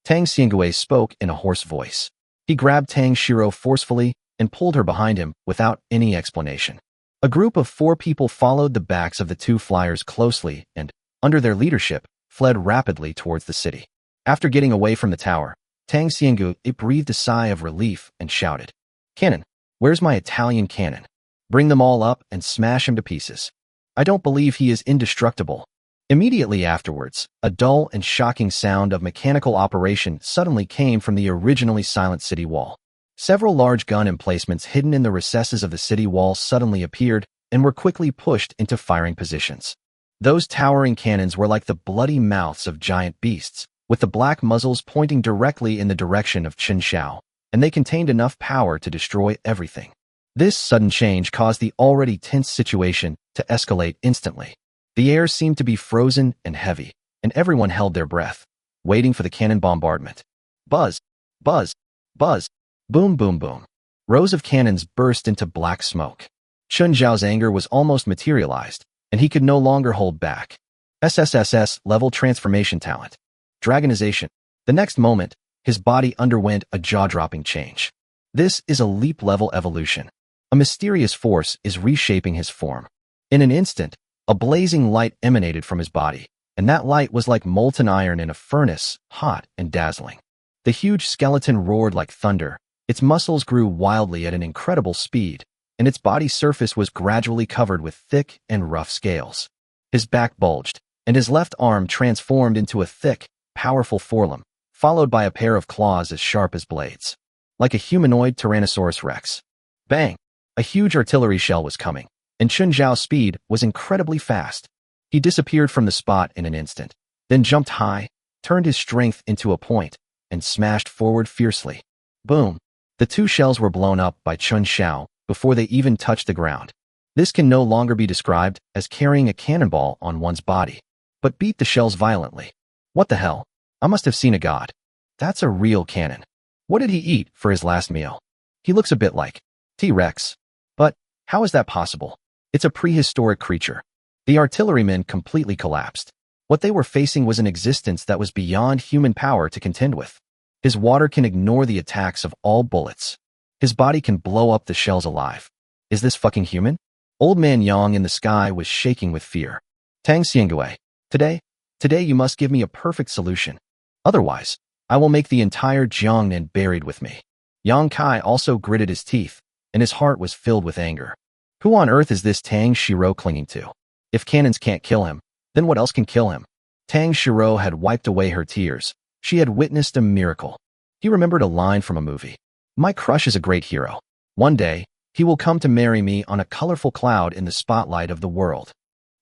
Tang Xiangui spoke in a hoarse voice. He grabbed Tang Shiro forcefully and pulled her behind him without any explanation. A group of 4 people followed the backs of the 2 flyers closely and, under their leadership, fled rapidly towards the city. After getting away from the tower, Tang Xiangui breathed a sigh of relief and shouted, "Cannon, where's my Italian cannon? Bring them all up and smash him to pieces. I don't believe he is indestructible." Immediately afterwards, a dull and shocking sound of mechanical operation suddenly came from the originally silent city wall. Several large gun emplacements hidden in the recesses of the city wall suddenly appeared and were quickly pushed into firing positions. Those towering cannons were like the bloody mouths of giant beasts, with the black muzzles pointing directly in the direction of Chen Xiao, and they contained enough power to destroy everything. This sudden change caused the already tense situation to escalate instantly. The air seemed to be frozen and heavy, and everyone held their breath, waiting for the cannon bombardment. Buzz, buzz, buzz, boom, boom, boom. Rows of cannons burst into black smoke. Chen Xiao's anger was almost materialized, and he could no longer hold back. SSSS level transformation talent. Dragonization. The next moment, his body underwent a jaw-dropping change. This is a leap-level evolution. A mysterious force is reshaping his form. In an instant, a blazing light emanated from his body, and that light was like molten iron in a furnace, hot and dazzling. The huge skeleton roared like thunder, its muscles grew wildly at an incredible speed, and its body surface was gradually covered with thick and rough scales. His back bulged, and his left arm transformed into a thick, powerful forelimb, followed by a pair of claws as sharp as blades. Like a humanoid Tyrannosaurus Rex. Bang! A huge artillery shell was coming, and Chen Xiao's speed was incredibly fast. He disappeared from the spot in an instant, then jumped high, turned his strength into a point, and smashed forward fiercely. Boom. The two shells were blown up by Chen Xiao before they even touched the ground. This can no longer be described as carrying a cannonball on one's body, but beat the shells violently. What the hell? I must have seen a god. That's a real cannon. What did he eat for his last meal? He looks a bit like T-Rex. But how is that possible? It's a prehistoric creature. The artillerymen completely collapsed. What they were facing was an existence that was beyond human power to contend with. His water can ignore the attacks of all bullets. His body can blow up the shells alive. Is this fucking human? Old Man Yang in the sky was shaking with fear. Tang Xiangwei, today you must give me a perfect solution. Otherwise, I will make the entire Jiangnan buried with me. Yang Kai also gritted his teeth, and his heart was filled with anger. Who on earth is this Tang Xiao clinging to? If cannons can't kill him, then what else can kill him? Tang Xiao had wiped away her tears. She had witnessed a miracle. He remembered a line from a movie. My crush is a great hero. One day, he will come to marry me on a colorful cloud in the spotlight of the world.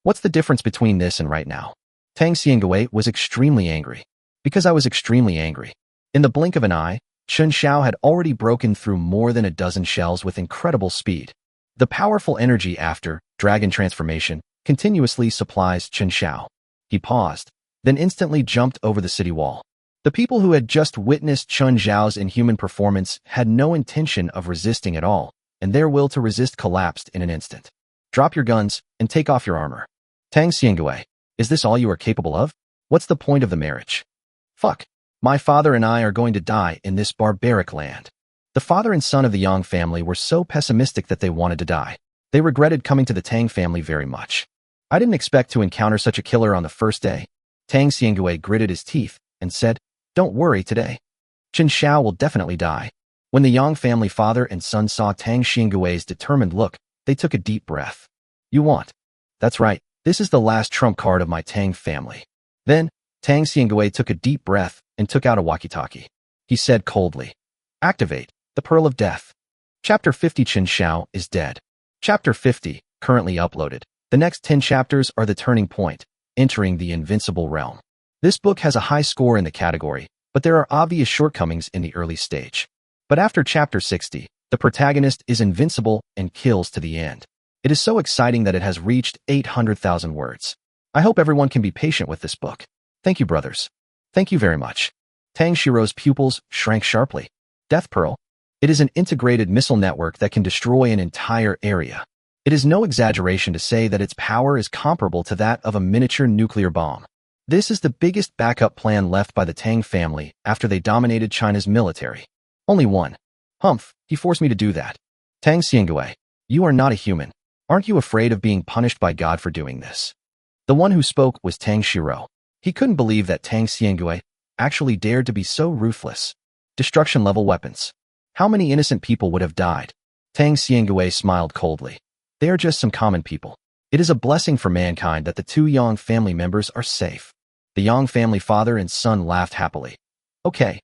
What's the difference between this and right now? Tang Xiangwei was extremely angry. Because I was extremely angry. In the blink of an eye, Chen Xiao had already broken through more than a dozen shells with incredible speed. The powerful energy after dragon transformation continuously supplies Chen Xiao. He paused, then instantly jumped over the city wall. The people who had just witnessed Chen Xiao's inhuman performance had no intention of resisting at all, and their will to resist collapsed in an instant. Drop your guns and take off your armor. Tang Xiangwei, is this all you are capable of? What's the point of the marriage? Fuck. My father and I are going to die in this barbaric land. The father and son of the Yang family were so pessimistic that they wanted to die. They regretted coming to the Tang family very much. I didn't expect to encounter such a killer on the first day. Tang Xiangwei gritted his teeth and said, don't worry today. Chen Xiao will definitely die. When the Yang family father and son saw Tang Xiangwei's determined look, they took a deep breath. You want? That's right, this is the last trump card of my Tang family. Then, Tang Xiangwei took a deep breath and took out a walkie-talkie. He said coldly, activate the Pearl of Death. Chapter 50 Chen Xiao is dead. Chapter 50, currently uploaded. The next 10 chapters are the turning point, entering the invincible realm. This book has a high score in the category, but there are obvious shortcomings in the early stage. But after chapter 60, the protagonist is invincible and kills to the end. It is so exciting that it has reached 800,000 words. I hope everyone can be patient with this book. Thank you, brothers. Thank you very much. Tang Xiao's pupils shrank sharply. Death Pearl. It is an integrated missile network that can destroy an entire area. It is no exaggeration to say that its power is comparable to that of a miniature nuclear bomb. This is the biggest backup plan left by the Tang family after they dominated China's military. Only one. Humph, he forced me to do that. Tang Xiangwei, you are not a human. Aren't you afraid of being punished by God for doing this? The one who spoke was Tang Xiao. He couldn't believe that Tang Xiangwei actually dared to be so ruthless. Destruction-level weapons. How many innocent people would have died? Tang Xiangwei smiled coldly. They are just some common people. It is a blessing for mankind that the two Yang family members are safe. The Yang family father and son laughed happily. Okay,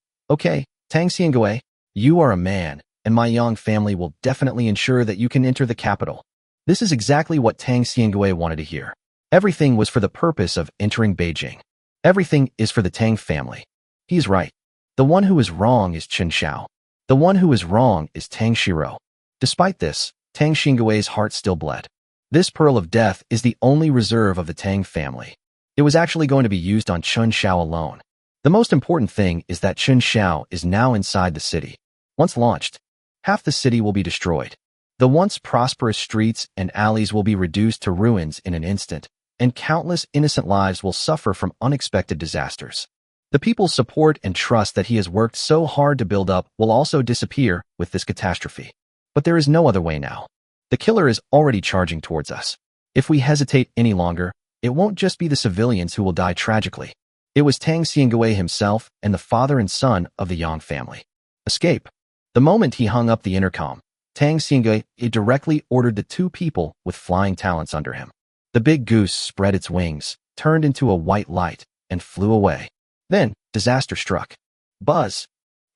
Tang Xiangwei, you are a man, and my Yang family will definitely ensure that you can enter the capital. This is exactly what Tang Xiangwei wanted to hear. Everything was for the purpose of entering Beijing. Everything is for the Tang family. He's right. The one who is wrong is Chen Xiao. The one who is wrong is Tang Xiao. Despite this, Tang Xiangwei's heart still bled. This Pearl of Death is the only reserve of the Tang family. It was actually going to be used on Chen Xiao alone. The most important thing is that Chen Xiao is now inside the city. Once launched, half the city will be destroyed. The once prosperous streets and alleys will be reduced to ruins in an instant, and countless innocent lives will suffer from unexpected disasters. The people's support and trust that he has worked so hard to build up will also disappear with this catastrophe. But there is no other way now. The killer is already charging towards us. If we hesitate any longer, it won't just be the civilians who will die tragically. It was Tang Xiangwei himself and the father and son of the Yang family. Escape. The moment he hung up the intercom, Tang Xiangwei directly ordered the two people with flying talents under him. The big goose spread its wings, turned into a white light, and flew away. Then, disaster struck. Buzz.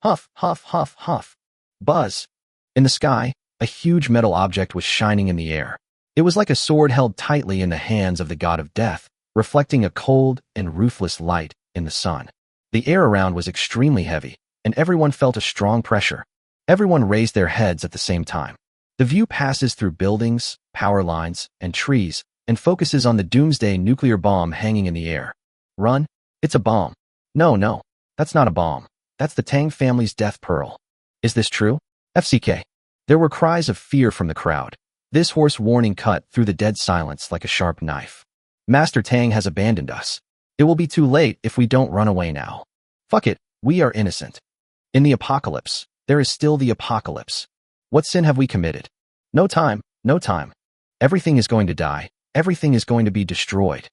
Huff, huff, huff, huff. Buzz. In the sky, a huge metal object was shining in the air. It was like a sword held tightly in the hands of the god of death, reflecting a cold and ruthless light in the sun. The air around was extremely heavy, and everyone felt a strong pressure. Everyone raised their heads at the same time. The view passes through buildings, power lines, and trees, and focuses on the Doomsday nuclear bomb hanging in the air. Run? It's a bomb. No, that's not a bomb. That's the Tang family's death pearl. Is this true? FCK. There were cries of fear from the crowd. This hoarse warning cut through the dead silence like a sharp knife. Master Tang has abandoned us. It will be too late if we don't run away now. Fuck it, we are innocent. In the apocalypse, there is still the apocalypse. What sin have we committed? No time. Everything is going to die. Everything is going to be destroyed.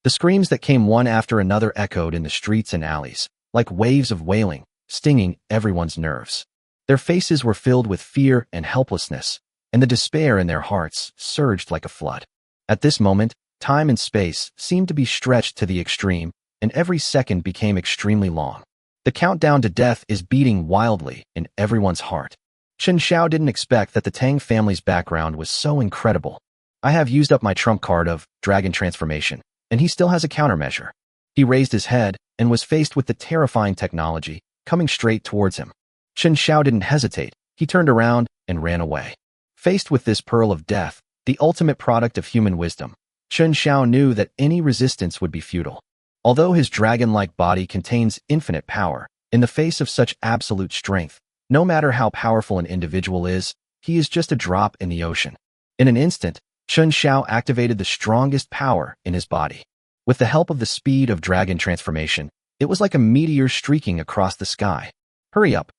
The screams that came one after another echoed in the streets and alleys, like waves of wailing, stinging everyone's nerves. Their faces were filled with fear and helplessness, and the despair in their hearts surged like a flood. At this moment, time and space seemed to be stretched to the extreme, and every second became extremely long. The countdown to death is beating wildly in everyone's heart. Chen Xiao didn't expect that the Tang family's background was so incredible. I have used up my trump card of dragon transformation, and he still has a countermeasure. He raised his head and was faced with the terrifying technology coming straight towards him. Chen Xiao didn't hesitate. He turned around and ran away. Faced with this pearl of death, the ultimate product of human wisdom, Chen Xiao knew that any resistance would be futile. Although his dragon-like body contains infinite power, in the face of such absolute strength, no matter how powerful an individual is, he is just a drop in the ocean. In an instant, Chen Xiao activated the strongest power in his body. With the help of the speed of dragon transformation, it was like a meteor streaking across the sky. Hurry up.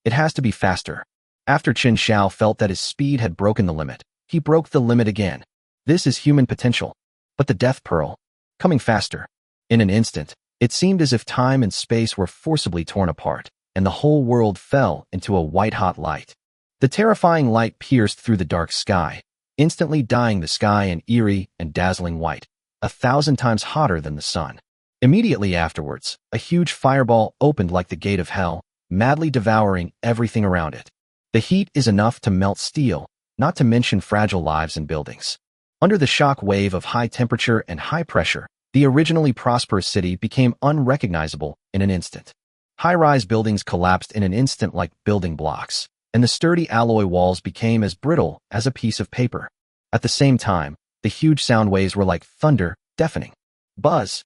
It has to be faster. After Chen Xiao felt that his speed had broken the limit, he broke the limit again. This is human potential. But the death pearl, coming faster. In an instant, it seemed as if time and space were forcibly torn apart, and the whole world fell into a white-hot light. The terrifying light pierced through the dark sky, instantly dyeing the sky an eerie and dazzling white, 1,000 times hotter than the sun. Immediately afterwards, a huge fireball opened like the gate of hell, madly devouring everything around it. The heat is enough to melt steel, not to mention fragile lives and buildings. Under the shock wave of high temperature and high pressure, the originally prosperous city became unrecognizable in an instant. High-rise buildings collapsed in an instant like building blocks, and the sturdy alloy walls became as brittle as a piece of paper. At the same time, the huge sound waves were like thunder, deafening. Buzz.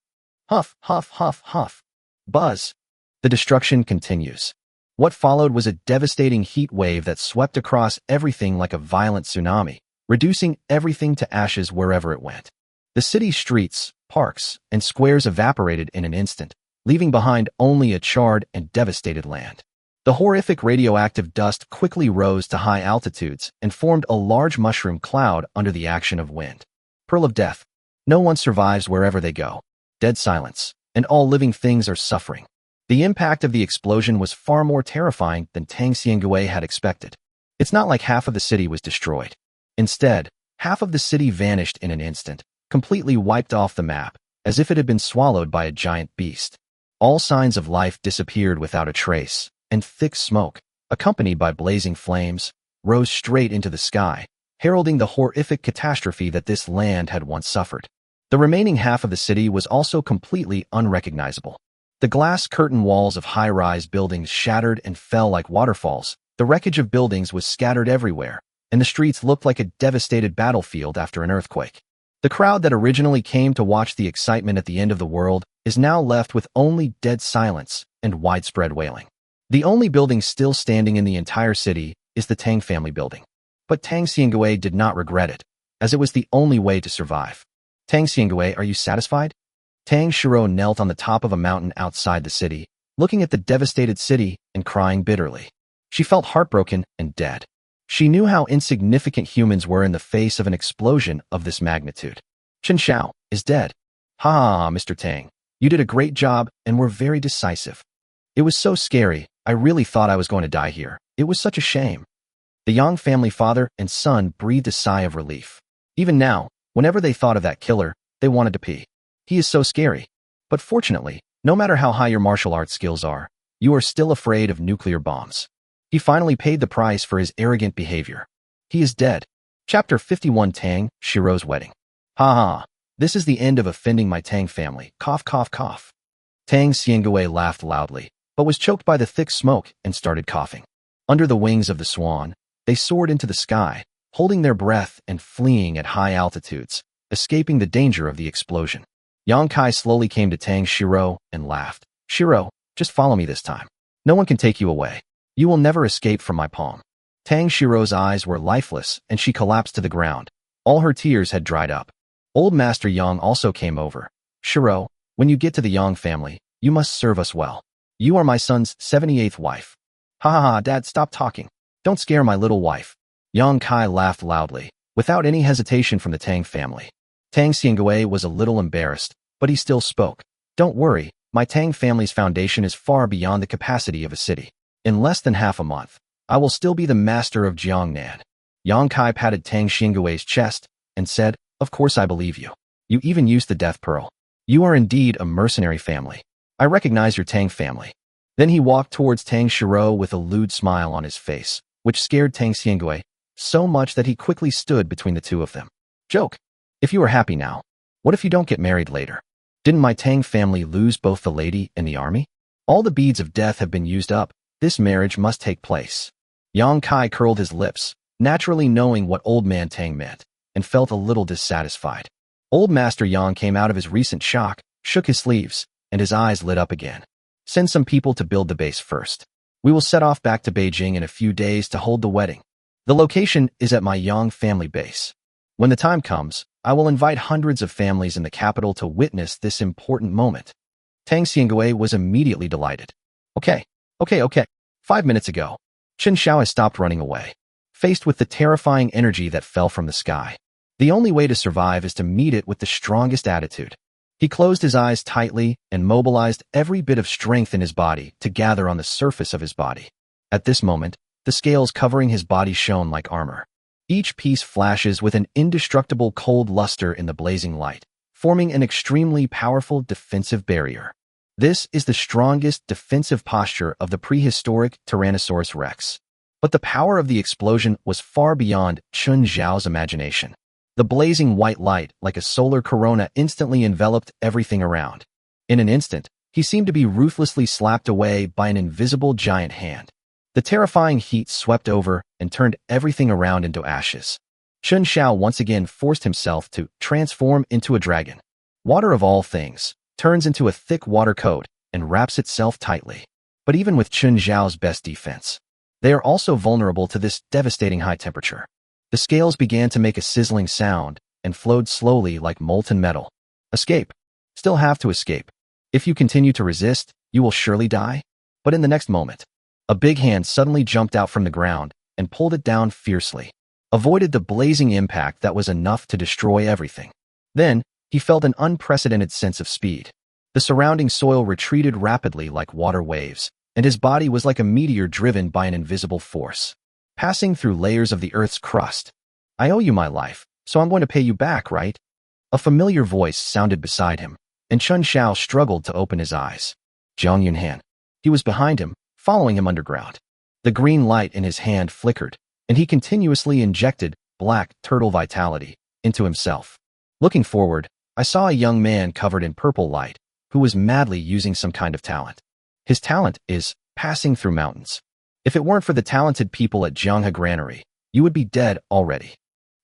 Huff, huff, huff, huff. Buzz. The destruction continues. What followed was a devastating heat wave that swept across everything like a violent tsunami, reducing everything to ashes wherever it went. The city's streets, parks, and squares evaporated in an instant, leaving behind only a charred and devastated land. The horrific radioactive dust quickly rose to high altitudes and formed a large mushroom cloud under the action of wind. Pearl of death. No one survives wherever they go. Dead silence, and all living things are suffering. The impact of the explosion was far more terrifying than Tang Xiangwei had expected. It's not like half of the city was destroyed. Instead, half of the city vanished in an instant, completely wiped off the map, as if it had been swallowed by a giant beast. All signs of life disappeared without a trace, and thick smoke, accompanied by blazing flames, rose straight into the sky, heralding the horrific catastrophe that this land had once suffered. The remaining half of the city was also completely unrecognizable. The glass curtain walls of high-rise buildings shattered and fell like waterfalls. The wreckage of buildings was scattered everywhere, and the streets looked like a devastated battlefield after an earthquake. The crowd that originally came to watch the excitement at the end of the world is now left with only dead silence and widespread wailing. The only building still standing in the entire city is the Tang family building. But Tang Xiangwei did not regret it, as it was the only way to survive. Tang Xiangwei, are you satisfied? Tang Xiao knelt on the top of a mountain outside the city, looking at the devastated city and crying bitterly. She felt heartbroken and dead. She knew how insignificant humans were in the face of an explosion of this magnitude. Chen Xiao is dead. Ha, Mr. Tang. You did a great job and were very decisive. It was so scary. I really thought I was going to die here. It was such a shame. The Yang family father and son breathed a sigh of relief. Even now, whenever they thought of that killer, they wanted to pee. He is so scary. But fortunately, no matter how high your martial arts skills are, you are still afraid of nuclear bombs. He finally paid the price for his arrogant behavior. He is dead. Chapter 51 Tang Xiao's wedding. Ha ha. This is the end of offending my Tang family. Cough, cough, cough. Tang Xiangwei laughed loudly, but was choked by the thick smoke and started coughing. Under the wings of the swan, they soared into the sky, holding their breath and fleeing at high altitudes, escaping the danger of the explosion. Yang Kai slowly came to Tang Xiao and laughed. "Xiao, just follow me this time. No one can take you away. You will never escape from my palm." Tang Xiao's eyes were lifeless and she collapsed to the ground. All her tears had dried up. Old Master Yang also came over. "Xiao, when you get to the Yang family, you must serve us well. You are my son's 78th wife." "Ha ha ha, Dad, stop talking. Don't scare my little wife." Yang Kai laughed loudly, without any hesitation from the Tang family. Tang Xiao was a little embarrassed, but he still spoke. "Don't worry, my Tang family's foundation is far beyond the capacity of a city. In less than half a month, I will still be the master of Jiangnan." Yang Kai patted Tang Xiao's chest and said, "Of course I believe you. You even used the death pearl. You are indeed a mercenary family. I recognize your Tang family." Then he walked towards Tang Xiao with a lewd smile on his face, which scared Tang Xiao so much that he quickly stood between the two of them. "Joke. If you are happy now, what if you don't get married later? Didn't my Tang family lose both the lady and the army? All the beads of death have been used up. This marriage must take place." Yang Kai curled his lips, naturally knowing what Old Man Tang meant, and felt a little dissatisfied. Old Master Yang came out of his recent shock, shook his sleeves, and his eyes lit up again. "Send some people to build the base first. We will set off back to Beijing in a few days to hold the wedding. The location is at my Yang family base. When the time comes, I will invite hundreds of families in the capital to witness this important moment." Tang Xiao was immediately delighted. Okay. 5 minutes ago, Chen Xiao has stopped running away, faced with the terrifying energy that fell from the sky. The only way to survive is to meet it with the strongest attitude. He closed his eyes tightly and mobilized every bit of strength in his body to gather on the surface of his body. At this moment, the scales covering his body shone like armor. Each piece flashes with an indestructible cold luster in the blazing light, forming an extremely powerful defensive barrier. This is the strongest defensive posture of the prehistoric Tyrannosaurus Rex. But the power of the explosion was far beyond Chen Xiao's imagination. The blazing white light, like a solar corona, instantly enveloped everything around. In an instant, he seemed to be ruthlessly slapped away by an invisible giant hand. The terrifying heat swept over and turned everything around into ashes. Chen Xiao once again forced himself to transform into a dragon. Water of all things turns into a thick water coat and wraps itself tightly. But even with Chen Xiao's best defense, they are also vulnerable to this devastating high temperature. The scales began to make a sizzling sound and flowed slowly like molten metal. "Escape. Still have to escape. If you continue to resist, you will surely die." But in the next moment, a big hand suddenly jumped out from the ground and pulled it down fiercely, avoided the blazing impact that was enough to destroy everything. Then, he felt an unprecedented sense of speed. The surrounding soil retreated rapidly like water waves, and his body was like a meteor driven by an invisible force, passing through layers of the Earth's crust. "I owe you my life, so I'm going to pay you back, right?" A familiar voice sounded beside him, and Chen Xiao struggled to open his eyes. Jiang Yunhan. He was behind him, following him underground. The green light in his hand flickered, and he continuously injected black turtle vitality into himself. Looking forward, I saw a young man covered in purple light, who was madly using some kind of talent. His talent is passing through mountains. If it weren't for the talented people at Jianghe Granary, you would be dead already.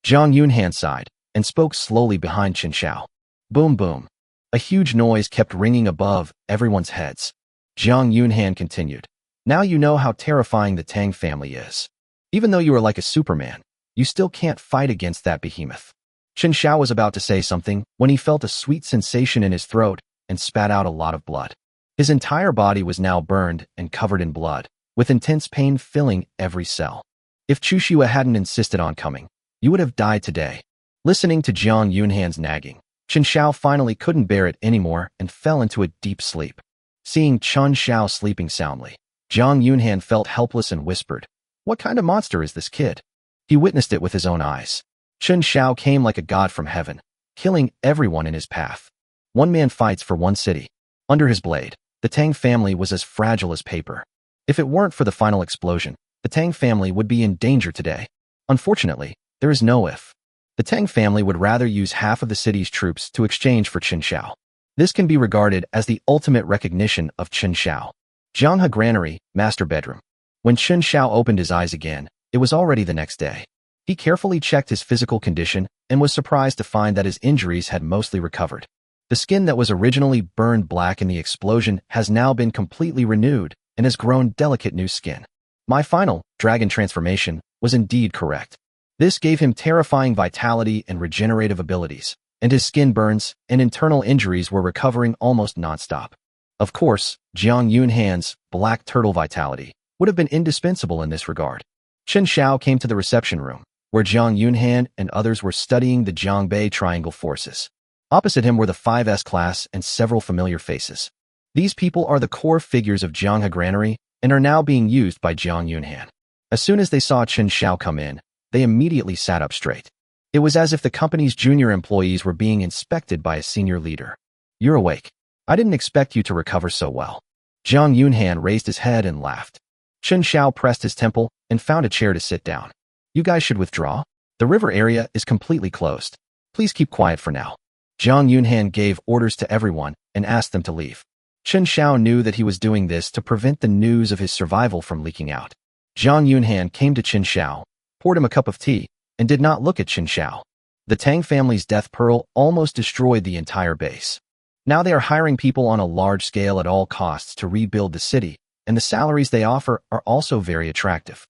Jiang Yunhan sighed and spoke slowly behind Chen Xiao. Boom boom. A huge noise kept ringing above everyone's heads. Jiang Yunhan continued. "Now you know how terrifying the Tang family is. Even though you are like a Superman, you still can't fight against that behemoth." Chen Xiao was about to say something when he felt a sweet sensation in his throat and spat out a lot of blood. His entire body was now burned and covered in blood, with intense pain filling every cell. If Chu Xue hadn't insisted on coming, you would have died today. Listening to Jiang Yunhan's nagging, Chen Xiao finally couldn't bear it anymore and fell into a deep sleep. Seeing Chen Xiao sleeping soundly, Jiang Yunhan felt helpless and whispered, "What kind of monster is this kid?" He witnessed it with his own eyes. Chen Xiao came like a god from heaven, killing everyone in his path. One man fights for one city. Under his blade, the Tang family was as fragile as paper. If it weren't for the final explosion, the Tang family would be in danger today. Unfortunately, there is no if. The Tang family would rather use half of the city's troops to exchange for Chen Xiao. This can be regarded as the ultimate recognition of Chen Xiao. Jianghe Granary, Master Bedroom. When Chen Xiao opened his eyes again, it was already the next day. He carefully checked his physical condition and was surprised to find that his injuries had mostly recovered. The skin that was originally burned black in the explosion has now been completely renewed and has grown delicate new skin. My final dragon transformation was indeed correct. This gave him terrifying vitality and regenerative abilities, and his skin burns and internal injuries were recovering almost nonstop. Of course, Jiang Yunhan's black turtle vitality would have been indispensable in this regard. Chen Xiao came to the reception room, where Jiang Yunhan and others were studying the Jiangbei Triangle forces. Opposite him were the 5S class and several familiar faces. These people are the core figures of Jianghe Granary and are now being used by Jiang Yunhan. As soon as they saw Chen Xiao come in, they immediately sat up straight. It was as if the company's junior employees were being inspected by a senior leader. You're awake. I didn't expect you to recover so well. Jiang Yunhan raised his head and laughed. Chen Xiao pressed his temple and found a chair to sit down. You guys should withdraw. The river area is completely closed. Please keep quiet for now. Jiang Yunhan gave orders to everyone and asked them to leave. Chen Xiao knew that he was doing this to prevent the news of his survival from leaking out. Jiang Yunhan came to Chen Xiao, poured him a cup of tea, and did not look at Chen Xiao. The Tang family's death pearl almost destroyed the entire base. Now they are hiring people on a large scale at all costs to rebuild the city, and the salaries they offer are also very attractive.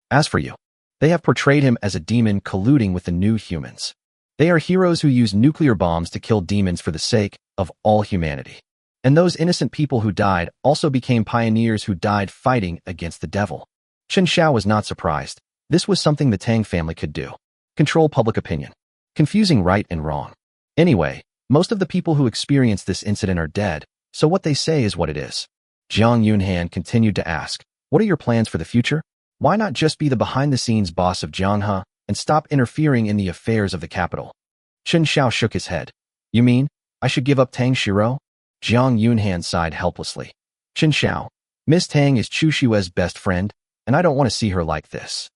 As for you, they have portrayed him as a demon colluding with the new humans. They are heroes who use nuclear bombs to kill demons for the sake of all humanity. And those innocent people who died also became pioneers who died fighting against the devil. Chen Xiao was not surprised. This was something the Tang family could do. Control public opinion. Confusing right and wrong. Anyway, most of the people who experienced this incident are dead, so what they say is what it is. Jiang Yunhan continued to ask, what are your plans for the future? Why not just be the behind-the-scenes boss of Jianghe and stop interfering in the affairs of the capital? Chen Xiao shook his head. You mean, I should give up Tang Shiro? Jiang Yunhan sighed helplessly. Chen Xiao, Miss Tang is Chu Xue's best friend, and I don't want to see her like this.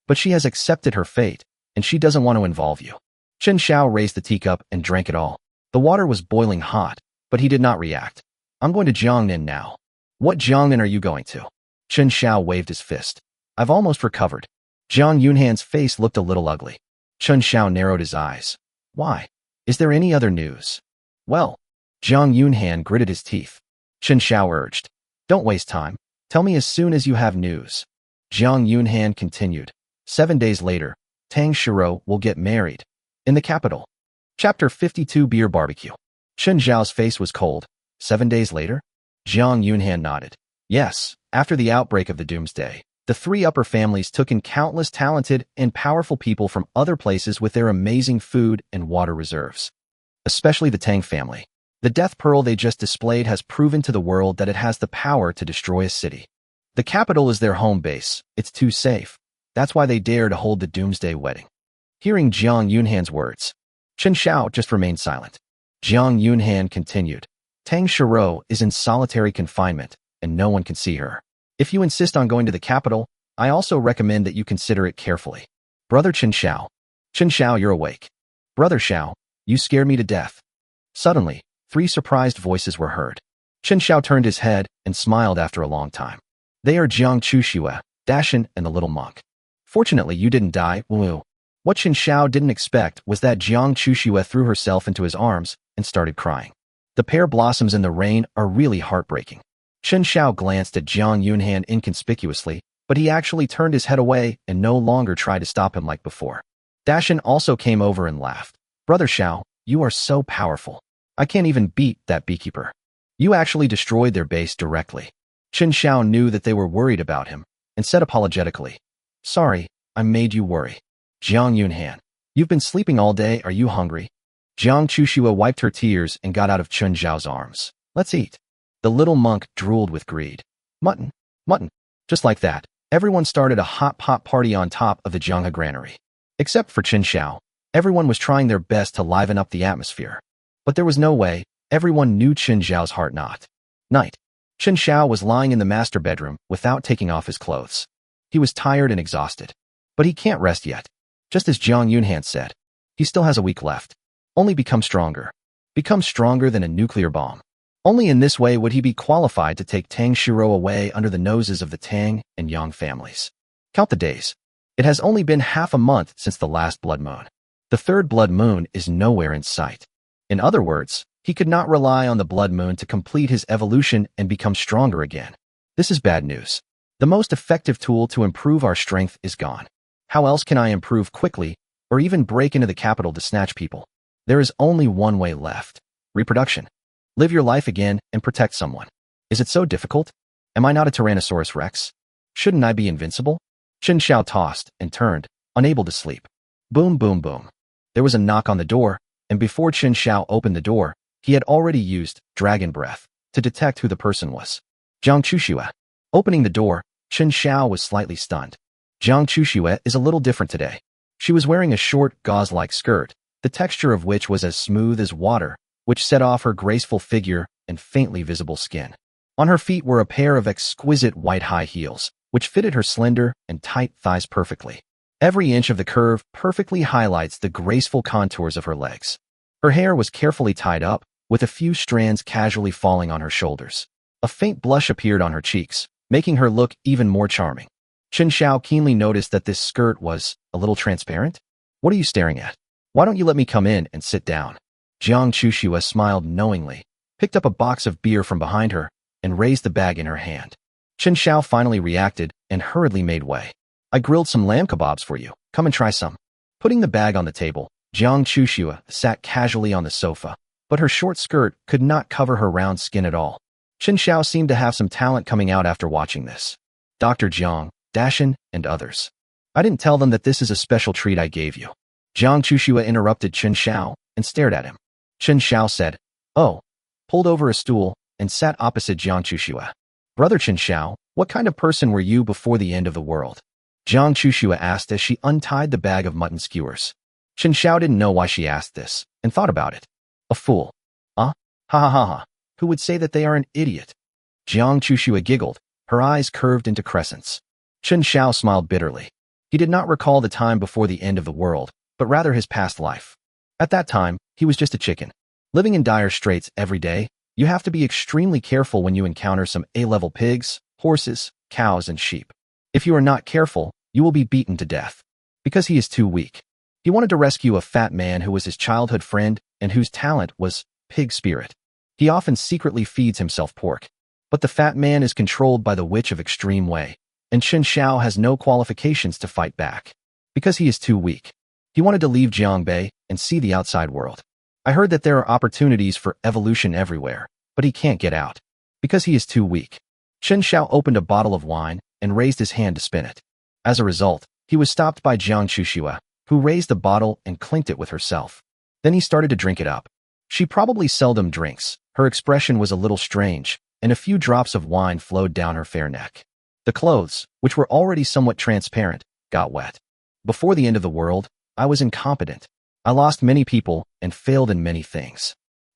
But she has accepted her fate, and she doesn't want to involve you. Chen Xiao raised the teacup and drank it all. The water was boiling hot, but he did not react. I'm going to Jiangnan now. What Jiangnan are you going to? Chen Xiao waved his fist. I've almost recovered. Jiang Yunhan's face looked a little ugly. Chen Xiao narrowed his eyes. Why? Is there any other news? Well, Jiang Yunhan gritted his teeth. Chen Xiao urged. Don't waste time. Tell me as soon as you have news. Jiang Yunhan continued. 7 days later, Tang Shiro will get married. In the capital. Chapter 52 Beer Barbecue. Chen Xiao's face was cold. 7 days later? Jiang Yunhan nodded. Yes, after the outbreak of the Doomsday, the three upper families took in countless talented and powerful people from other places with their amazing food and water reserves. Especially the Tang family. The death pearl they just displayed has proven to the world that it has the power to destroy a city. The capital is their home base. It's too safe. That's why they dare to hold the Doomsday wedding. Hearing Jiang Yunhan's words, Chen Xiao just remained silent. Jiang Yunhan continued. Tang Shiro is in solitary confinement, and no one can see her. If you insist on going to the capital, I also recommend that you consider it carefully. Brother Chen Xiao. Chen Xiao, you're awake. Brother Xiao, you scared me to death. Suddenly, 3 surprised voices were heard. Chen Xiao turned his head and smiled after a long time. They are Jiang Chuxue, Dashan, and the little monk. Fortunately, you didn't die, woo. What Chen Xiao didn't expect was that Jiang Chuxue threw herself into his arms and started crying. The pear blossoms in the rain are really heartbreaking. Chen Xiao glanced at Jiang Yunhan inconspicuously, but he actually turned his head away and no longer tried to stop him like before. Dashan also came over and laughed. Brother Xiao, you are so powerful. I can't even beat that beekeeper. You actually destroyed their base directly. Chen Xiao knew that they were worried about him and said apologetically, Sorry, I made you worry. Jiang Yunhan, you've been sleeping all day, are you hungry? Jiang Chuxue wiped her tears and got out of Chen Xiao's arms. Let's eat. The little monk drooled with greed. Mutton, mutton. Just like that, everyone started a hot pot party on top of the Jianghe granary. Except for Chen Xiao, everyone was trying their best to liven up the atmosphere. But there was no way, everyone knew Chen Xiao's heart not. Night. Chen Xiao was lying in the master bedroom without taking off his clothes. He was tired and exhausted. But he can't rest yet. Just as Jiang Yunhan said, he still has a week left. Only become stronger. Become stronger than a nuclear bomb. Only in this way would he be qualified to take Tang Shiro away under the noses of the Tang and Yang families. Count the days. It has only been half a month since the last blood moon. The third blood moon is nowhere in sight. In other words, he could not rely on the blood moon to complete his evolution and become stronger again. This is bad news. The most effective tool to improve our strength is gone. How else can I improve quickly or even break into the capital to snatch people? There is only one way left. Reproduction. Live your life again and protect someone. Is it so difficult? Am I not a Tyrannosaurus Rex? Shouldn't I be invincible? Chen Xiao tossed and turned, unable to sleep. Boom, boom, boom. There was a knock on the door, and before Chen Xiao opened the door, he had already used dragon breath to detect who the person was. Jiang Chuxue. Opening the door, Chen Xiao was slightly stunned. Jiang Chuxue is a little different today. She was wearing a short, gauze-like skirt, the texture of which was as smooth as water, which set off her graceful figure and faintly visible skin. On her feet were a pair of exquisite white high heels, which fitted her slender and tight thighs perfectly. Every inch of the curve perfectly highlights the graceful contours of her legs. Her hair was carefully tied up, with a few strands casually falling on her shoulders. A faint blush appeared on her cheeks, making her look even more charming. Chen Xiao keenly noticed that this skirt was a little transparent. What are you staring at? Why don't you let me come in and sit down? Jiang Chuxue smiled knowingly, picked up a box of beer from behind her, and raised the bag in her hand. Chen Xiao finally reacted and hurriedly made way. I grilled some lamb kebabs for you. Come and try some. Putting the bag on the table, Jiang Chuxue sat casually on the sofa, but her short skirt could not cover her round skin at all. Chen Xiao seemed to have some talent coming out after watching this. Dr. Jiang, Dashin, and others. I didn't tell them that this is a special treat I gave you. Jiang Chuxue interrupted Chen Xiao and stared at him. Chen Xiao said, "Oh," pulled over a stool and sat opposite Jiang Chuxue. Brother Chen Xiao, what kind of person were you before the end of the world? Jiang Chuxue asked as she untied the bag of mutton skewers. Chen Xiao didn't know why she asked this, and thought about it. A fool. Ha ha ha ha. Who would say that they are an idiot? Jiang Chuxue giggled, her eyes curved into crescents. Chen Xiao smiled bitterly. He did not recall the time before the end of the world, but rather his past life. At that time, he was just a chicken. Living in dire straits every day, you have to be extremely careful when you encounter some A-level pigs, horses, cows, and sheep. If you are not careful, you will be beaten to death. Because he is too weak. He wanted to rescue a fat man who was his childhood friend and whose talent was pig spirit. He often secretly feeds himself pork. But the fat man is controlled by the witch of extreme way, and Chen Xiao has no qualifications to fight back. Because he is too weak. He wanted to leave Jiangbei and see the outside world. I heard that there are opportunities for evolution everywhere, but he can't get out. Because he is too weak. Chen Xiao opened a bottle of wine and raised his hand to spin it. As a result, he was stopped by Jiang Chuxue, who raised the bottle and clinked it with herself. Then he started to drink it up. She probably seldom drinks. Her expression was a little strange, and a few drops of wine flowed down her fair neck. The clothes, which were already somewhat transparent, got wet. Before the end of the world, I was incompetent. I lost many people and failed in many things.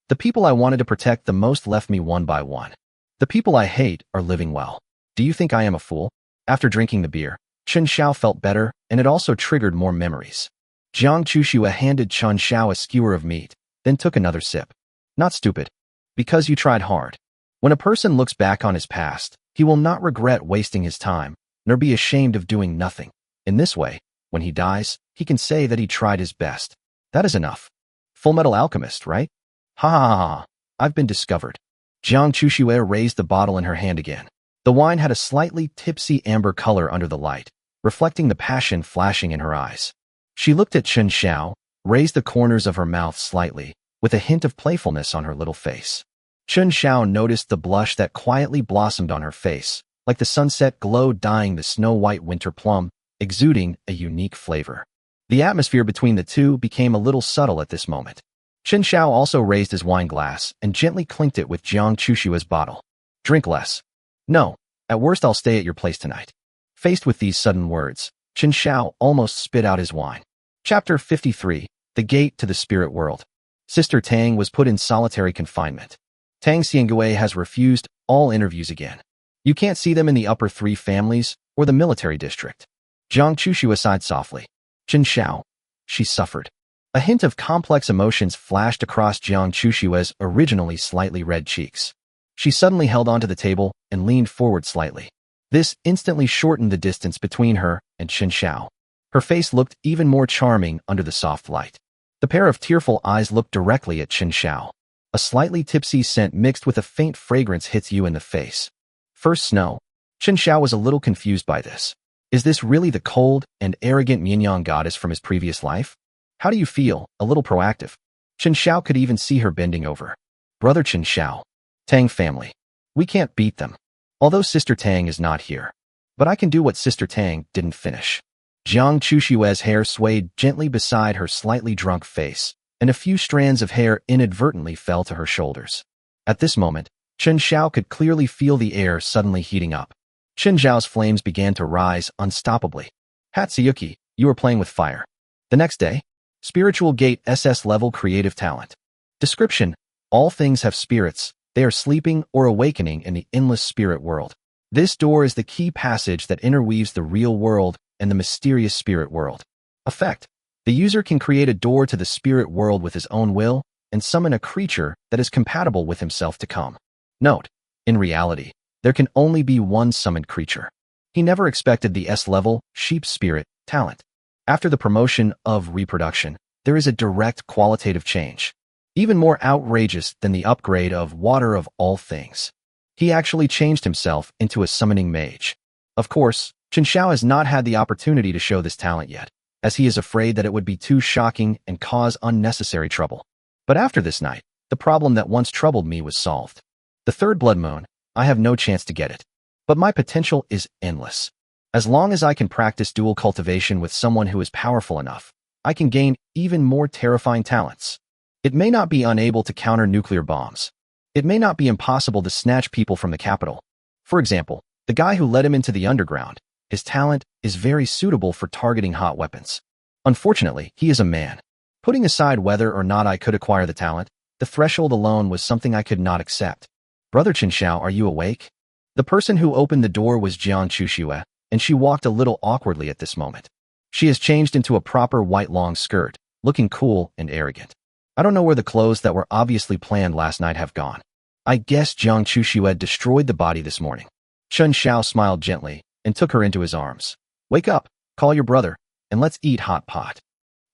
The people I wanted to protect the most left me one by one. The people I hate are living well. Do you think I am a fool? After drinking the beer, Chen Xiao felt better, and it also triggered more memories. Jiang Chuxue handed Chen Xiao a skewer of meat, then took another sip. Not stupid. Because you tried hard. When a person looks back on his past, he will not regret wasting his time, nor be ashamed of doing nothing. In this way, when he dies, he can say that he tried his best. That is enough. Fullmetal Alchemist, right? Ha ha ha ha. I've been discovered. Jiang Chuxue raised the bottle in her hand again. The wine had a slightly tipsy amber color under the light, reflecting the passion flashing in her eyes. She looked at Chen Xiao, raised the corners of her mouth slightly, with a hint of playfulness on her little face. Chen Xiao noticed the blush that quietly blossomed on her face, like the sunset glow dyeing the snow-white winter plum, exuding a unique flavor. The atmosphere between the two became a little subtle at this moment. Chen Xiao also raised his wine glass and gently clinked it with Jiang Chuxue's bottle. Drink less. No, at worst I'll stay at your place tonight. Faced with these sudden words, Chen Xiao almost spit out his wine. Chapter 53, The Gate to the Spirit World. Sister Tang was put in solitary confinement. Tang Xiangue has refused all interviews again. You can't see them in the upper 3 families or the military district. Jiang Chuxue sighed softly. Chen Xiao. She suffered. A hint of complex emotions flashed across Jiang Chuxue's originally slightly red cheeks. She suddenly held onto the table and leaned forward slightly. This instantly shortened the distance between her and Chen Xiao. Her face looked even more charming under the soft light. The pair of tearful eyes looked directly at Chen Xiao. A slightly tipsy scent mixed with a faint fragrance hits you in the face. First snow. Chen Xiao was a little confused by this. Is this really the cold and arrogant Mianyang goddess from his previous life? How do you feel? A little proactive. Chen Xiao could even see her bending over. Brother Chen Xiao. Tang family. We can't beat them. Although Sister Tang is not here. But I can do what Sister Tang didn't finish. Jiang Chushue's hair swayed gently beside her slightly drunk face, and a few strands of hair inadvertently fell to her shoulders. At this moment, Chen Xiao could clearly feel the air suddenly heating up. Chen Xiao's flames began to rise unstoppably. Hatsuyuki, you are playing with fire. The next day, Spiritual Gate SS level creative talent. Description: all things have spirits. They are sleeping or awakening in the endless spirit world. This door is the key passage that interweaves the real world and the mysterious spirit world. Effect: the user can create a door to the spirit world with his own will and summon a creature that is compatible with himself to come. Note: in reality, there can only be one summoned creature. He never expected the S-level sheep spirit talent. After the promotion of reproduction, there is a direct qualitative change. Even more outrageous than the upgrade of Water of All Things. He actually changed himself into a summoning mage. Of course, Chen Xiao has not had the opportunity to show this talent yet, as he is afraid that it would be too shocking and cause unnecessary trouble. But after this night, the problem that once troubled me was solved. The third blood moon, I have no chance to get it. But my potential is endless. As long as I can practice dual cultivation with someone who is powerful enough, I can gain even more terrifying talents. It may not be unable to counter nuclear bombs. It may not be impossible to snatch people from the capital. For example, the guy who led him into the underground, his talent is very suitable for targeting hot weapons. Unfortunately, he is a man. Putting aside whether or not I could acquire the talent, the threshold alone was something I could not accept. Brother Chen Xiao, are you awake? The person who opened the door was Jiang Chushue, and she walked a little awkwardly at this moment. She has changed into a proper white long skirt, looking cool and arrogant. I don't know where the clothes that were obviously planned last night have gone. I guess Jiang Chushue destroyed the body this morning. Chen Xiao smiled gently and took her into his arms. Wake up, call your brother, and let's eat hot pot.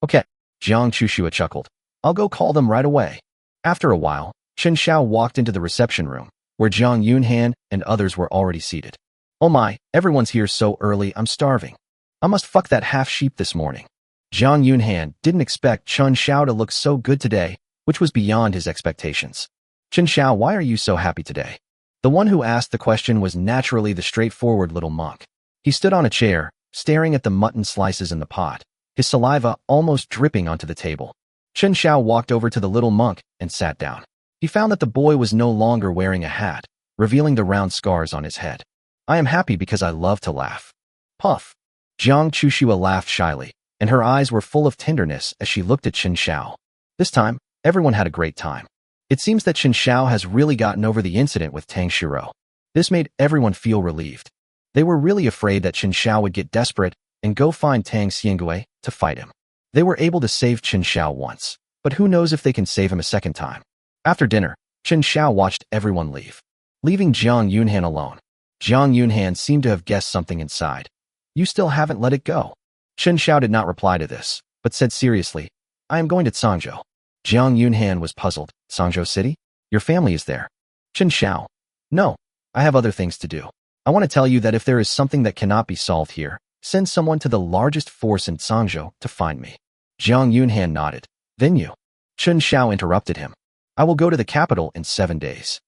Okay, Jiang Chushue chuckled. I'll go call them right away. After a while, Chen Xiao walked into the reception room, where Jiang Yunhan and others were already seated. Oh my, everyone's here so early, I'm starving. I must fuck that half-sheep this morning. Jiang Yunhan didn't expect Chen Xiao to look so good today, which was beyond his expectations. Chen Xiao, why are you so happy today? The one who asked the question was naturally the straightforward little monk. He stood on a chair, staring at the mutton slices in the pot, his saliva almost dripping onto the table. Chen Xiao walked over to the little monk and sat down. He found that the boy was no longer wearing a hat, revealing the round scars on his head. I am happy because I love to laugh. Puff. Jiang Chushue laughed shyly, and her eyes were full of tenderness as she looked at Chen Xiao. This time, everyone had a great time. It seems that Chen Xiao has really gotten over the incident with Tang Shiro. This made everyone feel relieved. They were really afraid that Chen Xiao would get desperate and go find Tang Xiangue to fight him. They were able to save Chen Xiao once, but who knows if they can save him a second time. After dinner, Chen Xiao watched everyone leave, leaving Jiang Yunhan alone. Jiang Yunhan seemed to have guessed something inside. You still haven't let it go. Chen Xiao did not reply to this, but said seriously, I am going to Cangzhou. Jiang Yunhan was puzzled. Cangzhou City? Your family is there. Chen Xiao. No, I have other things to do. I want to tell you that if there is something that cannot be solved here, send someone to the largest force in Cangzhou to find me. Jiang Yunhan nodded. Then you. Chen Xiao interrupted him. I will go to the capital in 7 days.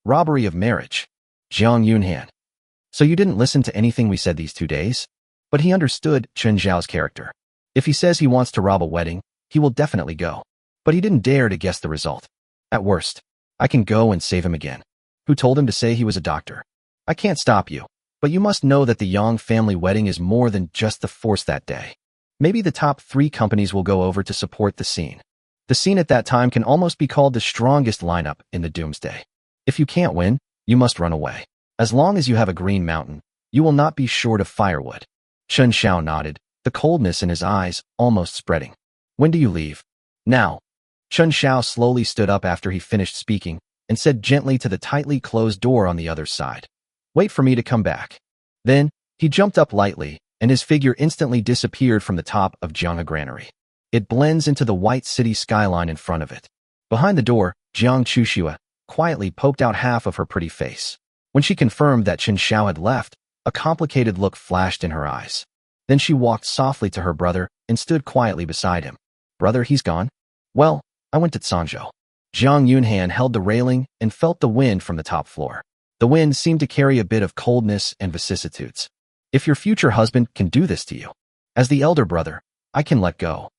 Robbery of marriage. Jiang Yunhan. So you didn't listen to anything we said these 2 days? But he understood Chen Xiao's character. If he says he wants to rob a wedding, he will definitely go. But he didn't dare to guess the result. At worst, I can go and save him again. Who told him to say he was a doctor? I can't stop you, but you must know that the Yang family wedding is more than just the force that day. Maybe the top 3 companies will go over to support the scene. The scene at that time can almost be called the strongest lineup in the Doomsday. If you can't win, you must run away. As long as you have a green mountain, you will not be short of firewood. Chen Xiao nodded, the coldness in his eyes almost spreading. When do you leave? Now. Chen Xiao slowly stood up after he finished speaking, and said gently to the tightly closed door on the other side, "Wait for me to come back." Then, he jumped up lightly, and his figure instantly disappeared from the top of Jianghe Granary. It blends into the white city skyline in front of it. Behind the door, Jiang Chuxua quietly poked out half of her pretty face. When she confirmed that Chen Xiao had left, a complicated look flashed in her eyes. Then she walked softly to her brother and stood quietly beside him. "Brother, he's gone?" "Well, I went to Cangzhou." Jiang Yunhan held the railing and felt the wind from the top floor. The wind seemed to carry a bit of coldness and vicissitudes. "If your future husband can do this to you, as the elder brother, I can let go."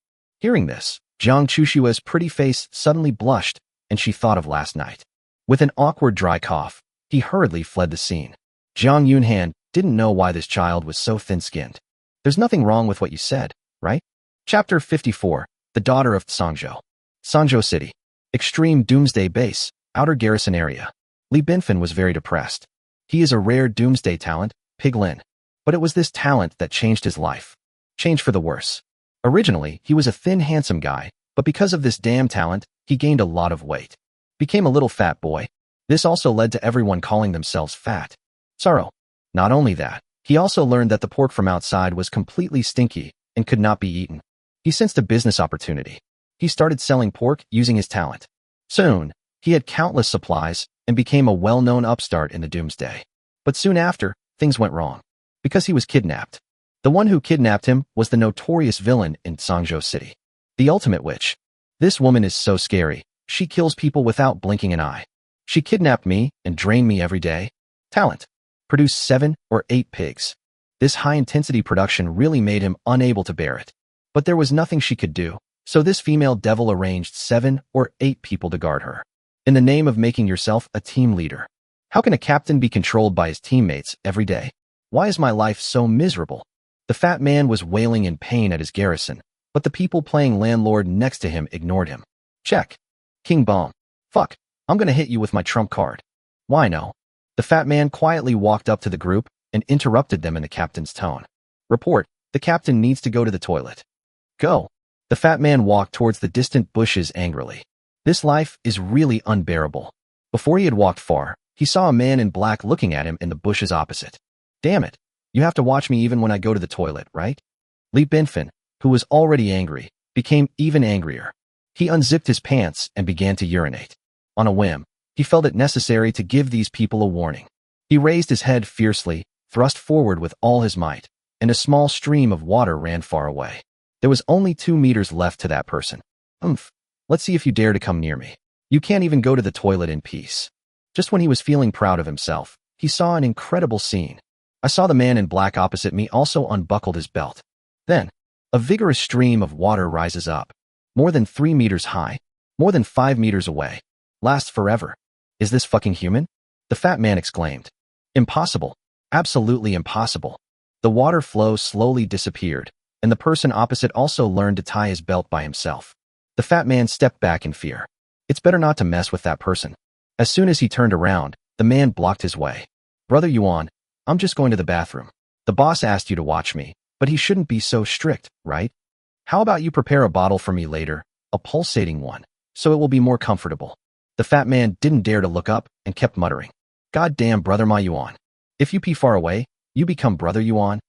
Hearing this, Jiang Chushua's pretty face suddenly blushed, and she thought of last night. With an awkward dry cough, he hurriedly fled the scene. Jiang Yunhan didn't know why this child was so thin-skinned. "There's nothing wrong with what you said, right?" Chapter 54, The Daughter of Cangzhou. Cangzhou City. Extreme Doomsday Base, Outer Garrison Area. Li Binfen was very depressed. He is a rare Doomsday talent, Piglin. But it was this talent that changed his life. Changed for the worse. Originally, he was a thin, handsome guy, but because of this damn talent, he gained a lot of weight. Became a little fat boy. This also led to everyone calling themselves fat. Sorrow. Not only that, he also learned that the pork from outside was completely stinky and could not be eaten. He sensed a business opportunity. He started selling pork using his talent. Soon, he had countless supplies and became a well-known upstart in the Doomsday. But soon after, things went wrong. Because he was kidnapped. The one who kidnapped him was the notorious villain in Cangzhou City. The ultimate witch. This woman is so scary. She kills people without blinking an eye. She kidnapped me and drained me every day. Talent. Produced 7 or 8 pigs. This high-intensity production really made him unable to bear it. But there was nothing she could do, so this female devil arranged 7 or 8 people to guard her. In the name of making yourself a team leader. How can a captain be controlled by his teammates every day? Why is my life so miserable? The fat man was wailing in pain at his garrison, but the people playing landlord next to him ignored him. Check. King Bomb. Fuck, I'm gonna hit you with my trump card. Why no? The fat man quietly walked up to the group and interrupted them in the captain's tone. Report, the captain needs to go to the toilet. Go. The fat man walked towards the distant bushes angrily. This life is really unbearable. Before he had walked far, he saw a man in black looking at him in the bushes opposite. Damn it. You have to watch me even when I go to the toilet, right? Li Binfen, who was already angry, became even angrier. He unzipped his pants and began to urinate. On a whim, he felt it necessary to give these people a warning. He raised his head fiercely, thrust forward with all his might, and a small stream of water ran far away. There was only 2 meters left to that person. Let's see if you dare to come near me. You can't even go to the toilet in peace. Just when he was feeling proud of himself, he saw an incredible scene. I saw the man in black opposite me also unbuckled his belt. Then, a vigorous stream of water rises up. More than 3 meters high. More than 5 meters away. Lasts forever. Is this fucking human? The fat man exclaimed. Impossible. Absolutely impossible. The water flow slowly disappeared, and the person opposite also learned to tie his belt by himself. The fat man stepped back in fear. It's better not to mess with that person. As soon as he turned around, the man blocked his way. Brother Yuan, I'm just going to the bathroom. The boss asked you to watch me, but he shouldn't be so strict, right? How about you prepare a bottle for me later, a pulsating one, so it will be more comfortable. The fat man didn't dare to look up and kept muttering. God damn, Brother Ma Yuan. If you pee far away, you become Brother Yuan.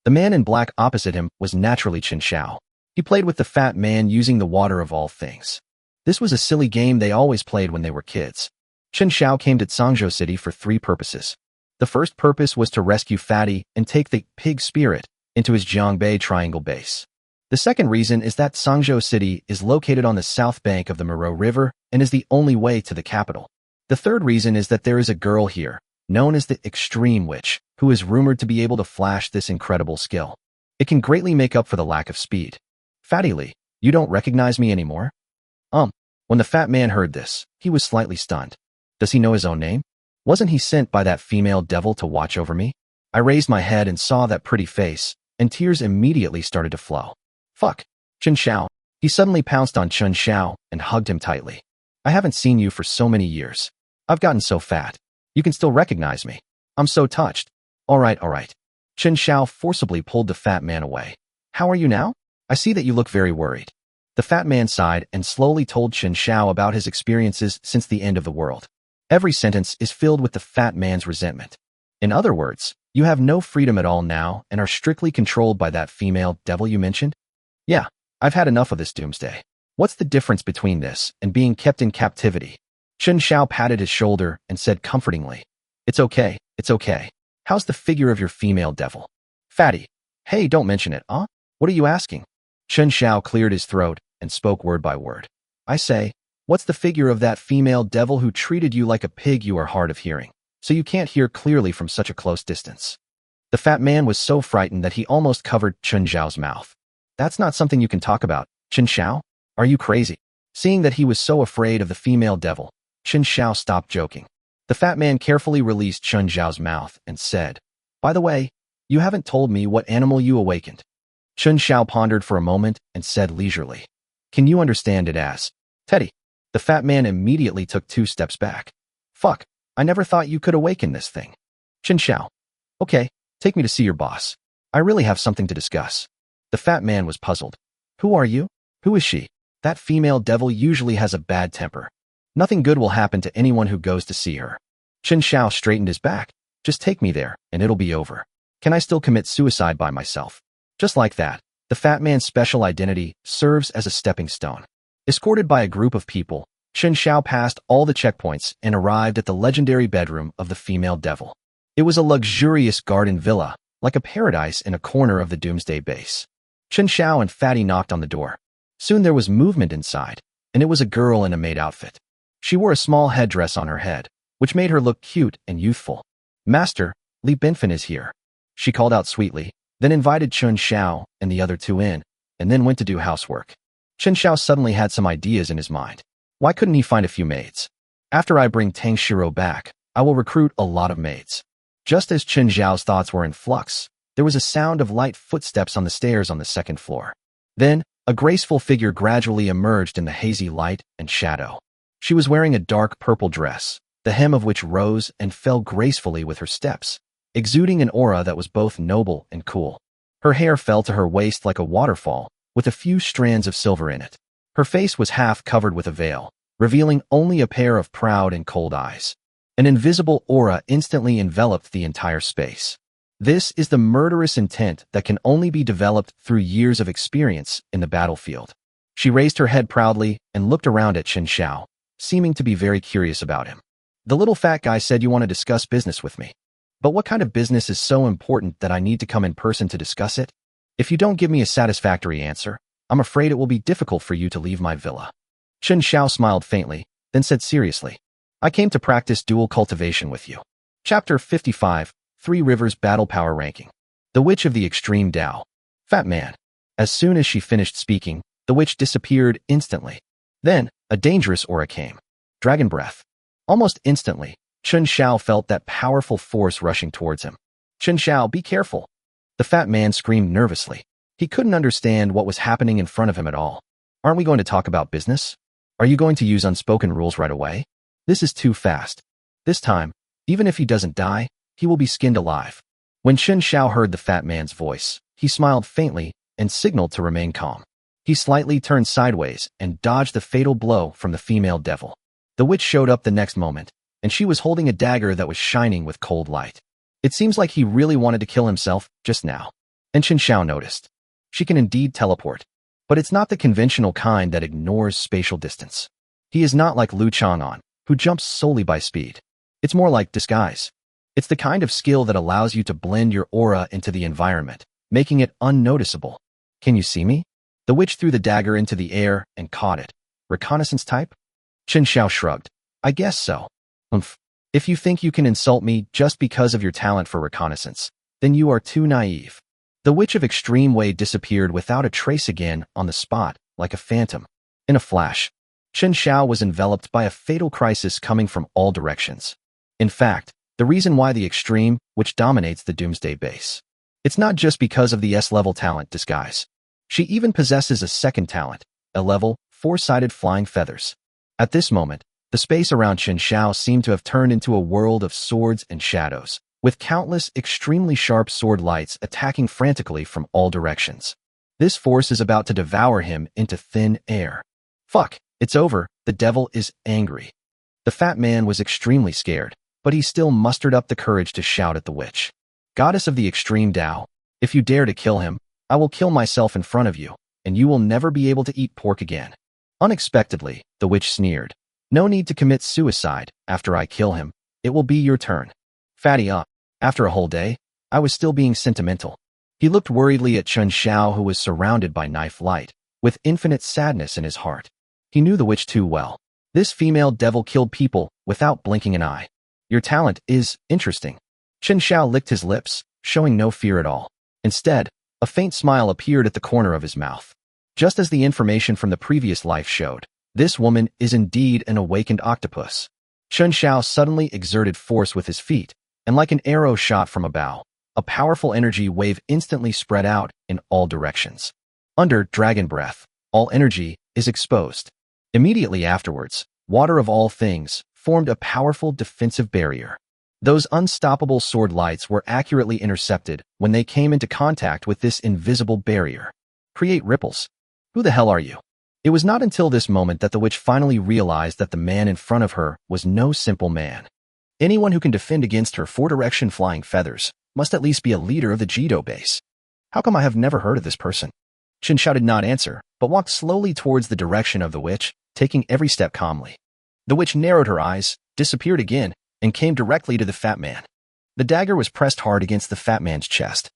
The man in black opposite him was naturally Chen Xiao. He played with the fat man using the water of all things. This was a silly game they always played when they were kids. Chen Xiao came to Cangzhou City for 3 purposes. The first purpose was to rescue Fatty and take the pig spirit into his Jiangbei Triangle base. The second reason is that Cangzhou City is located on the south bank of the Muro River and is the only way to the capital. The third reason is that there is a girl here, known as the Extreme Witch, who is rumored to be able to flash this incredible skill. It can greatly make up for the lack of speed. Fatty Lee, you don't recognize me anymore? When the fat man heard this, he was slightly stunned. Does he know his own name? Wasn't he sent by that female devil to watch over me? I raised my head and saw that pretty face, and tears immediately started to flow. Fuck. Chen Xiao. He suddenly pounced on Chen Xiao and hugged him tightly. I haven't seen you for so many years. I've gotten so fat. You can still recognize me. I'm so touched. All right. Chen Xiao forcibly pulled the fat man away. How are you now? I see that you look very worried. The fat man sighed and slowly told Chen Xiao about his experiences since the end of the world. Every sentence is filled with the fat man's resentment. In other words, you have no freedom at all now and are strictly controlled by that female devil you mentioned? Yeah, I've had enough of this Doomsday. What's the difference between this and being kept in captivity? Chen Xiao patted his shoulder and said comfortingly, It's okay, it's okay. How's the figure of your female devil? Fatty. Hey, don't mention it, huh? What are you asking? Chen Xiao cleared his throat and spoke word by word. I say, what's the figure of that female devil who treated you like a pig? You are hard of hearing, so you can't hear clearly from such a close distance. The fat man was so frightened that he almost covered Chen Xiao's mouth. That's not something you can talk about, Chen Xiao. Are you crazy? Seeing that he was so afraid of the female devil, Chen Xiao stopped joking. The fat man carefully released Chen Xiao's mouth and said, By the way, you haven't told me what animal you awakened. Chen Xiao pondered for a moment and said leisurely, Can you understand it as Teddy? The fat man immediately took 2 steps back. Fuck, I never thought you could awaken this thing. Chen Xiao. Okay, take me to see your boss. I really have something to discuss. The fat man was puzzled. Who are you? Who is she? That female devil usually has a bad temper. Nothing good will happen to anyone who goes to see her. Chen Xiao straightened his back. Just take me there, and it'll be over. Can I still commit suicide by myself? Just like that, the fat man's special identity serves as a stepping stone. Escorted by a group of people, Chen Xiao passed all the checkpoints and arrived at the legendary bedroom of the female devil. It was a luxurious garden villa, like a paradise in a corner of the Doomsday base. Chen Xiao and Fatty knocked on the door. Soon there was movement inside, and it was a girl in a maid outfit. She wore a small headdress on her head, which made her look cute and youthful. Master, Li Binfen is here. She called out sweetly, then invited Chen Xiao and the other 2 in, and then went to do housework. Chen Xiao suddenly had some ideas in his mind. Why couldn't he find a few maids? After I bring Tang Shiro back, I will recruit a lot of maids. Just as Chen Xiao's thoughts were in flux, there was a sound of light footsteps on the stairs on the 2nd floor. Then, a graceful figure gradually emerged in the hazy light and shadow. She was wearing a dark purple dress, the hem of which rose and fell gracefully with her steps, exuding an aura that was both noble and cool. Her hair fell to her waist like a waterfall, with a few strands of silver in it. Her face was half covered with a veil, revealing only a pair of proud and cold eyes. An invisible aura instantly enveloped the entire space. This is the murderous intent that can only be developed through years of experience in the battlefield. She raised her head proudly and looked around at Chen Xiao, seeming to be very curious about him. The little fat guy said you want to discuss business with me. But what kind of business is so important that I need to come in person to discuss it? If you don't give me a satisfactory answer, I'm afraid it will be difficult for you to leave my villa. Chen Xiao smiled faintly, then said seriously, I came to practice dual cultivation with you. Chapter 55, 3 Rivers Battle Power Ranking. The Witch of the Extreme Tao. Fat Man. As soon as she finished speaking, the witch disappeared instantly. Then, a dangerous aura came. Dragon Breath. Almost instantly, Chen Xiao felt that powerful force rushing towards him. Chen Xiao, be careful. The fat man screamed nervously. He couldn't understand what was happening in front of him at all. Aren't we going to talk about business? Are you going to use unspoken rules right away? This is too fast. This time, even if he doesn't die, he will be skinned alive. When Chen Xiao heard the fat man's voice, he smiled faintly and signaled to remain calm. He slightly turned sideways and dodged the fatal blow from the female devil. The witch showed up the next moment, and she was holding a dagger that was shining with cold light. It seems like he really wanted to kill himself just now. And Chen Xiao noticed. She can indeed teleport, but it's not the conventional kind that ignores spatial distance. He is not like Lu Chang'an, who jumps solely by speed. It's more like disguise. It's the kind of skill that allows you to blend your aura into the environment, making it unnoticeable. Can you see me? The witch threw the dagger into the air and caught it. Reconnaissance type? Chen Xiao shrugged. I guess so. If you think you can insult me just because of your talent for reconnaissance, then you are too naive. The witch of Extreme Way disappeared without a trace again on the spot, like a phantom. In a flash, Chen Xiao was enveloped by a fatal crisis coming from all directions. In fact, the reason why the Extreme, which dominates the Doomsday base. It's not just because of the S-level talent disguise. She even possesses a second talent, a level, 4-sided flying feathers. At this moment, the space around Chen Xiao seemed to have turned into a world of swords and shadows, with countless extremely sharp sword lights attacking frantically from all directions. This force is about to devour him into thin air. Fuck, it's over, the devil is angry. The fat man was extremely scared, but he still mustered up the courage to shout at the witch. Goddess of the extreme Tao, if you dare to kill him, I will kill myself in front of you, and you will never be able to eat pork again. Unexpectedly, the witch sneered. No need to commit suicide. After I kill him, it will be your turn. Fatty up. After a whole day, I was still being sentimental. He looked worriedly at Chen Xiao, who was surrounded by knife light, with infinite sadness in his heart. He knew the witch too well. This female devil killed people without blinking an eye. Your talent is interesting. Chen Xiao licked his lips, showing no fear at all. Instead, a faint smile appeared at the corner of his mouth. Just as the information from the previous life showed, this woman is indeed an awakened octopus. Chen Xiao suddenly exerted force with his feet, and like an arrow shot from a bow, a powerful energy wave instantly spread out in all directions. Under dragon breath, all energy is exposed. Immediately afterwards, water of all things formed a powerful defensive barrier. Those unstoppable sword lights were accurately intercepted when they came into contact with this invisible barrier. Create ripples. Who the hell are you? It was not until this moment that the witch finally realized that the man in front of her was no simple man. Anyone who can defend against her four-direction flying feathers must at least be a leader of the Jido base. How come I have never heard of this person? Chen Xiao did not answer, but walked slowly towards the direction of the witch, taking every step calmly. The witch narrowed her eyes, disappeared again, and came directly to the fat man. The dagger was pressed hard against the fat man's chest.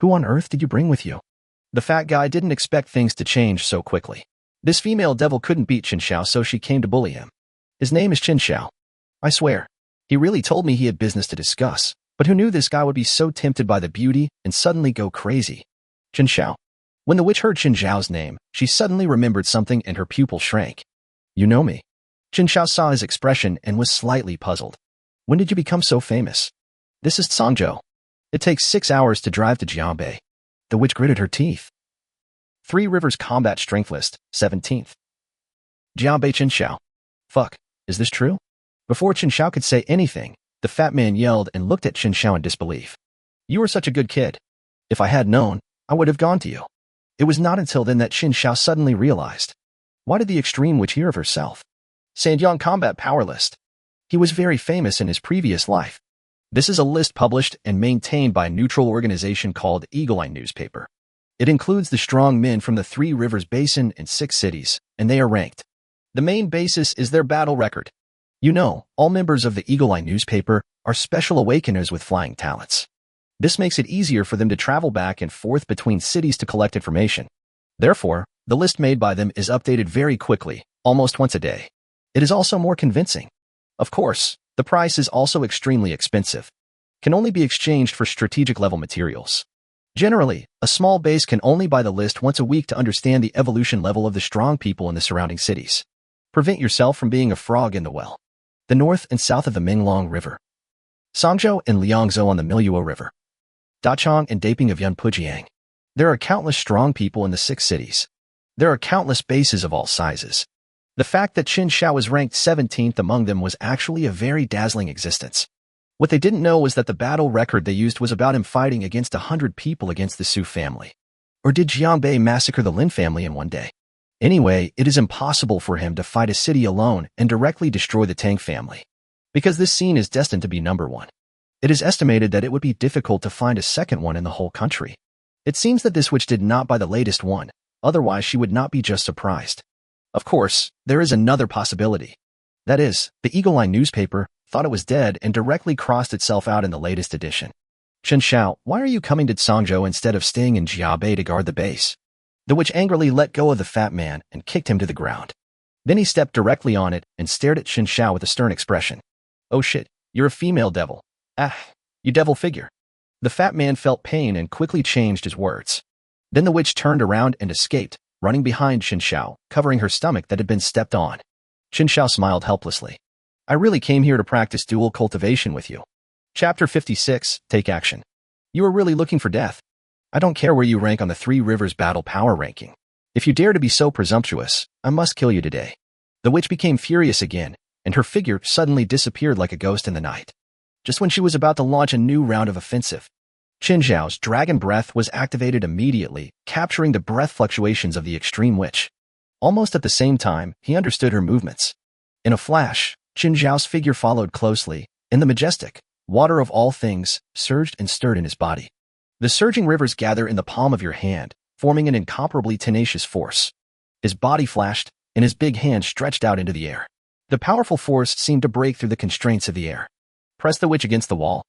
Who on earth did you bring with you? The fat guy didn't expect things to change so quickly. This female devil couldn't beat Chen Xiao, so she came to bully him. His name is Chen Xiao. I swear. He really told me he had business to discuss, but who knew this guy would be so tempted by the beauty and suddenly go crazy? Chen Xiao. When the witch heard Chen Xiao's name, she suddenly remembered something and her pupil shrank. You know me. Chen Xiao saw his expression and was slightly puzzled. When did you become so famous? This is Cangzhou. It takes 6 hours to drive to Jiangbei. The witch gritted her teeth. 3 Rivers Combat Strength List, 17th. Jiangbei Chen Xiao. Fuck, is this true? Before Chen Xiao could say anything, the fat man yelled and looked at Chen Xiao in disbelief. You were such a good kid. If I had known, I would have gone to you. It was not until then that Chen Xiao suddenly realized. Why did the extreme witch hear of herself? Sandyong Combat Power List. He was very famous in his previous life. This is a list published and maintained by a neutral organization called Eagle Eye Newspaper. It includes the strong men from the 3 Rivers Basin and 6 cities, and they are ranked. The main basis is their battle record. You know, all members of the Eagle Eye Newspaper are special awakeners with flying talents. This makes it easier for them to travel back and forth between cities to collect information. Therefore, the list made by them is updated very quickly, almost once a day. It is also more convincing. Of course, the price is also extremely expensive. Can only be exchanged for strategic level materials. Generally, a small base can only buy the list once a week to understand the evolution level of the strong people in the surrounding cities. Prevent yourself from being a frog in the well. The north and south of the Minglong River. Sangzhou and Liangzhou on the Miluo River. Dachang and Daping of Yunpujiang. There are countless strong people in the 6 cities. There are countless bases of all sizes. The fact that Chen Xiao was ranked 17th among them was actually a very dazzling existence. What they didn't know was that the battle record they used was about him fighting against 100 people against the Su family. Or did Jiangbei massacre the Lin family in one day? Anyway, it is impossible for him to fight a city alone and directly destroy the Tang family. Because this scene is destined to be number 1. It is estimated that it would be difficult to find a second one in the whole country. It seems that this witch did not buy the latest one, otherwise she would not be just surprised. Of course, there is another possibility. That is, the Eagle Eye Newspaper thought it was dead and directly crossed itself out in the latest edition. Chen Xiao, why are you coming to Cangzhou instead of staying in Jiabei to guard the base? The witch angrily let go of the fat man and kicked him to the ground. Then he stepped directly on it and stared at Chen Xiao with a stern expression. Oh shit, you're a female devil. Ah, you devil figure. The fat man felt pain and quickly changed his words. Then the witch turned around and escaped, running behind Chen Xiao, covering her stomach that had been stepped on. Chen Xiao smiled helplessly. I really came here to practice dual cultivation with you. Chapter 56, Take Action. You are really looking for death. I don't care where you rank on the 3 Rivers battle power ranking. If you dare to be so presumptuous, I must kill you today. The witch became furious again, and her figure suddenly disappeared like a ghost in the night. Just when she was about to launch a new round of offensive, Chen Xiao's dragon breath was activated immediately, capturing the breath fluctuations of the extreme witch. Almost at the same time, he understood her movements. In a flash, Chen Xiao's figure followed closely, and the majestic water of all things surged and stirred in his body. The surging rivers gather in the palm of your hand, forming an incomparably tenacious force. His body flashed, and his big hand stretched out into the air. The powerful force seemed to break through the constraints of the air. Press the witch against the wall.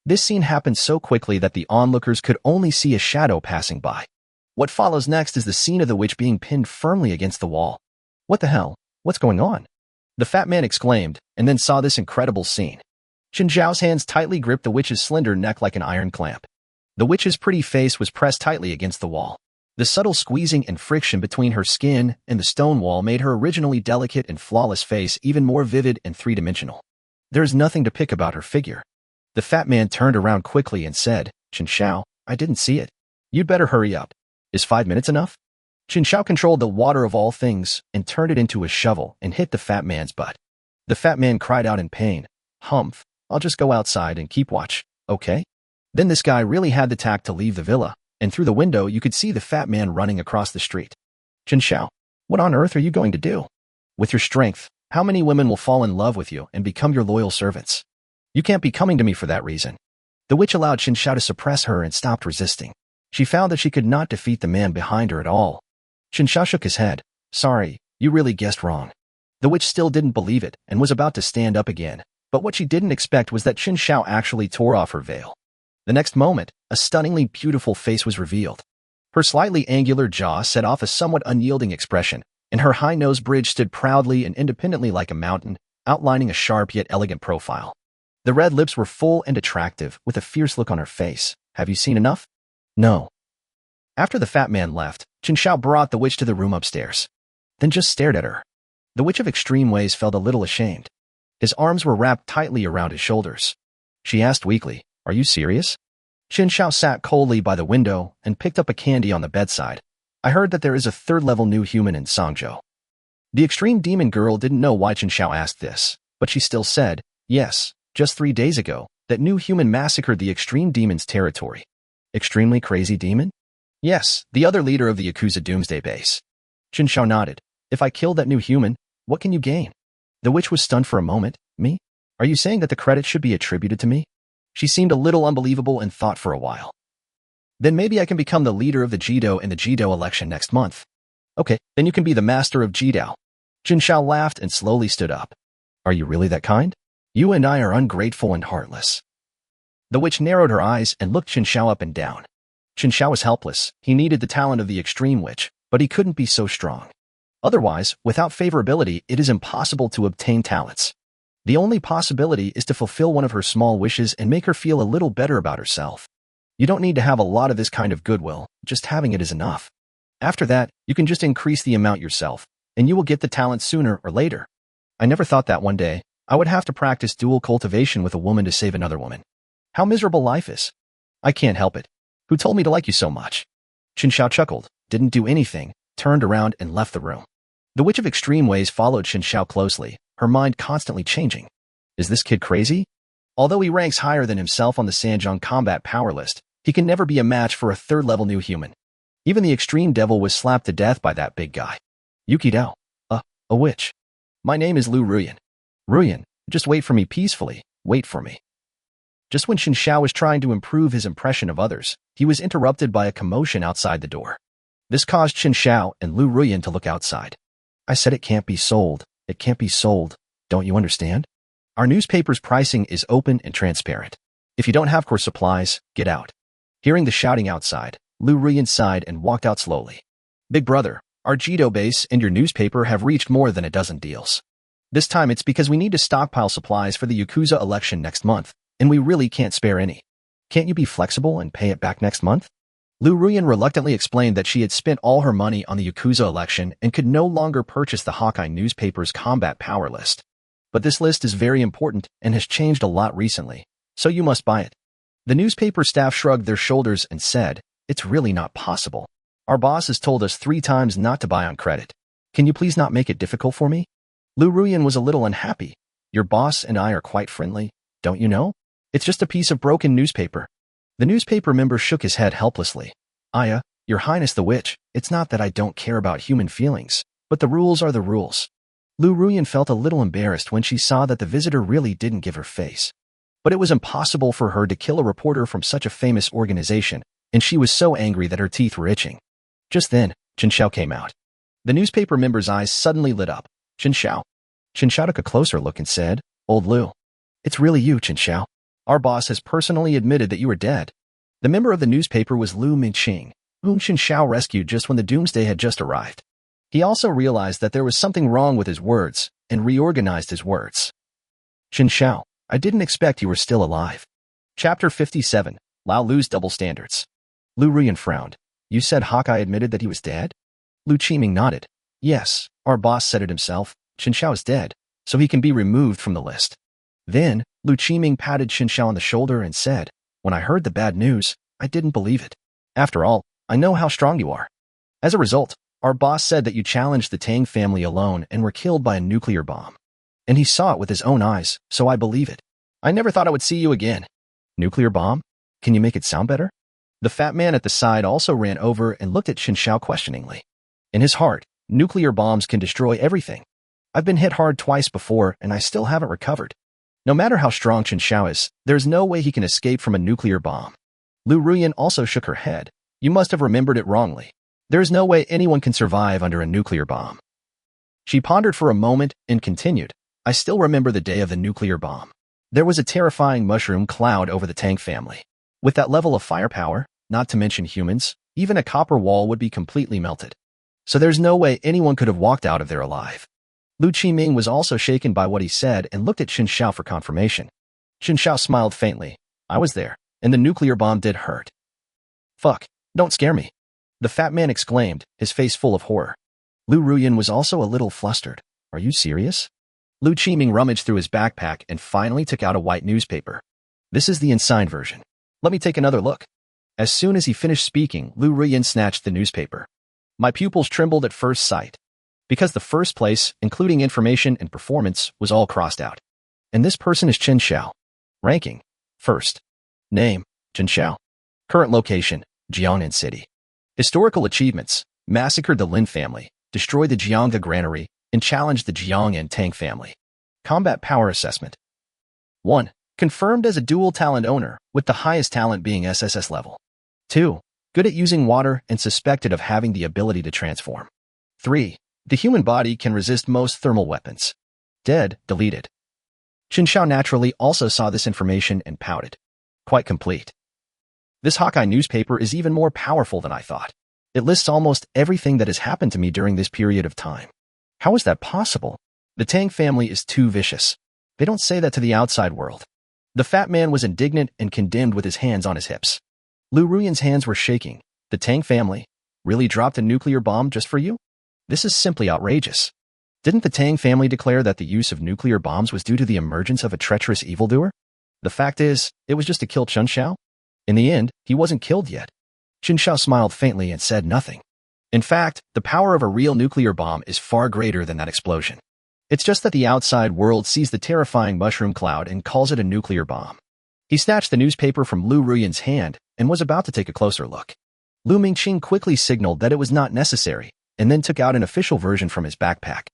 This scene happened so quickly that the onlookers could only see a shadow passing by. What follows next is the scene of the witch being pinned firmly against the wall. What the hell? What's going on? The fat man exclaimed, and then saw this incredible scene. Chen Xiao's hands tightly gripped the witch's slender neck like an iron clamp. The witch's pretty face was pressed tightly against the wall. The subtle squeezing and friction between her skin and the stone wall made her originally delicate and flawless face even more vivid and three-dimensional. There is nothing to pick about her figure. The fat man turned around quickly and said, Chen Xiao, I didn't see it. You'd better hurry up. Is 5 minutes enough? Chen Xiao controlled the water of all things and turned it into a shovel and hit the fat man's butt. The fat man cried out in pain. Humph, I'll just go outside and keep watch, okay? Then this guy really had the tact to leave the villa, and through the window you could see the fat man running across the street. Chen Xiao, what on earth are you going to do? With your strength, how many women will fall in love with you and become your loyal servants? You can't be coming to me for that reason. The witch allowed Chen Xiao to suppress her and stopped resisting. She found that she could not defeat the man behind her at all. Chen Xiao shook his head. Sorry, you really guessed wrong. The witch still didn't believe it and was about to stand up again, but what she didn't expect was that Chen Xiao actually tore off her veil. The next moment, a stunningly beautiful face was revealed. Her slightly angular jaw set off a somewhat unyielding expression, and her high nose bridge stood proudly and independently like a mountain, outlining a sharp yet elegant profile. The red lips were full and attractive, with a fierce look on her face. Have you seen enough? No. After the fat man left, Chen Xiao brought the witch to the room upstairs. Then just stared at her. The witch of extreme ways felt a little ashamed. His arms were wrapped tightly around his shoulders. She asked weakly, Are you serious? Chen Xiao sat coldly by the window and picked up a candy on the bedside. I heard that there is a third-level new human in Sangzhou. The extreme demon girl didn't know why Chen Xiao asked this, but she still said, Yes, just 3 days ago, that new human massacred the extreme demon's territory. Extremely crazy demon? Yes, the other leader of the Yakuza Doomsday base. Chen Xiao nodded. If I kill that new human, what can you gain? The witch was stunned for a moment. Me? Are you saying that the credit should be attributed to me? She seemed a little unbelievable and thought for a while. Then maybe I can become the leader of the Jido in the Jido election next month. Okay, then you can be the master of Jidao. Chen Xiao laughed and slowly stood up. Are you really that kind? You and I are ungrateful and heartless. The witch narrowed her eyes and looked Chen Xiao up and down. Chen Xiao was helpless. He needed the talent of the extreme witch, but he couldn't be so strong. Otherwise, without favorability, it is impossible to obtain talents. The only possibility is to fulfill one of her small wishes and make her feel a little better about herself. You don't need to have a lot of this kind of goodwill, just having it is enough. After that, you can just increase the amount yourself, and you will get the talent sooner or later. I never thought that one day I would have to practice dual cultivation with a woman to save another woman. How miserable life is. I can't help it. Who told me to like you so much? Chen Xiao chuckled, didn't do anything, turned around and left the room. The witch of extreme ways followed Chen Xiao closely, her mind constantly changing. Is this kid crazy? Although he ranks higher than himself on the Sanjiang combat power list, he can never be a match for a third-level new human. Even the extreme devil was slapped to death by that big guy. Yuki Dao. A witch. My name is Lu Ruyan. Ruyan, just wait for me peacefully, wait for me. Just when Chen Xiao was trying to improve his impression of others, he was interrupted by a commotion outside the door. This caused Chen Xiao and Lu Ruyan to look outside. I said it can't be sold. It can't be sold. Don't you understand? Our newspaper's pricing is open and transparent. If you don't have core supplies, get out. Hearing the shouting outside, Lu Ruyan sighed and walked out slowly. Big brother, our Jido base and your newspaper have reached more than a dozen deals. This time it's because we need to stockpile supplies for the Yakuza election next month, and we really can't spare any. Can't you be flexible and pay it back next month? Lu Ruyan reluctantly explained that she had spent all her money on the Yakuza election and could no longer purchase the Hawkeye newspaper's combat power list. But this list is very important and has changed a lot recently, so you must buy it. The newspaper staff shrugged their shoulders and said, It's really not possible. Our boss has told us 3 times not to buy on credit. Can you please not make it difficult for me? Lu Ruyan was a little unhappy. Your boss and I are quite friendly, don't you know? It's just a piece of broken newspaper. The newspaper member shook his head helplessly. Aya, Your Highness the Witch, it's not that I don't care about human feelings, but the rules are the rules. Lu Ruyan felt a little embarrassed when she saw that the visitor really didn't give her face. But it was impossible for her to kill a reporter from such a famous organization, and she was so angry that her teeth were itching. Just then, Chen Xiao came out. The newspaper member's eyes suddenly lit up. Chen Xiao. Chen Xiao took a closer look and said, "Old Lu. It's really you, Chen Xiao. Our boss has personally admitted that you are dead." The member of the newspaper was Lu Mingqing, whom Chen Xiao rescued just when the Doomsday had just arrived. He also realized that there was something wrong with his words and reorganized his words. "Chen Xiao, I didn't expect you were still alive." Chapter 57, Lao Lu's Double Standards. Lu Ruyan frowned. "You said Hawkeye admitted that he was dead?" Lu Qiming nodded. "Yes, our boss said it himself. Chen Xiao is dead, so he can be removed from the list." Then, Lu Qiming patted Chen Xiao on the shoulder and said, "When I heard the bad news, I didn't believe it. After all, I know how strong you are. As a result, our boss said that you challenged the Tang family alone and were killed by a nuclear bomb. And he saw it with his own eyes, so I believe it. I never thought I would see you again." "Nuclear bomb? Can you make it sound better?" The fat man at the side also ran over and looked at Chen Xiao questioningly. In his heart, nuclear bombs can destroy everything. "I've been hit hard twice before and I still haven't recovered. No matter how strong Chen Xiao is, there's no way he can escape from a nuclear bomb." Lu Ruyan also shook her head. "You must have remembered it wrongly. There is no way anyone can survive under a nuclear bomb." She pondered for a moment and continued, "I still remember the day of the nuclear bomb. There was a terrifying mushroom cloud over the Tang family. With that level of firepower, not to mention humans, even a copper wall would be completely melted. So there's no way anyone could have walked out of there alive." Lu Qiming was also shaken by what he said and looked at Chen Xiao for confirmation. Chen Xiao smiled faintly. "I was there, and the nuclear bomb did hurt." "Fuck, don't scare me," the fat man exclaimed, his face full of horror. Lu Ruyan was also a little flustered. "Are you serious?" Lu Qiming rummaged through his backpack and finally took out a white newspaper. "This is the unsigned version. Let me take another look." As soon as he finished speaking, Lu Ruyan snatched the newspaper. My pupils trembled at first sight, because the first place, including information and performance, was all crossed out. And this person is Chen Xiao. Ranking: first. Name: Chen Xiao. Current location: Jiangnan City. Historical achievements: massacred the Lin family, destroyed the Jiangga granary, and challenged the Jiang and Tang family. Combat power assessment: 1. Confirmed as a dual talent owner, with the highest talent being SSS level. 2. Good at using water and suspected of having the ability to transform. 3. The human body can resist most thermal weapons. Dead, deleted. Chen Xiao naturally also saw this information and pouted. Quite complete. This Hawkeye newspaper is even more powerful than I thought. It lists almost everything that has happened to me during this period of time. How is that possible? The Tang family is too vicious. They don't say that to the outside world. The fat man was indignant and condemned with his hands on his hips. Lu Ruyan's hands were shaking. The Tang family really dropped a nuclear bomb just for you? This is simply outrageous. Didn't the Tang family declare that the use of nuclear bombs was due to the emergence of a treacherous evildoer? The fact is, it was just to kill Chen Xiao. In the end, he wasn't killed yet. Chen Xiao smiled faintly and said nothing. In fact, the power of a real nuclear bomb is far greater than that explosion. It's just that the outside world sees the terrifying mushroom cloud and calls it a nuclear bomb. He snatched the newspaper from Lu Ruyan's hand and was about to take a closer look. Lu Mingqing quickly signaled that it was not necessary, and then took out an official version from his backpack.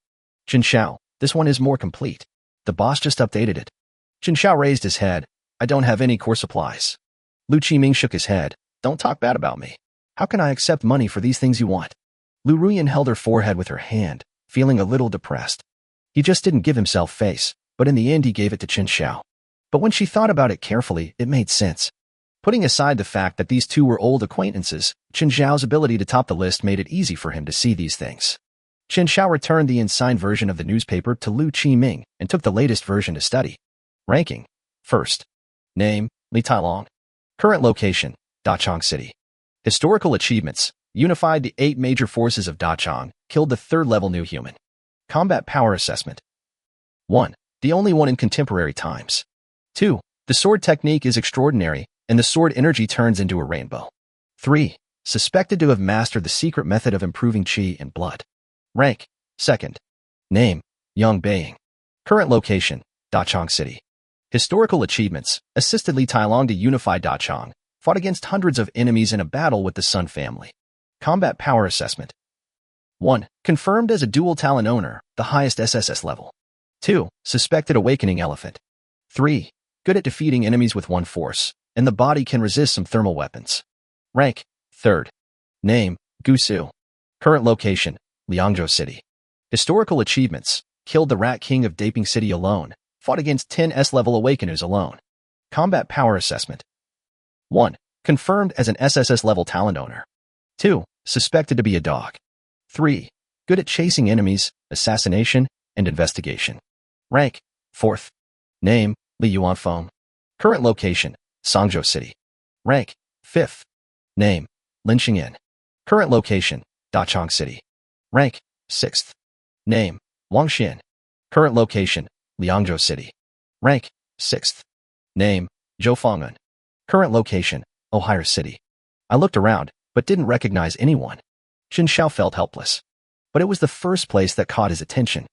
Chen Xiao, this one is more complete. The boss just updated it. Chen Xiao raised his head. I don't have any core supplies. Lu Qiming shook his head. Don't talk bad about me. How can I accept money for these things you want? Lu Ruyan held her forehead with her hand, feeling a little depressed. He just didn't give himself face, but in the end he gave it to Chen Xiao. But when she thought about it carefully, it made sense. Putting aside the fact that these two were old acquaintances, Chen Xiao's ability to top the list made it easy for him to see these things. Chen Xiao returned the unsigned version of the newspaper to Lu Qiming and took the latest version to study. Ranking: first. Name: Li Tailong. Current location: Dachang City. Historical achievements: unified the 8 major forces of Dachang, killed the 3rd-level new human. Combat power assessment: 1. The only one in contemporary times. 2. The sword technique is extraordinary, and the sword energy turns into a rainbow. 3. Suspected to have mastered the secret method of improving qi and blood. Rank: second. Name: Yang Beiying. Current location: Dachang City. Historical achievements: assisted Li Tailong to unify Dachang, fought against hundreds of enemies in a battle with the Sun family. Combat power assessment: 1. Confirmed as a dual talent owner, the highest SSS level. 2. Suspected awakening elephant. 3. Good at defeating enemies with one force, and the body can resist some thermal weapons. Rank, 3rd. Name, Gusu. Current location, Liangzhou City. Historical achievements, killed the Rat King of Daping City alone, fought against 10 S-level awakeners alone. Combat power assessment. 1. Confirmed as an SSS level talent owner. 2. Suspected to be a dog. 3. Good at chasing enemies, assassination, and investigation. Rank, 4th. Name, Li Yuanfeng. Current location, Songzhou City. Rank, 5th. Name, Lin Xingyan. Current location, Dachang City. Rank, 6th. Name, Wang Xin. Current location, Liangzhou City. Rank, 6th. Name, Zhou Feng'en. Current location, Ohio City. I looked around, but didn't recognize anyone. Chen Xiao felt helpless. But it was the first place that caught his attention.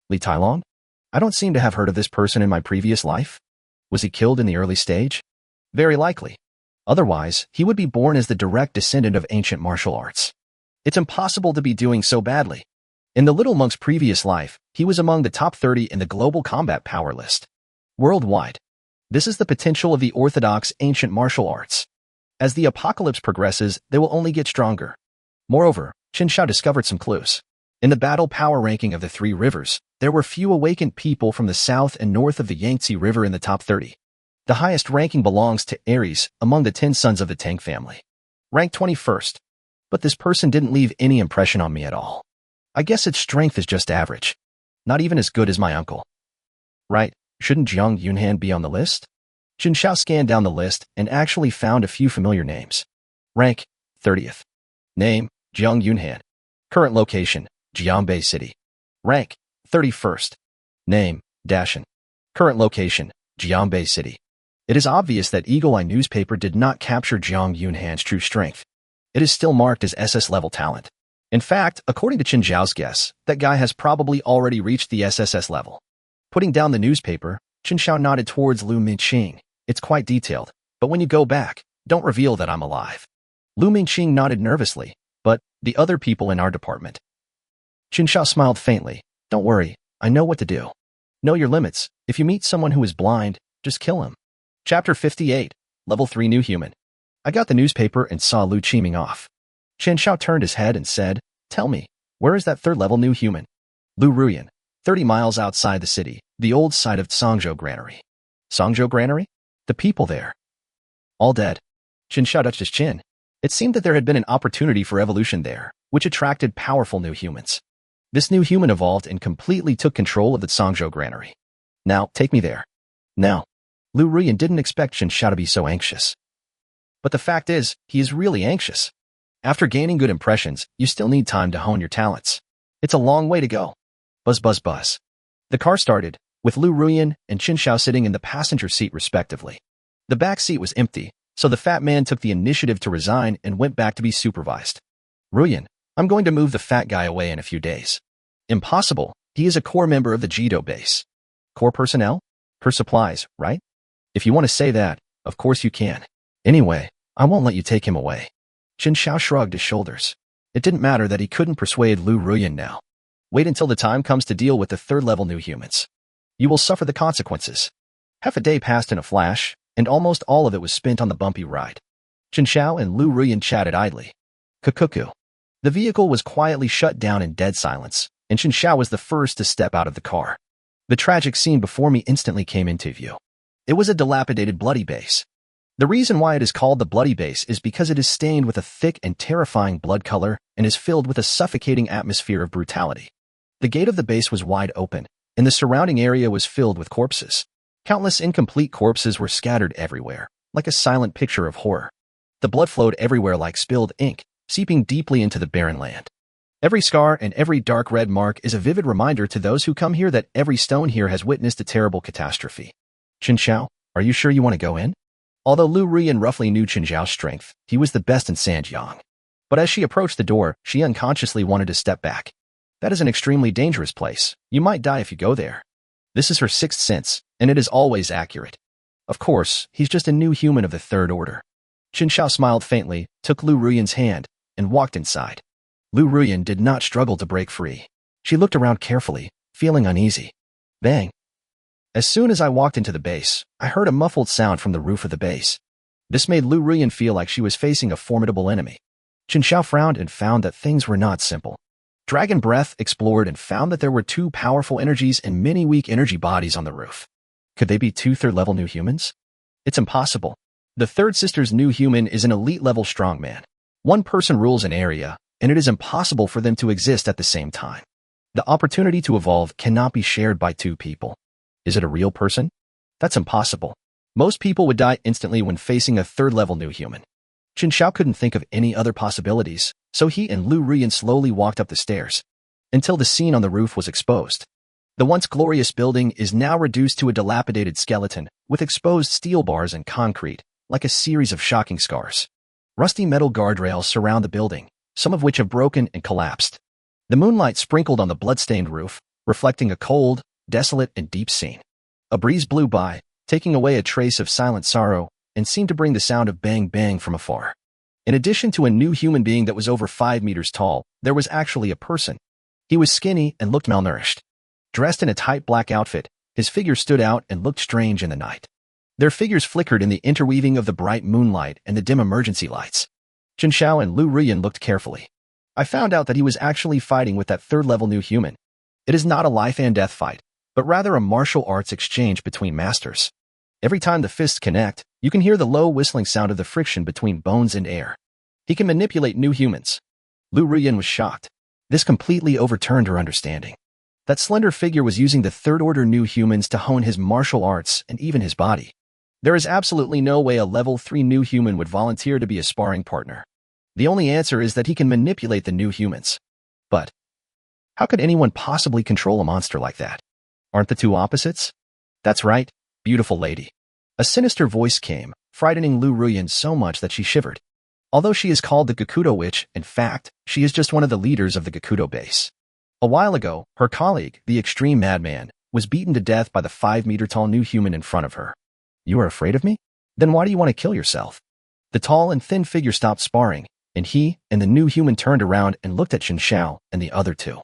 Li Tailong? I don't seem to have heard of this person in my previous life. Was he killed in the early stage? Very likely. Otherwise, he would be born as the direct descendant of ancient martial arts. It's impossible to be doing so badly. In the little monk's previous life, he was among the top 30 in the global combat power list. Worldwide. This is the potential of the orthodox ancient martial arts. As the apocalypse progresses, they will only get stronger. Moreover, Chen Xiao discovered some clues. In the battle power ranking of the 3 rivers, there were few awakened people from the south and north of the Yangtze River in the top 30. The highest ranking belongs to Ares among the 10 sons of the Tang family. Ranked 21st. But this person didn't leave any impression on me at all. I guess its strength is just average. Not even as good as my uncle. Right, shouldn't Jiang Yunhan be on the list? Chen Xiao scanned down the list and actually found a few familiar names. Rank, 30th. Name, Jiang Yunhan. Current location, Jiangbei City. Rank, 31st. Name, Dashan. Current location, Jiangbei City. It is obvious that Eagle Eye newspaper did not capture Jiang Yunhan's true strength. It is still marked as SS-level talent. In fact, according to Chen Xiao's guess, that guy has probably already reached the SSS level. Putting down the newspaper, Chen Xiao nodded towards Lu Mingqing. It's quite detailed, but when you go back, don't reveal that I'm alive. Lu Mingqing nodded nervously, but the other people in our department. Chen Xiao smiled faintly. Don't worry, I know what to do. Know your limits. If you meet someone who is blind, just kill him. Chapter 58, Level 3 New Human. I got the newspaper and saw Lu Qiming off. Chen Xiao turned his head and said, Tell me, where is that 3rd-level new human? Lu Ruyan, 30 miles outside the city, the old site of Songzhou Granary. Songzhou Granary? The people there. All dead. Chen Xiao touched his chin. It seemed that there had been an opportunity for evolution there, which attracted powerful new humans. This new human evolved and completely took control of the Songzhou Granary. Now, take me there. Now. Lu Ruyan didn't expect Chen Xiao to be so anxious. But the fact is, he is really anxious. After gaining good impressions, you still need time to hone your talents. It's a long way to go. Buzz, buzz, buzz. The car started, with Lu Ruyan and Chen Xiao sitting in the passenger seat respectively. The back seat was empty, so the fat man took the initiative to resign and went back to be supervised. Ruyan, I'm going to move the fat guy away in a few days. Impossible. He is a core member of the Jido base. Core personnel? Per supplies, right? If you want to say that, of course you can. Anyway, I won't let you take him away. Chen Xiao shrugged his shoulders. It didn't matter that he couldn't persuade Lu Ruyan now. Wait until the time comes to deal with the 3rd-level new humans. You will suffer the consequences. Half a day passed in a flash, and almost all of it was spent on the bumpy ride. Chen Xiao and Lu Ruyan chatted idly. Kukuku. The vehicle was quietly shut down in dead silence, and Chen Xiao was the first to step out of the car. The tragic scene before me instantly came into view. It was a dilapidated bloody base. The reason why it is called the bloody base is because it is stained with a thick and terrifying blood color and is filled with a suffocating atmosphere of brutality. The gate of the base was wide open, and the surrounding area was filled with corpses. Countless incomplete corpses were scattered everywhere, like a silent picture of horror. The blood flowed everywhere like spilled ink, seeping deeply into the barren land. Every scar and every dark red mark is a vivid reminder to those who come here that every stone here has witnessed a terrible catastrophe. Chen Xiao, are you sure you want to go in? Although Lu Ruyan roughly knew Chen Xiao's strength, he was the best in Sanjiang. But as she approached the door, she unconsciously wanted to step back. That is an extremely dangerous place. You might die if you go there. This is her 6th sense, and it is always accurate. Of course, he's just a new human of the 3rd order. Chen Xiao smiled faintly, took Lu Ruyan's hand, and walked inside. Lu Ruyan did not struggle to break free. She looked around carefully, feeling uneasy. Bang! As soon as I walked into the base, I heard a muffled sound from the roof of the base. This made Lu Ruyan feel like she was facing a formidable enemy. Chen Xiao frowned and found that things were not simple. Dragon Breath explored and found that there were 2 powerful energies and many weak energy bodies on the roof. Could they be 2 third-level new humans? It's impossible. The third sister's new human is an elite-level strongman. One person rules an area, and it is impossible for them to exist at the same time. The opportunity to evolve cannot be shared by 2 people. Is it a real person? That's impossible. Most people would die instantly when facing a third-level new human. Chen Xiao couldn't think of any other possibilities, so he and Lu Ruyan slowly walked up the stairs, until the scene on the roof was exposed. The once glorious building is now reduced to a dilapidated skeleton, with exposed steel bars and concrete, like a series of shocking scars. Rusty metal guardrails surround the building, some of which have broken and collapsed. The moonlight sprinkled on the blood-stained roof, reflecting a cold, desolate, and deep scene. A breeze blew by, taking away a trace of silent sorrow, and seemed to bring the sound of bang-bang from afar. In addition to a new human being that was over 5 meters tall, there was actually a person. He was skinny and looked malnourished. Dressed in a tight black outfit, his figure stood out and looked strange in the night. Their figures flickered in the interweaving of the bright moonlight and the dim emergency lights. Chen Xiao and Lu Ruyan looked carefully. I found out that he was actually fighting with that third-level new human. It is not a life-and-death fight, but rather a martial arts exchange between masters. Every time the fists connect, you can hear the low whistling sound of the friction between bones and air. He can manipulate new humans. Lu Ruyan was shocked. This completely overturned her understanding. That slender figure was using the third-order new humans to hone his martial arts and even his body. There is absolutely no way a level 3 new human would volunteer to be a sparring partner. The only answer is that he can manipulate the new humans. But how could anyone possibly control a monster like that? Aren't the 2 opposites? That's right, beautiful lady. A sinister voice came, frightening Lu Ruyan so much that she shivered. Although she is called the Gakudo Witch, in fact, she is just one of the leaders of the Gakudo base. A while ago, her colleague, the Extreme Madman, was beaten to death by the 5-meter-tall new human in front of her. You are afraid of me? Then why do you want to kill yourself? The tall and thin figure stopped sparring, and he and the new human turned around and looked at Chen Xiao and the other 2.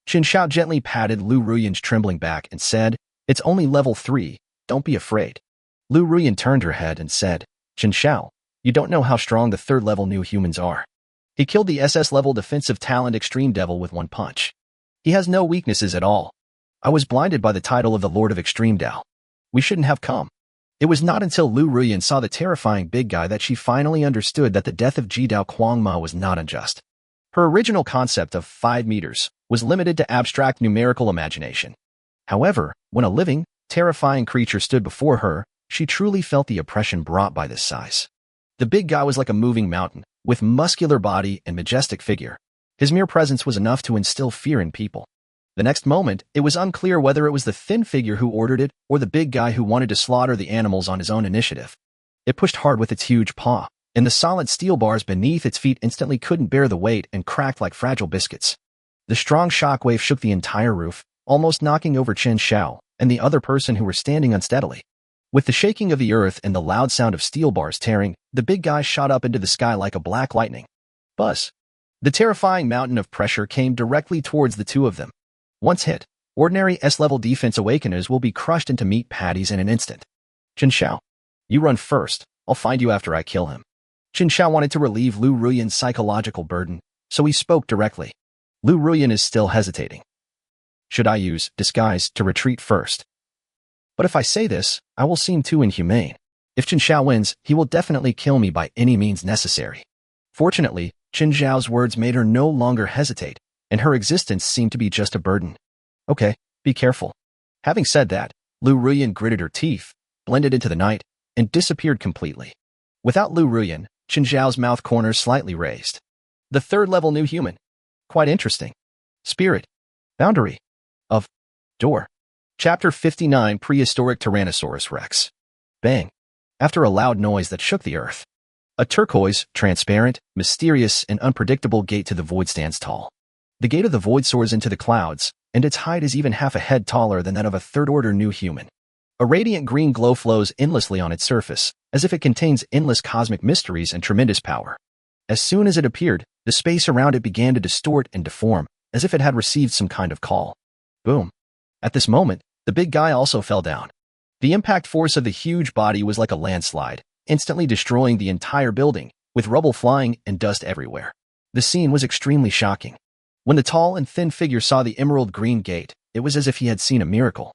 Chen Xiao gently patted Lu Ruyan's trembling back and said, "It's only level 3, don't be afraid." Lu Ruyan turned her head and said, "Chen Xiao, you don't know how strong the third-level new humans are. He killed the SS-level defensive talent Extreme Devil with 1 punch. He has no weaknesses at all. I was blinded by the title of the Lord of Extreme Dao. We shouldn't have come." It was not until Lu Ruyan saw the terrifying big guy that she finally understood that the death of Jidao Kuangma was not unjust. Her original concept of 5 meters was limited to abstract numerical imagination. However, when a living, terrifying creature stood before her, she truly felt the oppression brought by this size. The big guy was like a moving mountain, with muscular body and majestic figure. His mere presence was enough to instill fear in people. The next moment, it was unclear whether it was the thin figure who ordered it or the big guy who wanted to slaughter the animals on his own initiative. It pushed hard with its huge paw, and the solid steel bars beneath its feet instantly couldn't bear the weight and cracked like fragile biscuits. The strong shockwave shook the entire roof, almost knocking over Chen Xiao and the other person who were standing unsteadily. With the shaking of the earth and the loud sound of steel bars tearing, the big guy shot up into the sky like a black lightning. Buzz! The terrifying mountain of pressure came directly towards the 2 of them. Once hit, ordinary S-level defense awakeners will be crushed into meat patties in an instant. Chen Xiao, you run first. I'll find you after I kill him. Chen Xiao wanted to relieve Lu Ruyan's psychological burden, so he spoke directly. Lu Ruyan is still hesitating. Should I use disguise to retreat first? But if I say this, I will seem too inhumane. If Chen Xiao wins, he will definitely kill me by any means necessary. Fortunately, Chen Xiao's words made her no longer hesitate, and her existence seemed to be just a burden. Okay, be careful. Having said that, Lu Ruyan gritted her teeth, blended into the night, and disappeared completely. Without Lu Ruyan, Chen Xiao's mouth corners slightly raised. The third-level new human. Quite interesting. Spirit. Boundary. Of. Door. Chapter 59 Prehistoric Tyrannosaurus Rex. Bang. After a loud noise that shook the earth, a turquoise, transparent, mysterious, and unpredictable gate to the void stands tall. The gate of the void soars into the clouds, and its height is even half a head taller than that of a third-order new human. A radiant green glow flows endlessly on its surface, as if it contains endless cosmic mysteries and tremendous power. As soon as it appeared, the space around it began to distort and deform, as if it had received some kind of call. Boom. At this moment, the big guy also fell down. The impact force of the huge body was like a landslide, instantly destroying the entire building, with rubble flying and dust everywhere. The scene was extremely shocking. When the tall and thin figure saw the emerald green gate, it was as if he had seen a miracle.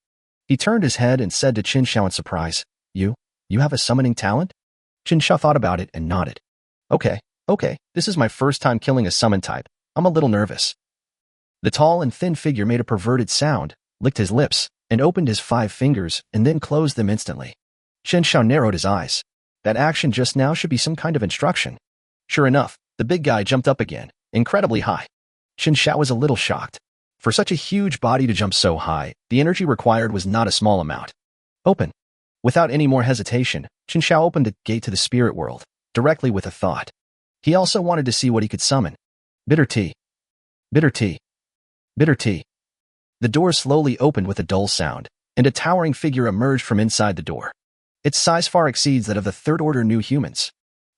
He turned his head and said to Chen Xiao in surprise, You have a summoning talent? Chen Xiao thought about it and nodded. Okay, this is my first time killing a summon type. I'm a little nervous. The tall and thin figure made a perverted sound, licked his lips, and opened his 5 fingers and then closed them instantly. Chen Xiao narrowed his eyes. That action just now should be some kind of instruction. Sure enough, the big guy jumped up again, incredibly high. Chen Xiao was a little shocked. For such a huge body to jump so high, the energy required was not a small amount. Open. Without any more hesitation, Chen Xiao opened a gate to the spirit world, directly with a thought. He also wanted to see what he could summon. Bitter tea. Bitter tea. Bitter tea. The door slowly opened with a dull sound, and a towering figure emerged from inside the door. Its size far exceeds that of the third-order new humans.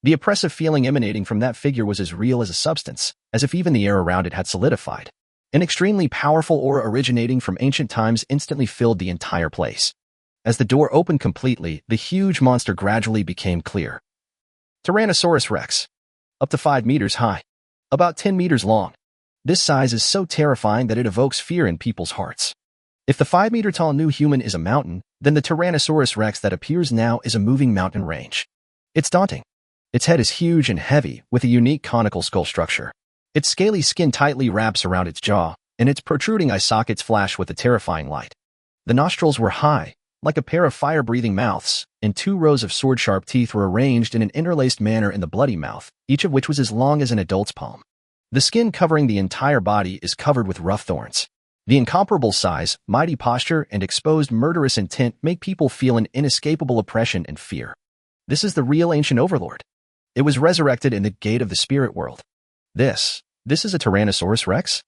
The oppressive feeling emanating from that figure was as real as a substance, as if even the air around it had solidified. An extremely powerful aura originating from ancient times instantly filled the entire place. As the door opened completely, the huge monster gradually became clear. Tyrannosaurus Rex. Up to 5 meters high. About 10 meters long. This size is so terrifying that it evokes fear in people's hearts. If the 5-meter-tall new human is a mountain, then the Tyrannosaurus Rex that appears now is a moving mountain range. It's daunting. Its head is huge and heavy, with a unique conical skull structure. Its scaly skin tightly wraps around its jaw, and its protruding eye sockets flash with a terrifying light. The nostrils were high, like a pair of fire-breathing mouths, and 2 rows of sword-sharp teeth were arranged in an interlaced manner in the bloody mouth, each of which was as long as an adult's palm. The skin covering the entire body is covered with rough thorns. The incomparable size, mighty posture, and exposed murderous intent make people feel an inescapable oppression and fear. This is the real ancient overlord. It was resurrected in the gate of the spirit world. This is a Tyrannosaurus Rex?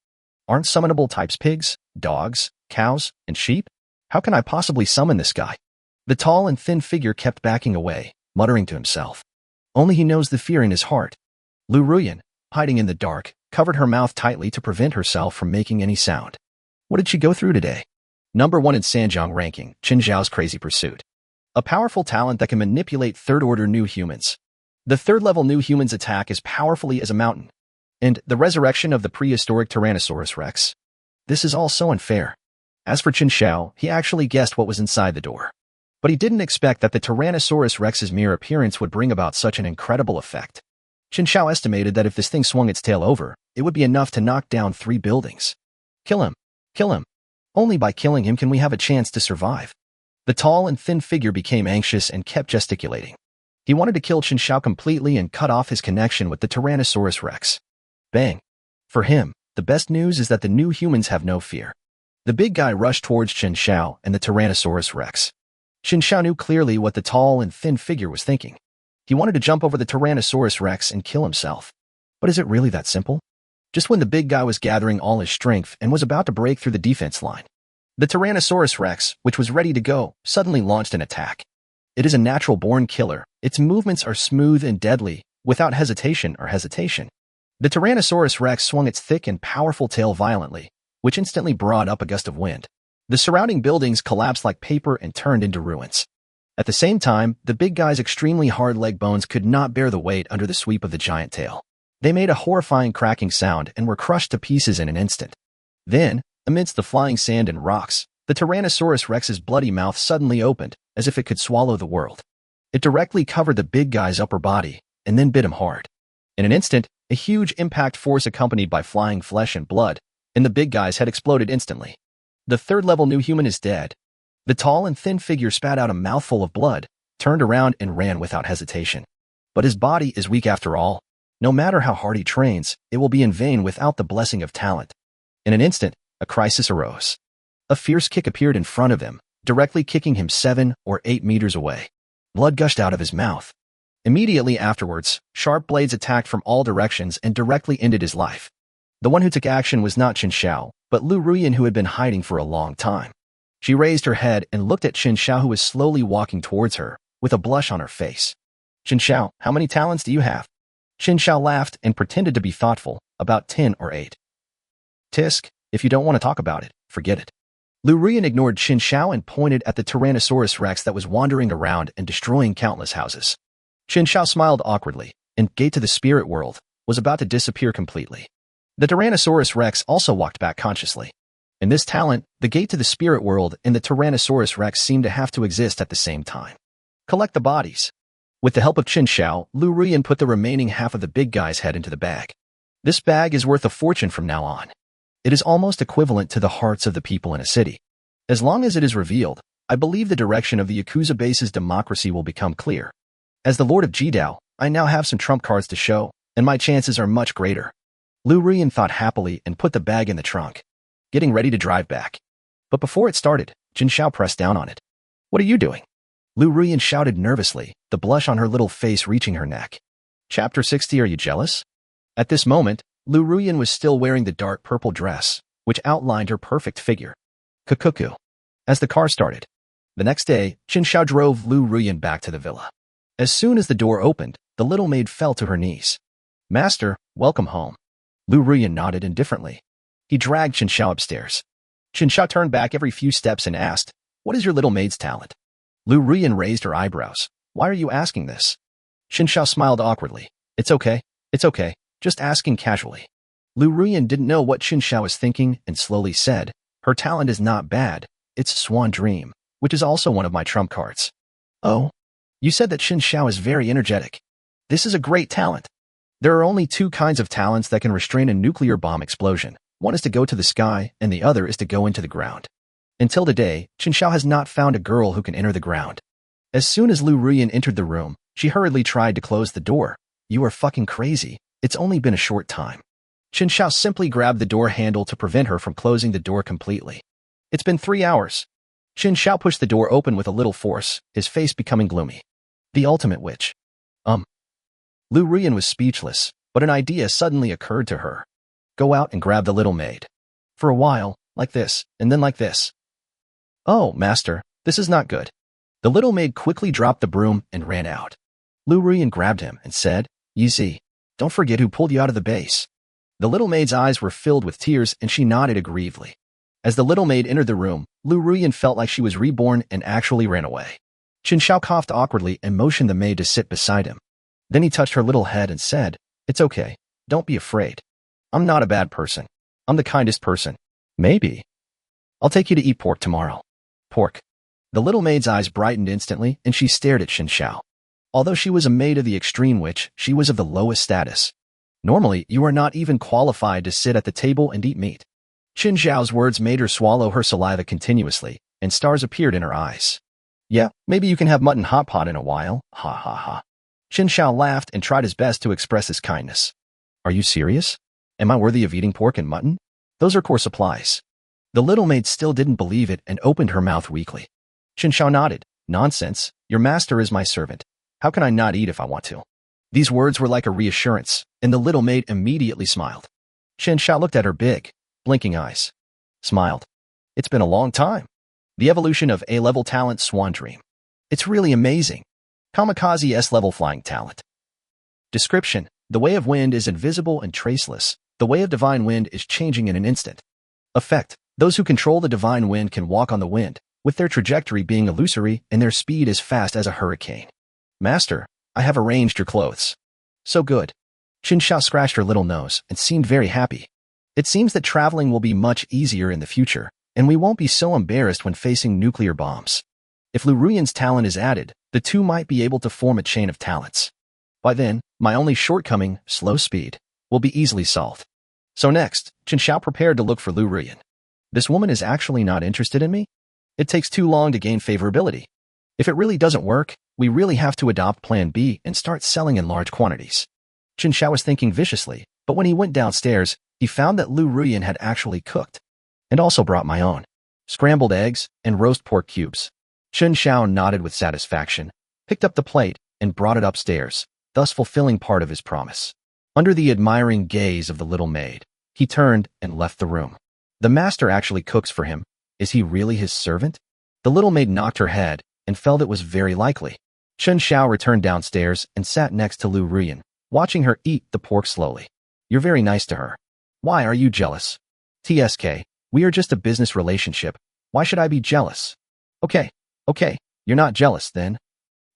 Aren't summonable types pigs, dogs, cows, and sheep? How can I possibly summon this guy? The tall and thin figure kept backing away, muttering to himself. Only he knows the fear in his heart. Lu Ruyan, hiding in the dark, covered her mouth tightly to prevent herself from making any sound. What did she go through today? Number 1 in Sanjiang ranking, Chen Xiao's crazy pursuit. A powerful talent that can manipulate third-order new humans. The third-level new human's attack as powerfully as a mountain. And the resurrection of the prehistoric Tyrannosaurus Rex. This is all so unfair. As for Chen Xiao, he actually guessed what was inside the door. But he didn't expect that the Tyrannosaurus Rex's mere appearance would bring about such an incredible effect. Chen Xiao estimated that if this thing swung its tail over, it would be enough to knock down 3 buildings. Kill him. Kill him. Only by killing him can we have a chance to survive. The tall and thin figure became anxious and kept gesticulating. He wanted to kill Chen Xiao completely and cut off his connection with the Tyrannosaurus Rex. Bang. For him, the best news is that the new humans have no fear. The big guy rushed towards Chen Xiao and the Tyrannosaurus Rex. Chen Xiao knew clearly what the tall and thin figure was thinking. He wanted to jump over the Tyrannosaurus Rex and kill himself. But is it really that simple? Just when the big guy was gathering all his strength and was about to break through the defense line, the Tyrannosaurus Rex, which was ready to go, suddenly launched an attack. It is a natural-born killer. Its movements are smooth and deadly, without hesitation. The Tyrannosaurus Rex swung its thick and powerful tail violently, which instantly brought up a gust of wind. The surrounding buildings collapsed like paper and turned into ruins. At the same time, the big guy's extremely hard leg bones could not bear the weight under the sweep of the giant tail. They made a horrifying cracking sound and were crushed to pieces in an instant. Then, amidst the flying sand and rocks, the Tyrannosaurus Rex's bloody mouth suddenly opened, as if it could swallow the world. It directly covered the big guy's upper body, and then bit him hard. In an instant, a huge impact force accompanied by flying flesh and blood, and the big guy's head exploded instantly. The third-level new human is dead. The tall and thin figure spat out a mouthful of blood, turned around and ran without hesitation. But his body is weak after all. No matter how hard he trains, it will be in vain without the blessing of talent. In an instant, a crisis arose. A fierce kick appeared in front of him, directly kicking him 7 or 8 meters away. Blood gushed out of his mouth. Immediately afterwards, sharp blades attacked from all directions and directly ended his life. The one who took action was not Chen Xiao, but Lu Ruyan, who had been hiding for a long time. She raised her head and looked at Chen Xiao, who was slowly walking towards her, with a blush on her face. Chen Xiao, how many talents do you have? Chen Xiao laughed and pretended to be thoughtful, about 10 or 8. Tisk, if you don't want to talk about it, forget it. Lu Ruyan ignored Chen Xiao and pointed at the Tyrannosaurus Rex that was wandering around and destroying countless houses. Chen Xiao smiled awkwardly, and gate to the spirit world was about to disappear completely. The Tyrannosaurus Rex also walked back consciously. In this talent, the gate to the spirit world and the Tyrannosaurus Rex seemed to have to exist at the same time. Collect the bodies. With the help of Chen Xiao, Lu Ruyan put the remaining half of the big guy's head into the bag. This bag is worth a fortune from now on. It is almost equivalent to the hearts of the people in a city. As long as it is revealed, I believe the direction of the Yakuza base's democracy will become clear. As the Lord of Jidao, I now have some trump cards to show, and my chances are much greater. Lu Ruyan thought happily and put the bag in the trunk, getting ready to drive back. But before it started, Chen Xiao pressed down on it. What are you doing? Lu Ruyan shouted nervously, the blush on her little face reaching her neck. Chapter 60. Are you jealous? At this moment, Lu Ruyan was still wearing the dark purple dress, which outlined her perfect figure. Cuckoo. As the car started. The next day, Chen Xiao drove Lu Ruyan back to the villa. As soon as the door opened, the little maid fell to her knees. Master, welcome home. Lu Ruyan nodded indifferently. He dragged Chen Xiao upstairs. Chen Xiao turned back every few steps and asked, what is your little maid's talent? Lu Ruyan raised her eyebrows. Why are you asking this? Chen Xiao smiled awkwardly. It's okay, just asking casually. Lu Ruyan didn't know what Chen Xiao was thinking and slowly said, her talent is not bad, it's Swan Dream, which is also one of my trump cards. Oh? You said that Chen Xiao is very energetic. This is a great talent. There are only 2 kinds of talents that can restrain a nuclear bomb explosion. One is to go to the sky, and the other is to go into the ground. Until today, Chen Xiao has not found a girl who can enter the ground. As soon as Lu Ruyan entered the room, she hurriedly tried to close the door. You are fucking crazy. It's only been a short time. Chen Xiao simply grabbed the door handle to prevent her from closing the door completely. It's been 3 hours. Chen Xiao pushed the door open with a little force, his face becoming gloomy. The ultimate witch. Lu Ruyan was speechless, but an idea suddenly occurred to her. Go out and grab the little maid. For a while, like this, and then like this. Oh, master, this is not good. The little maid quickly dropped the broom and ran out. Lu Ruyan grabbed him and said, Easy. Don't forget who pulled you out of the base. The little maid's eyes were filled with tears and she nodded aggrievedly. As the little maid entered the room, Lu Ruyan felt like she was reborn and actually ran away. Chen Xiao coughed awkwardly and motioned the maid to sit beside him. Then he touched her little head and said, It's okay. Don't be afraid. I'm not a bad person. I'm the kindest person. Maybe. I'll take you to eat pork tomorrow. Pork. The little maid's eyes brightened instantly and she stared at Chen Xiao. Although she was a maid of the extreme witch, she was of the lowest status. Normally, you are not even qualified to sit at the table and eat meat. Chen Xiao's words made her swallow her saliva continuously, and stars appeared in her eyes. Yeah, maybe you can have mutton hot pot in a while, ha ha ha. Chen Xiao laughed and tried his best to express his kindness. Are you serious? Am I worthy of eating pork and mutton? Those are core supplies. The little maid still didn't believe it and opened her mouth weakly. Chen Xiao nodded. Nonsense, your master is my servant. How can I not eat if I want to? These words were like a reassurance, and the little maid immediately smiled. Chen Xiao looked at her big, blinking eyes. Smiled. It's been a long time. The evolution of A-level talent Swan Dream. It's really amazing. Kamikaze S-level flying talent. Description. The way of wind is invisible and traceless. The way of divine wind is changing in an instant. Effect. Those who control the divine wind can walk on the wind, with their trajectory being illusory and their speed as fast as a hurricane. Master, I have arranged your clothes. So good. Chen Xiao scratched her little nose and seemed very happy. It seems that traveling will be much easier in the future, and we won't be so embarrassed when facing nuclear bombs. If Lu Ruyan's talent is added, the two might be able to form a chain of talents. By then, my only shortcoming, slow speed, will be easily solved. So next, Chen Xiao prepared to look for Lu Ruyan. This woman is actually not interested in me? It takes too long to gain favorability. If it really doesn't work, we really have to adopt Plan B and start selling in large quantities. Chen Xiao was thinking viciously, but when he went downstairs, he found that Lu Ruyan had actually cooked, and also brought my own scrambled eggs and roast pork cubes. Chen Xiao nodded with satisfaction, picked up the plate, and brought it upstairs, thus fulfilling part of his promise. Under the admiring gaze of the little maid, he turned and left the room. The master actually cooks for him. Is he really his servant? The little maid knocked her head and felt it was very likely. Chen Xiao returned downstairs and sat next to Lu Ruyan, watching her eat the pork slowly. You're very nice to her. Why are you jealous? TSK, we are just a business relationship. Why should I be jealous? Okay, you're not jealous then.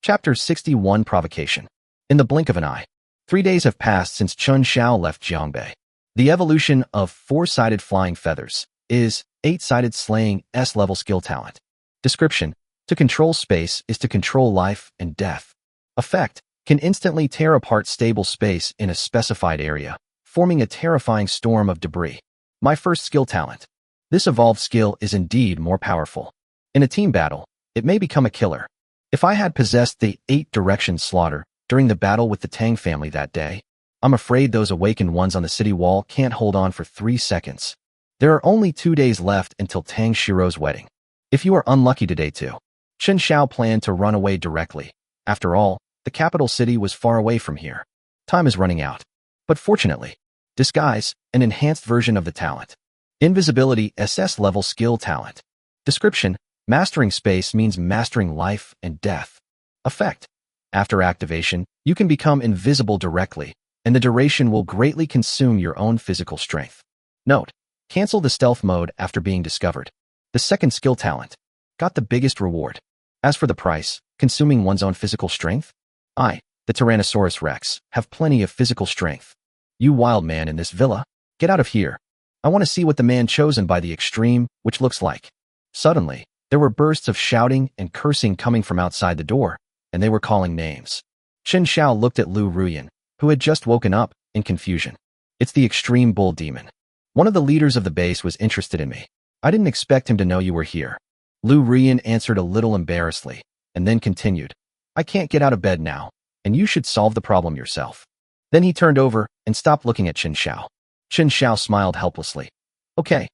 Chapter 61 Provocation. In the blink of an eye. 3 days have passed since Chen Xiao left Jiangbei. The evolution of 4-sided flying feathers is 8-sided slaying S-level skill talent. Description: to control space is to control life and death. Effect: can instantly tear apart stable space in a specified area, forming a terrifying storm of debris. My first skill talent. This evolved skill is indeed more powerful. In a team battle, it may become a killer. If I had possessed the 8-direction slaughter during the battle with the Tang family that day, I'm afraid those awakened ones on the city wall can't hold on for 3 seconds. There are only 2 days left until Tang Shiro's wedding. If you are unlucky today too. Chen Xiao planned to run away directly. After all, the capital city was far away from here. Time is running out. But fortunately, disguise, an enhanced version of the talent. Invisibility SS level skill talent. Description: mastering space means mastering life and death. Effect: after activation, you can become invisible directly, and the duration will greatly consume your own physical strength. Note: cancel the stealth mode after being discovered. The second skill talent. Got the biggest reward. As for the price, consuming one's own physical strength? I, the Tyrannosaurus Rex, have plenty of physical strength. You wild man in this villa, get out of here. I want to see what the man chosen by the extreme, which looks like. Suddenly, there were bursts of shouting and cursing coming from outside the door, and they were calling names. Chen Xiao looked at Lu Ruyan, who had just woken up, in confusion. It's the extreme bull demon. One of the leaders of the base was interested in me. I didn't expect him to know you were here. Lu Ruyan answered a little embarrassedly, and then continued. I can't get out of bed now, and you should solve the problem yourself. Then he turned over and stopped looking at Chen Xiao. Chen Xiao smiled helplessly. Okay,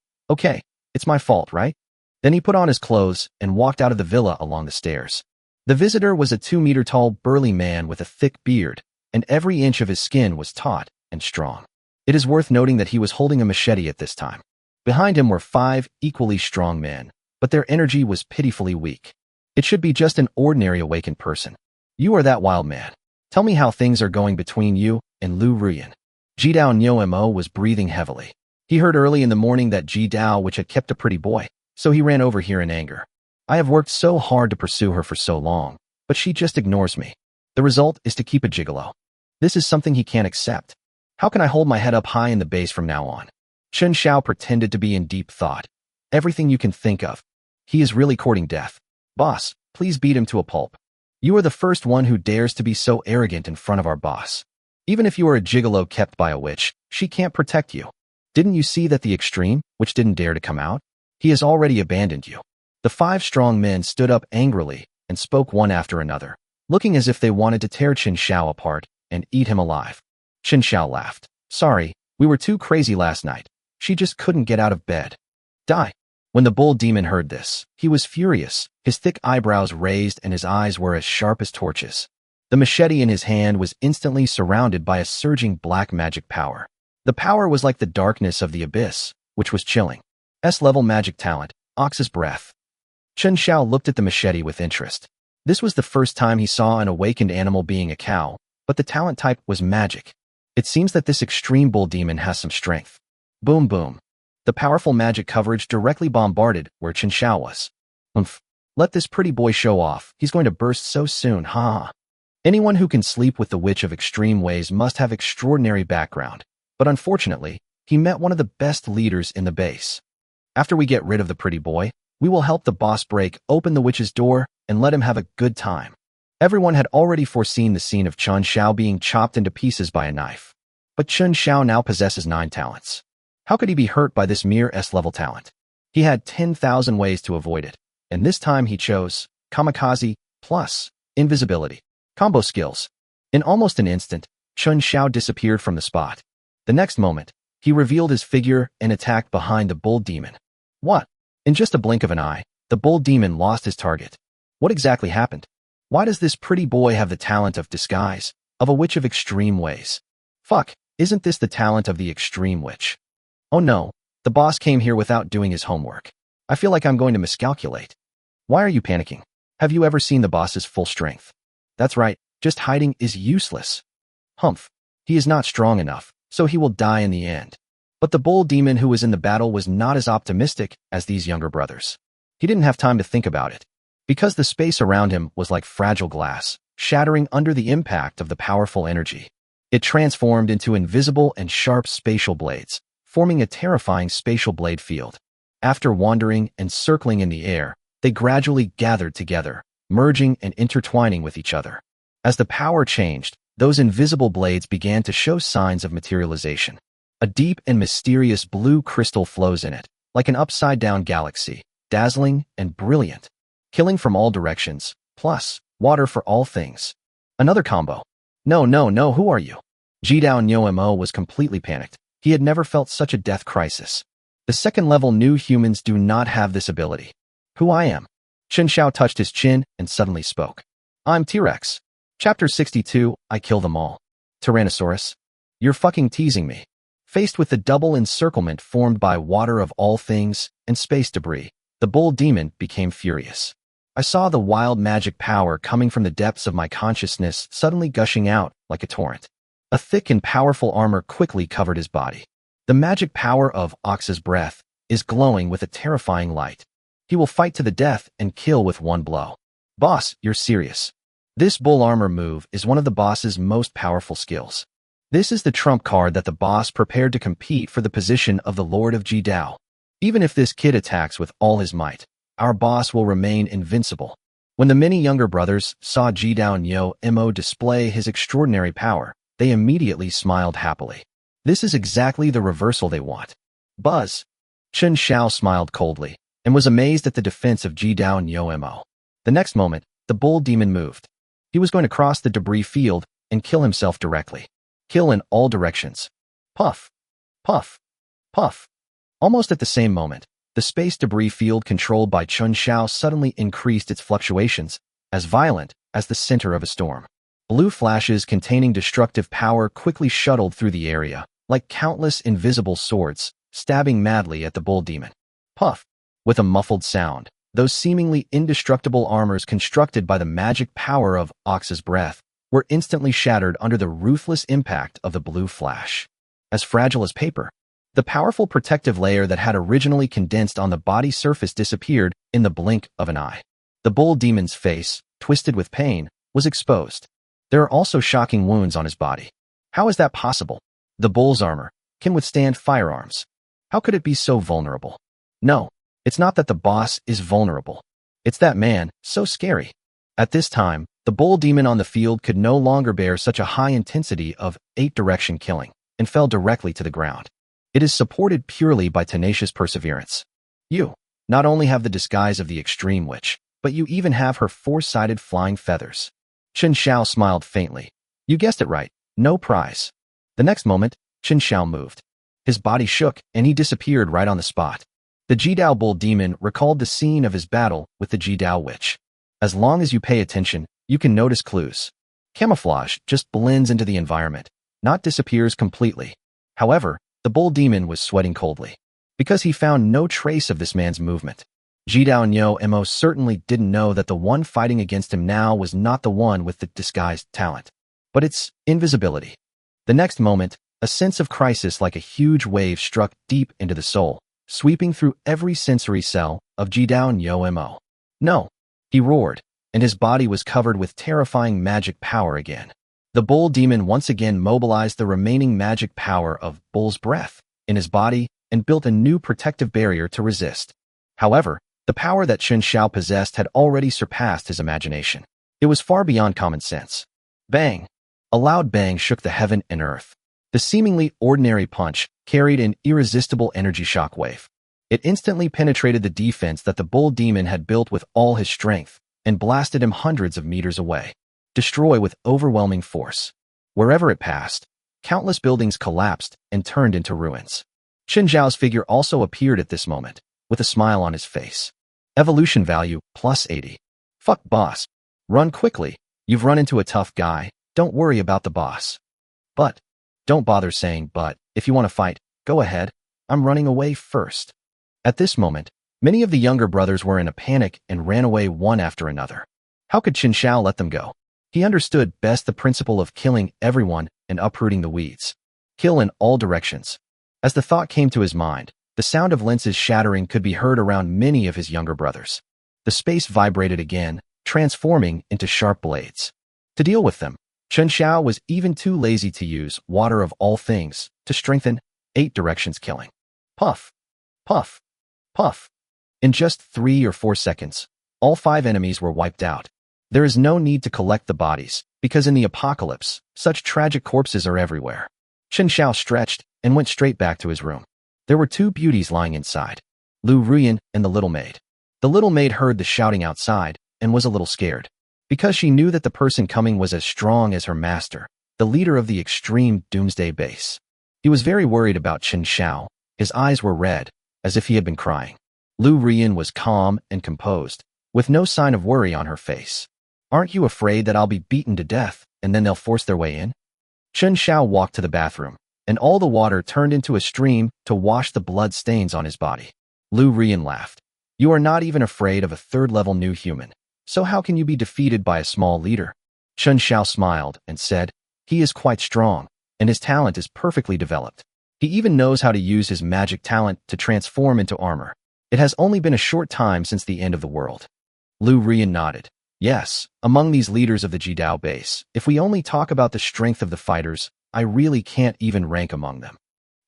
it's my fault, right? Then he put on his clothes and walked out of the villa along the stairs. The visitor was a 2-meter-tall burly man with a thick beard, and every inch of his skin was taut and strong. It is worth noting that he was holding a machete at this time. Behind him were 5 equally strong men, but their energy was pitifully weak. It should be just an ordinary awakened person. You are that wild man. Tell me how things are going between you and Lu Ruyan. Jidao Nyo was breathing heavily. He heard early in the morning that Jidao which had kept a pretty boy, so he ran over here in anger. I have worked so hard to pursue her for so long, but she just ignores me. The result is to keep a gigolo. This is something he can't accept. How can I hold my head up high in the base from now on? Chen Xiao pretended to be in deep thought. Everything you can think of. He is really courting death. Boss, please beat him to a pulp. You are the first one who dares to be so arrogant in front of our boss. Even if you are a gigolo kept by a witch, she can't protect you. Didn't you see that the extreme, which didn't dare to come out? He has already abandoned you. The 5 strong men stood up angrily and spoke one after another, looking as if they wanted to tear Chen Xiao apart and eat him alive. Chen Xiao laughed. Sorry, we were too crazy last night. She just couldn't get out of bed. Die. When the bull demon heard this, he was furious. His thick eyebrows raised and his eyes were as sharp as torches. The machete in his hand was instantly surrounded by a surging black magic power. The power was like the darkness of the abyss, which was chilling. S-level magic talent, Ox's Breath. Chen Xiao looked at the machete with interest. This was the first time he saw an awakened animal being a cow, but the talent type was magic. It seems that this extreme bull demon has some strength. Boom boom. The powerful magic coverage directly bombarded where Chen Xiao was. Let this pretty boy show off. He's going to burst so soon, ha. Anyone who can sleep with the witch of extreme ways must have extraordinary background. But unfortunately, he met one of the best leaders in the base. After we get rid of the pretty boy, we will help the boss break open the witch's door and let him have a good time. Everyone had already foreseen the scene of Chen Xiao being chopped into pieces by a knife. But Chen Xiao now possesses 9 talents. How could he be hurt by this mere S-level talent? He had 10,000 ways to avoid it, and this time he chose Kamikaze plus Invisibility. Combo skills. In almost an instant, Chen Xiao disappeared from the spot. The next moment, he revealed his figure and attacked behind the bull demon. What? In just a blink of an eye, the bull demon lost his target. What exactly happened? Why does this pretty boy have the talent of disguise, of a witch of extreme ways? Fuck, isn't this the talent of the extreme witch? Oh no, the boss came here without doing his homework. I feel like I'm going to miscalculate. Why are you panicking? Have you ever seen the boss's full strength? That's right, just hiding is useless. Humph. He is not strong enough, so he will die in the end. But the bull demon who was in the battle was not as optimistic as these younger brothers. He didn't have time to think about it, because the space around him was like fragile glass, shattering under the impact of the powerful energy. It transformed into invisible and sharp spatial blades, forming a terrifying spatial blade field. After wandering and circling in the air, they gradually gathered together, merging and intertwining with each other. As the power changed, those invisible blades began to show signs of materialization. A deep and mysterious blue crystal flows in it, like an upside-down galaxy, dazzling and brilliant. Killing from all directions, plus water for all things. Another combo. No, who are you? Jidao Nyomo was completely panicked. He had never felt such a death crisis. The second-level new humans do not have this ability. Who I am? Chen Xiao touched his chin and suddenly spoke. I'm T-Rex. Chapter 62, I kill them all. Tyrannosaurus. You're fucking teasing me. Faced with the double encirclement formed by water of all things and space debris, the bull demon became furious. I saw the wild magic power coming from the depths of my consciousness suddenly gushing out like a torrent. A thick and powerful armor quickly covered his body. The magic power of Ox's breath is glowing with a terrifying light. He will fight to the death and kill with one blow. Boss, you're serious. This bull armor move is one of the boss's most powerful skills. This is the trump card that the boss prepared to compete for the position of the Lord of Jidao. Even if this kid attacks with all his might, our boss will remain invincible. When the many younger brothers saw Jidao Nyomo display his extraordinary power, they immediately smiled happily. This is exactly the reversal they want. Buzz. Chen Xiao smiled coldly and was amazed at the defense of Jidao Nyomo. The next moment, the bull demon moved. He was going to cross the debris field and kill himself directly. Kill in all directions. Puff. Puff. Puff. Almost at the same moment, the space debris field controlled by Chen Xiao suddenly increased its fluctuations, as violent as the center of a storm. Blue flashes containing destructive power quickly shuttled through the area, like countless invisible swords, stabbing madly at the bull demon. Puff. With a muffled sound, those seemingly indestructible armors constructed by the magic power of Ox's breath were instantly shattered under the ruthless impact of the blue flash. As fragile as paper, the powerful protective layer that had originally condensed on the body surface disappeared in the blink of an eye. The bull demon's face, twisted with pain, was exposed. There are also shocking wounds on his body. How is that possible? The bull's armor can withstand firearms. How could it be so vulnerable? No, it's not that the boss is vulnerable. It's that man, so scary. At this time, the bull demon on the field could no longer bear such a high intensity of 8-direction killing and fell directly to the ground. It is supported purely by tenacious perseverance. You not only have the disguise of the extreme witch, but you even have her four-sided flying feathers. Chen Xiao smiled faintly. You guessed it right, no prize. The next moment, Chen Xiao moved. His body shook and he disappeared right on the spot. The Jidao bull demon recalled the scene of his battle with the Jidao witch. As long as you pay attention, you can notice clues. Camouflage just blends into the environment, not disappears completely. However, the bull demon was sweating coldly, because he found no trace of this man's movement. Jidao Nyomo certainly didn't know that the one fighting against him now was not the one with the disguised talent, but its invisibility. The next moment, a sense of crisis like a huge wave struck deep into the soul, sweeping through every sensory cell of Jidao Nyomo. No, he roared, and his body was covered with terrifying magic power again. The bull demon once again mobilized the remaining magic power of Bull's breath in his body and built a new protective barrier to resist. However, the power that Chen Xiao possessed had already surpassed his imagination. It was far beyond common sense. Bang! A loud bang shook the heaven and earth. The seemingly ordinary punch carried an irresistible energy shockwave. It instantly penetrated the defense that the bull demon had built with all his strength and blasted him hundreds of meters away. Destroy with overwhelming force. Wherever it passed, countless buildings collapsed and turned into ruins. Chen Xiao's figure also appeared at this moment, with a smile on his face. Evolution value, +80. Fuck boss. Run quickly. You've run into a tough guy. Don't worry about the boss. But, don't bother saying but. If you want to fight, go ahead. I'm running away first. At this moment, many of the younger brothers were in a panic and ran away one after another. How could Chen Xiao let them go? He understood best the principle of killing everyone and uprooting the weeds. Kill in all directions. As the thought came to his mind, the sound of lenses shattering could be heard around many of his younger brothers. The space vibrated again, transforming into sharp blades. To deal with them, Chen Xiao was even too lazy to use water of all things to strengthen 8 directions killing. Puff, puff, puff. In just 3 or 4 seconds, all 5 enemies were wiped out. There is no need to collect the bodies, because in the apocalypse, such tragic corpses are everywhere. Chen Xiao stretched and went straight back to his room. There were 2 beauties lying inside, Lu Ruyan and the little maid. The little maid heard the shouting outside and was a little scared, because she knew that the person coming was as strong as her master, the leader of the extreme Doomsday base. He was very worried about Chen Xiao. His eyes were red, as if he had been crying. Lu Ruyan was calm and composed, with no sign of worry on her face. Aren't you afraid that I'll be beaten to death, and then they'll force their way in? Chen Xiao walked to the bathroom, and all the water turned into a stream to wash the blood stains on his body. Lu Ruyan laughed. You are not even afraid of a 3rd-level new human, so how can you be defeated by a small leader? Chen Xiao smiled and said, he is quite strong, and his talent is perfectly developed. He even knows how to use his magic talent to transform into armor. It has only been a short time since the end of the world. Lu Ruyan nodded. Yes, among these leaders of the Jidao base, if we only talk about the strength of the fighters, I really can't even rank among them.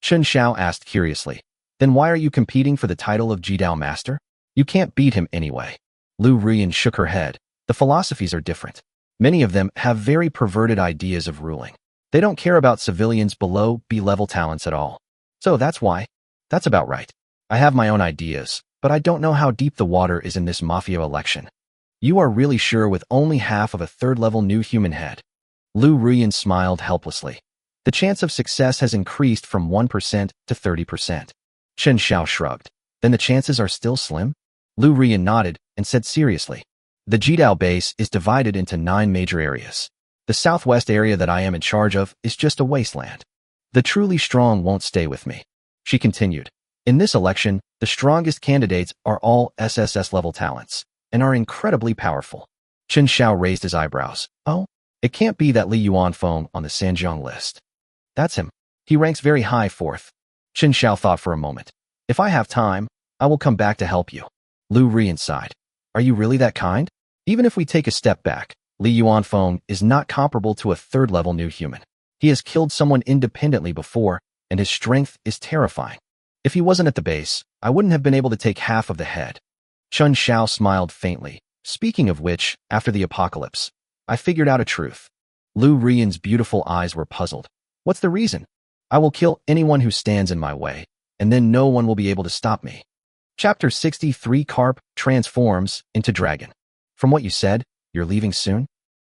Chen Xiao asked curiously, then why are you competing for the title of Jidao Master? You can't beat him anyway. Lu Ruyan shook her head. The philosophies are different. Many of them have very perverted ideas of ruling. They don't care about civilians below B-level talents at all. So that's why. That's about right. I have my own ideas, but I don't know how deep the water is in this mafia election. You are really sure with only half of a 3rd-level new human head? Lu Ruyan smiled helplessly. The chance of success has increased from 1% to 30%. Chen Xiao shrugged. Then the chances are still slim? Lu Ruyan nodded and said seriously. The Jidao base is divided into 9 major areas. The southwest area that I am in charge of is just a wasteland. The truly strong won't stay with me. She continued. In this election, the strongest candidates are all SSS-level talents, and are incredibly powerful. Chen Xiao raised his eyebrows. Oh? It can't be that Li Yuanfeng on the Sanjiang list. That's him. He ranks very high 4th. Chen Xiao thought for a moment. If I have time, I will come back to help you. Lu Ruyan sighed. Are you really that kind? Even if we take a step back, Li Yuanfeng is not comparable to a 3rd-level new human. He has killed someone independently before, and his strength is terrifying. If he wasn't at the base, I wouldn't have been able to take half of the head. Chen Xiao smiled faintly. Speaking of which, after the apocalypse, I figured out a truth. Lu Ruyan's beautiful eyes were puzzled. What's the reason? I will kill anyone who stands in my way, and then no one will be able to stop me. Chapter 63 Carp transforms into dragon. From what you said, you're leaving soon?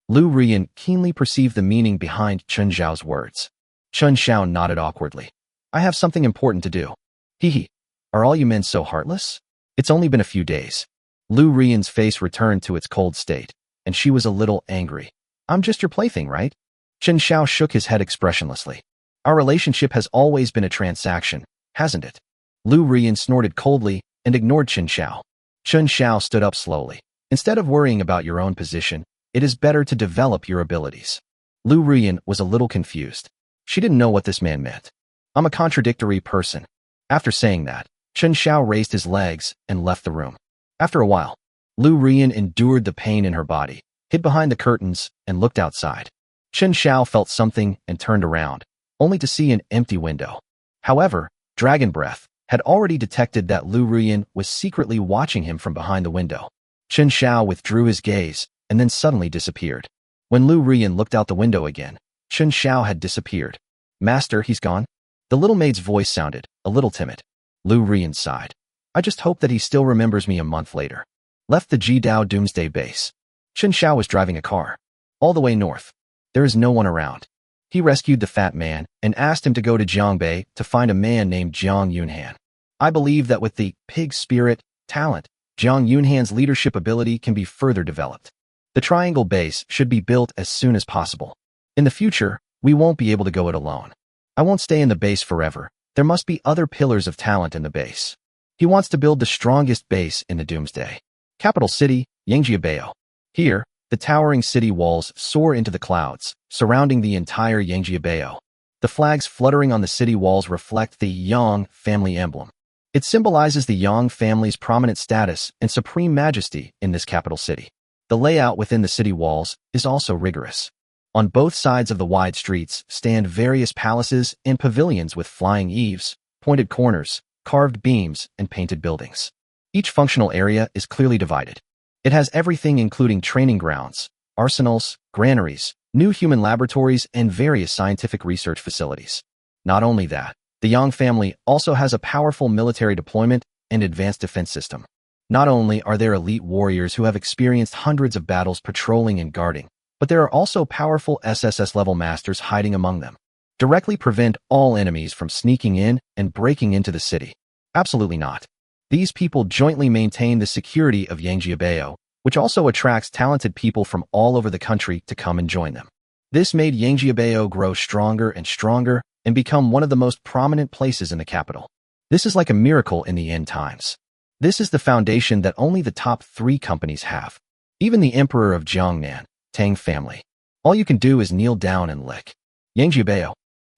Lu Ruyan keenly perceived the meaning behind Chen Xiao's words. Chen Xiao nodded awkwardly. I have something important to do. Hee. Are all you men so heartless? It's only been a few days. Lu Ruyan's face returned to its cold state, and she was a little angry. I'm just your plaything, right? Chen Xiao shook his head expressionlessly. Our relationship has always been a transaction, hasn't it? Lu Ruyan snorted coldly and ignored Chen Xiao. Chen Xiao stood up slowly. Instead of worrying about your own position, it is better to develop your abilities. Lu Ruyan was a little confused. She didn't know what this man meant. I'm a contradictory person. After saying that, Chen Xiao raised his legs and left the room. After a while, Lu Ruyan endured the pain in her body, hid behind the curtains, and looked outside. Chen Xiao felt something and turned around, only to see an empty window. However, Dragon Breath had already detected that Lu Ruyan was secretly watching him from behind the window. Chen Xiao withdrew his gaze and then suddenly disappeared. When Lu Ruyan looked out the window again, Chen Xiao had disappeared. Master, he's gone? The little maid's voice sounded a little timid. Lu Ruyan sighed. I just hope that he still remembers me a month later. Left the Jidao Doomsday base. Chen Xiao was driving a car. All the way north. There is no one around. He rescued the fat man and asked him to go to Jiangbei to find a man named Jiang Yunhan. I believe that with the pig spirit talent, Jiang Yunhan's leadership ability can be further developed. The triangle base should be built as soon as possible. In the future, we won't be able to go it alone. I won't stay in the base forever. There must be other pillars of talent in the base. He wants to build the strongest base in the Doomsday. Capital city, Yangjiabao. Here, The towering city walls soar into the clouds, surrounding the entire Yangjiabao. The flags fluttering on the city walls reflect the Yang family emblem. It symbolizes the Yang family's prominent status and supreme majesty in this capital city. The layout within the city walls is also rigorous. On both sides of the wide streets stand various palaces and pavilions with flying eaves, pointed corners, carved beams, and painted buildings. Each functional area is clearly divided. It has everything including training grounds, arsenals, granaries, new human laboratories, and various scientific research facilities. Not only that, the Yang family also has a powerful military deployment and advanced defense system. Not only are there elite warriors who have experienced hundreds of battles patrolling and guarding, but there are also powerful SSS-level masters hiding among them. Directly prevent all enemies from sneaking in and breaking into the city. Absolutely not. These people jointly maintain the security of Yangjiabao, which also attracts talented people from all over the country to come and join them. This made Yangjiabao grow stronger and stronger and become one of the most prominent places in the capital. This is like a miracle in the end times. This is the foundation that only the top 3 companies have. Even the Emperor of Jiangnan, Tang family. All you can do is kneel down and lick. Yangjiabao.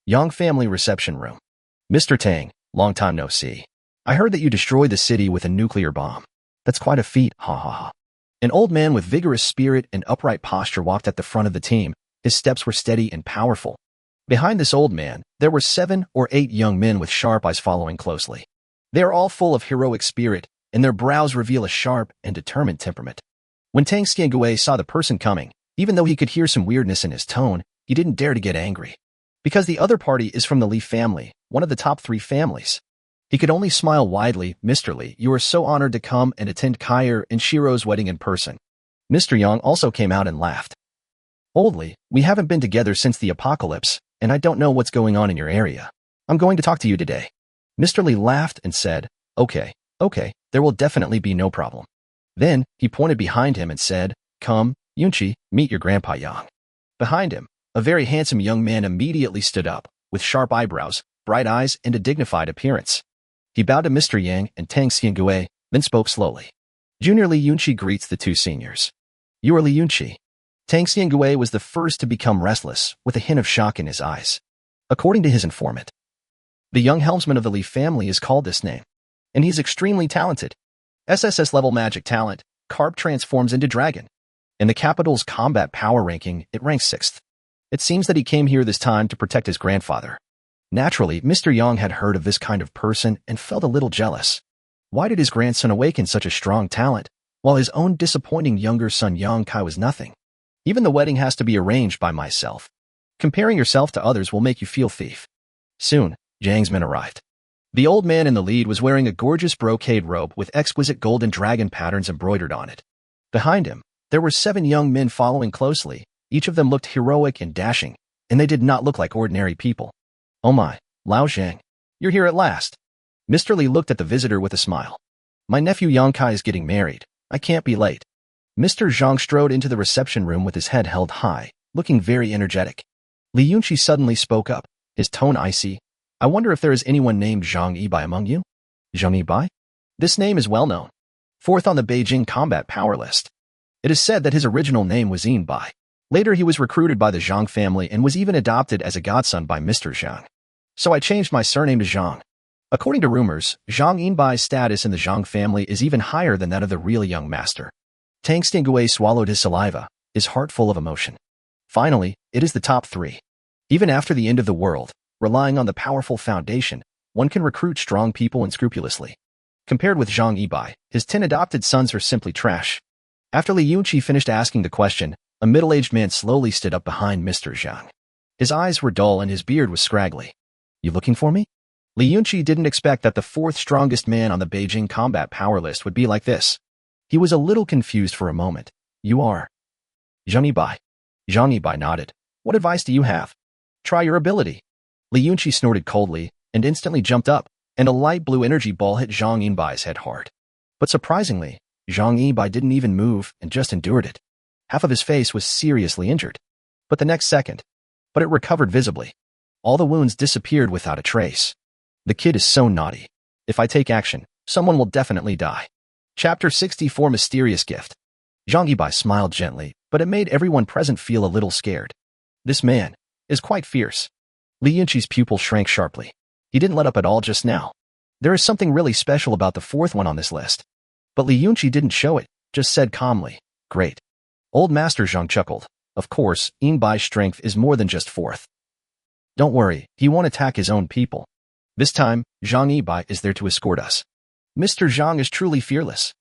Yang family reception room. Mr. Tang, long time no see. I heard that you destroyed the city with a nuclear bomb. That's quite a feat, ha ha ha. An old man with vigorous spirit and upright posture walked at the front of the team. His steps were steady and powerful. Behind this old man, there were 7 or 8 young men with sharp eyes following closely. They are all full of heroic spirit, and their brows reveal a sharp and determined temperament. When Tang Xiao saw the person coming, even though he could hear some weirdness in his tone, he didn't dare to get angry. Because the other party is from the Li family, one of the top 3 families. He could only smile widely. Mr. Li, you are so honored to come and attend Kair and Shiro's wedding in person. Mr. Yang also came out and laughed. Old Li, we haven't been together since the apocalypse, and I don't know what's going on in your area. I'm going to talk to you today. Mr. Li laughed and said, okay, there will definitely be no problem. Then, he pointed behind him and said, come, Yunqi, meet your grandpa Yang. Behind him, a very handsome young man immediately stood up, with sharp eyebrows, bright eyes, and a dignified appearance. He bowed to Mr. Yang and Tang Xiao, then spoke slowly. Junior Li Yunqi greets the 2 seniors. You are Li Yunqi. Tang Xiao was the first to become restless, with a hint of shock in his eyes. According to his informant, the young helmsman of the Li family is called this name, and he's extremely talented. SSS-level magic talent, Carp transforms into dragon. In the capital's combat power ranking, it ranks 6th. It seems that he came here this time to protect his grandfather. Naturally, Mr. Yang had heard of this kind of person and felt a little jealous. Why did his grandson awaken such a strong talent, while his own disappointing younger son Yang Kai was nothing? Even the wedding has to be arranged by myself. Comparing yourself to others will make you feel thief. Soon, Zhang's men arrived. The old man in the lead was wearing a gorgeous brocade robe with exquisite golden dragon patterns embroidered on it. Behind him, there were 7 young men following closely. Each of them looked heroic and dashing, and they did not look like ordinary people. Oh my, Lao Zhang, you're here at last. Mr. Li looked at the visitor with a smile. My nephew Yang Kai is getting married. I can't be late. Mr. Zhang strode into the reception room with his head held high, looking very energetic. Li Yunqi suddenly spoke up, his tone icy. I wonder if there is anyone named Zhang Yibai among you? Zhang Yibai? This name is well known. 4th on the Beijing combat power list. It is said that his original name was Bai. Later he was recruited by the Zhang family and was even adopted as a godson by Mr. Zhang. So I changed my surname to Zhang. According to rumors, Zhang Yinbai's status in the Zhang family is even higher than that of the real young master. Tang Xiao swallowed his saliva, his heart full of emotion. Finally, it is the top 3. Even after the end of the world, relying on the powerful foundation, one can recruit strong people unscrupulously. Compared with Zhang Yibai, his 10 adopted sons are simply trash. After Li Yunqi finished asking the question, a middle-aged man slowly stood up behind Mr. Zhang. His eyes were dull and his beard was scraggly. You looking for me? Li Yunqi didn't expect that the 4th strongest man on the Beijing combat power list would be like this. He was a little confused for a moment. You are Zhang Yibai. Zhang Yibai nodded. What advice do you have? Try your ability. Li Yunqi snorted coldly and instantly jumped up, and a light blue energy ball hit Zhang Yinbai's head hard. But surprisingly, Zhang Yibai didn't even move and just endured it. Half of his face was seriously injured. But the next second, it recovered visibly. All the wounds disappeared without a trace. The kid is so naughty. If I take action, someone will definitely die. Chapter 64 Mysterious Gift. Zhang Yibai smiled gently, but it made everyone present feel a little scared. This man is quite fierce. Li Yunqi's pupil shrank sharply. He didn't let up at all just now. There is something really special about the fourth one on this list. But Li Yunqi didn't show it, just said calmly, "Great." Old Master Zhang chuckled. Of course, Yinbai's strength is more than just fourth. Don't worry, he won't attack his own people. This time, Zhang Yibai is there to escort us. Mr. Zhang is truly fearless.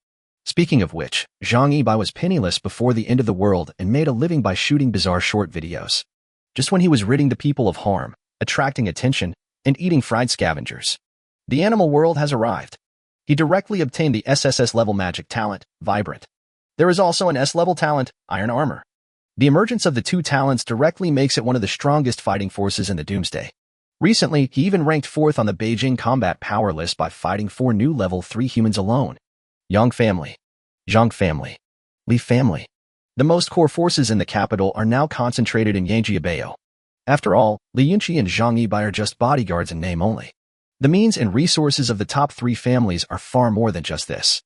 Speaking of which, Zhang Yibai was penniless before the end of the world and made a living by shooting bizarre short videos. Just when he was ridding the people of harm, attracting attention, and eating fried scavengers. The animal world has arrived. He directly obtained the SSS level magic talent, Vibrant. There is also an S-level talent, Iron Armor. The emergence of the two talents directly makes it one of the strongest fighting forces in the Doomsday. Recently, he even ranked 4th on the Beijing combat power list by fighting 4 new level 3 humans alone. Yang family, Zhang family, Li family. The most core forces in the capital are now concentrated in Yangjiabao. After all, Li Yunqi and Zhang Yibai are just bodyguards in name only. The means and resources of the top 3 families are far more than just this.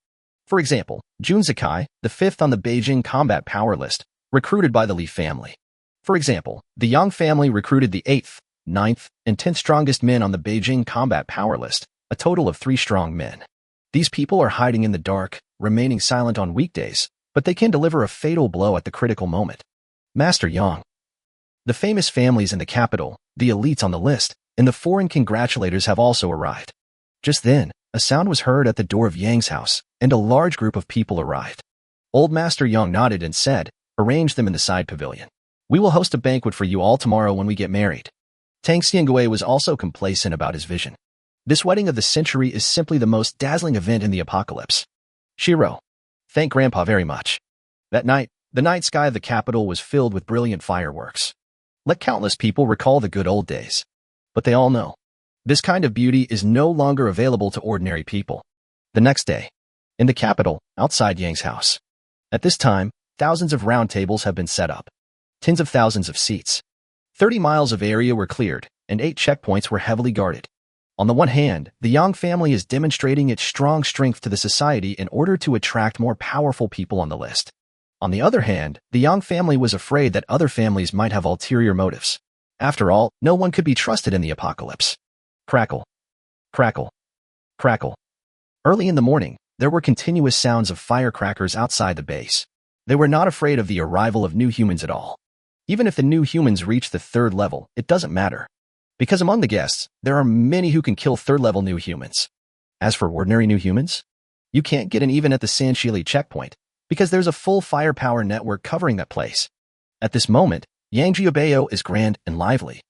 For example, Jun Zakai, the 5th on the Beijing combat power list, recruited by the Li family. For example, the Yang family recruited the 8th, 9th, and 10th strongest men on the Beijing combat power list, a total of 3 strong men. These people are hiding in the dark, remaining silent on weekdays, but they can deliver a fatal blow at the critical moment. Master Yang. The famous families in the capital, the elites on the list, and the foreign congratulators have also arrived. Just then, a sound was heard at the door of Yang's house, and a large group of people arrived. Old Master Yang nodded and said, "Arrange them in the side pavilion. We will host a banquet for you all tomorrow when we get married." Tang Xiangui was also complacent about his vision. This wedding of the century is simply the most dazzling event in the apocalypse. Shiro. Thank Grandpa very much. That night, the night sky of the capital was filled with brilliant fireworks. Let countless people recall the good old days. But they all know. This kind of beauty is no longer available to ordinary people. The next day, in the capital, outside Yang's house. At this time, thousands of round tables have been set up. Tens of thousands of seats. 30 miles of area were cleared, and 8 checkpoints were heavily guarded. On the one hand, the Yang family is demonstrating its strong strength to the society in order to attract more powerful people on the list. On the other hand, the Yang family was afraid that other families might have ulterior motives. After all, no one could be trusted in the apocalypse. Crackle. Crackle. Crackle. Early in the morning, there were continuous sounds of firecrackers outside the base. They were not afraid of the arrival of new humans at all. Even if the new humans reach the 3rd level, it doesn't matter. Because among the guests, there are many who can kill 3rd-level new humans. As for ordinary new humans, you can't get in even at the Sanshili checkpoint, because there's a full firepower network covering that place. At this moment, Yangjiabao is grand and lively.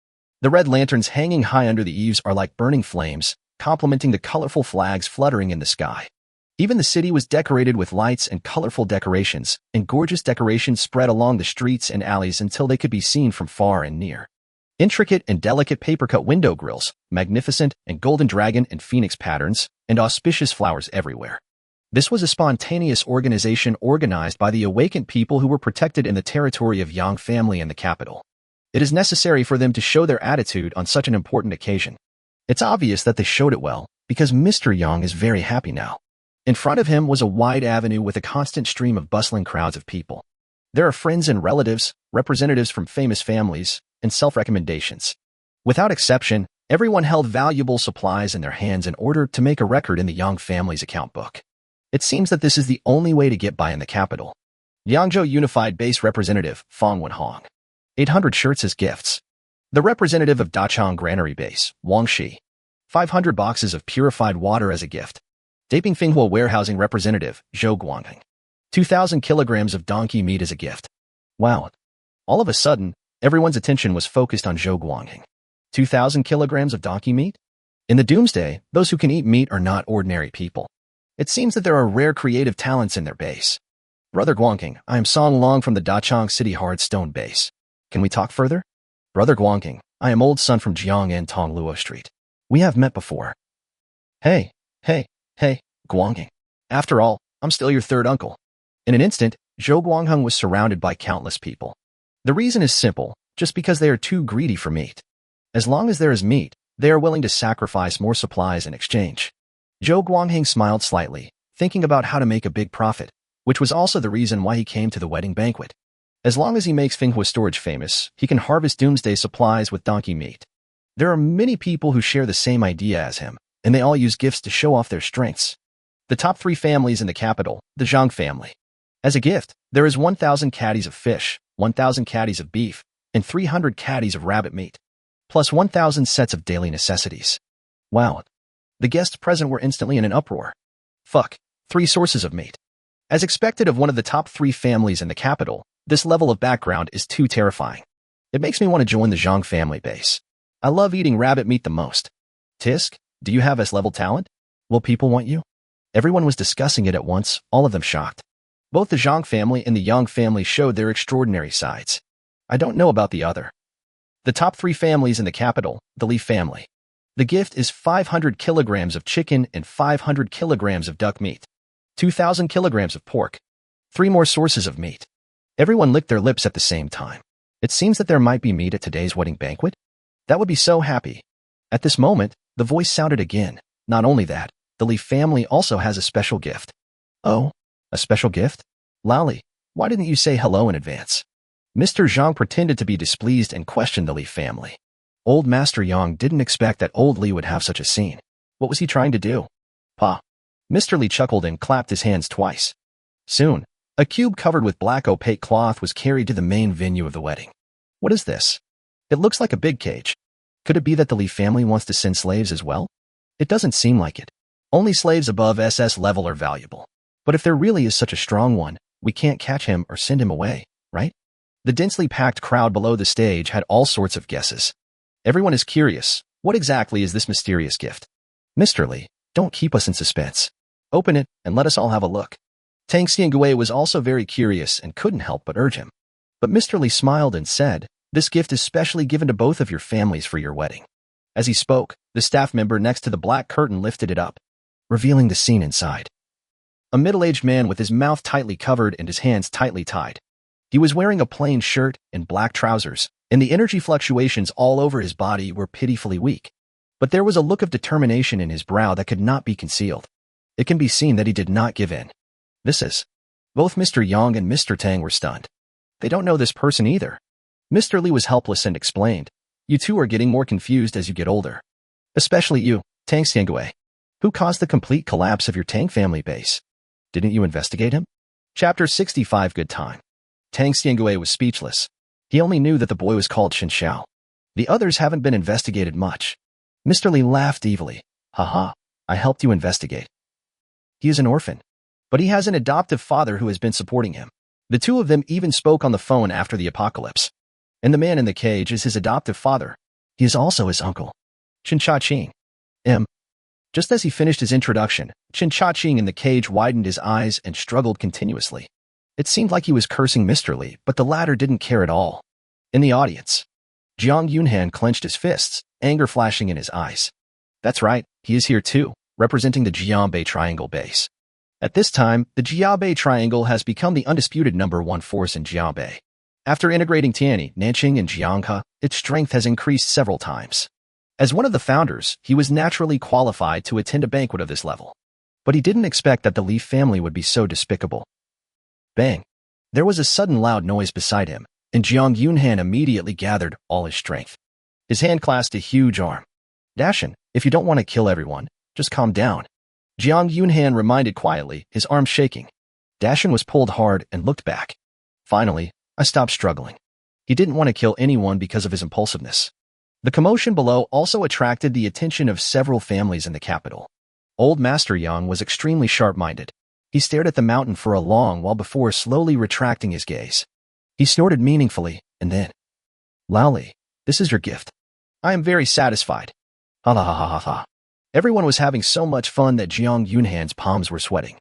The red lanterns hanging high under the eaves are like burning flames, complementing the colorful flags fluttering in the sky. Even the city was decorated with lights and colorful decorations, and gorgeous decorations spread along the streets and alleys until they could be seen from far and near. Intricate and delicate paper-cut window grills, magnificent and golden dragon and phoenix patterns, and auspicious flowers everywhere. This was a spontaneous organization organized by the awakened people who were protected in the territory of Yang family in the capital. It is necessary for them to show their attitude on such an important occasion. It's obvious that they showed it well, because Mr. Yang is very happy now. In front of him was a wide avenue with a constant stream of bustling crowds of people. There are friends and relatives, representatives from famous families, and self-recommendations. Without exception, everyone held valuable supplies in their hands in order to make a record in the Yang family's account book. It seems that this is the only way to get by in the capital. Yangzhou Unified Base Representative Fang Wenhong. 800 shirts as gifts. The representative of Dachang Granary Base, Wang Shi. 500 boxes of purified water as a gift. Daping Finghua Warehousing Representative, Zhou Guangheng. 2,000 kilograms of donkey meat as a gift. Wow. All of a sudden, everyone's attention was focused on Zhou Guangheng. 2,000 kilograms of donkey meat? In the Doomsday, those who can eat meat are not ordinary people. It seems that there are rare creative talents in their base. Brother Guangheng, I am Song Long from the Dachang City Hardstone Base. Can we talk further? Brother Guangheng, I am Old Sun from Jiang and Tong Luo Street. We have met before. Hey, Guangheng. After all, I'm still your third uncle. In an instant, Zhou Guangheng was surrounded by countless people. The reason is simple, just because they are too greedy for meat. As long as there is meat, they are willing to sacrifice more supplies in exchange. Zhou Guangheng smiled slightly, thinking about how to make a big profit. which was also the reason why he came to the wedding banquet. As long as he makes Finghua storage famous, he can harvest Doomsday supplies with donkey meat. There are many people who share the same idea as him, and they all use gifts to show off their strengths. The top 3 families in the capital, the Zhang family. As a gift, there is 1,000 caddies of fish, 1,000 caddies of beef, and 300 caddies of rabbit meat, plus 1,000 sets of daily necessities. Wow. The guests present were instantly in an uproar. Fuck. 3 sources of meat. As expected of one of the top 3 families in the capital, this level of background is too terrifying. It makes me want to join the Zhang family base. I love eating rabbit meat the most. Tisk, do you have S-level talent? Will people want you? Everyone was discussing it at once, all of them shocked. Both the Zhang family and the Yang family showed their extraordinary sides. I don't know about the other. The top 3 families in the capital, the Li family. The gift is 500 kilograms of chicken and 500 kilograms of duck meat. 2,000 kilograms of pork. 3 more sources of meat. Everyone licked their lips at the same time. It seems that there might be meat at today's wedding banquet. That would be so happy. At this moment, the voice sounded again. Not only that, the Li family also has a special gift. Oh, a special gift? Laoli, why didn't you say hello in advance? Mr. Zhang pretended to be displeased and questioned the Li family. Old Master Yang didn't expect that old Li would have such a scene. What was he trying to do? Pa. Mr. Li chuckled and clapped his hands twice. Soon, a cube covered with black opaque cloth was carried to the main venue of the wedding. What is this? It looks like a big cage. Could it be that the Li family wants to send slaves as well? It doesn't seem like it. Only slaves above SS level are valuable. But if there really is such a strong one, we can't catch him or send him away, right? The densely packed crowd below the stage had all sorts of guesses. Everyone is curious. What exactly is this mysterious gift? Mr. Li, don't keep us in suspense. Open it and let us all have a look. Tang Xianggui was also very curious and couldn't help but urge him. But Mr. Li smiled and said, this gift is specially given to both of your families for your wedding. As he spoke, the staff member next to the black curtain lifted it up, revealing the scene inside. A middle-aged man with his mouth tightly covered and his hands tightly tied. He was wearing a plain shirt and black trousers, and the energy fluctuations all over his body were pitifully weak. But there was a look of determination in his brow that could not be concealed. It can be seen that he did not give in. This is. Both Mr. Yang and Mr. Tang were stunned. They don't know this person either. Mr. Li was helpless and explained, you two are getting more confused as you get older. Especially you, Tang Xianggui. Who caused the complete collapse of your Tang family base? Didn't you investigate him? Chapter 65 Good time. Tang Xianggui was speechless. He only knew that the boy was called Chen Xiao. The others haven't been investigated much. Mr. Li laughed evilly. Haha, I helped you investigate. He is an orphan, but he has an adoptive father who has been supporting him. The two of them even spoke on the phone after the apocalypse. And the man in the cage is his adoptive father. He is also his uncle. Chen Xiao. Just as he finished his introduction, Chen Xiao in the cage widened his eyes and struggled continuously. It seemed like he was cursing Mr. Li, but the latter didn't care at all. In the audience, Jiang Yunhan clenched his fists, anger flashing in his eyes. That's right, he is here too, representing the Jianbei Triangle base. At this time, the Jianbei Triangle has become the undisputed #1 force in Jianbei. After integrating Tianyi, Nanqing, and Jianghe, its strength has increased several times. As one of the founders, he was naturally qualified to attend a banquet of this level. But he didn't expect that the Li family would be so despicable. Bang! There was a sudden loud noise beside him, and Jiang Yunhan immediately gathered all his strength. His hand clasped a huge arm. Dashin, if you don't want to kill everyone, just calm down. Jiang Yunhan reminded quietly, his arm shaking. Dashin was pulled hard and looked back. Finally, I stopped struggling. He didn't want to kill anyone because of his impulsiveness. The commotion below also attracted the attention of several families in the capital. Old Master Yang was extremely sharp-minded. He stared at the mountain for a long while before slowly retracting his gaze. He snorted meaningfully, and then, Laoli, this is your gift. I am very satisfied. Ha ha ha ha ha. Everyone was having so much fun that Jiang Yunhan's palms were sweating.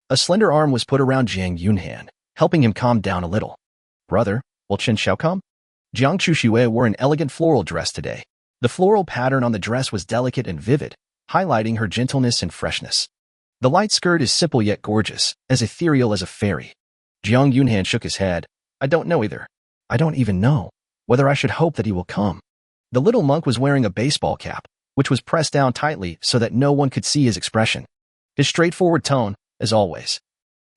A slender arm was put around Jiang Yunhan, helping him calm down a little. Brother, will Chen Xiao come? Jiang Chuxue wore an elegant floral dress today. The floral pattern on the dress was delicate and vivid, highlighting her gentleness and freshness. The light skirt is simple yet gorgeous, as ethereal as a fairy. Jiang Yunhan shook his head. I don't know either. I don't even know whether I should hope that he will come. The little monk was wearing a baseball cap, which was pressed down tightly so that no one could see his expression. His straightforward tone, as always.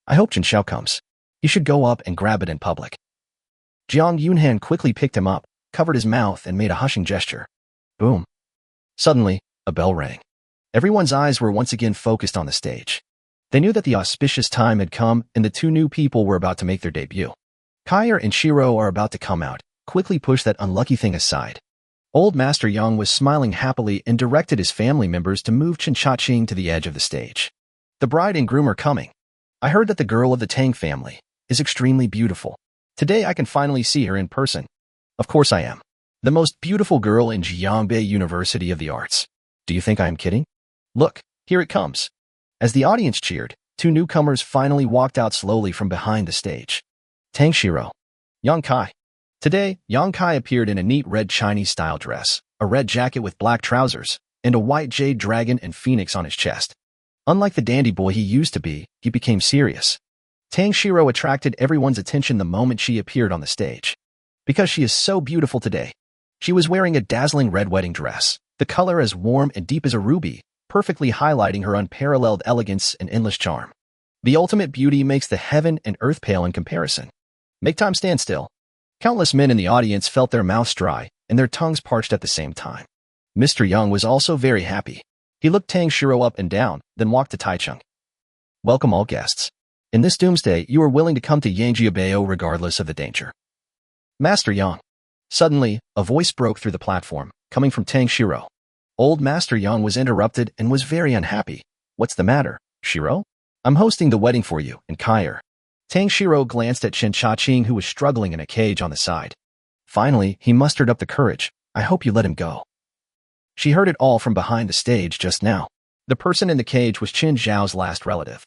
I hope Chen Xiao comes. He should go up and grab it in public. Jiang Yunhan quickly picked him up, covered his mouth, and made a hushing gesture. Boom. Suddenly, a bell rang. Everyone's eyes were once again focused on the stage. They knew that the auspicious time had come and the two new people were about to make their debut. Kair and Shiro are about to come out. Quickly push that unlucky thing aside. Old Master Yang was smiling happily and directed his family members to move Chen Xiao to the edge of the stage. The bride and groom are coming. I heard that the girl of the Tang family is extremely beautiful. Today I can finally see her in person. Of course I am. The most beautiful girl in Jiangbei University of the Arts. Do you think I am kidding? Look, here it comes. As the audience cheered, two newcomers finally walked out slowly from behind the stage. Tang Shiro. Yang Kai. Today, Yang Kai appeared in a neat red Chinese-style dress, a red jacket with black trousers, and a white jade dragon and phoenix on his chest. Unlike the dandy boy he used to be, he became serious. Tang Shiro attracted everyone's attention the moment she appeared on the stage. Because she is so beautiful today. She was wearing a dazzling red wedding dress, the color as warm and deep as a ruby, perfectly highlighting her unparalleled elegance and endless charm. The ultimate beauty makes the heaven and earth pale in comparison. Make time stand still. Countless men in the audience felt their mouths dry and their tongues parched at the same time. Mr. Young was also very happy. He looked Tang Shiro up and down, then walked to Taichung. Welcome all guests. In this Doomsday, you are willing to come to Yangjiabao regardless of the danger. Master Yang. Suddenly, a voice broke through the platform, coming from Tang Shiro. Old Master Yang was interrupted and was very unhappy. What's the matter, Shiro? I'm hosting the wedding for you, and Kair. Tang Shiro glanced at Chen Xiao, who was struggling in a cage on the side. Finally, he mustered up the courage. I hope you let him go. She heard it all from behind the stage just now. The person in the cage was Chen Xiao's last relative.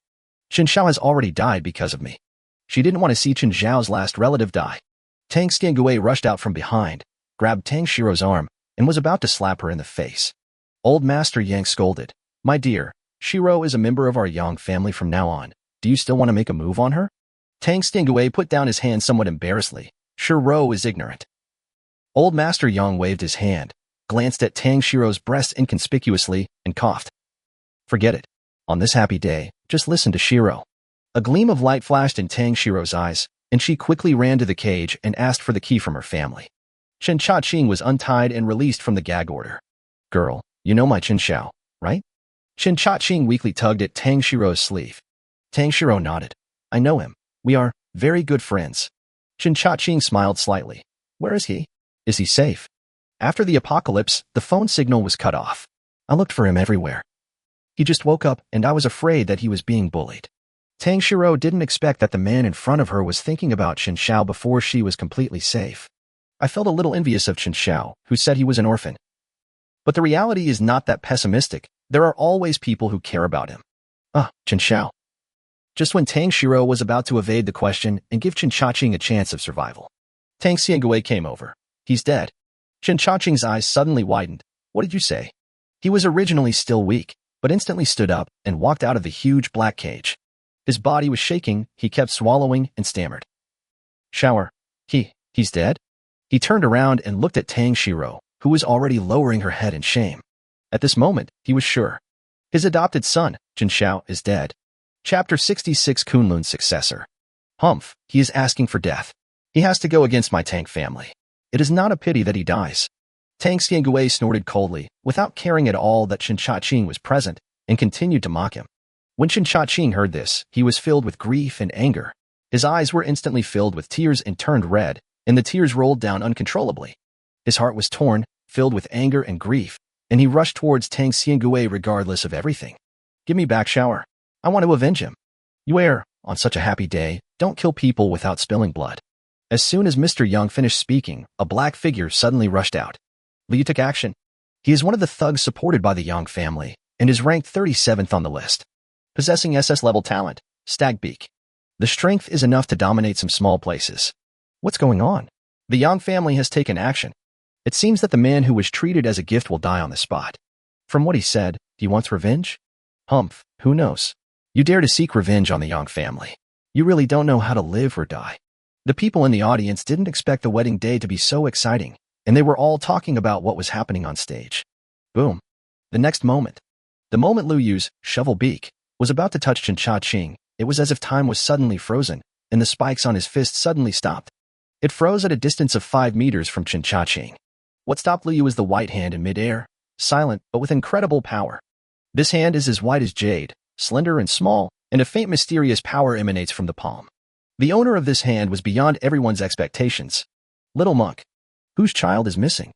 Chen Xiao has already died because of me. She didn't want to see Chen Xiao's last relative die. Tang Xiangue rushed out from behind, grabbed Tang Shiro's arm, and was about to slap her in the face. Old Master Yang scolded. My dear, Shiro is a member of our Yang family from now on. Do you still want to make a move on her? Tang Xiangue put down his hand somewhat embarrassedly. Shiro is ignorant. Old Master Yang waved his hand, glanced at Tang Shiro's breast inconspicuously, and coughed. Forget it. On this happy day, just listen to Shiro. A gleam of light flashed in Tang Shiro's eyes, and she quickly ran to the cage and asked for the key from her family. Chen Xiao was untied and released from the gag order. Girl, you know my Chen Xiao, right? Chen Xiao weakly tugged at Tang Shiro's sleeve. Tang Shiro nodded. I know him. We are very good friends. Chen Xiao smiled slightly. Where is he? Is he safe? After the apocalypse, the phone signal was cut off. I looked for him everywhere. He just woke up and I was afraid that he was being bullied. Tang Shiro didn't expect that the man in front of her was thinking about Chen Xiao before she was completely safe. I felt a little envious of Chen Xiao, who said he was an orphan. But the reality is not that pessimistic. There are always people who care about him. Chen Xiao. Just when Tang Shiro was about to evade the question and give Chen Xiao a chance of survival, Tang Xiangue came over. He's dead. Chen Xiao's eyes suddenly widened. What did you say? He was originally still weak, but instantly stood up and walked out of the huge black cage. His body was shaking, he kept swallowing and stammered. Shower. He's dead? He turned around and looked at Tang Shiro, who was already lowering her head in shame. At this moment, he was sure. His adopted son, Chen Xiao, is dead. Chapter 66 Kunlun's successor. Humph, he is asking for death. He has to go against my Tang family. It is not a pity that he dies. Tang Xiangue snorted coldly, without caring at all that Chen Xiao was present, and continued to mock him. When Chen Xiao heard this, he was filled with grief and anger. His eyes were instantly filled with tears and turned red, and the tears rolled down uncontrollably. His heart was torn, filled with anger and grief, and he rushed towards Tang Xiangue regardless of everything. Give me back Shower. I want to avenge him. You err, on such a happy day, don't kill people without spilling blood. As soon as Mr. Young finished speaking, a black figure suddenly rushed out. Liu took action. He is one of the thugs supported by the Yang family, and is ranked 37th on the list. Possessing SS-level talent, Stagbeak. The strength is enough to dominate some small places. What's going on? The Yang family has taken action. It seems that the man who was treated as a gift will die on the spot. From what he said, he wants revenge? Humph, who knows? You dare to seek revenge on the Yang family. You really don't know how to live or die. The people in the audience didn't expect the wedding day to be so exciting, and they were all talking about what was happening on stage. Boom. The next moment. The moment Liu Yu's shovel beak was about to touch Chen Xiao, It was as if time was suddenly frozen, and the spikes on his fist suddenly stopped. It froze at a distance of 5 meters from Chen Xiao. What stopped Liu was the white hand in midair, silent but with incredible power. This hand is as white as jade, slender and small, and a faint mysterious power emanates from the palm. The owner of this hand was beyond everyone's expectations. Little monk. Whose child is missing?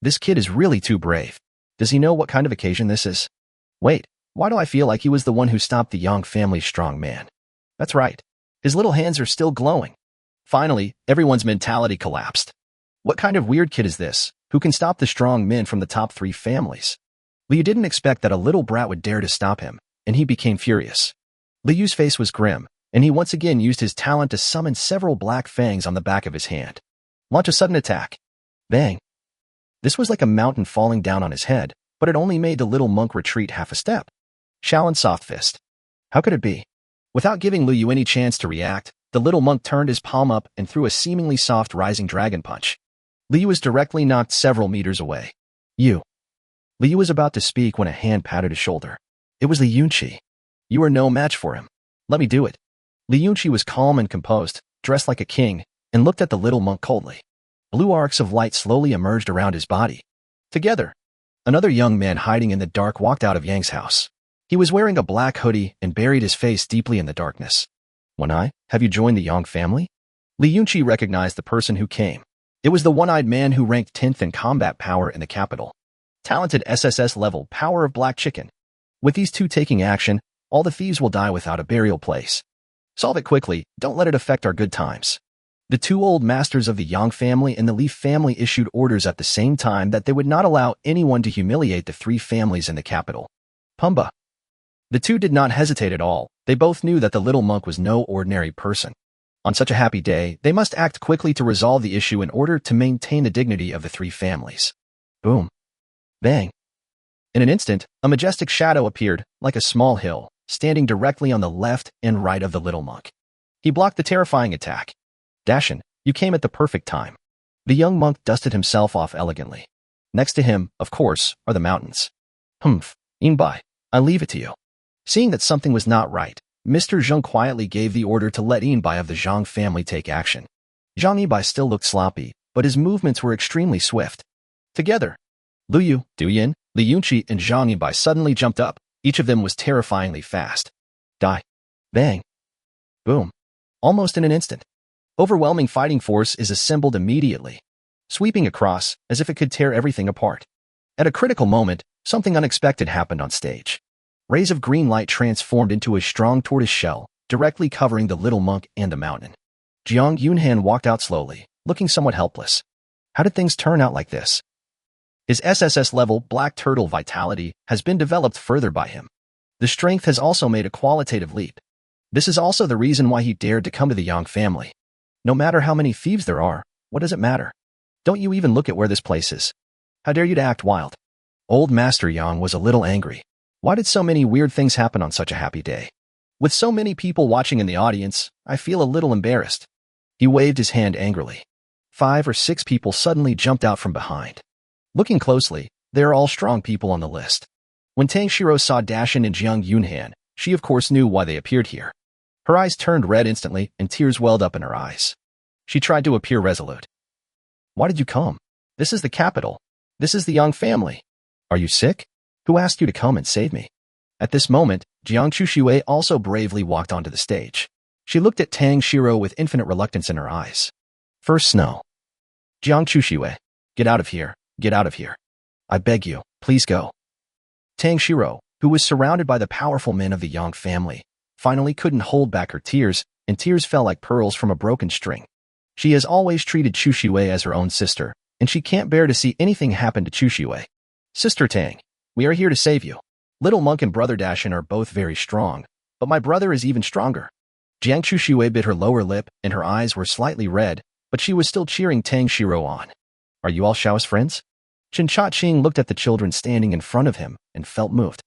This kid is really too brave. Does he know what kind of occasion this is? Wait, why do I feel like he was the one who stopped the Yang family's strong man? That's right. His little hands are still glowing. Finally, everyone's mentality collapsed. What kind of weird kid is this, who can stop the strong men from the top 3 families? Liu didn't expect that a little brat would dare to stop him, and he became furious. Liu's face was grim, and he once again used his talent to summon several black fangs on the back of his hand. Launch a sudden attack. Bang. This was like a mountain falling down on his head, but it only made the little monk retreat half a step. Xiao and soft fist. How could it be? Without giving Liu any chance to react, the little monk turned his palm up and threw a seemingly soft rising dragon punch. Liu was directly knocked several meters away. You. Liu was about to speak when a hand patted his shoulder. It was Li Yunqi. You are no match for him. Let me do it. Li Yunqi was calm and composed, dressed like a king, and looked at the little monk coldly. Blue arcs of light slowly emerged around his body. Together, another young man hiding in the dark walked out of Yang's house. He was wearing a black hoodie and buried his face deeply in the darkness. One-Eye, have you joined the Yang family? Li Yunqi recognized the person who came. It was the one-eyed man who ranked 10th in combat power in the capital. Talented SSS-level power of black chicken. With these two taking action, all the thieves will die without a burial place. Solve it quickly, don't let it affect our good times. The 2 old masters of the Yang family and the Li family issued orders at the same time that they would not allow anyone to humiliate the 3 families in the capital. Pumba. The 2 did not hesitate at all. They both knew that the little monk was no ordinary person. On such a happy day, they must act quickly to resolve the issue in order to maintain the dignity of the 3 families. Boom. Bang. In an instant, a majestic shadow appeared, like a small hill, standing directly on the left and right of the little monk. He blocked the terrifying attack. Dashin, you came at the perfect time. The young monk dusted himself off elegantly. Next to him, of course, are the mountains. Humph, Yingbai, I leave it to you. Seeing that something was not right, Mr. Zheng quietly gave the order to let Yingbai of the Zhang family take action. Zhang Yingbai still looked sloppy, but his movements were extremely swift. Together, Lu Yu, Du Yin, Li Yunqi, and Zhang Yingbai suddenly jumped up. Each of them was terrifyingly fast. Die. Bang. Boom. Almost in an instant. Overwhelming fighting force is assembled immediately, sweeping across as if it could tear everything apart. At a critical moment, something unexpected happened on stage. Rays of green light transformed into a strong tortoise shell, directly covering the little monk and the mountain. Jiang Yunhan walked out slowly, looking somewhat helpless. How did things turn out like this? His SSS-level Black Turtle vitality has been developed further by him. The strength has also made a qualitative leap. This is also the reason why he dared to come to the Yang family. No matter how many thieves there are, what does it matter? Don't you even look at where this place is? How dare you to act wild? Old Master Yang was a little angry. Why did so many weird things happen on such a happy day? With so many people watching in the audience, I feel a little embarrassed. He waved his hand angrily. 5 or 6 people suddenly jumped out from behind. Looking closely, they are all strong people on the list. When Tang Shiro saw Dashin and Jiang Yunhan, she of course knew why they appeared here. Her eyes turned red instantly and tears welled up in her eyes. She tried to appear resolute. Why did you come? This is the capital. This is the Yang family. Are you sick? Who asked you to come and save me? At this moment, Jiang Chuxue also bravely walked onto the stage. She looked at Tang Shiro with infinite reluctance in her eyes. First snow. Jiang Chuxue, get out of here, get out of here. I beg you, please go. Tang Shiro, who was surrounded by the powerful men of the Yang family, finally couldn't hold back her tears, and tears fell like pearls from a broken string. She has always treated Chuxue as her own sister, and she can't bear to see anything happen to Chuxue. Sister Tang, we are here to save you. Little Monk and Brother Dashin are both very strong, but my brother is even stronger. Jiang Chuxue bit her lower lip, and her eyes were slightly red, but she was still cheering Tang Shiro on. Are you all Xiao's friends? Chen Xiao looked at the children standing in front of him and felt moved.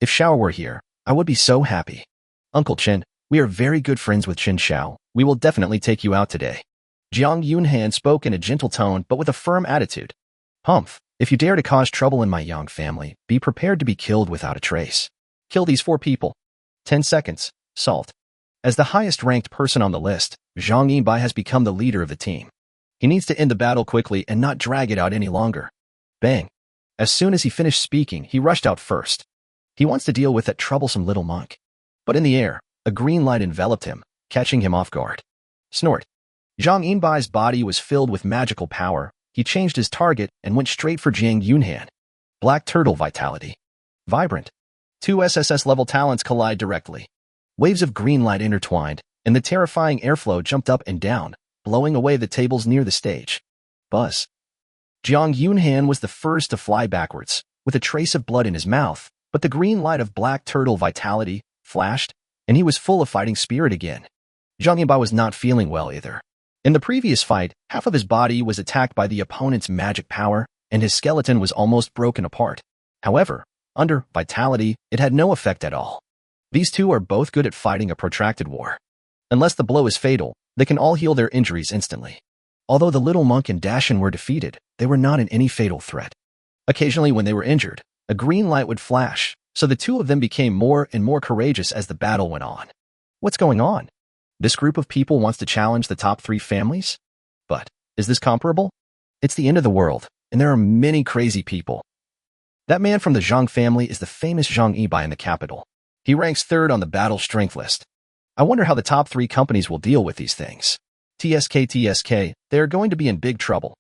If Xiao were here, I would be so happy. Uncle Chen, we are very good friends with Chen Xiao. We will definitely take you out today. Jiang Yunhan spoke in a gentle tone but with a firm attitude. Humph, if you dare to cause trouble in my Yang family, be prepared to be killed without a trace. Kill these 4 people. 10 seconds. Salt. As the highest-ranked person on the list, Zhang Yinbai has become the leader of the team. He needs to end the battle quickly and not drag it out any longer. Bang! As soon as he finished speaking, he rushed out first. He wants to deal with that troublesome little monk. But in the air, a green light enveloped him, catching him off guard. Snort. Zhang Yinbai's body was filled with magical power. He changed his target and went straight for Jiang Yunhan. Black Turtle Vitality. Vibrant. Two SSS-level talents collide directly. Waves of green light intertwined, and the terrifying airflow jumped up and down, blowing away the tables near the stage. Buzz. Jiang Yunhan was the first to fly backwards, with a trace of blood in his mouth, but the green light of Black Turtle Vitality flashed, and he was full of fighting spirit again. Zhang Yinbai was not feeling well either. In the previous fight, half of his body was attacked by the opponent's magic power, and his skeleton was almost broken apart. However, under Vitality, it had no effect at all. These two are both good at fighting a protracted war. Unless the blow is fatal, they can all heal their injuries instantly. Although the little monk and Dashin were defeated, they were not in any fatal threat. Occasionally when they were injured, a green light would flash, so the two of them became more and more courageous as the battle went on. What's going on? This group of people wants to challenge the top 3 families? But, is this comparable? It's the end of the world, and there are many crazy people. That man from the Zhang family is the famous Zhang Yinbai in the capital. He ranks 3rd on the battle strength list. I wonder how the top 3 companies will deal with these things. TSK, they are going to be in big trouble.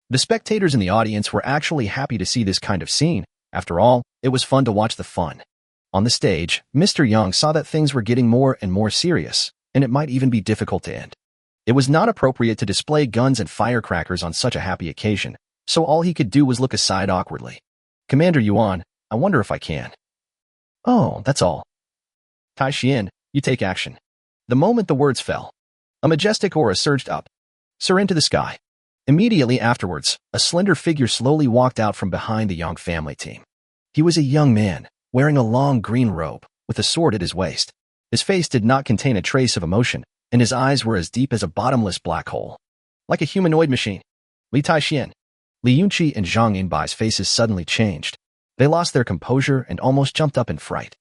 The spectators in the audience were actually happy to see this kind of scene. After all, it was fun to watch the fun. On the stage, Mr. Yang saw that things were getting more and more serious, and it might even be difficult to end. It was not appropriate to display guns and firecrackers on such a happy occasion, so all he could do was look aside awkwardly. Commander Yuan, I wonder if I can. Oh, that's all. Tai Xian, you take action. The moment the words fell, a majestic aura surged up, soared into the sky. Immediately afterwards, a slender figure slowly walked out from behind the Yang family team. He was a young man, wearing a long green robe, with a sword at his waist. His face did not contain a trace of emotion, and his eyes were as deep as a bottomless black hole. Like a humanoid machine. Li Taixian, Li Yunqi and Zhang Yinbai's faces suddenly changed. They lost their composure and almost jumped up in fright.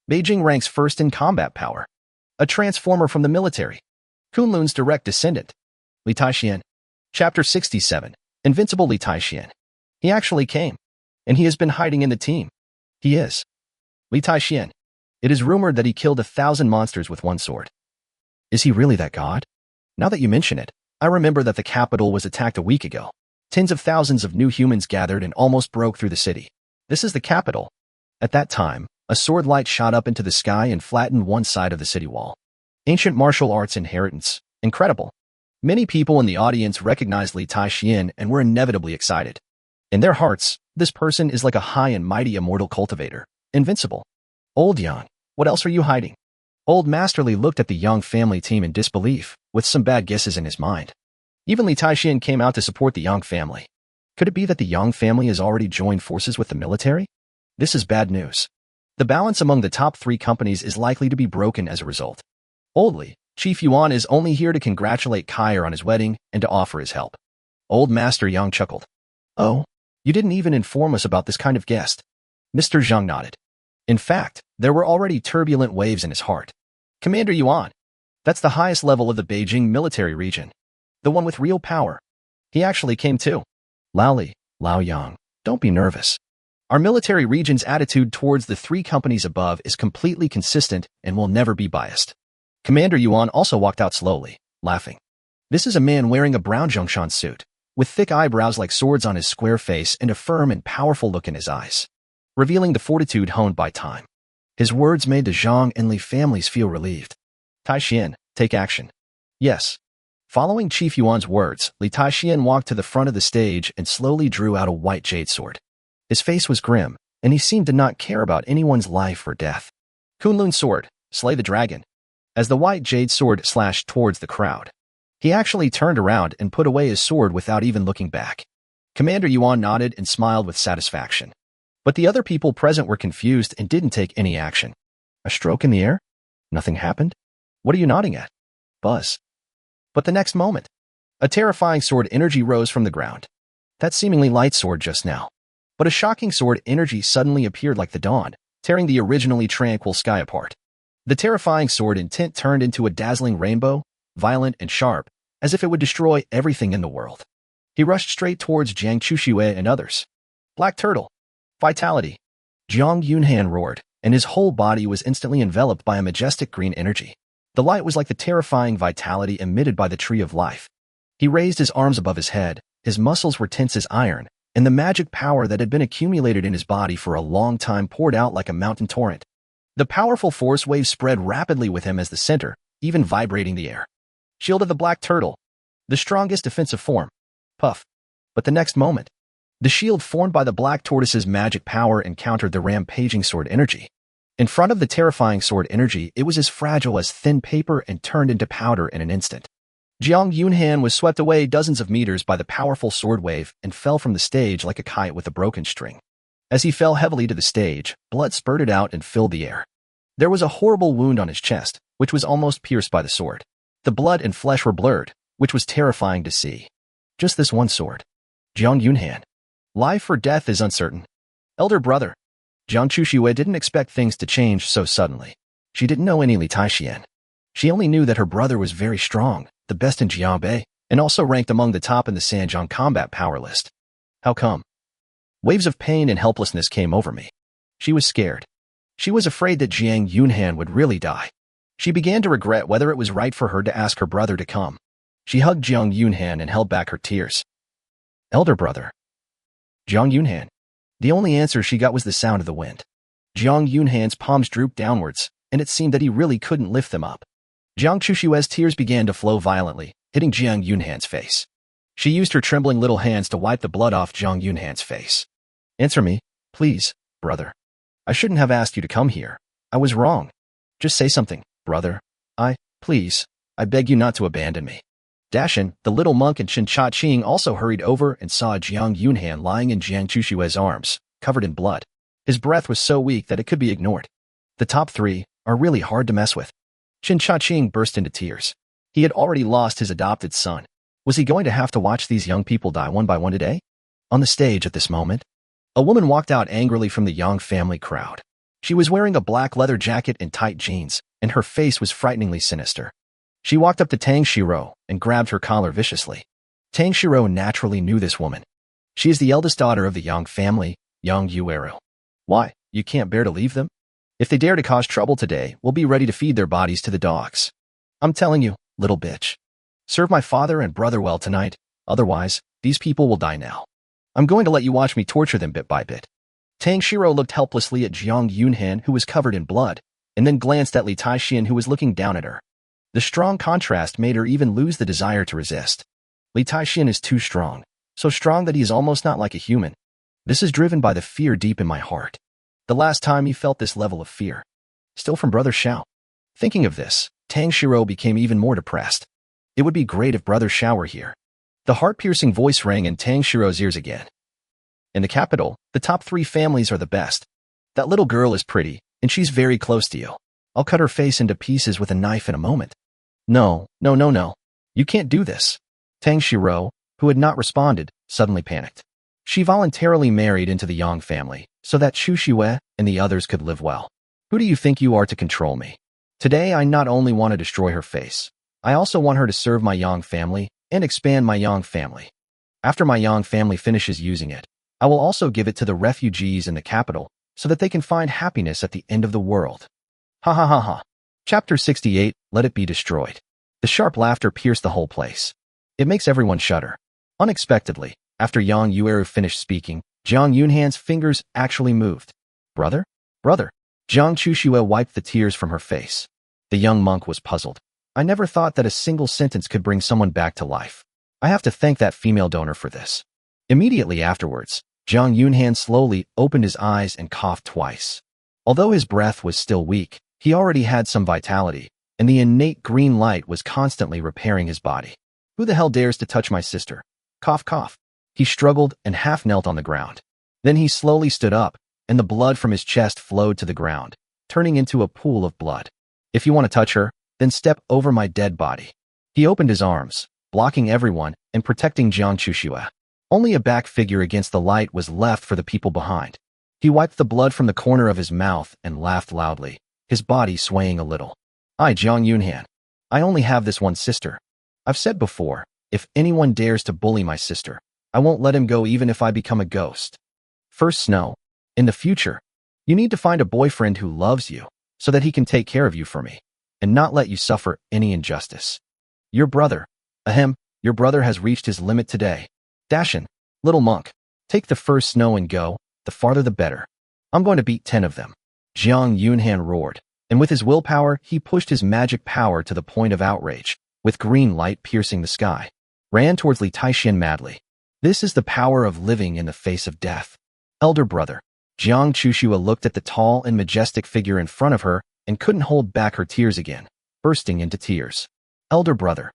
Beijing ranks 1st in combat power. A transformer from the military. Kunlun's direct descendant. Li Taixian. Chapter 67. Invincible Li Taixian. He actually came. And he has been hiding in the team. He is. Li Taixian. It is rumored that he killed 1,000 monsters with one sword. Is he really that god? Now that you mention it, I remember that the capital was attacked a week ago. Tens of thousands of new humans gathered and almost broke through the city. This is the capital. At that time, a sword light shot up into the sky and flattened one side of the city wall. Ancient martial arts inheritance. Incredible. Many people in the audience recognized Li Taixian and were inevitably excited. In their hearts, this person is like a high and mighty immortal cultivator. Invincible. Old Yang, what else are you hiding? Old Master Li looked at the Yang family team in disbelief, with some bad guesses in his mind. Even Li Taixian came out to support the Yang family. Could it be that the Yang family has already joined forces with the military? This is bad news. The balance among the top 3 companies is likely to be broken as a result. Old Li, Chief Yuan is only here to congratulate Kaier on his wedding and to offer his help. Old Master Yang chuckled. Oh, you didn't even inform us about this kind of guest. Mr. Zhang nodded. In fact, there were already turbulent waves in his heart. Commander Yuan. That's the highest level of the Beijing military region. The one with real power. He actually came too. Lao Li, Lao Yang, don't be nervous. Our military region's attitude towards the 3 companies above is completely consistent and will never be biased. Commander Yuan also walked out slowly, laughing. This is a man wearing a brown Zhongshan suit, with thick eyebrows like swords on his square face and a firm and powerful look in his eyes, revealing the fortitude honed by time. His words made the Zhang and Li families feel relieved. Taixian, take action. Yes. Following Chief Yuan's words, Li Taixian walked to the front of the stage and slowly drew out a white jade sword. His face was grim, and he seemed to not care about anyone's life or death. Kunlun's sword, slay the dragon. As the white jade sword slashed towards the crowd, he actually turned around and put away his sword without even looking back. Commander Yuan nodded and smiled with satisfaction. But the other people present were confused and didn't take any action. A stroke in the air? Nothing happened? What are you nodding at? Buzz. But the next moment, a terrifying sword energy rose from the ground. That seemingly light sword just now. But a shocking sword energy suddenly appeared like the dawn, tearing the originally tranquil sky apart. The terrifying sword intent turned into a dazzling rainbow, violent and sharp, as if it would destroy everything in the world. He rushed straight towards Jiang Chuxue and others. Black Turtle. Vitality. Jiang Yunhan roared, and his whole body was instantly enveloped by a majestic green energy. The light was like the terrifying vitality emitted by the Tree of Life. He raised his arms above his head, his muscles were tense as iron, and the magic power that had been accumulated in his body for a long time poured out like a mountain torrent. The powerful force wave spread rapidly with him as the center, even vibrating the air. Shield of the Black Turtle. The strongest defensive form. Puff. But the next moment, the shield formed by the Black Tortoise's magic power encountered the rampaging sword energy. In front of the terrifying sword energy, it was as fragile as thin paper and turned into powder in an instant. Jiang Yunhan was swept away dozens of meters by the powerful sword wave and fell from the stage like a kite with a broken string. As he fell heavily to the stage, blood spurted out and filled the air. There was a horrible wound on his chest, which was almost pierced by the sword. The blood and flesh were blurred, which was terrifying to see. Just this one sword. Jiang Yunhan. Life or death is uncertain. Elder brother. Jiang Chuxue didn't expect things to change so suddenly. She didn't know any Li Taixian. She only knew that her brother was very strong, the best in Jiangbei, and also ranked among the top in the Sanjiang combat power list. How come? Waves of pain and helplessness came over me. She was scared. She was afraid that Jiang Yunhan would really die. She began to regret whether it was right for her to ask her brother to come. She hugged Jiang Yunhan and held back her tears. Elder brother. Jiang Yunhan. The only answer she got was the sound of the wind. Jiang Yunhan's palms drooped downwards, and it seemed that he really couldn't lift them up. Jiang Chuxue's tears began to flow violently, hitting Jiang Yunhan's face. She used her trembling little hands to wipe the blood off Jiang Yunhan's face. Answer me, please, brother. I shouldn't have asked you to come here. I was wrong. Just say something, brother. Please, I beg you not to abandon me. Dashin, the little monk, and Chen Xiao also hurried over and saw Jiang Yunhan lying in Jiang Chuxue's arms, covered in blood. His breath was so weak that it could be ignored. The top three are really hard to mess with. Chen Xiao burst into tears. He had already lost his adopted son. Was he going to have to watch these young people die one by one today? On the stage at this moment, a woman walked out angrily from the Yang family crowd. She was wearing a black leather jacket and tight jeans, and her face was frighteningly sinister. She walked up to Tang Shiro and grabbed her collar viciously. Tang Shiro naturally knew this woman. She is the eldest daughter of the Yang family, Yang Yuero. Why, you can't bear to leave them? If they dare to cause trouble today, we'll be ready to feed their bodies to the dogs. I'm telling you, little bitch. Serve my father and brother well tonight, otherwise, these people will die now. I'm going to let you watch me torture them bit by bit. Tang Shiro looked helplessly at Jiang Yunhan, who was covered in blood, and then glanced at Li Taixian, who was looking down at her. The strong contrast made her even lose the desire to resist. Li Taixian is too strong, so strong that he is almost not like a human. This is driven by the fear deep in my heart. The last time he felt this level of fear. Still from Brother Xiao. Thinking of this, Tang Shiro became even more depressed. It would be great if Brother Xiao were here. The heart-piercing voice rang in Tang Shiro's ears again. In the capital, the top three families are the best. That little girl is pretty, and she's very close to you. I'll cut her face into pieces with a knife in a moment. No. You can't do this. Tang Shiro, who had not responded, suddenly panicked. She voluntarily married into the Yang family, so that Chuxue and the others could live well. Who do you think you are to control me? Today I not only want to destroy her face, I also want her to serve my Yang family and expand my Yang family. After my Yang family finishes using it, I will also give it to the refugees in the capital so that they can find happiness at the end of the world. Ha ha ha ha. Chapter 68, Let It Be Destroyed. The sharp laughter pierced the whole place. It makes everyone shudder. Unexpectedly, after Yang Yueru finished speaking, Jiang Yunhan's fingers actually moved. Brother? Brother. Jiang Chuxue wiped the tears from her face. The young monk was puzzled. I never thought that a single sentence could bring someone back to life. I have to thank that female donor for this. Immediately afterwards, Jiang Yunhan slowly opened his eyes and coughed twice. Although his breath was still weak, he already had some vitality, and the innate green light was constantly repairing his body. Who the hell dares to touch my sister? Cough, cough. He struggled and half knelt on the ground. Then he slowly stood up, and the blood from his chest flowed to the ground, turning into a pool of blood. If you want to touch her, then step over my dead body. He opened his arms, blocking everyone and protecting Jiang Chuxue. Only a back figure against the light was left for the people behind. He wiped the blood from the corner of his mouth and laughed loudly. his body swaying a little. I, Jiang Yunhan. I only have this one sister. I've said before, if anyone dares to bully my sister, I won't let him go even if I become a ghost. First Snow. In the future, you need to find a boyfriend who loves you, so that he can take care of you for me, and not let you suffer any injustice. Your brother. Your brother has reached his limit today. Dashin, little monk, take the first Snow and go, the farther the better. I'm going to beat 10 of them. Jiang Yunhan roared, and with his willpower, he pushed his magic power to the point of outrage, with green light piercing the sky. Ran towards Li Taixian madly. This is the power of living in the face of death. Elder brother. Jiang Chushua looked at the tall and majestic figure in front of her and couldn't hold back her tears again, bursting into tears. Elder brother.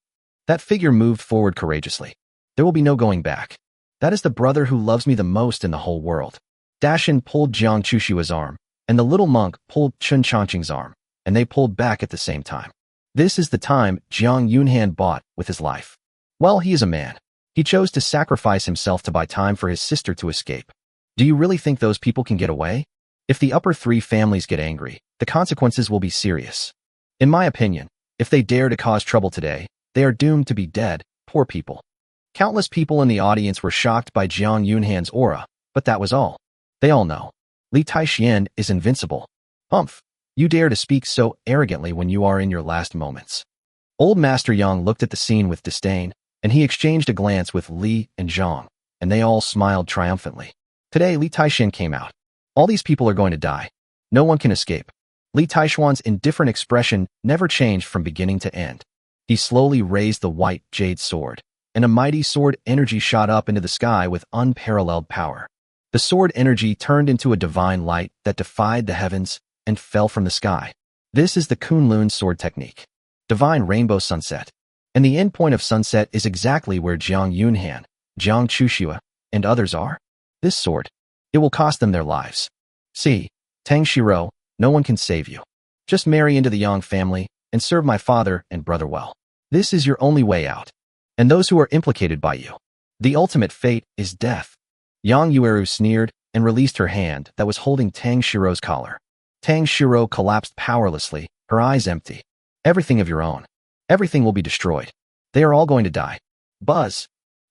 That figure moved forward courageously. There will be no going back. That is the brother who loves me the most in the whole world. Dashin pulled Jiang Chushua's arm, and the little monk pulled Chen Xiao's arm, and they pulled back at the same time. This is the time Jiang Yunhan bought with his life. Well, he is a man. He chose to sacrifice himself to buy time for his sister to escape. Do you really think those people can get away? If the upper 3 families get angry, the consequences will be serious. In my opinion, if they dare to cause trouble today, they are doomed to be dead, poor people. Countless people in the audience were shocked by Jiang Yunhan's aura, but that was all. They all know. Li Taixian is invincible. Humph! You dare to speak so arrogantly when you are in your last moments. Old Master Yang looked at the scene with disdain, and he exchanged a glance with Li and Zhang, and they all smiled triumphantly. Today, Li Taixian came out. All these people are going to die. No one can escape. Li Taixian's indifferent expression never changed from beginning to end. He slowly raised the white jade sword, and a mighty sword energy shot up into the sky with unparalleled power. The sword energy turned into a divine light that defied the heavens and fell from the sky. This is the Kunlun sword technique. Divine rainbow sunset. And the end point of sunset is exactly where Jiang Yunhan, Jiang Chushua, and others are. This sword, it will cost them their lives. See, Tang Shiro, no one can save you. Just marry into the Yang family and serve my father and brother well. This is your only way out. And those who are implicated by you. The ultimate fate is death. Yang Yueru sneered and released her hand that was holding Tang Shiro's collar. Tang Shiro collapsed powerlessly, her eyes empty. Everything of your own. Everything will be destroyed. They are all going to die. Buzz.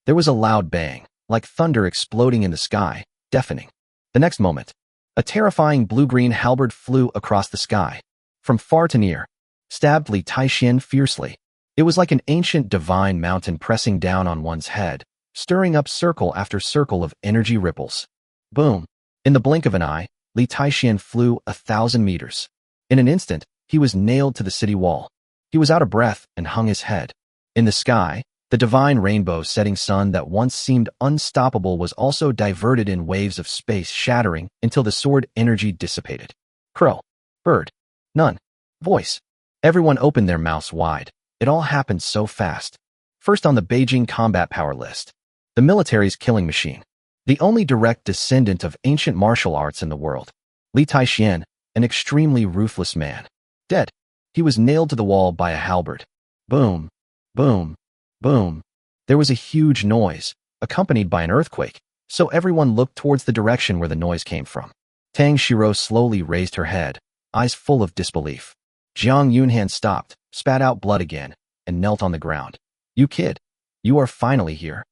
There was a loud bang, like thunder exploding in the sky, deafening. The next moment, a terrifying blue-green halberd flew across the sky. From far to near, stabbed Li Taixian fiercely. It was like an ancient divine mountain pressing down on one's head, stirring up circle after circle of energy ripples. Boom! In the blink of an eye, Li Taixian flew 1,000 meters. In an instant, he was nailed to the city wall. He was out of breath and hung his head. In the sky, the divine rainbow setting sun that once seemed unstoppable was also diverted in waves of space shattering until the sword energy dissipated. Crow. Bird. None. Voice. Everyone opened their mouths wide. It all happened so fast. First on the Beijing combat power list. The military's killing machine. The only direct descendant of ancient martial arts in the world. Li Taixian, an extremely ruthless man. Dead. He was nailed to the wall by a halberd. Boom. Boom. Boom. There was a huge noise, accompanied by an earthquake, so everyone looked towards the direction where the noise came from. Tang Shiro slowly raised her head, eyes full of disbelief. Jiang Yunhan stopped, spat out blood again, and knelt on the ground. You kid. You are finally here.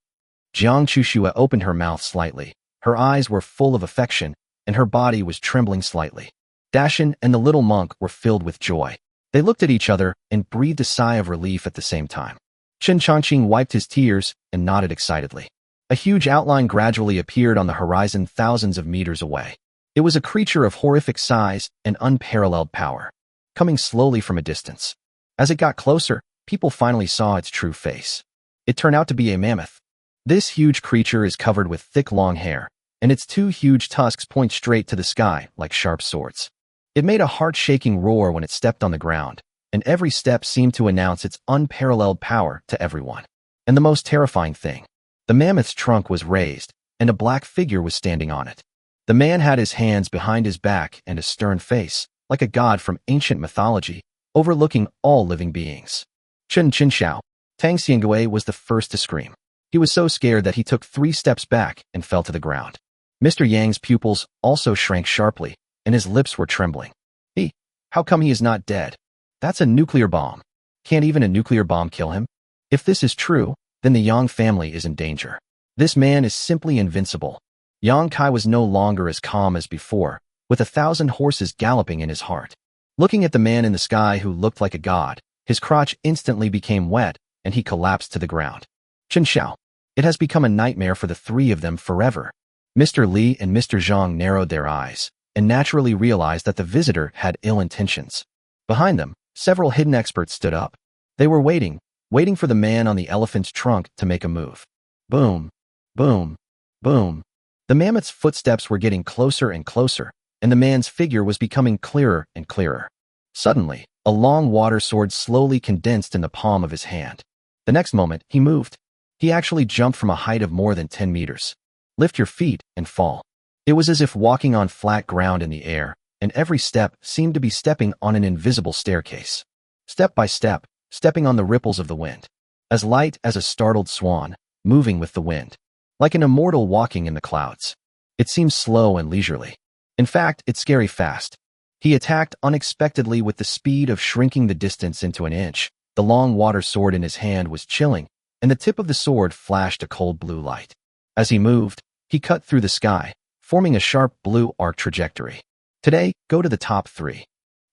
Jiang Chushua opened her mouth slightly. Her eyes were full of affection, and her body was trembling slightly. Dashin and the little monk were filled with joy. They looked at each other and breathed a sigh of relief at the same time. Chen Xiao wiped his tears and nodded excitedly. A huge outline gradually appeared on the horizon thousands of meters away. It was a creature of horrific size and unparalleled power, coming slowly from a distance. As it got closer, people finally saw its true face. It turned out to be a mammoth. This huge creature is covered with thick long hair, and its 2 huge tusks point straight to the sky like sharp swords. It made a heart-shaking roar when it stepped on the ground, and every step seemed to announce its unparalleled power to everyone. And the most terrifying thing, the mammoth's trunk was raised, and a black figure was standing on it. The man had his hands behind his back and a stern face, like a god from ancient mythology, overlooking all living beings. Chen Xiao, Tang Xiangwei was the first to scream. He was so scared that he took 3 steps back and fell to the ground. Mr. Yang's pupils also shrank sharply, and his lips were trembling. How come he is not dead? That's a nuclear bomb. Can't even a nuclear bomb kill him? If this is true, then the Yang family is in danger. This man is simply invincible. Yang Kai was no longer as calm as before, with 1,000 horses galloping in his heart. Looking at the man in the sky who looked like a god, his crotch instantly became wet, and he collapsed to the ground. Chen Xiao. It has become a nightmare for the three of them forever. Mr. Li and Mr. Zhang narrowed their eyes, and naturally realized that the visitor had ill intentions. Behind them, several hidden experts stood up. They were waiting for the man on the elephant's trunk to make a move. Boom, boom, boom. The mammoth's footsteps were getting closer and closer, and the man's figure was becoming clearer and clearer. Suddenly, a long water sword slowly condensed in the palm of his hand. The next moment, he moved. He actually jumped from a height of more than 10 meters. Lift your feet and fall. It was as if walking on flat ground in the air, and every step seemed to be stepping on an invisible staircase. Step by step, stepping on the ripples of the wind. As light as a startled swan, moving with the wind. Like an immortal walking in the clouds. It seemed slow and leisurely. In fact, it's scary fast. He attacked unexpectedly with the speed of shrinking the distance into an inch. The long water sword in his hand was chilling, and the tip of the sword flashed a cold blue light. As he moved, he cut through the sky, forming a sharp blue arc trajectory. Today, go to the top 3.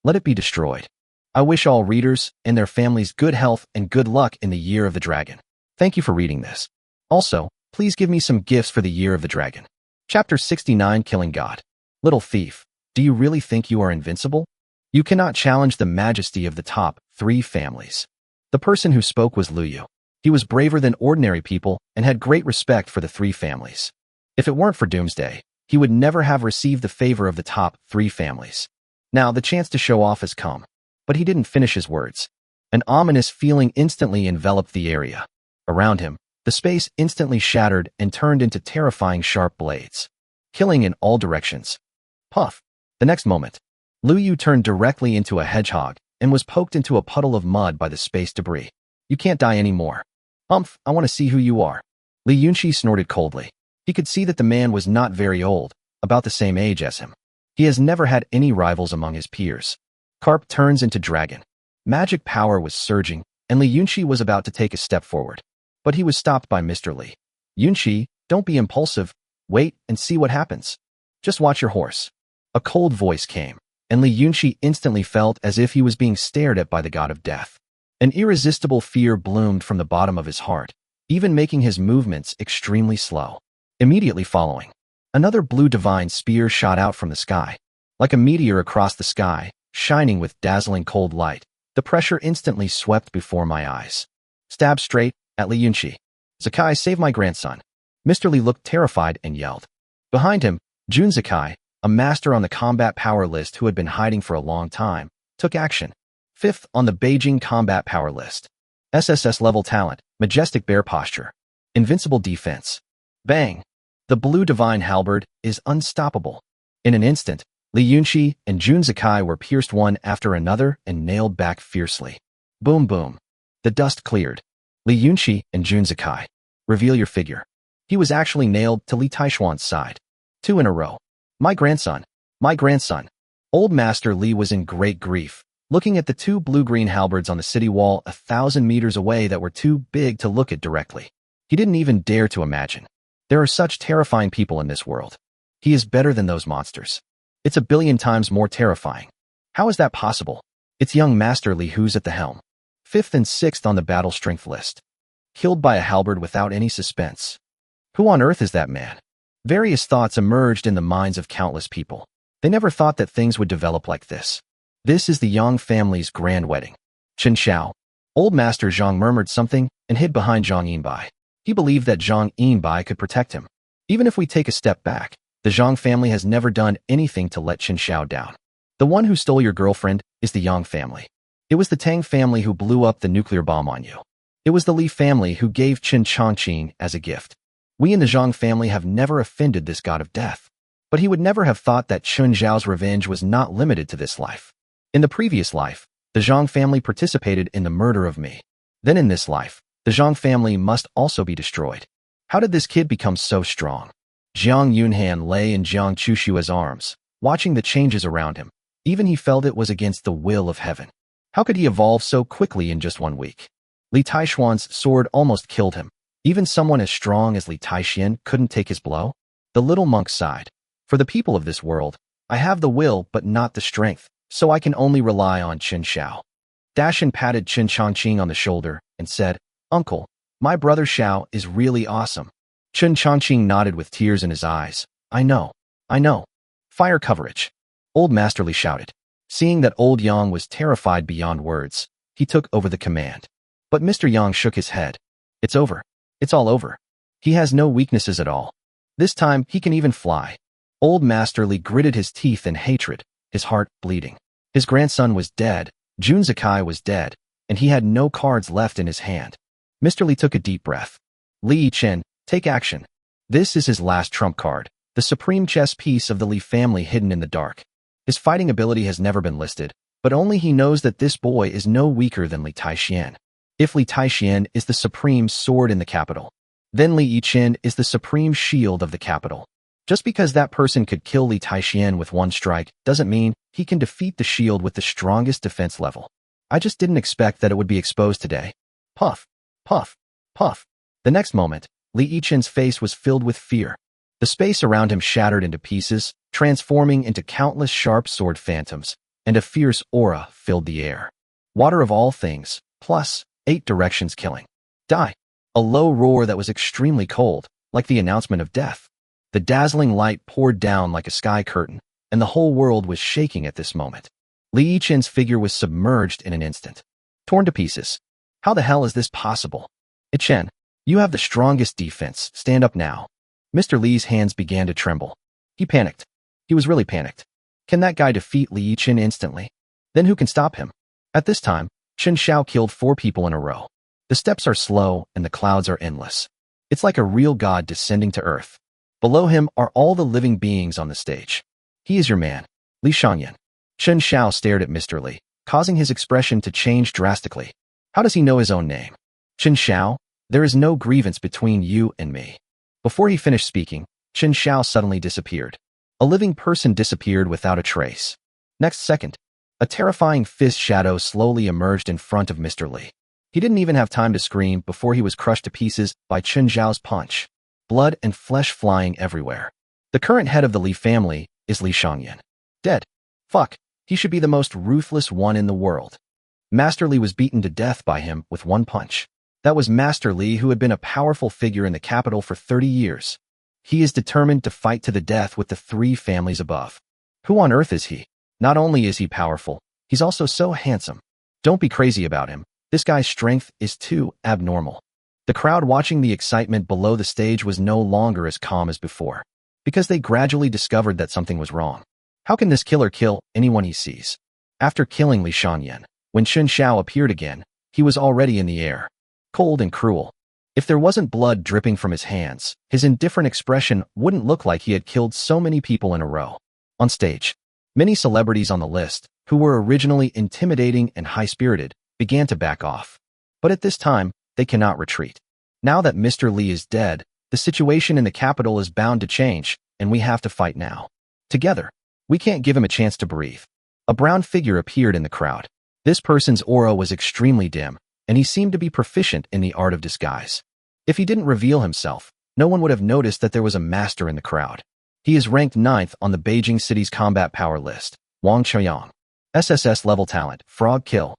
Let it be destroyed. I wish all readers and their families good health and good luck in the Year of the Dragon. Thank you for reading this. Also, please give me some gifts for the Year of the Dragon. Chapter 69, Killing God. Little thief, do you really think you are invincible? You cannot challenge the majesty of the top 3 families. The person who spoke was Lu Yu. He was braver than ordinary people and had great respect for the 3 families. If it weren't for Doomsday, he would never have received the favor of the top 3 families. Now, the chance to show off has come. But he didn't finish his words. An ominous feeling instantly enveloped the area. Around him, the space instantly shattered and turned into terrifying sharp blades, killing in all directions. Puff! The next moment, Lu Yu turned directly into a hedgehog and was poked into a puddle of mud by the space debris. You can't die anymore. Humph, I want to see who you are. Li Yunqi snorted coldly. He could see that the man was not very old, about the same age as him. He has never had any rivals among his peers. Carp turns into dragon. Magic power was surging, and Li Yunqi was about to take a step forward. But he was stopped by Mr. Li. Yunqi, don't be impulsive. Wait and see what happens. Just watch your horse. A cold voice came, and Li Yunqi instantly felt as if he was being stared at by the god of death. An irresistible fear bloomed from the bottom of his heart, even making his movements extremely slow. Immediately following, another blue divine spear shot out from the sky. Like a meteor across the sky, shining with dazzling cold light, the pressure instantly swept before my eyes. Stab straight at Li Yunqi. Zakai, save my grandson. Mr. Li looked terrified and yelled. Behind him, Jun Zakai, a master on the combat power list who had been hiding for a long time, took action. 5th on the Beijing combat power list. SSS level talent, majestic bear posture. Invincible defense. Bang! The blue divine halberd is unstoppable. In an instant, Li Yunqi and Jun Zakai were pierced one after another and nailed back fiercely. Boom boom. The dust cleared. Li Yunqi and Jun Zakai. Reveal your figure. He was actually nailed to Li Taishuan's side. 2 in a row. My grandson. My grandson. Old Master Li was in great grief, looking at the 2 blue-green halberds on the city wall 1,000 meters away that were too big to look at directly. He didn't even dare to imagine. There are such terrifying people in this world. He is better than those monsters. It's 1 billion times more terrifying. How is that possible? It's young Master Li who's at the helm. 5th and 6th on the battle strength list. Killed by a halberd without any suspense. Who on earth is that man? Various thoughts emerged in the minds of countless people. They never thought that things would develop like this. This is the Yang family's grand wedding. Chen Xiao. Old Master Zhang murmured something and hid behind Zhang Yinbai. He believed that Zhang Yinbai could protect him. Even if we take a step back, the Zhang family has never done anything to let Chen Xiao down. The one who stole your girlfriend is the Yang family. It was the Tang family who blew up the nuclear bomb on you. It was the Li family who gave Qin Chongqing as a gift. We in the Zhang family have never offended this god of death. But he would never have thought that Chen Xiao's revenge was not limited to this life. In the previous life, the Zhang family participated in the murder of me. Then in this life, the Zhang family must also be destroyed. How did this kid become so strong? Jiang Yunhan lay in Jiang Chushua's arms, watching the changes around him. Even he felt it was against the will of heaven. How could he evolve so quickly in just 1 week? Li Taishuan's sword almost killed him. Even someone as strong as Li Taixuan couldn't take his blow? The little monk sighed. For the people of this world, I have the will but not the strength, so I can only rely on Chen Xiao. Dashan patted Chen Chongqing on the shoulder and said, Uncle, my brother Xiao is really awesome. Chen Chongqing nodded with tears in his eyes. I know. Fire coverage. Old Master Li shouted. Seeing that Old Yang was terrified beyond words, he took over the command. But Mr. Yang shook his head. It's over. It's all over. He has no weaknesses at all. This time, he can even fly. Old Master Li gritted his teeth in hatred, his heart bleeding. His grandson was dead, Jun Zakai was dead, and he had no cards left in his hand. Mr. Li took a deep breath. Li Chen, take action. This is his last trump card, the supreme chess piece of the Li family hidden in the dark. His fighting ability has never been listed, but only he knows that this boy is no weaker than Li Taixuan. If Li Taixuan is the supreme sword in the capital, then Li Yichen is the supreme shield of the capital. Just because that person could kill Li Taixuan with 1 strike doesn't mean he can defeat the shield with the strongest defense level. I just didn't expect that it would be exposed today. Puff, puff, puff. The next moment, Li Yichen's face was filled with fear. The space around him shattered into pieces, transforming into countless sharp sword phantoms, and a fierce aura filled the air. Water of all things, plus 8 directions killing. Die. A low roar that was extremely cold, like the announcement of death. The dazzling light poured down like a sky curtain, and the whole world was shaking at this moment. Li Yichen's figure was submerged in an instant. Torn to pieces. How the hell is this possible? Chen, you have the strongest defense. Stand up now. Mr. Li's hands began to tremble. He panicked. He was really panicked. Can that guy defeat Li Yichen instantly? Then who can stop him? At this time, Chen Xiao killed 4 people in a row. The steps are slow and the clouds are endless. It's like a real god descending to earth. Below him are all the living beings on the stage. He is your man, Li Shangyan. Chen Xiao stared at Mr. Li, causing his expression to change drastically. How does he know his own name? Chen Xiao, there is no grievance between you and me. Before he finished speaking, Chen Xiao suddenly disappeared. A living person disappeared without a trace. Next second, a terrifying fist shadow slowly emerged in front of Mr. Li. He didn't even have time to scream before he was crushed to pieces by Chen Xiao's punch. Blood and flesh flying everywhere. The current head of the Li family is Li Shangyan. Dead. Fuck, he should be the most ruthless one in the world. Master Li was beaten to death by him with 1 punch. That was Master Li, who had been a powerful figure in the capital for 30 years. He is determined to fight to the death with the 3 families above. Who on earth is he? Not only is he powerful, he's also so handsome. Don't be crazy about him. This guy's strength is too abnormal. The crowd watching the excitement below the stage was no longer as calm as before, because they gradually discovered that something was wrong. How can this killer kill anyone he sees? After killing Li Shangyan, when Chen Xiao appeared again, he was already in the air, cold and cruel. If there wasn't blood dripping from his hands, his indifferent expression wouldn't look like he had killed so many people in a row. On stage, many celebrities on the list, who were originally intimidating and high-spirited, began to back off. But at this time, they cannot retreat. Now that Mr. Li is dead, the situation in the capital is bound to change, and we have to fight now. Together, we can't give him a chance to breathe. A brown figure appeared in the crowd. This person's aura was extremely dim, and he seemed to be proficient in the art of disguise. If he didn't reveal himself, no one would have noticed that there was a master in the crowd. He is ranked 9th on the Beijing City's combat power list. Wang Qiuyang. SSS level talent, frog kill.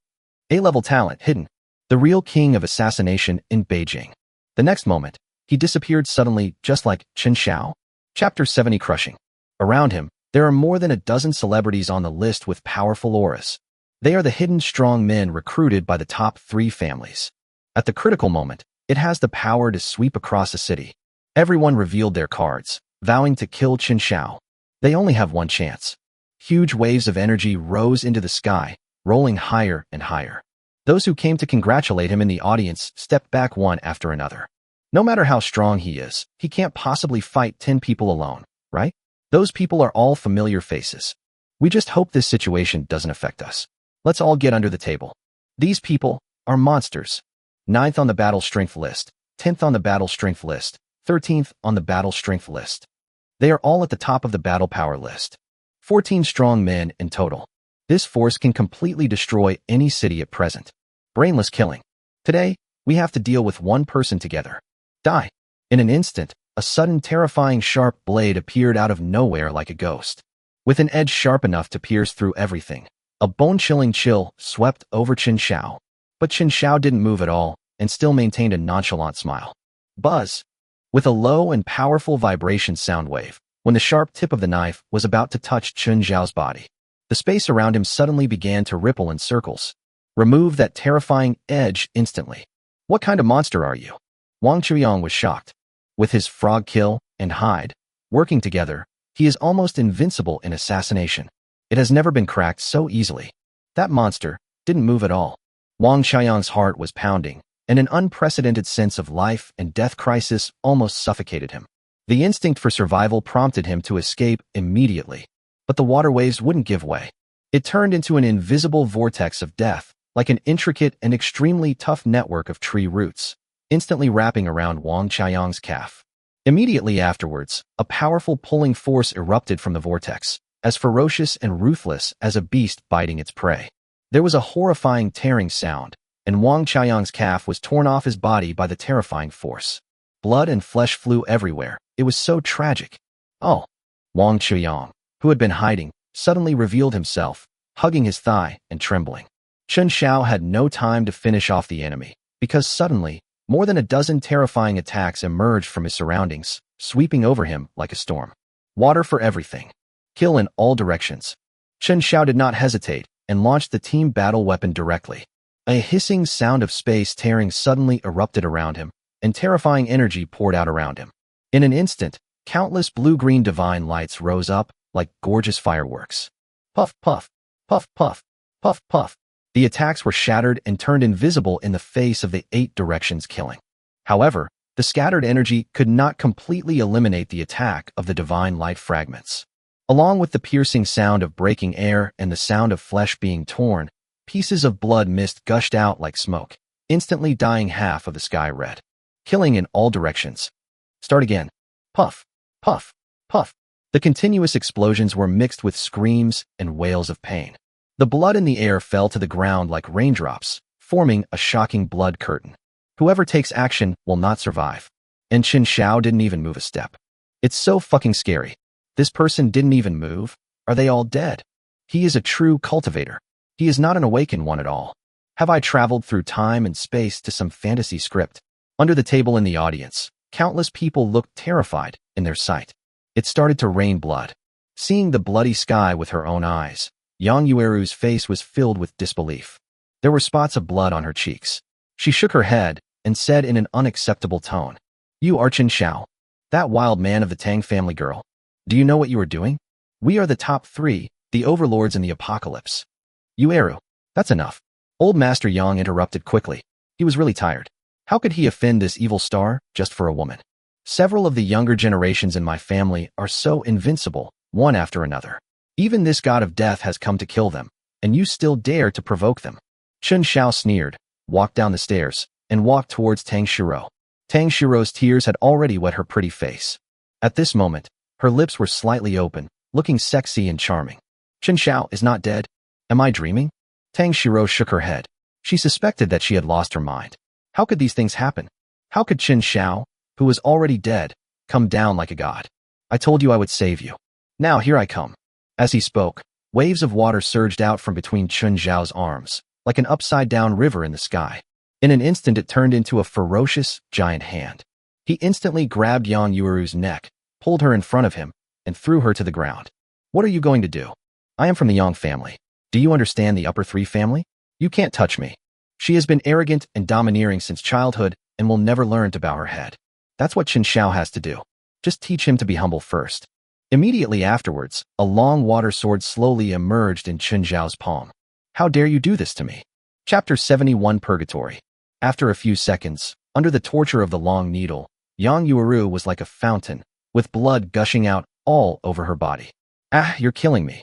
A-level talent, hidden. The real king of assassination in Beijing. The next moment, he disappeared suddenly, just like Chen Xiao. Chapter 70 Crushing. Around him, there are more than a dozen celebrities on the list with powerful auras. They are the hidden strong men recruited by the top 3 families. At the critical moment, it has the power to sweep across a city. Everyone revealed their cards, vowing to kill Chen Xiao. They only have 1 chance. Huge waves of energy rose into the sky, rolling higher and higher. Those who came to congratulate him in the audience stepped back one after another. No matter how strong he is, he can't possibly fight 10 people alone, right? Those people are all familiar faces. We just hope this situation doesn't affect us. Let's all get under the table. These people are monsters. 9th on the battle strength list, 10th on the battle strength list, 13th on the battle strength list. They are all at the top of the battle power list. 14 strong men in total. This force can completely destroy any city at present. Brainless killing. Today, we have to deal with one person together. Die. In an instant, a sudden terrifying sharp blade appeared out of nowhere like a ghost. With an edge sharp enough to pierce through everything, a bone-chilling chill swept over Chen Xiao. But Chen Xiao didn't move at all and still maintained a nonchalant smile. Buzz. With a low and powerful vibration sound wave, when the sharp tip of the knife was about to touch Chen Xiao's body, the space around him suddenly began to ripple in circles. Remove that terrifying edge instantly. What kind of monster are you? Wang Chuyang was shocked. With his frog kill and hide working together, he is almost invincible in assassination. It has never been cracked so easily. That monster didn't move at all. Wang Qianyang's heart was pounding, and an unprecedented sense of life and death crisis almost suffocated him. The instinct for survival prompted him to escape immediately, but the water waves wouldn't give way. It turned into an invisible vortex of death, like an intricate and extremely tough network of tree roots, instantly wrapping around Wang Qianyang's calf. Immediately afterwards, a powerful pulling force erupted from the vortex, as ferocious and ruthless as a beast biting its prey. There was a horrifying tearing sound, and Wang Qianyang's calf was torn off his body by the terrifying force. Blood and flesh flew everywhere. It was so tragic. Oh! Wang Qianyang, who had been hiding, suddenly revealed himself, hugging his thigh and trembling. Chen Xiao had no time to finish off the enemy, because suddenly, more than a dozen terrifying attacks emerged from his surroundings, sweeping over him like a storm. Water for everything. Kill in all directions. Chen Xiao did not hesitate and launched the team battle weapon directly. A hissing sound of space tearing suddenly erupted around him, and terrifying energy poured out around him. In an instant, countless blue-green divine lights rose up like gorgeous fireworks. Puff, puff, puff, puff, puff, puff. The attacks were shattered and turned invisible in the face of the 8 directions killing. However, the scattered energy could not completely eliminate the attack of the divine light fragments. Along with the piercing sound of breaking air and the sound of flesh being torn, pieces of blood mist gushed out like smoke, instantly dyeing half of the sky red. Killing in all directions. Start again. Puff, puff, puff. The continuous explosions were mixed with screams and wails of pain. The blood in the air fell to the ground like raindrops, forming a shocking blood curtain. Whoever takes action will not survive. And Chen Xiao didn't even move a step. It's so fucking scary. This person didn't even move. Are they all dead? He is a true cultivator. He is not an awakened one at all. Have I traveled through time and space to some fantasy script? Under the table in the audience, countless people looked terrified in their sight. It started to rain blood. Seeing the bloody sky with her own eyes, Yang Yueru's face was filled with disbelief. There were spots of blood on her cheeks. She shook her head and said in an unacceptable tone, "You are Chen Xiao, that wild man of the Tang family girl. Do you know what you are doing? We are the top 3, the overlords in the apocalypse." "Yueru, that's enough." Old Master Yang interrupted quickly. He was really tired. How could he offend this evil star just for a woman? Several of the younger generations in my family are so invincible, one after another. Even this god of death has come to kill them, and you still dare to provoke them. Chen Xiao sneered, walked down the stairs, and walked towards Tang Shiro. Tang Shiro's tears had already wet her pretty face. At this moment, her lips were slightly open, looking sexy and charming. Chen Xiao is not dead. Am I dreaming? Tang Shiro shook her head. She suspected that she had lost her mind. How could these things happen? How could Chen Xiao, who was already dead, come down like a god? I told you I would save you. Now here I come. As he spoke, waves of water surged out from between Chen Xiao's arms, like an upside-down river in the sky. In an instant it turned into a ferocious, giant hand. He instantly grabbed Yang Yueru's neck, pulled her in front of him, and threw her to the ground. What are you going to do? I am from the Yang family. Do you understand the upper 3 family? You can't touch me. She has been arrogant and domineering since childhood and will never learn to bow her head. That's what Chen Xiao has to do. Just teach him to be humble first. Immediately afterwards, a long water sword slowly emerged in Chen Xiao's palm. How dare you do this to me? Chapter 71 Purgatory. After a few seconds, under the torture of the long needle, Yang Yueru was like a fountain, with blood gushing out all over her body. Ah, you're killing me.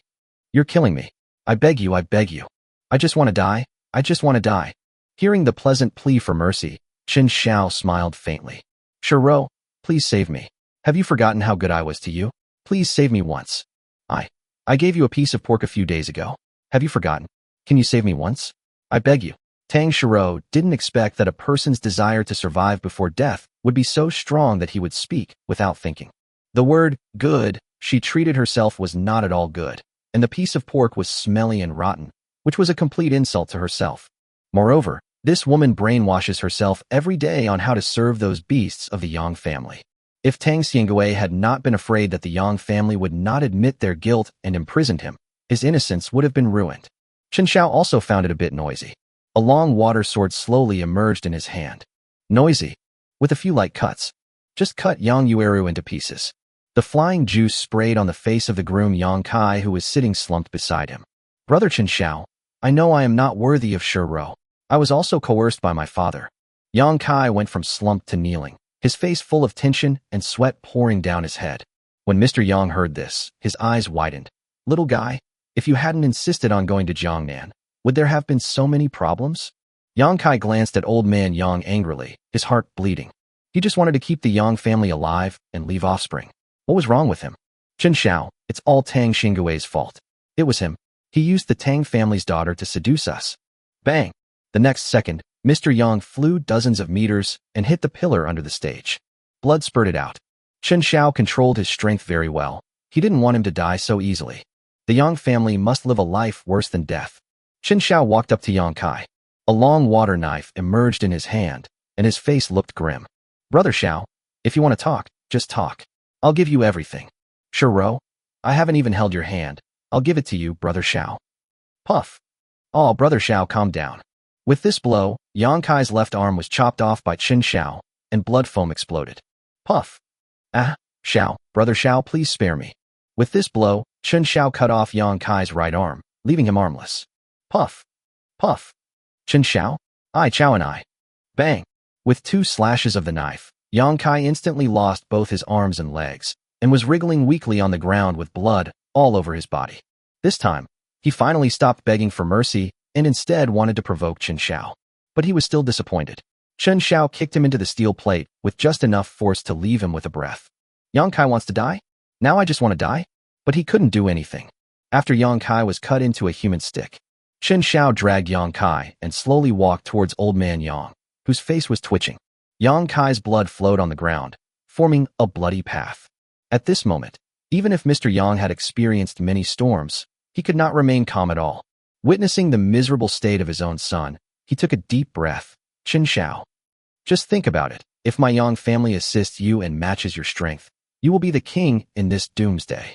You're killing me. I beg you, I beg you. I just want to die. I just want to die. Hearing the pleasant plea for mercy, Chen Xiao smiled faintly. Shiro, please save me. Have you forgotten how good I was to you? Please save me once. I gave you a piece of pork a few days ago. Have you forgotten? Can you save me once? I beg you. Tang Xiao didn't expect that a person's desire to survive before death would be so strong that he would speak without thinking. The word good she treated herself was not at all good, and the piece of pork was smelly and rotten, which was a complete insult to herself. Moreover, this woman brainwashes herself every day on how to serve those beasts of the Yang family. If Tang Xiao had not been afraid that the Yang family would not admit their guilt and imprisoned him, his innocence would have been ruined. Chen Xiao also found it a bit noisy. A long water sword slowly emerged in his hand. Noisy, with a few light cuts. Just cut Yang Yueru into pieces. The flying juice sprayed on the face of the groom Yang Kai, who was sitting slumped beside him. Brother Chen Xiao, I know I am not worthy of Shiro. I was also coerced by my father. Yang Kai went from slumped to kneeling, his face full of tension and sweat pouring down his head. When Mr. Yang heard this, his eyes widened. Little guy, if you hadn't insisted on going to Jiangnan, would there have been so many problems? Yang Kai glanced at old man Yang angrily, his heart bleeding. He just wanted to keep the Yang family alive and leave offspring. What was wrong with him? Chen Xiao, it's all Tang Xingui's fault. It was him. He used the Tang family's daughter to seduce us. Bang! The next second, Mr. Yang flew dozens of meters and hit the pillar under the stage. Blood spurted out. Chen Xiao controlled his strength very well. He didn't want him to die so easily. The Yang family must live a life worse than death. Chen Xiao walked up to Yang Kai. A long water knife emerged in his hand, and his face looked grim. Brother Xiao, if you want to talk, just talk. I'll give you everything. Shiro, I haven't even held your hand. I'll give it to you, Brother Xiao. Puff. Oh, Brother Xiao, calm down. With this blow, Yang Kai's left arm was chopped off by Chen Xiao, and blood foam exploded. Puff. Ah, Xiao, Brother Xiao, please spare me. With this blow, Chen Xiao cut off Yang Kai's right arm, leaving him armless. Puff. Puff. Chen Xiao? I Xiao and I. Bang. With 2 slashes of the knife, Yang Kai instantly lost both his arms and legs, and was wriggling weakly on the ground with blood all over his body. This time, he finally stopped begging for mercy and instead wanted to provoke Chen Xiao. But he was still disappointed. Chen Xiao kicked him into the steel plate with just enough force to leave him with a breath. Yang Kai wants to die? Now I just want to die? But he couldn't do anything. After Yang Kai was cut into a human stick, Chen Xiao dragged Yang Kai and slowly walked towards old man Yang, whose face was twitching. Yang Kai's blood flowed on the ground, forming a bloody path. At this moment, even if Mr. Yang had experienced many storms, he could not remain calm at all. Witnessing the miserable state of his own son, he took a deep breath. Chen Xiao. Just think about it. If my Yang family assists you and matches your strength, you will be the king in this Doomsday.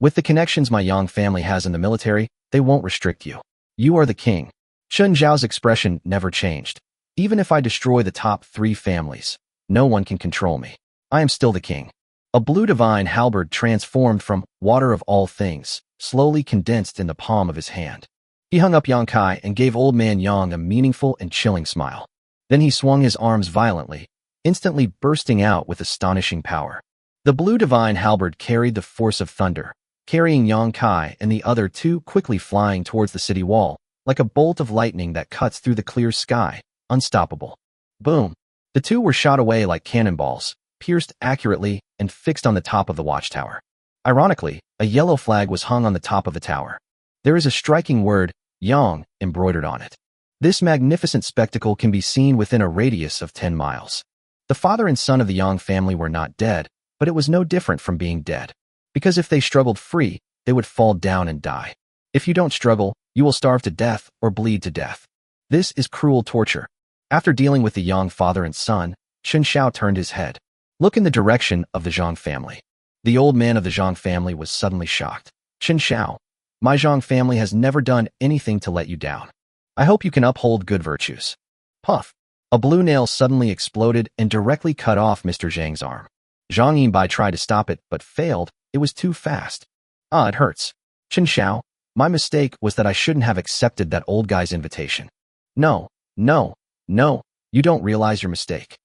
With the connections my Yang family has in the military, they won't restrict you. You are the king. Chen Xiao's expression never changed. Even if I destroy the top 3 families, no one can control me. I am still the king. A blue divine halberd transformed from water of all things, slowly condensed in the palm of his hand. He hung up Yang Kai and gave old man Yang a meaningful and chilling smile. Then he swung his arms violently, instantly bursting out with astonishing power. The blue divine halberd carried the force of thunder, carrying Yang Kai and the other 2 quickly flying towards the city wall, like a bolt of lightning that cuts through the clear sky, unstoppable. Boom! The 2 were shot away like cannonballs, pierced accurately and fixed on the top of the watchtower. Ironically, a yellow flag was hung on the top of the tower. There is a striking word, Yang, embroidered on it. This magnificent spectacle can be seen within a radius of 10 miles. The father and son of the Yang family were not dead, but it was no different from being dead. Because if they struggled free, they would fall down and die. If you don't struggle, you will starve to death or bleed to death. This is cruel torture. After dealing with the Yang father and son, Chen Xiao turned his head. Look in the direction of the Zhang family. The old man of the Zhang family was suddenly shocked. Chen Xiao, my Zhang family has never done anything to let you down. I hope you can uphold good virtues. Puff. A blue nail suddenly exploded and directly cut off Mr. Zhang's arm. Zhang Yinbai tried to stop it, but failed. It was too fast. Ah, it hurts. Chen Xiao, my mistake was that I shouldn't have accepted that old guy's invitation. No, you don't realize your mistake.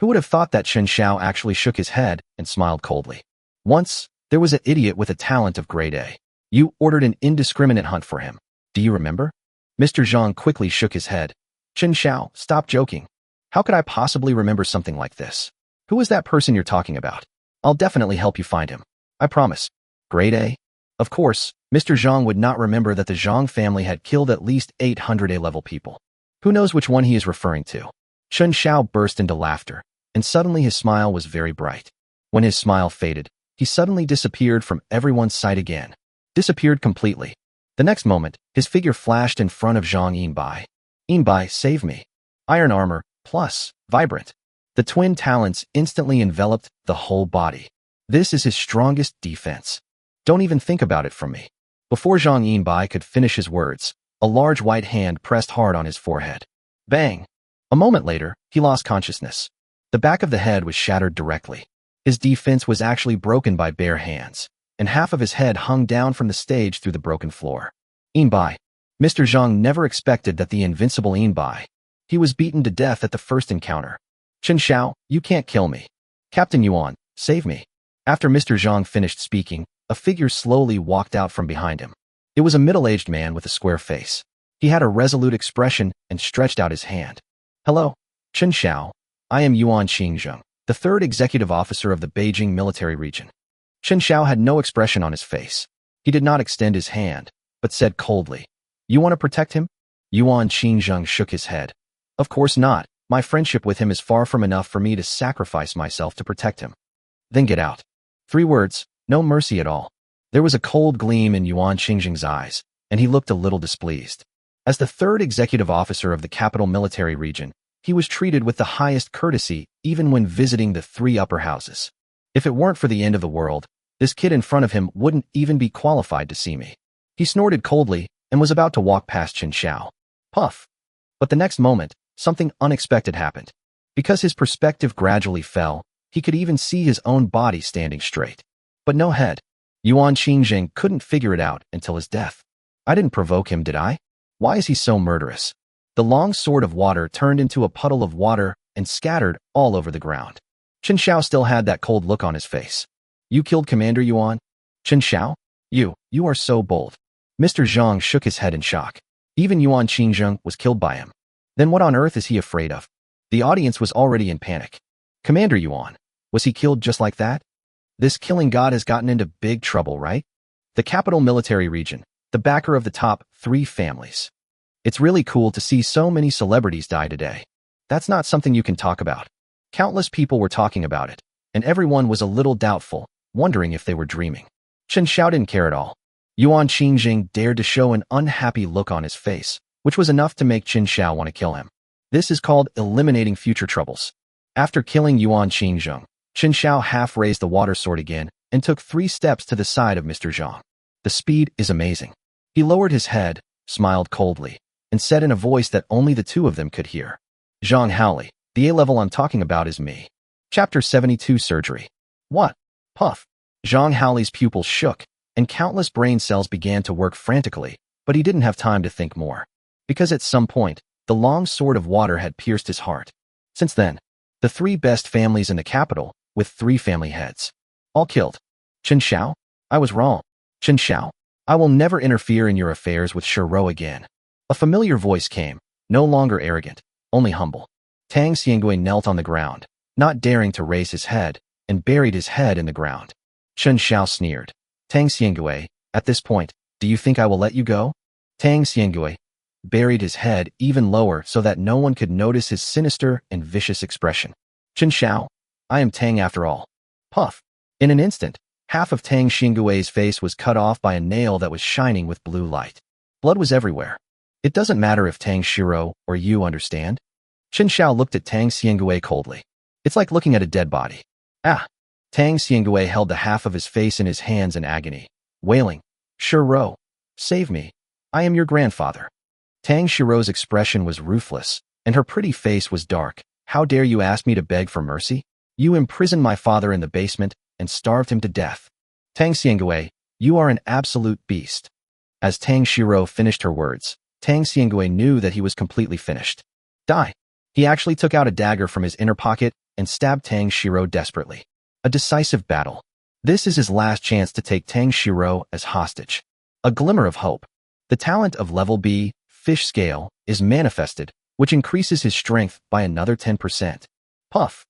Who would have thought that? Chen Xiao actually shook his head and smiled coldly. Once, there was an idiot with a talent of grade A. You ordered an indiscriminate hunt for him. Do you remember? Mr. Zhang quickly shook his head. Chen Xiao, stop joking. How could I possibly remember something like this? Who is that person you're talking about? I'll definitely help you find him. I promise. Grade A? Of course, Mr. Zhang would not remember that the Zhang family had killed at least 800 A-level people. Who knows which one he is referring to? Chen Xiao burst into laughter, and suddenly his smile was very bright. When his smile faded, he suddenly disappeared from everyone's sight again. Disappeared completely. The next moment, his figure flashed in front of Zhang Yinbai. Yinbai, save me. Iron armor, plus, vibrant. The twin talents instantly enveloped the whole body. This is his strongest defense. Don't even think about it from me. Before Zhang Yinbai could finish his words, a large white hand pressed hard on his forehead. Bang! A moment later, he lost consciousness. The back of the head was shattered directly. His defense was actually broken by bare hands, and half of his head hung down from the stage through the broken floor. Yinbai. Mr. Zhang never expected that the invincible Yinbai. He was beaten to death at the first encounter. Chen Xiao, you can't kill me. Captain Yuan, save me. After Mr. Zhang finished speaking, a figure slowly walked out from behind him. It was a middle-aged man with a square face. He had a resolute expression and stretched out his hand. Hello, Chen Xiao. I am Yuan Xingzheng, the third executive officer of the Beijing military region. Chen Xiao had no expression on his face. He did not extend his hand, but said coldly, You want to protect him? Yuan Xingzheng shook his head. Of course not. My friendship with him is far from enough for me to sacrifice myself to protect him. Then get out. 3 words, no mercy at all. There was a cold gleam in Yuan Xingzheng's eyes, and he looked a little displeased. As the third executive officer of the capital military region, he was treated with the highest courtesy even when visiting the 3 upper houses. If it weren't for the end of the world, this kid in front of him wouldn't even be qualified to see me. He snorted coldly and was about to walk past Chen Xiao. Puff. But the next moment, something unexpected happened. Because his perspective gradually fell, he could even see his own body standing straight. But no head. Yuan Xingzheng couldn't figure it out until his death. I didn't provoke him, did I? Why is he so murderous? The long sword of water turned into a puddle of water and scattered all over the ground. Chen Xiao still had that cold look on his face. You killed Commander Yuan? Chen Xiao? You are so bold. Mr. Zhang shook his head in shock. Even Yuan Xingzheng was killed by him. Then what on earth is he afraid of? The audience was already in panic. Commander Yuan, was he killed just like that? This killing god has gotten into big trouble, right? The capital military region, the backer of the top 3 families. It's really cool to see so many celebrities die today. That's not something you can talk about. Countless people were talking about it, and everyone was a little doubtful, wondering if they were dreaming. Chen Xiao didn't care at all. Yuan Xingzheng dared to show an unhappy look on his face, which was enough to make Chen Xiao want to kill him. This is called eliminating future troubles. After killing Yuan Xingzheng, Chen Xiao half raised the water sword again and took 3 steps to the side of Mr. Zhang. The speed is amazing. He lowered his head, smiled coldly, and said in a voice that only the 2 of them could hear. Zhang Haoli, the A-level I'm talking about is me. Chapter 72 Surgery. What? Puff. Zhang Haoli's pupils shook, and countless brain cells began to work frantically, but he didn't have time to think more. Because at some point, the long sword of water had pierced his heart. Since then, the 3 best families in the capital, with 3 family heads, all killed. Chen Xiao? I was wrong. Chen Xiao? I will never interfere in your affairs with Shiro again. A familiar voice came, no longer arrogant, only humble. Tang Xiangui knelt on the ground, not daring to raise his head, and buried his head in the ground. Chen Xiao sneered. Tang Xiangui, at this point, do you think I will let you go? Tang Xiangui buried his head even lower so that no one could notice his sinister and vicious expression. Chen Xiao, I am Tang after all. Puff. In an instant, half of Tang Xingui's face was cut off by a nail that was shining with blue light. Blood was everywhere. It doesn't matter if Tang Shiro or you understand. Chen Xiao looked at Tang Xiangui coldly. It's like looking at a dead body. Ah! Tang Xiangui held the half of his face in his hands in agony, wailing, Shiro, save me. I am your grandfather. Tang Shiro's expression was ruthless, and her pretty face was dark. How dare you ask me to beg for mercy? You imprisoned my father in the basement and starved him to death. Tang Xiangui, you are an absolute beast. As Tang Shiro finished her words, Tang Xiangui knew that he was completely finished. Die. He actually took out a dagger from his inner pocket and stabbed Tang Shiro desperately. A decisive battle. This is his last chance to take Tang Shiro as hostage. A glimmer of hope. The talent of level B, fish scale, is manifested, which increases his strength by another 10%. Puff.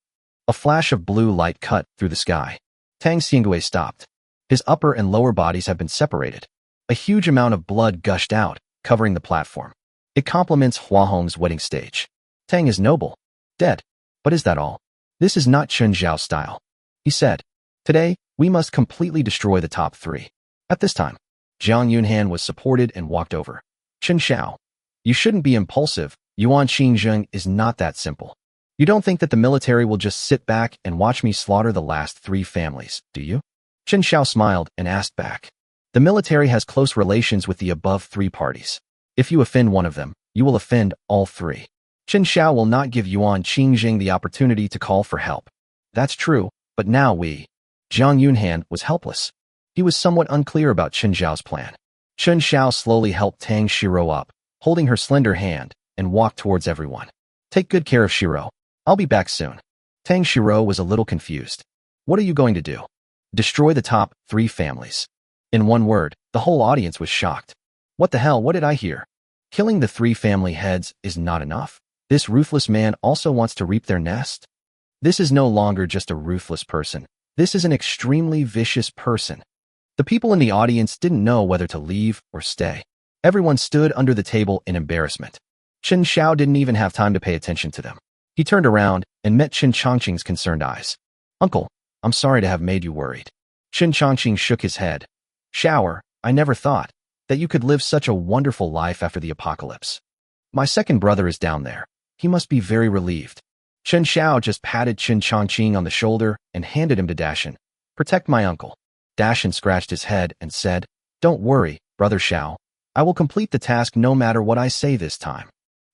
A flash of blue light cut through the sky. Tang Xiangui stopped. His upper and lower bodies have been separated. A huge amount of blood gushed out, covering the platform. It complements Hua Hong's wedding stage. Tang is noble. Dead. But is that all? This is not Chen Xiao style. He said, "Today, we must completely destroy the top 3. At this time, Jiang Yunhan was supported and walked over. Chen Xiao, you shouldn't be impulsive. Yuan Xinzheng is not that simple. You don't think that the military will just sit back and watch me slaughter the last 3 families, do you?" Chen Xiao smiled and asked back. The military has close relations with the above 3 parties. If you offend one of them, you will offend all 3. Chen Xiao will not give Yuan Xinzheng the opportunity to call for help. That's true, but now Jiang Yunhan was helpless. He was somewhat unclear about Chen Xiao's plan. Chen Xiao slowly helped Tang Shiro up, holding her slender hand, and walked towards everyone. "Take good care of Shiro. I'll be back soon." Tang Shiro was a little confused. "What are you going to do?" "Destroy the top 3 families." In one word, the whole audience was shocked. What the hell, what did I hear? Killing the 3 family heads is not enough? This ruthless man also wants to reap their nest? This is no longer just a ruthless person. This is an extremely vicious person. The people in the audience didn't know whether to leave or stay. Everyone stood under the table in embarrassment. Chen Xiao didn't even have time to pay attention to them. He turned around and met Chen Chongqing's concerned eyes. "Uncle, I'm sorry to have made you worried." Chen Chongqing shook his head. "Xiao, I never thought that you could live such a wonderful life after the apocalypse. My second brother is down there. He must be very relieved." Chen Xiao just patted Chen Chongqing on the shoulder and handed him to Dashan. "Protect my uncle." Dashan scratched his head and said, "Don't worry, Brother Xiao. I will complete the task no matter what I say this time."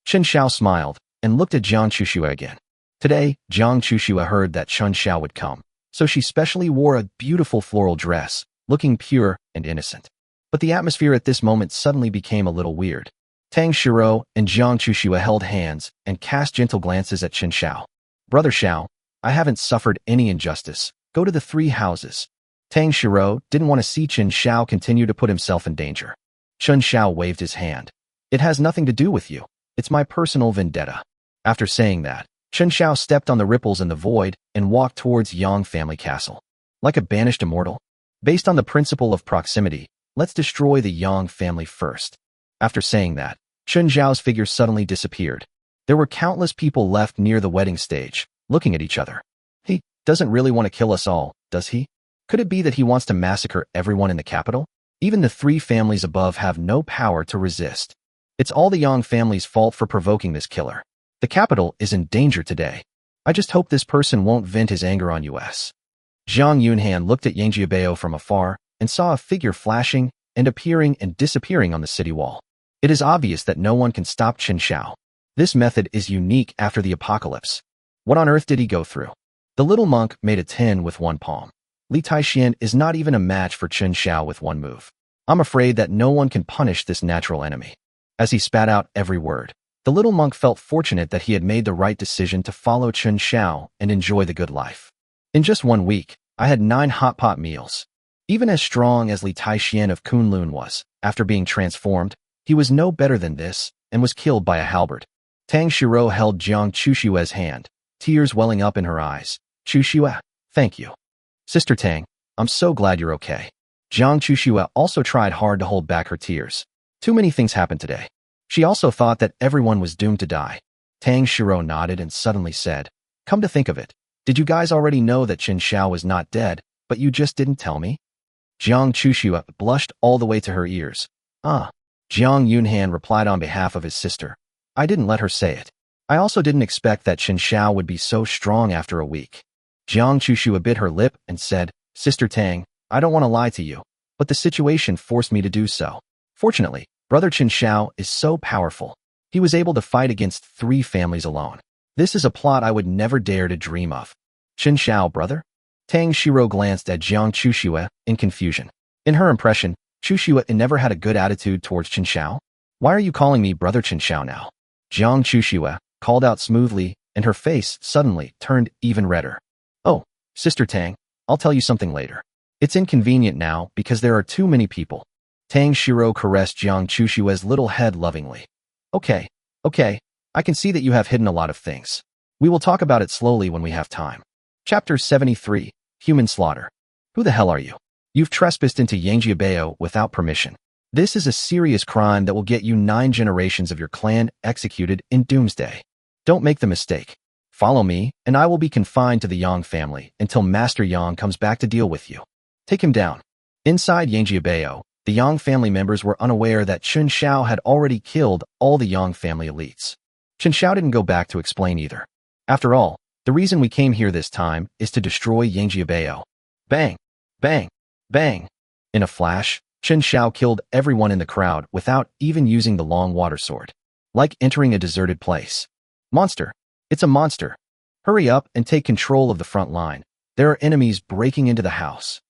Chen Xiao smiled and looked at Jiang Chuxue again. Today, Jiang Chuxue heard that Chen Xiao would come, so she specially wore a beautiful floral dress, looking pure and innocent. But the atmosphere at this moment suddenly became a little weird. Tang Shiro and Jiang Chuxue held hands and cast gentle glances at Chen Xiao. "Brother Xiao, I haven't suffered any injustice. Go to the 3 houses." Tang Shiro didn't want to see Chen Xiao continue to put himself in danger. Chen Xiao waved his hand. "It has nothing to do with you. It's my personal vendetta." After saying that, Chen Xiao stepped on the ripples in the void and walked towards Yang family castle. Like a banished immortal? Based on the principle of proximity, let's destroy the Yang family first. After saying that, Chen Xiao's figure suddenly disappeared. There were countless people left near the wedding stage, looking at each other. He doesn't really want to kill us all, does he? Could it be that he wants to massacre everyone in the capital? Even the 3 families above have no power to resist. It's all the Yang family's fault for provoking this killer. The capital is in danger today. I just hope this person won't vent his anger on us. Jiang Yunhan looked at Yang Jiabao from afar and saw a figure flashing and appearing and disappearing on the city wall. It is obvious that no one can stop Chen Xiao. This method is unique after the apocalypse. What on earth did he go through? The little monk made a 10 with one palm. Li Taixian is not even a match for Chen Xiao with one move. I'm afraid that no one can punish this natural enemy. As he spat out every word, the little monk felt fortunate that he had made the right decision to follow Chen Xiao and enjoy the good life. In just 1 week, I had 9 hot pot meals. Even as strong as Li Taixian of Kunlun was, after being transformed, he was no better than this and was killed by a halberd. Tang Shiro held Jiang Chushue's hand, tears welling up in her eyes. "Chushue, thank you. Sister Tang, I'm so glad you're okay." Jiang Chuxue also tried hard to hold back her tears. Too many things happened today. She also thought that everyone was doomed to die. Tang Shiro nodded and suddenly said, "Come to think of it, did you guys already know that Chen Xiao was not dead, but you just didn't tell me?" Jiang Chuxue blushed all the way to her ears. Jiang Yunhan replied on behalf of his sister. "I didn't let her say it. I also didn't expect that Chen Xiao would be so strong after a week." Jiang Chuxue bit her lip and said, "Sister Tang, I don't want to lie to you, but the situation forced me to do so. Fortunately, Brother Chen Xiao is so powerful. He was able to fight against 3 families alone. This is a plot I would never dare to dream of." "Chen Xiao, brother?" Tang Shiro glanced at Jiang Chuxue in confusion. In her impression, Chuxue never had a good attitude towards Chen Xiao. "Why are you calling me Brother Chen Xiao now?" Jiang Chuxue called out smoothly, and her face suddenly turned even redder. "Oh, Sister Tang, I'll tell you something later. It's inconvenient now because there are too many people." Tang Shiro caressed Jiang Chushue's little head lovingly. Okay, I can see that you have hidden a lot of things. We will talk about it slowly when we have time." Chapter 73, Human Slaughter. "Who the hell are you?" You've trespassed into Yangjiabao without permission. This is a serious crime that will get you 9 generations of your clan executed in Doomsday. Don't make the mistake. Follow me, and I will be confined to the Yang family until Master Yang comes back to deal with you. Take him down. Inside Yangjiabao, the Yang family members were unaware that Chen Xiao had already killed all the Yang family elites. Chen Xiao didn't go back to explain either. After all, the reason we came here this time is to destroy Yangjiabao. Bang! Bang! Bang! In a flash, Chen Xiao killed everyone in the crowd without even using the long water sword. Like entering a deserted place. Monster! It's a monster! Hurry up and take control of the front line. There are enemies breaking into the house.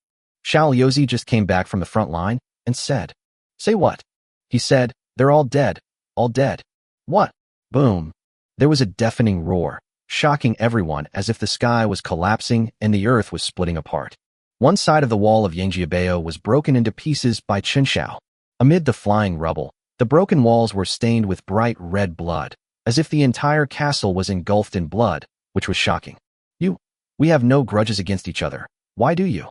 Xiao Liuzi just came back from the front line and said, "Say what?" He said, "They're all dead. All dead." What? Boom. There was a deafening roar, shocking everyone as if the sky was collapsing and the earth was splitting apart. One side of the wall of Yangjiabao was broken into pieces by Chen Xiao. Amid the flying rubble, the broken walls were stained with bright red blood, as if the entire castle was engulfed in blood, which was shocking. We have no grudges against each other. Why do you?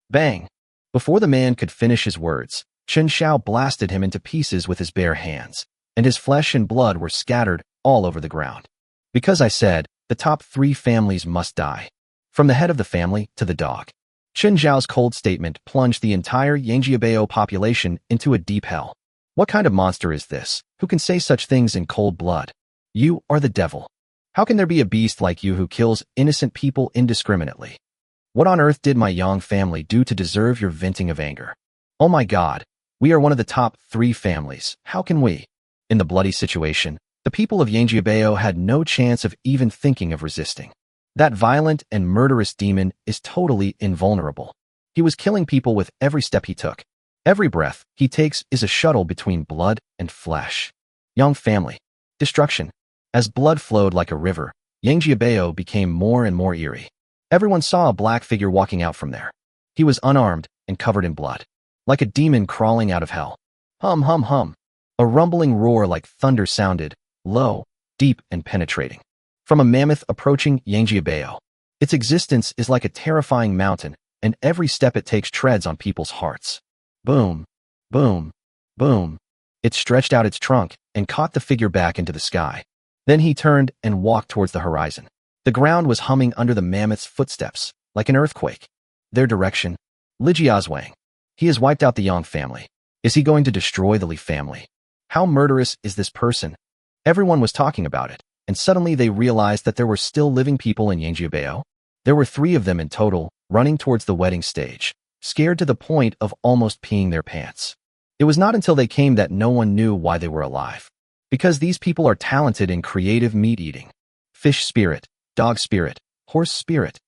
Bang! Before the man could finish his words, Chen Xiao blasted him into pieces with his bare hands, and his flesh and blood were scattered all over the ground. Because I said, the top 3 families must die. From the head of the family to the dog. Chen Xiao's cold statement plunged the entire Yangjiabao population into a deep hell. What kind of monster is this, who can say such things in cold blood? You are the devil. How can there be a beast like you who kills innocent people indiscriminately? What on earth did my Yang family do to deserve your venting of anger? Oh my God, we are one of the top 3 families. How can we? In the bloody situation, the people of Yangjiabao had no chance of even thinking of resisting. That violent and murderous demon is totally invulnerable. He was killing people with every step he took. Every breath he takes is a shuttle between blood and flesh. Yang family. Destruction. As blood flowed like a river, Yangjiabao became more and more eerie. Everyone saw a black figure walking out from there. He was unarmed and covered in blood. Like a demon crawling out of hell. Hum hum hum. A rumbling roar like thunder sounded, low, deep and penetrating. From a mammoth approaching Yangjiabao. Its existence is like a terrifying mountain, and every step it takes treads on people's hearts. Boom, boom, boom. It stretched out its trunk and caught the figure back into the sky. Then he turned and walked towards the horizon. The ground was humming under the mammoth's footsteps, like an earthquake. Their direction? Lijiazwang. He has wiped out the Yang family. Is he going to destroy the Li family? How murderous is this person? Everyone was talking about it, and suddenly they realized that there were still living people in Yangjiabao. There were 3 of them in total, running towards the wedding stage, scared to the point of almost peeing their pants. It was not until they came that no one knew why they were alive. Because these people are talented in creative meat-eating. Fish spirit, dog spirit, horse spirit.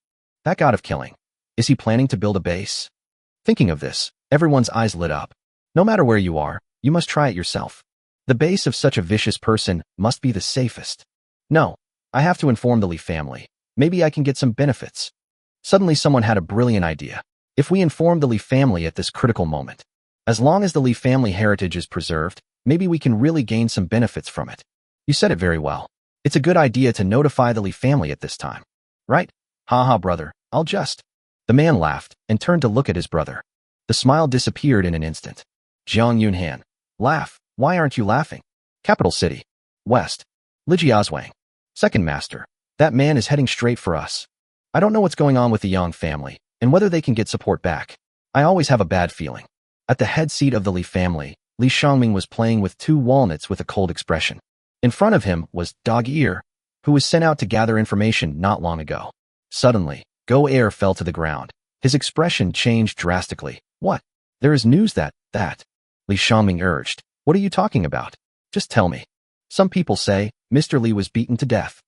That god of killing. Is he planning to build a base? Thinking of this, everyone's eyes lit up. No matter where you are, you must try it yourself. The base of such a vicious person must be the safest. No, I have to inform the Li family. Maybe I can get some benefits. Suddenly someone had a brilliant idea. If we inform the Li family at this critical moment, as long as the Li family heritage is preserved, maybe we can really gain some benefits from it. You said it very well. It's a good idea to notify the Li family at this time. Right? Haha, brother, I'll just. The man laughed and turned to look at his brother. The smile disappeared in an instant. Jiang Yunhan. Laugh. Why aren't you laughing? Capital City. West. Lijiazwang. Second Master. That man is heading straight for us. I don't know what's going on with the Yang family, and whether they can get support back. I always have a bad feeling. At the head seat of the Li family, Li Shangming was playing with 2 walnuts with a cold expression. In front of him was Dog Ear, who was sent out to gather information not long ago. Suddenly, Go Air fell to the ground. His expression changed drastically. What? There is news that. Li Shangming urged. What are you talking about? Just tell me. Some people say, Mr. Li was beaten to death.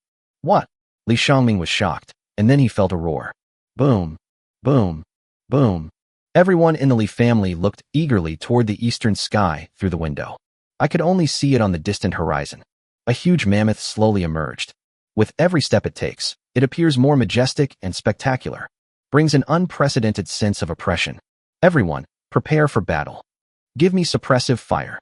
What? Li Shangming was shocked, and then he felt a roar. Boom, boom, boom. Everyone in the Li family looked eagerly toward the eastern sky through the window. I could only see it on the distant horizon. A huge mammoth slowly emerged. With every step it takes, it appears more majestic and spectacular. Brings an unprecedented sense of oppression. Everyone, prepare for battle. Give me suppressive fire.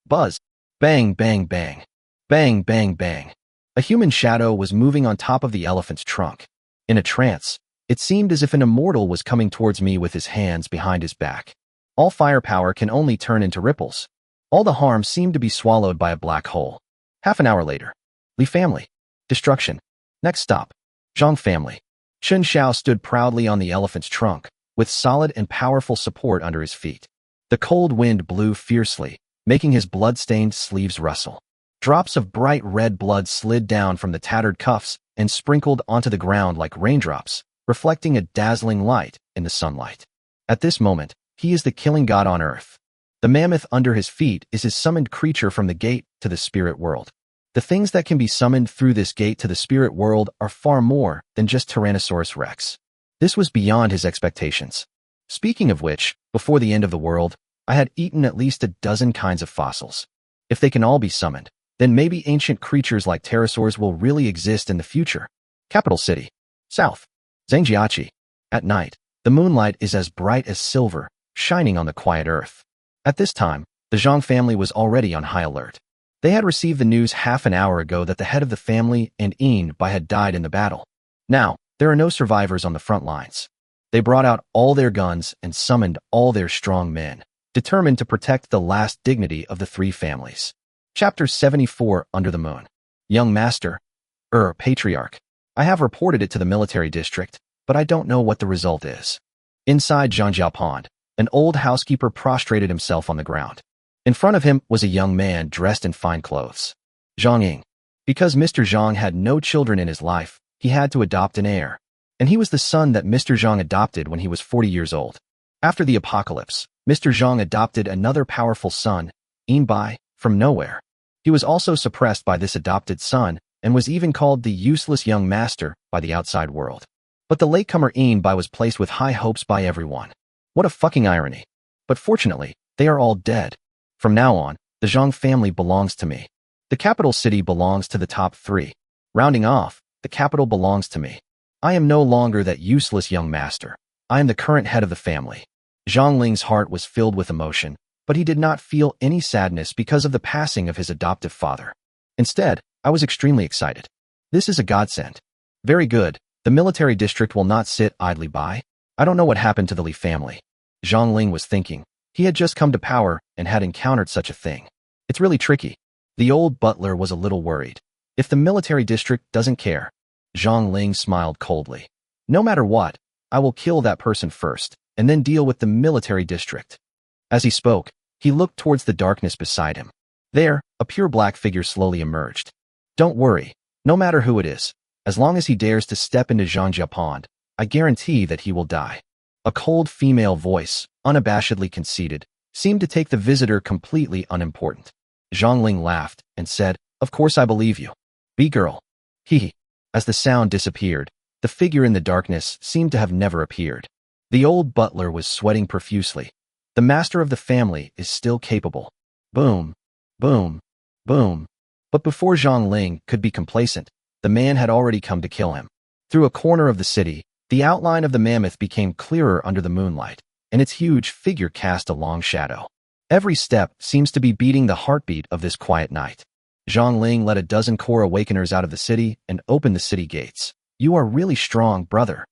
Buzz. Bang, bang, bang. Bang, bang, bang. A human shadow was moving on top of the elephant's trunk. In a trance, It seemed as if an immortal was coming towards me with his hands behind his back. All firepower can only turn into ripples. All the harm seemed to be swallowed by a black hole. Half an hour later. Li family. Destruction. Next stop. Zhang family. Chen Xiao stood proudly on the elephant's trunk, with solid and powerful support under his feet. The cold wind blew fiercely, making his blood-stained sleeves rustle. Drops of bright red blood slid down from the tattered cuffs and sprinkled onto the ground like raindrops, reflecting a dazzling light in the sunlight. At this moment, he is the killing god on earth. The mammoth under his feet is his summoned creature from the gate to the spirit world. The things that can be summoned through this gate to the spirit world are far more than just Tyrannosaurus Rex. This was beyond his expectations. Speaking of which, before the end of the world, I had eaten at least a dozen kinds of fossils. If they can all be summoned, then maybe ancient creatures like pterosaurs will really exist in the future. Capital city. South. Zhangjiachi. At night, the moonlight is as bright as silver, shining on the quiet earth. At this time, the Zhang family was already on high alert. They had received the news half an hour ago that the head of the family and Bai had died in the battle. Now, there are no survivors on the front lines. They brought out all their guns and summoned all their strong men, determined to protect the last dignity of the three families. Chapter 74 Under the Moon. Young Master. Patriarch. I have reported it to the military district, but I don't know what the result is. Inside Zhangjiao Pond, an old housekeeper prostrated himself on the ground. In front of him was a young man dressed in fine clothes. Zhang Ying. Because Mr. Zhang had no children in his life, he had to adopt an heir. And he was the son that Mr. Zhang adopted when he was 40 years old. After the apocalypse, Mr. Zhang adopted another powerful son, Bai, from nowhere. He was also suppressed by this adopted son and was even called the useless young master by the outside world. But the latecomer Bai was placed with high hopes by everyone. What a fucking irony. But fortunately, they are all dead. From now on, the Zhang family belongs to me. The capital city belongs to the top three. Rounding off, the capital belongs to me. I am no longer that useless young master. I am the current head of the family. Zhang Ling's heart was filled with emotion, but he did not feel any sadness because of the passing of his adoptive father. Instead, I was extremely excited. This is a godsend. Very good. The military district will not sit idly by. I don't know what happened to the Li family. Zhang Ling was thinking. He had just come to power and had encountered such a thing. It's really tricky. The old butler was a little worried. If the military district doesn't care. Zhang Ling smiled coldly. No matter what, I will kill that person first, and then deal with the military district. As he spoke, he looked towards the darkness beside him. There, a pure black figure slowly emerged. Don't worry, no matter who it is, as long as he dares to step into Zhangjiao Pond, I guarantee that he will die. A cold female voice, unabashedly conceited, seemed to take the visitor completely unimportant. Zhang Ling laughed and said, Of course I believe you. Be girl. Hee. As the sound disappeared, the figure in the darkness seemed to have never appeared. The old butler was sweating profusely. The master of the family is still capable. Boom. Boom. Boom. But before Zhang Ling could be complacent, the man had already come to kill him. Through a corner of the city, the outline of the mammoth became clearer under the moonlight, and its huge figure cast a long shadow. Every step seems to be beating the heartbeat of this quiet night. Zhang Ling led a dozen core awakeners out of the city and opened the city gates. You are really strong, brother.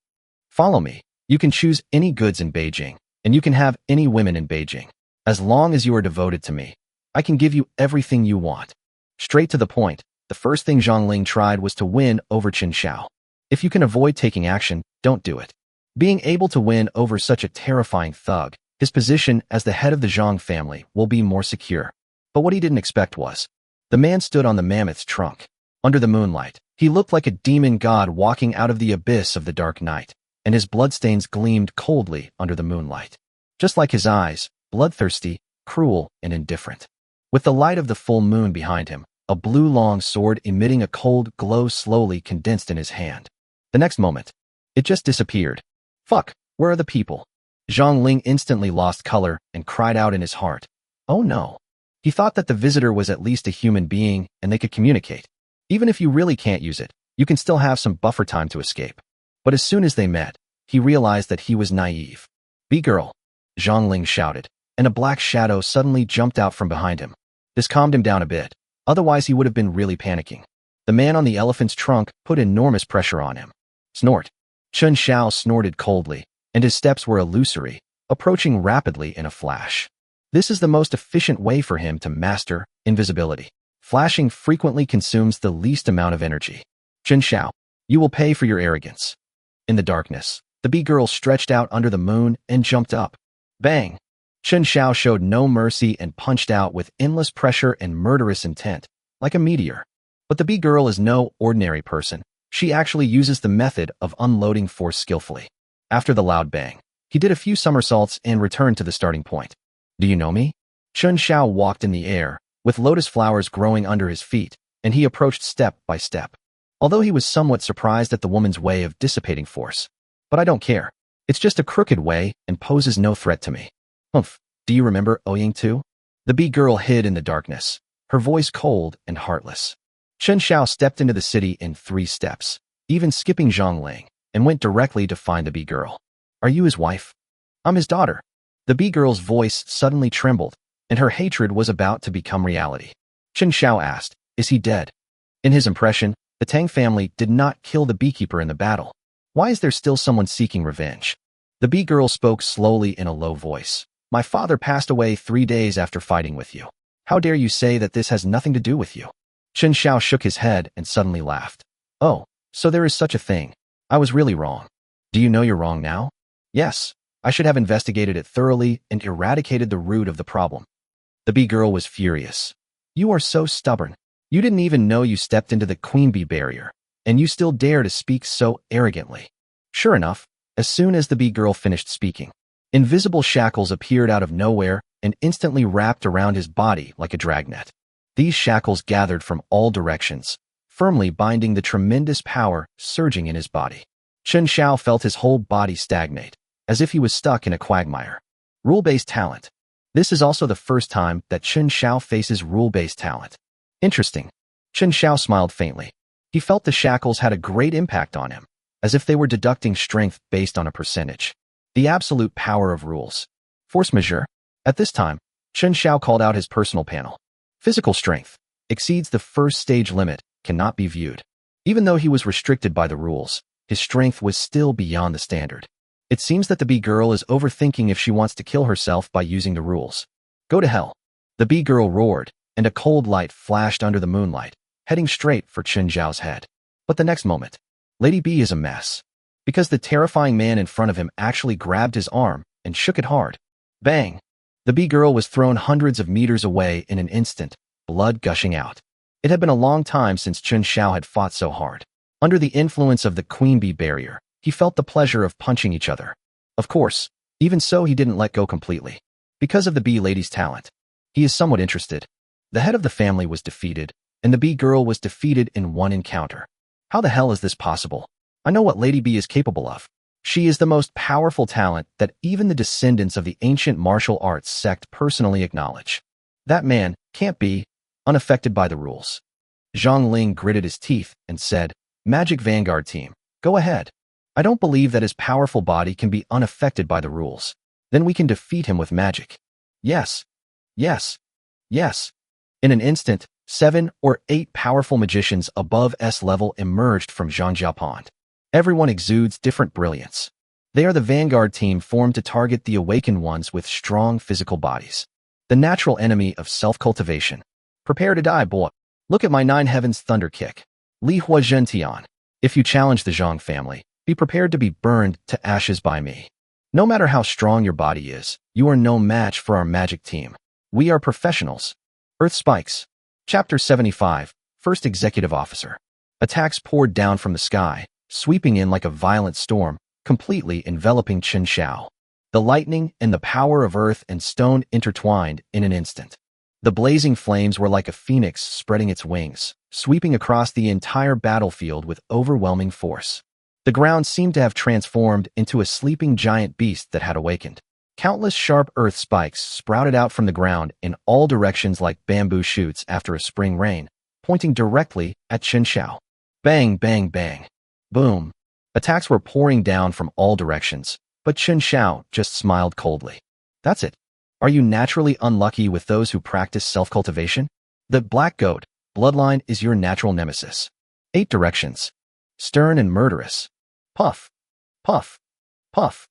Follow me. You can choose any goods in Beijing, and you can have any women in Beijing. As long as you are devoted to me, I can give you everything you want. Straight to the point, the first thing Zhang Ling tried was to win over Chen Xiao. If you can avoid taking action, don't do it. Being able to win over such a terrifying thug, his position as the head of the Zhang family will be more secure. But what he didn't expect was, the man stood on the mammoth's trunk. Under the moonlight, he looked like a demon god walking out of the abyss of the dark night, and his bloodstains gleamed coldly under the moonlight. Just like his eyes, bloodthirsty, cruel, and indifferent. With the light of the full moon behind him, a blue long sword emitting a cold glow slowly condensed in his hand. The next moment, it just disappeared. Fuck, where are the people? Zhang Ling instantly lost color and cried out in his heart. Oh no. He thought that the visitor was at least a human being and they could communicate. Even if you really can't use it, you can still have some buffer time to escape. But as soon as they met, he realized that he was naive. Be girl, Zhang Ling shouted, and a black shadow suddenly jumped out from behind him. This calmed him down a bit. Otherwise he would have been really panicking. The man on the elephant's trunk put enormous pressure on him. Snort. Chen Xiao snorted coldly, and his steps were illusory, approaching rapidly in a flash. This is the most efficient way for him to master invisibility. Flashing frequently consumes the least amount of energy. Chen Xiao, you will pay for your arrogance. In the darkness, the bee girl stretched out under the moon and jumped up. Bang! Chen Xiao showed no mercy and punched out with endless pressure and murderous intent, like a meteor. But the bee girl is no ordinary person. She actually uses the method of unloading force skillfully. After the loud bang, he did a few somersaults and returned to the starting point. Do you know me? Chen Xiao walked in the air, with lotus flowers growing under his feet, and he approached step by step. Although he was somewhat surprised at the woman's way of dissipating force. But I don't care. It's just a crooked way and poses no threat to me. Humph, do you remember Ouying too? The bee girl hid in the darkness, her voice cold and heartless. Chen Xiao stepped into the city in 3 steps, even skipping Zhongling, and went directly to find the bee girl. Are you his wife? I'm his daughter. The bee girl's voice suddenly trembled, and her hatred was about to become reality. Chen Xiao asked, is he dead? In his impression, the Tang family did not kill the beekeeper in the battle. Why is there still someone seeking revenge? The bee girl spoke slowly in a low voice. My father passed away 3 days after fighting with you. How dare you say that this has nothing to do with you? Chen Xiao shook his head and suddenly laughed. Oh, so there is such a thing. I was really wrong. Do you know you're wrong now? Yes, I should have investigated it thoroughly and eradicated the root of the problem. The bee girl was furious. You are so stubborn. You didn't even know you stepped into the queen bee barrier, and you still dare to speak so arrogantly. Sure enough, as soon as the bee girl finished speaking, invisible shackles appeared out of nowhere and instantly wrapped around his body like a dragnet. These shackles gathered from all directions, firmly binding the tremendous power surging in his body. Chen Xiao felt his whole body stagnate, as if he was stuck in a quagmire. Rule-based talent. This is also the first time that Chen Xiao faces rule-based talent. Interesting. Chen Xiao smiled faintly. He felt the shackles had a great impact on him, as if they were deducting strength based on a percentage. The absolute power of rules. Force majeure. At this time, Chen Xiao called out his personal panel. Physical strength. Exceeds the first stage limit, cannot be viewed. Even though he was restricted by the rules, his strength was still beyond the standard. It seems that the bee girl is overthinking if she wants to kill herself by using the rules. Go to hell. The bee girl roared, and a cold light flashed under the moonlight, heading straight for Chen Xiao's head. But the next moment, Lady B is a mess. Because the terrifying man in front of him actually grabbed his arm and shook it hard. Bang! The bee girl was thrown hundreds of meters away in an instant, blood gushing out. It had been a long time since Chen Xiao had fought so hard. Under the influence of the queen bee barrier, he felt the pleasure of punching each other. Of course, even so he didn't let go completely. Because of the bee lady's talent, he is somewhat interested. The head of the family was defeated, and the bee girl was defeated in one encounter. How the hell is this possible? I know what Lady B is capable of. She is the most powerful talent that even the descendants of the ancient martial arts sect personally acknowledge. That man can't be unaffected by the rules. Zhang Ling gritted his teeth and said, Magic Vanguard team, go ahead. I don't believe that his powerful body can be unaffected by the rules. Then we can defeat him with magic. Yes. Yes. Yes. In an instant, 7 or 8 powerful magicians above S level emerged from Zhangjiao Pond. Everyone exudes different brilliance. They are the Vanguard team formed to target the awakened ones with strong physical bodies. The natural enemy of self-cultivation. Prepare to die, boy. Look at my 9 heavens thunder kick. Li Hua Zhentian. If you challenge the Zhang family, be prepared to be burned to ashes by me. No matter how strong your body is, you are no match for our magic team. We are professionals. Earth Spikes. Chapter 75, First Executive Officer. Attacks poured down from the sky, sweeping in like a violent storm, completely enveloping Chen Xiao. The lightning and the power of earth and stone intertwined in an instant. The blazing flames were like a phoenix spreading its wings, sweeping across the entire battlefield with overwhelming force. The ground seemed to have transformed into a sleeping giant beast that had awakened. Countless sharp earth spikes sprouted out from the ground in all directions like bamboo shoots after a spring rain, pointing directly at Chen Xiao. Bang, bang, bang. Boom. Attacks were pouring down from all directions, but Chen Xiao just smiled coldly. That's it. Are you naturally unlucky with those who practice self-cultivation? The black goat bloodline is your natural nemesis. 8 directions. Stern and murderous. Puff. Puff. Puff.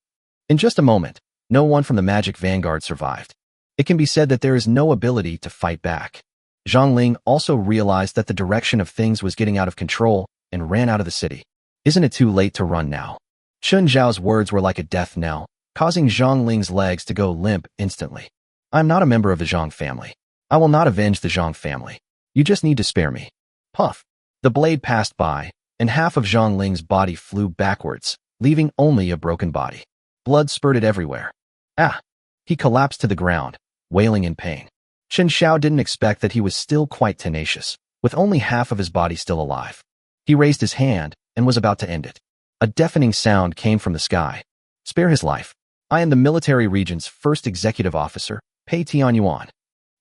In just a moment, no one from the magic vanguard survived. It can be said that there is no ability to fight back. Zhang Ling also realized that the direction of things was getting out of control and ran out of the city. Isn't it too late to run now? Chen Xiao's words were like a death knell, causing Zhang Ling's legs to go limp instantly. I am not a member of the Zhang family. I will not avenge the Zhang family. You just need to spare me. Puff. The blade passed by, and half of Zhang Ling's body flew backwards, leaving only a broken body. Blood spurted everywhere. Ah! He collapsed to the ground, wailing in pain. Chen Xiao didn't expect that he was still quite tenacious, with only half of his body still alive. He raised his hand and was about to end it. A deafening sound came from the sky. Spare his life. I am the military region's first executive officer, Pei Tianyuan.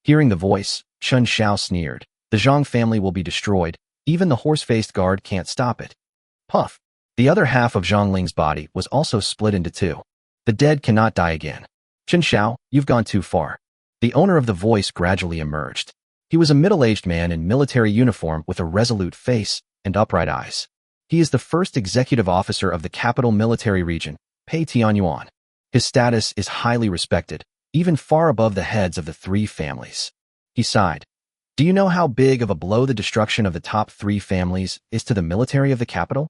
Hearing the voice, Chen Xiao sneered. The Zhang family will be destroyed. Even the horse-faced guard can't stop it. Puff. The other half of Zhang Ling's body was also split into two. The dead cannot die again. Chen Xiao, you've gone too far. The owner of the voice gradually emerged. He was a middle-aged man in military uniform with a resolute face and upright eyes. He is the first executive officer of the capital military region, Pei Tianyuan. His status is highly respected, even far above the heads of the three families. He sighed. Do you know how big of a blow the destruction of the top three families is to the military of the capital?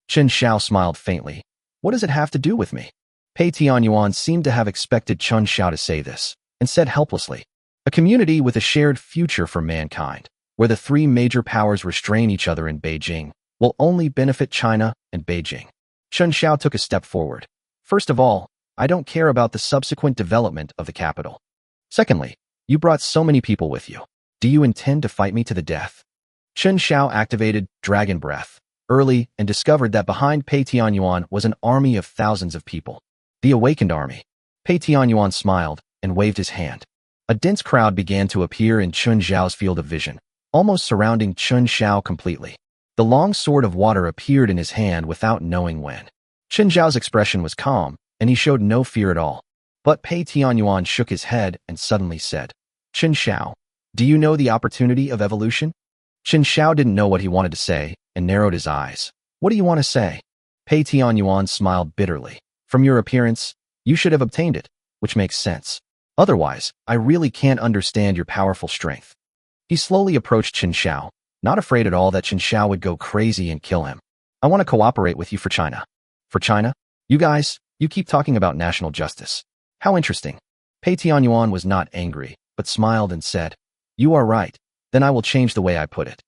Chen Xiao smiled faintly. What does it have to do with me? Pei Tianyuan seemed to have expected Chen Xiao to say this, and said helplessly, a community with a shared future for mankind, where the three major powers restrain each other in Beijing, will only benefit China and Beijing. Chen Xiao took a step forward. First of all, I don't care about the subsequent development of the capital. Secondly, you brought so many people with you. Do you intend to fight me to the death? Chen Xiao activated Dragon Breath early and discovered that behind Pei Tianyuan was an army of thousands of people. The awakened army. Pei Tianyuan smiled and waved his hand. A dense crowd began to appear in Chen Xiao's field of vision, almost surrounding Chen Xiao completely. The long sword of water appeared in his hand without knowing when. Chen Xiao's expression was calm, and he showed no fear at all. But Pei Tianyuan shook his head and suddenly said, Chen Xiao, do you know the opportunity of evolution? Chen Xiao didn't know what he wanted to say and narrowed his eyes. What do you want to say? Pei Tianyuan smiled bitterly. From your appearance, you should have obtained it, which makes sense. Otherwise, I really can't understand your powerful strength. He slowly approached Chen Xiao, not afraid at all that Chen Xiao would go crazy and kill him. I want to cooperate with you for China. For China? You guys, you keep talking about national justice. How interesting. Pei Tianyuan was not angry, but smiled and said, you are right, then I will change the way I put it.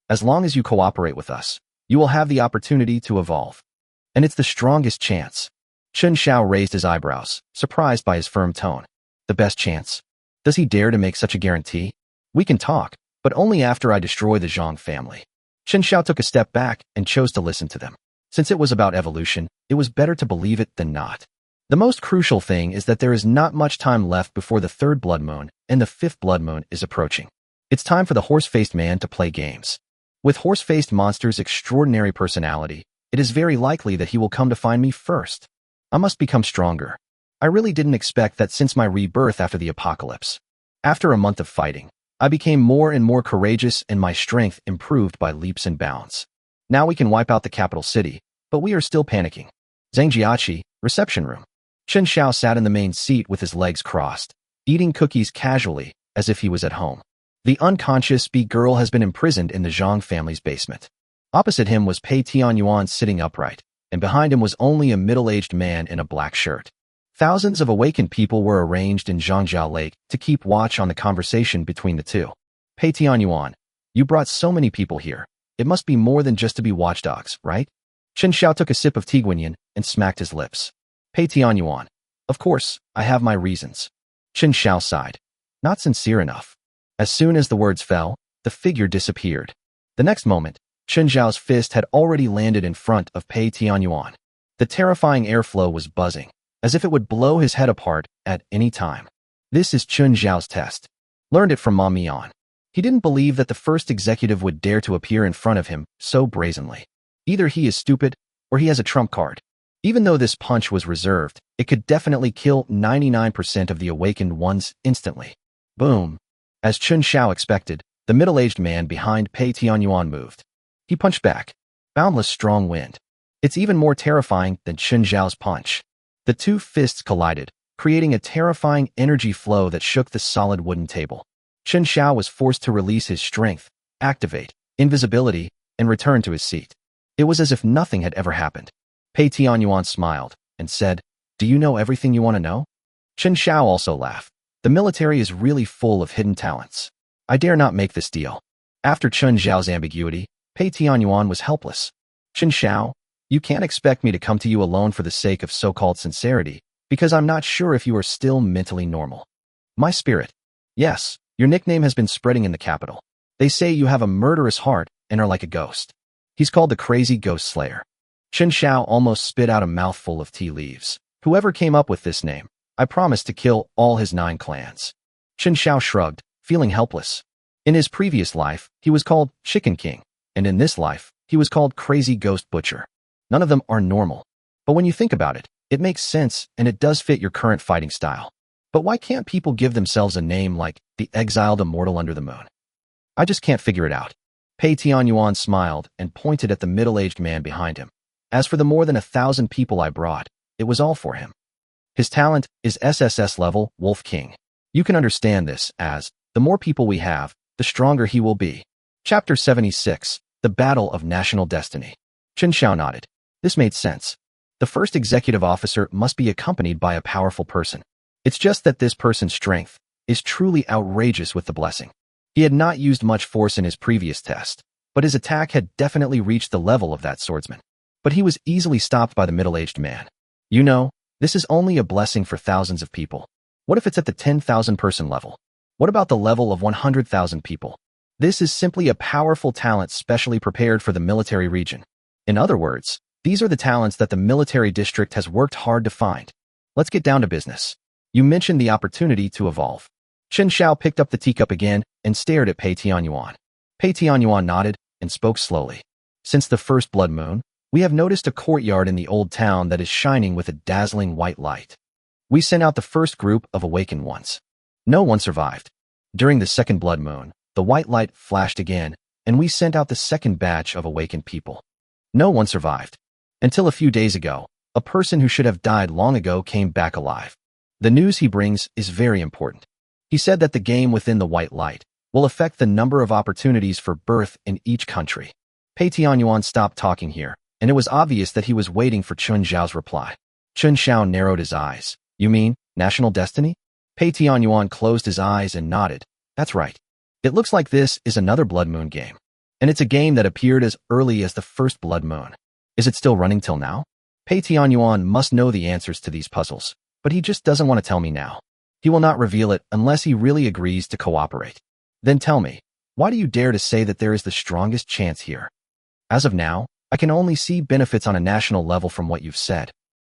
As long as you cooperate with us, you will have the opportunity to evolve. And it's the strongest chance. Chen Xiao raised his eyebrows, surprised by his firm tone. The best chance? Does he dare to make such a guarantee? We can talk, but only after I destroy the Zhang family. Chen Xiao took a step back and chose to listen to them. Since it was about evolution, it was better to believe it than not. The most crucial thing is that there is not much time left before the third blood moon, and the fifth blood moon is approaching. It's time for the horse-faced man to play games. With horse-faced monster's extraordinary personality, it is very likely that he will come to find me first. I must become stronger. I really didn't expect that since my rebirth after the apocalypse. After a month of fighting, I became more and more courageous and my strength improved by leaps and bounds. Now we can wipe out the capital city, but we are still panicking. Zhangjiachi, reception room. Chen Xiao sat in the main seat with his legs crossed, eating cookies casually, as if he was at home. The unconscious bee girl has been imprisoned in the Zhang family's basement. Opposite him was Pei Tianyuan sitting upright, and behind him was only a middle-aged man in a black shirt. Thousands of awakened people were arranged in Zhangjiao Lake to keep watch on the conversation between the two. Pei Tianyuan, you brought so many people here. It must be more than just to be watchdogs, right? Chen Xiao took a sip of Tiguanyin and smacked his lips. Pei Tianyuan, of course, I have my reasons. Chen Xiao sighed. Not sincere enough. As soon as the words fell, the figure disappeared. The next moment, Chen Xiao's fist had already landed in front of Pei Tianyuan. The terrifying airflow was buzzing, as if it would blow his head apart at any time. This is Chen Xiao's test. Learned it from Ma Mian. He didn't believe that the first executive would dare to appear in front of him so brazenly. Either he is stupid, or he has a trump card. Even though this punch was reserved, it could definitely kill 99% of the awakened ones instantly. Boom. As Chen Xiao expected, the middle-aged man behind Pei Tianyuan moved. He punched back. Boundless strong wind. It's even more terrifying than Chen Xiao's punch. The two fists collided, creating a terrifying energy flow that shook the solid wooden table. Chen Xiao was forced to release his strength, activate invisibility, and return to his seat. It was as if nothing had ever happened. Pei Tianyuan smiled and said, "Do you know everything you want to know?" Chen Xiao also laughed. The military is really full of hidden talents. I dare not make this deal. After Chen Xiao's ambiguity, Pei Tianyuan was helpless. Chen Xiao, you can't expect me to come to you alone for the sake of so-called sincerity, because I'm not sure if you are still mentally normal. My spirit. Yes, your nickname has been spreading in the capital. They say you have a murderous heart and are like a ghost. He's called the Crazy Ghost Slayer. Chen Xiao almost spit out a mouthful of tea leaves. Whoever came up with this name, I promise to kill all his 9 clans. Chen Xiao shrugged, feeling helpless. In his previous life, he was called Chicken King, and in this life, he was called Crazy Ghost Butcher. None of them are normal. But when you think about it, it makes sense and it does fit your current fighting style. But why can't people give themselves a name like the Exiled Immortal Under the Moon? I just can't figure it out. Pei Tianyuan smiled and pointed at the middle-aged man behind him. As for the more than 1,000 people I brought, it was all for him. His talent is SSS level Wolf King. You can understand this as, the more people we have, the stronger he will be. Chapter 76, The Battle of National Destiny. Chen Xiao nodded. This made sense. The first executive officer must be accompanied by a powerful person. It's just that this person's strength is truly outrageous with the blessing. He had not used much force in his previous test, but his attack had definitely reached the level of that swordsman. But he was easily stopped by the middle-aged man. You know, this is only a blessing for thousands of people. What if it's at the 10,000 person level? What about the level of 100,000 people? This is simply a powerful talent specially prepared for the military region. In other words, these are the talents that the military district has worked hard to find. Let's get down to business. You mentioned the opportunity to evolve. Chen Xiao picked up the teacup again and stared at Pei Tianyuan. Pei Tianyuan nodded and spoke slowly. Since the first blood moon, we have noticed a courtyard in the old town that is shining with a dazzling white light. We sent out the first group of awakened ones. No one survived. During the second blood moon, the white light flashed again, and we sent out the second batch of awakened people. No one survived. Until a few days ago, a person who should have died long ago came back alive. The news he brings is very important. He said that the game within the white light will affect the number of opportunities for birth in each country. Pei Tianyuan stopped talking here, and it was obvious that he was waiting for Chen Xiao's reply. Chen Xiao narrowed his eyes. You mean, national destiny? Pei Tianyuan closed his eyes and nodded. That's right. It looks like this is another blood moon game. And it's a game that appeared as early as the first blood moon. Is it still running till now? Pei Tianyuan must know the answers to these puzzles, but he just doesn't want to tell me now. He will not reveal it unless he really agrees to cooperate. Then tell me, why do you dare to say that there is the strongest chance here? As of now, I can only see benefits on a national level from what you've said.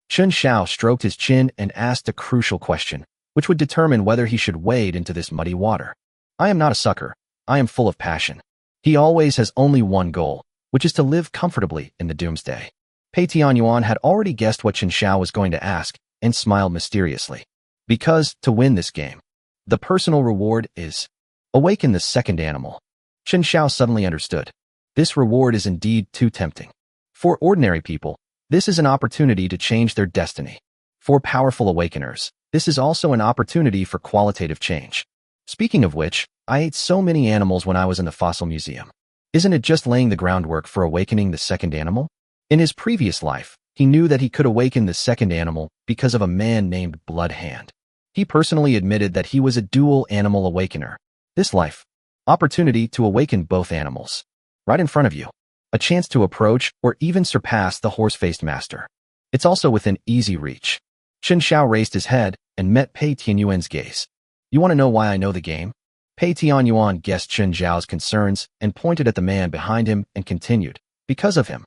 Chen Xiao stroked his chin and asked a crucial question, which would determine whether he should wade into this muddy water. I am not a sucker. I am full of passion. He always has only one goal, which is to live comfortably in the Doomsday. Pei Tianyuan had already guessed what Chen Xiao was going to ask and smiled mysteriously. Because, to win this game, the personal reward is awaken the second animal. Chen Xiao suddenly understood. This reward is indeed too tempting. For ordinary people, this is an opportunity to change their destiny. For powerful awakeners, this is also an opportunity for qualitative change. Speaking of which, I ate so many animals when I was in the fossil museum. Isn't it just laying the groundwork for awakening the second animal? In his previous life, he knew that he could awaken the second animal because of a man named Bloodhand. He personally admitted that he was a dual animal awakener. This life, opportunity to awaken both animals. Right in front of you. A chance to approach or even surpass the horse-faced master. It's also within easy reach. Chen Xiao raised his head and met Pei Tianyuan's gaze. You want to know why I know the game? Pei Tianyuan guessed Chen Xiao's concerns and pointed at the man behind him and continued. Because of him.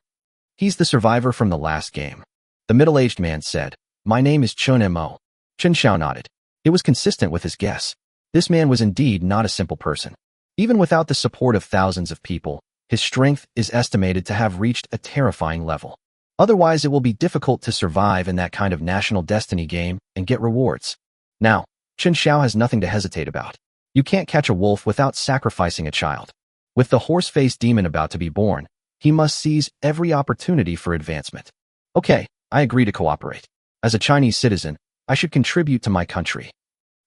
He's the survivor from the last game. The middle-aged man said, My name is Chen Mo. Chen Xiao nodded. It was consistent with his guess. This man was indeed not a simple person. Even without the support of thousands of people, his strength is estimated to have reached a terrifying level. Otherwise, it will be difficult to survive in that kind of national destiny game and get rewards. Now, Chen Xiao has nothing to hesitate about. You can't catch a wolf without sacrificing a child. With the horse-faced demon about to be born, He must seize every opportunity for advancement. Okay, I agree to cooperate. As a Chinese citizen, I should contribute to my country.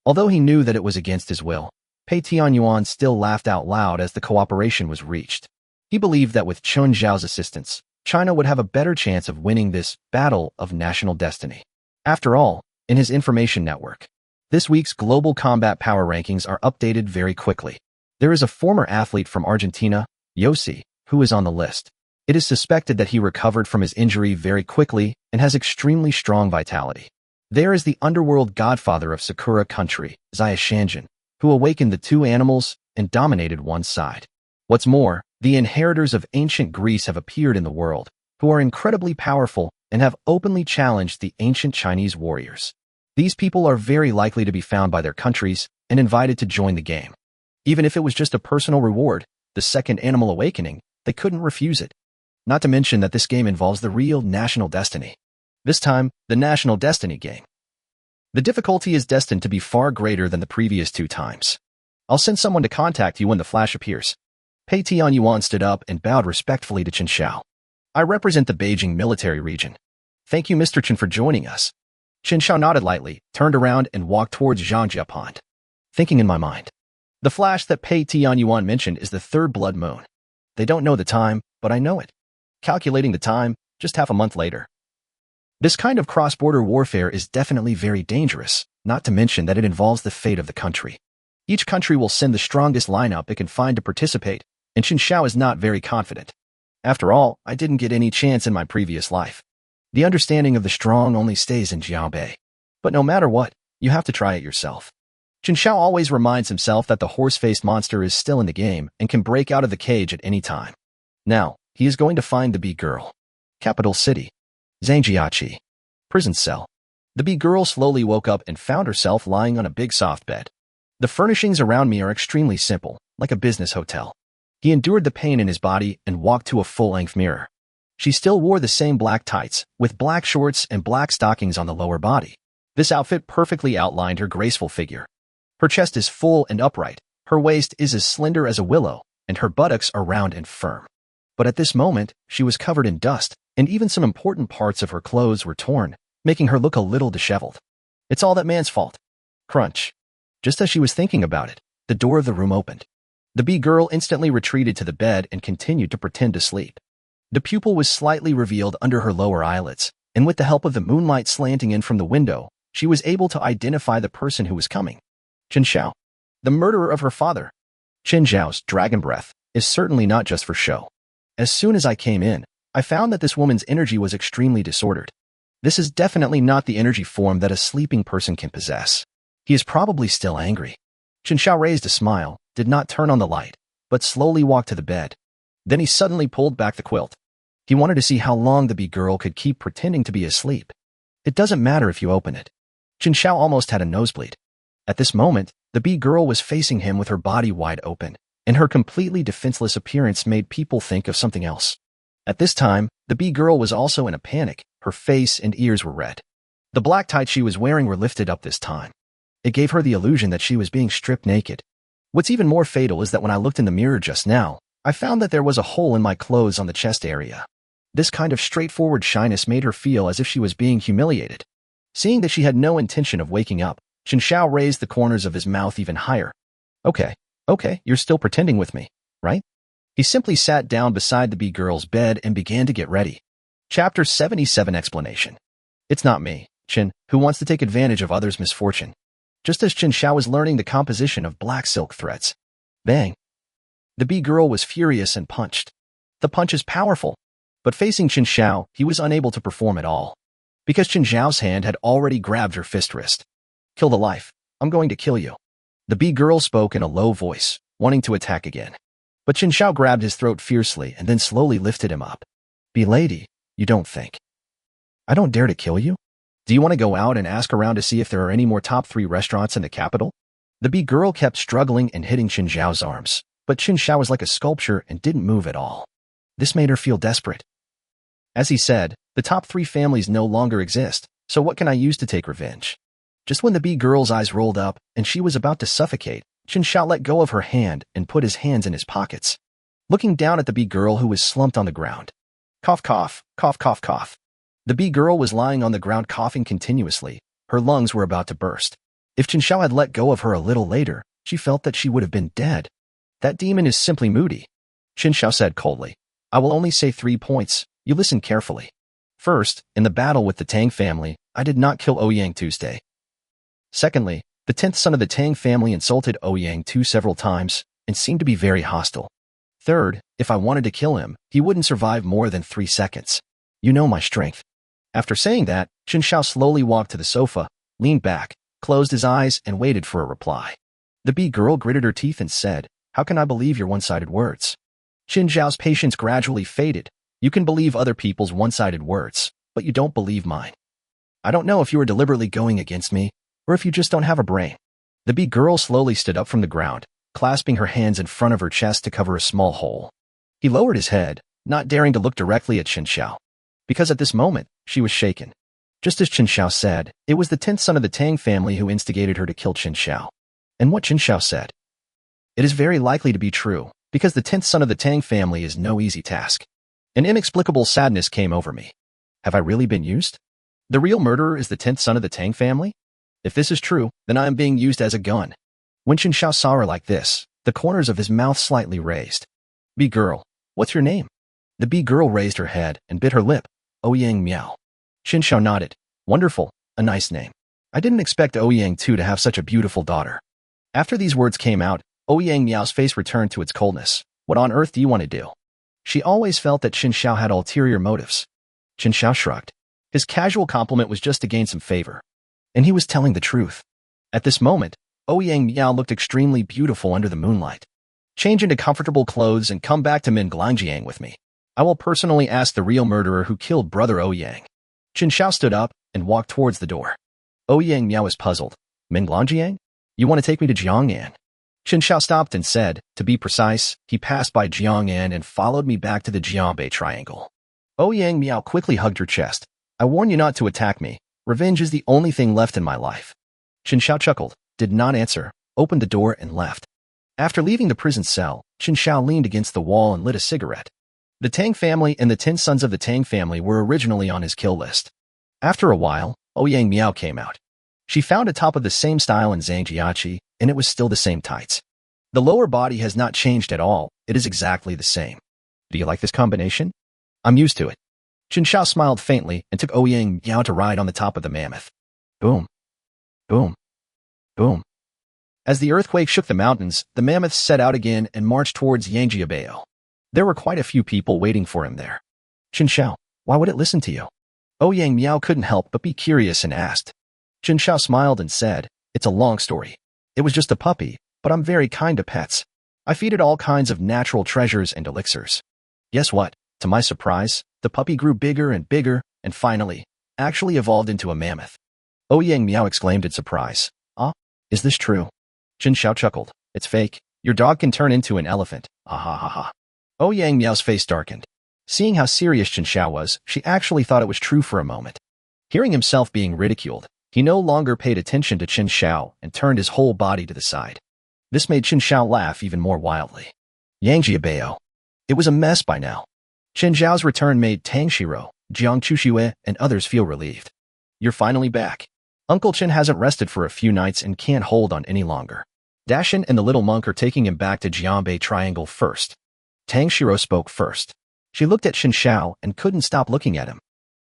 Although he knew that it was against his will, Pei Tianyuan still laughed out loud as the cooperation was reached. He believed that with Chen Xiao's assistance, China would have a better chance of winning this battle of national destiny. After all, in his information network, this week's global combat power rankings are updated very quickly. There is a former athlete from Argentina, Yossi, who is on the list. It is suspected that he recovered from his injury very quickly and has extremely strong vitality. There is the underworld godfather of Sakura country, Xia Shanjin, who awakened the two animals and dominated one side. What's more, the inheritors of ancient Greece have appeared in the world, who are incredibly powerful and have openly challenged the ancient Chinese warriors. These people are very likely to be found by their countries and invited to join the game. Even if it was just a personal reward, the second animal awakening, they couldn't refuse it. Not to mention that this game involves the real national destiny. This time, the national destiny game. The difficulty is destined to be far greater than the previous 2 times. I'll send someone to contact you when the flash appears. Pei Tianyuan stood up and bowed respectfully to Chen Xiao. I represent the Beijing military region. Thank you, Mr. Chen, for joining us. Chen Xiao nodded lightly, turned around and walked towards Zhangjia Pond. Thinking in my mind. The flash that Pei Tianyuan mentioned is the 3rd blood moon. They don't know the time, but I know it. Calculating the time, just half a month later. This kind of cross-border warfare is definitely very dangerous, not to mention that it involves the fate of the country. Each country will send the strongest lineup it can find to participate, and Chen Xiao is not very confident. After all, I didn't get any chance in my previous life. The understanding of the strong only stays in Jiaobei. But no matter what, you have to try it yourself. Chen Xiao always reminds himself that the horse-faced monster is still in the game and can break out of the cage at any time. Now, he is going to find the bee girl. Capital city. Zhangjiachi. Prison cell. The bee girl slowly woke up and found herself lying on a big soft bed. The furnishings around me are extremely simple, like a business hotel. He endured the pain in his body and walked to a full-length mirror. She still wore the same black tights, with black shorts and black stockings on the lower body. This outfit perfectly outlined her graceful figure. Her chest is full and upright, her waist is as slender as a willow, and her buttocks are round and firm. But at this moment, she was covered in dust, and even some important parts of her clothes were torn, making her look a little disheveled. It's all that man's fault. Crunch. Just as she was thinking about it, the door of the room opened. The bee girl instantly retreated to the bed and continued to pretend to sleep. The pupil was slightly revealed under her lower eyelids, and with the help of the moonlight slanting in from the window, she was able to identify the person who was coming. Chen Xiao, the murderer of her father. Chen Xiao's dragon breath is certainly not just for show. As soon as I came in, I found that this woman's energy was extremely disordered. This is definitely not the energy form that a sleeping person can possess. He is probably still angry. Chen Xiao raised a smile, did not turn on the light, but slowly walked to the bed. Then he suddenly pulled back the quilt. He wanted to see how long the bee girl could keep pretending to be asleep. It doesn't matter if you open it. Chen Xiao almost had a nosebleed. At this moment, the bee girl was facing him with her body wide open, and her completely defenseless appearance made people think of something else. At this time, the bee girl was also in a panic. Her face and ears were red. The black tights she was wearing were lifted up this time. It gave her the illusion that she was being stripped naked. What's even more fatal is that when I looked in the mirror just now, I found that there was a hole in my clothes on the chest area. This kind of straightforward shyness made her feel as if she was being humiliated. Seeing that she had no intention of waking up, Chen Xiao raised the corners of his mouth even higher. Okay, you're still pretending with me, right? He simply sat down beside the bee girl's bed and began to get ready. Chapter 77 Explanation. It's not me, Chen, who wants to take advantage of others' misfortune. Just as Chen Xiao was learning the composition of black silk threads. Bang! The bee girl was furious and punched. The punch is powerful, but facing Chen Xiao, he was unable to perform at all. Because Chen Xiao's hand had already grabbed her fist wrist. Kill the life. I'm going to kill you. The bee girl spoke in a low voice, wanting to attack again. But Chen Xiao grabbed his throat fiercely and then slowly lifted him up. Bee lady, you don't think. I don't dare to kill you? Do you want to go out and ask around to see if there are any more top 3 restaurants in the capital? The bee girl kept struggling and hitting Chen Xiao's arms, but Chen Xiao was like a sculpture and didn't move at all. This made her feel desperate. As he said, the top 3 families no longer exist, so what can I use to take revenge? Just when the bee girl's eyes rolled up and she was about to suffocate, Chen Xiao let go of her hand and put his hands in his pockets. looking down at the bee girl who was slumped on the ground. Cough, cough, cough, cough, cough. The bee girl was lying on the ground coughing continuously. Her lungs were about to burst. If Chen Xiao had let go of her a little later, she felt that she would have been dead. That demon is simply moody. Chen Xiao said coldly. I will only say 3 points. You listen carefully. First, in the battle with the Tang family, I did not kill Ouyang Tuesday. Secondly, the 10th son of the Tang family insulted Ouyang Tu several times and seemed to be very hostile. Third, if I wanted to kill him, he wouldn't survive more than 3 seconds. You know my strength. After saying that, Chen Xiao slowly walked to the sofa, leaned back, closed his eyes, and waited for a reply. The bee girl gritted her teeth and said, How can I believe your one-sided words? Chen Xiao's patience gradually faded. You can believe other people's one-sided words, but you don't believe mine. I don't know if you are deliberately going against me, or if you just don't have a brain. The bee girl slowly stood up from the ground, clasping her hands in front of her chest to cover a small hole. He lowered his head, not daring to look directly at Chen Xiao, because at this moment, she was shaken. Just as Chen Xiao said, it was the 10th son of the Tang family who instigated her to kill Chen Xiao. And what Chen Xiao said? It is very likely to be true, because the 10th son of the Tang family is no easy task. An inexplicable sadness came over me. Have I really been used? The real murderer is the 10th son of the Tang family? If this is true, then I am being used as a gun. When Chen Xiao saw her like this, the corners of his mouth slightly raised. Bee girl, what's your name? The bee girl raised her head and bit her lip. Ouyang Miao. Chen Xiao nodded. Wonderful, a nice name. I didn't expect Ouyang Tu to have such a beautiful daughter. After these words came out, Ouyang Miao's face returned to its coldness. What on earth do you want to do? She always felt that Chen Xiao had ulterior motives. Chen Xiao shrugged. His casual compliment was just to gain some favor. And he was telling the truth. At this moment, Ouyang Miao looked extremely beautiful under the moonlight. Change into comfortable clothes and come back to Minglangjiang with me. I will personally ask the real murderer who killed brother Ouyang. Chen Xiao stood up and walked towards the door. Ouyang Miao was puzzled. Minglangjiang? You want to take me to Jiang'an? Chen Xiao stopped and said, to be precise, he passed by Jiang'an and followed me back to the Jianbei Triangle. Ouyang Miao quickly hugged her chest. I warn you not to attack me. Revenge is the only thing left in my life. Chen Xiao chuckled, did not answer, opened the door and left. After leaving the prison cell, Chen Xiao leaned against the wall and lit a cigarette. The Tang family and the 10 sons of the Tang family were originally on his kill list. After a while, Ouyang Miao came out. She found a top of the same style in Zhangjiachi, and it was still the same tights. The lower body has not changed at all, it is exactly the same. Do you like this combination? I'm used to it. Chen Xiao smiled faintly and took Ouyang Miao to ride on the top of the mammoth. Boom. Boom. Boom. As the earthquake shook the mountains, the mammoth set out again and marched towards Yangjiabao. There were quite a few people waiting for him there. Chen Xiao, why would it listen to you? Ouyang Miao couldn't help but be curious and asked. Chen Xiao smiled and said, it's a long story. It was just a puppy, but I'm very kind to pets. I feed it all kinds of natural treasures and elixirs. Guess what? To my surprise, the puppy grew bigger and finally, actually evolved into a mammoth. Ouyang Miao exclaimed in surprise. Ah, is this true? Chen Xiao chuckled. It's fake. Your dog can turn into an elephant. Ah ha ha ha. Ouyang Miao's face darkened. Seeing how serious Chen Xiao was, she actually thought it was true for a moment. Hearing himself being ridiculed, he no longer paid attention to Chen Xiao and turned his whole body to the side. This made Chen Xiao laugh even more wildly. Yangjiabao. It was a mess by now. Chen Xiao's return made Tang Shiro, Jiang Chuxue, and others feel relieved. You're finally back. Uncle Chen hasn't rested for a few nights and can't hold on any longer. Dashin and the little monk are taking him back to Jianbei Triangle first. Tang Shiro spoke first. She looked at Chen Xiao and couldn't stop looking at him.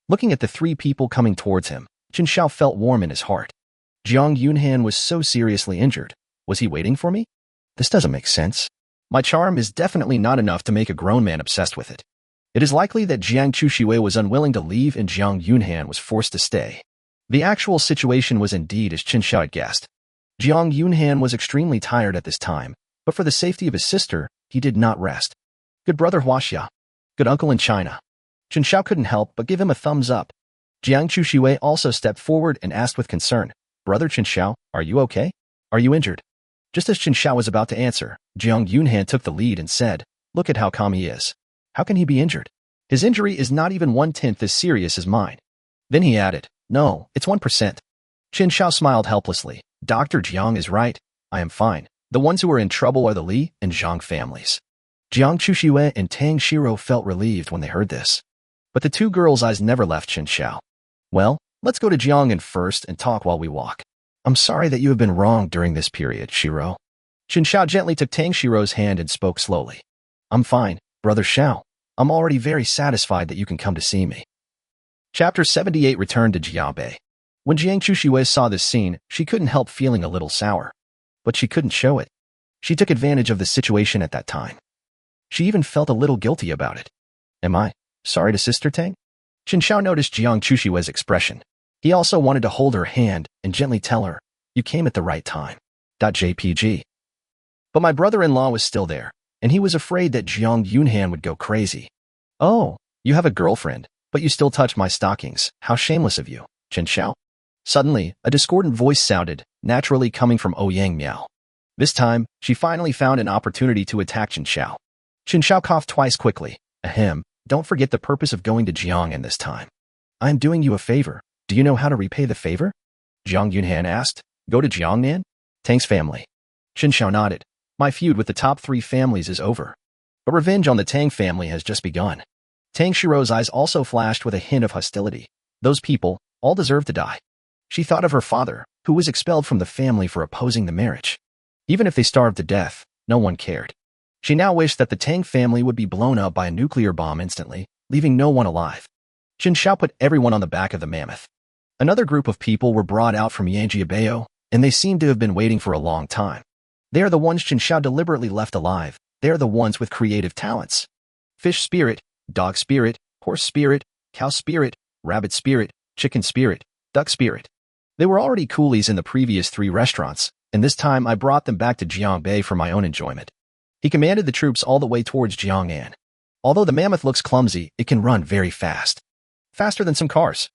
Looking at the 3 people coming towards him, Chen Xiao felt warm in his heart. Jiang Yunhan was so seriously injured. Was he waiting for me? This doesn't make sense. My charm is definitely not enough to make a grown man obsessed with it. It is likely that Jiang Chuxue was unwilling to leave and Jiang Yunhan was forced to stay. The actual situation was indeed as Chen Xiao had guessed. Jiang Yunhan was extremely tired at this time, but for the safety of his sister, he did not rest. Good brother Huaxia. Good uncle in China. Chen Xiao couldn't help but give him a thumbs up. Jiang Chuxue also stepped forward and asked with concern, Brother Chen Xiao, are you okay? Are you injured? Just as Chen Xiao was about to answer, Jiang Yunhan took the lead and said, Look at how calm he is. How can he be injured? His injury is not even 1/10 as serious as mine. Then he added, No, it's 1%. Chen Xiao smiled helplessly. Dr. Jiang is right. I am fine. The ones who are in trouble are the Li and Zhang families. Jiang Chuxue and Tang Shiro felt relieved when they heard this. But the two girls' eyes never left Chen Xiao. Well, let's go to Jiang'an first and talk while we walk. I'm sorry that you have been wrong during this period, Shiro. Chen Xiao gently took Tang Shiro's hand and spoke slowly. I'm fine, Brother Xiao. I'm already very satisfied that you can come to see me. Chapter 78 returned to Jiabei. When Jiang Chuxue saw this scene, she couldn't help feeling a little sour. But she couldn't show it. She took advantage of the situation at that time. She even felt a little guilty about it. Am I sorry to Sister Tang? Chen Xiao noticed Jiang Chushue's expression. He also wanted to hold her hand and gently tell her, you came at the right time. JPG. But my brother-in-law was still there, and he was afraid that Jiang Yunhan would go crazy. Oh, you have a girlfriend, but you still touch my stockings. How shameless of you, Chen Xiao. Suddenly, a discordant voice sounded, naturally coming from Ouyang Miao. This time, she finally found an opportunity to attack Chen Xiao. Chen Xiao coughed twice quickly. Ahem, don't forget the purpose of going to Jiang'an this time. I am doing you a favor. Do you know how to repay the favor? Jiang Yunhan asked. Go to Jiangnan? Tang's family. Chen Xiao nodded. My feud with the top 3 families is over. But revenge on the Tang family has just begun. Tang Shiro's eyes also flashed with a hint of hostility. Those people, all deserve to die. She thought of her father, who was expelled from the family for opposing the marriage. Even if they starved to death, no one cared. She now wished that the Tang family would be blown up by a nuclear bomb instantly, leaving no one alive. Chen Xiao put everyone on the back of the mammoth. Another group of people were brought out from Yangjiabao, and they seemed to have been waiting for a long time. They are the ones Chen Xiao deliberately left alive. They are the ones with creative talents. Fish spirit, dog spirit, horse spirit, cow spirit, rabbit spirit, chicken spirit, duck spirit. They were already coolies in the previous 3 restaurants, and this time I brought them back to Jiangbei for my own enjoyment. He commanded the troops all the way towards Jiang'an. Although the mammoth looks clumsy, it can run very fast. Faster than some cars.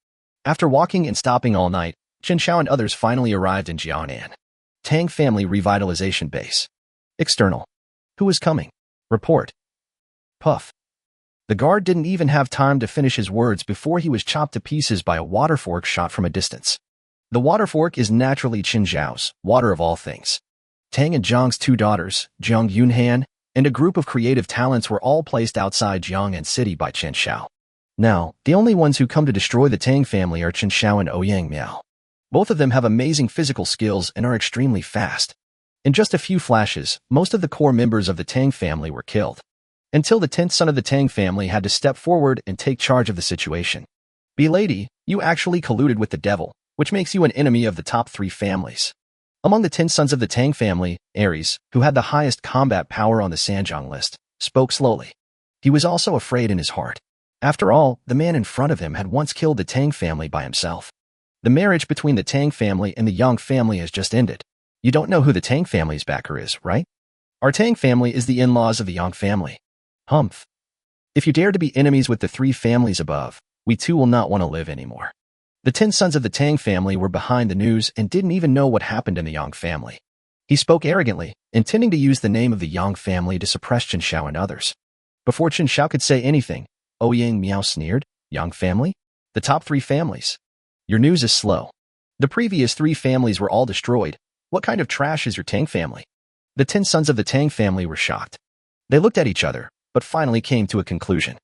After walking and stopping all night, Chen Xiao and others finally arrived in Jiang'an. Tang Family Revitalization Base. External. Who is coming? Report. Puff. The guard didn't even have time to finish his words before he was chopped to pieces by a water fork shot from a distance. The water fork is naturally Chen Xiao's, water of all things. Tang and Jiang's 2 daughters, Jiang Yunhan, and a group of creative talents were all placed outside Jiang'an City by Chen Xiao. Now, the only ones who come to destroy the Tang family are Chen Xiao and Ouyang Miao. Both of them have amazing physical skills and are extremely fast. In just a few flashes, most of the core members of the Tang family were killed. Until the 10th son of the Tang family had to step forward and take charge of the situation. Lady, you actually colluded with the devil, which makes you an enemy of the top 3 families. Among the 10 sons of the Tang family, Ares, who had the highest combat power on the Sanjiang list, spoke slowly. He was also afraid in his heart. After all, the man in front of him had once killed the Tang family by himself. The marriage between the Tang family and the Yang family has just ended. You don't know who the Tang family's backer is, right? Our Tang family is the in-laws of the Yang family. Humph. If you dare to be enemies with the 3 families above, we too will not want to live anymore. The 10 sons of the Tang family were behind the news and didn't even know what happened in the Yang family. He spoke arrogantly, intending to use the name of the Yang family to suppress Chen Xiao and others. Before Chen Xiao could say anything, Ouyang Miao sneered, Yang family? The top 3 families. Your news is slow. The previous 3 families were all destroyed. What kind of trash is your Tang family? The 10 sons of the Tang family were shocked. They looked at each other, but finally came to a conclusion.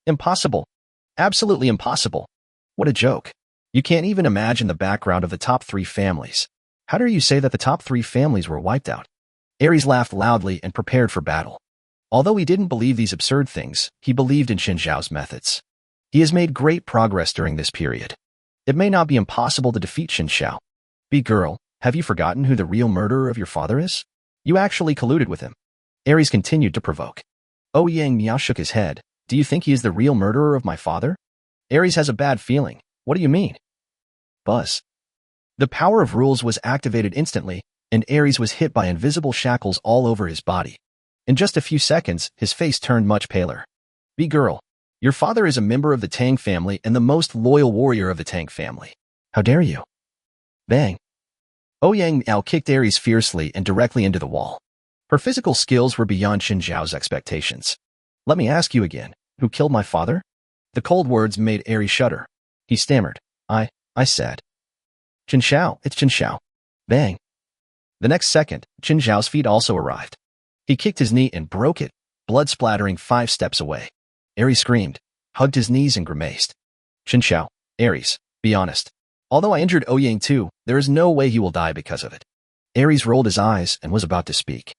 Impossible. Absolutely impossible. What a joke. You can't even imagine the background of the top 3 families. How dare you say that the top 3 families were wiped out? Ares laughed loudly and prepared for battle. Although he didn't believe these absurd things, he believed in Chen Xiao's methods. He has made great progress during this period. It may not be impossible to defeat Chen Xiao. Girl, have you forgotten who the real murderer of your father is? You actually colluded with him. Ares continued to provoke. Ouyang Miao shook his head. Do you think he is the real murderer of my father? Ares has a bad feeling. What do you mean? Buzz. The power of rules was activated instantly, and Ares was hit by invisible shackles all over his body. In just a few seconds, his face turned much paler. Girl, your father is a member of the Tang family and the most loyal warrior of the Tang family. How dare you? Bang. Ouyang Miao kicked Ares fiercely and directly into the wall. Her physical skills were beyond Chen Xiao's expectations. Let me ask you again, who killed my father? The cold words made Ares shudder. He stammered. I said. Chen Xiao, it's Chen Xiao. Bang. The next second, Chen Xiao's feet also arrived. He kicked his knee and broke it. blood splattering 5 steps away. Ares screamed, hugged his knees and grimaced. Chen Xiao, Ares, be honest. Although I injured Ouyang too, there is no way he will die because of it. Ares rolled his eyes and was about to speak.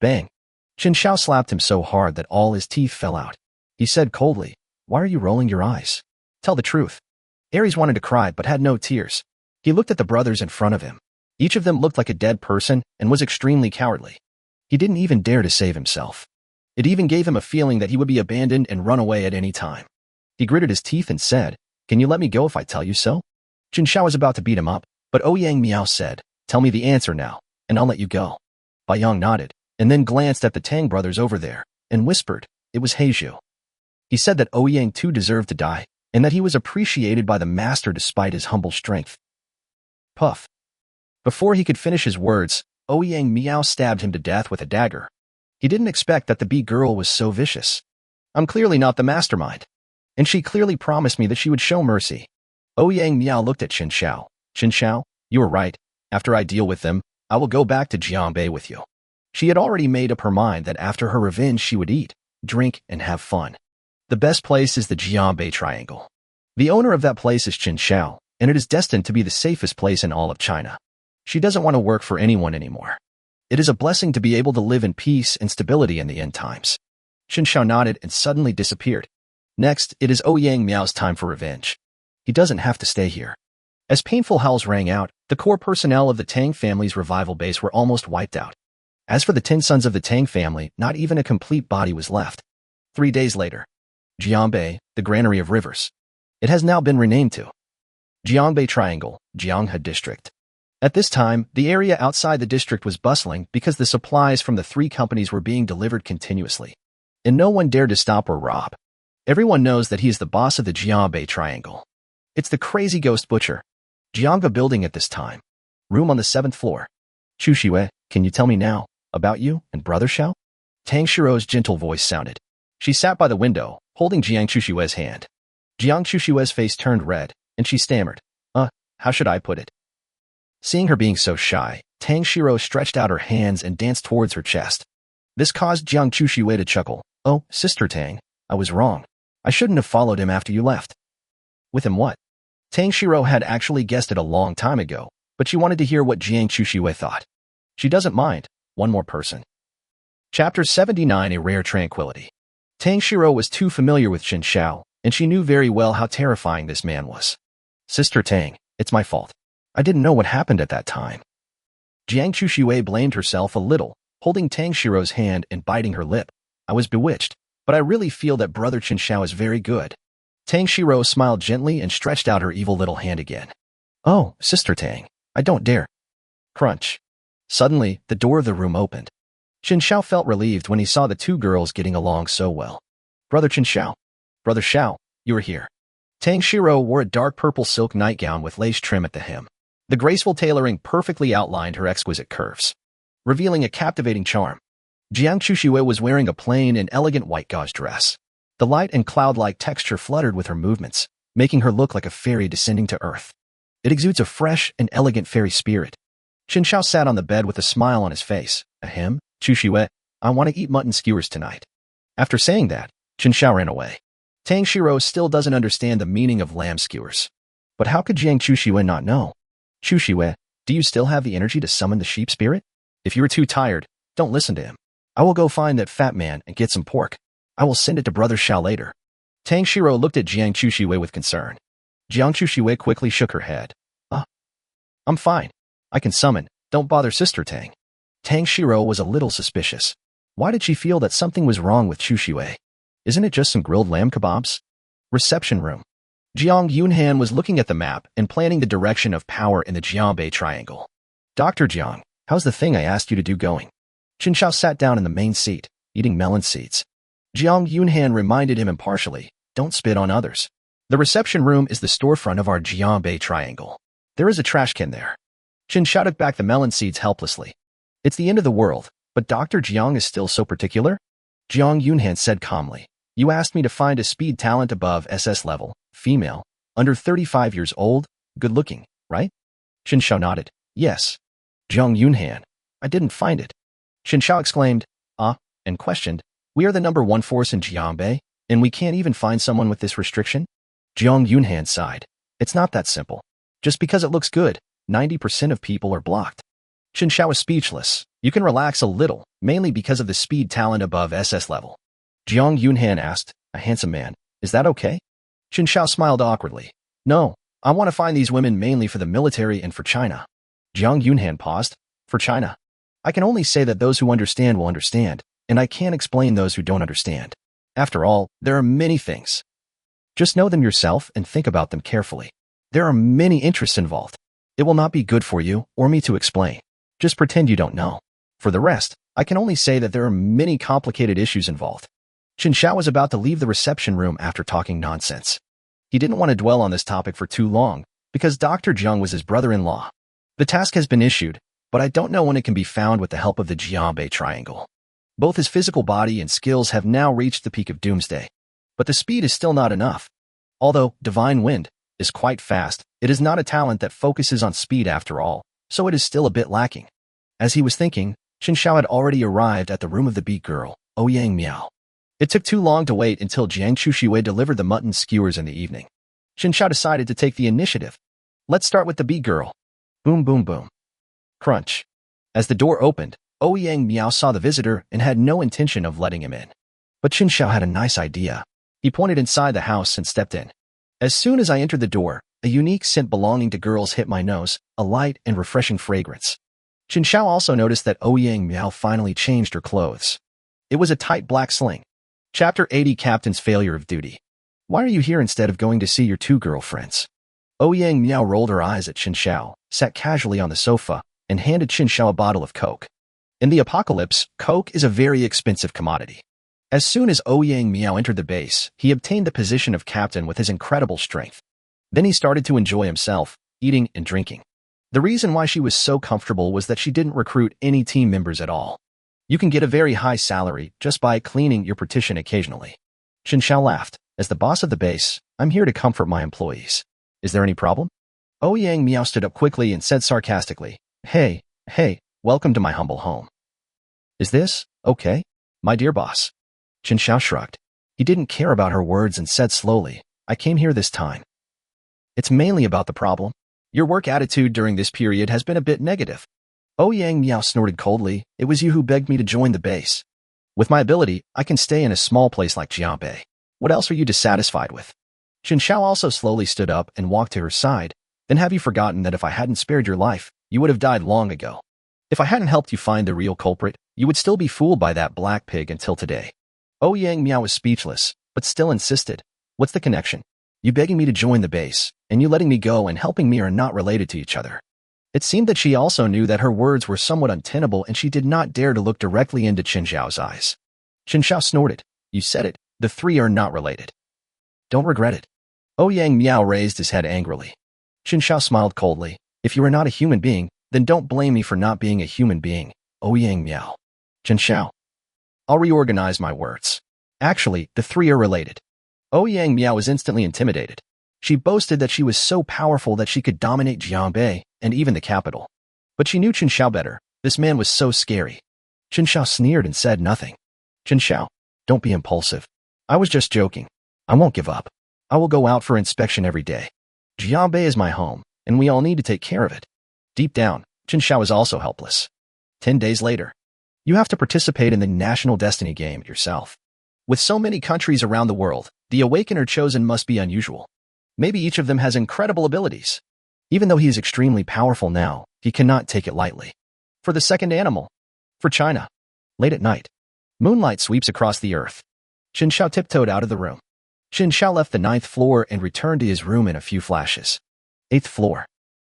Bang! Chen Xiao slapped him so hard that all his teeth fell out. He said coldly, why are you rolling your eyes? Tell the truth. Ares wanted to cry but had no tears. He looked at the brothers in front of him. Each of them looked like a dead person and was extremely cowardly. He didn't even dare to save himself. It even gave him a feeling that he would be abandoned and run away at any time. He gritted his teeth and said, can you let me go if I tell you so? Chen Xiao was about to beat him up, but Ouyang Miao said, tell me the answer now, and I'll let you go. Baiyang nodded, and then glanced at the Tang brothers over there, and whispered, it was Heizhu. He said that Ouyang too deserved to die, and that he was appreciated by the master despite his humble strength. Puff. Before he could finish his words, Ouyang Miao stabbed him to death with a dagger. He didn't expect that the bee girl was so vicious. I'm clearly not the mastermind. And she clearly promised me that she would show mercy. Ouyang Miao looked at Chen Xiao. Chen Xiao, you were right. After I deal with them, I will go back to Jianbei with you. She had already made up her mind that after her revenge she would eat, drink, and have fun. The best place is the Jianbei Triangle. The owner of that place is Chen Xiao, and it is destined to be the safest place in all of China. She doesn't want to work for anyone anymore. It is a blessing to be able to live in peace and stability in the end times. Chen Xiao nodded and suddenly disappeared. Next, it is Ouyang Miao's time for revenge. He doesn't have to stay here. As painful howls rang out, the core personnel of the Tang family's revival base were almost wiped out. As for the 10 sons of the Tang family, not even a complete body was left. 3 days later, Jianbei, the granary of rivers. It has now been renamed to Jianbei Triangle, Jianghe District. At this time, the area outside the district was bustling because the supplies from the 3 companies were being delivered continuously. And no one dared to stop or rob. Everyone knows that he is the boss of the Jianbei Triangle. It's the crazy ghost butcher. Jianghe building at this time. Room on the 7th floor. Chu Xue, can you tell me now, about you and Brother Xiao? Tang Shiro's gentle voice sounded. She sat by the window, holding Jiang Chushue's hand. Jiang Chushue's face turned red, and she stammered, how should I put it? Seeing her being so shy, Tang Shiro stretched out her hands and danced towards her chest. This caused Jiang Chushue to chuckle. Oh, Sister Tang, I was wrong. I shouldn't have followed him after you left. With him what? Tang Shiro had actually guessed it a long time ago, but she wanted to hear what Jiang Chushue thought. She doesn't mind. One more person. Chapter 79, A Rare Tranquility. Tang Shiro was too familiar with Chen Xiao, and she knew very well how terrifying this man was. Sister Tang, it's my fault. I didn't know what happened at that time. Jiang Chushue blamed herself a little, holding Tang Shiro's hand and biting her lip. I was bewitched, but I really feel that Brother Chen Xiao is very good. Tang Shiro smiled gently and stretched out her evil little hand again. Oh, Sister Tang, I don't dare. Crunch. Suddenly, the door of the room opened. Chen Xiao felt relieved when he saw the 2 girls getting along so well. Brother Chen Xiao. Brother Xiao, you are here. Tang Shiro wore a dark purple silk nightgown with lace trim at the hem. The graceful tailoring perfectly outlined her exquisite curves, revealing a captivating charm. Jiang Chushue was wearing a plain and elegant white gauze dress. The light and cloud-like texture fluttered with her movements, making her look like a fairy descending to earth. It exudes a fresh and elegant fairy spirit. Chen Xiao sat on the bed with a smile on his face. Ahem, Chushue, I want to eat mutton skewers tonight. After saying that, Chen Xiao ran away. Tang Shiro still doesn't understand the meaning of lamb skewers. But how could Jiang Chushue not know? Chushue, do you still have the energy to summon the sheep spirit? If you are too tired, don't listen to him. I will go find that fat man and get some pork. I will send it to Brother Xiao later. Tang Shiro looked at Jiang Chushue with concern. Jiang Chushue quickly shook her head. I'm fine. I can summon. Don't bother Sister Tang. Tang Shiro was a little suspicious. Why did she feel that something was wrong with Chushue? Isn't it just some grilled lamb kebabs? Reception room. Jiang Yunhan was looking at the map and planning the direction of power in the Jianbei Triangle. Dr. Jiang, how's the thing I asked you to do going? Chen Xiao sat down in the main seat, eating melon seeds. Jiang Yunhan reminded him impartially, don't spit on others. The reception room is the storefront of our Jianbei Triangle. There is a trash can there. Chen Xiao took back the melon seeds helplessly. It's the end of the world, but Dr. Jiang is still so particular? Jiang Yunhan said calmly, you asked me to find a speed talent above SS level, female, under 35 years old, good-looking, right? Chen Xiao nodded, yes. Jiang Yunhan, I didn't find it. Chen Xiao exclaimed, and questioned, We are the #1 force in Jianbei, and we can't even find someone with this restriction? Jiang Yunhan sighed. It's not that simple. Just because it looks good, 90% of people are blocked. Chen Xiao was speechless. You can relax a little, mainly because of the speed talent above SS level. Jiang Yunhan asked, a handsome man, is that okay? Chen Xiao smiled awkwardly. No, I want to find these women mainly for the military and for China. Jiang Yunhan paused. For China? I can only say that those who understand will understand, and I can't explain those who don't understand. After all, there are many things. Just know them yourself and think about them carefully. There are many interests involved. It will not be good for you or me to explain. Just pretend you don't know. For the rest, I can only say that there are many complicated issues involved. Chen Xiao was about to leave the reception room after talking nonsense. He didn't want to dwell on this topic for too long, because Dr. Zheng was his brother-in-law. The task has been issued, but I don't know when it can be found with the help of the Jianbei Triangle. Both his physical body and skills have now reached the peak of Doomsday. But the speed is still not enough. Although Divine Wind is quite fast, it is not a talent that focuses on speed after all, so it is still a bit lacking. As he was thinking, Chen Xiao had already arrived at the room of the beat girl, Ouyang Miao. It took too long to wait until Jiang Chushiwei delivered the mutton skewers in the evening. Chen Xiao decided to take the initiative. Let's start with the beat girl. Boom, boom, boom. Crunch. As the door opened, Ouyang Miao saw the visitor and had no intention of letting him in. But Chen Xiao had a nice idea. He pointed inside the house and stepped in. As soon as I entered the door, a unique scent belonging to girls hit my nose, a light and refreshing fragrance. Chen Xiao also noticed that Ouyang Miao finally changed her clothes. It was a tight black sling. Chapter 80 Captain's Failure of Duty. Why are you here instead of going to see your two girlfriends? Ouyang Miao rolled her eyes at Chen Xiao, sat casually on the sofa, and handed Chen Xiao a bottle of Coke. In the apocalypse, Coke is a very expensive commodity. As soon as Ouyang Miao entered the base, he obtained the position of captain with his incredible strength. Then he started to enjoy himself, eating and drinking. The reason why she was so comfortable was that she didn't recruit any team members at all. You can get a very high salary just by cleaning your partition occasionally. Chen Xiao laughed. As the boss of the base, I'm here to comfort my employees. Is there any problem? Ouyang Miao stood up quickly and said sarcastically, Hey, welcome to my humble home. Is this okay, my dear boss? Chen Xiao shrugged. He didn't care about her words and said slowly, I came here this time. It's mainly about the problem. Your work attitude during this period has been a bit negative. Ouyang Miao snorted coldly. It was you who begged me to join the base. With my ability, I can stay in a small place like Jianbei. What else are you dissatisfied with? Chen Xiao also slowly stood up and walked to her side. Then have you forgotten that if I hadn't spared your life, you would have died long ago? If I hadn't helped you find the real culprit, you would still be fooled by that black pig until today. Ouyang Miao was speechless, but still insisted. What's the connection? You begging me to join the base, and you letting me go and helping me are not related to each other. It seemed that she also knew that her words were somewhat untenable and she did not dare to look directly into Chen Xiao's eyes. Chen Xiao snorted. You said it. The three are not related. Don't regret it. Ouyang Miao raised his head angrily. Chen Xiao smiled coldly. If you are not a human being, then don't blame me for not being a human being. Ouyang Miao. Chen Xiao. I'll reorganize my words. Actually, the three are related. Ouyang Miao was instantly intimidated. She boasted that she was so powerful that she could dominate Jianbei and even the capital. But she knew Chen Xiao better. This man was so scary. Chen Xiao sneered and said nothing. Chen Xiao, don't be impulsive. I was just joking. I won't give up. I will go out for inspection every day. Jianbei is my home, and we all need to take care of it. Deep down, Chen Xiao is also helpless. 10 days later. You have to participate in the National Destiny game yourself. With so many countries around the world, the Awakener chosen must be unusual. Maybe each of them has incredible abilities. Even though he is extremely powerful now, he cannot take it lightly. For the second animal. For China. Late at night. Moonlight sweeps across the earth. Chen Xiao tiptoed out of the room. Chen Xiao left the 9th floor and returned to his room in a few flashes. 8th floor.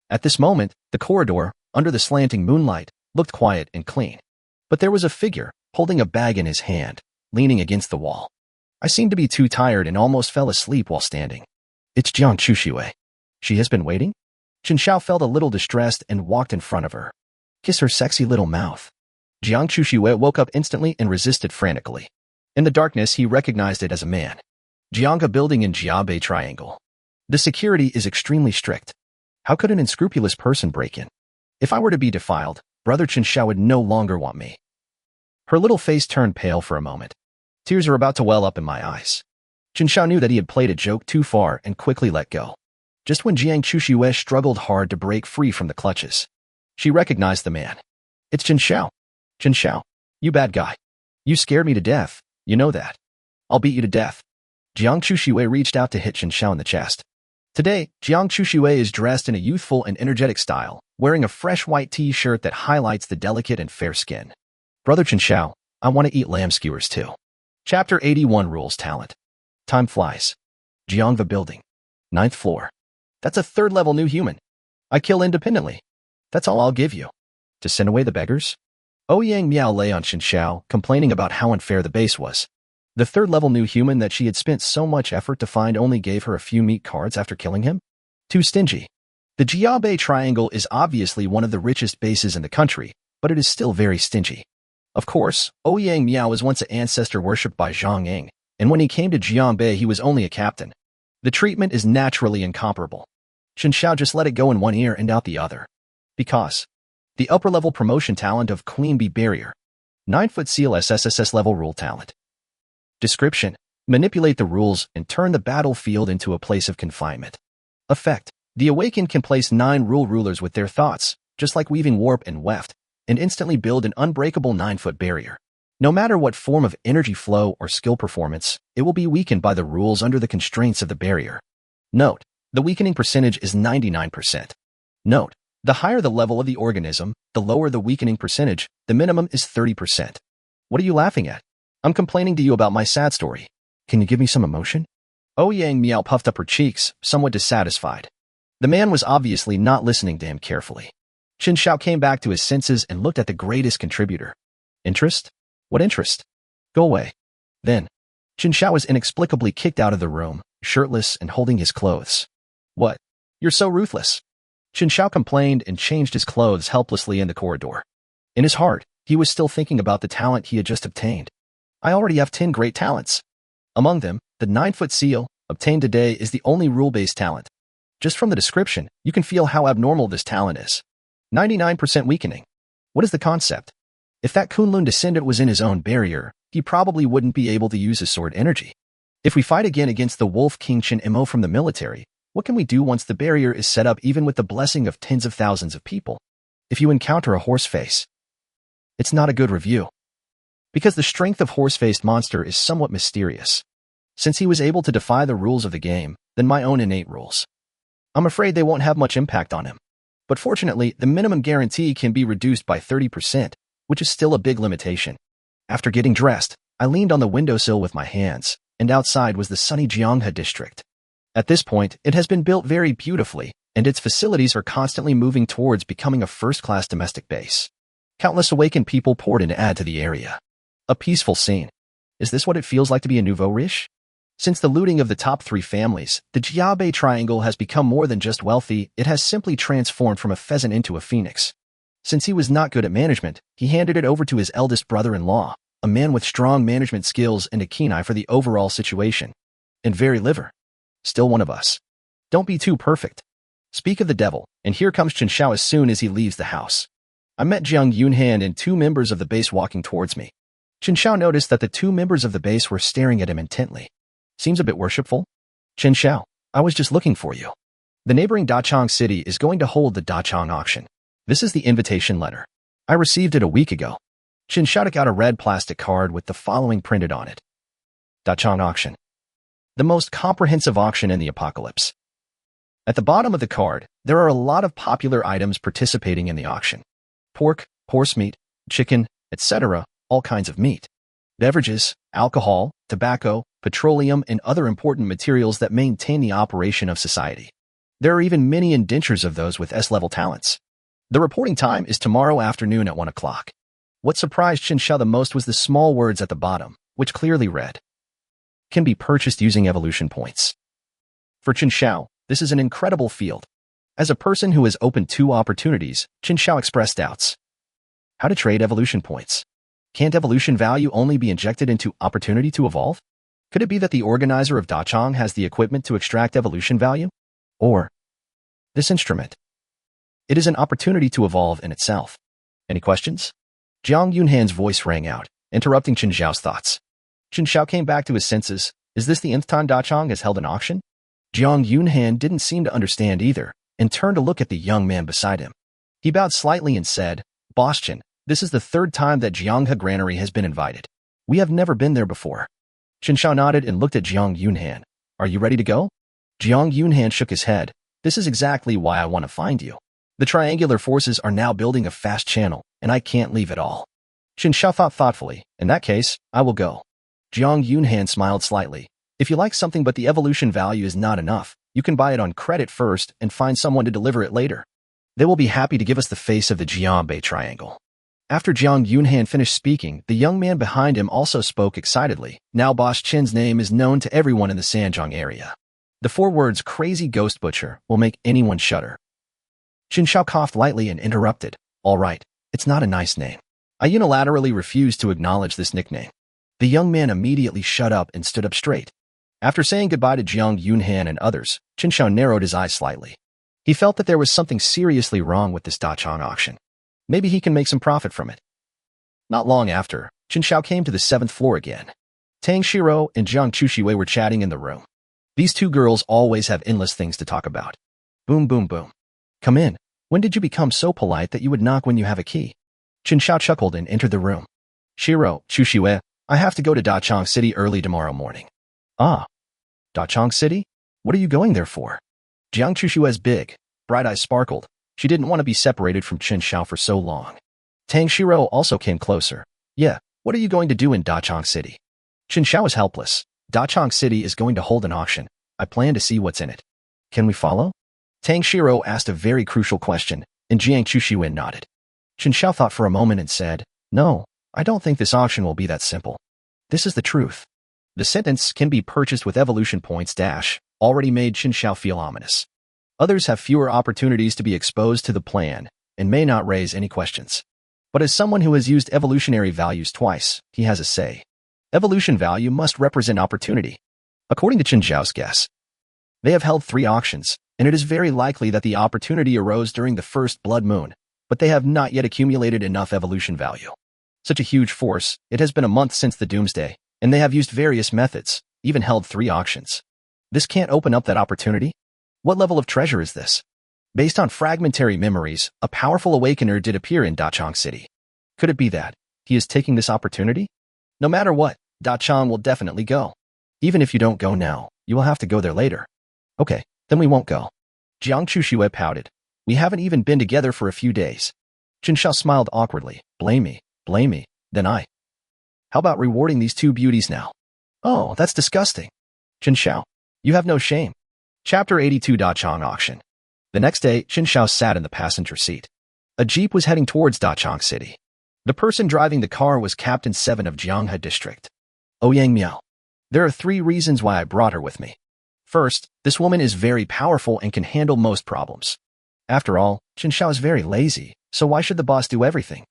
At this moment, the corridor, under the slanting moonlight, looked quiet and clean. But there was a figure, holding a bag in his hand, leaning against the wall. I seemed to be too tired and almost fell asleep while standing. It's Jiang Chushiwei. She has been waiting? Chen Xiao felt a little distressed and walked in front of her. Kiss her sexy little mouth. Jiang Chushiwei woke up instantly and resisted frantically. In the darkness, he recognized it as a man. Jianga building in Jianbei Triangle. The security is extremely strict. How could an unscrupulous person break in? If I were to be defiled, Brother Chen Xiao would no longer want me. Her little face turned pale for a moment. Tears are about to well up in my eyes. Chen Xiao knew that he had played a joke too far and quickly let go. Just when Jiang Chuxue struggled hard to break free from the clutches, she recognized the man. It's Chen Xiao. Chen Xiao, you bad guy. You scared me to death, you know that. I'll beat you to death. Jiang Chuxue reached out to hit Chen Xiao in the chest. Today, Jiang Chuxue is dressed in a youthful and energetic style, wearing a fresh white t-shirt that highlights the delicate and fair skin. Brother Chen Xiao, I want to eat lamb skewers too. Chapter 81 Rules Talent. Time flies. Jiangva Building. 9th floor. That's a 3rd-level new human. I kill independently. That's all I'll give you. To send away the beggars? Ouyang Miao lay on Chen Xiao, complaining about how unfair the base was. The 3rd-level new human that she had spent so much effort to find only gave her a few meat cards after killing him? Too stingy. The Jiabei Triangle is obviously one of the richest bases in the country, but it is still very stingy. Of course, Ouyang Miao was once an ancestor worshipped by Zhang Ying, and when he came to Jianbei he was only a captain. The treatment is naturally incomparable. Chen Xiao just let it go in one ear and out the other. Because the upper-level promotion talent of Queen Bee Barrier. 9-foot seal SSSS level rule talent. Description: manipulate the rules and turn the battlefield into a place of confinement. Effect: the awaken can place 9 rulers with their thoughts, just like weaving warp and weft, and instantly build an unbreakable 9-foot barrier. No matter what form of energy flow or skill performance, it will be weakened by the rules under the constraints of the barrier. Note: the weakening percentage is 99%. Note: the higher the level of the organism, the lower the weakening percentage, the minimum is 30%. What are you laughing at? I'm complaining to you about my sad story. Can you give me some emotion? Ouyang Miao puffed up her cheeks, somewhat dissatisfied. The man was obviously not listening to him carefully. Chen Xiao came back to his senses and looked at the greatest contributor. Interest? What interest? Go away. Then, Chen Xiao was inexplicably kicked out of the room, shirtless and holding his clothes. What? You're so ruthless. Chen Xiao complained and changed his clothes helplessly in the corridor. In his heart, he was still thinking about the talent he had just obtained. I already have 10 great talents. Among them, the 9-foot seal, obtained today, is the only rule-based talent. Just from the description, you can feel how abnormal this talent is. 99% weakening. What is the concept? If that Kunlun descendant was in his own barrier, he probably wouldn't be able to use his sword energy. If we fight again against the Wolf King Chen Mo from the military, what can we do once the barrier is set up even with the blessing of tens of thousands of people? If you encounter a horse face, it's not a good review. Because the strength of horse-faced monster is somewhat mysterious. Since he was able to defy the rules of the game, then my own innate rules. I'm afraid they won't have much impact on him. But fortunately, the minimum guarantee can be reduced by 30%, which is still a big limitation. After getting dressed, I leaned on the windowsill with my hands, and outside was the sunny Jianghe district. At this point, it has been built very beautifully, and its facilities are constantly moving towards becoming a first-class domestic base. Countless awakened people poured in to add to the area. A peaceful scene. Is this what it feels like to be a nouveau riche? Since the looting of the top 3 families, the Jiabei Triangle has become more than just wealthy, it has simply transformed from a pheasant into a phoenix. Since he was not good at management, he handed it over to his eldest brother-in-law, a man with strong management skills and a keen eye for the overall situation. And very liver. Still one of us. Don't be too perfect. Speak of the devil, and here comes Chen Xiao as soon as he leaves the house. I met Jiang Yunhan and 2 members of the base walking towards me. Chen Xiao noticed that the 2 members of the base were staring at him intently. Seems a bit worshipful. Chen Xiao, I was just looking for you. The neighboring Dachang city is going to hold the Dachang auction. This is the invitation letter. I received it a week ago. Chen Xiao took out a red plastic card with the following printed on it. Dachang auction. The most comprehensive auction in the apocalypse. At the bottom of the card, there are a lot of popular items participating in the auction. Pork, horse meat, chicken, etc., all kinds of meat. Beverages, alcohol, tobacco, petroleum, and other important materials that maintain the operation of society. There are even many indentures of those with S-level talents. The reporting time is tomorrow afternoon at 1 o'clock. What surprised Chen Xiao the most was the small words at the bottom, which clearly read, "Can be purchased using evolution points." For Chen Xiao, this is an incredible field. As a person who has opened 2 opportunities, Chen Xiao expressed doubts. How to trade evolution points? Can't evolution value only be injected into opportunity to evolve? Could it be that the organizer of Dachang has the equipment to extract evolution value? Or this instrument? It is an opportunity to evolve in itself. Any questions? Jiang Yunhan's voice rang out, interrupting Chen Xiao's thoughts. Chen Xiao came back to his senses. Is this the nth time Dachang has held an auction? Jiang Yunhan didn't seem to understand either, and turned to look at the young man beside him. He bowed slightly and said, Boss Chen, this is the third time that Jianghe Granary has been invited. We have never been there before. Chen Xiao nodded and looked at Jiang Yunhan. Are you ready to go? Jiang Yunhan shook his head. This is exactly why I want to find you. The triangular forces are now building a fast channel, and I can't leave at all. Chen Xiao thought thoughtfully. In that case, I will go. Jiang Yunhan smiled slightly. If you like something but the evolution value is not enough, you can buy it on credit first and find someone to deliver it later. They will be happy to give us the face of the Jianbei triangle. After Jiang Yunhan finished speaking, the young man behind him also spoke excitedly. Now Boss Chen's name is known to everyone in the Sanjiang area. The 4 words crazy ghost butcher will make anyone shudder. Chen Xiao coughed lightly and interrupted. All right, it's not a nice name. I unilaterally refuse to acknowledge this nickname. The young man immediately shut up and stood up straight. After saying goodbye to Jiang Yunhan and others, Chen Xiao narrowed his eyes slightly. He felt that there was something seriously wrong with this Dachang auction. Maybe he can make some profit from it. Not long after, Chen Xiao came to the 7th floor again. Tang Shiro and Jiang Chushiwei were chatting in the room. These 2 girls always have endless things to talk about. Boom, boom, boom. Come in. When did you become so polite that you would knock when you have a key? Chen Xiao chuckled and entered the room. Shiro, Chushiwei, I have to go to Dachang City early tomorrow morning. Ah. Dachang City? What are you going there for? Jiang Chushiwei's big, bright eyes sparkled. She didn't want to be separated from Chen Xiao for so long. Tang Shiro also came closer. Yeah, what are you going to do in Dachang City? Chen Xiao is helpless. Dachang City is going to hold an auction. I plan to see what's in it. Can we follow? Tang Shiro asked a very crucial question, and Jiang Chushiwen nodded. Chen Xiao thought for a moment and said, No, I don't think this auction will be that simple. This is the truth. The sentence can be purchased with evolution points dash, already made Chen Xiao feel ominous. Others have fewer opportunities to be exposed to the plan, and may not raise any questions. But as someone who has used evolutionary values twice, he has a say. Evolution value must represent opportunity. According to Chen Xiao's guess, they have held 3 auctions, and it is very likely that the opportunity arose during the first blood moon, but they have not yet accumulated enough evolution value. Such a huge force, it has been a month since the Doomsday, and they have used various methods, even held 3 auctions. This can't open up that opportunity? What level of treasure is this? Based on fragmentary memories, a powerful awakener did appear in Dachang City. Could it be that he is taking this opportunity? No matter what, Dachang will definitely go. Even if you don't go now, you will have to go there later. Okay, then we won't go. Jiang Chushiwei pouted. We haven't even been together for a few days. Chen Xiao smiled awkwardly. Blame me, then I. How about rewarding these 2 beauties now? Oh, that's disgusting. Chen Xiao, you have no shame. Chapter 82 Dachang Auction. The next day, Chen Xiao sat in the passenger seat. A jeep was heading towards Dachang City. The person driving the car was Captain 7 of Jianghe District. Ouyang Miao. There are 3 reasons why I brought her with me. First, this woman is very powerful and can handle most problems. After all, Chen Xiao is very lazy, so why should the boss do everything?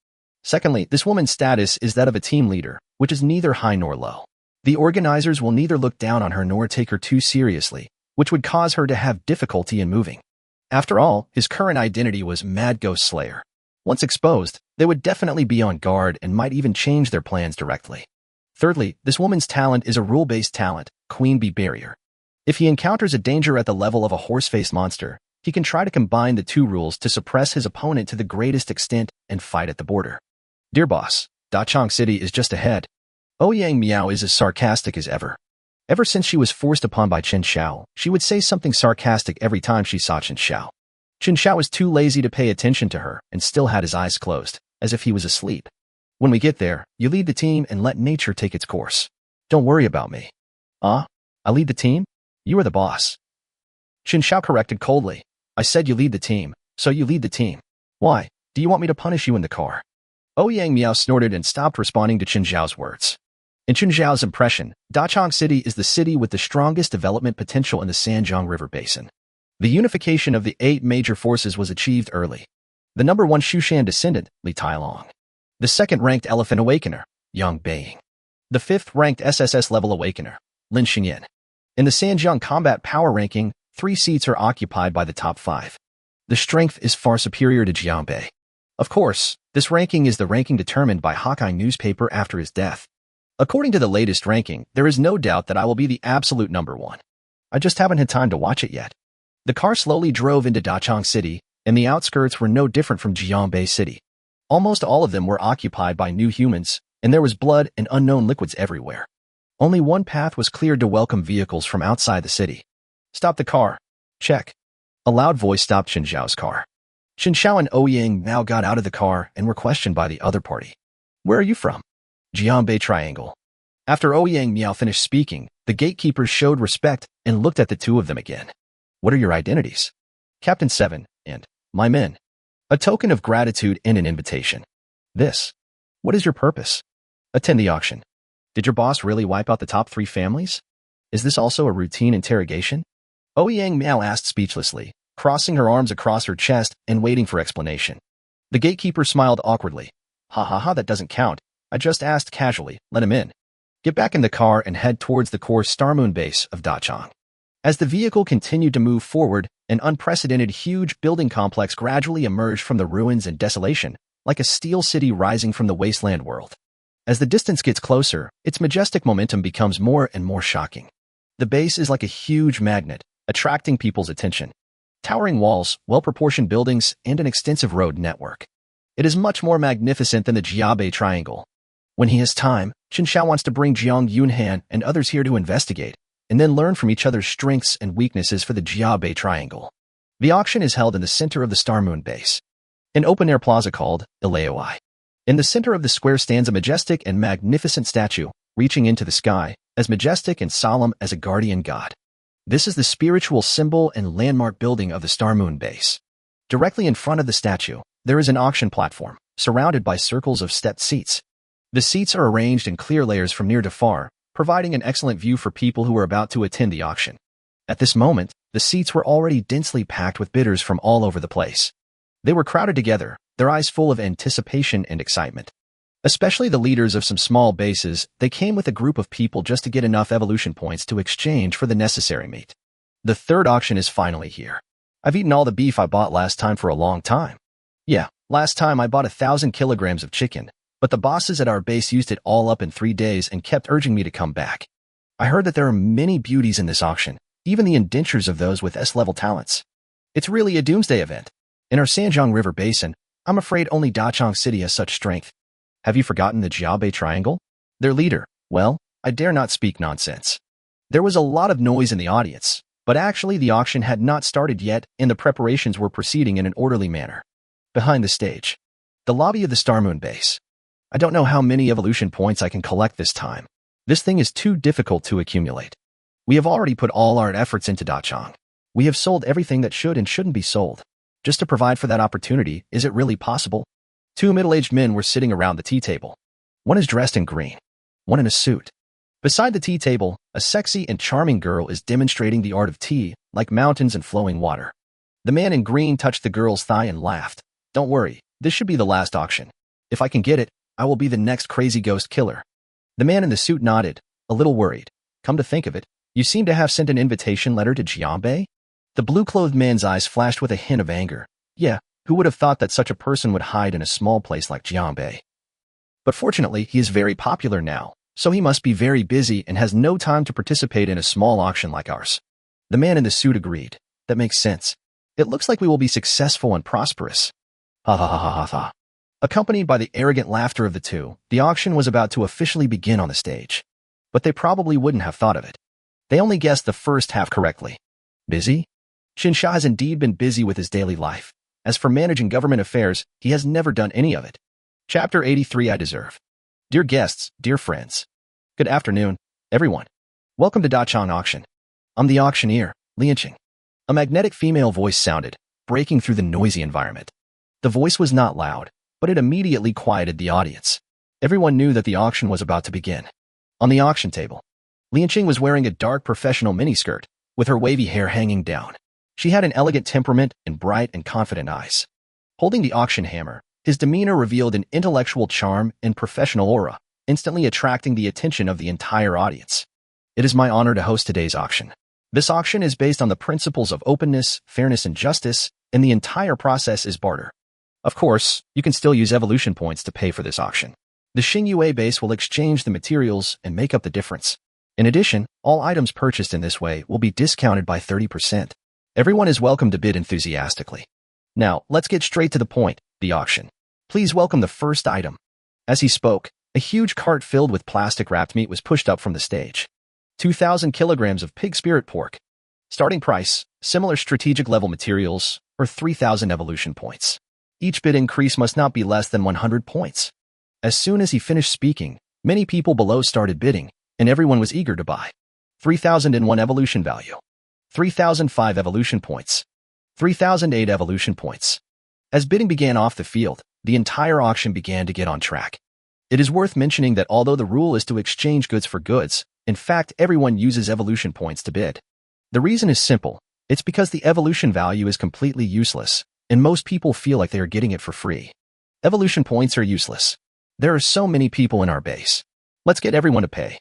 Secondly, this woman's status is that of a team leader, which is neither high nor low. The organizers will neither look down on her nor take her too seriously, which would cause her to have difficulty in moving. After all, his current identity was Mad Ghost Slayer. Once exposed, they would definitely be on guard and might even change their plans directly. Thirdly, this woman's talent is a rule-based talent, Queen Bee Barrier. If he encounters a danger at the level of a horse-faced monster, he can try to combine the 2 rules to suppress his opponent to the greatest extent and fight at the border. Dear boss, Dachang City is just ahead. Ouyang Miao is as sarcastic as ever. Ever since she was forced upon by Chen Xiao, she would say something sarcastic every time she saw Chen Xiao. Chen Xiao was too lazy to pay attention to her and still had his eyes closed, as if he was asleep. When we get there, you lead the team and let nature take its course. Don't worry about me. I lead the team? You are the boss. Chen Xiao corrected coldly. I said you lead the team, so you lead the team. Why? Do you want me to punish you in the car? Ouyang Miao snorted and stopped responding to Chen Xiao's words. In Chen Xiao's impression, Dachang City is the city with the strongest development potential in the Sanjiang River Basin. The unification of the 8 major forces was achieved early. The number 1 Shushan descendant, Li Tailong. The 2nd-ranked Elephant Awakener, Yang Beiying. The 5th-ranked SSS level Awakener, Lin Xingyan. In the Sanjiang Combat Power Ranking, 3 seats are occupied by the top 5. The strength is far superior to Jianbei. Of course, this ranking is the ranking determined by Hawkeye newspaper after his death. According to the latest ranking, there is no doubt that I will be the absolute number one. I just haven't had time to watch it yet. The car slowly drove into Dachang City, and the outskirts were no different from Jiangbei City. Almost all of them were occupied by new humans, and there was blood and unknown liquids everywhere. Only one path was cleared to welcome vehicles from outside the city. Stop the car. Check. A loud voice stopped Chen Xiao's car. Chen Xiao and Ouyang now got out of the car and were questioned by the other party. Where are you from? Jiangbei Triangle. After Ouyang Miao finished speaking, the gatekeepers showed respect and looked at the two of them again. What are your identities? Captain 7 and my men. A token of gratitude and an invitation. This. What is your purpose? Attend the auction. Did your boss really wipe out the top 3 families? Is this also a routine interrogation? Ouyang Miao asked speechlessly, crossing her arms across her chest and waiting for explanation. The gatekeeper smiled awkwardly. Ha ha ha, that doesn't count. I just asked casually, let him in. Get back in the car and head towards the core Star Moon base of Dachang. As the vehicle continued to move forward, an unprecedented huge building complex gradually emerged from the ruins and desolation, like a steel city rising from the wasteland world. As the distance gets closer, its majestic momentum becomes more and more shocking. The base is like a huge magnet, attracting people's attention. Towering walls, well-proportioned buildings, and an extensive road network. It is much more magnificent than the Jiangbei Triangle. When he has time, Chen Xiao wants to bring Jiang Yunhan and others here to investigate, and then learn from each other's strengths and weaknesses for the Jiangbei Triangle. The auction is held in the center of the Star Moon base. An open-air plaza called Ilaoi. In the center of the square stands a majestic and magnificent statue, reaching into the sky, as majestic and solemn as a guardian god. This is the spiritual symbol and landmark building of the Star Moon base. Directly in front of the statue, there is an auction platform, surrounded by circles of stepped seats. The seats are arranged in clear layers from near to far, providing an excellent view for people who are about to attend the auction. At this moment, the seats were already densely packed with bidders from all over the place. They were crowded together, their eyes full of anticipation and excitement. Especially the leaders of some small bases, they came with a group of people just to get enough evolution points to exchange for the necessary meat. The third auction is finally here. I've eaten all the beef I bought last time for a long time. Yeah, last time I bought 1,000 kilograms of chicken, but the bosses at our base used it all up in 3 days and kept urging me to come back. I heard that there are many beauties in this auction, even the indentures of those with S-level talents. It's really a Doomsday event. In our Sanjiang River Basin, I'm afraid only Dachang City has such strength. Have you forgotten the Jiangbei Triangle? Their leader, well, I dare not speak nonsense. There was a lot of noise in the audience, but actually the auction had not started yet and the preparations were proceeding in an orderly manner. Behind the stage. The lobby of the Star Moon base. I don't know how many evolution points I can collect this time. This thing is too difficult to accumulate. We have already put all our efforts into Dachang. We have sold everything that should and shouldn't be sold. Just to provide for that opportunity, is it really possible? 2 middle-aged men were sitting around the tea table. One is dressed in green, one in a suit. Beside the tea table, a sexy and charming girl is demonstrating the art of tea, like mountains and flowing water. The man in green touched the girl's thigh and laughed. Don't worry, this should be the last auction. If I can get it, I will be the next crazy ghost killer. The man in the suit nodded, a little worried. Come to think of it, you seem to have sent an invitation letter to Jiangbei? The blue-clothed man's eyes flashed with a hint of anger. Yeah, who would have thought that such a person would hide in a small place like Jiangbei? But fortunately, he is very popular now, so he must be very busy and has no time to participate in a small auction like ours. The man in the suit agreed. That makes sense. It looks like we will be successful and prosperous. Ha ha ha ha ha ha. Accompanied by the arrogant laughter of the two, the auction was about to officially begin on the stage. But they probably wouldn't have thought of it. They only guessed the first half correctly. Busy? Chen Xiao has indeed been busy with his daily life. As for managing government affairs, he has never done any of it. Chapter 83 I Deserve. Dear guests, dear friends. Good afternoon, everyone. Welcome to Dachang Auction. I'm the auctioneer, Lianqing. A magnetic female voice sounded, breaking through the noisy environment. The voice was not loud, but it immediately quieted the audience. Everyone knew that the auction was about to begin. On the auction table, Lianqing was wearing a dark professional miniskirt, with her wavy hair hanging down. She had an elegant temperament and bright and confident eyes. Holding the auction hammer, his demeanor revealed an intellectual charm and professional aura, instantly attracting the attention of the entire audience. It is my honor to host today's auction. This auction is based on the principles of openness, fairness, and justice, and the entire process is barter. Of course, you can still use evolution points to pay for this auction. The Xingyue base will exchange the materials and make up the difference. In addition, all items purchased in this way will be discounted by 30%. Everyone is welcome to bid enthusiastically. Now, let's get straight to the point, the auction. Please welcome the first item. As he spoke, a huge cart filled with plastic-wrapped meat was pushed up from the stage. 2,000 kilograms of pig spirit pork. Starting price, similar strategic level materials, or 3,000 evolution points. Each bid increase must not be less than 100 points. As soon as he finished speaking, many people below started bidding, and everyone was eager to buy. 3,001 evolution value. 3,005 evolution points. 3,008 evolution points. As bidding began off the field, the entire auction began to get on track. It is worth mentioning that although the rule is to exchange goods for goods, in fact everyone uses evolution points to bid. The reason is simple. It's because the evolution value is completely useless, and most people feel like they are getting it for free. Evolution points are useless. There are so many people in our base. Let's get everyone to pay.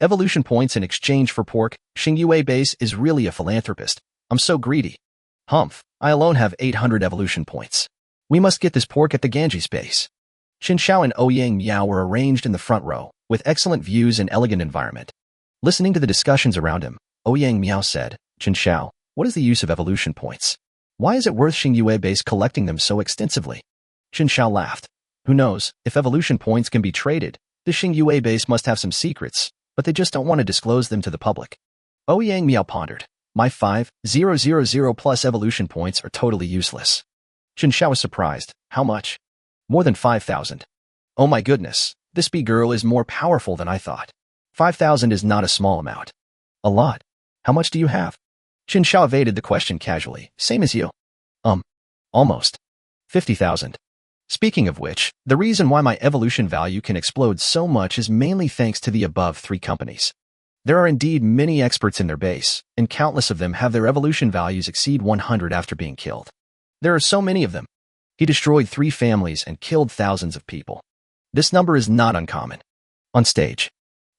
Evolution points in exchange for pork. Xingyue base is really a philanthropist. I'm so greedy. Humph, I alone have 800 evolution points. We must get this pork at the Ganges base. Chen Xiao and Ouyang Miao were arranged in the front row, with excellent views and elegant environment. Listening to the discussions around him, Ouyang Miao said, Chen Xiao, what is the use of evolution points? Why is it worth Xingyue base collecting them so extensively? Chen Xiao laughed. Who knows, if evolution points can be traded, the Xingyue base must have some secrets, but they just don't want to disclose them to the public. Ouyang Miao pondered. My 5,000 plus evolution points are totally useless. Chen Xiao was surprised. How much? More than 5,000. Oh my goodness, this bee girl is more powerful than I thought. 5,000 is not a small amount. A lot. How much do you have? Chen Xiao evaded the question casually. Same as you. Almost. 50,000. Speaking of which, the reason why my evolution value can explode so much is mainly thanks to the above three companies. There are indeed many experts in their base, and countless of them have their evolution values exceed 100 after being killed. There are so many of them. He destroyed 3 families and killed thousands of people. This number is not uncommon. On stage,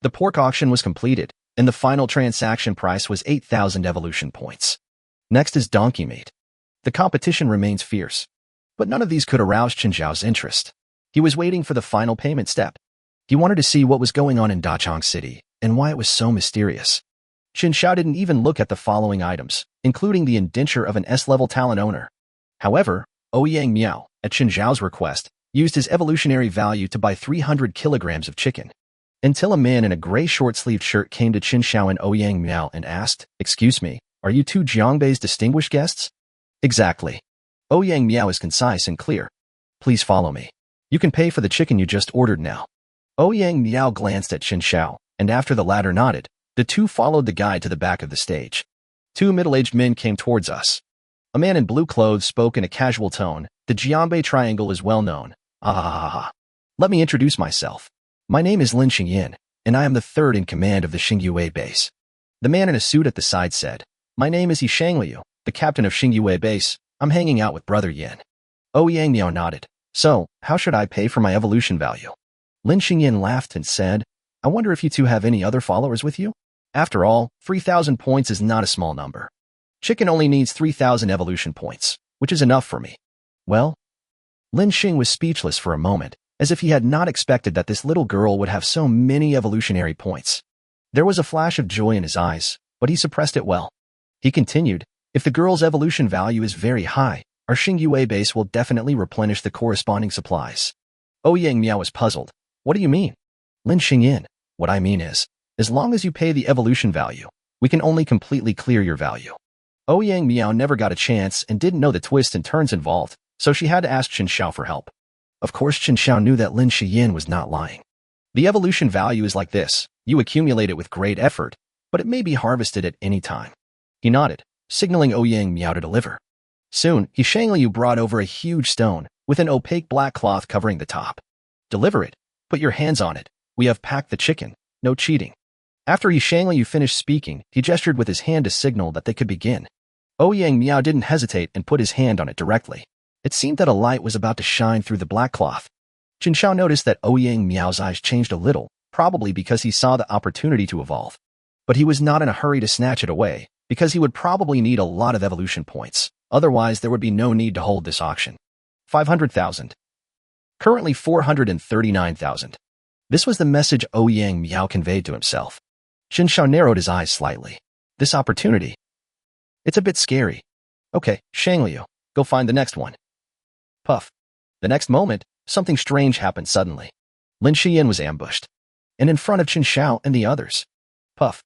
the pork auction was completed, and the final transaction price was 8,000 evolution points. Next is donkey meat. The competition remains fierce, but none of these could arouse Chen Xiao's interest. He was waiting for the final payment step. He wanted to see what was going on in Dachang City and why it was so mysterious. Chen Xiao didn't even look at the following items, including the indenture of an S-level talent owner. However, Ouyang Miao, at Chen Xiao's request, used his evolutionary value to buy 300 kilograms of chicken. Until a man in a gray short-sleeved shirt came to Chen Xiao and Ouyang Miao and asked, "Excuse me, are you two Jiangbei's distinguished guests?" Exactly. Ouyang Miao is concise and clear. Please follow me. You can pay for the chicken you just ordered now. Ouyang Miao glanced at Chen Xiao, and after the latter nodded, the two followed the guide to the back of the stage. 2 middle-aged men came towards us. A man in blue clothes spoke in a casual tone. The Jiangbei Triangle is well known. Let me introduce myself. My name is Lin Xingyin, and I am the 3rd in command of the Xingyue base. The man in a suit at the side said, My name is Yishang Liu, the captain of Xingyue base. I'm hanging out with Brother Yin. Ouyang Miao nodded. So, how should I pay for my evolution value? Lin Xingyin laughed and said, I wonder if you two have any other followers with you? After all, 3,000 points is not a small number. Chicken only needs 3,000 evolution points, which is enough for me. Well? Lin Xing was speechless for a moment, as if he had not expected that this little girl would have so many evolutionary points. There was a flash of joy in his eyes, but he suppressed it well. He continued, if the girl's evolution value is very high, our Xingyue base will definitely replenish the corresponding supplies. Ouyang Miao was puzzled. What do you mean? Lin Xingyin, what I mean is, as long as you pay the evolution value, we can only completely clear your value. Ouyang Miao never got a chance and didn't know the twists and turns involved, so she had to ask Chen Xiao for help. Of course, Chen Xiao knew that Lin Xingyin was not lying. The evolution value is like this. You accumulate it with great effort, but it may be harvested at any time. He nodded, signaling Ouyang Miao to deliver. Soon, Yishang Liu brought over a huge stone, with an opaque black cloth covering the top. Deliver it. Put your hands on it. We have packed the chicken. No cheating. After Yishang Liu finished speaking, he gestured with his hand to signal that they could begin. Ouyang Miao didn't hesitate and put his hand on it directly. It seemed that a light was about to shine through the black cloth. Chen Xiao noticed that Ouyang Miao's eyes changed a little, probably because he saw the opportunity to evolve. But he was not in a hurry to snatch it away, because he would probably need a lot of evolution points. Otherwise, there would be no need to hold this auction. 500,000. Currently 439,000. This was the message Ouyang Miao conveyed to himself. Chen Xiao narrowed his eyes slightly. This opportunity. It's a bit scary. Okay, Shangliu, go find the next one. Puff. The next moment, something strange happened suddenly. Lin Shiyin was ambushed. And in front of Chen Xiao and the others. Puff.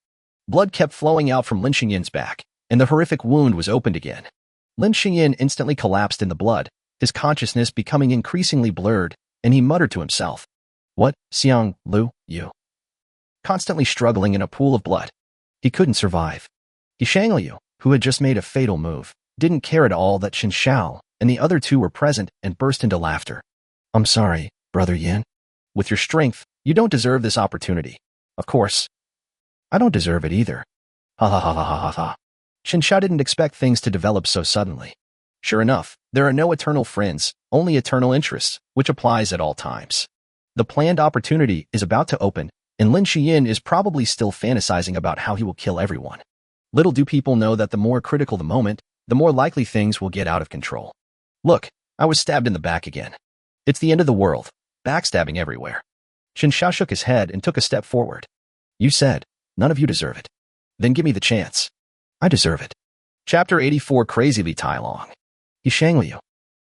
Blood kept flowing out from Lin Shiyin's back, and the horrific wound was opened again. Lin Shiyin instantly collapsed in the blood, his consciousness becoming increasingly blurred, and he muttered to himself. What, Xiang, Lu, you? Constantly struggling in a pool of blood. He couldn't survive. Shangliu, who had just made a fatal move, didn't care at all that Chen Xiao and the other two were present and burst into laughter. I'm sorry, Brother Yin. With your strength, you don't deserve this opportunity. Of course. I don't deserve it either. Ha ha ha ha ha ha ha. Chen Xiao didn't expect things to develop so suddenly. Sure enough, there are no eternal friends, only eternal interests, which applies at all times. The planned opportunity is about to open, and Lin Shiyin is probably still fantasizing about how he will kill everyone. Little do people know that the more critical the moment, the more likely things will get out of control. Look, I was stabbed in the back again. It's the end of the world, backstabbing everywhere. Chen Xiao shook his head and took a step forward. You said, none of you deserve it. Then give me the chance. I deserve it. Chapter 84 Crazily Tai Long. Shangliu.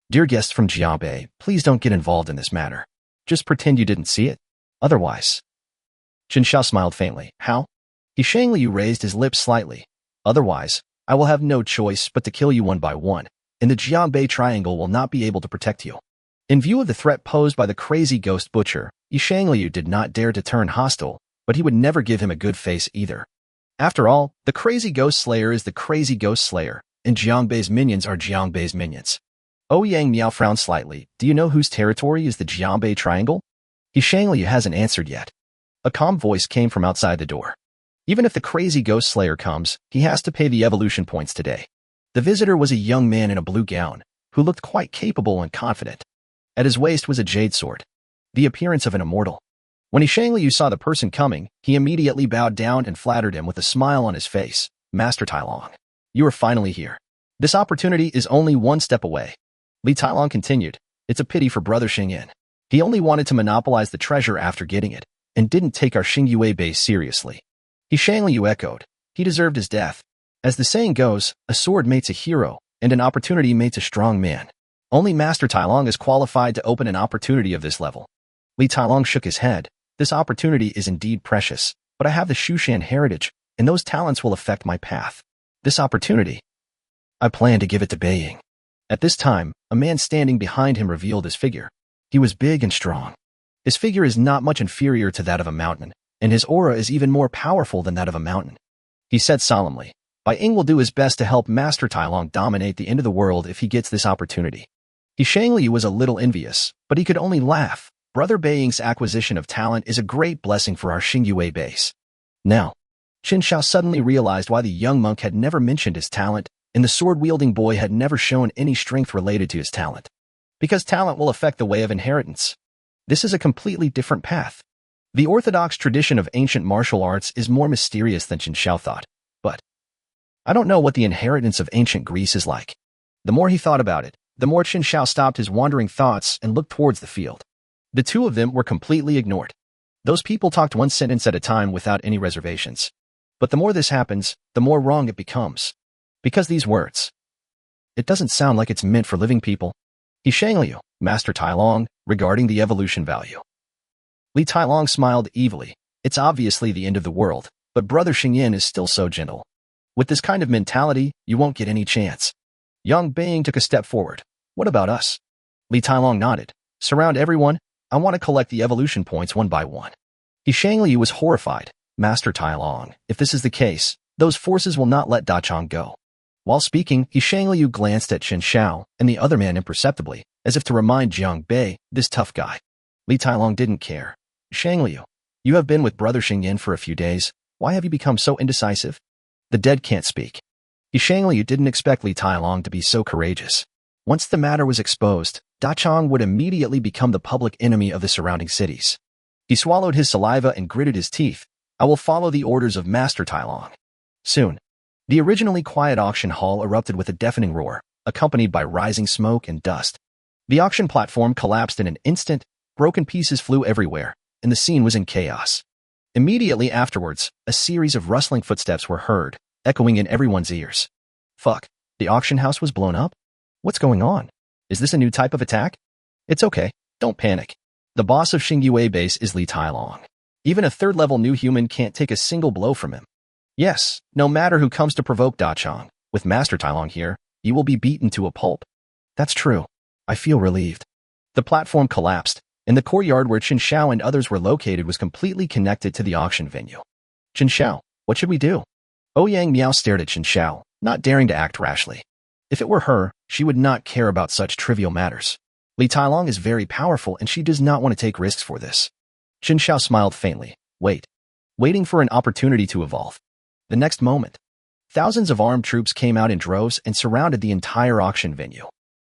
Dear guests from Jiabei, please don't get involved in this matter. Just pretend you didn't see it. Otherwise. Chen Xiao smiled faintly. How? Shangliu raised his lips slightly. Otherwise, I will have no choice but to kill you one by one, and the Jiabei Triangle will not be able to protect you. In view of the threat posed by the crazy ghost butcher, Shangliu did not dare to turn hostile, but he would never give him a good face either. After all, the crazy ghost slayer is the crazy ghost slayer, and Jiangbei's minions are Jiangbei's minions. Ouyang Miao frowned slightly. Do you know whose territory is the Jiangbei Triangle? Shangliu hasn't answered yet. A calm voice came from outside the door. Even if the crazy ghost slayer comes, he has to pay the evolution points today. The visitor was a young man in a blue gown, who looked quite capable and confident. At his waist was a jade sword, the appearance of an immortal. When Shangliu saw the person coming, he immediately bowed down and flattered him with a smile on his face. Master Tai Long, you are finally here. This opportunity is only one step away. Li Tai Long continued. It's a pity for Brother Xingyin. He only wanted to monopolize the treasure after getting it, and didn't take our Xingyue base seriously. Shangliu echoed. He deserved his death. As the saying goes, a sword mates a hero, and an opportunity mates a strong man. Only Master Tai Long is qualified to open an opportunity of this level. Li Tai Long shook his head. This opportunity is indeed precious, but I have the Shushan heritage, and those talents will affect my path. This opportunity. I plan to give it to Beiying. At this time, a man standing behind him revealed his figure. He was big and strong. His figure is not much inferior to that of a mountain, and his aura is even more powerful than that of a mountain. He said solemnly, Beiying will do his best to help Master Tai Long dominate the end of the world if he gets this opportunity. Shangliu was a little envious, but he could only laugh. Brother Beiying's acquisition of talent is a great blessing for our Xingyue base. Now, Chen Xiao suddenly realized why the young monk had never mentioned his talent, and the sword-wielding boy had never shown any strength related to his talent. Because talent will affect the way of inheritance. This is a completely different path. The orthodox tradition of ancient martial arts is more mysterious than Chen Xiao thought, but I don't know what the inheritance of ancient Greece is like. The more he thought about it, the more Chen Xiao stopped his wandering thoughts and looked towards the field. The two of them were completely ignored. Those people talked one sentence at a time without any reservations. But the more this happens, the more wrong it becomes. Because these words. It doesn't sound like it's meant for living people. Shangliu, Master Tai Long, regarding the evolution value. Li Tai Long smiled evilly. It's obviously the end of the world, but Brother Xingyin is still so gentle. With this kind of mentality, you won't get any chance. Young Beiying took a step forward. What about us? Li Tai Long nodded. Surround everyone. I want to collect the evolution points one by one. Shangliu was horrified. Master Tai Long, if this is the case, those forces will not let Da Chang go. While speaking, Shangliu glanced at Chen Xiao and the other man imperceptibly, as if to remind Jiang Bei, this tough guy. Li Tai Long didn't care. Shangliu, you have been with Brother Xingyin for a few days. Why have you become so indecisive? The dead can't speak. Shangliu didn't expect Li Tai Long to be so courageous. Once the matter was exposed, Da Chang would immediately become the public enemy of the surrounding cities. He swallowed his saliva and gritted his teeth. I will follow the orders of Master Tai Long. Soon, the originally quiet auction hall erupted with a deafening roar, accompanied by rising smoke and dust. The auction platform collapsed in an instant, broken pieces flew everywhere, and the scene was in chaos. Immediately afterwards, a series of rustling footsteps were heard, echoing in everyone's ears. Fuck, the auction house was blown up? What's going on? Is this a new type of attack? It's okay, don't panic. The boss of Xingyue base is Li Tailong. Even a third-level new human can't take a single blow from him. Yes, no matter who comes to provoke Da Chang, with Master Tailong here, you will be beaten to a pulp. That's true. I feel relieved. The platform collapsed, and the courtyard where Chen Xiao and others were located was completely connected to the auction venue. Chen Xiao, what should we do? Ouyang Miao stared at Chen Xiao, not daring to act rashly. If it were her, she would not care about such trivial matters. Li Tailong is very powerful and she does not want to take risks for this. Chen Xiao smiled faintly, waiting for an opportunity to evolve. The next moment, thousands of armed troops came out in droves and surrounded the entire auction venue.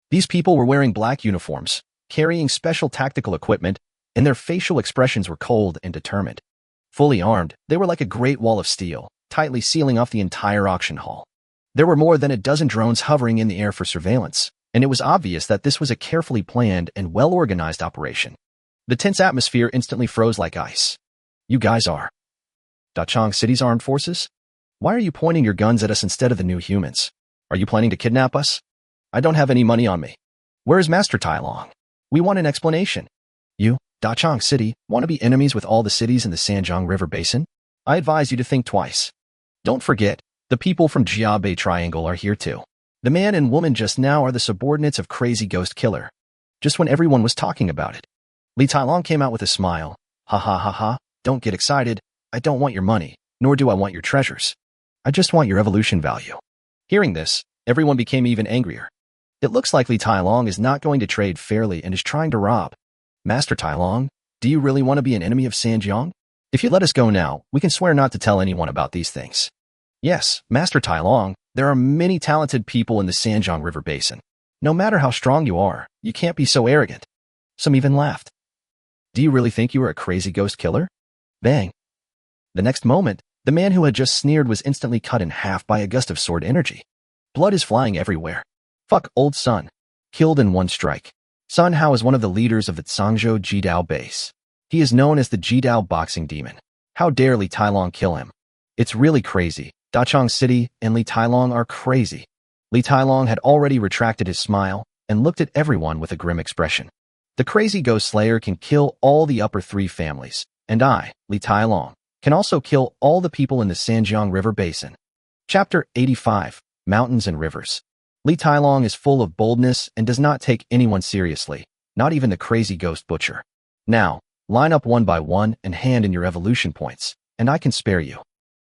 These people were wearing black uniforms, carrying special tactical equipment, and their facial expressions were cold and determined. Fully armed, they were like a great wall of steel, tightly sealing off the entire auction hall. There were more than a dozen drones hovering in the air for surveillance, and it was obvious that this was a carefully planned and well-organized operation. The tense atmosphere instantly froze like ice. You guys are Da Chang City's armed forces? Why are you pointing your guns at us instead of the new humans? Are you planning to kidnap us? I don't have any money on me. Where is Master Tailong? We want an explanation. You, Da Chang City, want to be enemies with all the cities in the Sanjiang River Basin? I advise you to think twice. Don't forget, the people from Jiabei Triangle are here too. The man and woman just now are the subordinates of Crazy Ghost Killer. Just when everyone was talking about it. Li Tailong came out with a smile. Ha ha ha ha, don't get excited. I don't want your money, nor do I want your treasures. I just want your evolution value. Hearing this, everyone became even angrier. It looks like Li Tailong is not going to trade fairly and is trying to rob. Master Tailong, do you really want to be an enemy of Sanjiang? If you let us go now, we can swear not to tell anyone about these things. Yes, Master Tailong, there are many talented people in the Sanjiang River Basin. No matter how strong you are, you can't be so arrogant. Some even laughed. Do you really think you are a crazy ghost killer? Bang. The next moment, the man who had just sneered was instantly cut in half by a gust of sword energy. Blood is flying everywhere. Fuck old Sun. Killed in one strike. Sun Hao is one of the leaders of the Zhangzhou Jidao base. He is known as the Jidao boxing demon. How dare Li Tailong kill him? It's really crazy. Da Chang City and Li Tailong are crazy. Li Tailong had already retracted his smile and looked at everyone with a grim expression. The crazy ghost slayer can kill all the upper three families, and I, Li Tailong, can also kill all the people in the Sanjiang River Basin. Chapter 85, Mountains and Rivers. Li Tailong is full of boldness and does not take anyone seriously, not even the crazy ghost butcher. Now, line up one by one and hand in your evolution points, and I can spare you.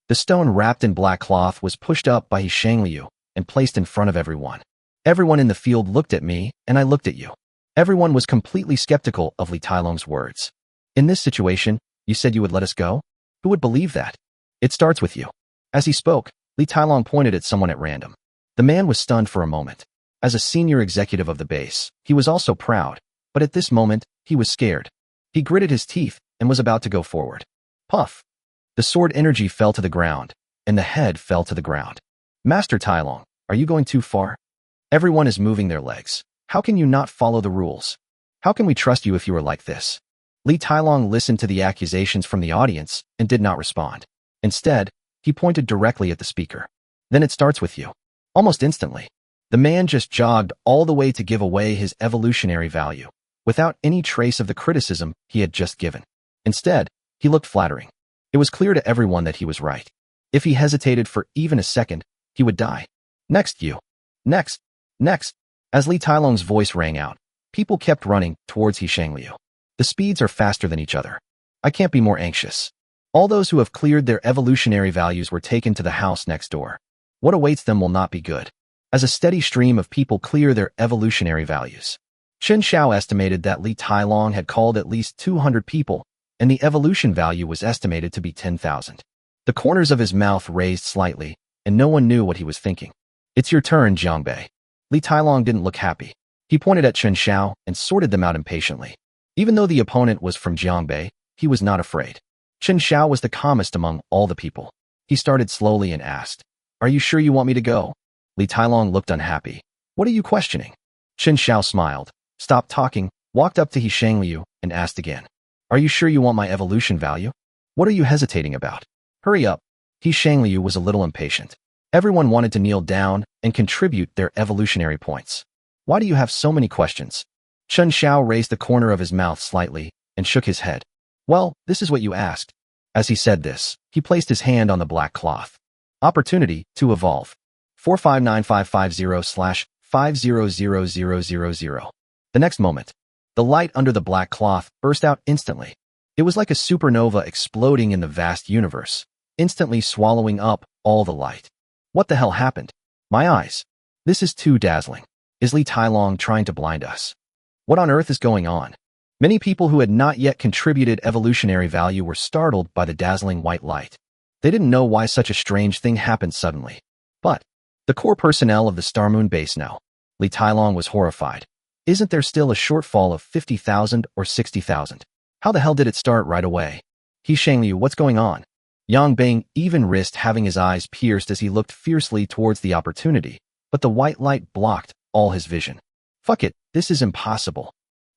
The stone wrapped in black cloth was pushed up by Shang and placed in front of everyone. Everyone in the field looked at me, and I looked at you. Everyone was completely skeptical of Li Tailong's words. In this situation, you said you would let us go? Who would believe that? It starts with you. As he spoke, Li Tailong pointed at someone at random. The man was stunned for a moment. As a senior executive of the base, he was also proud, but at this moment, he was scared. He gritted his teeth and was about to go forward. Puff! The sword energy fell to the ground, and the head fell to the ground. Master Tailong, are you going too far? Everyone is moving their legs. How can you not follow the rules? How can we trust you if you are like this? Li Tailong listened to the accusations from the audience and did not respond. Instead, he pointed directly at the speaker. Then it starts with you. Almost instantly, the man just jogged all the way to give away his evolutionary value, without any trace of the criticism he had just given. Instead, he looked flattering. It was clear to everyone that he was right. If he hesitated for even a second, he would die. Next, you. Next. Next. As Li Tailong's voice rang out, people kept running towards Shang. The speeds are faster than each other. I can't be more anxious. All those who have cleared their evolutionary values were taken to the house next door. What awaits them will not be good. As a steady stream of people clear their evolutionary values. Chen Xiao estimated that Li Tailong had called at least 200 people, and the evolution value was estimated to be 10,000. The corners of his mouth raised slightly, and no one knew what he was thinking. It's your turn, Jiangbei. Li Tailong didn't look happy. He pointed at Chen Xiao and sorted them out impatiently. Even though the opponent was from Jiangbei, he was not afraid. Chen Xiao was the calmest among all the people. He started slowly and asked, "Are you sure you want me to go?" Li Tailong looked unhappy. "What are you questioning?" Chen Xiao smiled, stopped talking, walked up to Shang and asked again. Are you sure you want my evolution value? What are you hesitating about? Hurry up. Chen Xiao was a little impatient. Everyone wanted to kneel down and contribute their evolutionary points. Why do you have so many questions? Chen Xiao raised the corner of his mouth slightly and shook his head. Well, this is what you asked. As he said this, he placed his hand on the black cloth. Opportunity to evolve. 459550/500000. The next moment, the light under the black cloth burst out instantly. It was like a supernova exploding in the vast universe, instantly swallowing up all the light. What the hell happened? My eyes. This is too dazzling. Is Li Tailong trying to blind us? What on earth is going on? Many people who had not yet contributed evolutionary value were startled by the dazzling white light. They didn't know why such a strange thing happened suddenly. But the core personnel of the Star Moon base know. Li Tailong was horrified. Isn't there still a shortfall of 50,000 or 60,000? How the hell did it start right away? Chen Xiao, what's going on? Yang Bing even risked having his eyes pierced as he looked fiercely towards the opportunity, but the white light blocked all his vision. Fuck it, this is impossible.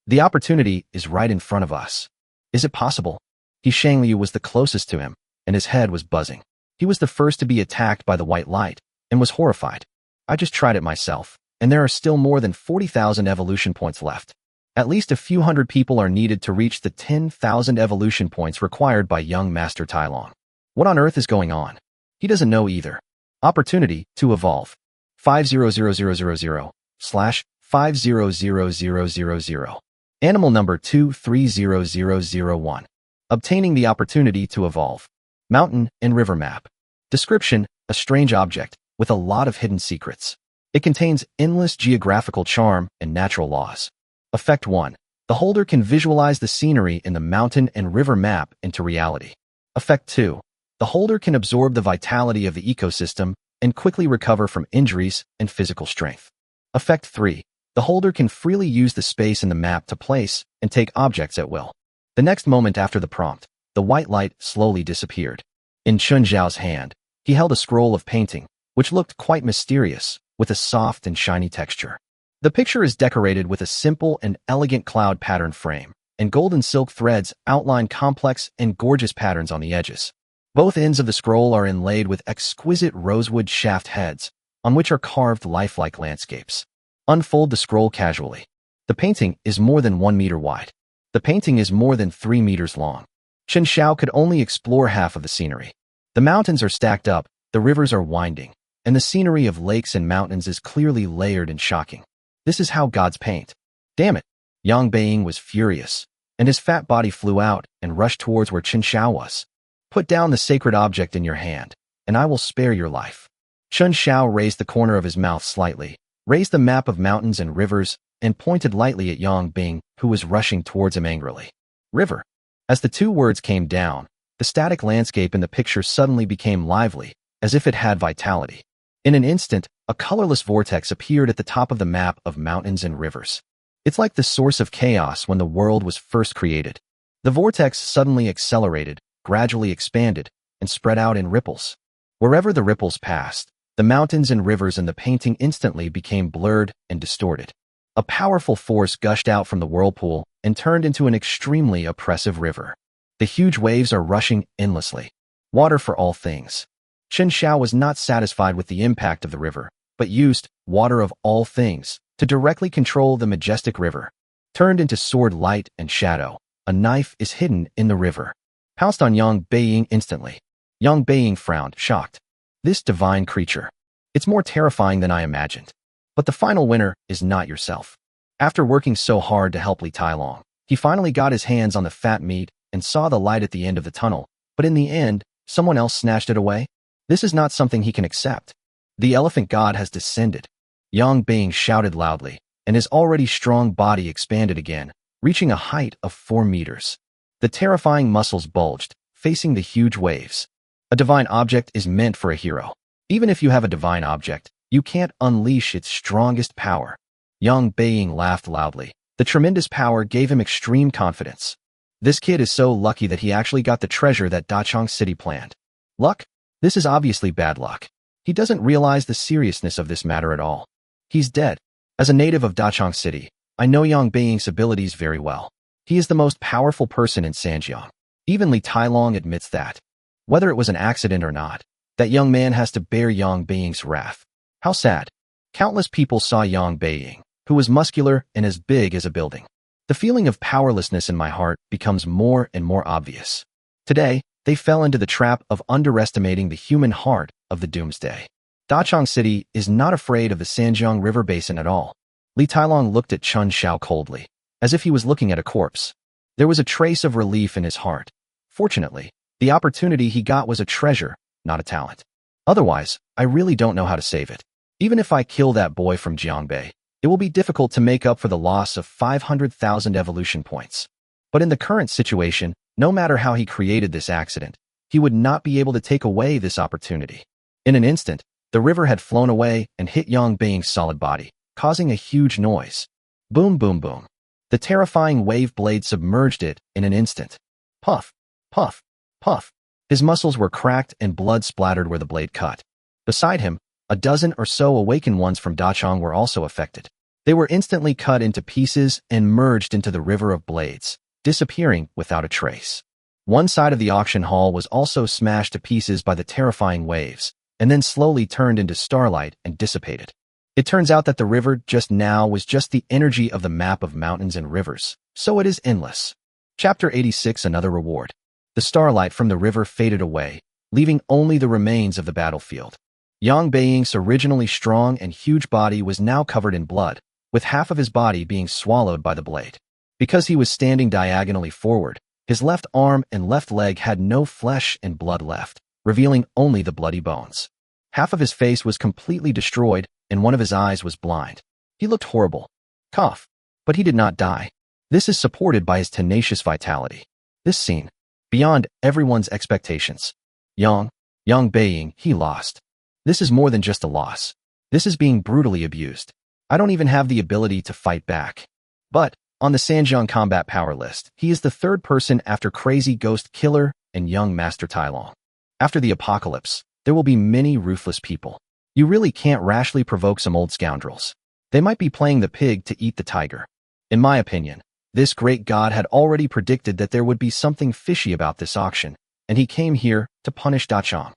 The opportunity is right in front of us. Is it possible? Chen Xiao was the closest to him, and his head was buzzing. He was the first to be attacked by the white light, and was horrified. I just tried it myself, and there are still more than 40,000 evolution points left. At least a few hundred people are needed to reach the 10,000 evolution points required by young Master Tailong. What on earth is going on? He doesn't know either. Opportunity to evolve. 500000/500000. Animal number 230001. Obtaining the opportunity to evolve. Mountain and river map. Description: a strange object with a lot of hidden secrets. It contains endless geographical charm and natural laws. Effect 1. The holder can visualize the scenery in the mountain and river map into reality. Effect 2. The holder can absorb the vitality of the ecosystem and quickly recover from injuries and physical strength. Effect 3. The holder can freely use the space in the map to place and take objects at will. The next moment after the prompt, the white light slowly disappeared. In Chen Xiao's hand, he held a scroll of painting, which looked quite mysterious, with a soft and shiny texture. The picture is decorated with a simple and elegant cloud pattern frame, and golden silk threads outline complex and gorgeous patterns on the edges. Both ends of the scroll are inlaid with exquisite rosewood shaft heads, on which are carved lifelike landscapes. Unfold the scroll casually. The painting is more than 1 meter wide. The painting is more than 3 meters long. Chen Xiao could only explore half of the scenery. The mountains are stacked up, the rivers are winding, and the scenery of lakes and mountains is clearly layered and shocking. This is how gods paint. Damn it! Yang Being was furious, and his fat body flew out and rushed towards where Chen Xiao was. Put down the sacred object in your hand, and I will spare your life. Chen Xiao raised the corner of his mouth slightly, raised the map of mountains and rivers, and pointed lightly at Yang Bing, who was rushing towards him angrily. River. As the two words came down, the static landscape in the picture suddenly became lively, as if it had vitality. In an instant, a colorless vortex appeared at the top of the map of mountains and rivers. It's like the source of chaos when the world was first created. The vortex suddenly accelerated, gradually expanded, and spread out in ripples. Wherever the ripples passed, the mountains and rivers in the painting instantly became blurred and distorted. A powerful force gushed out from the whirlpool and turned into an extremely oppressive river. The huge waves are rushing endlessly. Water for all things. Chen Xiao was not satisfied with the impact of the river, but used water of all things to directly control the majestic river. Turned into sword light and shadow, a knife is hidden in the river. Pounced on Yang Being instantly. Yang Being frowned, shocked. This divine creature. It's more terrifying than I imagined. But the final winner is not yourself. After working so hard to help Li Tailong, he finally got his hands on the fat meat and saw the light at the end of the tunnel, but in the end, someone else snatched it away? This is not something he can accept. The elephant god has descended. Yang Bing shouted loudly, and his already strong body expanded again, reaching a height of 4 meters. The terrifying muscles bulged, facing the huge waves. A divine object is meant for a hero. Even if you have a divine object, you can't unleash its strongest power. Yang Being laughed loudly. The tremendous power gave him extreme confidence. This kid is so lucky that he actually got the treasure that Dachang City planned. Luck? This is obviously bad luck. He doesn't realize the seriousness of this matter at all. He's dead. As a native of Dachang City, I know Yang Being's abilities very well. He is the most powerful person in Sanjiang. Even Li Tailong admits that. Whether it was an accident or not, that young man has to bear Yang Beiying's wrath. How sad. Countless people saw Yang Beiying, who was muscular and as big as a building. The feeling of powerlessness in my heart becomes more and more obvious. Today, they fell into the trap of underestimating the human heart of the Doomsday. Dachang City is not afraid of the Sanjiang River Basin at all. Li Tailong looked at Chen Xiao coldly, as if he was looking at a corpse. There was a trace of relief in his heart. Fortunately, the opportunity he got was a treasure, not a talent. Otherwise, I really don't know how to save it. Even if I kill that boy from Jiangbei, it will be difficult to make up for the loss of 500,000 evolution points. But in the current situation, no matter how he created this accident, he would not be able to take away this opportunity. In an instant, the river had flown away and hit Yang Beiying's solid body, causing a huge noise. Boom, boom, boom. The terrifying wave blade submerged it in an instant. Puff, puff, puff. His muscles were cracked and blood splattered where the blade cut. Beside him, a dozen or so awakened ones from Dachang were also affected. They were instantly cut into pieces and merged into the river of blades, disappearing without a trace. One side of the auction hall was also smashed to pieces by the terrifying waves, and then slowly turned into starlight and dissipated. It turns out that the river just now was just the energy of the map of mountains and rivers, so it is endless. Chapter 86 Another Reward. The starlight from the river faded away, leaving only the remains of the battlefield. Yang Beiying's originally strong and huge body was now covered in blood, with half of his body being swallowed by the blade. Because he was standing diagonally forward, his left arm and left leg had no flesh and blood left, revealing only the bloody bones. Half of his face was completely destroyed, and one of his eyes was blind. He looked horrible. Cough. But he did not die. This is supported by his tenacious vitality. This scene, beyond everyone's expectations. Yang Beiying, he lost. This is more than just a loss. This is being brutally abused. I don't even have the ability to fight back. But, on the Sanjiang combat power list, he is the third person after Crazy Ghost Killer and young Master Tailong. After the apocalypse, there will be many ruthless people. You really can't rashly provoke some old scoundrels. They might be playing the pig to eat the tiger. In my opinion, this great god had already predicted that there would be something fishy about this auction, and he came here to punish Dachang.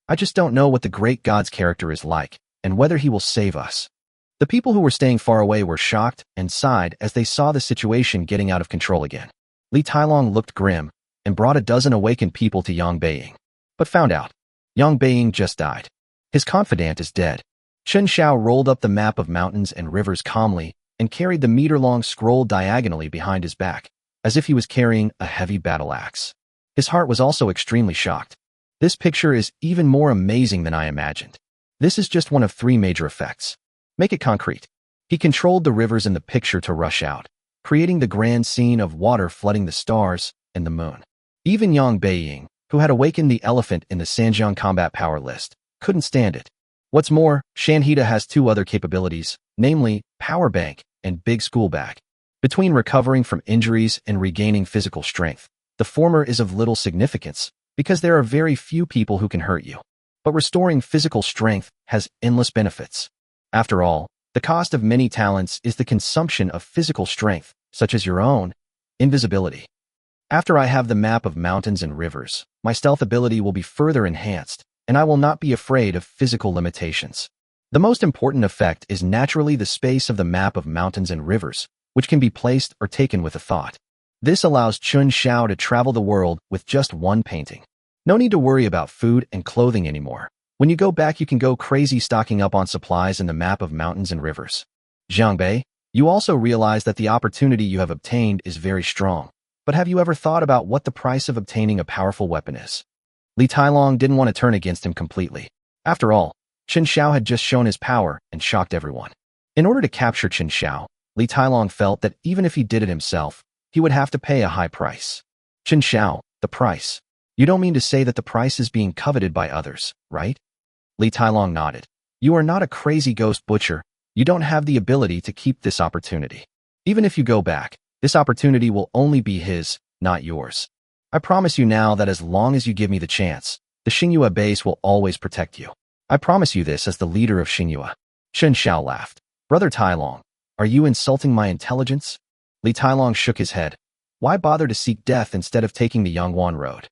I just don't know what the great god's character is like, and whether he will save us. The people who were staying far away were shocked and sighed as they saw the situation getting out of control again. Li Tailong looked grim and brought a dozen awakened people to Yang Beiying, but found out Yang Beiying just died. His confidant is dead. Chen Xiao rolled up the map of mountains and rivers calmly and carried the meter-long scroll diagonally behind his back, as if he was carrying a heavy battle axe. His heart was also extremely shocked. This picture is even more amazing than I imagined. This is just one of 3 major effects. Make it concrete. He controlled the rivers in the picture to rush out, creating the grand scene of water flooding the stars and the moon. Even Yang Beiying, who had awakened the elephant in the Sanjiang combat power list, couldn't stand it. What's more, Shanhita has 2 other capabilities, namely Power Bank and Big School Bag. Between recovering from injuries and regaining physical strength, the former is of little significance, because there are very few people who can hurt you. But restoring physical strength has endless benefits. After all, the cost of many talents is the consumption of physical strength, such as your own invisibility. After I have the map of mountains and rivers, my stealth ability will be further enhanced, and I will not be afraid of physical limitations. The most important effect is naturally the space of the map of mountains and rivers, which can be placed or taken with a thought. This allows Chen Xiao to travel the world with just one painting. No need to worry about food and clothing anymore. When you go back, you can go crazy stocking up on supplies in the map of mountains and rivers. Jiangbei, you also realize that the opportunity you have obtained is very strong. But have you ever thought about what the price of obtaining a powerful weapon is? Li Tailong didn't want to turn against him completely. After all, Chen Xiao had just shown his power and shocked everyone. In order to capture Chen Xiao, Li Tailong felt that even if he did it himself, he would have to pay a high price. Chen Xiao, the price. You don't mean to say that the price is being coveted by others, right? Li Tailong nodded. You are not a crazy ghost butcher. You don't have the ability to keep this opportunity. Even if you go back, this opportunity will only be his, not yours. I promise you now that as long as you give me the chance, the Xingyue base will always protect you. I promise you this as the leader of Xingyue. Chen Xiao laughed. Brother Tailong, are you insulting my intelligence? Li Tailong shook his head. Why bother to seek death instead of taking the Yangwan road?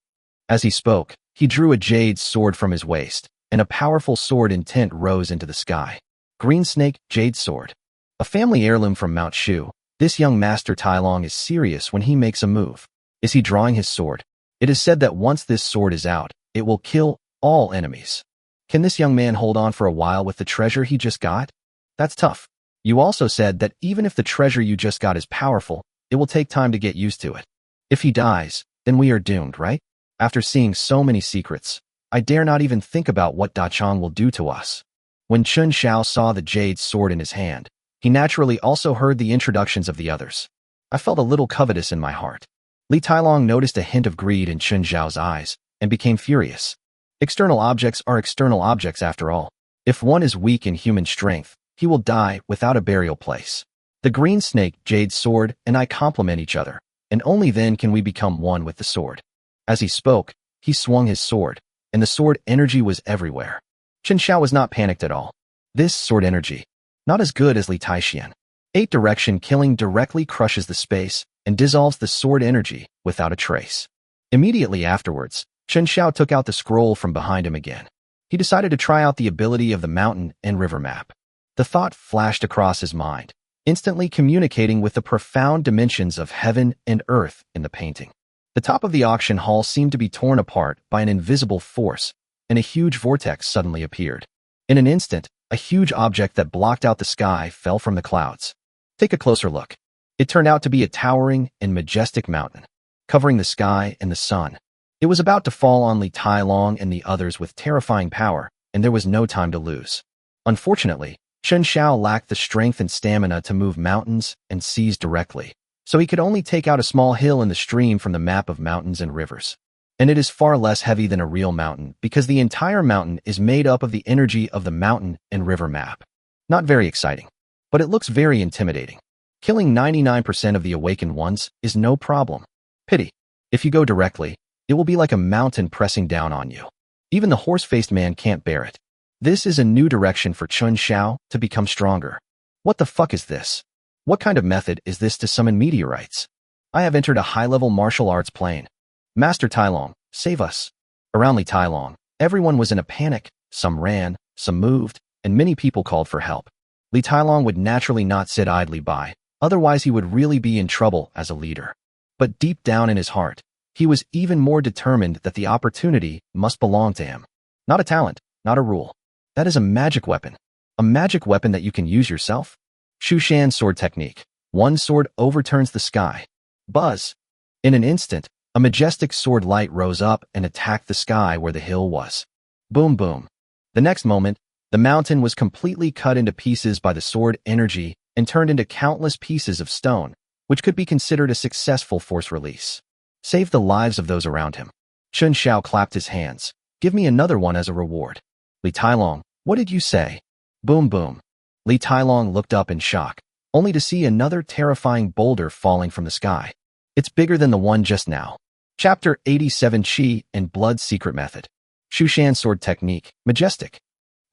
As he spoke, he drew a jade sword from his waist, and a powerful sword intent rose into the sky. Green Snake Jade Sword. A family heirloom from Mount Shu, this young master Tailong is serious when he makes a move. Is he drawing his sword? It is said that once this sword is out, it will kill all enemies. Can this young man hold on for a while with the treasure he just got? That's tough. You also said that even if the treasure you just got is powerful, it will take time to get used to it. If he dies, then we are doomed, right? After seeing so many secrets, I dare not even think about what Da Chang will do to us. When Chen Xiao saw the jade sword in his hand, he naturally also heard the introductions of the others. I felt a little covetous in my heart. Li Tailong noticed a hint of greed in Chen Xiao's eyes and became furious. External objects are external objects after all. If one is weak in human strength, he will die without a burial place. The green snake, jade sword, and I complement each other, and only then can we become one with the sword. As he spoke, he swung his sword, and the sword energy was everywhere. Chen Xiao was not panicked at all. This sword energy, not as good as Li Taixian. 8 direction killing directly crushes the space and dissolves the sword energy without a trace. Immediately afterwards, Chen Xiao took out the scroll from behind him again. He decided to try out the ability of the mountain and river map. The thought flashed across his mind, instantly communicating with the profound dimensions of heaven and earth in the painting. The top of the auction hall seemed to be torn apart by an invisible force, and a huge vortex suddenly appeared. In an instant, a huge object that blocked out the sky fell from the clouds. Take a closer look. It turned out to be a towering and majestic mountain, covering the sky and the sun. It was about to fall on Li Tailong and the others with terrifying power, and there was no time to lose. Unfortunately, Chen Xiao lacked the strength and stamina to move mountains and seas directly, so he could only take out a small hill in the stream from the map of mountains and rivers. And it is far less heavy than a real mountain because the entire mountain is made up of the energy of the mountain and river map. Not very exciting, but it looks very intimidating. Killing 99% of the awakened ones is no problem. Pity. If you go directly, it will be like a mountain pressing down on you. Even the horse-faced man can't bear it. This is a new direction for Chen Xiao to become stronger. What the fuck is this? What kind of method is this to summon meteorites? I have entered a high-level martial arts plane. Master Tailong, save us. Around Li Tailong, everyone was in a panic. Some ran, some moved, and many people called for help. Li Tailong would naturally not sit idly by, otherwise he would really be in trouble as a leader. But deep down in his heart, he was even more determined that the opportunity must belong to him. Not a talent, not a rule. That is a magic weapon. A magic weapon that you can use yourself. Shushan sword technique. One sword overturns the sky. Buzz. In an instant, a majestic sword light rose up and attacked the sky where the hill was. Boom boom. The next moment, the mountain was completely cut into pieces by the sword energy and turned into countless pieces of stone, which could be considered a successful force release. Save the lives of those around him. Chen Xiao clapped his hands. Give me another one as a reward. Li Tailong, what did you say? Boom boom. Li Tailong looked up in shock, only to see another terrifying boulder falling from the sky. It's bigger than the one just now. Chapter 87 Qi and Blood Secret Method. Shushan sword technique, majestic.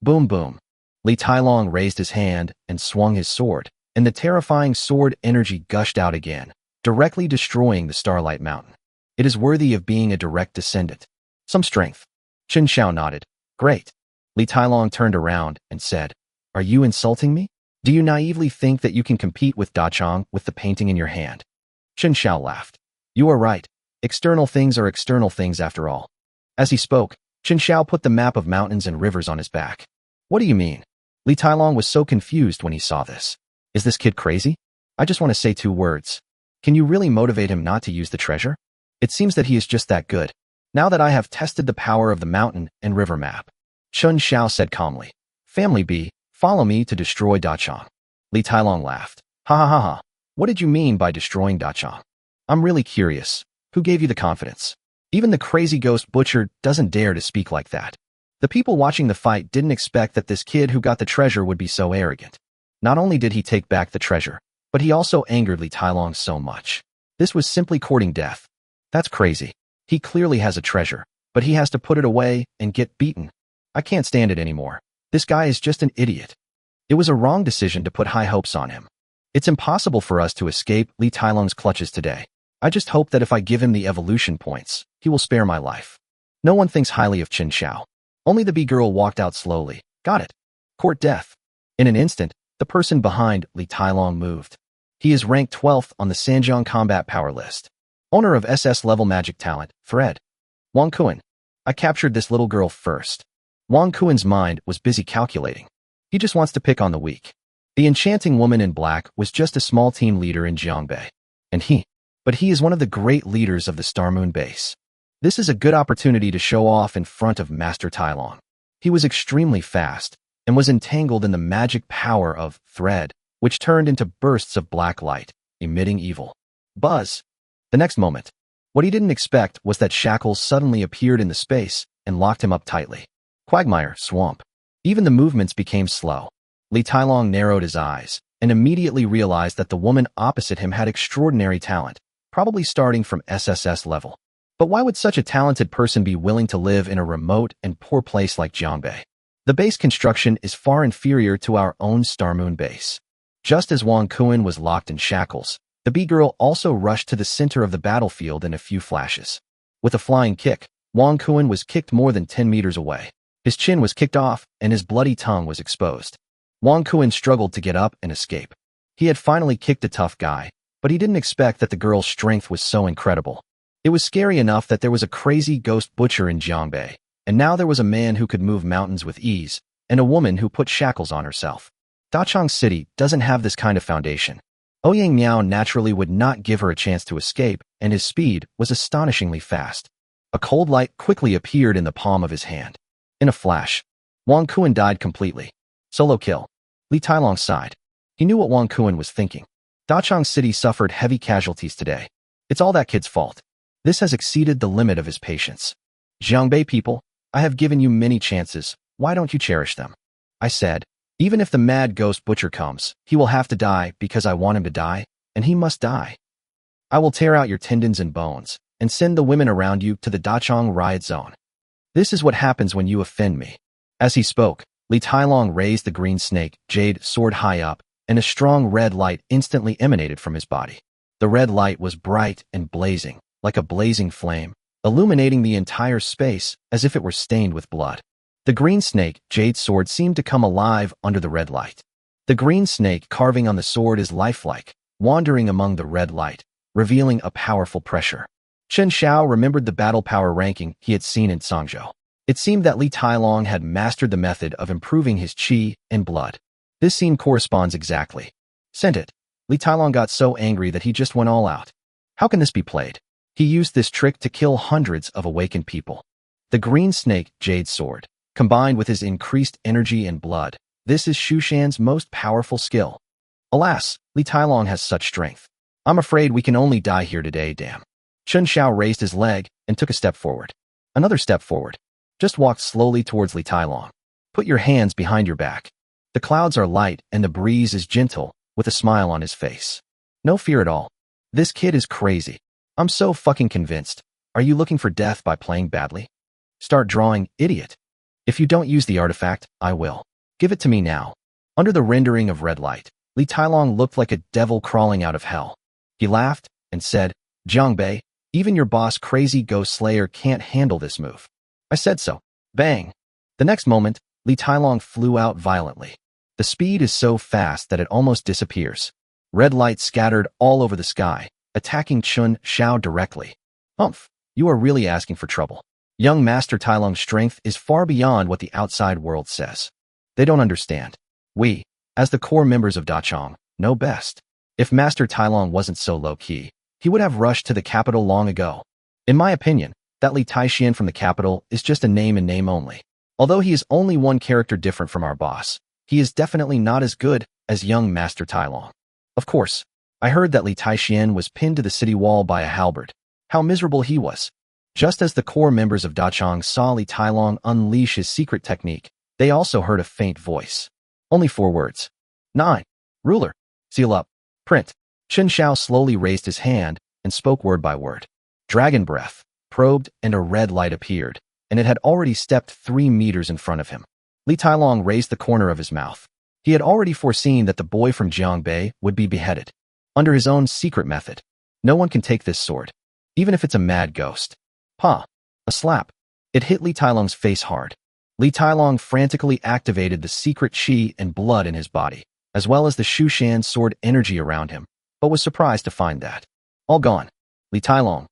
Boom boom. Li Tailong raised his hand and swung his sword, and the terrifying sword energy gushed out again, directly destroying the Starlight Mountain. It is worthy of being a direct descendant. Some strength. Chen Xiao nodded. Great. Li Tailong turned around and said, Are you insulting me? Do you naively think that you can compete with Da Chang with the painting in your hand? Chen Xiao laughed. You are right. External things are external things after all. As he spoke, Chen Xiao put the map of mountains and rivers on his back. What do you mean? Li Tailong was so confused when he saw this. Is this kid crazy? I just want to say 2 words. Can you really motivate him not to use the treasure? It seems that he is just that good. Now that I have tested the power of the mountain and river map. Chen Xiao said calmly. Family B, follow me to destroy Da Chang. Li Tailong laughed. Ha ha ha ha. What did you mean by destroying Da Chang? I'm really curious. Who gave you the confidence? Even the crazy ghost butcher doesn't dare to speak like that. The people watching the fight didn't expect that this kid who got the treasure would be so arrogant. Not only did he take back the treasure, but he also angered Li Tailong so much. This was simply courting death. That's crazy. He clearly has a treasure, but he has to put it away and get beaten. I can't stand it anymore. This guy is just an idiot. It was a wrong decision to put high hopes on him. It's impossible for us to escape Li Tailong's clutches today. I just hope that if I give him the evolution points, he will spare my life. No one thinks highly of Chen Xiao. Only the bee girl walked out slowly. Got it. Court death. In an instant, the person behind Li Tailong moved. He is ranked 12th on the Sanjiang combat power list. Owner of SS-level magic talent, Fred. Wang Kuan. I captured this little girl first. Wang Kuan's mind was busy calculating. He just wants to pick on the weak. The enchanting woman in black was just a small team leader in Jiangbei. But he is one of the great leaders of the Star Moon base. This is a good opportunity to show off in front of Master Tailong. He was extremely fast and was entangled in the magic power of thread, which turned into bursts of black light, emitting evil. Buzz. The next moment, what he didn't expect was that shackles suddenly appeared in the space and locked him up tightly. Quagmire, swamp. Even the movements became slow. Li Tailong narrowed his eyes and immediately realized that the woman opposite him had extraordinary talent, probably starting from SSS level. But why would such a talented person be willing to live in a remote and poor place like Jiangbei? The base construction is far inferior to our own Star Moon base. Just as Wang Kuan was locked in shackles, the bee girl also rushed to the center of the battlefield in a few flashes. With a flying kick, Wang Kuan was kicked more than 10 meters away. His chin was kicked off, and his bloody tongue was exposed. Wang Kuan struggled to get up and escape. He had finally kicked a tough guy, but he didn't expect that the girl's strength was so incredible. It was scary enough that there was a crazy ghost butcher in Jiangbei, and now there was a man who could move mountains with ease, and a woman who put shackles on herself. Dachang City doesn't have this kind of foundation. Ouyang Miao naturally would not give her a chance to escape, and his speed was astonishingly fast. A cold light quickly appeared in the palm of his hand. In a flash, Wang Kuan died completely. Solo kill. Li Tailong sighed. He knew what Wang Kuan was thinking. Dachang City suffered heavy casualties today. It's all that kid's fault. This has exceeded the limit of his patience. Jiangbei people, I have given you many chances. Why don't you cherish them? I said, even if the mad ghost butcher comes, he will have to die because I want him to die, and he must die. I will tear out your tendons and bones, and send the women around you to the Dachang riot zone. This is what happens when you offend me. As he spoke, Li Tailong raised the green snake, jade sword high up, and a strong red light instantly emanated from his body. The red light was bright and blazing, like a blazing flame, illuminating the entire space as if it were stained with blood. The green snake, jade sword seemed to come alive under the red light. The green snake carving on the sword is lifelike, wandering among the red light, revealing a powerful pressure. Chen Xiao remembered the battle power ranking he had seen in Sangzhou. It seemed that Li Tailong had mastered the method of improving his qi and blood. This scene corresponds exactly. Sent it. Li Tailong got so angry that he just went all out. How can this be played? He used this trick to kill hundreds of awakened people. The green snake, jade sword, combined with his increased energy and blood, this is Shushan's most powerful skill. Alas, Li Tailong has such strength. I'm afraid we can only die here today, damn. Chen Xiao raised his leg and took a step forward. Another step forward. Just walked slowly towards Li Tailong. Put your hands behind your back. The clouds are light and the breeze is gentle, with a smile on his face. No fear at all. This kid is crazy. I'm so fucking convinced. Are you looking for death by playing badly? Start drawing, idiot. If you don't use the artifact, I will. Give it to me now. Under the rendering of red light, Li Tailong looked like a devil crawling out of hell. He laughed and said, Jiangbei, even your boss crazy ghost slayer can't handle this move. I said so. Bang. The next moment, Li Tailong flew out violently. The speed is so fast that it almost disappears. Red light scattered all over the sky, attacking Chen Xiao directly. Humph, you are really asking for trouble. Young Master Tailong's strength is far beyond what the outside world says. They don't understand. We, as the core members of Dachang, know best. If Master Tailong wasn't so low-key, he would have rushed to the capital long ago. In my opinion, that Li Taishian from the capital is just a name and name only. Although he is only one character different from our boss, he is definitely not as good as young Master Tailong. Of course, I heard that Li Taishian was pinned to the city wall by a halberd. How miserable he was. Just as the core members of Dachang saw Li Tailong unleash his secret technique, they also heard a faint voice. Only 4 words. 9. Ruler. Seal up. Print. Chen Xiao slowly raised his hand and spoke word by word. Dragon breath, probed, and a red light appeared, and it had already stepped 3 meters in front of him. Li Tailong raised the corner of his mouth. He had already foreseen that the boy from Jiangbei would be beheaded. Under his own secret method. No one can take this sword, even if it's a mad ghost. Pa! A slap. It hit Li Tailong's face hard. Li Tailong frantically activated the secret qi and blood in his body, as well as the Shushan sword energy around him, but was surprised to find that. All gone. Li Tailong.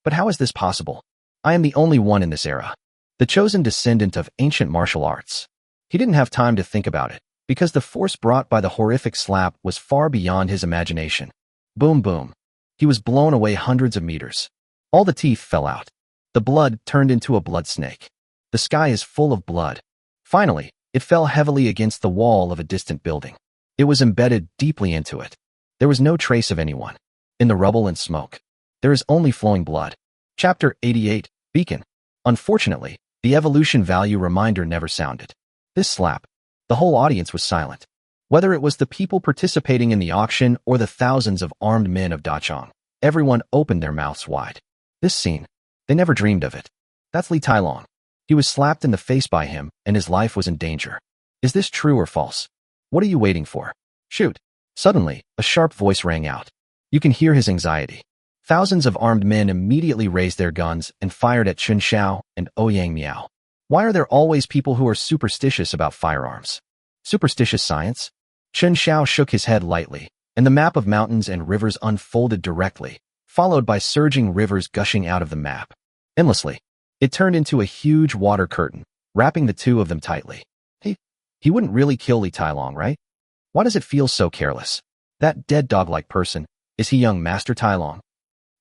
But how is this possible? I am the only one in this era. The chosen descendant of ancient martial arts. He didn't have time to think about it, because the force brought by the horrific slap was far beyond his imagination. Boom boom. He was blown away hundreds of meters. All the teeth fell out. The blood turned into a blood snake. The sky is full of blood. Finally, it fell heavily against the wall of a distant building. It was embedded deeply into it. There was no trace of anyone. In the rubble and smoke, there is only flowing blood. Chapter 88, Beacon. Unfortunately, the evolution value reminder never sounded. This slap. The whole audience was silent. Whether it was the people participating in the auction or the thousands of armed men of Dachang, everyone opened their mouths wide. This scene. They never dreamed of it. That's Li Tailong. He was slapped in the face by him, and his life was in danger. Is this true or false? What are you waiting for? Shoot. Suddenly, a sharp voice rang out. You can hear his anxiety. Thousands of armed men immediately raised their guns and fired at Chen Xiao and Ouyang Miao. Why are there always people who are superstitious about firearms? Superstitious science? Chen Xiao shook his head lightly, and the map of mountains and rivers unfolded directly, followed by surging rivers gushing out of the map. Endlessly. It turned into a huge water curtain, wrapping the two of them tightly. He wouldn't really kill Li Tailong, right? Why does it feel so careless? That dead dog-like person, is he young Master Tailong?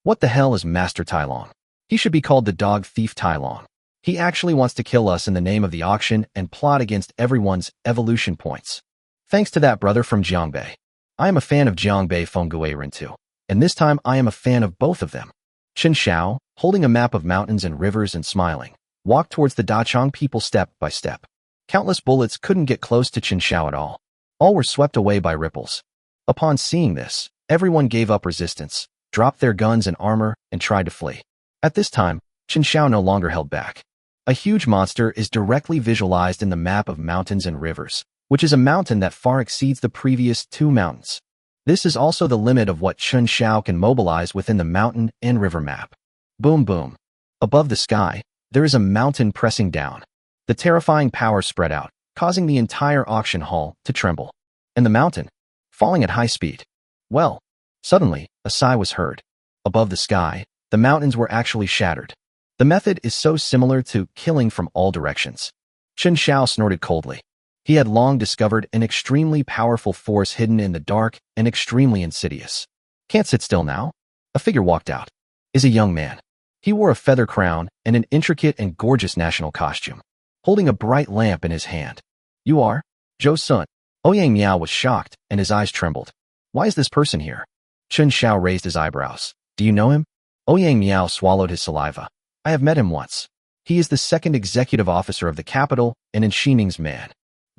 What the hell is Master Tailong? He should be called the dog thief Tailong. He actually wants to kill us in the name of the auction and plot against everyone's evolution points. Thanks to that brother from Jiangbei. I am a fan of Jiangbei Fengguiren too, and this time I am a fan of both of them. Chen Xiao, holding a map of mountains and rivers and smiling, walked towards the Dachang people step by step. Countless bullets couldn't get close to Chen Xiao at all. All were swept away by ripples. Upon seeing this, everyone gave up resistance, dropped their guns and armor, and tried to flee. At this time, Chen Xiao no longer held back. A huge monster is directly visualized in the map of mountains and rivers, which is a mountain that far exceeds the previous two mountains. This is also the limit of what Chen Xiao can mobilize within the mountain and river map. Boom boom. Above the sky, there is a mountain pressing down. The terrifying power spread out, causing the entire auction hall to tremble. And the mountain, falling at high speed. Well, suddenly, a sigh was heard. Above the sky, the mountains were actually shattered. The method is so similar to killing from all directions. Chen Xiao snorted coldly. He had long discovered an extremely powerful force hidden in the dark and extremely insidious. Can't sit still now? A figure walked out. Is a young man. He wore a feather crown and an intricate and gorgeous national costume, holding a bright lamp in his hand. You are? Zhou Sun. Ouyang Miao was shocked, and his eyes trembled. Why is this person here? Chen Xiao raised his eyebrows. Do you know him? Ouyang Miao swallowed his saliva. I have met him once. He is the second executive officer of the capital and in Xining's man.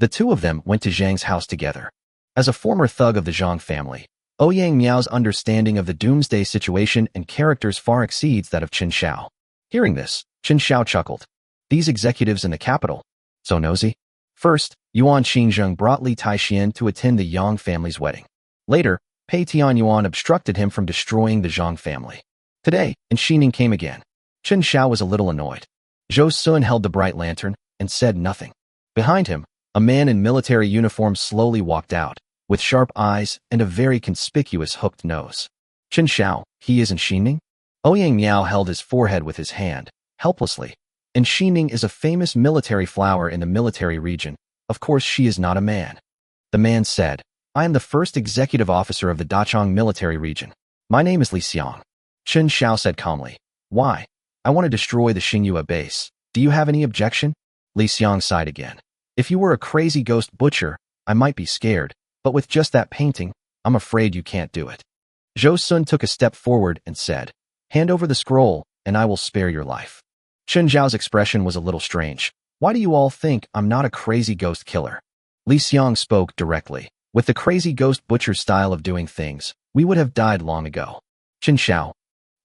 The two of them went to Zhang's house together. As a former thug of the Zhang family, Ouyang Miao's understanding of the Doomsday situation and characters far exceeds that of Chen Xiao. Hearing this, Chen Xiao chuckled. These executives in the capital. So nosy. First, Yuan Xinzheng brought Li Taixian to attend the Yang family's wedding. Later, Pei Tianyuan obstructed him from destroying the Zhang family. Today, and Xining came again. Chen Xiao was a little annoyed. Zhou Sun held the bright lantern and said nothing. Behind him, a man in military uniform slowly walked out, with sharp eyes and a very conspicuous hooked nose. Chen Xiao, he isn't Xining? Ouyang Miao held his forehead with his hand, helplessly. And Xining is a famous military flower in the military region. Of course she is not a man. The man said, I am the first executive officer of the Dachang military region. My name is Li Xiang. Chen Xiao said calmly. Why? I want to destroy the Xingyue base. Do you have any objection? Li Xiang sighed again. If you were a crazy ghost butcher, I might be scared, but with just that painting, I'm afraid you can't do it. Zhou Sun took a step forward and said, Hand over the scroll, and I will spare your life. Chen Zhao's expression was a little strange. Why do you all think I'm not a crazy ghost killer? Li Xiang spoke directly. With the crazy ghost butcher style of doing things, we would have died long ago. Chen Xiao.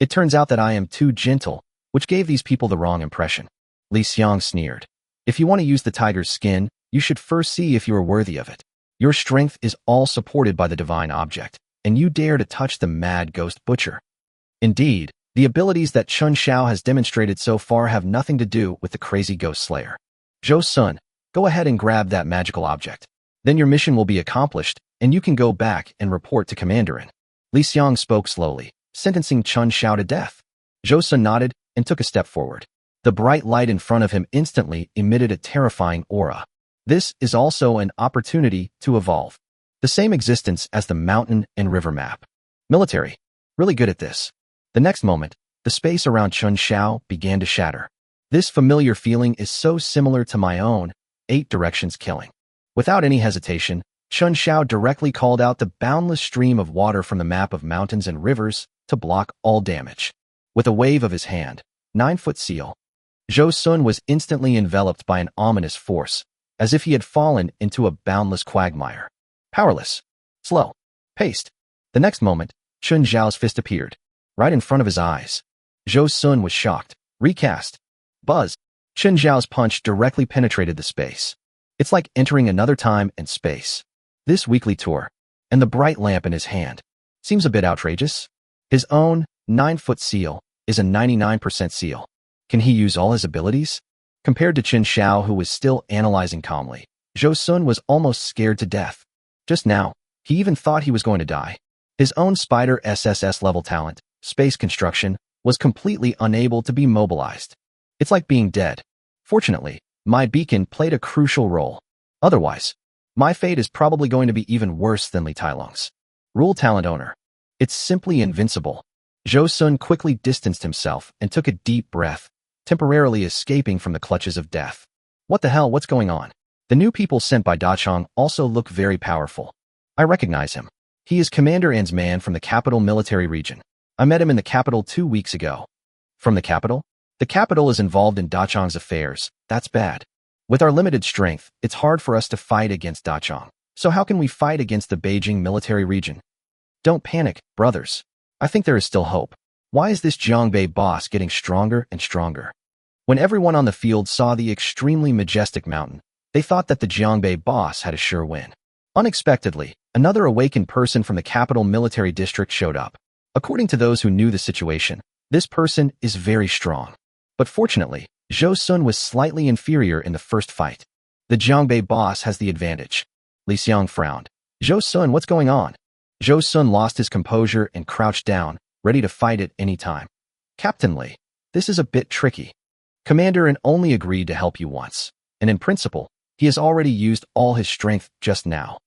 It turns out that I am too gentle, which gave these people the wrong impression. Li Xiang sneered. If you want to use the tiger's skin, you should first see if you are worthy of it. Your strength is all supported by the divine object, and you dare to touch the mad ghost butcher. Indeed, the abilities that Chen Xiao has demonstrated so far have nothing to do with the crazy ghost slayer. Zhou Sun, go ahead and grab that magical object. Then your mission will be accomplished, and you can go back and report to Commanderin. Li Xiang spoke slowly, sentencing Chen Xiao to death. Zhou Sun nodded and took a step forward. The bright light in front of him instantly emitted a terrifying aura. This is also an opportunity to evolve. The same existence as the mountain and river map. Military. Really good at this. The next moment, the space around Chen Xiao began to shatter. This familiar feeling is so similar to my own, 8 directions killing. Without any hesitation, Chen Xiao directly called out the boundless stream of water from the map of mountains and rivers to block all damage. With a wave of his hand, 9-foot seal, Zhou Sun was instantly enveloped by an ominous force, as if he had fallen into a boundless quagmire. Powerless. Slow. Paced. The next moment, Chen Xiao's fist appeared, right in front of his eyes. Zhou Sun was shocked. Recast. Buzz. Chen Xiao's punch directly penetrated the space. It's like entering another time and space. This weekly tour, and the bright lamp in his hand, seems a bit outrageous. His own 9-foot seal is a 99% seal. Can he use all his abilities? Compared to Chen Xiao, who was still analyzing calmly, Zhou Sun was almost scared to death. Just now, he even thought he was going to die. His own Spider SSS level talent, space construction, was completely unable to be mobilized. It's like being dead. Fortunately, my beacon played a crucial role. Otherwise, my fate is probably going to be even worse than Li Tailong's. Rule talent owner. It's simply invincible. Zhou Sun quickly distanced himself and took a deep breath, temporarily escaping from the clutches of death. What the hell, what's going on? The new people sent by Dachang also look very powerful. I recognize him. He is Commander An's man from the capital military region. I met him in the capital 2 weeks ago. From the capital? The capital is involved in Dachang's affairs. That's bad. With our limited strength, it's hard for us to fight against Dachang. So how can we fight against the Beijing military region? Don't panic, brothers. I think there is still hope. Why is this Jiangbei boss getting stronger and stronger? When everyone on the field saw the extremely majestic mountain, they thought that the Jiangbei boss had a sure win. Unexpectedly, another awakened person from the capital military district showed up. According to those who knew the situation, this person is very strong. But fortunately, Zhou Sun was slightly inferior in the first fight. The Jiangbei boss has the advantage. Li Xiang frowned. Zhou Sun, what's going on? Zhou Sun lost his composure and crouched down, ready to fight at any time. Captain Li, this is a bit tricky. Commander An only agreed to help you once, and in principle, he has already used all his strength just now.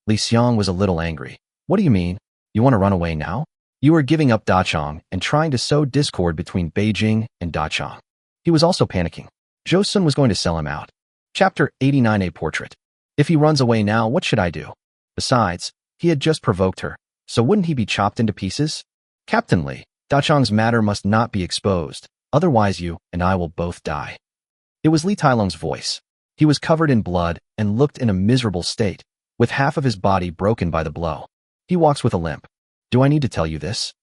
Li Xiang was a little angry. What do you mean? You want to run away now? You are giving up Dachang and trying to sow discord between Beijing and Dachang. He was also panicking. Zhou Sun was going to sell him out. Chapter 89, a portrait. If he runs away now, what should I do? Besides, he had just provoked her, so wouldn't he be chopped into pieces? Captain Li, Dachang's matter must not be exposed, otherwise you and I will both die. It was Li Tailong's voice. He was covered in blood and looked in a miserable state, with half of his body broken by the blow. He walks with a limp. Do I need to tell you this?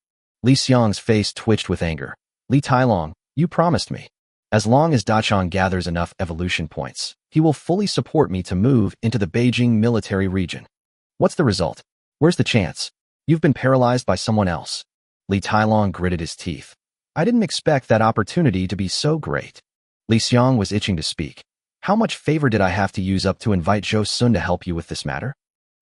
Li Xiang's face twitched with anger. Li Tailong, you promised me. As long as Dachang gathers enough evolution points, he will fully support me to move into the Beijing military region. What's the result? Where's the chance? You've been paralyzed by someone else. Li Tailong gritted his teeth. I didn't expect that opportunity to be so great. Li Xiang was itching to speak. How much favor did I have to use up to invite Zhou Sun to help you with this matter?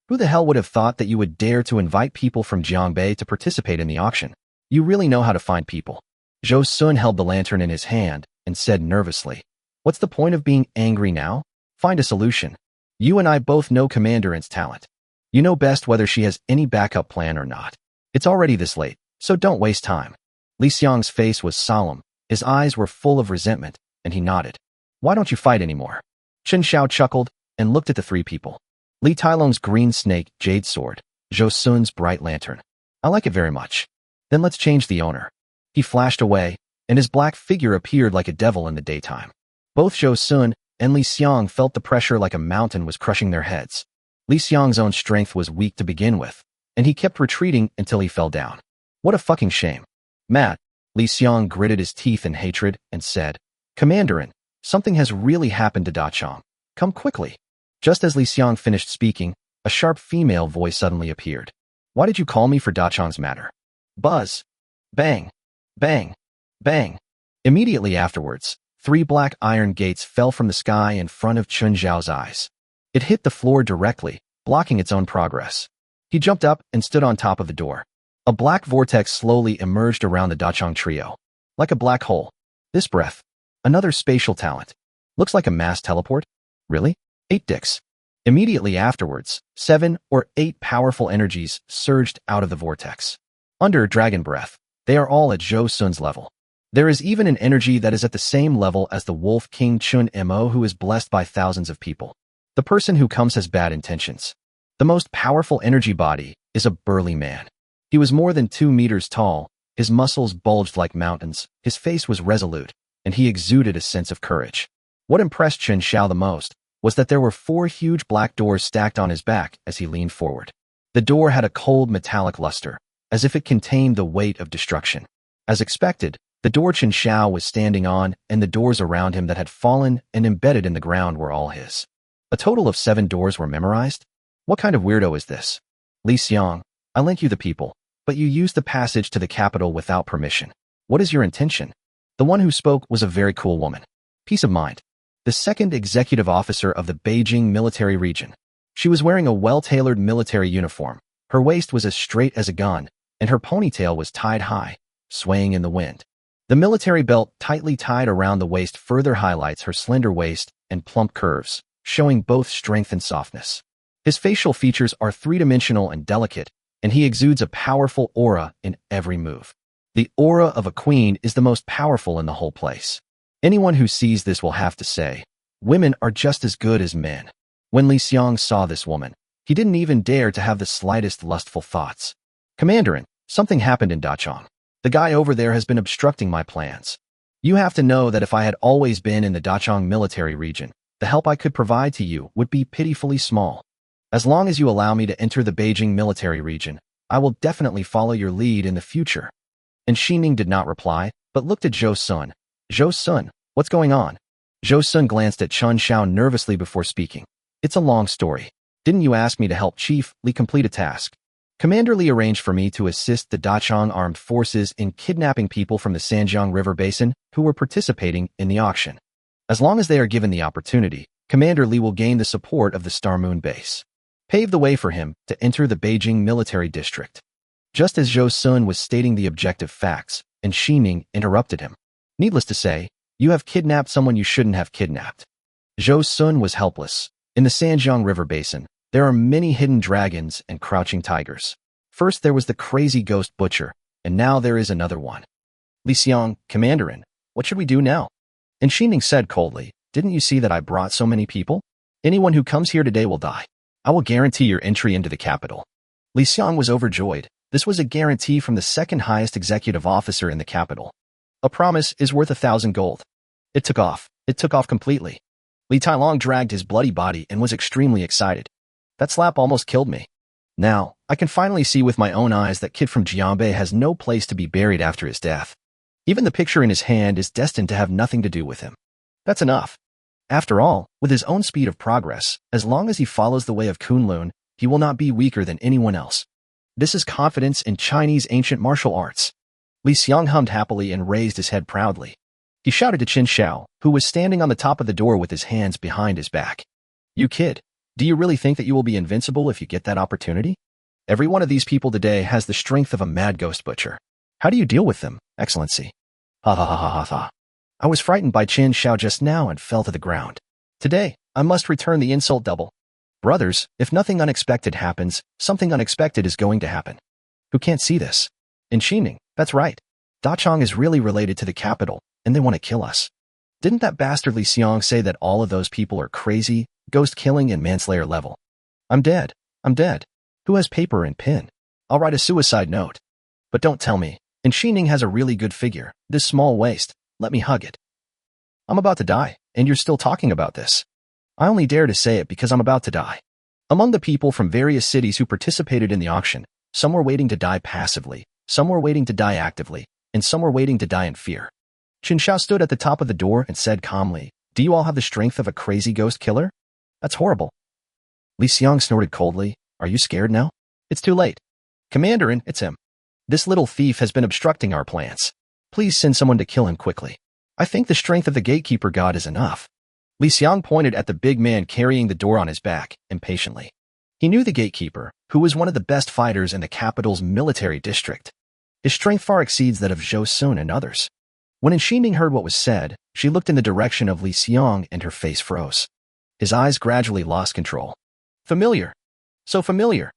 Who the hell would have thought that you would dare to invite people from Jiangbei to participate in the auction? You really know how to find people. Zhou Sun held the lantern in his hand and said nervously, what's the point of being angry now? Find a solution. You and I both know Commander An's talent. You know best whether she has any backup plan or not. It's already this late, so don't waste time. Li Xiang's face was solemn, his eyes were full of resentment, and he nodded. Why don't you fight anymore? Chen Xiao chuckled and looked at the 3 people. Li Tailong's green snake jade sword, Zhou Sun's bright lantern. I like it very much. Then let's change the owner. He flashed away, and his black figure appeared like a devil in the daytime. Both Zhou Sun and Li Xiang felt the pressure like a mountain was crushing their heads. Li Xiang's own strength was weak to begin with, and he kept retreating until he fell down. What a fucking shame. Matt, Li Xiang gritted his teeth in hatred and said, Commander An, something has really happened to Dachang. Come quickly. Just as Li Xiang finished speaking, a sharp female voice suddenly appeared. Why did you call me for Dachang's matter? Buzz. Bang! Bang! Bang! Immediately afterwards, 3 black iron gates fell from the sky in front of Chen Xiao's eyes. It hit the floor directly, blocking its own progress. He jumped up and stood on top of the door. A black vortex slowly emerged around the Dachang trio. Like a black hole. This breath. Another spatial talent. Looks like a mass teleport? Really? 8 dicks. Immediately afterwards, 7 or 8 powerful energies surged out of the vortex. Under Dragon Breath, they are all at Zhou Sun's level. There is even an energy that is at the same level as the Wolf King Chun Mo, who is blessed by thousands of people. The person who comes has bad intentions. The most powerful energy body is a burly man. He was more than 2 meters tall, his muscles bulged like mountains, his face was resolute, and he exuded a sense of courage. What impressed Chen Xiao the most was that there were 4 huge black doors stacked on his back as he leaned forward. The door had a cold metallic luster, as if it contained the weight of destruction. As expected, the door Chen Xiao was standing on and the doors around him that had fallen and embedded in the ground were all his. A total of 7 doors were memorized? What kind of weirdo is this? Li Xiang, I lent you the people, but you used the passage to the capital without permission. What is your intention? The one who spoke was a very cool woman. Peace of mind. The 2nd executive officer of the Beijing military region. She was wearing a well-tailored military uniform. Her waist was as straight as a gun, and her ponytail was tied high, swaying in the wind. The military belt tightly tied around the waist further highlights her slender waist and plump curves, showing both strength and softness. His facial features are 3-dimensional and delicate, and he exudes a powerful aura in every move. The aura of a queen is the most powerful in the whole place. Anyone who sees this will have to say, women are just as good as men. When Li Xiang saw this woman, he didn't even dare to have the slightest lustful thoughts. Commanderin, something happened in Dachang. The guy over there has been obstructing my plans. You have to know that if I had always been in the Dachang military region, the help I could provide to you would be pitifully small. As long as you allow me to enter the Beijing military region, I will definitely follow your lead in the future. And Xining did not reply, but looked at Zhou Sun. Zhou Sun, what's going on? Zhou Sun glanced at Chen Xiao nervously before speaking. It's a long story. Didn't you ask me to help Chief Li complete a task? Commander Li arranged for me to assist the Dachang armed forces in kidnapping people from the Sanjiang River Basin who were participating in the auction. As long as they are given the opportunity, Commander Li will gain the support of the Star Moon base. Pave the way for him to enter the Beijing military district. Just as Zhou Sun was stating the objective facts, and Xining interrupted him. Needless to say, you have kidnapped someone you shouldn't have kidnapped. Zhou Sun was helpless. In the Sanjiang River Basin, there are many hidden dragons and crouching tigers. First there was the crazy ghost butcher, and now there is another one. Li Xiang, Commanderin, what should we do now? And Xining said coldly, didn't you see that I brought so many people? Anyone who comes here today will die. I will guarantee your entry into the capital. Li Xiang was overjoyed. This was a guarantee from the 2nd highest executive officer in the capital. A promise is worth 1,000 gold. It took off. It took off completely. Li Tailong dragged his bloody body and was extremely excited. That slap almost killed me. Now, I can finally see with my own eyes that kid from Jianbei has no place to be buried after his death. Even the picture in his hand is destined to have nothing to do with him. That's enough. After all, with his own speed of progress, as long as he follows the way of Kunlun, he will not be weaker than anyone else. This is confidence in Chinese ancient martial arts. Li Xiang hummed happily and raised his head proudly. He shouted to Chen Xiao, who was standing on the top of the door with his hands behind his back. You kid, do you really think that you will be invincible if you get that opportunity? Every one of these people today has the strength of a mad ghost butcher. How do you deal with them, Excellency? Ha ha ha ha ha ha. I was frightened by Chen Xiao just now and fell to the ground. Today, I must return the insult double. Brothers, if nothing unexpected happens, something unexpected is going to happen. Who can't see this? In Xining, that's right. Dachang is really related to the capital, and they want to kill us. Didn't that bastard Li Xiang say that all of those people are crazy, ghost killing and manslayer level? I'm dead. I'm dead. Who has paper and pen? I'll write a suicide note. But don't tell me. And Xining has a really good figure, this small waist. Let me hug it. I'm about to die, and you're still talking about this. I only dare to say it because I'm about to die. Among the people from various cities who participated in the auction, some were waiting to die passively, some were waiting to die actively, and some were waiting to die in fear. Chen Xiao stood at the top of the door and said calmly, do you all have the strength of a crazy ghost killer? That's horrible. Li Xiang snorted coldly, are you scared now? It's too late. Commanderin, it's him. This little thief has been obstructing our plans. Please send someone to kill him quickly. I think the strength of the gatekeeper god is enough. Li Xiang pointed at the big man carrying the door on his back, impatiently. He knew the gatekeeper, who was one of the best fighters in the capital's military district. His strength far exceeds that of Zhou Sun and others. When Xining heard what was said, she looked in the direction of Li Xiang and her face froze. His eyes gradually lost control. Familiar. So familiar.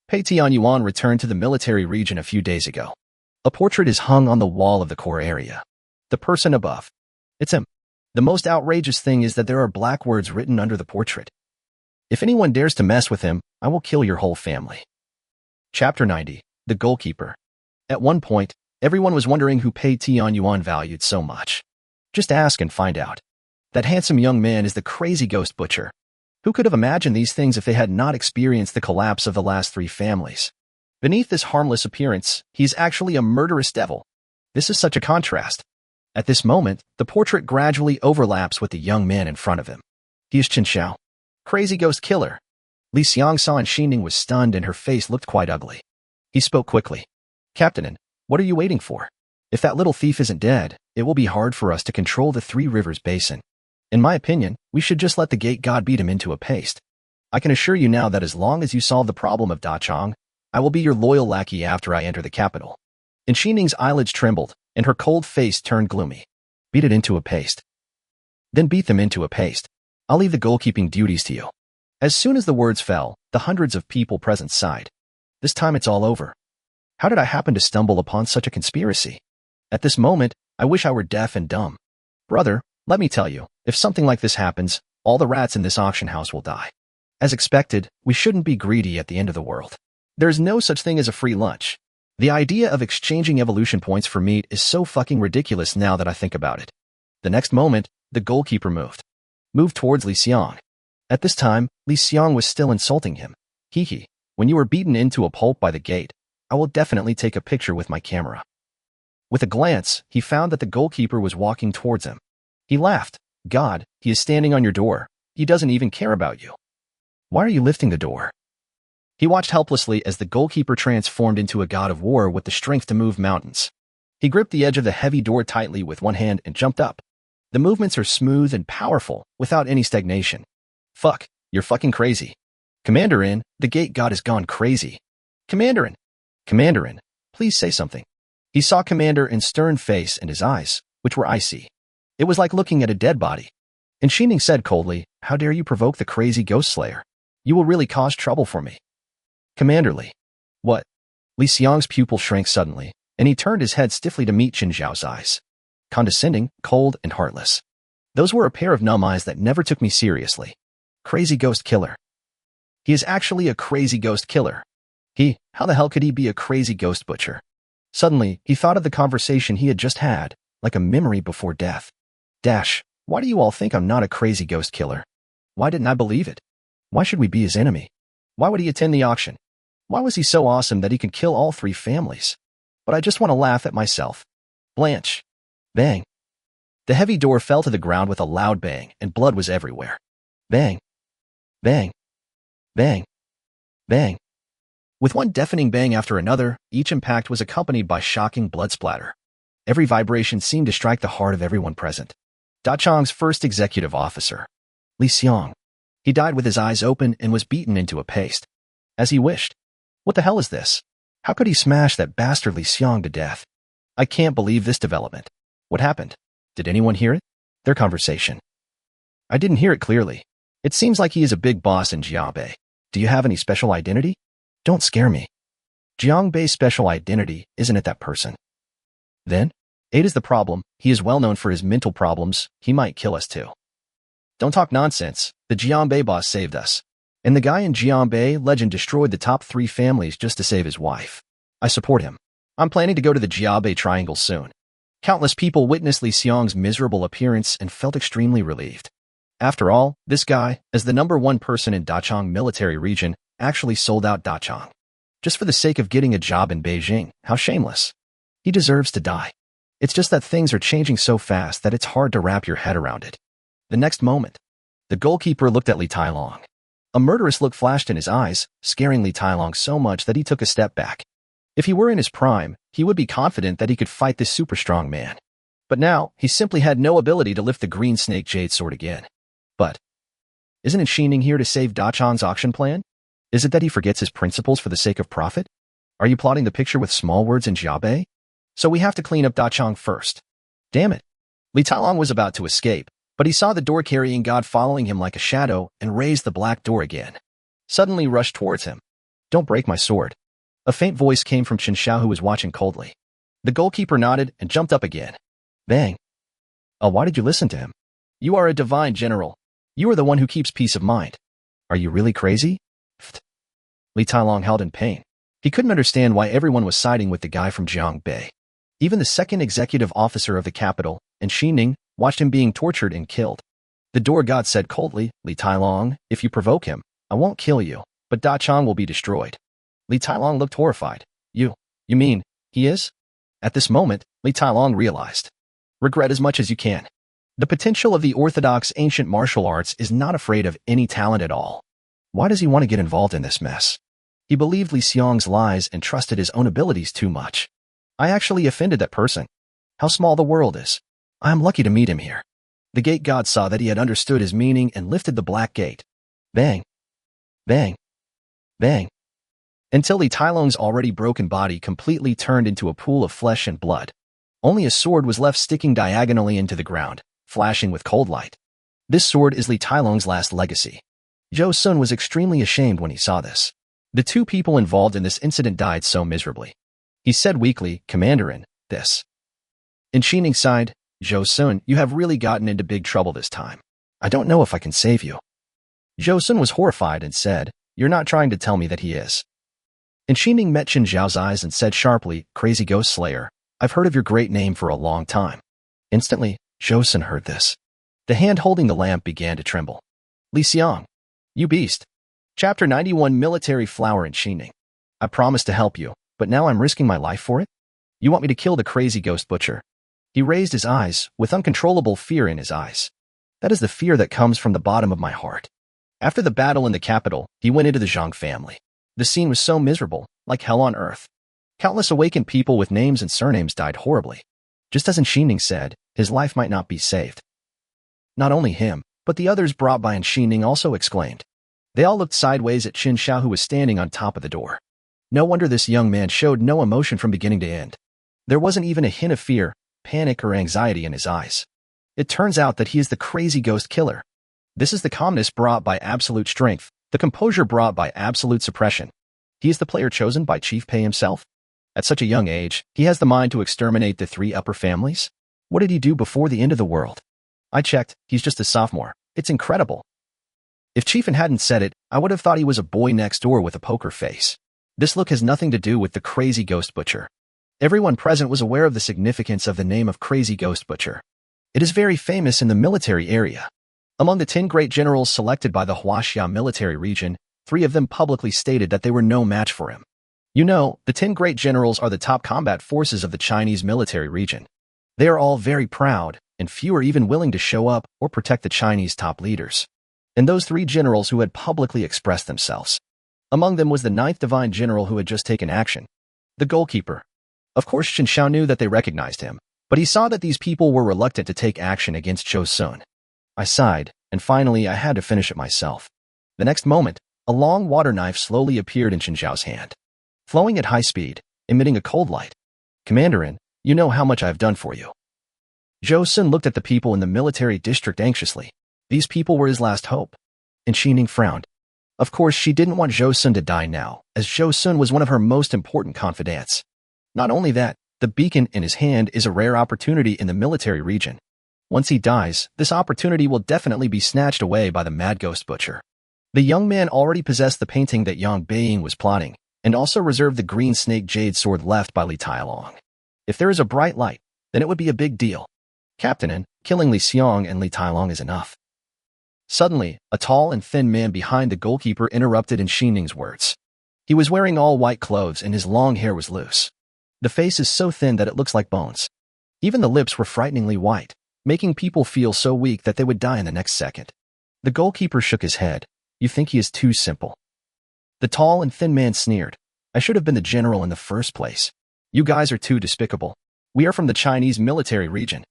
Pei Tianyuan returned to the military region a few days ago. A portrait is hung on the wall of the core area. The person above. It's him. The most outrageous thing is that there are black words written under the portrait. If anyone dares to mess with him, I will kill your whole family. Chapter 90. The Goalkeeper. At one point, everyone was wondering who Pei Tianyuan valued so much. Just ask and find out. That handsome young man is the crazy ghost butcher. Who could have imagined these things if they had not experienced the collapse of the last 3 families? Beneath this harmless appearance, he's actually a murderous devil. This is such a contrast. At this moment, the portrait gradually overlaps with the young man in front of him. He is Chen Xiao. Crazy ghost killer. Li Xiang saw and Xining was stunned and her face looked quite ugly. He spoke quickly. Captain, what are you waiting for? If that little thief isn't dead, it will be hard for us to control the Three Rivers Basin. In my opinion, we should just let the gate god beat him into a paste. I can assure you now that as long as you solve the problem of Dachang, I will be your loyal lackey after I enter the capital. And Xining's eyelids trembled, and her cold face turned gloomy. Beat it into a paste. Then beat them into a paste. I'll leave the goalkeeping duties to you. As soon as the words fell, the hundreds of people present sighed. This time it's all over. How did I happen to stumble upon such a conspiracy? At this moment, I wish I were deaf and dumb. Brother, let me tell you, if something like this happens, all the rats in this auction house will die. As expected, we shouldn't be greedy at the end of the world. There's no such thing as a free lunch. The idea of exchanging evolution points for meat is so fucking ridiculous now that I think about it. The next moment, the goalkeeper moved towards Li Xiang. At this time, Li Xiang was still insulting him. Hee, when you were beaten into a pulp by the gate, I will definitely take a picture with my camera. With a glance, he found that the goalkeeper was walking towards him. He laughed. God, he is standing on your door. He doesn't even care about you. Why are you lifting the door? He watched helplessly as the goalkeeper transformed into a god of war with the strength to move mountains. He gripped the edge of the heavy door tightly with one hand and jumped up. The movements are smooth and powerful, without any stagnation. Fuck, you're fucking crazy. Commanderin, the gate god has gone crazy. Commanderin, please say something. He saw Commanderin stern face and his eyes, which were icy. It was like looking at a dead body. And Xining said coldly, how dare you provoke the crazy ghost slayer? You will really cause trouble for me. Commander Li. What? Li Xiang's pupil shrank suddenly, and he turned his head stiffly to meet Chen Xiao's eyes. Condescending, cold, and heartless. Those were a pair of numb eyes that never took me seriously. Crazy ghost killer. He is actually a crazy ghost killer. How the hell could he be a crazy ghost butcher? Suddenly, he thought of the conversation he had just had, like a memory before death. Why do you all think I'm not a crazy ghost killer? Why didn't I believe it? Why should we be his enemy? Why would he attend the auction? Why was he so awesome that he could kill all 3 families? But I just want to laugh at myself. Blanche. Bang. The heavy door fell to the ground with a loud bang, and blood was everywhere. Bang. Bang. Bang. Bang. With one deafening bang after another, each impact was accompanied by shocking blood splatter. Every vibration seemed to strike the heart of everyone present. Dachang's first executive officer, Li Xiang. He died with his eyes open and was beaten into a paste. As he wished. What the hell is this? How could he smash that bastard Li Xiang to death? I can't believe this development. What happened? Did anyone hear it? Their conversation. I didn't hear it clearly. It seems like he is a big boss in Jiangbei. Do you have any special identity? Don't scare me. Jiangbei's special identity isn't it that person. Then? 8 is the problem. He is well known for his mental problems. He might kill us too. Don't talk nonsense. The Jiangbei boss saved us. And the guy in Jiangbei legend destroyed the top 3 families just to save his wife. I support him. I'm planning to go to the Jiangbei Triangle soon. Countless people witnessed Li Xiang's miserable appearance and felt extremely relieved. After all, this guy, as the #1 person in Dachang military region, actually sold out Dachang. Just for the sake of getting a job in Beijing. How shameless. He deserves to die. It's just that things are changing so fast that it's hard to wrap your head around it. The next moment, the goalkeeper looked at Li Tailong. A murderous look flashed in his eyes, scaring Li Tailong so much that he took a step back. If he were in his prime, he would be confident that he could fight this super strong man. But now, he simply had no ability to lift the green snake jade sword again. But isn't Shining here to save Da Chang's auction plan? Is it that he forgets his principles for the sake of profit? Are you plotting the picture with small words in Jiabei? So we have to clean up Da Chang first. Damn it. Li Tailong was about to escape, but he saw the door-carrying god following him like a shadow and raised the black door again. Suddenly rushed towards him. Don't break my sword. A faint voice came from Chen Xiao, who was watching coldly. The goalkeeper nodded and jumped up again. Bang. Oh, why did you listen to him? You are a divine general. You are the one who keeps peace of mind. Are you really crazy? Pfft. Li Tailong held in pain. He couldn't understand why everyone was siding with the guy from Jiangbei. Even the second executive officer of the capital, and Xining, watched him being tortured and killed. The door god said coldly, Li Tailong, if you provoke him, I won't kill you, but Da Chang will be destroyed. Li Tailong looked horrified. You mean, he is? At this moment, Li Tailong realized. Regret as much as you can. The potential of the orthodox ancient martial arts is not afraid of any talent at all. Why does he want to get involved in this mess? He believed Li Xiong's lies and trusted his own abilities too much. I actually offended that person. How small the world is. I am lucky to meet him here. The gate god saw that he had understood his meaning and lifted the black gate. Bang. Bang. Bang. Until Li Tailong's already broken body completely turned into a pool of flesh and blood. Only a sword was left sticking diagonally into the ground, flashing with cold light. This sword is Li Tailong's last legacy. Zhou Sun was extremely ashamed when he saw this. The two people involved in this incident died so miserably. He said weakly, Commander, this. In Xining sighed, Zhou Sun, you have really gotten into big trouble this time. I don't know if I can save you. Zhou Sun was horrified and said, You're not trying to tell me that he is. And Xining met Chen Xiao's eyes and said sharply, Crazy Ghost Slayer, I've heard of your great name for a long time. Instantly, Zhou Sun heard this. The hand holding the lamp began to tremble. Li Xiong. You beast. Chapter 91 Military Flower in Xining. I promised to help you, but now I'm risking my life for it? You want me to kill the crazy ghost butcher? He raised his eyes, with uncontrollable fear in his eyes. That is the fear that comes from the bottom of my heart. After the battle in the capital, he went into the Zhang family. The scene was so miserable, like hell on earth. Countless awakened people with names and surnames died horribly. Just as Xining said, his life might not be saved. Not only him, but the others brought by Xining also exclaimed. They all looked sideways at Chen Xiao, who was standing on top of the door. No wonder this young man showed no emotion from beginning to end. There wasn't even a hint of fear, panic, or anxiety in his eyes. It turns out that he is the crazy ghost killer. This is the calmness brought by absolute strength, the composure brought by absolute suppression. He is the player chosen by Chief Pei himself. At such a young age, he has the mind to exterminate the three upper families. What did he do before the end of the world? I checked, he's just a sophomore. It's incredible. If Chiefin hadn't said it, I would have thought he was a boy next door with a poker face. This look has nothing to do with the crazy ghost butcher. Everyone present was aware of the significance of the name of crazy ghost butcher. It is very famous in the military area. Among the 10 great generals selected by the Huaxia military region, 3 of them publicly stated that they were no match for him. You know, the 10 great generals are the top combat forces of the Chinese military region. They are all very proud, and few are even willing to show up or protect the Chinese top leaders. And those 3 generals who had publicly expressed themselves. Among them was the 9th divine general who had just taken action. The goalkeeper. Of course, Chen Xiao knew that they recognized him, but he saw that these people were reluctant to take action against Zhou Sun. I sighed, and finally I had to finish it myself. The next moment, a long water knife slowly appeared in Chen Xiao's hand, flowing at high speed, emitting a cold light. Commander, you know how much I have done for you. Zhou Sun looked at the people in the military district anxiously. These people were his last hope. And Xining frowned. Of course, she didn't want Zhou Sun to die now, as Zhou Sun was one of her most important confidants. Not only that, the beacon in his hand is a rare opportunity in the military region. Once he dies, this opportunity will definitely be snatched away by the mad ghost butcher. The young man already possessed the painting that Yang Beiying was plotting, and also reserved the green snake jade sword left by Li Tailong. If there is a bright light, then it would be a big deal. Captain, killing Li Xiong and Li Tailong is enough. Suddenly, a tall and thin man behind the goalkeeper interrupted in Xining's words. He was wearing all white clothes and his long hair was loose. The face is so thin that it looks like bones. Even the lips were frighteningly white, making people feel so weak that they would die in the next second. The goalkeeper shook his head. You think he is too simple. The tall and thin man sneered. I should have been the general in the first place. You guys are too despicable. We are from the Chinese military region.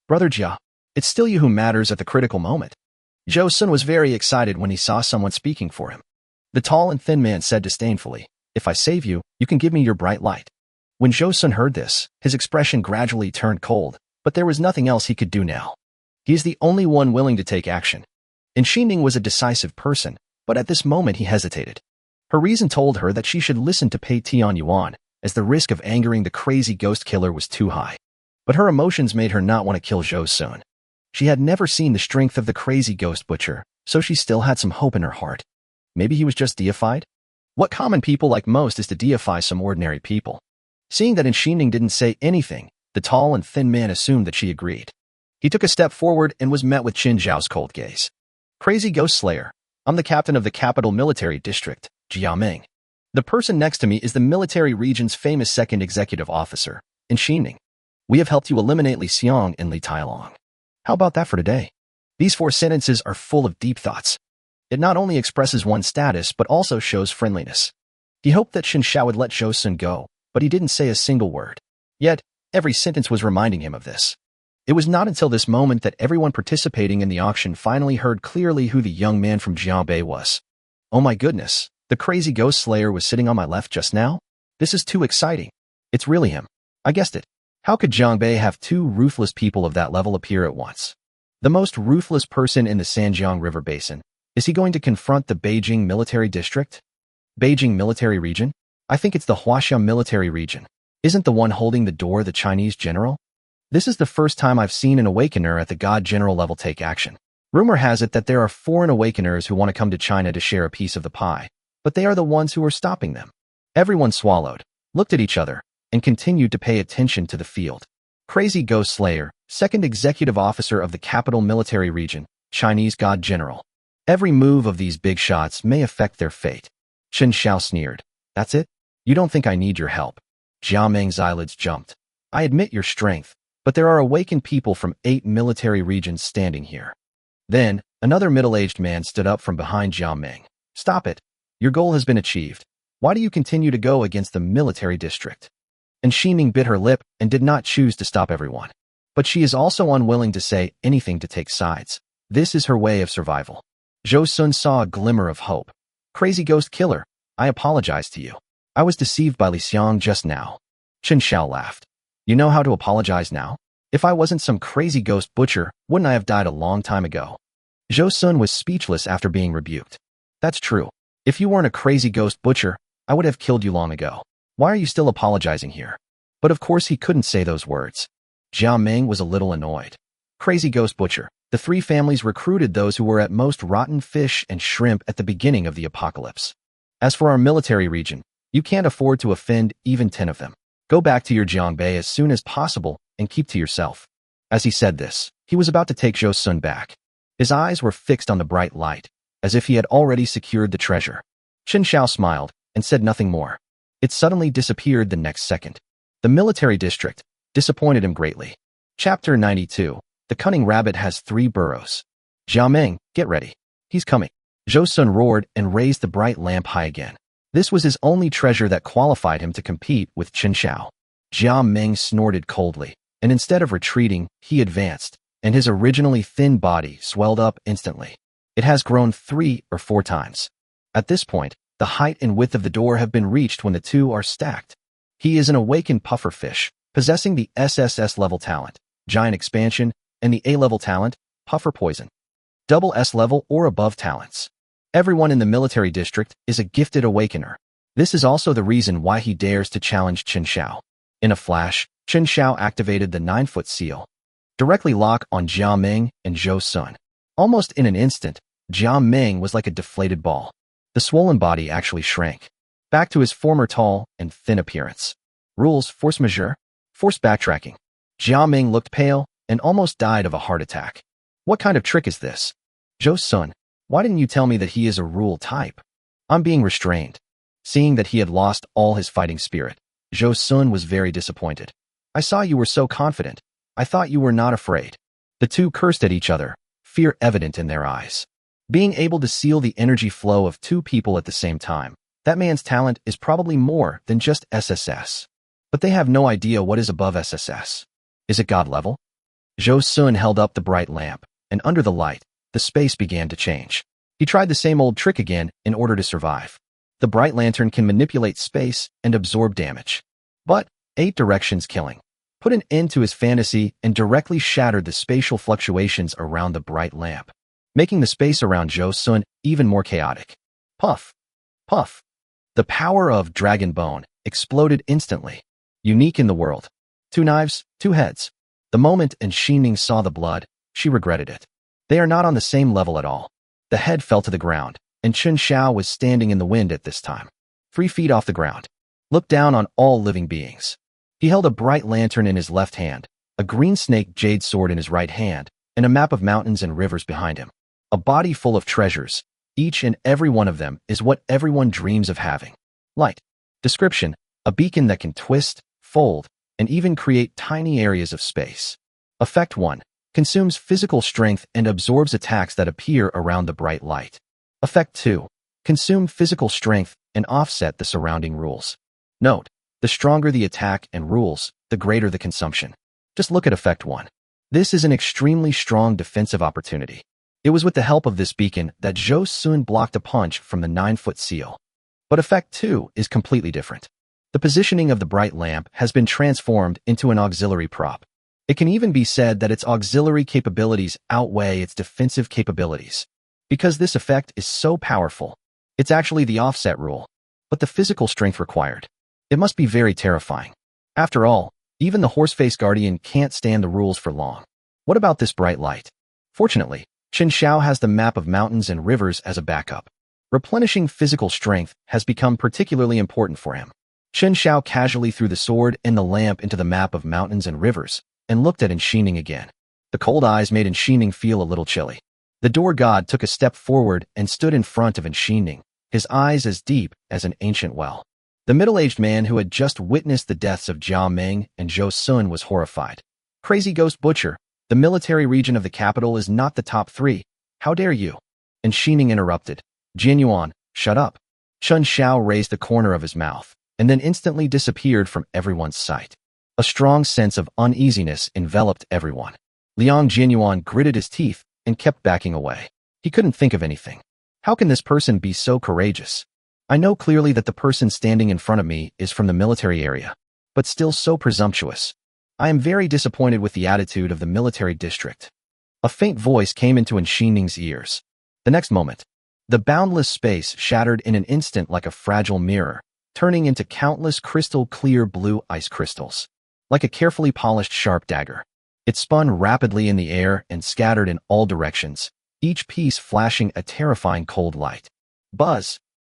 Brother Jia, it's still you who matters at the critical moment. Zhou Sun was very excited when he saw someone speaking for him. The tall and thin man said disdainfully, if I save you, you can give me your bright light. When Zhou Sun heard this, his expression gradually turned cold, but there was nothing else he could do now. He is the only one willing to take action. Xinning was a decisive person, but at this moment he hesitated. Her reason told her that she should listen to Pei Tianyuan, as the risk of angering the crazy ghost killer was too high. But her emotions made her not want to kill Zhou Sun. She had never seen the strength of the crazy ghost butcher, so she still had some hope in her heart. Maybe he was just deified? What common people like most is to deify some ordinary people. Seeing that Xinning didn't say anything, the tall and thin man assumed that she agreed. He took a step forward and was met with Chen Xiao's cold gaze. Crazy Ghost Slayer, I'm the captain of the capital military district, Jiaming. The person next to me is the military region's famous second executive officer, Xinning. We have helped you eliminate Li Xiang and Li Tailong. How about that for today? These 4 sentences are full of deep thoughts. It not only expresses one's status but also shows friendliness. He hoped that Chen Xiao would let Zhou Sun go, but he didn't say a single word. Yet, every sentence was reminding him of this. It was not until this moment that everyone participating in the auction finally heard clearly who the young man from Jianbei was. Oh my goodness, the crazy ghost slayer was sitting on my left just now? This is too exciting. It's really him. I guessed it. How could Jianbei have 2 ruthless people of that level appear at once? The most ruthless person in the Sanjiang River Basin. Is he going to confront the Beijing military district? Beijing military region? I think it's the Huaxia military region. Isn't the one holding the door the Chinese general? This is the first time I've seen an awakener at the God General level take action. Rumor has it that there are foreign awakeners who want to come to China to share a piece of the pie, but they are the ones who are stopping them. Everyone swallowed, looked at each other, and continued to pay attention to the field. Crazy Ghost Slayer, second executive officer of the capital military region, Chinese God General. Every move of these big shots may affect their fate. Chen Xiao sneered. That's it? You don't think I need your help? Jiameng's eyelids jumped. I admit your strength, but there are awakened people from 8 military regions standing here. Then, another middle-aged man stood up from behind Jiameng. Stop it. Your goal has been achieved. Why do you continue to go against the military district? And Xinning bit her lip and did not choose to stop everyone. But she is also unwilling to say anything to take sides. This is her way of survival. Zhou Sun saw a glimmer of hope. Crazy ghost killer, I apologize to you. I was deceived by Li Xiang just now. Chen Xiao laughed. You know how to apologize now? If I wasn't some crazy ghost butcher, wouldn't I have died a long time ago? Zhou Sun was speechless after being rebuked. That's true. If you weren't a crazy ghost butcher, I would have killed you long ago. Why are you still apologizing here? But of course he couldn't say those words. Jiameng was a little annoyed. Crazy ghost butcher. The 3 families recruited those who were at most rotten fish and shrimp at the beginning of the apocalypse. As for our military region, you can't afford to offend even 10 of them. Go back to your Jianbei as soon as possible and keep to yourself. As he said this, he was about to take Zhou Sun back. His eyes were fixed on the bright light, as if he had already secured the treasure. Chen Xiao smiled and said nothing more. It suddenly disappeared the next second. The military district disappointed him greatly. Chapter 92. The cunning rabbit has 3 burrows. Jiameng, get ready. He's coming. Zhou Sun roared and raised the bright lamp high again. This was his only treasure that qualified him to compete with Chen Xiao. Jiameng snorted coldly, and instead of retreating, he advanced, and his originally thin body swelled up instantly. It has grown 3 or 4 times. At this point, the height and width of the door have been reached when the 2 are stacked. He is an awakened pufferfish, possessing the SSS level talent, Giant Expansion, and the A-level talent, Puffer Poison. Double S level or above talents. Everyone in the military district is a gifted awakener. This is also the reason why he dares to challenge Chen Xiao. In a flash, Chen Xiao activated the 9-foot seal. Directly lock on Jiameng and Zhou Sun. Almost in an instant, Jiameng was like a deflated ball. The swollen body actually shrank. Back to his former tall and thin appearance. Rules force majeure, force backtracking. Jiameng looked pale and almost died of a heart attack. What kind of trick is this? Zhou Sun, why didn't you tell me that he is a rule type? I'm being restrained. Seeing that he had lost all his fighting spirit, Zhou Sun was very disappointed. I saw you were so confident. I thought you were not afraid. The 2 cursed at each other, fear evident in their eyes. Being able to seal the energy flow of 2 people at the same time, that man's talent is probably more than just SSS. but they have no idea what is above SSS. Is it God level? Zhou Sun held up the bright lamp, and under the light, the space began to change. He tried the same old trick again in order to survive. The bright lantern can manipulate space and absorb damage. But 8 directions killing put an end to his fantasy and directly shattered the spatial fluctuations around the bright lamp, making the space around Zhou Sun even more chaotic. Puff! Puff! The power of Dragon Bone exploded instantly. Unique in the world. 2 knives, 2 heads. The moment Xining saw the blood, she regretted it. They are not on the same level at all. The head fell to the ground, and Chen Xiao was standing in the wind at this time, 3 feet off the ground. Looked down on all living beings. He held a bright lantern in his left hand, a green snake jade sword in his right hand, and a map of mountains and rivers behind him. A body full of treasures. Each and every one of them is what everyone dreams of having. Light. Description: a beacon that can twist, fold, and even create tiny areas of space. Effect 1. Consumes physical strength and absorbs attacks that appear around the bright light. Effect 2. Consume physical strength and offset the surrounding rules. Note: the stronger the attack and rules, the greater the consumption. Just look at Effect 1. This is an extremely strong defensive opportunity. It was with the help of this beacon that Zhou Sun blocked a punch from the 9-foot seal. But Effect 2 is completely different. The positioning of the bright lamp has been transformed into an auxiliary prop. It can even be said that its auxiliary capabilities outweigh its defensive capabilities. Because this effect is so powerful, it's actually the offset rule, but the physical strength required. It must be very terrifying. After all, even the Horseface Guardian can't stand the rules for long. What about this bright light? Fortunately, Chen Xiao has the map of mountains and rivers as a backup. Replenishing physical strength has become particularly important for him. Chen Xiao casually threw the sword and the lamp into the map of mountains and rivers, and looked at Xining again. The cold eyes made Xining feel a little chilly. The door god took a step forward and stood in front of Xining, his eyes as deep as an ancient well. The middle-aged man who had just witnessed the deaths of Jia Meng and Zhou Sun was horrified. Crazy Ghost Butcher, the military region of the capital is not the top 3. How dare you? Xining interrupted. Jianyuan, shut up. Chen Xiao raised the corner of his mouth, and then instantly disappeared from everyone's sight. A strong sense of uneasiness enveloped everyone. Liang Jianyuan gritted his teeth and kept backing away. He couldn't think of anything. How can this person be so courageous? I know clearly that the person standing in front of me is from the military area, but still so presumptuous. I am very disappointed with the attitude of the military district. A faint voice came into Xining's ears. The next moment, the boundless space shattered in an instant like a fragile mirror, turning into countless crystal-clear blue ice crystals. Like a carefully polished sharp dagger. It spun rapidly in the air and scattered in all directions, each piece flashing a terrifying cold light. Buzz.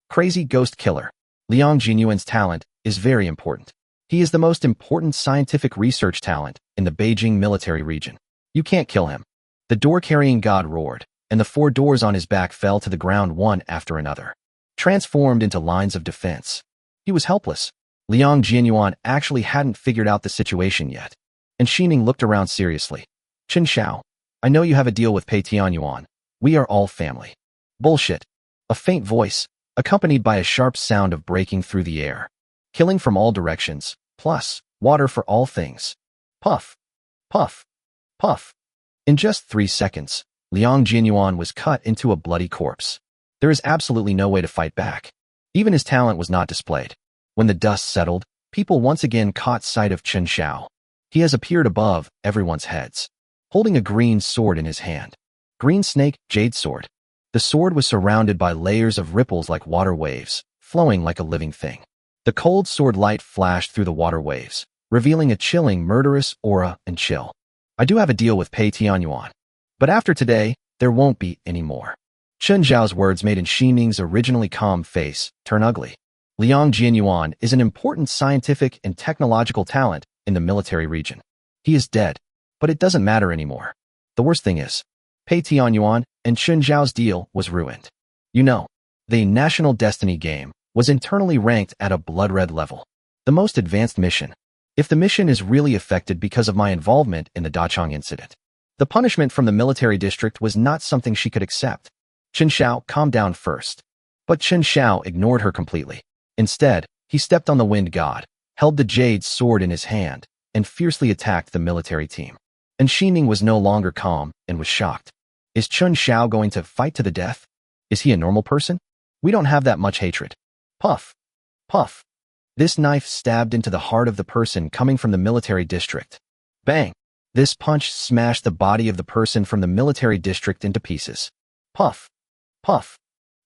Crazy Ghost Killer. Liang Jianyuan's talent is very important. He is the most important scientific research talent in the Beijing military region. You can't kill him. The door-carrying god roared, and the 4 doors on his back fell to the ground one after another, transformed into lines of defense. He was helpless. Liang Jianyuan actually hadn't figured out the situation yet. And Xining looked around seriously. Chen Xiao, I know you have a deal with Pei Tianyuan. We are all family. Bullshit. A faint voice, accompanied by a sharp sound of breaking through the air. Killing from all directions, plus water for all things. Puff. Puff. Puff. In just 3 seconds, Liang Jianyuan was cut into a bloody corpse. There is absolutely no way to fight back. Even his talent was not displayed. When the dust settled, people once again caught sight of Chen Xiao. He has appeared above everyone's heads, holding a green sword in his hand. Green snake, jade sword. The sword was surrounded by layers of ripples like water waves, flowing like a living thing. The cold sword light flashed through the water waves, revealing a chilling, murderous aura and chill. I do have a deal with Pei Tianyuan, but after today, there won't be any more. Chen Xiao's words made Xining's originally calm face turn ugly. Liang Jianyuan is an important scientific and technological talent in the military region. He is dead, but it doesn't matter anymore. The worst thing is, Pei Tianyuan and Chen Xiao's deal was ruined. You know, the National Destiny game was internally ranked at a blood-red level. The most advanced mission. If the mission is really affected because of my involvement in the Dachang incident, the punishment from the military district was not something she could accept. Chen Xiao calmed down first, but Chen Xiao ignored her completely. Instead, he stepped on the wind god, held the jade sword in his hand, and fiercely attacked the military team. And Xining was no longer calm and was shocked. Is Chen Xiao going to fight to the death? Is he a normal person? We don't have that much hatred. Puff. Puff. This knife stabbed into the heart of the person coming from the military district. Bang. This punch smashed the body of the person from the military district into pieces. Puff. Puff.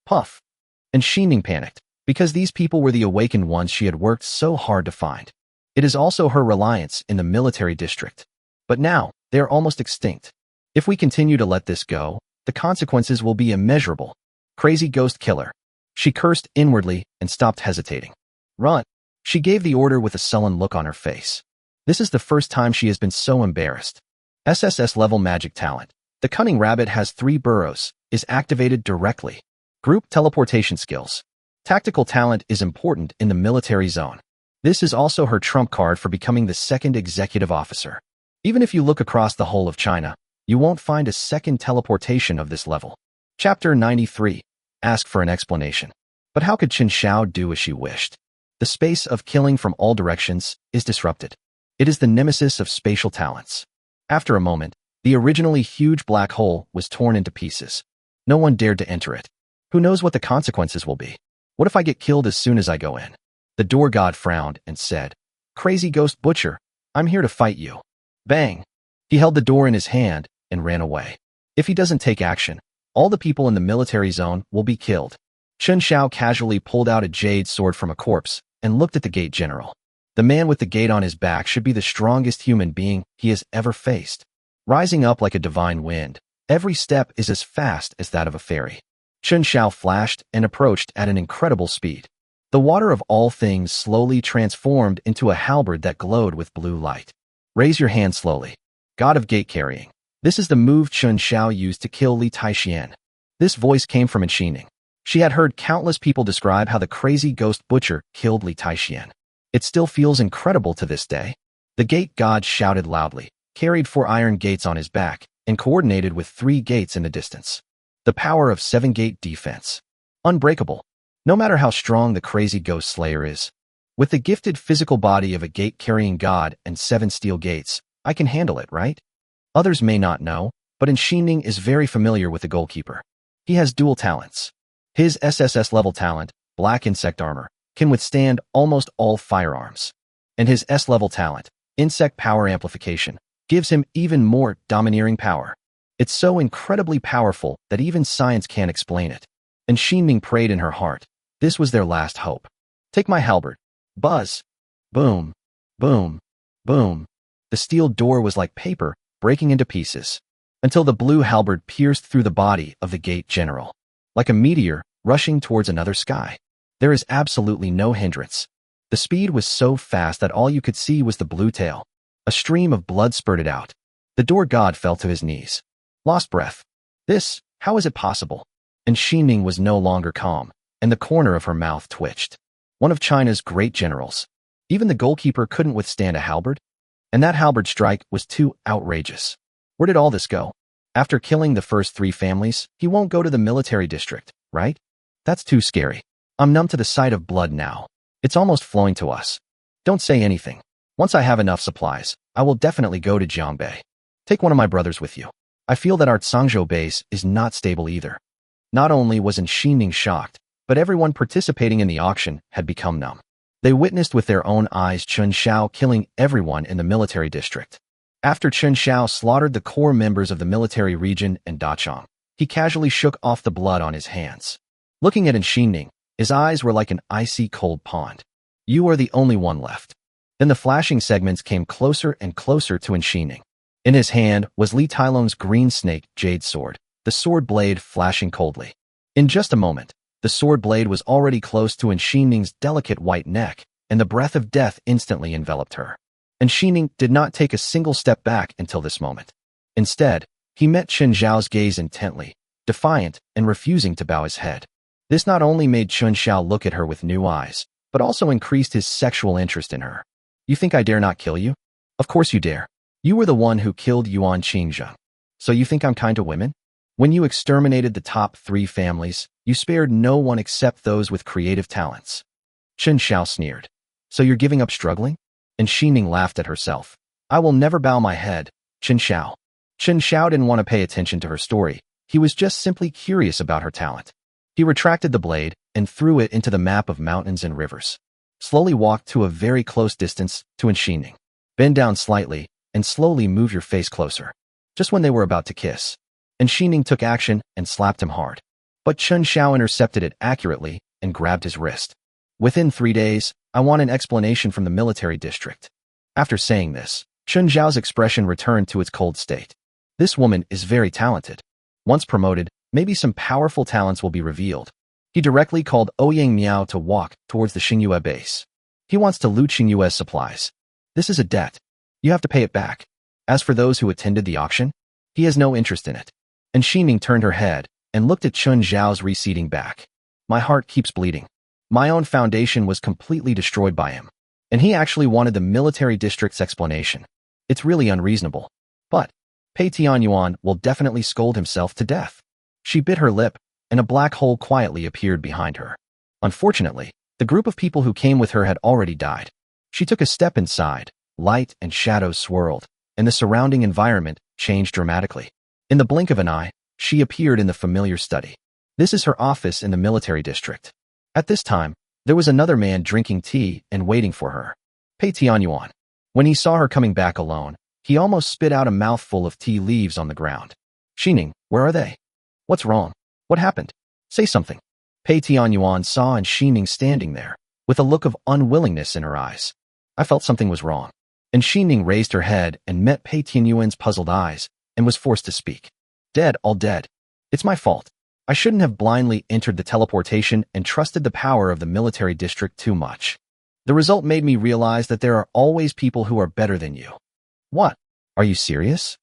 Puff. And Xining panicked, because these people were the awakened ones she had worked so hard to find. It is also her reliance in the military district. But now, they are almost extinct. If we continue to let this go, the consequences will be immeasurable. Crazy ghost killer. She cursed inwardly and stopped hesitating. Run. She gave the order with a sullen look on her face. This is the first time she has been so embarrassed. SSS-level magic talent. The cunning rabbit has 3 burrows, is activated directly. Group teleportation skills. Tactical talent is important in the military zone. This is also her trump card for becoming the second executive officer. Even if you look across the whole of China, you won't find a second teleportation of this level. Chapter 93. Ask for an explanation. But how could Chen Xiao do as she wished? The space of killing from all directions is disrupted. It is the nemesis of spatial talents. After a moment, the originally huge black hole was torn into pieces. No one dared to enter it. Who knows what the consequences will be? What if I get killed as soon as I go in? The door god frowned and said, Crazy ghost butcher, I'm here to fight you. Bang! He held the door in his hand and ran away. If he doesn't take action, all the people in the military zone will be killed. Chen Xiao casually pulled out a jade sword from a corpse and looked at the gate general. The man with the gate on his back should be the strongest human being he has ever faced. Rising up like a divine wind, every step is as fast as that of a fairy. Chen Xiao flashed and approached at an incredible speed. The water of all things slowly transformed into a halberd that glowed with blue light. Raise your hand slowly. God of gate carrying. This is the move Chen Xiao used to kill Li Taixian. This voice came from Xining. She had heard countless people describe how the crazy ghost butcher killed Li Taixian. It still feels incredible to this day. The gate god shouted loudly, carried 4 iron gates on his back, and coordinated with 3 gates in the distance. The power of 7-gate defense. Unbreakable. No matter how strong the crazy ghost slayer is. With the gifted physical body of a gate-carrying god and 7 steel gates, I can handle it, right? Others may not know, but Xining is very familiar with the goalkeeper. He has dual talents. His SSS-level talent, Black Insect Armor, can withstand almost all firearms. And his S-level talent, Insect Power Amplification, gives him even more domineering power. It's so incredibly powerful that even science can't explain it. And Xining prayed in her heart. This was their last hope. Take my halberd. Buzz. Boom. Boom. Boom. The steel door was like paper, breaking into pieces, until the blue halberd pierced through the body of the gate general. Like a meteor, rushing towards another sky. There is absolutely no hindrance. The speed was so fast that all you could see was the blue tail. A stream of blood spurted out. The door god fell to his knees. Lost breath. How is it possible? And Xining was no longer calm, and the corner of her mouth twitched. One of China's great generals. Even the goalkeeper couldn't withstand a halberd? And that halberd strike was too outrageous. Where did all this go? After killing the first 3 families, he won't go to the military district, right? That's too scary. I'm numb to the sight of blood now. It's almost flowing to us. Don't say anything. Once I have enough supplies, I will definitely go to Jiangbei. Take one of my brothers with you. I feel that our Zhangzhou base is not stable either. Not only was Xining shocked, but everyone participating in the auction had become numb. They witnessed with their own eyes Chen Xiao killing everyone in the military district. After Chen Xiao slaughtered the core members of the military region and Dachang, he casually shook off the blood on his hands. Looking at Xining, his eyes were like an icy cold pond. You are the only one left. Then the flashing segments came closer and closer to Xining. In his hand was Li Tailong's green snake jade sword, the sword blade flashing coldly. In just a moment, the sword blade was already close to Xining's delicate white neck, and the breath of death instantly enveloped her. And Xining did not take a single step back until this moment. Instead, he met Chen Xiao's gaze intently, defiant and refusing to bow his head. This not only made Chen Xiao look at her with new eyes, but also increased his sexual interest in her. You think I dare not kill you? Of course you dare. You were the one who killed Yuan Qingzheng. So you think I'm kind to women? When you exterminated the top 3 families, you spared no one except those with creative talents. Chen Xiao sneered. So you're giving up struggling? And Xining laughed at herself. I will never bow my head, Chen Xiao. Chen Xiao didn't want to pay attention to her story. He was just simply curious about her talent. He retracted the blade and threw it into the map of mountains and rivers. Slowly walked to a very close distance to Xining. Bend down slightly and slowly move your face closer. Just when they were about to kiss. And Xining took action and slapped him hard. But Chen Xiao intercepted it accurately and grabbed his wrist. Within 3 days, I want an explanation from the military district. After saying this, Chen Xiao's expression returned to its cold state. This woman is very talented. Once promoted, maybe some powerful talents will be revealed. He directly called Ouyang Miao to walk towards the Xingyue base. He wants to loot Xingyue's supplies. This is a debt. You have to pay it back. As for those who attended the auction, he has no interest in it. And Xining turned her head and looked at Chen Xiao's receding back. My heart keeps bleeding. My own foundation was completely destroyed by him. And he actually wanted the military district's explanation. It's really unreasonable. But Pei Tianyuan will definitely scold himself to death. She bit her lip, and a black hole quietly appeared behind her. Unfortunately, the group of people who came with her had already died. She took a step inside, light and shadows swirled, and the surrounding environment changed dramatically. In the blink of an eye, she appeared in the familiar study. This is her office in the military district. At this time, there was another man drinking tea and waiting for her. Pei Tianyuan. When he saw her coming back alone, he almost spit out a mouthful of tea leaves on the ground. Xining, where are they? What's wrong? What happened? Say something. Pei Tianyuan saw Xining standing there, with a look of unwillingness in her eyes. I felt something was wrong. And Xining raised her head and met Pei Tianyuan's puzzled eyes, and was forced to speak. Dead, all dead. It's my fault. I shouldn't have blindly entered the teleportation and trusted the power of the military district too much. The result made me realize that there are always people who are better than you. What? Are you serious?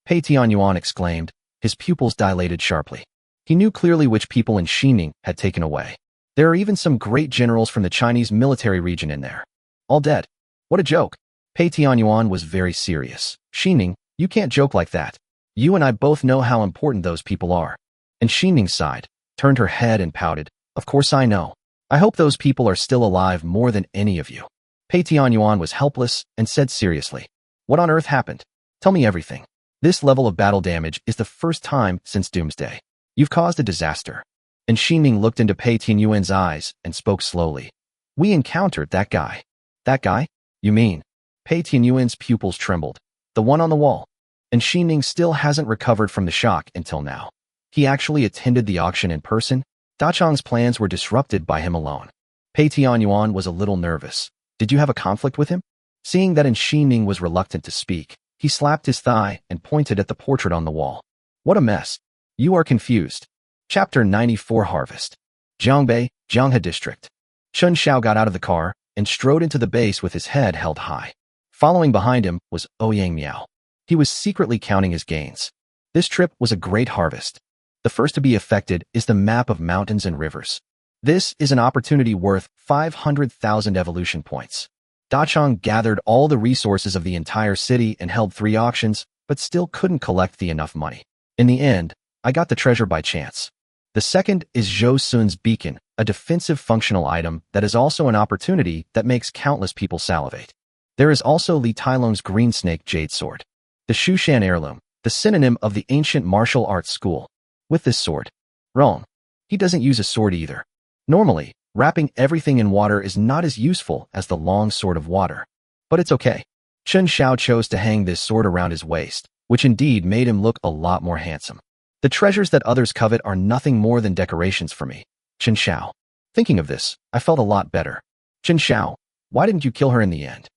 Pei Tianyuan exclaimed, his pupils dilated sharply. He knew clearly which people in Xining had taken away. There are even some great generals from the Chinese military region in there. All dead. What a joke. Pei Tianyuan was very serious. Xining, you can't joke like that. You and I both know how important those people are. And Xining sighed, turned her head and pouted. Of course I know. I hope those people are still alive more than any of you. Pei Tianyuan was helpless and said seriously. What on earth happened? Tell me everything. This level of battle damage is the first time since Doomsday. You've caused a disaster. And Xining looked into Pei Tianyuan's eyes and spoke slowly. We encountered that guy. That guy? You mean? Pei Tianyuan's pupils trembled. The one on the wall. And Xining still hasn't recovered from the shock until now. He actually attended the auction in person. Dachang's plans were disrupted by him alone. Pei Tianyuan was a little nervous. Did you have a conflict with him? Seeing that Xining was reluctant to speak, he slapped his thigh and pointed at the portrait on the wall. What a mess. You are confused. Chapter 94 Harvest. Jiangbei, Jianghe District. Chen Xiao got out of the car and strode into the base with his head held high. Following behind him was Ouyang Miao. He was secretly counting his gains. This trip was a great harvest. The first to be affected is the map of mountains and rivers. This is an opportunity worth 500,000 evolution points. Dachang gathered all the resources of the entire city and held 3 auctions, but still couldn't collect enough money. In the end, I got the treasure by chance. The second is Zhou Sun's beacon, a defensive functional item that is also an opportunity that makes countless people salivate. There is also Li Tailong's green snake jade sword. The Shushan heirloom, the synonym of the ancient martial arts school. With this sword. Wrong. He doesn't use a sword either. Normally, wrapping everything in water is not as useful as the long sword of water. But it's okay. Chen Xiao chose to hang this sword around his waist, which indeed made him look a lot more handsome. The treasures that others covet are nothing more than decorations for me. Chen Xiao. Thinking of this, I felt a lot better. Chen Xiao, why didn't you kill her in the end?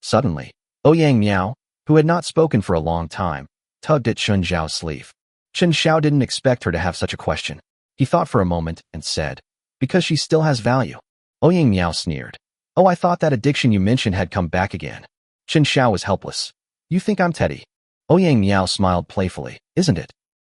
Suddenly, Ouyang Miao, who had not spoken for a long time, tugged at Chen Xiao's sleeve. Chen Xiao didn't expect her to have such a question. He thought for a moment and said, because she still has value. Ouyang Miao sneered. Oh, I thought that addiction you mentioned had come back again. Chen Xiao was helpless. You think I'm Teddy? Ouyang Miao smiled playfully, isn't it?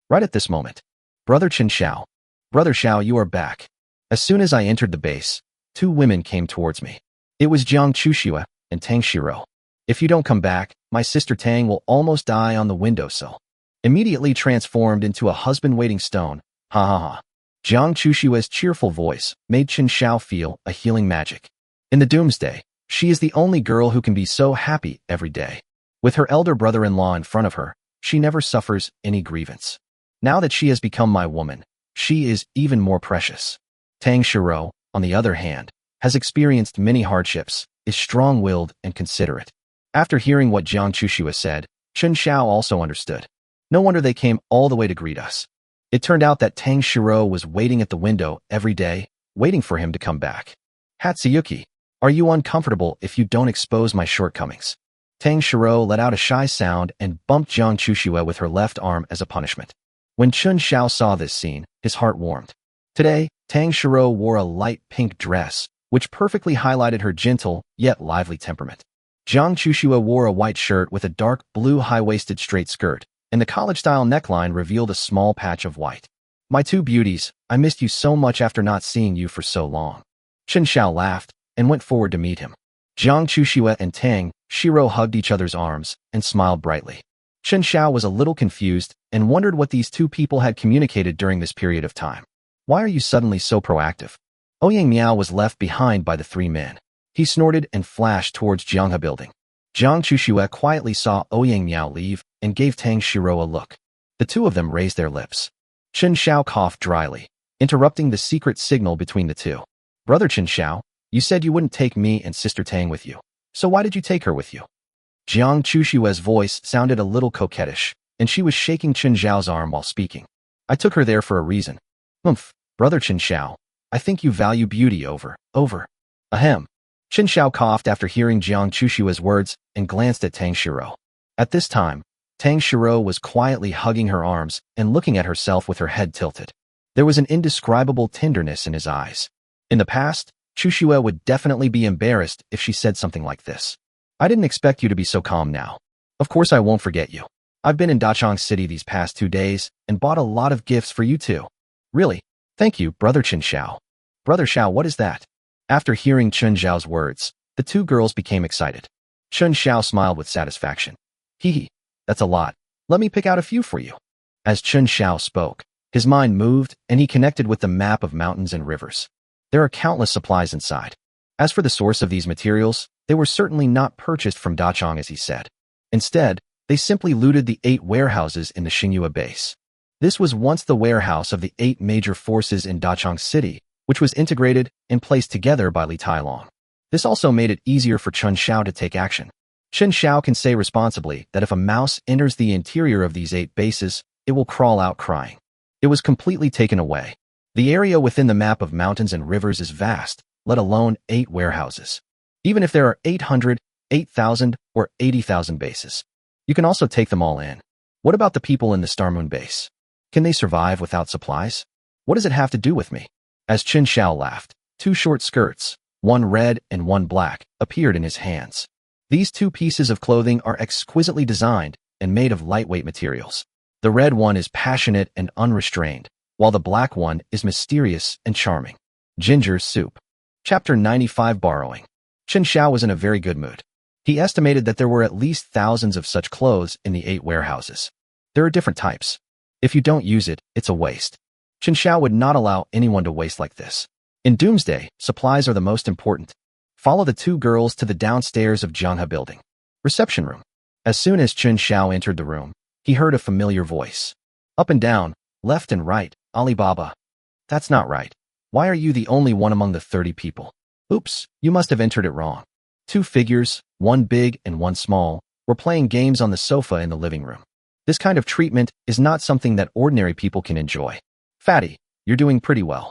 Right at this moment. Brother Chen Xiao. Brother Xiao, you are back. As soon as I entered the base, 2 women came towards me. It was Jiang Chuxue and Tang Shiro. If you don't come back, my sister Tang will almost die on the windowsill. Immediately transformed into a husband-waiting stone. Ha ha ha. Jiang Chushue's cheerful voice made Chen Xiao feel a healing magic. In the Doomsday, She is the only girl who can be so happy every day. With her elder brother-in-law in front of her, she never suffers any grievance. Now that she has become my woman, she is even more precious. Tang Xiao, on the other hand, has experienced many hardships, is strong-willed and considerate. After hearing what Jiang Chuxue said, Chen Xiao also understood. No wonder they came all the way to greet us. It turned out that Tang Xiao was waiting at the window every day, waiting for him to come back. Hatsuyuki, are you uncomfortable if you don't expose my shortcomings? Tang Xiao let out a shy sound and bumped Jiang Chuxue with her left arm as a punishment. When Chen Xiao saw this scene, his heart warmed. Today, Tang Xiao wore a light pink dress, which perfectly highlighted her gentle, yet lively temperament. Jiang Chuxue wore a white shirt with a dark blue high-waisted straight skirt, and the college-style neckline revealed a small patch of white. My two beauties, I missed you so much after not seeing you for so long. Chen Xiao laughed and went forward to meet him. Jiang Chuxue and Tang Xiao hugged each other's arms and smiled brightly. Chen Xiao was a little confused and wondered what these two people had communicated during this period of time. Why are you suddenly so proactive? Ouyang Miao was left behind by the three men. He snorted and flashed towards Jianghe building. Jiang Chuxue quietly saw Ouyang Miao leave and gave Tang Xiao a look. The two of them raised their lips. Chen Xiao coughed dryly, interrupting the secret signal between the two. Brother Chen Xiao, you said you wouldn't take me and Sister Tang with you. So why did you take her with you? Jiang Chuxue's voice sounded a little coquettish, and she was shaking Chen Xiao's arm while speaking. I took her there for a reason. Brother Chen Xiao, I think you value beauty over. Ahem. Chen Xiao coughed after hearing Jiang Chuxue's words and glanced at Tang Xiao. At this time, Tang Xiao was quietly hugging her arms and looking at herself with her head tilted. There was an indescribable tenderness in his eyes. In the past, Chuxue would definitely be embarrassed if she said something like this. I didn't expect you to be so calm now. Of course I won't forget you. I've been in Dachang City these past 2 days and bought a lot of gifts for you too. Really? Thank you, Brother Chen Xiao. Brother Xiao, what is that? After hearing Chen Xiao's words, the two girls became excited. Chen Xiao smiled with satisfaction. Hee, that's a lot. Let me pick out a few for you. As Chen Xiao spoke, his mind moved and he connected with the map of mountains and rivers. There are countless supplies inside. As for the source of these materials, they were certainly not purchased from Dachang as he said. Instead, they simply looted the 8 warehouses in the Xingyue base. This was once the warehouse of the 8 major forces in Dachang City, which was integrated and placed together by Li Tailong. This also made it easier for Chen Xiao to take action. Chen Xiao can say responsibly that if a mouse enters the interior of these 8 bases, it will crawl out crying. It was completely taken away. The area within the map of mountains and rivers is vast, let alone 8 warehouses. Even if there are 800, 8,000, or 80,000 bases, you can also take them all in. What about the people in the Star Moon base? Can they survive without supplies? What does it have to do with me? As Chen Xiao laughed, 2 short skirts, one red and one black, appeared in his hands. These 2 pieces of clothing are exquisitely designed and made of lightweight materials. The red one is passionate and unrestrained, while the black one is mysterious and charming. Ginger Soup. Chapter 95 Borrowing. Chen Xiao was in a very good mood. He estimated that there were at least thousands of such clothes in the 8 warehouses. There are different types. If you don't use it, it's a waste. Chen Xiao would not allow anyone to waste like this. In Doomsday, supplies are the most important. Follow the 2 girls to the downstairs of Jianghe building. Reception room. As soon as Chen Xiao entered the room, he heard a familiar voice. Up and down, left and right, Alibaba. That's not right. Why are you the only one among the 30 people? Oops, you must have entered it wrong. 2 figures, one big and one small, were playing games on the sofa in the living room. This kind of treatment is not something that ordinary people can enjoy. Fatty, you're doing pretty well.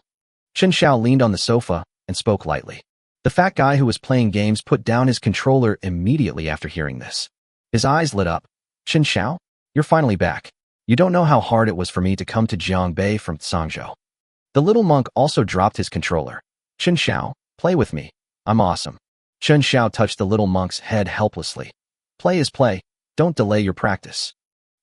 Chen Xiao leaned on the sofa and spoke lightly. The fat guy who was playing games put down his controller immediately after hearing this. His eyes lit up. Chen Xiao, you're finally back. You don't know how hard it was for me to come to Jiangbei from Sangzhou. The little monk also dropped his controller. Chen Xiao, play with me. I'm awesome. Chen Xiao touched the little monk's head helplessly. Play is play. Don't delay your practice.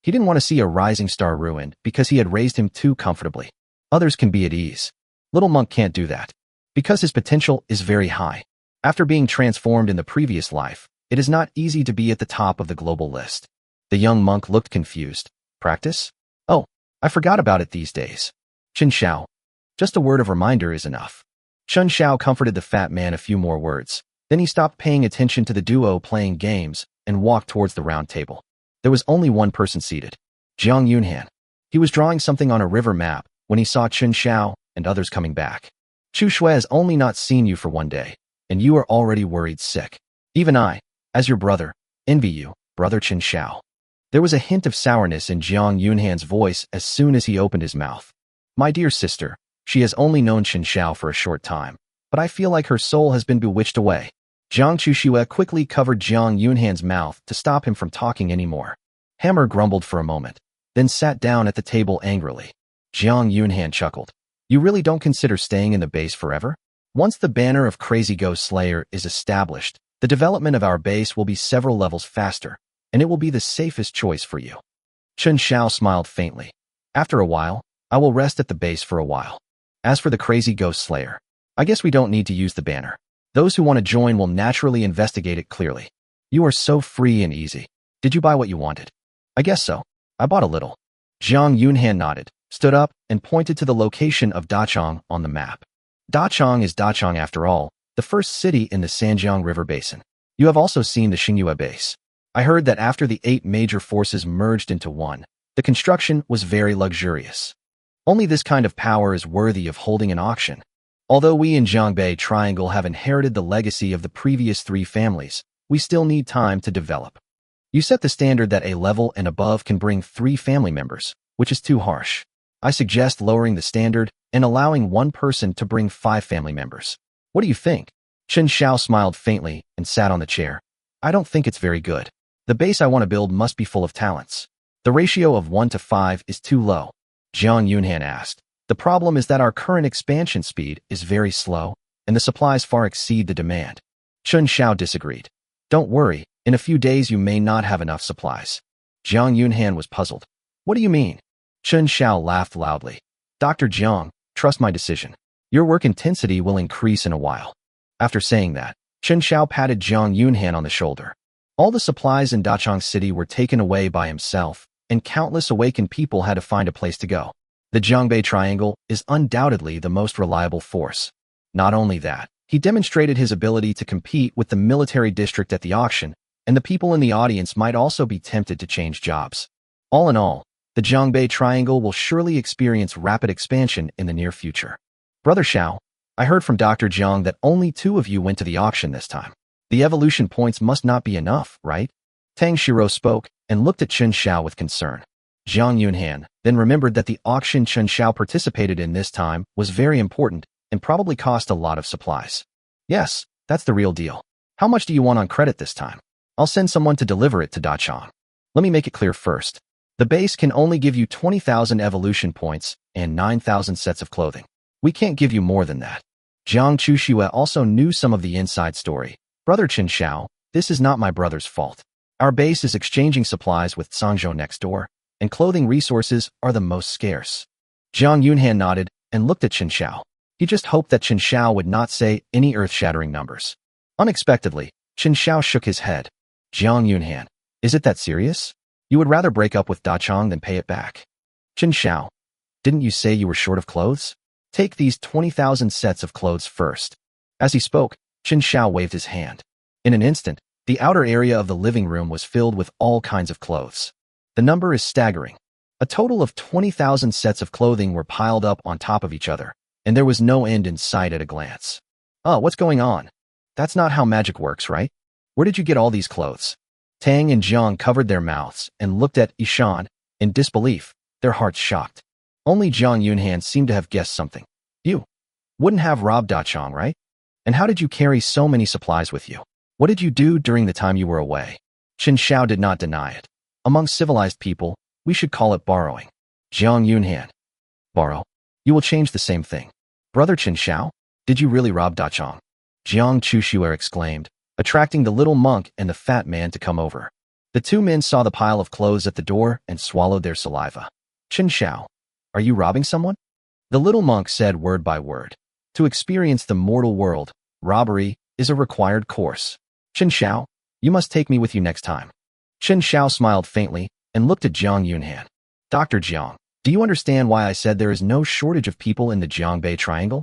He didn't want to see a rising star ruined because he had raised him too comfortably. Others can be at ease. Little monk can't do that. Because his potential is very high. After being transformed in the previous life, it is not easy to be at the top of the global list. The young monk looked confused. Practice? Oh, I forgot about it these days. Chen Xiao. Just a word of reminder is enough. Chen Xiao comforted the fat man a few more words. Then he stopped paying attention to the duo playing games and walked towards the round table. There was only one person seated, Jiang Yunhan. He was drawing something on a river map when he saw Chen Xiao and others coming back. Chu Shui has only not seen you for one day, and you are already worried sick. Even I, as your brother, envy you, brother Chen Xiao. There was a hint of sourness in Jiang Yunhan's voice as soon as he opened his mouth. My dear sister, she has only known Chen Xiao for a short time, but I feel like her soul has been bewitched away. Jiang Chuxue quickly covered Jiang Yunhan's mouth to stop him from talking anymore. Hammer grumbled for a moment, then sat down at the table angrily. Jiang Yunhan chuckled. You really don't consider staying in the base forever? Once the banner of Crazy Ghost Slayer is established, the development of our base will be several levels faster, and it will be the safest choice for you. Chen Xiao smiled faintly. After a while, I will rest at the base for a while. As for the Crazy Ghost Slayer, I guess we don't need to use the banner. Those who want to join will naturally investigate it clearly. You are so free and easy. Did you buy what you wanted? I guess so. I bought a little. Jiang Yunhan nodded, stood up, and pointed to the location of Dachang on the map. Dachang is Dachang after all, the first city in the Sanjiang River Basin. You have also seen the Xingyue base. I heard that after the 8 major forces merged into one, the construction was very luxurious. Only this kind of power is worthy of holding an auction. Although we in Jiangbei Triangle have inherited the legacy of the previous 3 families, we still need time to develop. You set the standard that a level and above can bring 3 family members, which is too harsh. I suggest lowering the standard and allowing 1 person to bring 5 family members. What do you think? Chen Xiao smiled faintly and sat on the chair. I don't think it's very good. The base I want to build must be full of talents. The ratio of 1 to 5 is too low. Jiang Yunhan asked. The problem is that our current expansion speed is very slow, and the supplies far exceed the demand. Chen Xiao disagreed. Don't worry, in a few days you may not have enough supplies. Jiang Yunhan was puzzled. What do you mean? Chen Xiao laughed loudly. Dr. Jiang, trust my decision. Your work intensity will increase in a while. After saying that, Chen Xiao patted Jiang Yunhan on the shoulder. All the supplies in Dachang City were taken away by himself, and countless awakened people had to find a place to go. The Jiangbei Triangle is undoubtedly the most reliable force. Not only that, he demonstrated his ability to compete with the military district at the auction, and the people in the audience might also be tempted to change jobs. All in all, the Jiangbei Triangle will surely experience rapid expansion in the near future. Brother Xiao, I heard from Dr. Jiang that only 2 of you went to the auction this time. The evolution points must not be enough, right? Tang Shiro spoke and looked at Chen Xiao with concern. Jiang Yunhan then remembered that the auction Chen Xiao participated in this time was very important and probably cost a lot of supplies. Yes, that's the real deal. How much do you want on credit this time? I'll send someone to deliver it to Dachang. Let me make it clear first. The base can only give you 20,000 evolution points and 9,000 sets of clothing. We can't give you more than that. Jiang Chuxue also knew some of the inside story. Brother Chen Xiao, this is not my brother's fault. Our base is exchanging supplies with Sangzhou next door, and clothing resources are the most scarce. Jiang Yunhan nodded and looked at Chen Xiao. He just hoped that Chen Xiao would not say any earth-shattering numbers. Unexpectedly, Chen Xiao shook his head. Jiang Yunhan, is it that serious? You would rather break up with Dachang than pay it back. Chen Xiao, didn't you say you were short of clothes? Take these 20,000 sets of clothes first. As he spoke, Chen Xiao waved his hand. In an instant, the outer area of the living room was filled with all kinds of clothes. The number is staggering. A total of 20,000 sets of clothing were piled up on top of each other, and there was no end in sight at a glance. Oh, what's going on? That's not how magic works, right? Where did you get all these clothes? Tang and Jiang covered their mouths and looked at Ishan in disbelief, their hearts shocked. Only Jiang Yunhan seemed to have guessed something. You wouldn't have robbed Dachang, right? And how did you carry so many supplies with you? What did you do during the time you were away? Chen Xiao did not deny it. Among civilized people, we should call it borrowing. Jiang Yunhan. Borrow? You will change the same thing. Brother Chen Xiao, did you really rob Dachang? Jiang Chuxue exclaimed, attracting the little monk and the fat man to come over. The 2 men saw the pile of clothes at the door and swallowed their saliva. Chen Xiao, are you robbing someone? The little monk said word by word. To experience the mortal world, robbery is a required course. Chen Xiao, you must take me with you next time. Chen Xiao smiled faintly and looked at Jiang Yunhan. Dr. Jiang, do you understand why I said there is no shortage of people in the Jiangbei Triangle?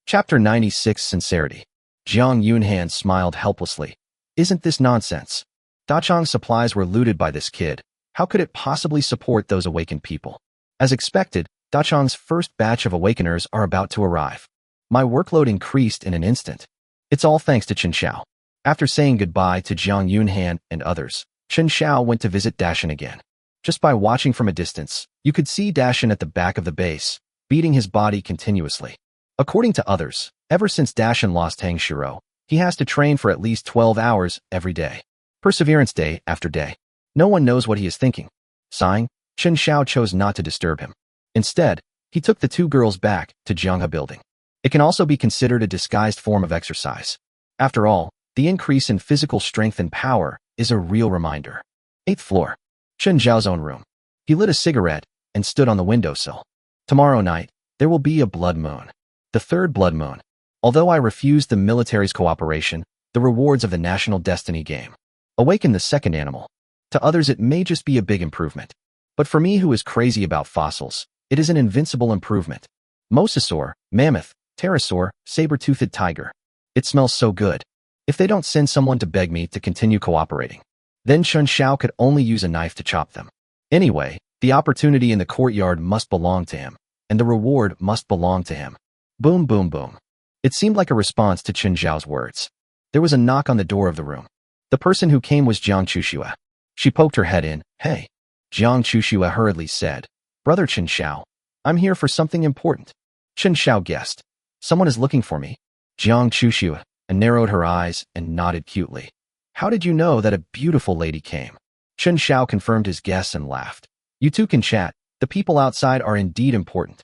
Chapter 96 Sincerity. Jiang Yunhan smiled helplessly. Isn't this nonsense? Dachang's supplies were looted by this kid. How could it possibly support those awakened people? As expected, Dachang's first batch of awakeners are about to arrive. My workload increased in an instant. It's all thanks to Chen Xiao. After saying goodbye to Jiang Yunhan and others, Chen Xiao went to visit Dashan again. Just by watching from a distance, you could see Dashan at the back of the base, beating his body continuously. According to others, ever since Dashan lost Tang Shiro, he has to train for at least 12 hours every day. Perseverance day after day. No one knows what he is thinking. Sighing, Chen Xiao chose not to disturb him. Instead, he took the two girls back to Jianghe building. It can also be considered a disguised form of exercise. After all, the increase in physical strength and power is a real reminder. 8th floor. Chen Xiao's own room. He lit a cigarette and stood on the windowsill. Tomorrow night, there will be a blood moon. The third blood moon. Although I refused the military's cooperation, the rewards of the National Destiny game. Awaken the second animal. To others it may just be a big improvement. But for me who is crazy about fossils, it is an invincible improvement. Mosasaur, mammoth, pterosaur, saber-toothed tiger. It smells so good. If they don't send someone to beg me to continue cooperating, then Chen Xiao could only use a knife to chop them. Anyway, the opportunity in the courtyard must belong to him, and the reward must belong to him. Boom, boom, boom. It seemed like a response to Chen Xiao's words. There was a knock on the door of the room. The person who came was Jiang Chuxue. She poked her head in. Hey. Jiang Chuxue hurriedly said, Brother Chen Xiao, I'm here for something important. Chen Xiao guessed. Someone is looking for me. Jiang Chuxue narrowed her eyes and nodded cutely. How did you know that a beautiful lady came? Chen Xiao confirmed his guess and laughed. You two can chat. The people outside are indeed important.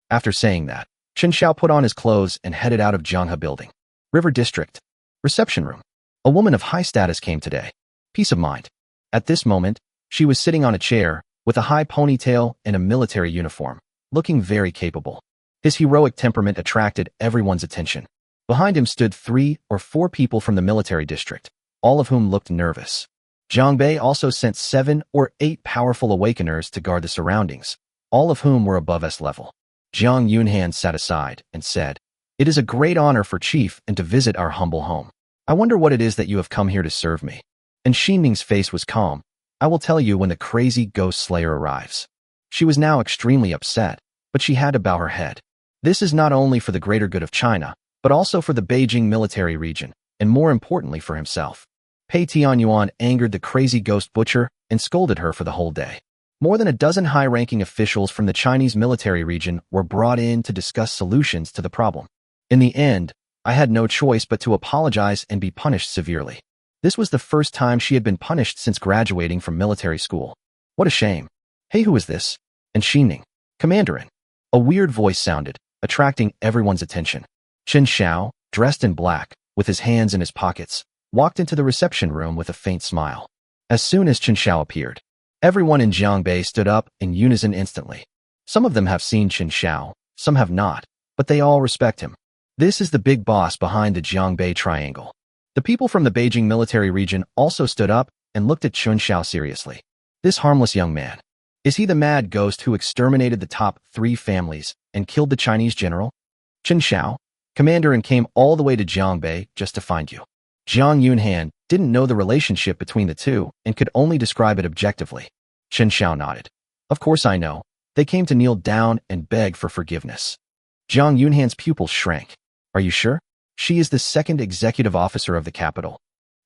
After saying that, Chen Xiao put on his clothes and headed out of Jianghe building. River District. Reception room. A woman of high status came today. Peace of mind. At this moment, she was sitting on a chair, with a high ponytail and a military uniform, looking very capable. His heroic temperament attracted everyone's attention. Behind him stood 3 or 4 people from the military district, all of whom looked nervous. Zhang Bei also sent 7 or 8 powerful awakeners to guard the surroundings, all of whom were above S level. Jiang Yunhan sat aside and said, It is a great honor for Chief and to visit our humble home. I wonder what it is that you have come here to serve me. And Xinming's face was calm. I will tell you when the crazy ghost slayer arrives. She was now extremely upset, but she had to bow her head. This is not only for the greater good of China, but also for the Beijing military region, and more importantly for himself. Pei Tianyuan angered the crazy ghost butcher and scolded her for the whole day. More than a dozen high-ranking officials from the Chinese military region were brought in to discuss solutions to the problem. In the end, I had no choice but to apologize and be punished severely. This was the first time she had been punished since graduating from military school. What a shame. Hey, who is this? And Xinming. Commanderin. A weird voice sounded, attracting everyone's attention. Chen Xiao, dressed in black, with his hands in his pockets, walked into the reception room with a faint smile. As soon as Chen Xiao appeared, everyone in Jiangbei stood up in unison instantly. Some of them have seen Chen Xiao, some have not, but they all respect him. This is the big boss behind the Jiangbei Triangle. The people from the Beijing military region also stood up and looked at Chen Xiao seriously. This harmless young man. Is he the mad ghost who exterminated the top 3 families and killed the Chinese general? Chen Xiao, Commanderin came all the way to Jiangbei just to find you. Jiang Yunhan didn't know the relationship between the two and could only describe it objectively. Chen Xiao nodded. Of course I know. They came to kneel down and beg for forgiveness. Jiang Yunhan's pupils shrank. Are you sure? She is the 2nd executive officer of the capital.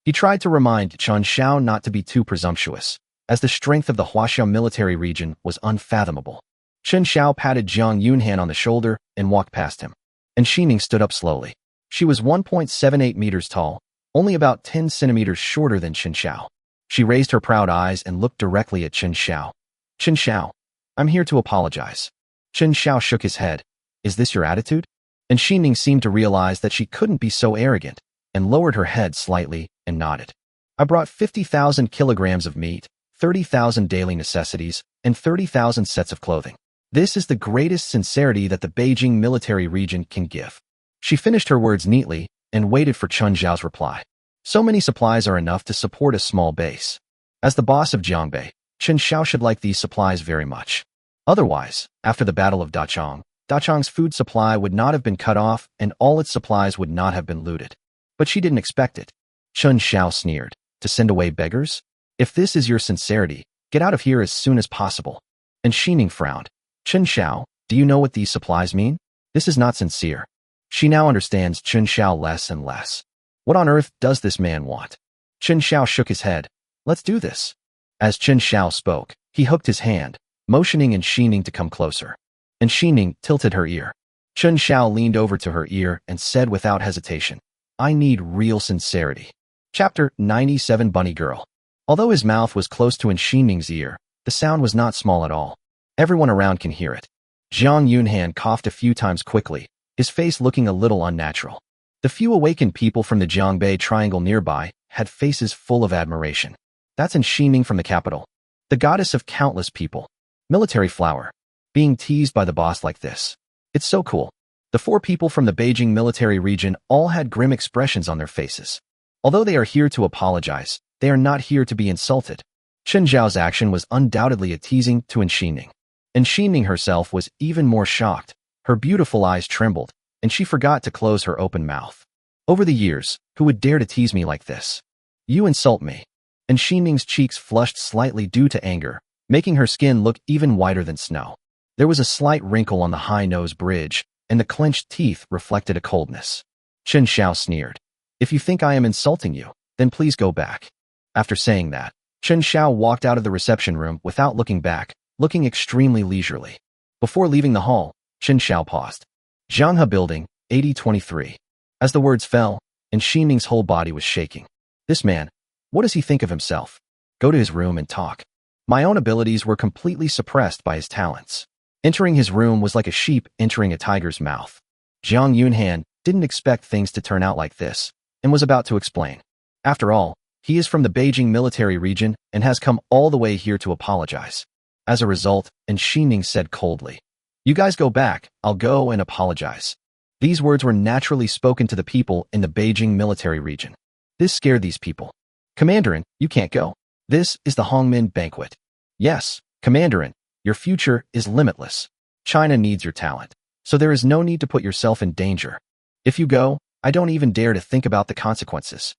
He tried to remind Chen Xiao not to be too presumptuous, as the strength of the Huaxiao military region was unfathomable. Chen Xiao patted Jiang Yunhan on the shoulder and walked past him. And Xinming stood up slowly. She was 1.78 meters tall, only about 10 centimeters shorter than Chen Xiao. She raised her proud eyes and looked directly at Chen Xiao. Chen Xiao, I'm here to apologize. Chen Xiao shook his head. Is this your attitude? And Xinming seemed to realize that she couldn't be so arrogant, and lowered her head slightly and nodded. I brought 50,000 kilograms of meat, 30,000 daily necessities, and 30,000 sets of clothing. This is the greatest sincerity that the Beijing military region can give. She finished her words neatly and waited for Chen Xiao's reply. So many supplies are enough to support a small base. As the boss of Jiangbei, Chen Xiao should like these supplies very much. Otherwise, after the Battle of Dachang's food supply would not have been cut off and all its supplies would not have been looted. But she didn't expect it. Chen Xiao sneered. To send away beggars? If this is your sincerity, get out of here as soon as possible. And Xining frowned. Chen Xiao, do you know what these supplies mean? This is not sincere. She now understands Chen Xiao less and less. What on earth does this man want? Chen Xiao shook his head. Let's do this. As Chen Xiao spoke, he hooked his hand, motioning and Xining to come closer. And Xining tilted her ear. Chen Xiao leaned over to her ear and said without hesitation, I need real sincerity. Chapter 97 Bunny Girl. Although his mouth was close to Xining's ear, the sound was not small at all. Everyone around can hear it. Jiang Yunhan coughed a few times quickly, his face looking a little unnatural. The few awakened people from the Jiangbei triangle nearby had faces full of admiration. That's Xining from the capital. The goddess of countless people. Military flower. Being teased by the boss like this. It's so cool. The 4 people from the Beijing military region all had grim expressions on their faces. Although they are here to apologize, they are not here to be insulted. Chen Xiao's action was undoubtedly a teasing to Xining. And Xining herself was even more shocked. Her beautiful eyes trembled, and she forgot to close her open mouth. Over the years, who would dare to tease me like this? You insult me. And Xining's cheeks flushed slightly due to anger, making her skin look even whiter than snow. There was a slight wrinkle on the high nose bridge, and the clenched teeth reflected a coldness. Chen Xiao sneered. If you think I am insulting you, then please go back. After saying that, Chen Xiao walked out of the reception room without looking back, looking extremely leisurely. Before leaving the hall, Chen Xiao paused. Zhanghe Building, 8023. As the words fell, and Xining's whole body was shaking. This man, what does he think of himself? Go to his room and talk. My own abilities were completely suppressed by his talents. Entering his room was like a sheep entering a tiger's mouth. Jiang Yunhan didn't expect things to turn out like this, and was about to explain. After all, he is from the Beijing military region and has come all the way here to apologize. As a result, and Xining said coldly, You guys go back, I'll go and apologize. These words were naturally spoken to the people in the Beijing military region. This scared these people. Commanderin, you can't go. This is the Hongmin banquet. Yes, Commanderin, your future is limitless. China needs your talent, so there is no need to put yourself in danger. If you go, I don't even dare to think about the consequences.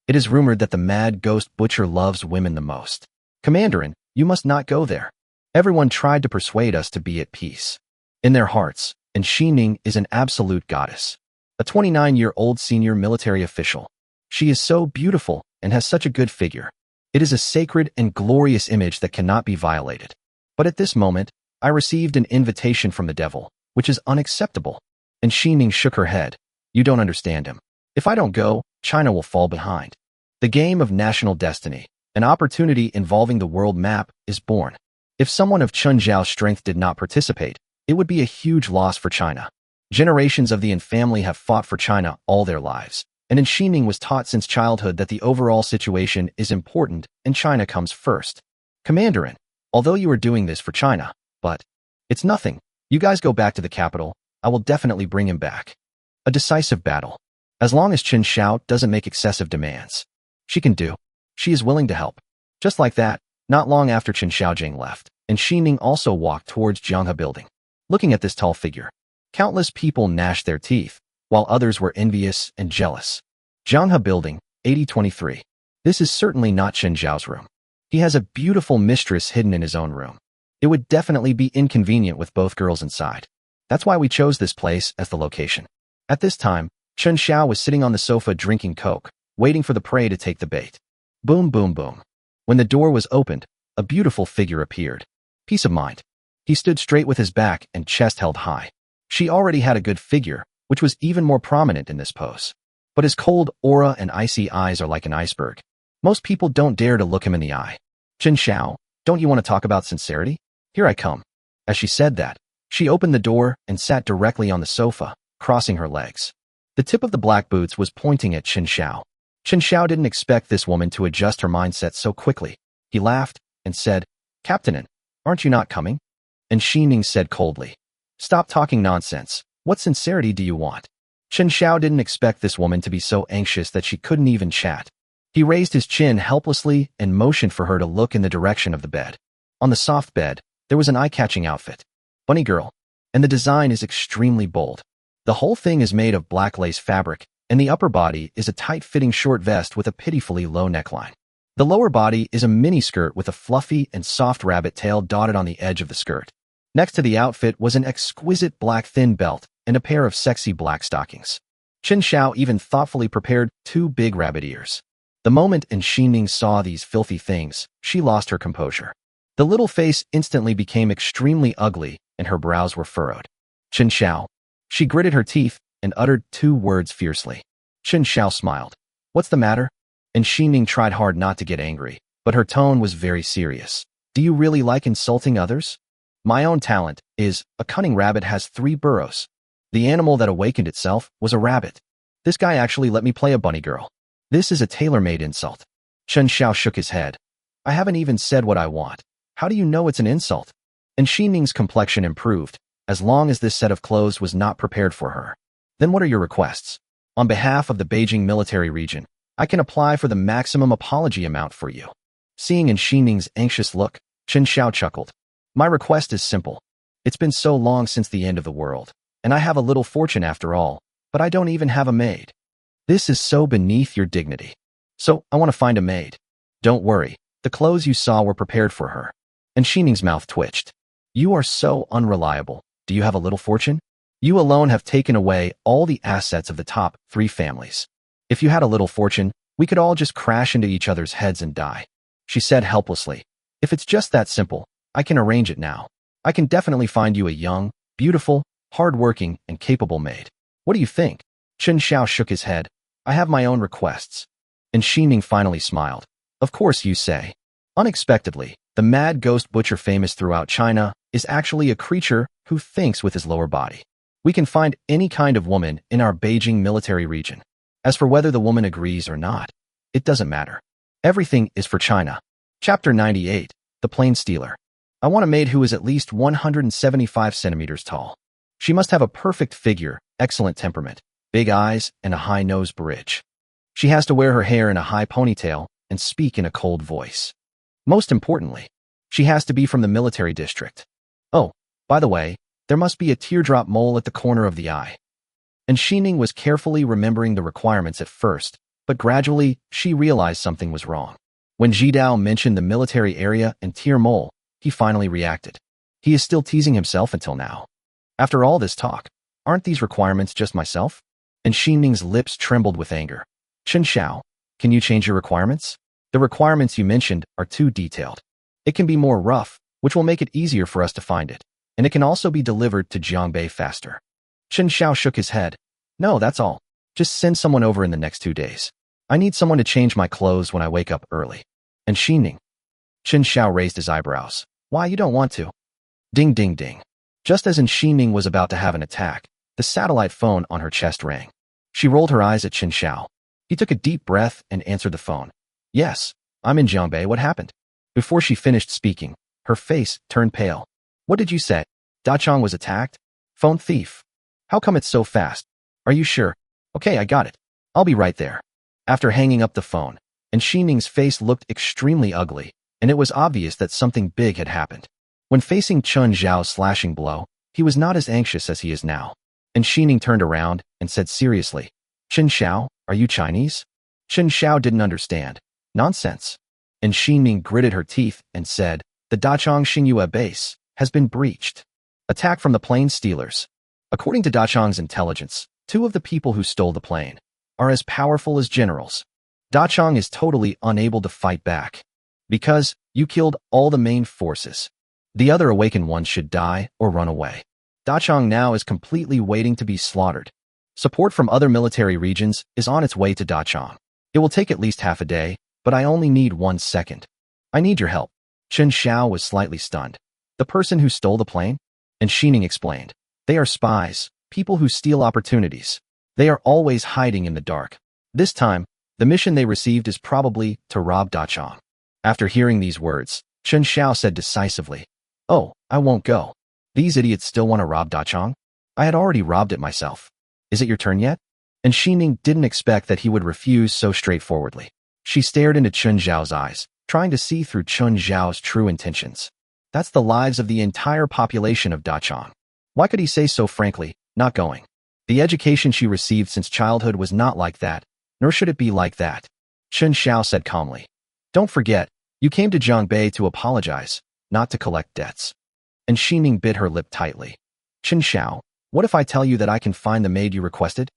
It is rumored that the mad ghost butcher loves women the most. Commanderin, you must not go there. Everyone tried to persuade us to be at peace. In their hearts, and Xining is an absolute goddess. A 29-year-old senior military official. She is so beautiful and has such a good figure. It is a sacred and glorious image that cannot be violated. But at this moment, I received an invitation from the devil, which is unacceptable. And Xining shook her head. You don't understand him. If I don't go, China will fall behind. The game of national destiny, an opportunity involving the world map, is born. If someone of Chen Xiao's strength did not participate, it would be a huge loss for China. Generations of the Yin family have fought for China all their lives, and Xining was taught since childhood that the overall situation is important and China comes first. Commanderin, although you are doing this for China, but it's nothing. You guys go back to the capital. I will definitely bring him back. A decisive battle. As long as Chen Xiao doesn't make excessive demands. She can do. She is willing to help. Just like that, not long after Chen Xiaojing left, and Xining also walked towards Zhanghe Building. Looking at this tall figure, countless people gnashed their teeth, while others were envious and jealous. Zhanghe Building, 8023. This is certainly not Chen Xiao's room. He has a beautiful mistress hidden in his own room. It would definitely be inconvenient with both girls inside. That's why we chose this place as the location. At this time, Chen Xiao was sitting on the sofa drinking coke, waiting for the prey to take the bait. Boom, boom, boom. When the door was opened, a beautiful figure appeared. Peace of mind. He stood straight with his back and chest held high. She already had a good figure, which was even more prominent in this pose. But his cold aura and icy eyes are like an iceberg. Most people don't dare to look him in the eye. Chen Xiao, don't you want to talk about sincerity? Here I come. As she said that, she opened the door and sat directly on the sofa, crossing her legs. The tip of the black boots was pointing at Chen Xiao. Chen Xiao didn't expect this woman to adjust her mindset so quickly. He laughed and said, Captain, aren't you not coming? And Xining said coldly, Stop talking nonsense. What sincerity do you want? Chen Xiao didn't expect this woman to be so anxious that she couldn't even chat. He raised his chin helplessly and motioned for her to look in the direction of the bed. On the soft bed, there was an eye-catching outfit. Bunny girl. And the design is extremely bold. The whole thing is made of black lace fabric, and the upper body is a tight-fitting short vest with a pitifully low neckline. The lower body is a miniskirt with a fluffy and soft rabbit tail dotted on the edge of the skirt. Next to the outfit was an exquisite black thin belt and a pair of sexy black stockings. Chen Xiao even thoughtfully prepared 2 big rabbit ears. The moment Xining saw these filthy things, she lost her composure. The little face instantly became extremely ugly, and her brows were furrowed. Chen Xiao. She gritted her teeth and uttered 2 words fiercely. Chen Xiao smiled. What's the matter? Xining tried hard not to get angry, but her tone was very serious. Do you really like insulting others? My own talent is, a cunning rabbit has 3 burrows. The animal that awakened itself was a rabbit. This guy actually let me play a bunny girl. This is a tailor-made insult. Chen Xiao shook his head. I haven't even said what I want. How do you know it's an insult? Xining's complexion improved, as long as this set of clothes was not prepared for her. Then what are your requests? On behalf of the Beijing military region, I can apply for the maximum apology amount for you. Seeing Xining's anxious look, Chen Xiao chuckled. My request is simple. It's been so long since the end of the world, and I have a little fortune after all, but I don't even have a maid. This is so beneath your dignity. So, I want to find a maid. Don't worry, the clothes you saw were prepared for her. Xining's mouth twitched. You are so unreliable. Do you have a little fortune? You alone have taken away all the assets of the top 3 families. If you had a little fortune, we could all just crash into each other's heads and die. She said helplessly. If it's just that simple, I can arrange it now. I can definitely find you a young, beautiful, hard-working, and capable maid. What do you think? Chen Xiao shook his head. I have my own requests. Xining finally smiled. Of course you say. Unexpectedly, the mad ghost butcher famous throughout China is actually a creature who thinks with his lower body. We can find any kind of woman in our Beijing military region. As for whether the woman agrees or not, it doesn't matter. Everything is for China. Chapter 98, The Plain Stealer. I want a maid who is at least 175 centimeters tall. She must have a perfect figure, excellent temperament, big eyes, and a high-nose bridge. She has to wear her hair in a high ponytail and speak in a cold voice. Most importantly, she has to be from the military district. Oh, by the way, there must be a teardrop mole at the corner of the eye. Xining was carefully remembering the requirements at first, but gradually she realized something was wrong. When Jidao mentioned the military area and tear mole, he finally reacted. He is still teasing himself until now. After all this talk, aren't these requirements just myself? Xining's lips trembled with anger. Chen Xiao, can you change your requirements? The requirements you mentioned are too detailed. It can be more rough, which will make it easier for us to find it, and it can also be delivered to Jiangbei faster. Chen Xiao shook his head. No, that's all. Just send someone over in the next 2 days. I need someone to change my clothes when I wake up early. Xining. Chen Xiao raised his eyebrows. Why, you don't want to? Ding ding ding. Just as Xining was about to have an attack, the satellite phone on her chest rang. She rolled her eyes at Chen Xiao. He took a deep breath and answered the phone. Yes, I'm in Jiangbei. What happened? Before she finished speaking, her face turned pale. What did you say? Dachong was attacked? Phone thief. How come it's so fast? Are you sure? Okay, I got it. I'll be right there. After hanging up the phone, Xining's face looked extremely ugly, and it was obvious that something big had happened. When facing Chen Xiao's slashing blow, he was not as anxious as he is now. Xining turned around and said seriously, Chen Xiao, are you Chinese? Chen Xiao didn't understand. Nonsense. Xining gritted her teeth and said, the Dachong Xingyue base has been breached. Attack from the plane stealers. According to Dachong's intelligence, 2 of the people who stole the plane are as powerful as generals. Dachong is totally unable to fight back. Because you killed all the main forces. The other awakened ones should die or run away. Dachong now is completely waiting to be slaughtered. Support from other military regions is on its way to Dachong. It will take at least half a day, but I only need 1 second. I need your help. Chen Xiao was slightly stunned. The person who stole the plane? Xining explained. They are spies, people who steal opportunities. They are always hiding in the dark. This time, the mission they received is probably to rob Dachong. After hearing these words, Chen Xiao said decisively, Oh, I won't go. These idiots still want to rob Dachong? I had already robbed it myself. Is it your turn yet? Xining didn't expect that he would refuse so straightforwardly. She stared into Chen Xiao's eyes, trying to see through Chen Xiao's true intentions. That's the lives of the entire population of Dachong. Why could he say so frankly, not going? The education she received since childhood was not like that, nor should it be like that. Chen Xiao said calmly. Don't forget, you came to Zhongbei to apologize, not to collect debts. And Ximing bit her lip tightly. Chen Xiao, what if I tell you that I can find the maid you requested?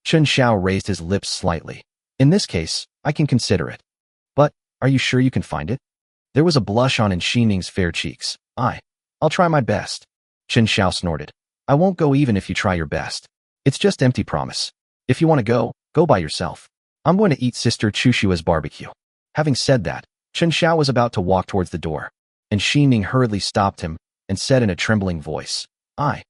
Chen Xiao raised his lips slightly. In this case, I can consider it. But, are you sure you can find it? There was a blush on Ximing's fair cheeks. I'll try my best. Chen Xiao snorted. I won't go even if you try your best. It's just empty promise. If you want to go by yourself. I'm going to eat Sister Chushua's barbecue. Having said that, Chen Xiao was about to walk towards the door, and Ximing hurriedly stopped him and said in a trembling voice, I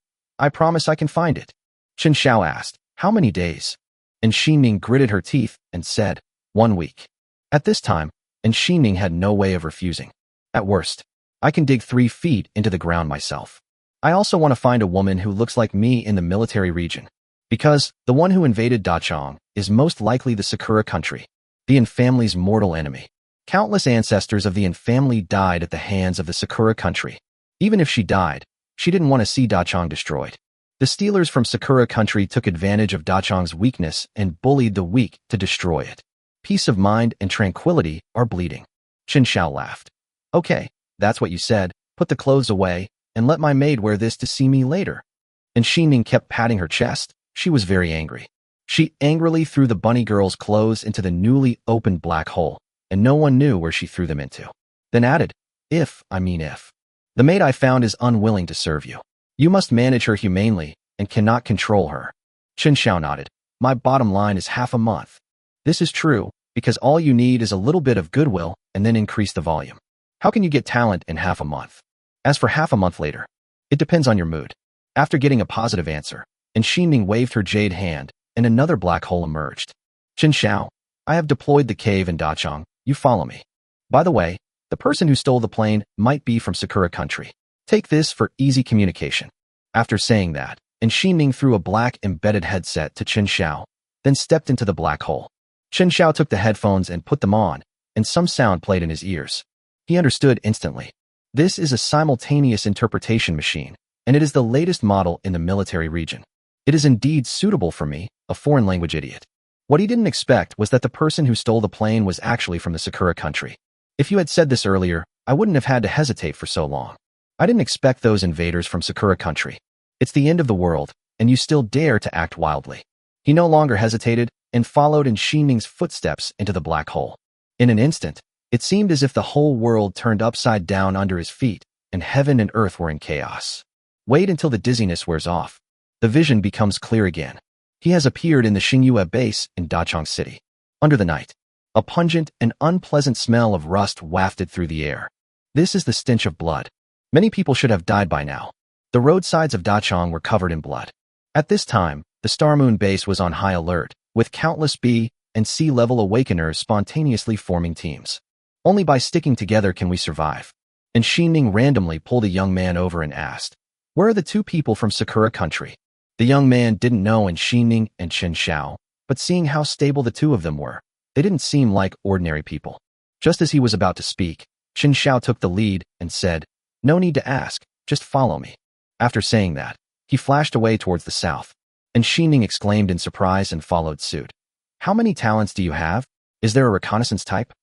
promise I can find it. Chen Xiao asked, how many days? And Ximing gritted her teeth and said, 1 week. At this time, and Ximing had no way of refusing. At worst, I can dig 3 feet into the ground myself. I also want to find a woman who looks like me in the military region. Because the one who invaded Dachang is most likely the Sakura country, the Yin family's mortal enemy. Countless ancestors of the Yin family died at the hands of the Sakura country. Even if she died, she didn't want to see Dachang destroyed. The stealers from Sakura country took advantage of Dachang's weakness and bullied the weak to destroy it. Peace of mind and tranquility are bleeding. Chen Xiao laughed. Okay, that's what you said. Put the clothes away, and let my maid wear this to see me later. And Ximing kept patting her chest. She was very angry. She angrily threw the bunny girl's clothes into the newly opened black hole, and no one knew where she threw them into. Then added, if. The maid I found is unwilling to serve you. You must manage her humanely and cannot control her. Chen Xiao nodded. My bottom line is half a month. This is true, because all you need is a little bit of goodwill and then increase the volume. How can you get talent in half a month? As for half a month later, it depends on your mood. After getting a positive answer, and Ximing waved her jade hand, and another black hole emerged. Chen Xiao, I have deployed the cave in Dachang. You follow me. By the way, the person who stole the plane might be from Sakura country. Take this for easy communication. After saying that, and Ximing threw a black embedded headset to Chen Xiao, then stepped into the black hole. Chen Xiao took the headphones and put them on, and some sound played in his ears. He understood instantly. This is a simultaneous interpretation machine, and it is the latest model in the military region. It is indeed suitable for me, a foreign language idiot. What he didn't expect was that the person who stole the plane was actually from the Sakura country. If you had said this earlier, I wouldn't have had to hesitate for so long. I didn't expect those invaders from Sakura country. It's the end of the world, and you still dare to act wildly. He no longer hesitated and followed in Ximing's footsteps into the black hole. In an instant, it seemed as if the whole world turned upside down under his feet, and heaven and earth were in chaos. Wait until the dizziness wears off. The vision becomes clear again. He has appeared in the Xingyue base in Dachang City. Under the night, a pungent and unpleasant smell of rust wafted through the air. This is the stench of blood. Many people should have died by now. The roadsides of Dachang were covered in blood. At this time, the Star Moon base was on high alert, with countless B and C level awakeners spontaneously forming teams. Only by sticking together can we survive. And Ximing randomly pulled a young man over and asked, where are the 2 people from Sakura country? The young man didn't know Ximing and Chen Xiao, but seeing how stable the 2 of them were, they didn't seem like ordinary people. Just as he was about to speak, Chen Xiao took the lead and said, no need to ask, just follow me. After saying that, he flashed away towards the south, and Ximing exclaimed in surprise and followed suit. How many talents do you have? Is there a reconnaissance type?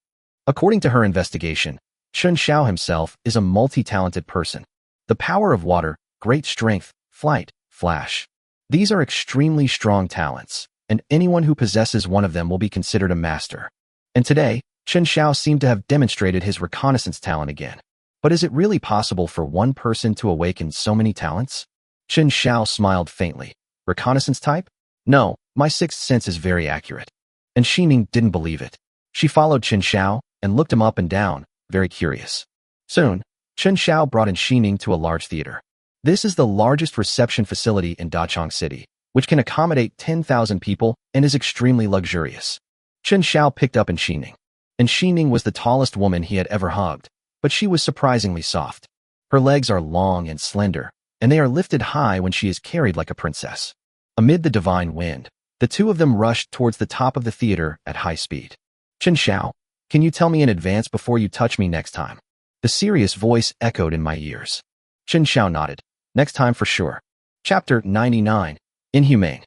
According to her investigation, Chen Xiao himself is a multi-talented person. The power of water, great strength, flight, flash. These are extremely strong talents, and anyone who possesses one of them will be considered a master. And today, Chen Xiao seemed to have demonstrated his reconnaissance talent again. But is it really possible for one person to awaken so many talents? Chen Xiao smiled faintly. Reconnaissance type? No, my 6th sense is very accurate. And Ximing didn't believe it. She followed Chen Xiao and looked him up and down, very curious. Soon, Chen Xiao brought in Ximing to a large theater. This is the largest reception facility in Dachang City, which can accommodate 10,000 people and is extremely luxurious. Chen Xiao picked up in Ximing. And Ximing was the tallest woman he had ever hugged, but she was surprisingly soft. Her legs are long and slender, and they are lifted high when she is carried like a princess. Amid the divine wind, the 2 of them rushed towards the top of the theater at high speed. Chen Xiao, can you tell me in advance before you touch me next time? The serious voice echoed in my ears. Chen Xiao nodded. Next time for sure. Chapter 99. Inhumane.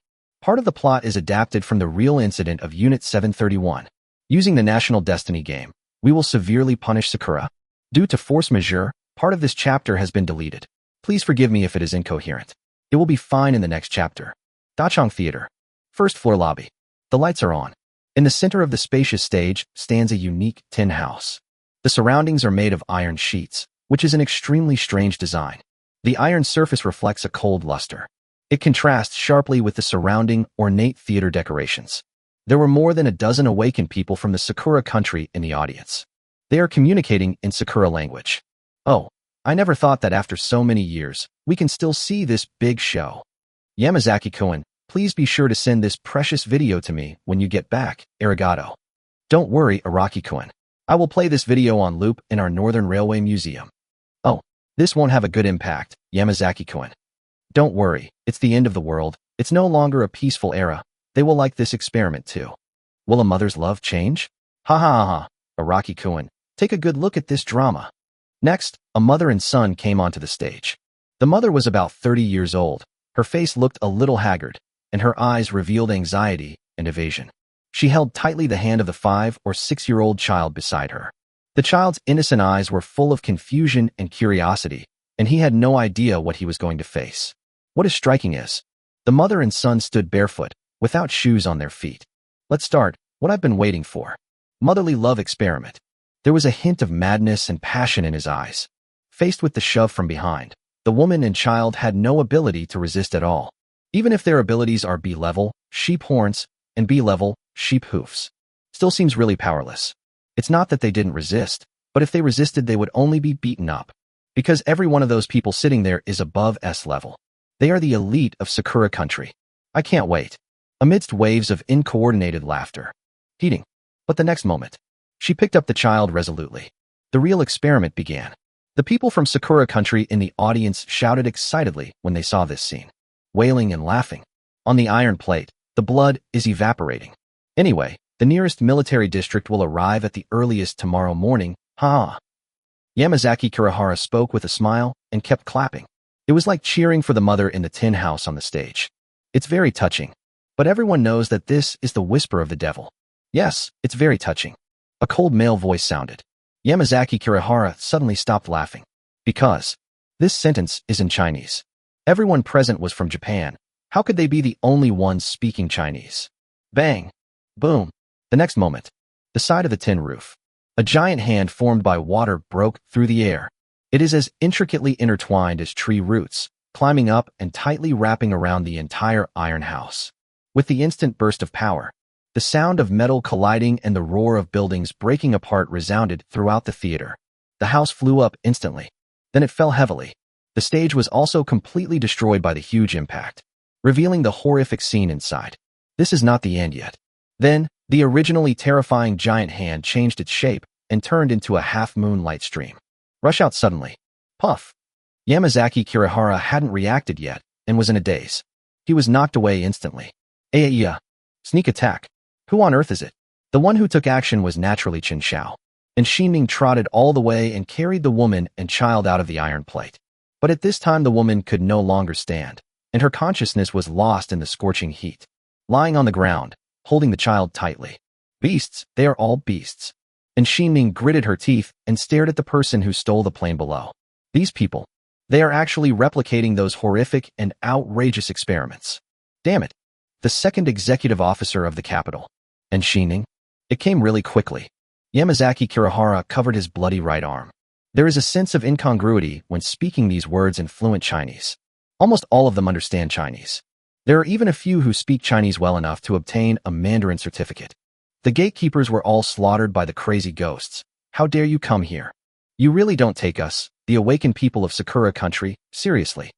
Part of the plot is adapted from the real incident of Unit 731. Using the National Destiny game, we will severely punish Sakura. Due to force majeure, part of this chapter has been deleted. Please forgive me if it is incoherent. It will be fine in the next chapter. Dachang Theater. First floor lobby. The lights are on. In the center of the spacious stage stands a unique tin house. The surroundings are made of iron sheets, which is an extremely strange design. The iron surface reflects a cold luster. It contrasts sharply with the surrounding ornate theater decorations. There were more than a dozen awakened people from the Sakura country in the audience. They are communicating in Sakura language. Oh, I never thought that after so many years, we can still see this big show. Yamazaki-kun, please be sure to send this precious video to me when you get back, arigato. Don't worry, Araki-kun. I will play this video on loop in our Northern Railway Museum. Oh, this won't have a good impact, Yamazaki-kun. Don't worry, it's the end of the world. It's no longer a peaceful era. They will like this experiment too. Will a mother's love change? Ha ha ha ha. Araki-kun, take a good look at this drama. Next, a mother and son came onto the stage. The mother was about 30 years old. Her face looked a little haggard, and her eyes revealed anxiety and evasion. She held tightly the hand of the 5 or 6-year-old child beside her. The child's innocent eyes were full of confusion and curiosity, and he had no idea what he was going to face. What is striking is, the mother and son stood barefoot, without shoes on their feet. Let's start, what I've been waiting for. Motherly love experiment. There was a hint of madness and passion in his eyes. Faced with the shove from behind, the woman and child had no ability to resist at all. Even if their abilities are B-level, sheep horns, and B-level, sheep hoofs. Still seems really powerless. It's not that they didn't resist, but if they resisted they would only be beaten up. Because every one of those people sitting there is above S level. They are the elite of Sakura country. I can't wait. Amidst waves of uncoordinated laughter. Heating. But the next moment, she picked up the child resolutely. The real experiment began. The people from Sakura country in the audience shouted excitedly when they saw this scene. Wailing and laughing. On the iron plate, the blood is evaporating. Anyway, the nearest military district will arrive at the earliest tomorrow morning, ha. Yamazaki Kirihara spoke with a smile and kept clapping. It was like cheering for the mother in the tin house on the stage. It's very touching. But everyone knows that this is the whisper of the devil. Yes, it's very touching. A cold male voice sounded. Yamazaki Kirihara suddenly stopped laughing. Because this sentence is in Chinese. Everyone present was from Japan. How could they be the only ones speaking Chinese? Bang! Boom! The next moment, the side of the tin roof. A giant hand formed by water broke through the air. It is as intricately intertwined as tree roots, climbing up and tightly wrapping around the entire iron house. With the instant burst of power, the sound of metal colliding and the roar of buildings breaking apart resounded throughout the theater. The house flew up instantly. Then it fell heavily. The stage was also completely destroyed by the huge impact, revealing the horrific scene inside. This is not the end yet. Then, the originally terrifying giant hand changed its shape and turned into a half-moon light stream. Rush out suddenly. Puff. Yamazaki Kirihara hadn't reacted yet and was in a daze. He was knocked away instantly. Aiya. Sneak attack. Who on earth is it? The one who took action was naturally Chen Xiao. And Ximing trotted all the way and carried the woman and child out of the iron plate. But at this time the woman could no longer stand, and her consciousness was lost in the scorching heat. Lying on the ground, holding the child tightly. Beasts, they are all beasts. And Ximing gritted her teeth and stared at the person who stole the plane below. These people, they are actually replicating those horrific and outrageous experiments. Damn it. The second executive officer of the capital. And Ximing? It came really quickly. Yamazaki Kirihara covered his bloody right arm. There is a sense of incongruity when speaking these words in fluent Chinese. Almost all of them understand Chinese. There are even a few who speak Chinese well enough to obtain a Mandarin certificate. The gatekeepers were all slaughtered by the crazy ghosts. How dare you come here? You really don't take us, the awakened people of Sakura country, seriously.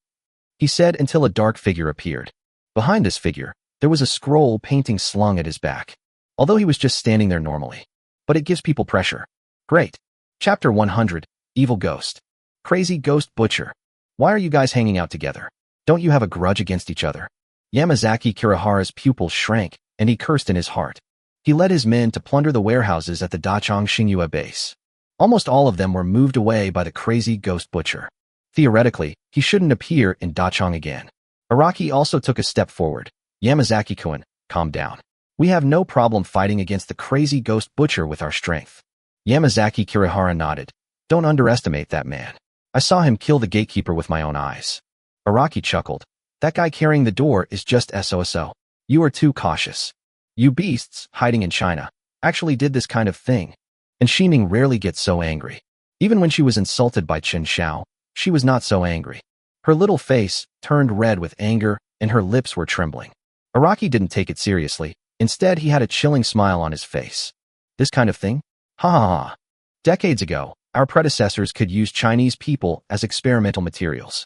He said until a dark figure appeared. Behind this figure, there was a scroll painting slung at his back. Although he was just standing there normally. But it gives people pressure. Great. Chapter 100, Evil Ghost. Crazy Ghost Butcher. Why are you guys hanging out together? Don't you have a grudge against each other? Yamazaki Kirihara's pupils shrank, and he cursed in his heart. He led his men to plunder the warehouses at the Dachang Xingyue base. Almost all of them were moved away by the crazy ghost butcher. Theoretically, he shouldn't appear in Dachang again. Araki also took a step forward. Yamazaki-kun, calm down. We have no problem fighting against the crazy ghost butcher with our strength. Yamazaki Kirihara nodded. Don't underestimate that man. I saw him kill the gatekeeper with my own eyes. Araki chuckled. That guy carrying the door is just SOSO. You are too cautious. You beasts, hiding in China, actually did this kind of thing. And Ximing rarely gets so angry. Even when she was insulted by Chen Xiao, she was not so angry. Her little face turned red with anger, and her lips were trembling. Araki didn't take it seriously. Instead, he had a chilling smile on his face. This kind of thing? Ha ha ha. Decades ago, our predecessors could use Chinese people as experimental materials.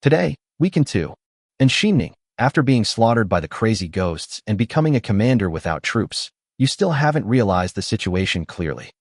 Today, we can too. And Ximing, after being slaughtered by the crazy ghosts and becoming a commander without troops, you still haven't realized the situation clearly.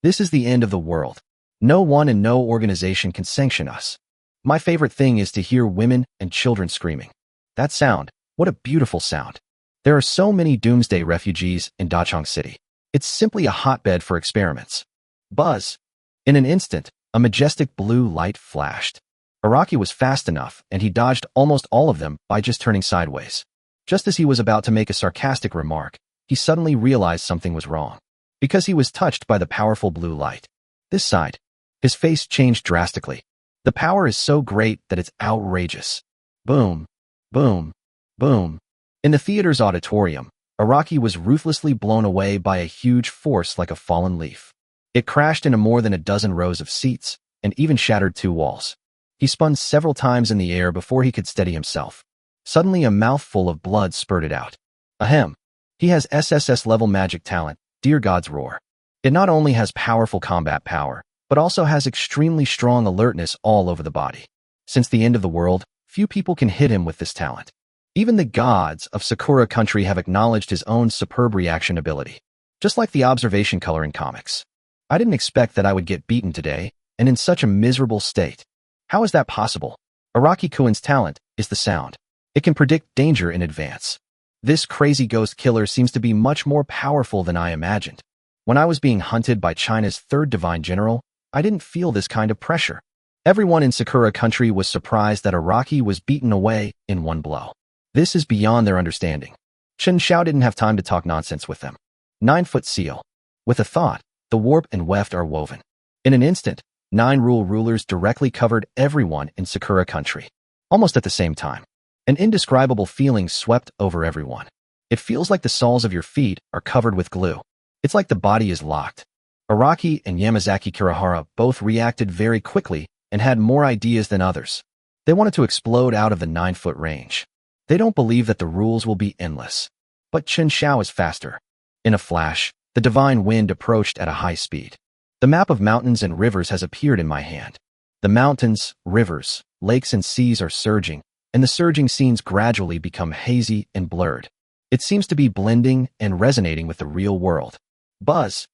This is the end of the world. No one and no organization can sanction us. My favorite thing is to hear women and children screaming. That sound, what a beautiful sound. There are so many Doomsday refugees in Dachang City. It's simply a hotbed for experiments. Buzz. In an instant, a majestic blue light flashed. Araki was fast enough, and he dodged almost all of them by just turning sideways. Just as he was about to make a sarcastic remark, he suddenly realized something was wrong. Because he was touched by the powerful blue light. This side. His face changed drastically. The power is so great that it's outrageous. Boom. Boom. Boom. In the theater's auditorium, Araki was ruthlessly blown away by a huge force like a fallen leaf. It crashed into more than a dozen rows of seats, and even shattered 2 walls. He spun several times in the air before he could steady himself. Suddenly a mouthful of blood spurted out. Ahem. He has SSS-level magic talent, Dear God's Roar. It not only has powerful combat power, but also has extremely strong alertness all over the body. Since the end of the world, few people can hit him with this talent. Even the gods of Sakura country have acknowledged his own superb reaction ability. Just like the observation color in comics. I didn't expect that I would get beaten today, and in such a miserable state. How is that possible? Araki-kun's talent is the sound. It can predict danger in advance. This crazy ghost killer seems to be much more powerful than I imagined. When I was being hunted by China's third divine general, I didn't feel this kind of pressure. Everyone in Sakura country was surprised that Araki was beaten away in one blow. This is beyond their understanding. Chen Xiao didn't have time to talk nonsense with them. 9-foot seal. With a thought, the warp and weft are woven. In an instant, 9 rulers directly covered everyone in Sakura country. Almost at the same time. An indescribable feeling swept over everyone. It feels like the soles of your feet are covered with glue. It's like the body is locked. Araki and Yamazaki Kirihara both reacted very quickly and had more ideas than others. They wanted to explode out of the 9-foot range. They don't believe that the rules will be endless. But Chen Xiao is faster. In a flash, the divine wind approached at a high speed. The map of mountains and rivers has appeared in my hand. The mountains, rivers, lakes and seas are surging, and the surging scenes gradually become hazy and blurred. It seems to be blending and resonating with the real world. Buzz!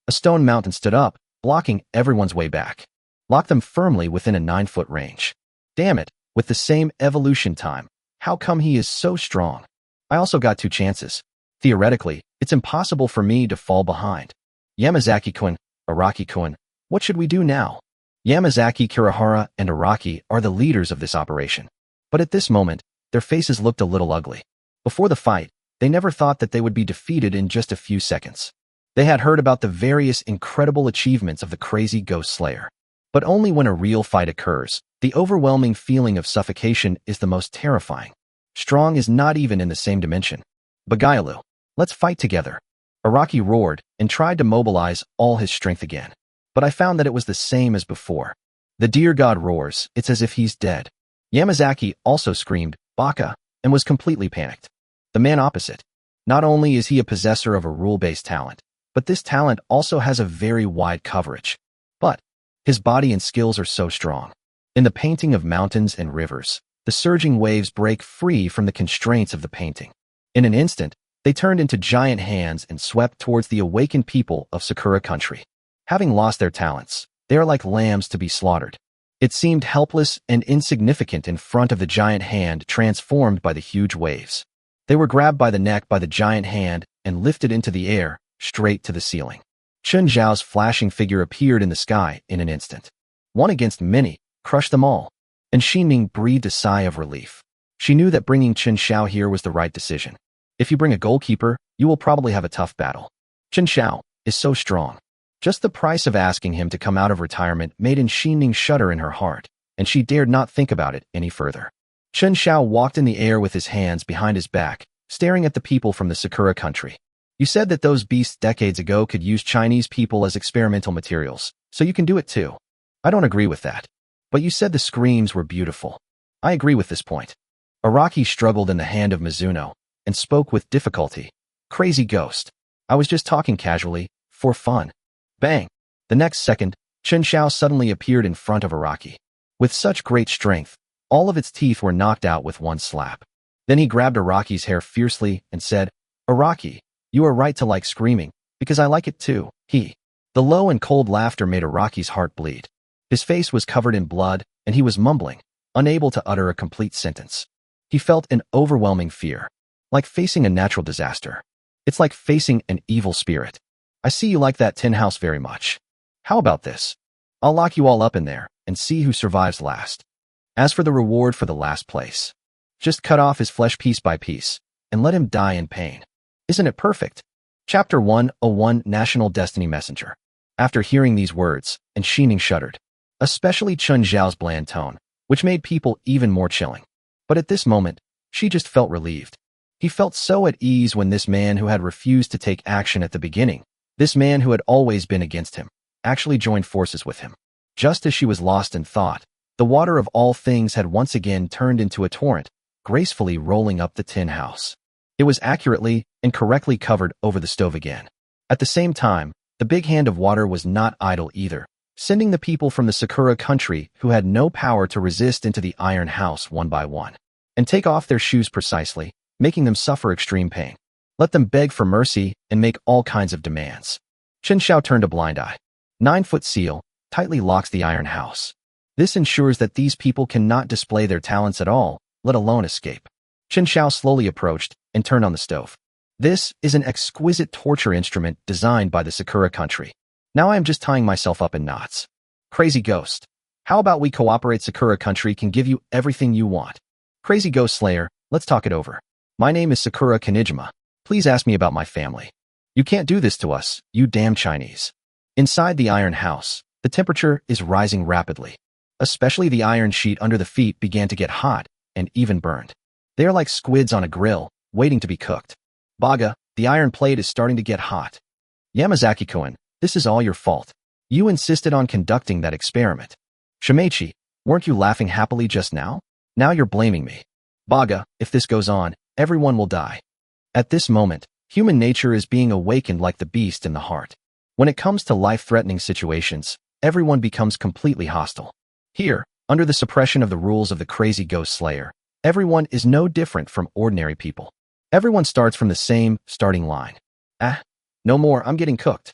A stone mountain stood up, blocking everyone's way back. Locked them firmly within a 9-foot range. Damn it, with the same evolution time. How come he is so strong? I also got 2 chances. Theoretically, it's impossible for me to fall behind. Yamazaki-kun, Araki-kun, what should we do now? Yamazaki, Kirihara, and Araki are the leaders of this operation. But at this moment, their faces looked a little ugly. Before the fight, they never thought that they would be defeated in just a few seconds. They had heard about the various incredible achievements of the crazy ghost slayer. But only when a real fight occurs, the overwhelming feeling of suffocation is the most terrifying. Strong is not even in the same dimension. Bagailu, let's fight together. Araki roared and tried to mobilize all his strength again. But I found that it was the same as before. The dear god roars, it's as if he's dead. Yamazaki also screamed, Baka, and was completely panicked. The man opposite. Not only is he a possessor of a rule-based talent, but this talent also has a very wide coverage. But his body and skills are so strong. In the painting of mountains and rivers, the surging waves break free from the constraints of the painting. In an instant, they turned into giant hands and swept towards the awakened people of Sakura country. Having lost their talents, they are like lambs to be slaughtered. It seemed helpless and insignificant in front of the giant hand transformed by the huge waves. They were grabbed by the neck by the giant hand and lifted into the air, straight to the ceiling. Chen Xiao's flashing figure appeared in the sky in an instant. One against many, crushed them all. And Ximing breathed a sigh of relief. She knew that bringing Chen Xiao here was the right decision. If you bring a goalkeeper, you will probably have a tough battle. Chen Xiao is so strong. Just the price of asking him to come out of retirement made Xinning shudder in her heart, and she dared not think about it any further. Chen Xiao walked in the air with his hands behind his back, staring at the people from the Sakura country. You said that those beasts decades ago could use Chinese people as experimental materials, so you can do it too. I don't agree with that. But you said the screams were beautiful. I agree with this point. Araki struggled in the hand of Mizuno and spoke with difficulty. Crazy ghost. I was just talking casually, for fun. Bang! The next second, Chen Xiao suddenly appeared in front of Araki. With such great strength, all of its teeth were knocked out with one slap. Then he grabbed Araki's hair fiercely and said, Araki, you are right to like screaming, because I like it too. The low and cold laughter made Araki's heart bleed. His face was covered in blood, and he was mumbling, unable to utter a complete sentence. He felt an overwhelming fear, like facing a natural disaster. It's like facing an evil spirit. I see you like that tin house very much. How about this? I'll lock you all up in there and see who survives last. As for the reward for the last place, just cut off his flesh piece by piece and let him die in pain. Isn't it perfect? Chapter 101 National Destiny Messenger. After hearing these words, Xinning shuddered, especially Chen Xiao's bland tone, which made people even more chilling. But at this moment, she just felt relieved. He felt so at ease when this man who had refused to take action at the beginning, this man who had always been against him, actually joined forces with him. Just as she was lost in thought, the water of all things had once again turned into a torrent, gracefully rolling up the tin house. It was accurately and correctly covered over the stove again. At the same time, the big hand of water was not idle either, sending the people from the Sakura country who had no power to resist into the iron house one by one, and take off their shoes precisely, making them suffer extreme pain. Let them beg for mercy and make all kinds of demands. Chen Xiao turned a blind eye. 9-foot seal tightly locks the iron house. This ensures that these people cannot display their talents at all, let alone escape. Chen Xiao slowly approached and turned on the stove. This is an exquisite torture instrument designed by the Sakura country. Now I am just tying myself up in knots. Crazy ghost. How about we cooperate? Sakura country can give you everything you want. Crazy ghost slayer, let's talk it over. My name is Sakura Kanijima. Please ask me about my family. You can't do this to us, you damn Chinese. Inside the iron house, the temperature is rising rapidly. Especially the iron sheet under the feet began to get hot and even burned. They are like squids on a grill, waiting to be cooked. Baga, the iron plate is starting to get hot. Yamazaki-kun, this is all your fault. You insisted on conducting that experiment. Shimechi, weren't you laughing happily just now? Now you're blaming me. Baga, if this goes on, everyone will die. At this moment, human nature is being awakened like the beast in the heart. When it comes to life-threatening situations, everyone becomes completely hostile. Here, under the suppression of the rules of the crazy ghost slayer, everyone is no different from ordinary people. Everyone starts from the same starting line. No more, I'm getting cooked.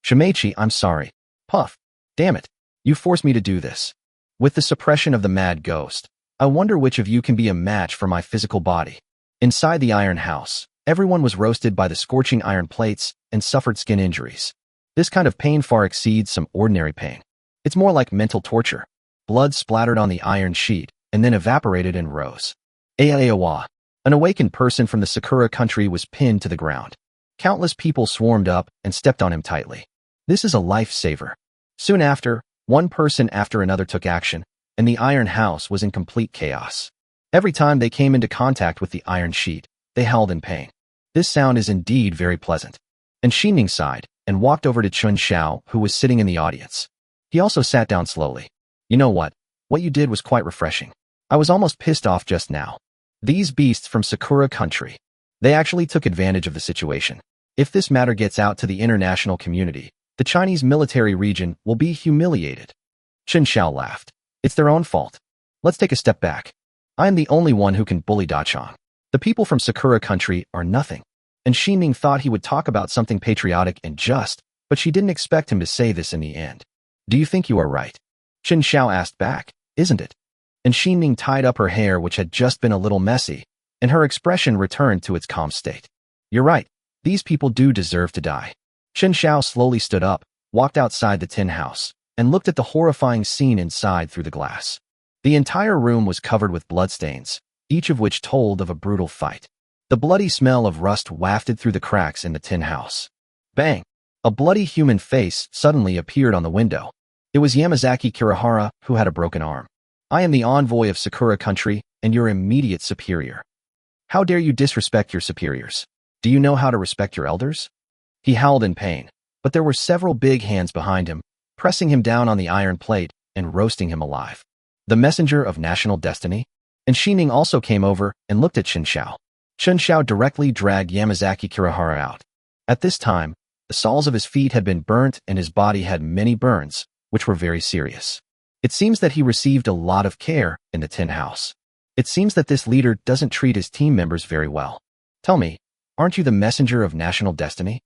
Shimechi, I'm sorry. Puff. Damn it. You forced me to do this. With the suppression of the mad ghost, I wonder which of you can be a match for my physical body. Inside the iron house, everyone was roasted by the scorching iron plates and suffered skin injuries. This kind of pain far exceeds some ordinary pain. It's more like mental torture. Blood splattered on the iron sheet and then evaporated and rose. Aawa, an awakened person from the Sakura country, was pinned to the ground. Countless people swarmed up and stepped on him tightly. This is a lifesaver. Soon after, one person after another took action, and the iron house was in complete chaos. Every time they came into contact with the iron sheet, they howled in pain. This sound is indeed very pleasant. And Xinning sighed and walked over to Chen Xiao, who was sitting in the audience. He also sat down slowly. You know what? What you did was quite refreshing. I was almost pissed off just now. These beasts from Sakura country. They actually took advantage of the situation. If this matter gets out to the international community, the Chinese military region will be humiliated. Chen Xiao laughed. It's their own fault. Let's take a step back. I am the only one who can bully Dachang. The people from Sakura country are nothing. And Xinning thought he would talk about something patriotic and just, but she didn't expect him to say this in the end. Do you think you are right? Chen Xiao asked back, isn't it? And Xinning tied up her hair, which had just been a little messy, and her expression returned to its calm state. You're right. These people do deserve to die. Chen Xiao slowly stood up, walked outside the tin house, and looked at the horrifying scene inside through the glass. The entire room was covered with bloodstains, each of which told of a brutal fight. The bloody smell of rust wafted through the cracks in the tin house. Bang! A bloody human face suddenly appeared on the window. It was Yamazaki Kirihara, who had a broken arm. I am the envoy of Sakura country and your immediate superior. How dare you disrespect your superiors? Do you know how to respect your elders? He howled in pain, but there were several big hands behind him, pressing him down on the iron plate and roasting him alive. The messenger of national destiny? And Shining also came over and looked at Chen Xiao. Chen Xiao directly dragged Yamazaki Kirihara out. At this time, the soles of his feet had been burnt and his body had many burns, which were very serious. It seems that he received a lot of care in the tin house. It seems that this leader doesn't treat his team members very well. Tell me, aren't you the messenger of national destiny?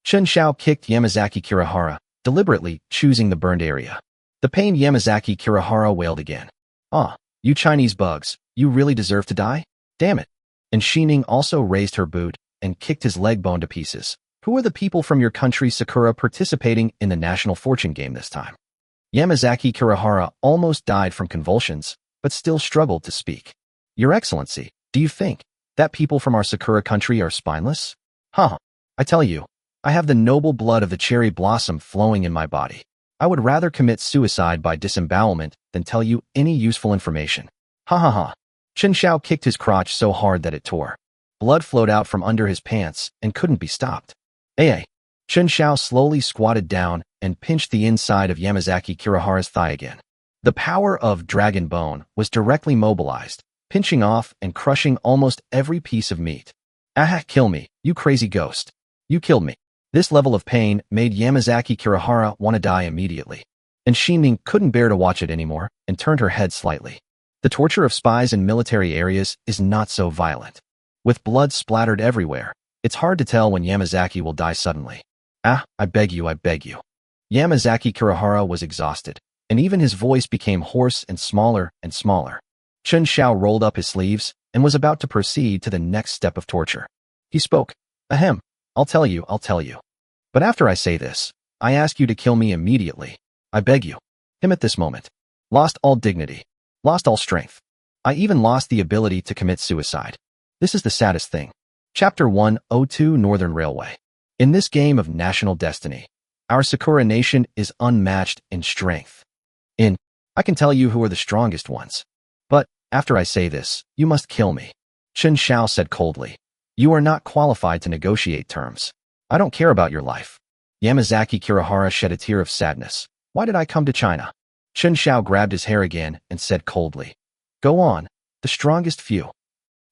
Chen Xiao kicked Yamazaki Kirihara, deliberately choosing the burned area. The pain Yamazaki Kirihara wailed again. Ah, you Chinese bugs, you really deserve to die? Damn it. And Shining also raised her boot and kicked his leg bone to pieces. Who are the people from your country Sakura participating in the national fortune game this time? Yamazaki Kirihara almost died from convulsions, but still struggled to speak. Your Excellency, do you think that people from our Sakura country are spineless? Huh. I tell you, I have the noble blood of the cherry blossom flowing in my body. I would rather commit suicide by disembowelment than tell you any useful information. Ha ha ha. Chen Xiao kicked his crotch so hard that it tore. Blood flowed out from under his pants and couldn't be stopped. Hey. Chen Xiao slowly squatted down and pinched the inside of Yamazaki Kirihara's thigh again. The power of Dragon Bone was directly mobilized, pinching off and crushing almost every piece of meat. Ah, kill me, you crazy ghost. You killed me. This level of pain made Yamazaki Kirihara want to die immediately. And Shining couldn't bear to watch it anymore and turned her head slightly. The torture of spies in military areas is not so violent. With blood splattered everywhere, it's hard to tell when Yamazaki will die suddenly. Ah, I beg you, I beg you. Yamazaki Kirihara was exhausted, and even his voice became hoarse and smaller and smaller. Chen Xiao rolled up his sleeves and was about to proceed to the next step of torture. He spoke. Ahem, I'll tell you. But after I say this, I ask you to kill me immediately. I beg you. Him at this moment. Lost all dignity. Lost all strength. I even lost the ability to commit suicide. This is the saddest thing. Chapter 102 Northern Railway. In this game of national destiny, our Sakura nation is unmatched in strength. I can tell you who are the strongest ones. But, after I say this, you must kill me. Chen Xiao said coldly. You are not qualified to negotiate terms. I don't care about your life. Yamazaki Kirihara shed a tear of sadness. Why did I come to China? Chen Xiao grabbed his hair again and said coldly. Go on, the strongest few.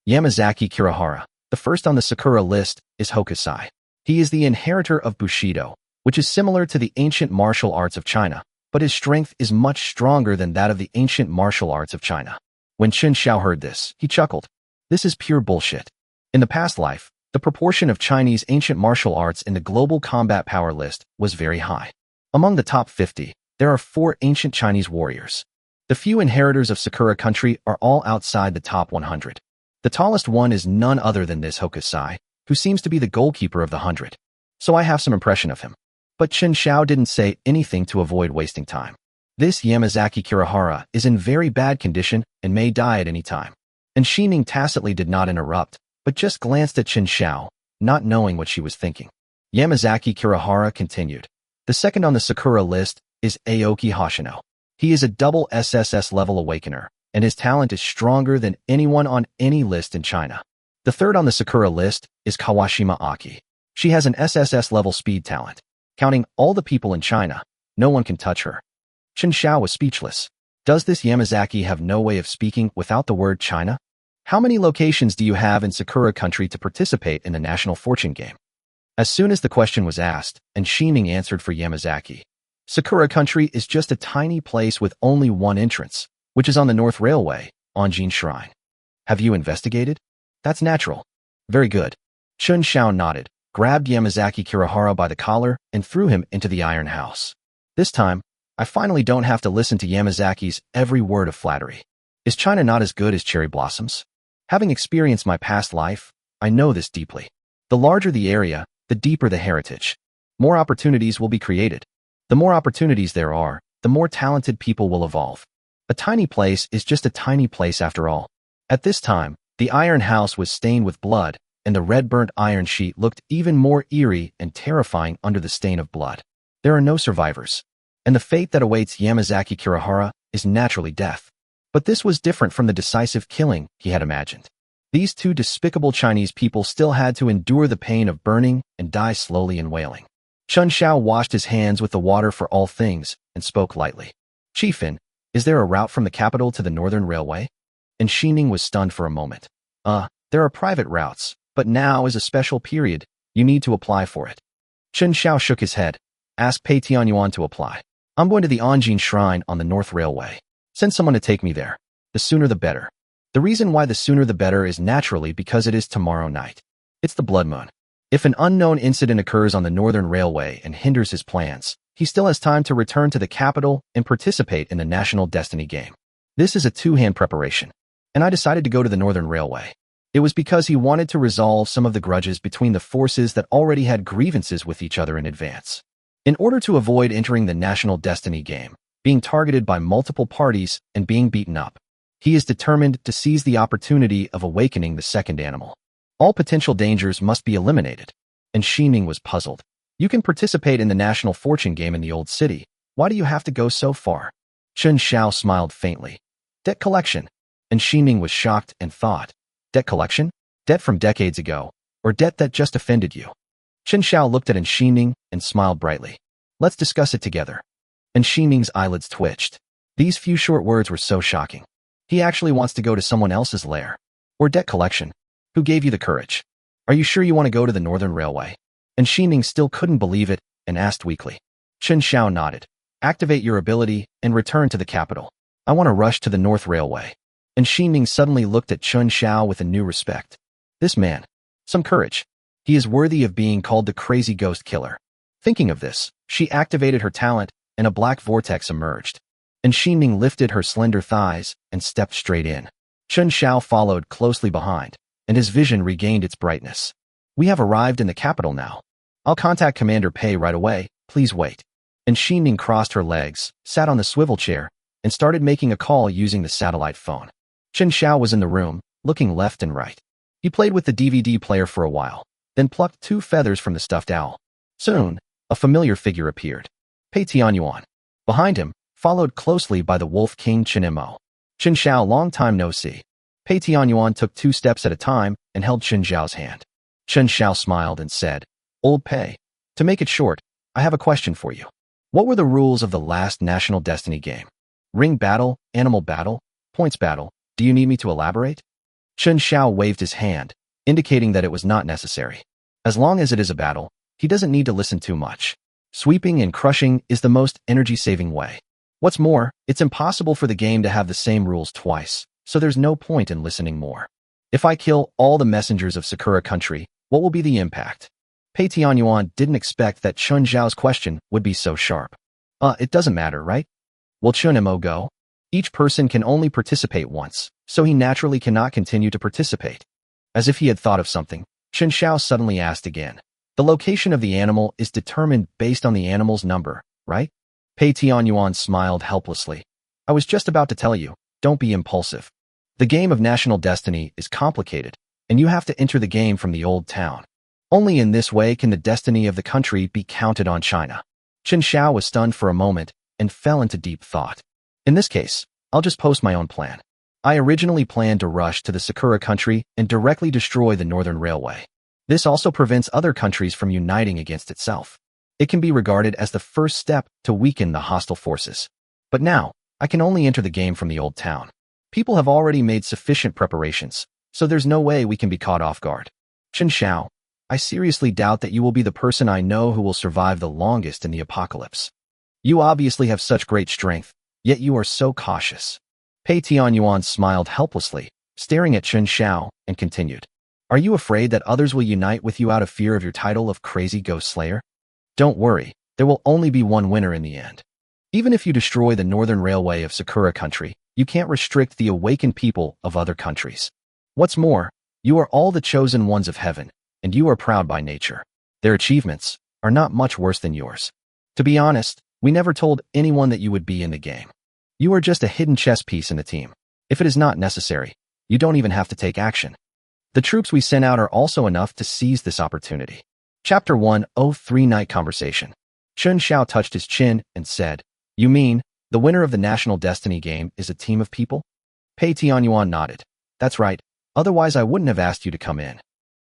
Yamazaki Kirihara, the first on the Sakura list, is Hokusai. He is the inheritor of Bushido, which is similar to the ancient martial arts of China, but his strength is much stronger than that of the ancient martial arts of China. When Chen Xiao heard this, he chuckled. This is pure bullshit. In the past life, the proportion of Chinese ancient martial arts in the global combat power list was very high. Among the top 50, there are 4 ancient Chinese warriors. The few inheritors of Sakura country are all outside the top 100. The tallest one is none other than this Hokusai, who seems to be the goalkeeper of the 100. So I have some impression of him. But Chen Xiao didn't say anything to avoid wasting time. This Yamazaki Kirihara is in very bad condition and may die at any time. And Shining tacitly did not interrupt, but just glanced at Chen Xiao, not knowing what she was thinking. Yamazaki Kirihara continued. The second on the Sakura list is Aoki Hoshino. He is a double SSS level awakener, and his talent is stronger than anyone on any list in China. The third on the Sakura list is Kawashima Aki. She has an SSS level speed talent. Counting all the people in China, no one can touch her. Chen Xiao was speechless. Does this Yamazaki have no way of speaking without the word China? How many locations do you have in Sakura country to participate in the national fortune game? As soon as the question was asked, and Shining answered for Yamazaki, Sakura country is just a tiny place with only one entrance, which is on the North Railway, Onjin Shrine. Have you investigated? That's natural. Very good. Chen Xiao nodded, grabbed Yamazaki Kirihara by the collar, and threw him into the iron house. This time, I finally don't have to listen to Yamazaki's every word of flattery. Is China not as good as cherry blossoms? Having experienced my past life, I know this deeply. The larger the area, the deeper the heritage. More opportunities will be created. The more opportunities there are, the more talented people will evolve. A tiny place is just a tiny place after all. At this time, the iron house was stained with blood, and the red burnt iron sheet looked even more eerie and terrifying under the stain of blood. There are no survivors, and the fate that awaits Yamazaki Kirihara is naturally death. But this was different from the decisive killing he had imagined. These two despicable Chinese people still had to endure the pain of burning and die slowly in wailing. Chen Xiao washed his hands with the water for all things and spoke lightly. Chiefin, is there a route from the capital to the Northern Railway? And Xining was stunned for a moment. There are private routes, but now is a special period. You need to apply for it. Chen Xiao shook his head. Ask Pei Tianyuan to apply. I'm going to the Anjin Shrine on the North Railway. Send someone to take me there. The sooner the better. The reason why the sooner the better is naturally because it is tomorrow night. It's the blood moon. If an unknown incident occurs on the Northern Railway and hinders his plans, he still has time to return to the capital and participate in the National Destiny game. This is a two-hand preparation. And I decided to go to the Northern Railway. It was because he wanted to resolve some of the grudges between the forces that already had grievances with each other in advance. In order to avoid entering the National Destiny game, being targeted by multiple parties, and being beaten up, he is determined to seize the opportunity of awakening the second animal. All potential dangers must be eliminated. And Xining was puzzled. You can participate in the National Fortune game in the Old City. Why do you have to go so far? Chen Xiao smiled faintly. Debt collection. And Xining was shocked and thought, debt collection? Debt from decades ago, or debt that just offended you? Chen Xiao looked at Xining and smiled brightly. Let's discuss it together. And Xining's eyelids twitched. These few short words were so shocking. He actually wants to go to someone else's lair. Or debt collection. Who gave you the courage? Are you sure you want to go to the Northern Railway? And Xining still couldn't believe it and asked weakly. Chen Xiao nodded. Activate your ability and return to the capital. I want to rush to the North Railway. And Xining suddenly looked at Chen Xiao with a new respect. This man. Some courage. He is worthy of being called the crazy ghost killer. Thinking of this, she activated her talent and a black vortex emerged. And Xining lifted her slender thighs and stepped straight in. Chen Xiao followed closely behind, and his vision regained its brightness. We have arrived in the capital now. I'll contact Commander Pei right away, please wait. And Xining crossed her legs, sat on the swivel chair, and started making a call using the satellite phone. Chen Xiao was in the room, looking left and right. He played with the DVD player for a while, then plucked 2 feathers from the stuffed owl. Soon, a familiar figure appeared. Pei Tianyuan. Behind him, followed closely by the Wolf King Chen Xiao. Chen Xiao, long time no see. Pei Tianyuan took 2 steps at a time and held Chen Xiao's hand. Chen Xiao smiled and said, Old Pei, to make it short, I have a question for you. What were the rules of the last National Destiny game? Ring battle, animal battle, points battle, do you need me to elaborate? Chen Xiao waved his hand, indicating that it was not necessary. As long as it is a battle, he doesn't need to listen too much. Sweeping and crushing is the most energy-saving way. What's more, it's impossible for the game to have the same rules twice, so there's no point in listening more. If I kill all the messengers of Sakura country, what will be the impact? Pei Tianyuan didn't expect that Chen Xiao's question would be so sharp. It doesn't matter, right? Will Chen Mo go? Each person can only participate once, so he naturally cannot continue to participate. As if he had thought of something, Chen Xiao suddenly asked again. The location of the animal is determined based on the animal's number, right? Pei Tianyuan smiled helplessly. I was just about to tell you, don't be impulsive. The game of National Destiny is complicated, and you have to enter the game from the old town. Only in this way can the destiny of the country be counted on China. Chen Xiao was stunned for a moment and fell into deep thought. In this case, I'll just post my own plan. I originally planned to rush to the Sakura country and directly destroy the Northern Railway. This also prevents other countries from uniting against itself. It can be regarded as the first step to weaken the hostile forces. But now, I can only enter the game from the old town. People have already made sufficient preparations, so there's no way we can be caught off guard. Chen Xiao, I seriously doubt that you will be the person I know who will survive the longest in the apocalypse. You obviously have such great strength, yet you are so cautious. Pei Tianyuan smiled helplessly, staring at Chen Xiao, and continued. Are you afraid that others will unite with you out of fear of your title of Crazy Ghost Slayer? Don't worry, there will only be one winner in the end. Even if you destroy the Northern Railway of Sakura country, you can't restrict the awakened people of other countries. What's more, you are all the chosen ones of heaven, and you are proud by nature. Their achievements are not much worse than yours. To be honest, we never told anyone that you would be in the game. You are just a hidden chess piece in the team. If it is not necessary, you don't even have to take action. The troops we sent out are also enough to seize this opportunity. Chapter 103 Night Conversation. Chen Xiao touched his chin and said, "You mean, the winner of the National Destiny game is a team of people?" Pei Tianyuan nodded. "That's right, otherwise I wouldn't have asked you to come in."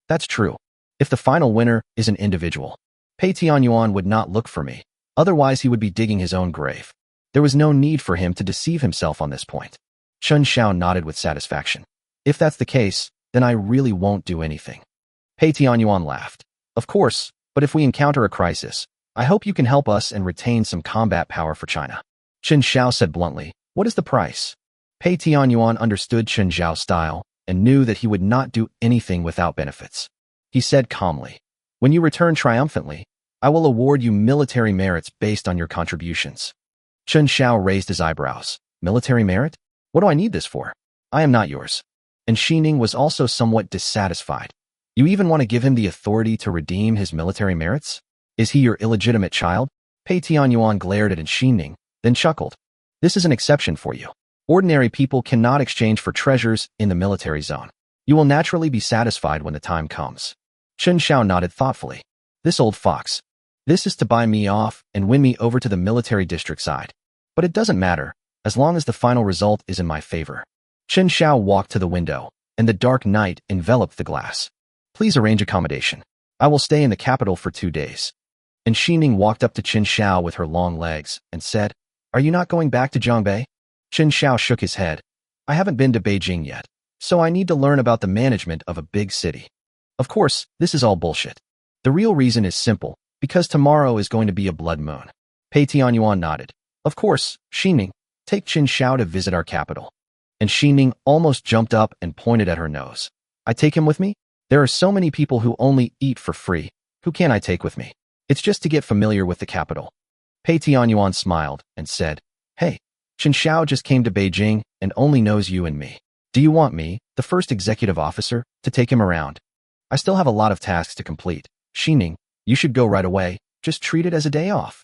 "That's true. If the final winner is an individual, Pei Tianyuan would not look for me, otherwise he would be digging his own grave. There was no need for him to deceive himself on this point." Chen Xiao nodded with satisfaction. "If that's the case, then I really won't do anything." Pei Tianyuan laughed. "Of course, but if we encounter a crisis, I hope you can help us and retain some combat power for China." Chen Xiao said bluntly, "What is the price?" Pei Tianyuan understood Chen Xiao's style and knew that he would not do anything without benefits. He said calmly, "When you return triumphantly, I will award you military merits based on your contributions." Chen Xiao raised his eyebrows. "Military merit? What do I need this for? I am not yours." And Xining was also somewhat dissatisfied. "You even want to give him the authority to redeem his military merits? Is he your illegitimate child?" Pei Tianyuan glared at Xining, then chuckled. "This is an exception for you. Ordinary people cannot exchange for treasures in the military zone. You will naturally be satisfied when the time comes." Chen Xiao nodded thoughtfully. "This old fox. This is to buy me off and win me over to the military district side. But it doesn't matter, as long as the final result is in my favor." Chen Xiao walked to the window, and the dark night enveloped the glass. "Please arrange accommodation. I will stay in the capital for 2 days." And Xining walked up to Chen Xiao with her long legs and said, "Are you not going back to Zhongbei?" Chen Xiao shook his head. "I haven't been to Beijing yet, so I need to learn about the management of a big city." "Of course, this is all bullshit. The real reason is simple, because tomorrow is going to be a blood moon." Pei Tianyuan nodded. "Of course, Xining, take Chen Xiao to visit our capital." And Xining almost jumped up and pointed at her nose. "I take him with me? There are so many people who only eat for free. Who can I take with me? It's just to get familiar with the capital." Pei Tianyuan smiled and said, "Hey, Chen Xiao just came to Beijing and only knows you and me. Do you want me, the first executive officer, to take him around? I still have a lot of tasks to complete. Xining, you should go right away. Just treat it as a day off."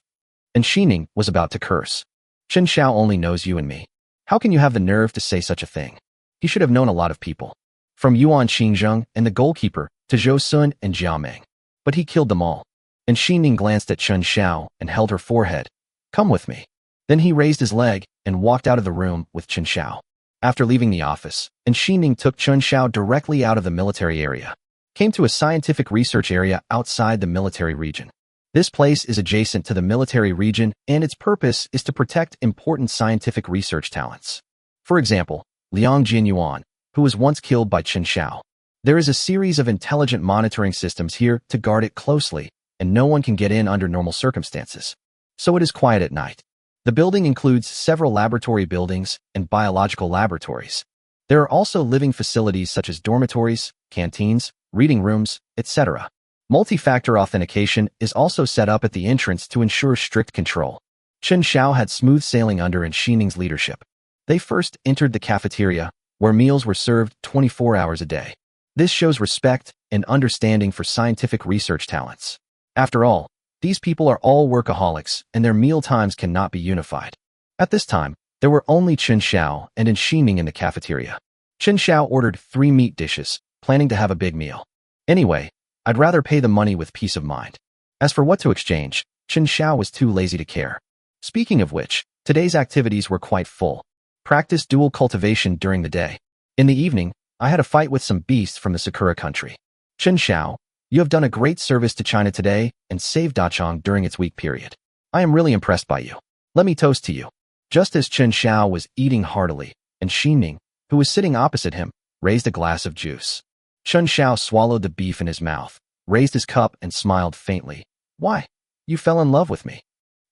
And Xining was about to curse. "Chen Xiao only knows you and me. How can you have the nerve to say such a thing? He should have known a lot of people. From Yuan Xingzheng and the goalkeeper to Zhou Sun and Jiao Meng. But he killed them all." And Xining glanced at Chen Xiao and held her forehead. "Come with me." Then he raised his leg and walked out of the room with Chen Xiao. After leaving the office, and Xining took Chen Xiao directly out of the military area, came to a scientific research area outside the military region. This place is adjacent to the military region, and its purpose is to protect important scientific research talents. For example, Liang Jianyuan, who was once killed by Chen Xiao. There is a series of intelligent monitoring systems here to guard it closely, and no one can get in under normal circumstances. So it is quiet at night. The building includes several laboratory buildings and biological laboratories. There are also living facilities such as dormitories, canteens, reading rooms, etc. Multi-factor authentication is also set up at the entrance to ensure strict control. Chen Xiao had smooth sailing under Xining's leadership. They first entered the cafeteria, where meals were served 24 hours a day. This shows respect and understanding for scientific research talents. After all, these people are all workaholics, and their meal times cannot be unified. At this time, there were only Chen Xiao and Xining in the cafeteria. Chen Xiao ordered 3 meat dishes, planning to have a big meal. "Anyway, I'd rather pay the money with peace of mind." As for what to exchange, Chen Xiao was too lazy to care. Speaking of which, today's activities were quite full. Practice dual cultivation during the day. In the evening, I had a fight with some beasts from the Sakura country. "Chen Xiao, you have done a great service to China today and saved Dachang during its weak period. I am really impressed by you. Let me toast to you." Just as Chen Xiao was eating heartily, and Xining, who was sitting opposite him, raised a glass of juice. Chen Xiao swallowed the beef in his mouth, raised his cup and smiled faintly. "Why? You fell in love with me."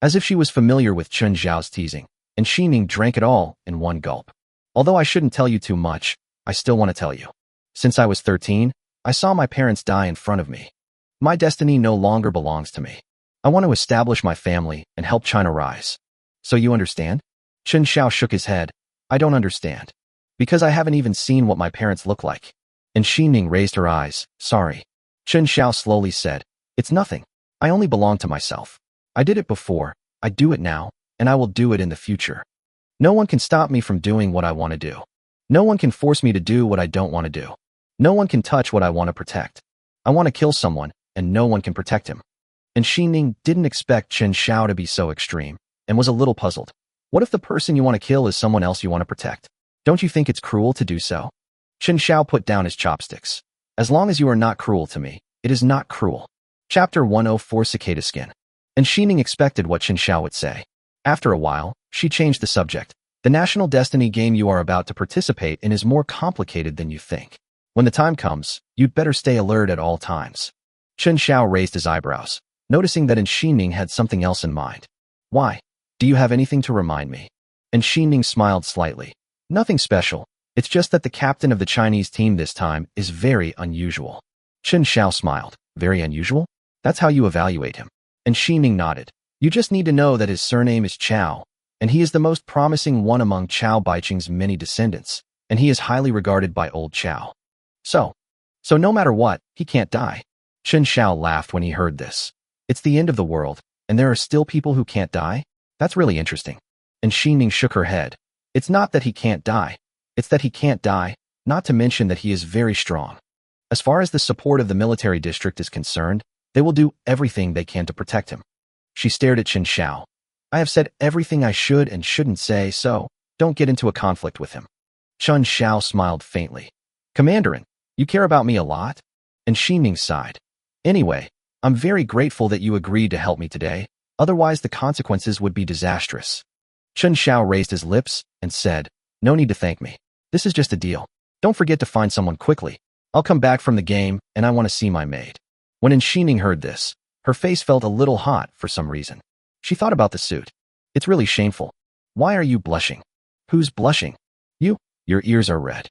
As if she was familiar with Chen Xiao's teasing, and Xining drank it all in one gulp. "Although I shouldn't tell you too much, I still want to tell you. Since I was 13, I saw my parents die in front of me. My destiny no longer belongs to me. I want to establish my family and help China rise. So you understand?" Chen Xiao shook his head. "I don't understand. Because I haven't even seen what my parents look like." And Xining raised her eyes. "Sorry." Chen Xiao slowly said, "It's nothing. I only belong to myself. I did it before, I do it now, and I will do it in the future. No one can stop me from doing what I want to do. No one can force me to do what I don't want to do. No one can touch what I want to protect. I want to kill someone, and no one can protect him. And Xining didn't expect Chen Xiao to be so extreme, and was a little puzzled. What if the person you want to kill is someone else you want to protect? Don't you think it's cruel to do so? Chen Xiao put down his chopsticks. As long as you are not cruel to me, it is not cruel. Chapter 104 Cicada Skin. And Xining expected what Chen Xiao would say. After a while, she changed the subject. The National Destiny game you are about to participate in is more complicated than you think. When the time comes, you'd better stay alert at all times. Chen Xiao raised his eyebrows, noticing that Xining had something else in mind. Why? Do you have anything to remind me? And Xining smiled slightly. Nothing special. It's just that the captain of the Chinese team this time is very unusual. Chen Xiao smiled. Very unusual? That's how you evaluate him. And Xining nodded. You just need to know that his surname is Qiao, and he is the most promising one among Qiao Baiqing's many descendants, and he is highly regarded by old Qiao. So no matter what, he can't die. Chen Xiao laughed when he heard this. It's the end of the world, and there are still people who can't die? That's really interesting. And Xining shook her head. It's not that he can't die. It's that he can't die, not to mention that he is very strong. As far as the support of the military district is concerned, they will do everything they can to protect him. She stared at Chen Xiao. I have said everything I should and shouldn't say, so don't get into a conflict with him. Chen Xiao smiled faintly. Commanderin, you care about me a lot? And Xining sighed. Anyway, I'm very grateful that you agreed to help me today, otherwise the consequences would be disastrous. Chen Xiao raised his lips and said, no need to thank me. This is just a deal. Don't forget to find someone quickly. I'll come back from the game and I want to see my maid. When Xining heard this, her face felt a little hot for some reason. She thought about the suit. It's really shameful. Why are you blushing? Who's blushing? You? Your ears are red.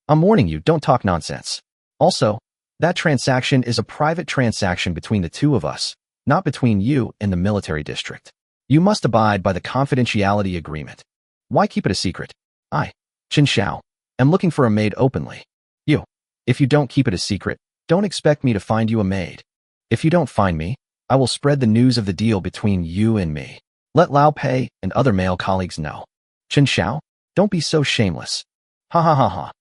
I'm warning you, don't talk nonsense. Also, that transaction is a private transaction between the two of us, not between you and the military district. You must abide by the confidentiality agreement. Why keep it a secret? I, Chen Xiao, am looking for a maid openly. You. If you don't keep it a secret, don't expect me to find you a maid. If you don't find me, I will spread the news of the deal between you and me. Let Lao Pei and other male colleagues know. Chen Xiao, don't be so shameless. Ha ha ha ha.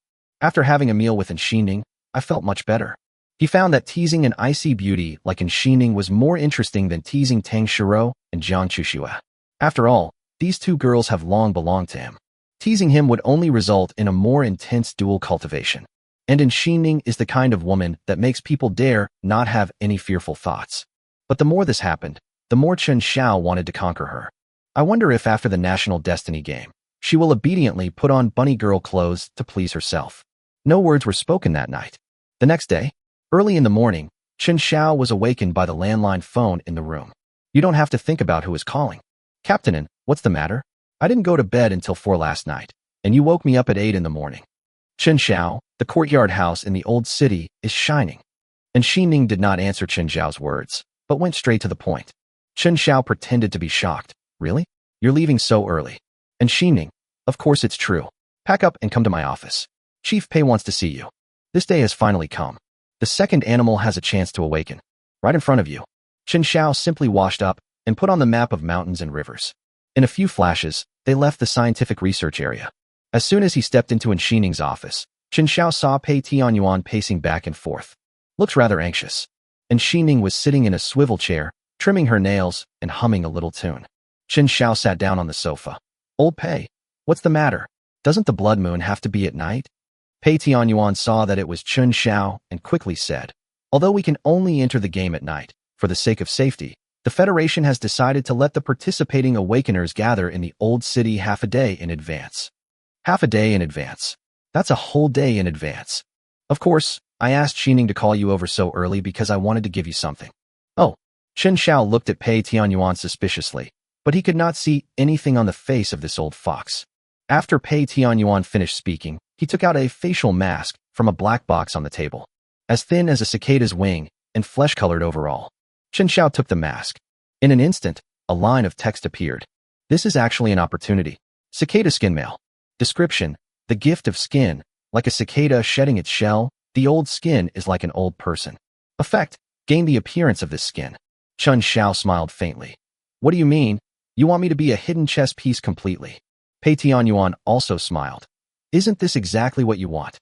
After having a meal with Xining, I felt much better. He found that teasing an icy beauty like Xining was more interesting than teasing Tang Shiro and Jiang Chuxue. After all, these two girls have long belonged to him. Teasing him would only result in a more intense dual cultivation. And Xining is the kind of woman that makes people dare not have any fearful thoughts. But the more this happened, the more Chen Xiao wanted to conquer her. I wonder if after the National Destiny game, she will obediently put on bunny girl clothes to please herself. No words were spoken that night. The next day, early in the morning, Chen Xiao was awakened by the landline phone in the room. You don't have to think about who is calling. Captain, what's the matter? I didn't go to bed until 4 last night, and you woke me up at 8 in the morning. Chen Xiao, the courtyard house in the old city, is shining. And Xining did not answer Chen Xiao's words, but went straight to the point. Chen Xiao pretended to be shocked. Really? You're leaving so early. And Xining, of course it's true. Pack up and come to my office. Chief Pei wants to see you. This day has finally come. The second animal has a chance to awaken. Right in front of you. Chen Xiao simply washed up and put on the map of mountains and rivers. In a few flashes, they left the scientific research area. As soon as he stepped into Xining's office, Chen Xiao saw Pei Tianyuan pacing back and forth. Looks rather anxious. And Xining was sitting in a swivel chair, trimming her nails and humming a little tune. Chen Xiao sat down on the sofa. Old Pei, what's the matter? Doesn't the blood moon have to be at night? Pei Tianyuan saw that it was Chen Xiao and quickly said, although we can only enter the game at night, for the sake of safety, the Federation has decided to let the participating awakeners gather in the old city half a day in advance. Half a day in advance. That's a whole day in advance. Of course, I asked Xining to call you over so early because I wanted to give you something. Oh, Chen Xiao looked at Pei Tianyuan suspiciously, but he could not see anything on the face of this old fox. After Pei Tianyuan finished speaking, he took out a facial mask from a black box on the table, as thin as a cicada's wing and flesh-colored overall. Chen Xiao took the mask. In an instant, a line of text appeared. This is actually an opportunity. Cicada skin mail. Description: the gift of skin. Like a cicada shedding its shell, the old skin is like an old person. Effect: gain the appearance of this skin. Chen Xiao smiled faintly. What do you mean? You want me to be a hidden chess piece completely? Pei Tianyuan also smiled. Isn't this exactly what you want?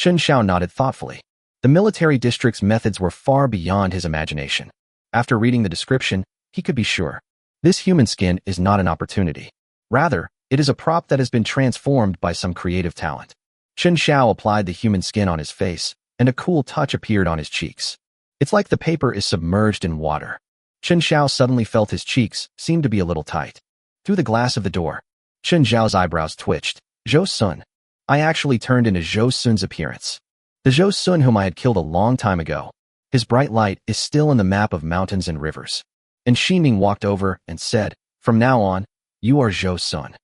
Chen Xiao nodded thoughtfully. The military district's methods were far beyond his imagination. After reading the description, he could be sure. This human skin is not an opportunity. Rather, it is a prop that has been transformed by some creative talent. Chen Xiao applied the human skin on his face, and a cool touch appeared on his cheeks. It's like the paper is submerged in water. Chen Xiao suddenly felt his cheeks seemed to be a little tight. Through the glass of the door, Chen Xiao's eyebrows twitched. Zhou Sun. I actually turned into Zhou Sun's appearance. The Zhou Sun whom I had killed a long time ago. His bright light is still in the map of mountains and rivers. And Ximing walked over and said, from now on, you are Zhou Sun.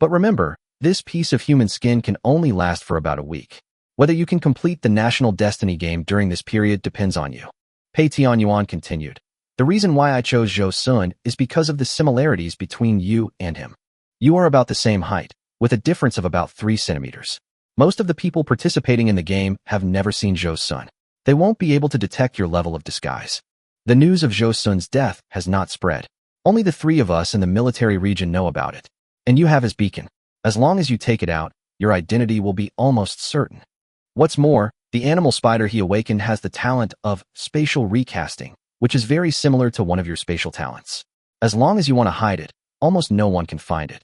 But remember, this piece of human skin can only last for about a week. Whether you can complete the National Destiny game during this period depends on you. Pei Tianyuan continued. The reason why I chose Zhou Sun is because of the similarities between you and him. You are about the same height, with a difference of about 3 centimeters. Most of the people participating in the game have never seen Zhou Sun. They won't be able to detect your level of disguise. The news of Zhou Sun's death has not spread. Only the 3 of us in the military region know about it. And you have his beacon. As long as you take it out, your identity will be almost certain. What's more, the animal spider he awakened has the talent of spatial recasting, which is very similar to one of your spatial talents. As long as you want to hide it, almost no one can find it.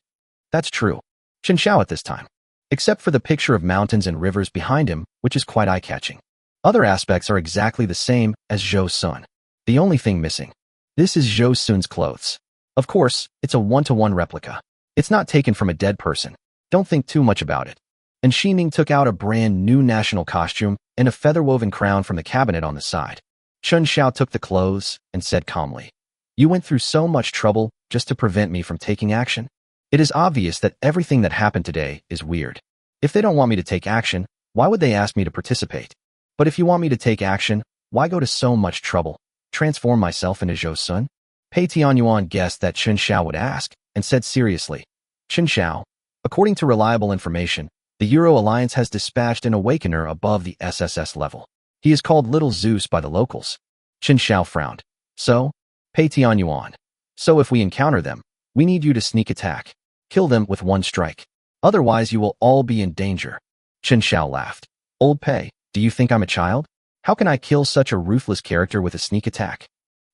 That's true. Chen Xiao at this time. Except for the picture of mountains and rivers behind him, which is quite eye-catching. Other aspects are exactly the same as Zhou Sun. The only thing missing. This is Zhou Sun's clothes. Of course, it's a one-to-one replica. It's not taken from a dead person. Don't think too much about it. And Ximing took out a brand new national costume and a feather-woven crown from the cabinet on the side. Chen Xiao took the clothes and said calmly, you went through so much trouble just to prevent me from taking action? It is obvious that everything that happened today is weird. If they don't want me to take action, why would they ask me to participate? But if you want me to take action, why go to so much trouble? Transform myself into Zhou Sun? Pei Tianyuan guessed that Chen Xiao would ask, and said seriously, Chen Xiao, according to reliable information, the Euro Alliance has dispatched an awakener above the SSS level. He is called Little Zeus by the locals. Chen Xiao frowned. So? Pei Tianyuan. So if we encounter them, we need you to sneak attack. Kill them with one strike. Otherwise you will all be in danger. Chen Xiao laughed. Old Pei, do you think I'm a child? How can I kill such a ruthless character with a sneak attack?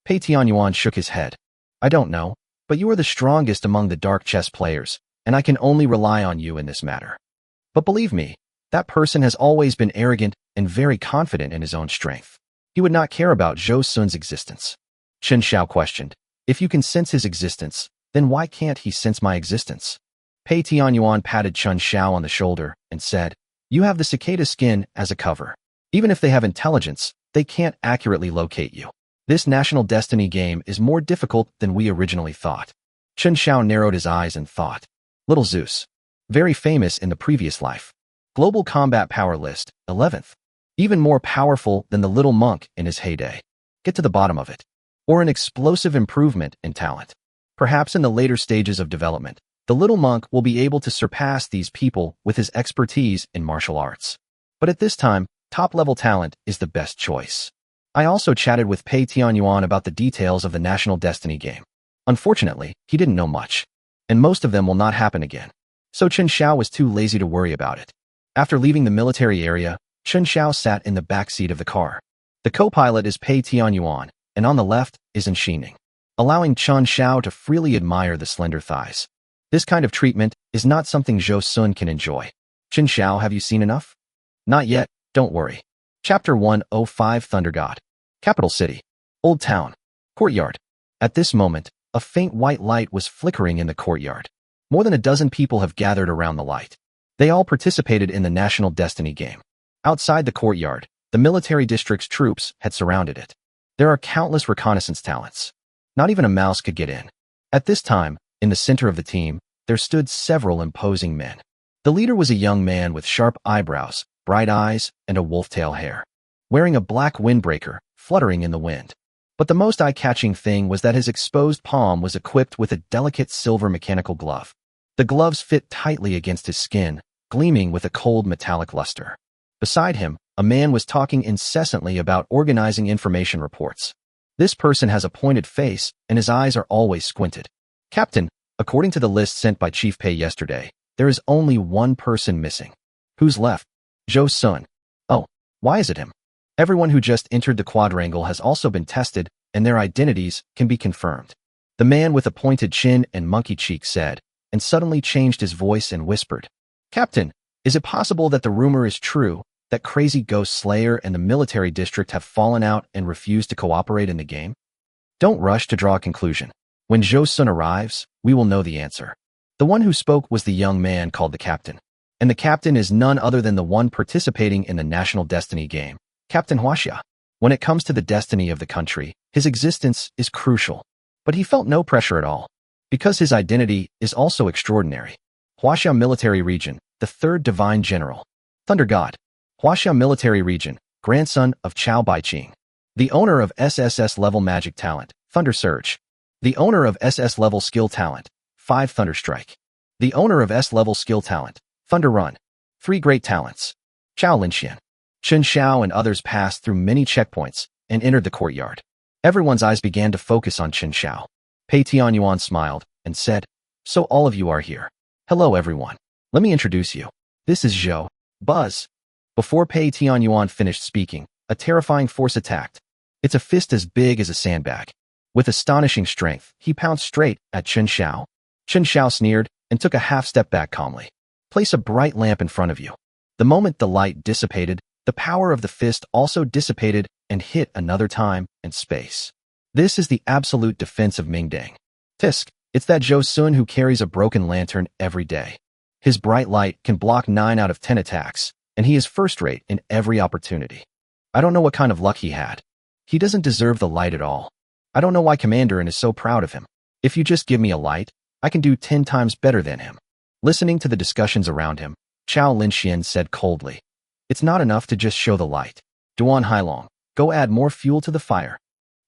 Pei Tianyuan shook his head. I don't know, but you are the strongest among the dark chess players, and I can only rely on you in this matter. But believe me, that person has always been arrogant and very confident in his own strength. He would not care about Zhou Sun's existence. Chen Xiao questioned, if you can sense his existence, then why can't he sense my existence? Pei Tianyuan patted Chen Xiao on the shoulder and said, you have the cicada skin as a cover. Even if they have intelligence, they can't accurately locate you. This National Destiny game is more difficult than we originally thought. Chen Xiao narrowed his eyes and thought. Little Zeus. Very famous in the previous life. Global Combat Power List, 11th. Even more powerful than the little monk in his heyday. Get to the bottom of it. Or an explosive improvement in talent. Perhaps in the later stages of development, the little monk will be able to surpass these people with his expertise in martial arts. But at this time, top-level talent is the best choice. I also chatted with Pei Tianyuan about the details of the National Destiny game. Unfortunately, he didn't know much. And most of them will not happen again. So Chen Xiao was too lazy to worry about it. After leaving the military area, Chen Xiao sat in the back seat of the car. The co-pilot is Pei Tianyuan, and on the left is Ximing, allowing Chen Xiao to freely admire the slender thighs. This kind of treatment is not something Zhou Sun can enjoy. Chen Xiao, have you seen enough? Not yet, don't worry. Chapter 105 Thunder God. Capital City. Old Town. Courtyard. At this moment, a faint white light was flickering in the courtyard. More than a dozen people have gathered around the light. They all participated in the National Destiny game. Outside the courtyard, the military district's troops had surrounded it. There are countless reconnaissance talents. Not even a mouse could get in. At this time, in the center of the team, there stood several imposing men. The leader was a young man with sharp eyebrows, bright eyes, and a wolf-tail hair, wearing a black windbreaker, fluttering in the wind. But the most eye-catching thing was that his exposed palm was equipped with a delicate silver mechanical glove. The gloves fit tightly against his skin, gleaming with a cold metallic luster. Beside him, a man was talking incessantly about organizing information reports. This person has a pointed face, and his eyes are always squinted. Captain, according to the list sent by Chief Pei yesterday, there is only one person missing. Who's left? Zhou Sun. Why is it him? Everyone who just entered the quadrangle has also been tested, and their identities can be confirmed. The man with a pointed chin and monkey cheeks said, and suddenly changed his voice and whispered, "Captain, is it possible that the rumor is true, that crazy Ghost Slayer and the military district have fallen out and refused to cooperate in the game? Don't rush to draw a conclusion. When Zhou Sun arrives, we will know the answer." The one who spoke was the young man called the captain. And the captain is none other than the one participating in the National Destiny game, Captain Huaxia. When it comes to the destiny of the country, his existence is crucial. But he felt no pressure at all, because his identity is also extraordinary. Huaxia Military Region, the third divine general. Thunder God. Huaxia Military Region, grandson of Chao Baiqing. The owner of SSS-level magic talent, Thunder Surge. The owner of SS-level skill talent, 5 Thunder Strike. The owner of S-level skill talent, Thunder Run. 3 great talents. Chao Linxian. Chen Xiao and others passed through many checkpoints and entered the courtyard. Everyone's eyes began to focus on Chen Xiao. Pei Tianyuan smiled and said, "So all of you are here. Hello everyone. Let me introduce you. This is Zhou. Buzz." Before Pei Tianyuan finished speaking, a terrifying force attacked. It's a fist as big as a sandbag. With astonishing strength, he pounced straight at Chen Xiao. Chen Xiao sneered and took a half step back calmly. Place a bright lamp in front of you. The moment the light dissipated, the power of the fist also dissipated and hit another time and space. This is the absolute defense of Mingdang. Tisk, it's that Zhou Sun who carries a broken lantern every day. His bright light can block 9 out of 10 attacks, and he is first-rate in every opportunity. I don't know what kind of luck he had. He doesn't deserve the light at all. I don't know why Commanderin is so proud of him. If you just give me a light, I can do 10 times better than him. Listening to the discussions around him, Chao Linxian said coldly, "It's not enough to just show the light. Duan Hailong, go add more fuel to the fire."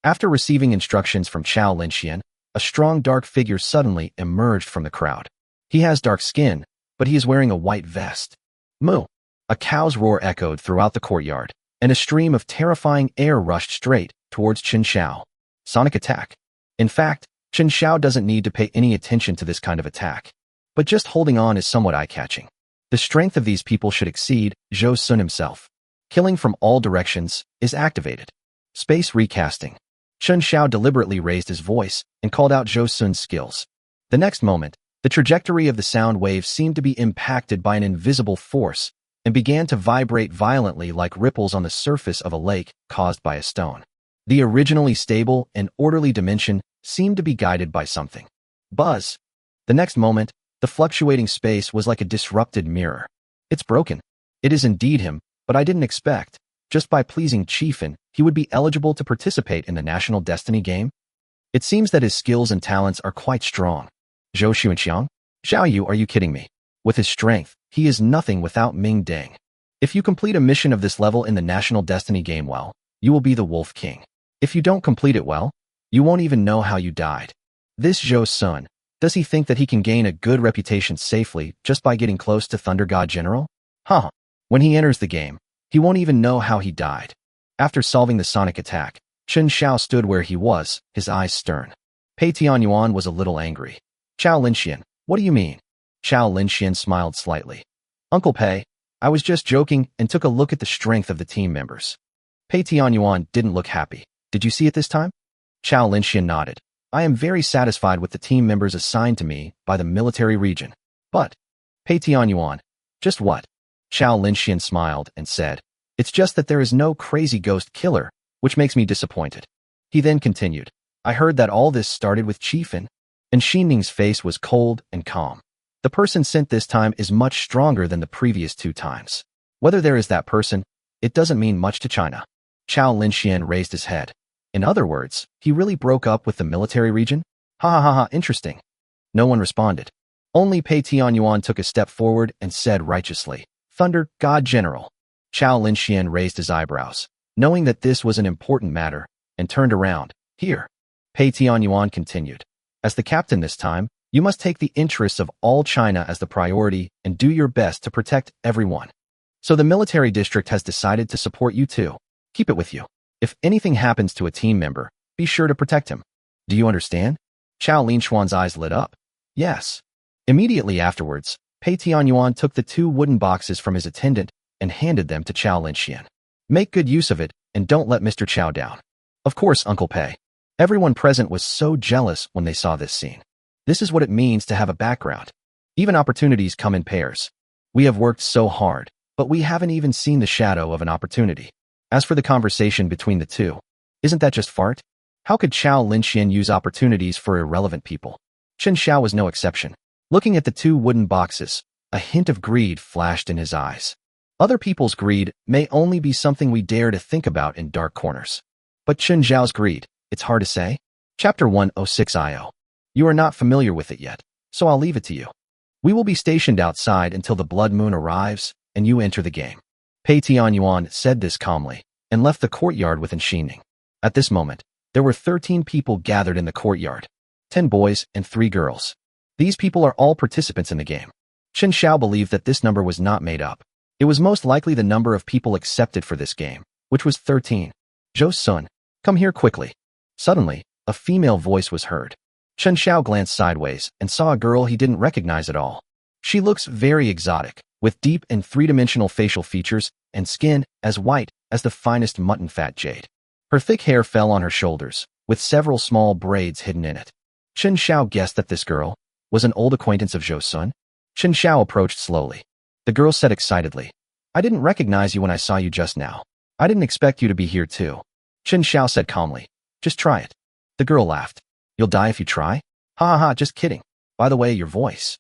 After receiving instructions from Chao Linxian, a strong dark figure suddenly emerged from the crowd. He has dark skin, but he is wearing a white vest. Moo! A cow's roar echoed throughout the courtyard, and a stream of terrifying air rushed straight towards Chen Xiao. Sonic attack. In fact, Chen Xiao doesn't need to pay any attention to this kind of attack. But just holding on is somewhat eye-catching. The strength of these people should exceed Zhou Sun himself. Killing from all directions is activated. Space recasting. Chen Xiao deliberately raised his voice and called out Zhou Sun's skills. The next moment, the trajectory of the sound wave seemed to be impacted by an invisible force and began to vibrate violently like ripples on the surface of a lake caused by a stone. The originally stable and orderly dimension seemed to be guided by something. Buzz. The next moment, the fluctuating space was like a disrupted mirror. It's broken. It is indeed him, but I didn't expect, just by pleasing Chiefin, he would be eligible to participate in the National Destiny game. It seems that his skills and talents are quite strong. Zhou Xuanxiang? Xiao Yu, are you kidding me? With his strength, he is nothing without Ming Dang. If you complete a mission of this level in the National Destiny game well, you will be the Wolf King. If you don't complete it well, you won't even know how you died. This Zhou Sun, does he think that he can gain a good reputation safely just by getting close to Thunder God General? Huh. When he enters the game, he won't even know how he died. After solving the sonic attack, Chen Xiao stood where he was, his eyes stern. Pei Tianyuan was a little angry. Chao Linxian, what do you mean? Chao Linxian smiled slightly. Uncle Pei, I was just joking and took a look at the strength of the team members. Pei Tianyuan didn't look happy. Did you see it this time? Chao Linxian nodded. I am very satisfied with the team members assigned to me by the military region. But, Pei Tianyuan, just what? Chao Linxian smiled and said, it's just that there is no crazy ghost killer, which makes me disappointed. He then continued, I heard that all this started with Chiefin, and Xinming's face was cold and calm. The person sent this time is much stronger than the previous 2 times. Whether there is that person, it doesn't mean much to China. Chao Linxian raised his head. In other words, he really broke up with the military region? Ha ha ha ha, interesting. No one responded. Only Pei Tianyuan took a step forward and said righteously, Thunder God General. Chao Linxian raised his eyebrows, knowing that this was an important matter, and turned around. Here. Pei Tianyuan continued. As the captain this time, you must take the interests of all China as the priority and do your best to protect everyone. So the military district has decided to support you too. Keep it with you. If anything happens to a team member, be sure to protect him. Do you understand? Chao Linxuan's eyes lit up. Yes. Immediately afterwards, Pei Tianyuan took the 2 wooden boxes from his attendant and handed them to Chao Linxian. Make good use of it, and don't let Mr. Xiao down. Of course, Uncle Pei. Everyone present was so jealous when they saw this scene. This is what it means to have a background. Even opportunities come in pairs. We have worked so hard, but we haven't even seen the shadow of an opportunity. As for the conversation between the two, isn't that just fart? How could Xiao Linxian use opportunities for irrelevant people? Chen Xiao was no exception. Looking at the two wooden boxes, a hint of greed flashed in his eyes. Other people's greed may only be something we dare to think about in dark corners. But Chen Xiao's greed, it's hard to say. Chapter 106 IO. You are not familiar with it yet, so I'll leave it to you. We will be stationed outside until the blood moon arrives, and you enter the game. Pei Tianyuan said this calmly, and left the courtyard with Xining. At this moment, there were 13 people gathered in the courtyard, 10 boys and 3 girls. These people are all participants in the game. Chen Xiao believed that this number was not made up. It was most likely the number of people accepted for this game, which was 13. Zhou Sun, come here quickly. Suddenly, a female voice was heard. Chen Xiao glanced sideways and saw a girl he didn't recognize at all. She looks very exotic, with deep and three-dimensional facial features and skin as white as the finest mutton fat jade. Her thick hair fell on her shoulders, with several small braids hidden in it. Chen Xiao guessed that this girl was an old acquaintance of Zhou Sun. Chen Xiao approached slowly. The girl said excitedly, I didn't recognize you when I saw you just now. I didn't expect you to be here too. Chen Xiao said calmly, just try it. The girl laughed. You'll die if you try? Ha ha ha, just kidding. By the way, your voice.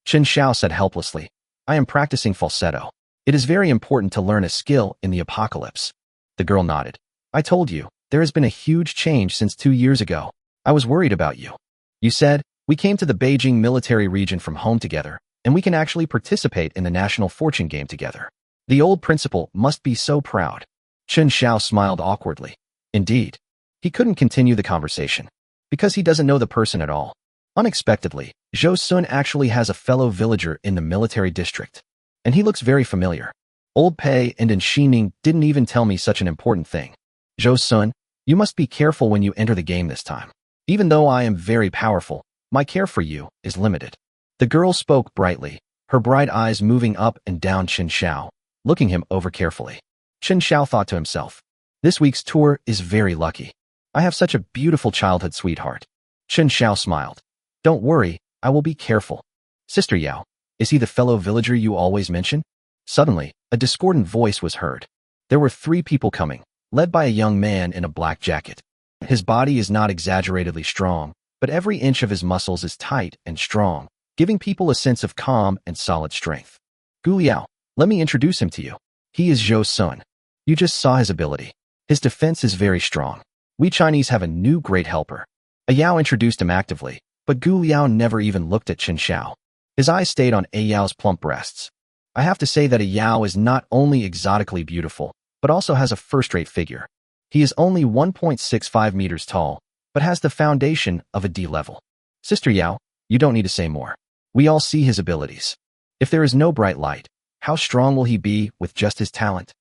Chen Xiao said helplessly, I am practicing falsetto. It is very important to learn a skill in the apocalypse. The girl nodded. I told you, there has been a huge change since 2 years ago. I was worried about you. You said, we came to the Beijing military region from home together, and we can actually participate in the national fortune game together. The old principal must be so proud. Chen Xiao smiled awkwardly. Indeed. He couldn't continue the conversation, because he doesn't know the person at all. Unexpectedly, Zhou Sun actually has a fellow villager in the military district, and he looks very familiar. Old Pei and Xining didn't even tell me such an important thing. Zhou Sun, you must be careful when you enter the game this time. Even though I am very powerful, my care for you is limited. The girl spoke brightly, her bright eyes moving up and down Chen Xiao, looking him over carefully. Chen Xiao thought to himself, this week's tour is very lucky. I have such a beautiful childhood sweetheart. Chen Xiao smiled. Don't worry, I will be careful. Sister Yao, is he the fellow villager you always mention? Suddenly, a discordant voice was heard. There were 3 people coming, led by a young man in a black jacket. His body is not exaggeratedly strong, but every inch of his muscles is tight and strong, giving people a sense of calm and solid strength. Gu Liao, let me introduce him to you. He is Zhou Sun. You just saw his ability. His defense is very strong. We Chinese have a new great helper. A Yao introduced him actively, but Gu Liao never even looked at Chen Xiao. His eyes stayed on A Yao's plump breasts. I have to say that A Yao is not only exotically beautiful, but also has a first-rate figure. He is only 1.65 meters tall, but has the foundation of a D level. Sister Yao, you don't need to say more. We all see his abilities. If there is no bright light, how strong will he be with just his talent?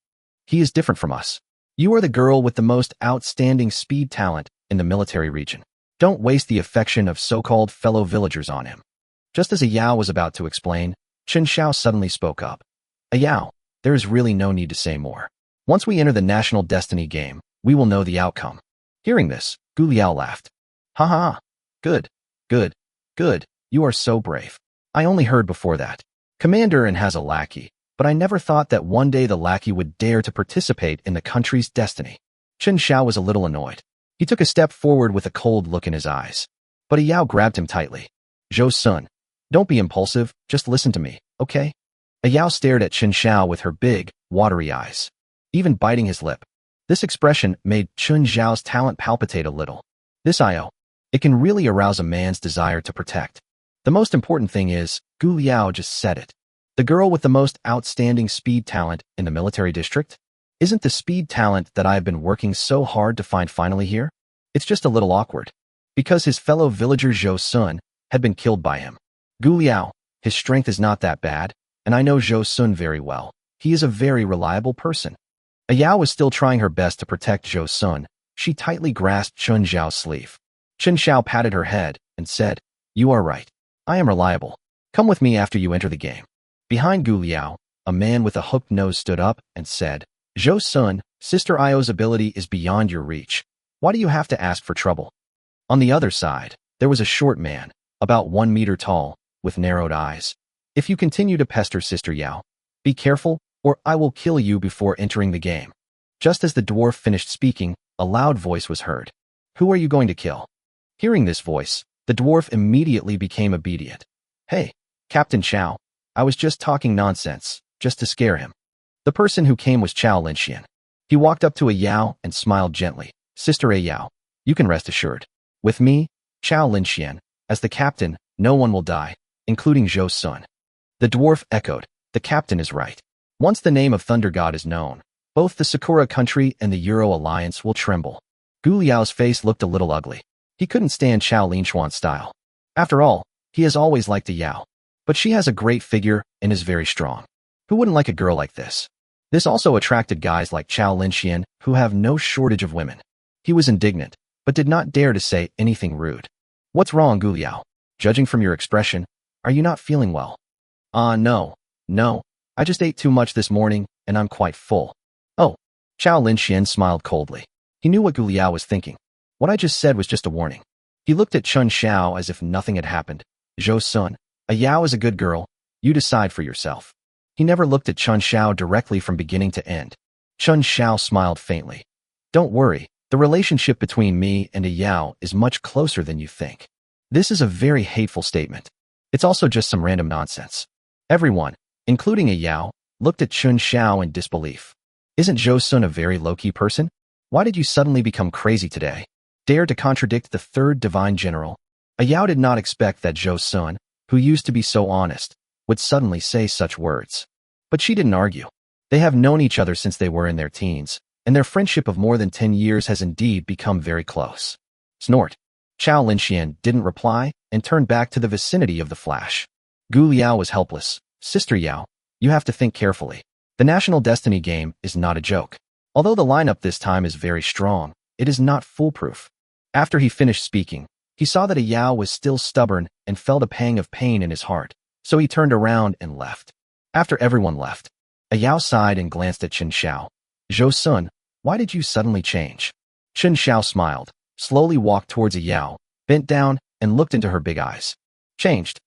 He is different from us. You are the girl with the most outstanding speed talent in the military region. Don't waste the affection of so-called fellow villagers on him. Just as A Yao was about to explain, Chen Xiao suddenly spoke up. A Yao, there is really no need to say more. Once we enter the National Destiny game, we will know the outcome. Hearing this, Gu Liao laughed. Ha ha, good, good, good, you are so brave. I only heard before that. Commander and has a lackey, but I never thought that one day the lackey would dare to participate in the country's destiny. Chen Xiao was a little annoyed. He took a step forward with a cold look in his eyes. But A Yao grabbed him tightly. Zhou Sun, don't be impulsive, just listen to me, okay? A Yao stared at Chen Xiao with her big, watery eyes, even biting his lip. This expression made Chen Xiao's talent palpitate a little. This IO, it can really arouse a man's desire to protect. The most important thing is, Gu Liao just said it. The girl with the most outstanding speed talent in the military district? Isn't the speed talent that I have been working so hard to find finally here? It's just a little awkward. Because his fellow villager Zhou Sun had been killed by him. Gu Liao, his strength is not that bad, and I know Zhou Sun very well. He is a very reliable person. A Yao was still trying her best to protect Zhou Sun. She tightly grasped Chen Xiao's sleeve. Chen Xiao patted her head and said, you are right. I am reliable. Come with me after you enter the game. Behind Gu Liao, a man with a hooked nose stood up and said, Zhou Sun, Sister Io's ability is beyond your reach. Why do you have to ask for trouble? On the other side, there was a short man, about 1 meter tall, with narrowed eyes. If you continue to pester Sister Yao, be careful, or I will kill you before entering the game. Just as the dwarf finished speaking, a loud voice was heard. Who are you going to kill? Hearing this voice, the dwarf immediately became obedient. Hey, Captain Xiao, I was just talking nonsense, just to scare him. The person who came was Chen Xiao. He walked up to a Yao and smiled gently. Sister Yao, you can rest assured. With me, Chen Xiao, as the captain, no one will die, including Zhou Sun. The dwarf echoed, the captain is right. Once the name of Thunder God is known, both the Sakura country and the Euro alliance will tremble. Gu Liao's face looked a little ugly. He couldn't stand Xiao Linshuan's style. After all, he has always liked a Yao. But she has a great figure and is very strong. Who wouldn't like a girl like this? This also attracted guys like Chen Xiao, who have no shortage of women. He was indignant, but did not dare to say anything rude. What's wrong, Gu Liao? Judging from your expression, are you not feeling well? No. I just ate too much this morning, and I'm quite full. Oh, Chen Xiao smiled coldly. He knew what Gu Liao was thinking. What I just said was just a warning. He looked at Chen Xiao as if nothing had happened. Zhou Sun, a Yao is a good girl. You decide for yourself. He never looked at Chen Xiao directly from beginning to end. Chen Xiao smiled faintly. Don't worry, the relationship between me and a Yao is much closer than you think. This is a very hateful statement. It's also just some random nonsense. Everyone, including a Yao, looked at Chen Xiao in disbelief. Isn't Zhou Sun a very low-key person? Why did you suddenly become crazy today? Dare to contradict the third divine general? A Yao did not expect that Zhou Sun, who used to be so honest, would suddenly say such words. But she didn't argue. They have known each other since they were in their teens, and their friendship of more than 10 years has indeed become very close. Snort. Chen Xiao didn't reply and turned back to the vicinity of the flash. Gu Liao was helpless. Sister Yao, you have to think carefully. The National Destiny game is not a joke. Although the lineup this time is very strong, it is not foolproof. After he finished speaking, he saw that a Yao was still stubborn and felt a pang of pain in his heart, so he turned around and left. After everyone left, a Yao sighed and glanced at Chen Xiao. Zhou Sun, why did you suddenly change? Chen Xiao smiled, slowly walked towards a Yao, bent down, and looked into her big eyes. Changed.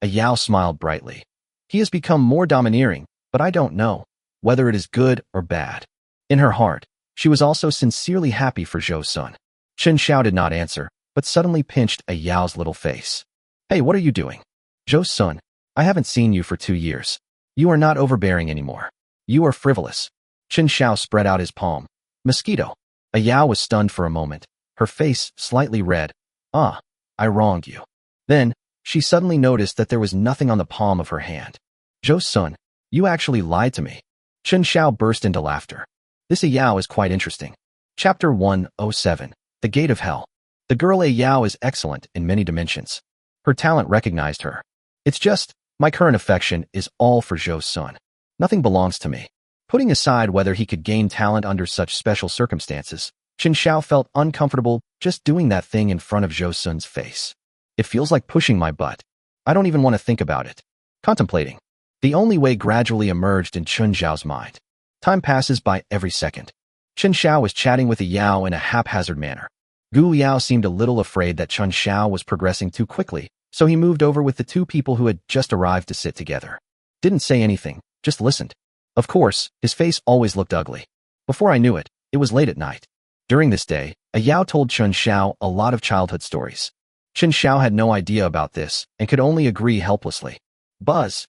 A Yao smiled brightly. He has become more domineering, but I don't know whether it is good or bad. In her heart, she was also sincerely happy for Zhou Sun. Chen Xiao did not answer, but suddenly pinched a Yao's little face. Hey, what are you doing? Zhou Sun, I haven't seen you for 2 years. You are not overbearing anymore. You are frivolous. Chen Xiao spread out his palm. Mosquito. A Yao was stunned for a moment, her face slightly red. I wronged you. Then, she suddenly noticed that there was nothing on the palm of her hand. Zhou Sun, you actually lied to me. Chen Xiao burst into laughter. This Yao is quite interesting. Chapter 107, The Gate of Hell. The girl Yao is excellent in many dimensions. Her talent recognized her. It's just, my current affection is all for Zhou Sun. Nothing belongs to me. Putting aside whether he could gain talent under such special circumstances, Chen Xiao felt uncomfortable just doing that thing in front of Zhou Sun's face. It feels like pushing my butt. I don't even want to think about it. Contemplating. The only way gradually emerged in Chen Xiao's mind. Time passes by every second. Chen Xiao was chatting with a Yao in a haphazard manner. Gu Liao seemed a little afraid that Chen Xiao was progressing too quickly, so he moved over with the 2 people who had just arrived to sit together. Didn't say anything, just listened. Of course, his face always looked ugly. Before I knew it, it was late at night. During this day, a Yao told Chen Xiao a lot of childhood stories. Chen Xiao had no idea about this and could only agree helplessly. Buzz.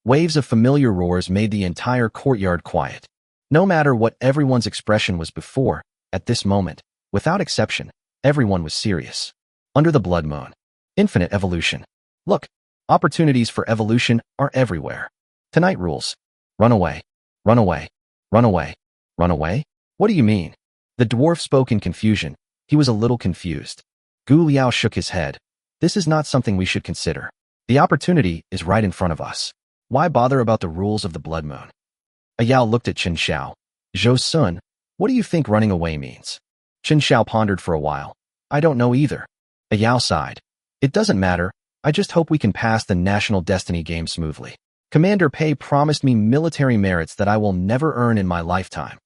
Waves of familiar roars made the entire courtyard quiet. No matter what everyone's expression was before, at this moment, without exception, everyone was serious. Under the blood moon. Infinite evolution. Look, opportunities for evolution are everywhere. Tonight rules. Run away. Run away. Run away. Run away? What do you mean? The dwarf spoke in confusion. He was a little confused. Gu Liao shook his head. This is not something we should consider. The opportunity is right in front of us. Why bother about the rules of the blood moon? A Yao looked at Chen Xiao. Zhou Sun, what do you think running away means? Chen Xiao pondered for a while. I don't know either. A Yao sighed. It doesn't matter. I just hope we can pass the National Destiny game smoothly. Commander Pei promised me military merits that I will never earn in my lifetime.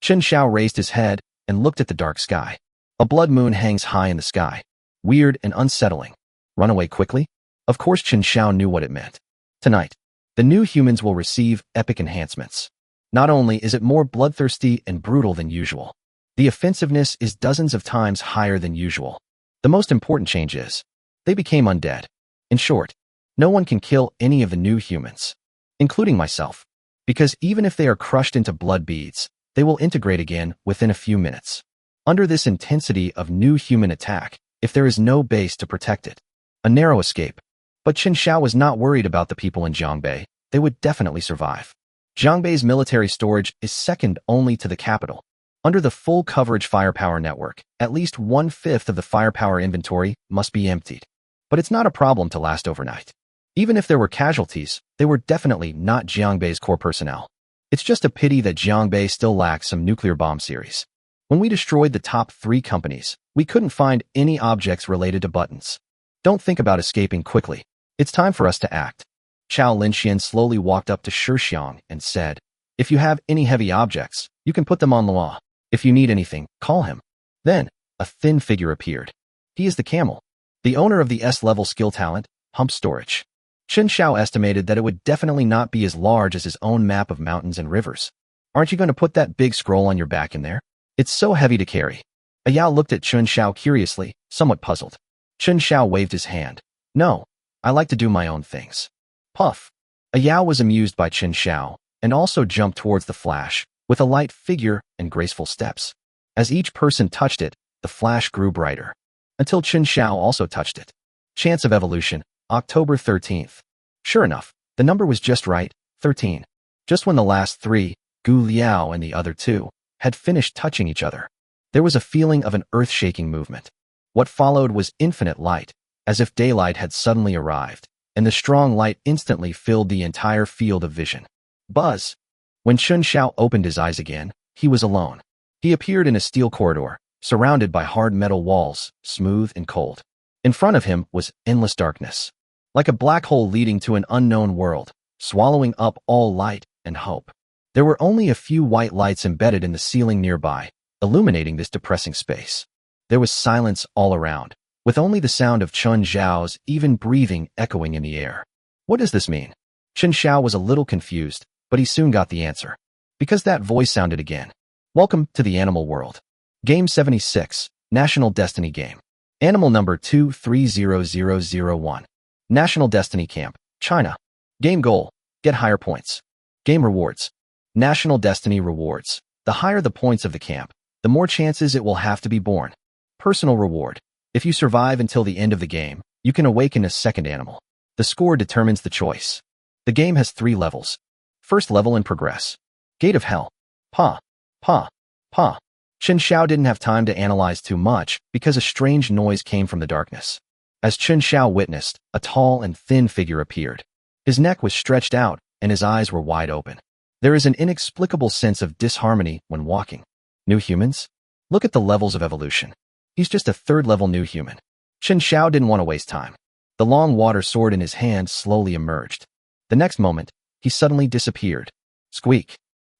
Chen Xiao raised his head and looked at the dark sky. A blood moon hangs high in the sky. Weird and unsettling. Run away quickly? Of course Chen Xiao knew what it meant. Tonight, the new humans will receive epic enhancements. Not only is it more bloodthirsty and brutal than usual, the offensiveness is dozens of times higher than usual. The most important change is, they became undead. In short, no one can kill any of the new humans, including myself, because even if they are crushed into blood beads, they will integrate again within a few minutes. Under this intensity of new human attack, if there is no base to protect it, a narrow escape. But Chen Xiao was not worried about the people in Jiangbei. They would definitely survive. Jiangbei's military storage is second only to the capital. Under the full coverage firepower network, at least 1/5 of the firepower inventory must be emptied. But it's not a problem to last overnight. Even if there were casualties, they were definitely not Jiangbei's core personnel. It's just a pity that Jiangbei still lacks some nuclear bomb series. When we destroyed the top 3 companies, we couldn't find any objects related to buttons. Don't think about escaping quickly. It's time for us to act. Chao Linxian slowly walked up to Shixiang and said, if you have any heavy objects, you can put them on Lua. If you need anything, call him. Then, a thin figure appeared. He is the camel, the owner of the S-level skill talent, Hump Storage. Chen Xiao estimated that it would definitely not be as large as his own map of mountains and rivers. Aren't you going to put that big scroll on your back in there? It's so heavy to carry. Yao looked at Chen Xiao curiously, somewhat puzzled. Chen Xiao waved his hand. No, I like to do my own things. Puff. Yao was amused by Chen Xiao, and also jumped towards the flash, with a light figure and graceful steps. As each person touched it, the flash grew brighter. Until Chen Xiao also touched it. Chance of evolution, October 13th. Sure enough, the number was just right, 13. Just when the last 3, Gu Liao and the other 2, had finished touching each other, there was a feeling of an earth-shaking movement. What followed was infinite light, as if daylight had suddenly arrived, and the strong light instantly filled the entire field of vision. Buzz! When Chen Xiao opened his eyes again, he was alone. He appeared in a steel corridor, surrounded by hard metal walls, smooth and cold. In front of him was endless darkness, like a black hole leading to an unknown world, swallowing up all light and hope. There were only a few white lights embedded in the ceiling nearby, illuminating this depressing space. There was silence all around, with only the sound of Chen Xiao's even breathing echoing in the air. What does this mean? Chen Xiao was a little confused, but he soon got the answer. Because that voice sounded again. Welcome to the animal world. Game 76, National Destiny Game. Animal number 230001. National Destiny Camp, China. Game goal, get higher points. Game rewards. National Destiny rewards. The higher the points of the camp, the more chances it will have to be born. Personal reward. If you survive until the end of the game, you can awaken a second animal. The score determines the choice. The game has 3 levels. First level and progress. Gate of Hell. Pa. Pa. Pa. Chen Xiao didn't have time to analyze too much because a strange noise came from the darkness. As Chen Xiao witnessed, a tall and thin figure appeared. His neck was stretched out and his eyes were wide open. There is an inexplicable sense of disharmony when walking. New humans? Look at the levels of evolution. He's just a 3rd level new human. Chen Xiao didn't want to waste time. The long water sword in his hand slowly emerged. The next moment, he suddenly disappeared. Squeak.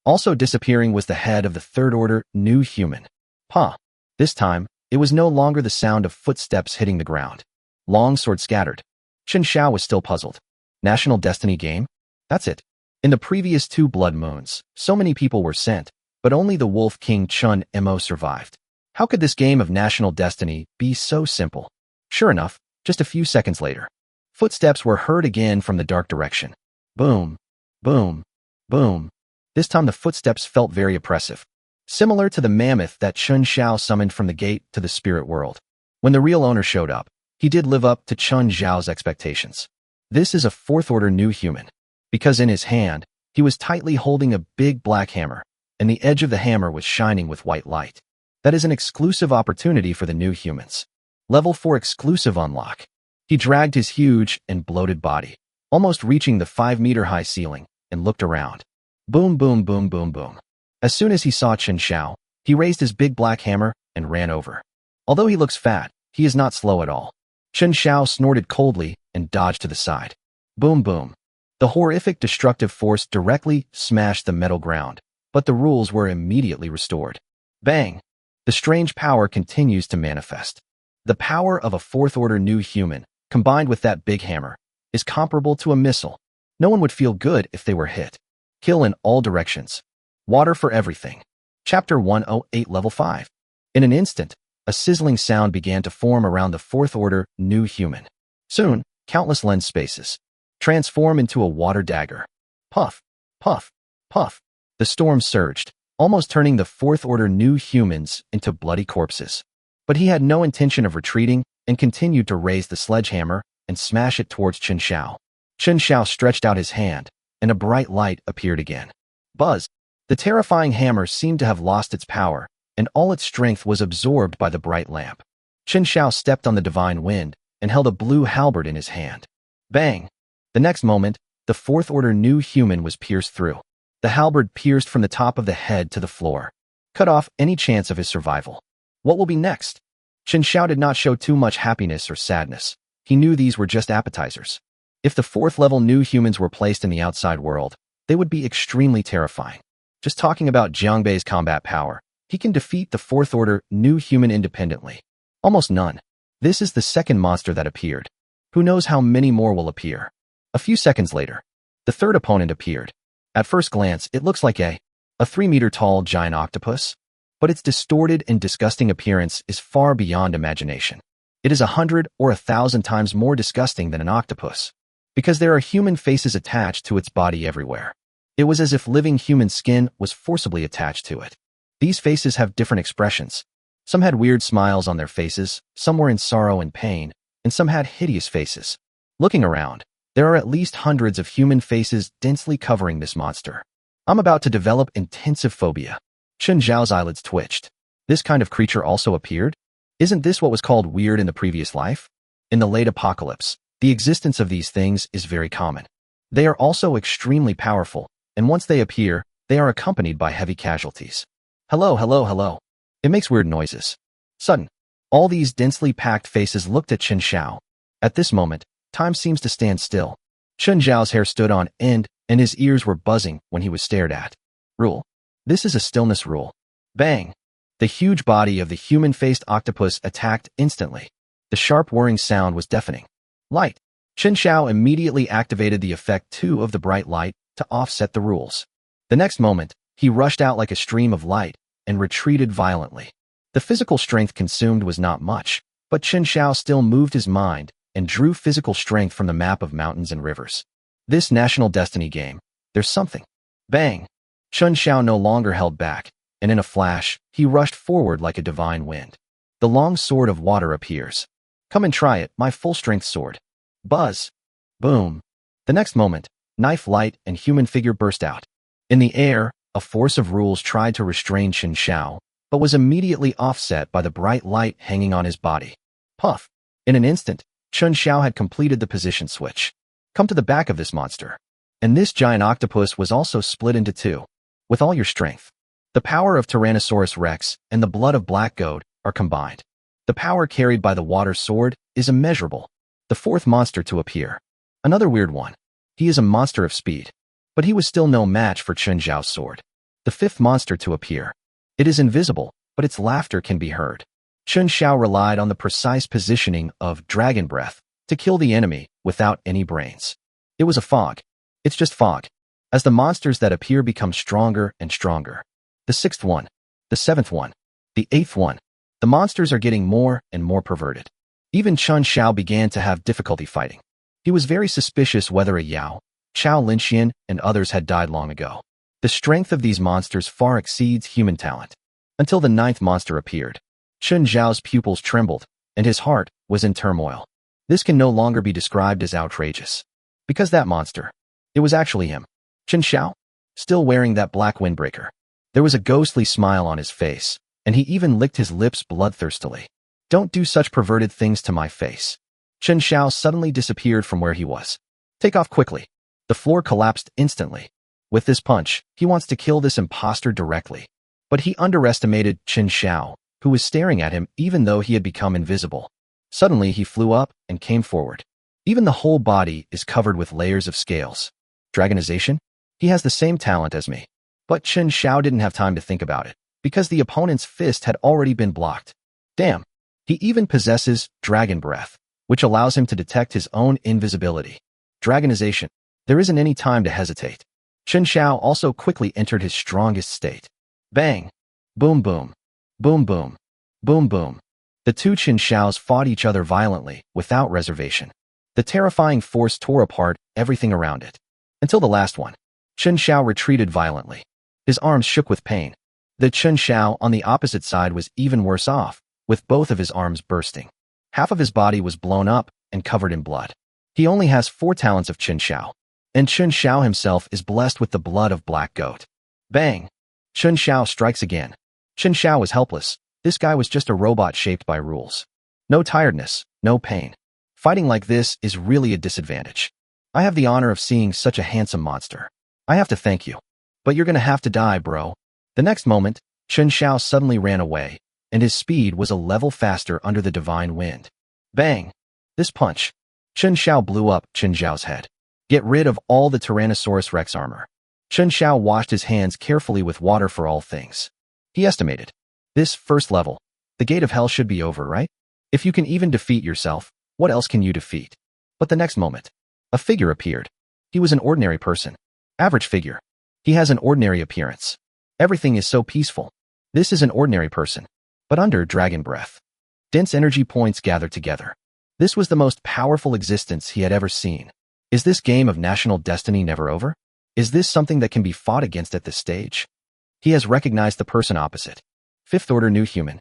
Also disappearing was the head of the 3rd order new human. Pa. This time, it was no longer the sound of footsteps hitting the ground. Long sword scattered. Chen Xiao was still puzzled. National Destiny Game? That's it. In the previous 2 blood moons, so many people were sent, but only the Wolf King Chun Mo survived. How could this game of National Destiny be so simple? Sure enough, just a few seconds later, footsteps were heard again from the dark direction. Boom, boom, boom. This time the footsteps felt very oppressive, similar to the mammoth that Chen Xiao summoned from the gate to the spirit world. When the real owner showed up, he did live up to Chen Xiao's expectations. This is a 4th order new human, because in his hand, he was tightly holding a big black hammer, and the edge of the hammer was shining with white light. That is an exclusive opportunity for the new humans. Level 4 exclusive unlock. He dragged his huge and bloated body, almost reaching the 5-meter-high ceiling, and looked around. Boom, boom, boom, boom, boom. As soon as he saw Chen Xiao, he raised his big black hammer and ran over. Although he looks fat, he is not slow at all. Chen Xiao snorted coldly and dodged to the side. Boom, boom. The horrific destructive force directly smashed the metal ground, but the rules were immediately restored. Bang! The strange power continues to manifest. The power of a fourth-order new human, combined with that big hammer, is comparable to a missile. No one would feel good if they were hit. Kill in all directions. Water for everything. Chapter 108 Level 5. In an instant, a sizzling sound began to form around the fourth-order new human. Soon, countless lens spaces transform into a water dagger. Puff, puff, puff. The storm surged, almost turning the fourth-order new humans into bloody corpses. But he had no intention of retreating and continued to raise the sledgehammer and smash it towards Chen Xiao. Chen Xiao stretched out his hand, and a bright light appeared again. Buzz! The terrifying hammer seemed to have lost its power, and all its strength was absorbed by the bright lamp. Chen Xiao stepped on the divine wind and held a blue halberd in his hand. Bang! The next moment, the fourth-order new human was pierced through. The halberd pierced from the top of the head to the floor, cut off any chance of his survival. What will be next? Chen Xiao did not show too much happiness or sadness. He knew these were just appetizers. If the fourth-level new humans were placed in the outside world, they would be extremely terrifying. Just talking about Jiangbei's combat power, he can defeat the fourth-order new human independently. Almost none. This is the second monster that appeared. Who knows how many more will appear? A few seconds later, the third opponent appeared. At first glance, it looks like a 3-meter-tall giant octopus, but its distorted and disgusting appearance is far beyond imagination. It is 100 or 1,000 times more disgusting than an octopus, because there are human faces attached to its body everywhere. It was as if living human skin was forcibly attached to it. These faces have different expressions. Some had weird smiles on their faces, some were in sorrow and pain, and some had hideous faces. Looking around, there are at least hundreds of human faces densely covering this monster. I'm about to develop intensive phobia. Chen Xiao's eyelids twitched. This kind of creature also appeared? Isn't this what was called weird in the previous life? In the late apocalypse, the existence of these things is very common. They are also extremely powerful, and once they appear, they are accompanied by heavy casualties. Hello, hello, hello. It makes weird noises. Sudden, all these densely packed faces looked at Chen Xiao. At this moment, time seems to stand still. Chen Xiao's hair stood on end, and his ears were buzzing when he was stared at. Rule. This is a stillness rule. Bang! The huge body of the human-faced octopus attacked instantly. The sharp whirring sound was deafening. Light. Chen Xiao immediately activated the effect 2 of the bright light to offset the rules. The next moment, he rushed out like a stream of light and retreated violently. The physical strength consumed was not much, but Chen Xiao still moved his mind and drew physical strength from the map of mountains and rivers. This national destiny game, there's something. Bang! Chen Xiao no longer held back, and in a flash, he rushed forward like a divine wind. The long sword of water appears. Come and try it, my full-strength sword. Buzz! Boom! The next moment, knife light and human figure burst out. In the air, a force of rules tried to restrain Chen Xiao, but was immediately offset by the bright light hanging on his body. Puff! In an instant, Chen Xiao had completed the position switch. Come to the back of this monster. And this giant octopus was also split into 2. With all your strength. The power of Tyrannosaurus Rex and the blood of Black Goat are combined. The power carried by the water sword is immeasurable. The fourth monster to appear. Another weird one. He is a monster of speed. But he was still no match for Chen Xiao's sword. The fifth monster to appear. It is invisible, but its laughter can be heard. Chen Xiao relied on the precise positioning of dragon breath to kill the enemy without any brains. It was a fog. It's just fog. As the monsters that appear become stronger and stronger. The 6th one. The 7th one. The 8th one. The monsters are getting more and more perverted. Even Chen Xiao began to have difficulty fighting. He was very suspicious whether a Yao, Chao Linxian, and others had died long ago. The strength of these monsters far exceeds human talent. Until the 9th monster appeared. Chen Xiao's pupils trembled, and his heart was in turmoil. This can no longer be described as outrageous. Because that monster. It was actually him. Chen Xiao? Still wearing that black windbreaker. There was a ghostly smile on his face, and he even licked his lips bloodthirstily. Don't do such perverted things to my face. Chen Xiao suddenly disappeared from where he was. Take off quickly. The floor collapsed instantly. With this punch, he wants to kill this imposter directly. But he underestimated Chen Xiao, who was staring at him even though he had become invisible. Suddenly he flew up and came forward. Even the whole body is covered with layers of scales. Dragonization? He has the same talent as me. But Chen Xiao didn't have time to think about it, because the opponent's fist had already been blocked. Damn. He even possesses Dragon Breath, which allows him to detect his own invisibility. Dragonization. There isn't any time to hesitate. Chen Xiao also quickly entered his strongest state. Bang! Boom boom. Boom boom. Boom boom. The two Chen Xiaos fought each other violently, without reservation. The terrifying force tore apart everything around it. Until the last one. Chen Xiao retreated violently. His arms shook with pain. The Chen Xiao on the opposite side was even worse off, with both of his arms bursting. Half of his body was blown up and covered in blood. He only has 4 talents of Chen Xiao, and Chen Xiao himself is blessed with the blood of Black Goat. Bang! Chen Xiao strikes again. Chen Xiao was helpless. This guy was just a robot shaped by rules. No tiredness, no pain. Fighting like this is really a disadvantage. I have the honor of seeing such a handsome monster. I have to thank you. But you're gonna have to die, bro. The next moment, Chen Xiao suddenly ran away, and his speed was a level faster under the divine wind. Bang! This punch. Chen Xiao blew up Chen Xiao's head. Get rid of all the Tyrannosaurus Rex armor. Chen Xiao washed his hands carefully with water for all things. He estimated. This first level. The gate of hell should be over, right? If you can even defeat yourself, what else can you defeat? But the next moment, a figure appeared. He was an ordinary person. Average figure. He has an ordinary appearance. Everything is so peaceful. This is an ordinary person. But under Dragon Breath. Dense energy points gathered together. This was the most powerful existence he had ever seen. Is this game of national destiny never over? Is this something that can be fought against at this stage? He has recognized the person opposite. 5th order new human.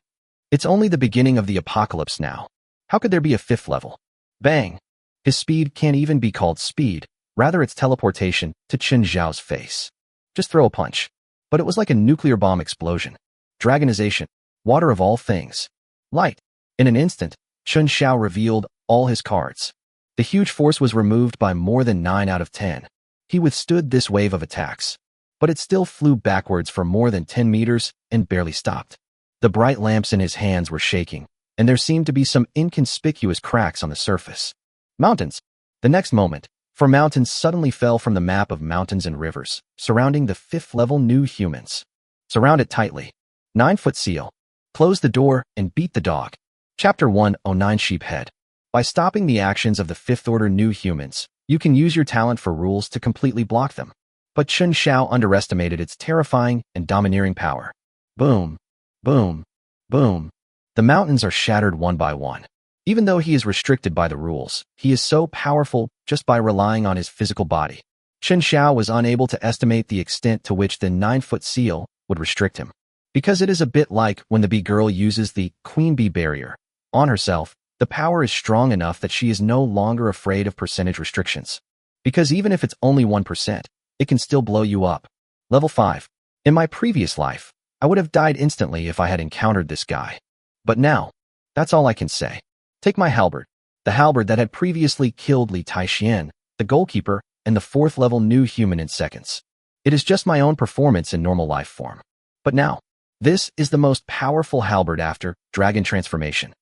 It's only the beginning of the apocalypse now. How could there be a 5th level? Bang! His speed can't even be called speed, rather it's teleportation to Chen Xiao's face. Just throw a punch. But it was like a nuclear bomb explosion. Dragonization. Water of all things. Light. In an instant, Chen Xiao revealed all his cards. The huge force was removed by more than 9 out of 10. He withstood this wave of attacks. But it still flew backwards for more than 10 meters and barely stopped. The bright lamps in his hands were shaking, and there seemed to be some inconspicuous cracks on the surface. Mountains. The next moment, 4 mountains suddenly fell from the map of mountains and rivers, surrounding the 5th level new humans. Surround it tightly. 9-foot seal. Close the door and beat the dog. Chapter 109 Sheephead. By stopping the actions of the 5th order new humans, you can use your talent for rules to completely block them. But Chen Xiao underestimated its terrifying and domineering power. Boom. Boom. Boom. The mountains are shattered one by one. Even though he is restricted by the rules, he is so powerful just by relying on his physical body. Chen Xiao was unable to estimate the extent to which the 9-foot seal would restrict him. Because it is a bit like when the bee girl uses the queen bee barrier on herself, the power is strong enough that she is no longer afraid of percentage restrictions. Because even if it's only 1%, it can still blow you up. Level 5. In my previous life, I would have died instantly if I had encountered this guy. But now, that's all I can say. Take my halberd. The halberd that had previously killed Li Taixian, the goalkeeper, and the 4th level new human in seconds. It is just my own performance in normal life form. But now, this is the most powerful halberd after dragon transformation.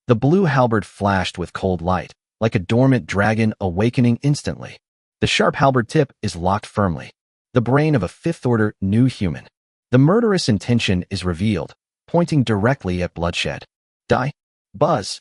The blue halberd flashed with cold light, like a dormant dragon awakening instantly. The sharp halberd tip is locked firmly. The brain of a 5th order new human. The murderous intention is revealed, pointing directly at bloodshed. Die. Buzz.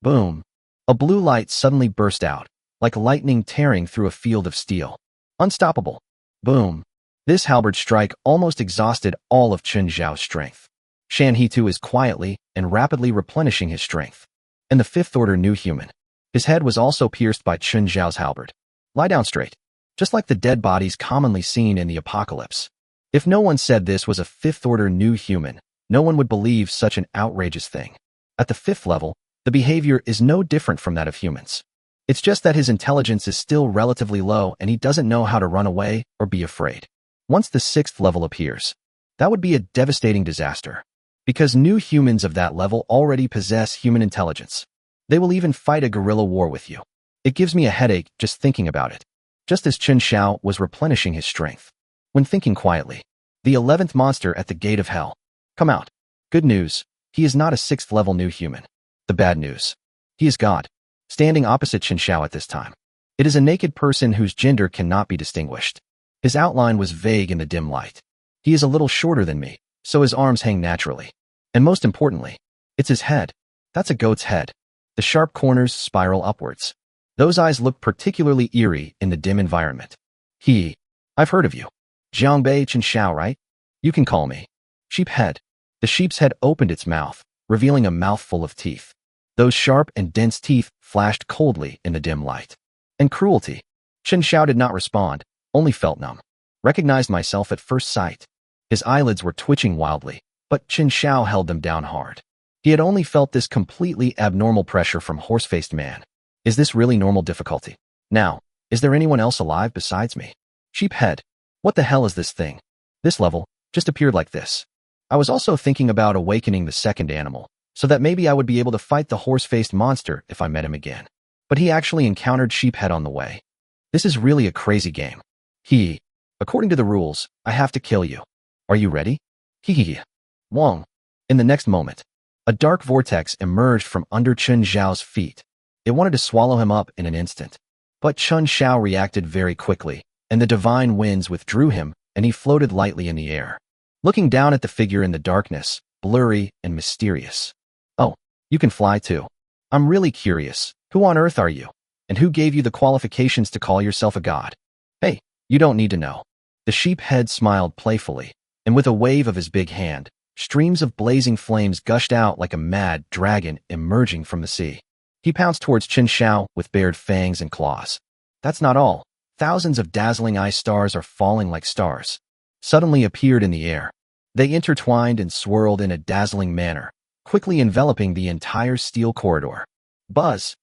Boom. A blue light suddenly burst out, like lightning tearing through a field of steel. Unstoppable. Boom. This halberd strike almost exhausted all of Chen Xiao's strength. Shan He too is quietly and rapidly replenishing his strength. And the 5th order new human. His head was also pierced by Chen Xiao's halberd. Lie down straight. Just like the dead bodies commonly seen in the apocalypse. If no one said this was a 5th order new human, no one would believe such an outrageous thing. At the 5th level, the behavior is no different from that of humans. It's just that his intelligence is still relatively low and he doesn't know how to run away or be afraid. Once the 6th level appears, that would be a devastating disaster. Because new humans of that level already possess human intelligence. They will even fight a guerrilla war with you. It gives me a headache just thinking about it. Just as Chen Xiao was replenishing his strength. When thinking quietly, the 11th monster at the gate of hell. Come out. Good news, he is not a 6th level new human. The bad news. He is God. Standing opposite Chen Xiao at this time. It is a naked person whose gender cannot be distinguished. His outline was vague in the dim light. He is a little shorter than me, so his arms hang naturally. And most importantly, it's his head. That's a goat's head. The sharp corners spiral upwards. Those eyes look particularly eerie in the dim environment. I've heard of you. Jiangbei Chen Xiao, right? You can call me Sheep Head. The sheep's head opened its mouth, revealing a mouthful of teeth. Those sharp and dense teeth flashed coldly in the dim light. And cruelty. Chen Xiao did not respond, only felt numb. Recognized myself at first sight. His eyelids were twitching wildly, but Chen Xiao held them down hard. He had only felt this completely abnormal pressure from horse-faced man. Is this really normal difficulty? Now, is there anyone else alive besides me? Sheep Head. What the hell is this thing? This level just appeared like this. I was also thinking about awakening the second animal, so that maybe I would be able to fight the horse-faced monster if I met him again. But he actually encountered Sheephead on the way. This is really a crazy game. According to the rules, I have to kill you. Are you ready? Wong. In the next moment, a dark vortex emerged from under Chen Xiao's feet. It wanted to swallow him up in an instant. But Chen Xiao reacted very quickly, and the divine winds withdrew him, and he floated lightly in the air. Looking down at the figure in the darkness, blurry and mysterious. Oh, you can fly too. I'm really curious. Who on earth are you? And who gave you the qualifications to call yourself a god? Hey, you don't need to know. The sheep head smiled playfully, and with a wave of his big hand, streams of blazing flames gushed out like a mad dragon emerging from the sea. He pounced towards Chen Xiao with bared fangs and claws. That's not all. Thousands of dazzling ice stars are falling like stars. Suddenly appeared in the air. They intertwined and swirled in a dazzling manner, quickly enveloping the entire steel corridor. Buzz!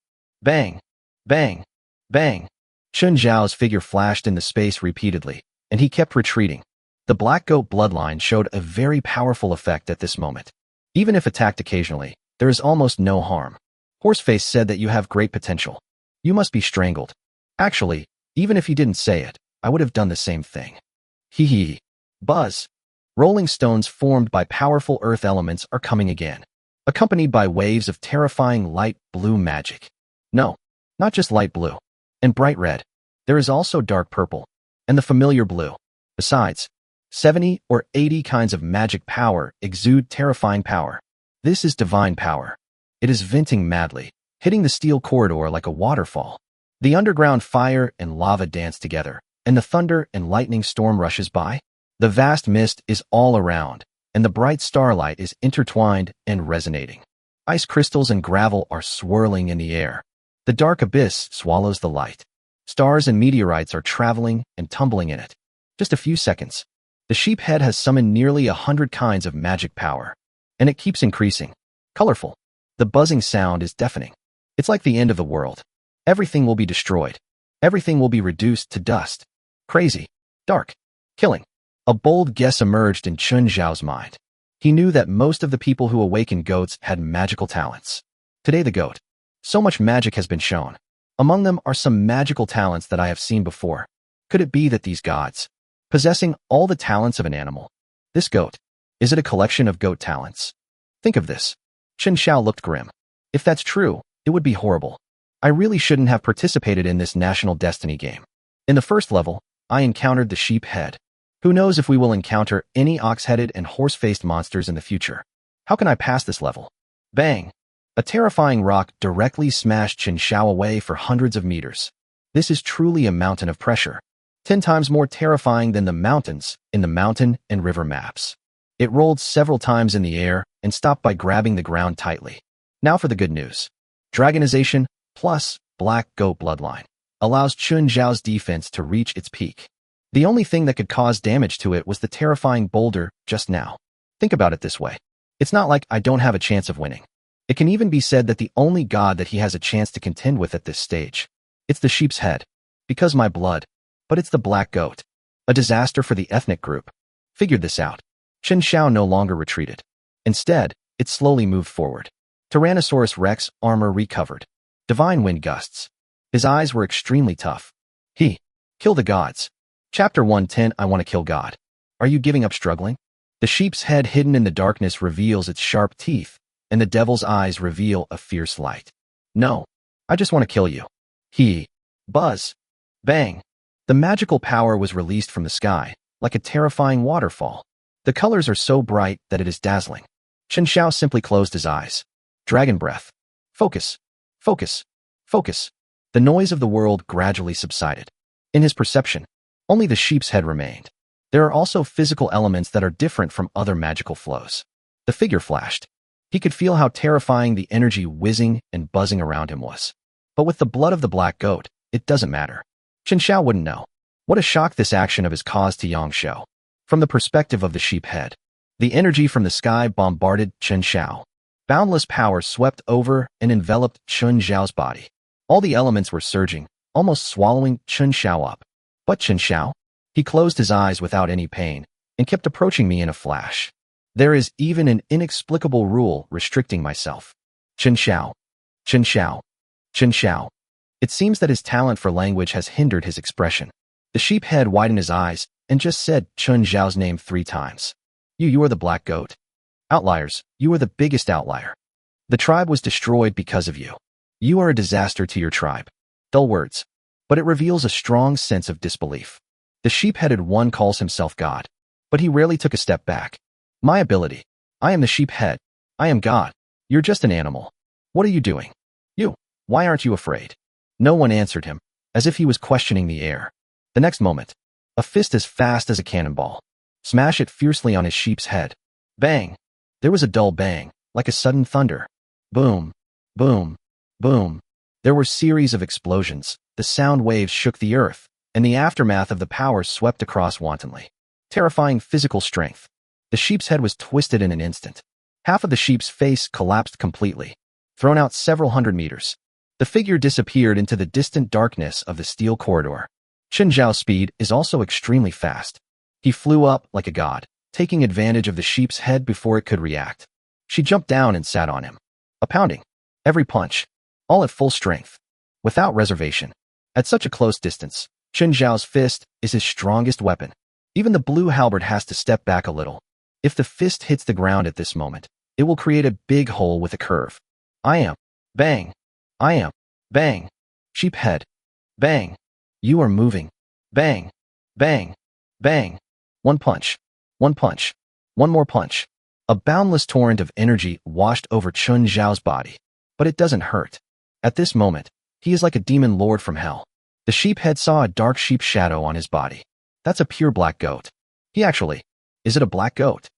Bang! Bang! Bang! Chen Xiao's figure flashed in the space repeatedly, and he kept retreating. The black goat bloodline showed a very powerful effect at this moment. Even if attacked occasionally, there is almost no harm. Horseface said that you have great potential. You must be strangled. Actually, even if he didn't say it, I would have done the same thing. Buzz! Rolling stones formed by powerful earth elements are coming again, accompanied by waves of terrifying light blue magic. No, not just light blue and bright red. There is also dark purple and the familiar blue. Besides, 70 or 80 kinds of magic power exude terrifying power. This is divine power. It is venting madly, hitting the steel corridor like a waterfall. The underground fire and lava dance together, and the thunder and lightning storm rushes by. The vast mist is all around, and the bright starlight is intertwined and resonating. Ice crystals and gravel are swirling in the air. The dark abyss swallows the light. Stars and meteorites are traveling and tumbling in it. Just a few seconds. The sheep head has summoned nearly 100 kinds of magic power, and it keeps increasing. Colorful. The buzzing sound is deafening. It's like the end of the world. Everything will be destroyed. Everything will be reduced to dust. Crazy. Dark. Killing. A bold guess emerged in Chen Xiao's mind. He knew that most of the people who awakened goats had magical talents. Today the goat. So much magic has been shown. Among them are some magical talents that I have seen before. Could it be that these gods, possessing all the talents of an animal? This goat. Is it a collection of goat talents? Think of this. Chen Xiao looked grim. If that's true, it would be horrible. I really shouldn't have participated in this national destiny game. In the first level, I encountered the sheep head. Who knows if we will encounter any ox-headed and horse-faced monsters in the future? How can I pass this level? Bang! A terrifying rock directly smashed Chen Xiao away for hundreds of meters. This is truly a mountain of pressure. 10 times more terrifying than the mountains in the mountain and river maps. It rolled several times in the air and stopped by grabbing the ground tightly. Now for the good news. Dragonization plus black goat bloodline allows Chen Xiao's defense to reach its peak. The only thing that could cause damage to it was the terrifying boulder just now. Think about it this way. It's not like I don't have a chance of winning. It can even be said that the only god that he has a chance to contend with at this stage. It's the sheep's head. Because my blood. But it's the black goat. A disaster for the ethnic group. Figured this out. Chen Xiao no longer retreated. Instead, it slowly moved forward. Tyrannosaurus Rex armor recovered. Divine wind gusts. His eyes were extremely tough. Kill the gods. Chapter 110 I want to kill God. Are you giving up struggling? The sheep's head hidden in the darkness reveals its sharp teeth, and the devil's eyes reveal a fierce light. No, I just want to kill you. Buzz. Bang. The magical power was released from the sky, like a terrifying waterfall. The colors are so bright that it is dazzling. Chen Xiao simply closed his eyes. Dragon breath. Focus. Focus. Focus. The noise of the world gradually subsided. In his perception, only the sheep's head remained. There are also physical elements that are different from other magical flows. The figure flashed. He could feel how terrifying the energy whizzing and buzzing around him was. But with the blood of the black goat, it doesn't matter. Chen Xiao wouldn't know. What a shock this action of his caused to Yang Shou. From the perspective of the sheep head, the energy from the sky bombarded Chen Xiao. Boundless power swept over and enveloped Chen Xiao's body. All the elements were surging, almost swallowing Chen Xiao up. But Chen Xiao? He closed his eyes without any pain and kept approaching me in a flash. There is even an inexplicable rule restricting myself. Chen Xiao. Chen Xiao. Chen Xiao. It seems that his talent for language has hindered his expression. The sheep head widened his eyes and just said Chen Xiao's name 3 times. You are the black goat. Outliers, you are the biggest outlier. The tribe was destroyed because of you. You are a disaster to your tribe. Dull words. But it reveals a strong sense of disbelief. The sheep-headed one calls himself God, but he rarely took a step back. My ability. I am the sheep head. I am God. You're just an animal. What are you doing? You. Why aren't you afraid? No one answered him, as if he was questioning the air. The next moment, a fist as fast as a cannonball. Smash it fiercely on his sheep's head. Bang! There was a dull bang, like a sudden thunder. Boom. Boom. Boom. There were series of explosions. The sound waves shook the earth, and the aftermath of the power swept across wantonly. Terrifying physical strength. The sheep's head was twisted in an instant. Half of the sheep's face collapsed completely, thrown out several hundred meters. The figure disappeared into the distant darkness of the steel corridor. Chen Xiao's speed is also extremely fast. He flew up like a god, taking advantage of the sheep's head before it could react. She jumped down and sat on him. A pounding. Every punch. All at full strength. Without reservation. At such a close distance, Chen Xiao's fist is his strongest weapon. Even the blue halberd has to step back a little. If the fist hits the ground at this moment, it will create a big hole with a curve. I am. Bang. I am. Bang. Sheep head. Bang. You are moving. Bang. Bang. Bang. One punch. One punch. One more punch. A boundless torrent of energy washed over Chen Xiao's body. But it doesn't hurt. At this moment, he is like a demon lord from hell. The sheep head saw a dark sheep shadow on his body. That's a pure black goat. Is it a black goat?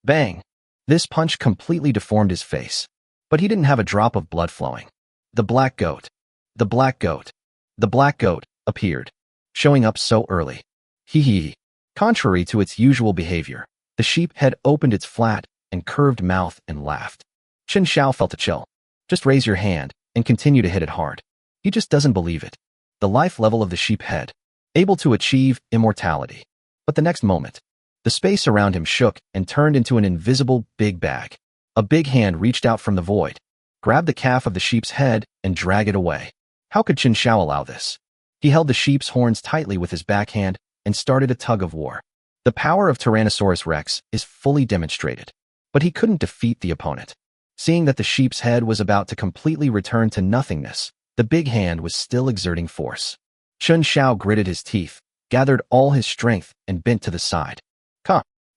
Bang. This punch completely deformed his face. But he didn't have a drop of blood flowing. The black goat. The black goat. The black goat appeared. Showing up so early. Hee hee. Contrary to its usual behavior, the sheep head opened its flat and curved mouth and laughed. Chen Xiao felt a chill. Just raise your hand and continue to hit it hard. He just doesn't believe it. The life level of the sheep head. Able to achieve immortality. But the next moment, the space around him shook and turned into an invisible big bag. A big hand reached out from the void, grabbed the calf of the sheep's head and dragged it away. How could Chen Xiao allow this? He held the sheep's horns tightly with his backhand and started a tug of war. The power of Tyrannosaurus Rex is fully demonstrated, but he couldn't defeat the opponent. Seeing that the sheep's head was about to completely return to nothingness, the big hand was still exerting force. Chen Xiao gritted his teeth, gathered all his strength, and bent to the side.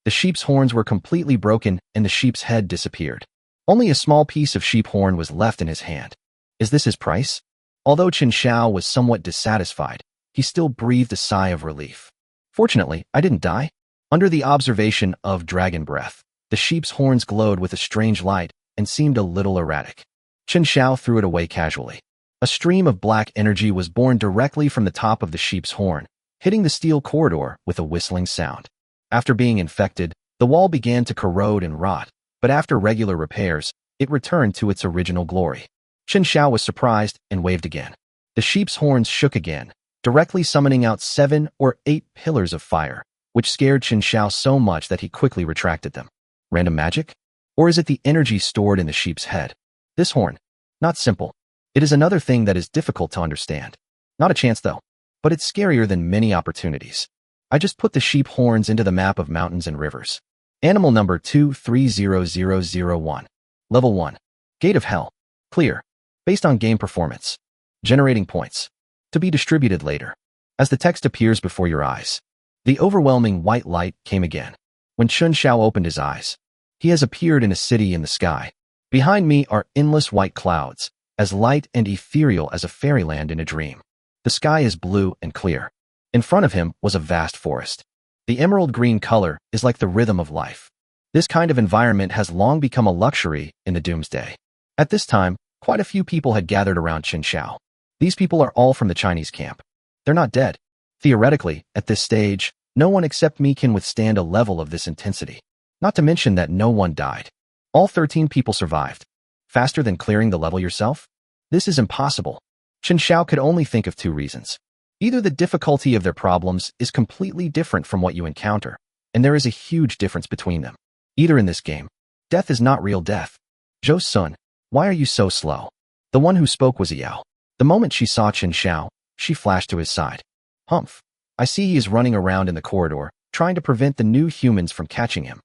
The sheep's horns were completely broken and the sheep's head disappeared. Only a small piece of sheep horn was left in his hand. Is this his price? Although Chen Xiao was somewhat dissatisfied, he still breathed a sigh of relief. Fortunately, I didn't die. Under the observation of dragon breath, the sheep's horns glowed with a strange light and seemed a little erratic. Chen Xiao threw it away casually. A stream of black energy was born directly from the top of the sheep's horn, hitting the steel corridor with a whistling sound. After being infected, the wall began to corrode and rot, but after regular repairs, it returned to its original glory. Chen Xiao was surprised and waved again. The sheep's horns shook again, directly summoning out 7 or 8 pillars of fire, which scared Chen Xiao so much that he quickly retracted them. Random magic? Or is it the energy stored in the sheep's head? This horn? Not simple. It is another thing that is difficult to understand. Not a chance though, but it's scarier than many opportunities. I just put the sheep horns into the map of mountains and rivers. Animal number 230001. Level 1. Gate of Hell. Clear. Based on game performance. Generating points. To be distributed later. As the text appears before your eyes. The overwhelming white light came again. When Chen Xiao opened his eyes, he has appeared in a city in the sky. Behind me are endless white clouds, as light and ethereal as a fairyland in a dream. The sky is blue and clear. In front of him was a vast forest. The emerald green color is like the rhythm of life. This kind of environment has long become a luxury in the Doomsday. At this time, quite a few people had gathered around Chen Xiao. These people are all from the Chinese camp. They're not dead. Theoretically, at this stage, no one except me can withstand a level of this intensity. Not to mention that no one died. All 13 people survived. Faster than clearing the level yourself? This is impossible. Chen Xiao could only think of two reasons. Either the difficulty of their problems is completely different from what you encounter, and there is a huge difference between them. Either in this game, death is not real death. Zhou Sun, why are you so slow? The one who spoke was Yao. The moment she saw Chen Xiao, she flashed to his side. Humph. I see he is running around in the corridor, trying to prevent the new humans from catching him.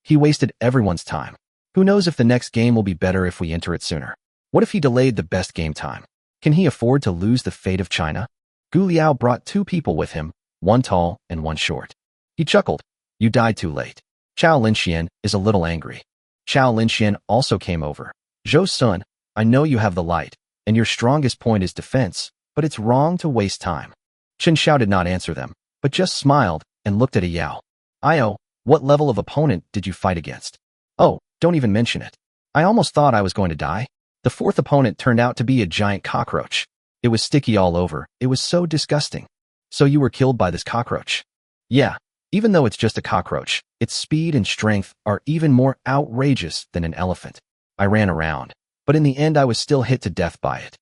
He wasted everyone's time. Who knows if the next game will be better if we enter it sooner? What if he delayed the best game time? Can he afford to lose the fate of China? Gu Liao brought two people with him, one tall and one short. He chuckled. You died too late. Chao Linxian is a little angry. Chao Linxian also came over. Zhou Sun, I know you have the light, and your strongest point is defense, but it's wrong to waste time. Chen Xiao did not answer them, but just smiled and looked at Yao. Io, what level of opponent did you fight against? Oh, don't even mention it. I almost thought I was going to die. The fourth opponent turned out to be a giant cockroach. It was sticky all over. It was so disgusting. So you were killed by this cockroach? Yeah, even though it's just a cockroach, its speed and strength are even more outrageous than an elephant. I ran around, but in the end I was still hit to death by it.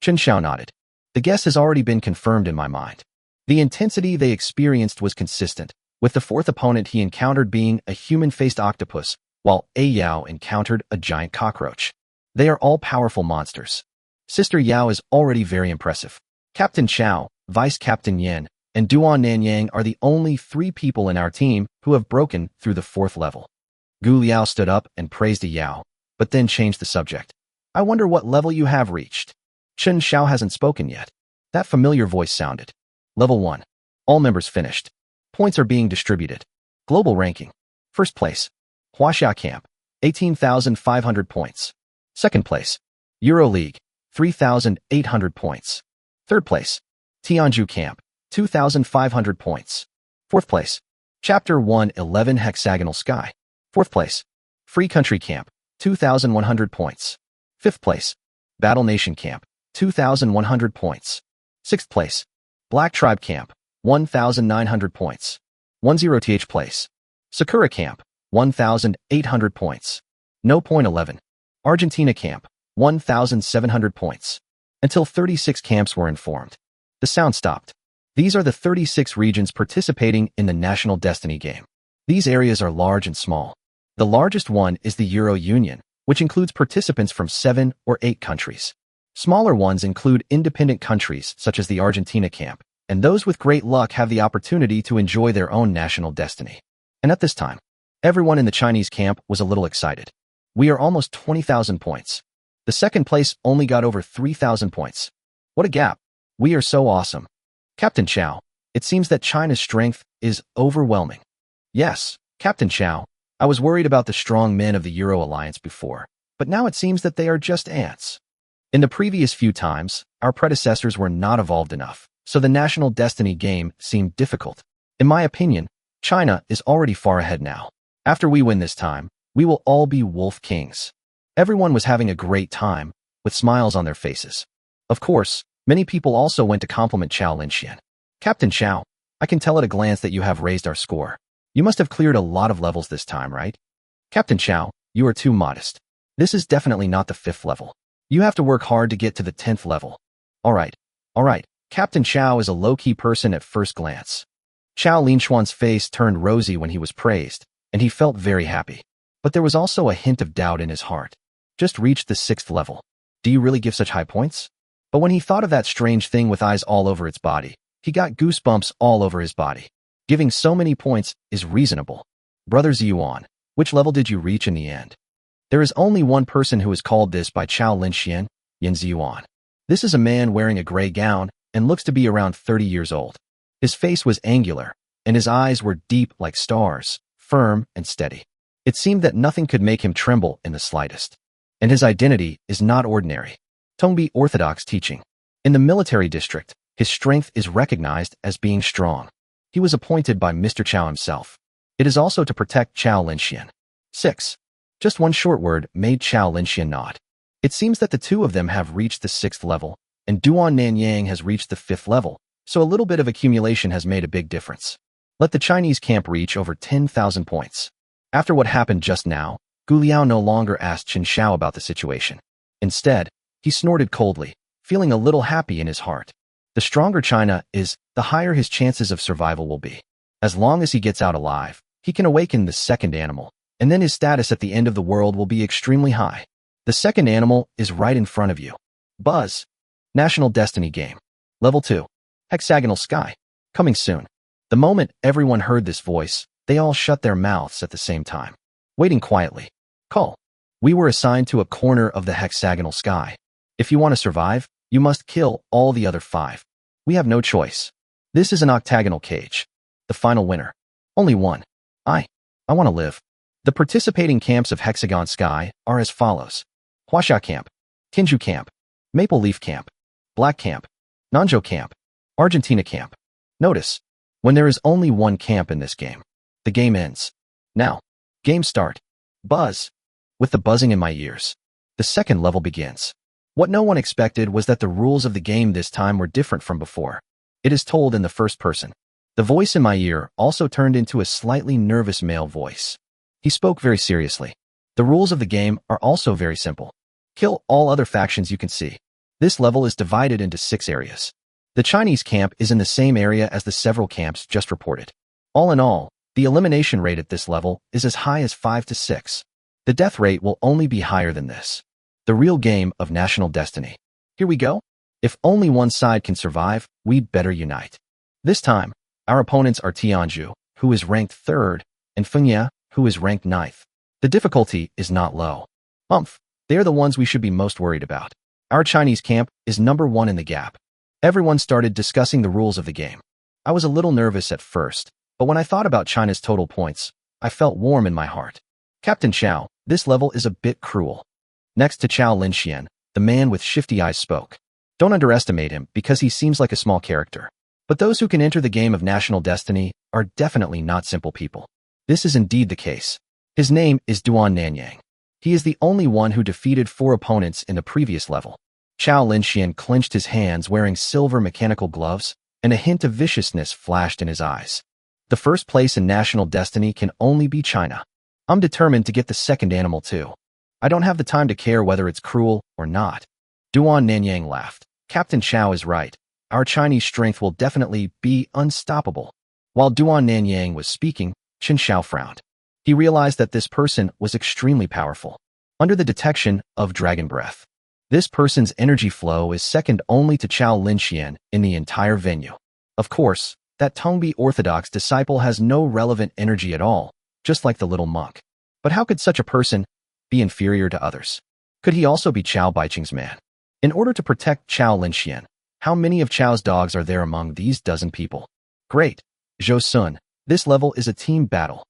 Chen Xiao nodded. The guess has already been confirmed in my mind. The intensity they experienced was consistent, with the fourth opponent he encountered being a human-faced octopus, while Yao encountered a giant cockroach. They are all powerful monsters. Sister Yao is already very impressive. Captain Chao, Vice Captain Yen, and Duan Nanyang are the only 3 people in our team who have broken through the 4th level. Gu Liao stood up and praised Yao, but then changed the subject. I wonder what level you have reached. Chen Xiao hasn't spoken yet. That familiar voice sounded. Level 1. All members finished. Points are being distributed. Global ranking. First place. Huaxia Camp, 18,500 points. Second place. Euro League, 3,800 points. Third place. Tianju Camp, 2,500 points. Fourth place. Chapter 111 Hexagonal Sky. Fourth place. Free Country Camp, 2,100 points. Fifth place. Battle Nation Camp, 2,100 points. Sixth place. Black Tribe Camp, 1,900 points. 10th place. Sakura Camp, 1,800 points. No point 11. Argentina Camp, 1,700 points. Until 36 camps were informed. The sound stopped. These are the 36 regions participating in the National Destiny game. These areas are large and small. The largest one is the Euro Union, which includes participants from 7 or 8 countries. Smaller ones include independent countries such as the Argentina Camp, and those with great luck have the opportunity to enjoy their own national destiny. And at this time, everyone in the Chinese camp was a little excited. We are almost 20,000 points. The second place only got over 3,000 points. What a gap. We are so awesome. Captain Chao, it seems that China's strength is overwhelming. Yes, Captain Chao, I was worried about the strong men of the Euro Alliance before, but now it seems that they are just ants. In the previous few times, our predecessors were not evolved enough, so the National Destiny game seemed difficult. In my opinion, China is already far ahead now. After we win this time, we will all be Wolf Kings. Everyone was having a great time, with smiles on their faces. Of course, many people also went to compliment Chao Linxian. Captain Chao, I can tell at a glance that you have raised our score. You must have cleared a lot of levels this time, right? Captain Chao, you are too modest. This is definitely not the 5th level. You have to work hard to get to the 10th level. Alright. Captain Chao is a low-key person at first glance. Chao Linxian's face turned rosy when he was praised, and he felt very happy. But there was also a hint of doubt in his heart. Just reached the 6th level. Do you really give such high points? But when he thought of that strange thing with eyes all over its body, he got goosebumps all over his body. Giving so many points is reasonable. Brother Ziyuan, which level did you reach in the end? There is only one person who is called this by Chao Linxian, Yin Ziyuan. This is a man wearing a gray gown and looks to be around 30 years old. His face was angular, and his eyes were deep like stars, firm and steady. It seemed that nothing could make him tremble in the slightest. And his identity is not ordinary. Tongbi orthodox teaching. In the military district, his strength is recognized as being strong. He was appointed by Mr. Xiao himself. It is also to protect Qiao Linxian. 6. Just one short word made Qiao Linxian nod. It seems that the two of them have reached the 6th level, and Duan Nanyang has reached the 5th level, so a little bit of accumulation has made a big difference. Let the Chinese camp reach over 10,000 points. After what happened just now, Gu Liao no longer asked Chen Xiao about the situation. Instead, he snorted coldly, feeling a little happy in his heart. The stronger China is, the higher his chances of survival will be. As long as he gets out alive, he can awaken the second animal, and then his status at the end of the world will be extremely high. The second animal is right in front of you. Buzz. National Destiny Game. Level 2. Hexagonal Sky. Coming soon. The moment everyone heard this voice, they all shut their mouths at the same time. Waiting quietly. Call. We were assigned to a corner of the hexagonal sky. If you want to survive, you must kill all the other 5. We have no choice. This is an octagonal cage. The final winner. Only one. I want to live. The participating camps of Hexagon Sky are as follows. Huaxia Camp, Kinju Camp, Maple Leaf Camp, Black Camp, Nanzhou Camp, Argentina Camp. Notice, when there is only one camp in this game, the game ends. Now, game start. Buzz. With the buzzing in my ears, the second level begins. What no one expected was that the rules of the game this time were different from before. It is told in the first person. The voice in my ear also turned into a slightly nervous male voice. He spoke very seriously. The rules of the game are also very simple. Kill all other factions you can see. This level is divided into 6 areas. The Chinese camp is in the same area as the several camps just reported. All in all, the elimination rate at this level is as high as 5 to 6. The death rate will only be higher than this. The real game of national destiny. Here we go. If only one side can survive, we'd better unite. This time, our opponents are Tianzhu, who is ranked 3rd, and Fengya, who is ranked 9th. The difficulty is not low. They are the ones we should be most worried about. Our Chinese camp is number 1 in the gap. Everyone started discussing the rules of the game. I was a little nervous at first, but when I thought about China's total points, I felt warm in my heart. Captain Xiao, this level is a bit cruel. Next to Qiao Linxian, the man with shifty eyes spoke. Don't underestimate him because he seems like a small character. But those who can enter the game of national destiny are definitely not simple people. This is indeed the case. His name is Duan Nanyang. He is the only one who defeated 4 opponents in the previous level. Qiao Linxian clenched his hands wearing silver mechanical gloves, and a hint of viciousness flashed in his eyes. The first place in national destiny can only be China. I'm determined to get the second animal too. I don't have the time to care whether it's cruel or not. Duan Nanyang laughed. Captain Xiao is right. Our Chinese strength will definitely be unstoppable. While Duan Nanyang was speaking, Chen Xiao frowned. He realized that this person was extremely powerful. Under the detection of dragon breath. This person's energy flow is second only to Qiao Linxian in the entire venue. Of course, that Tongbi orthodox disciple has no relevant energy at all, just like the little monk. But how could such a person be inferior to others? Could he also be Qiao Baiqing's man? In order to protect Qiao Linxian, how many of Qiao's dogs are there among these dozen people? Great. Zhou Sun, this level is a team battle.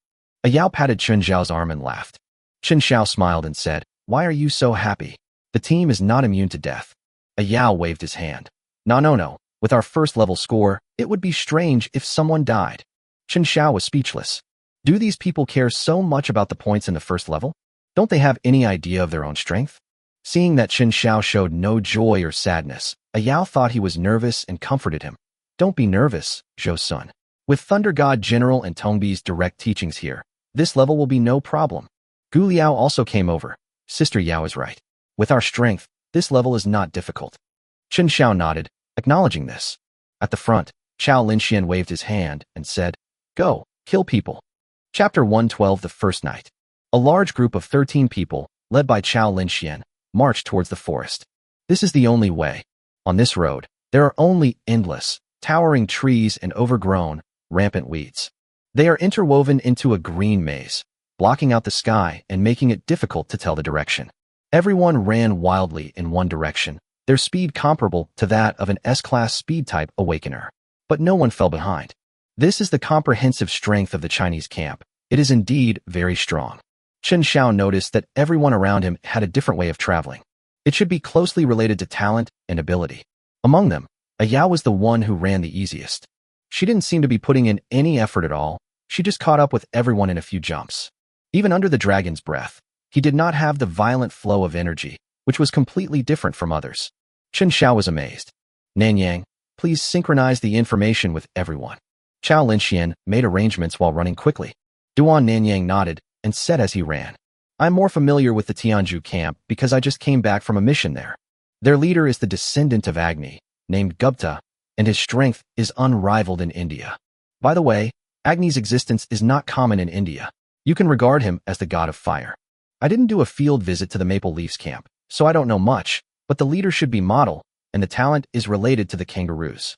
A Yao patted Chen Xiao's arm and laughed. Chen Xiao smiled and said, "Why are you so happy? The team is not immune to death." A Yao waved his hand. No. With our first level score, it would be strange if someone died. Chen Xiao was speechless. Do these people care so much about the points in the first level? Don't they have any idea of their own strength? Seeing that Chen Xiao showed no joy or sadness, a Yao thought he was nervous and comforted him. Don't be nervous, Zhou Sun. With Thunder God General and Tongbi's direct teachings here, this level will be no problem. Gu Liao also came over. Sister Yao is right. With our strength, this level is not difficult. Chen Xiao nodded, acknowledging this. At the front, Qiao Linxian waved his hand and said, "Go, kill people." Chapter 112. The first night. A large group of 13 people, led by Qiao Linxian, marched towards the forest. This is the only way. On this road, there are only endless, towering trees and overgrown, rampant weeds. They are interwoven into a green maze, blocking out the sky and making it difficult to tell the direction. Everyone ran wildly in one direction, their speed comparable to that of an S-class speed-type awakener. But no one fell behind. This is the comprehensive strength of the Chinese camp. It is indeed very strong. Chen Xiao noticed that everyone around him had a different way of traveling. It should be closely related to talent and ability. Among them, Yao was the one who ran the easiest. She didn't seem to be putting in any effort at all. She just caught up with everyone in a few jumps. Even under the dragon's breath, he did not have the violent flow of energy, which was completely different from others. Chen Xiao was amazed. Nanyang, please synchronize the information with everyone. Chao Linxian made arrangements while running quickly. Duan Nanyang nodded and said as he ran, I'm more familiar with the Tianju camp because I just came back from a mission there. Their leader is the descendant of Agni, named Gupta, and his strength is unrivaled in India. By the way, Agni's existence is not common in India. You can regard him as the god of fire. I didn't do a field visit to the Maple Leafs camp, so I don't know much, but the leader should be model, and the talent is related to the kangaroos.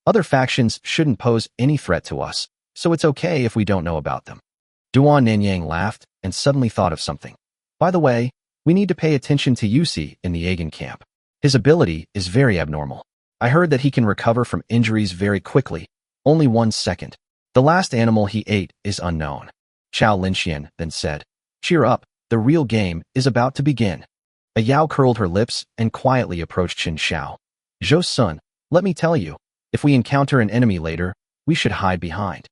Other factions shouldn't pose any threat to us, so it's okay if we don't know about them. Duan Nanyang laughed and suddenly thought of something. By the way, we need to pay attention to Yusi in the Agony camp. His ability is very abnormal. I heard that he can recover from injuries very quickly, only 1 second. The last animal he ate is unknown. Chao Linxian then said, Cheer up, the real game is about to begin. Yao curled her lips and quietly approached Chen Xiao. Zhou Sun, let me tell you, if we encounter an enemy later, we should hide behind.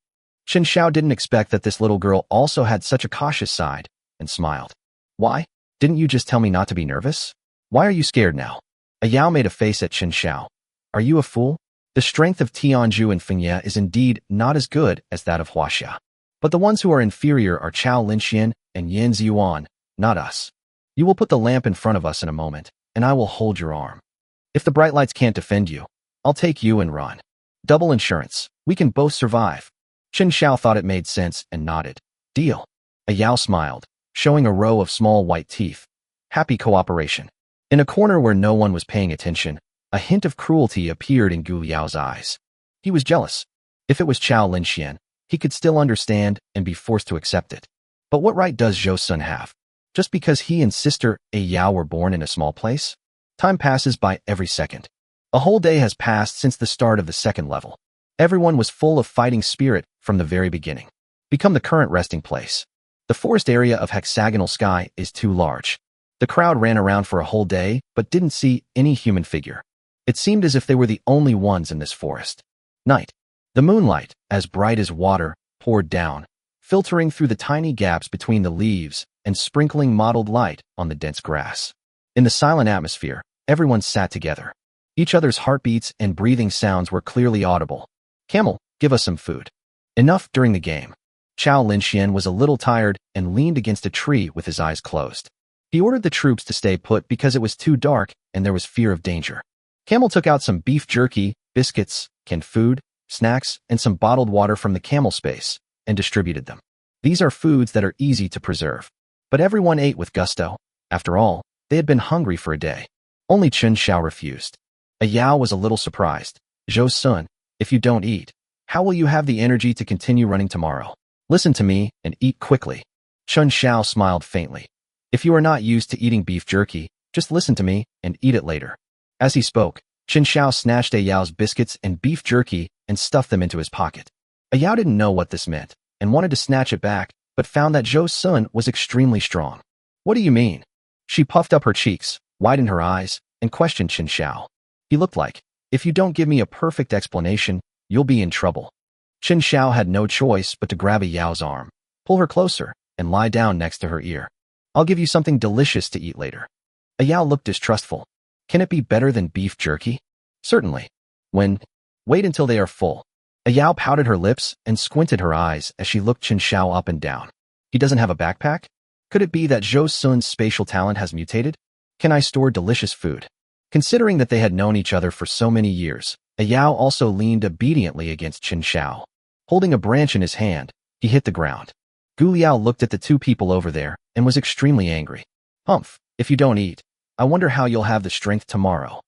Chen Xiao didn't expect that this little girl also had such a cautious side, and smiled. Why? Didn't you just tell me not to be nervous? Why are you scared now? Yao made a face at Chen Xiao. Are you a fool? The strength of Tianju and Fengye is indeed not as good as that of Huaxia. But the ones who are inferior are Chao Linxian and Yan Ziyuan, not us. You will put the lamp in front of us in a moment, and I will hold your arm. If the bright lights can't defend you, I'll take you and run. Double insurance. We can both survive. Chen Xiao thought it made sense and nodded. Deal. Yao smiled, showing a row of small white teeth. Happy cooperation. In a corner where no one was paying attention, a hint of cruelty appeared in Gu Liao's eyes. He was jealous. If it was Chao Linxian, he could still understand and be forced to accept it. But what right does Zhou Sun have? Just because he and sister Yao were born in a small place? Time passes by every second. A whole day has passed since the start of the second level. Everyone was full of fighting spirit from the very beginning. Become the current resting place. The forest area of hexagonal sky is too large. The crowd ran around for a whole day, but didn't see any human figure. It seemed as if they were the only ones in this forest. Night. The moonlight, as bright as water, poured down, filtering through the tiny gaps between the leaves and sprinkling mottled light on the dense grass. In the silent atmosphere, everyone sat together. Each other's heartbeats and breathing sounds were clearly audible. Camel, give us some food. Enough during the game. Chao Linxian was a little tired and leaned against a tree with his eyes closed. He ordered the troops to stay put because it was too dark and there was fear of danger. Camel took out some beef jerky, biscuits, canned food, snacks, and some bottled water from the camel space and distributed them. These are foods that are easy to preserve. But everyone ate with gusto. After all, they had been hungry for a day. Only Chen Xiao refused. Yao was a little surprised. Zhou Sun, if you don't eat, how will you have the energy to continue running tomorrow? Listen to me and eat quickly. Chen Xiao smiled faintly. If you are not used to eating beef jerky, just listen to me and eat it later. As he spoke, Chen Xiao snatched Yao's biscuits and beef jerky and stuffed them into his pocket. Yao didn't know what this meant and wanted to snatch it back, but found that Zhou Sun was extremely strong. What do you mean? She puffed up her cheeks, widened her eyes, and questioned Chen Xiao. He looked like, if you don't give me a perfect explanation, you'll be in trouble. Chen Xiao had no choice but to grab Yao's arm, pull her closer, and lie down next to her ear. I'll give you something delicious to eat later. Yao looked distrustful. Can it be better than beef jerky? Certainly. Wait until they are full. Yao pouted her lips and squinted her eyes as she looked Chen Xiao up and down. He doesn't have a backpack? Could it be that Zhou Sun's spatial talent has mutated? Can I store delicious food? Considering that they had known each other for so many years, Yao also leaned obediently against Chen Xiao. Holding a branch in his hand, he hit the ground. Gu Liao looked at the two people over there and was extremely angry. Humph, if you don't eat, I wonder how you'll have the strength tomorrow.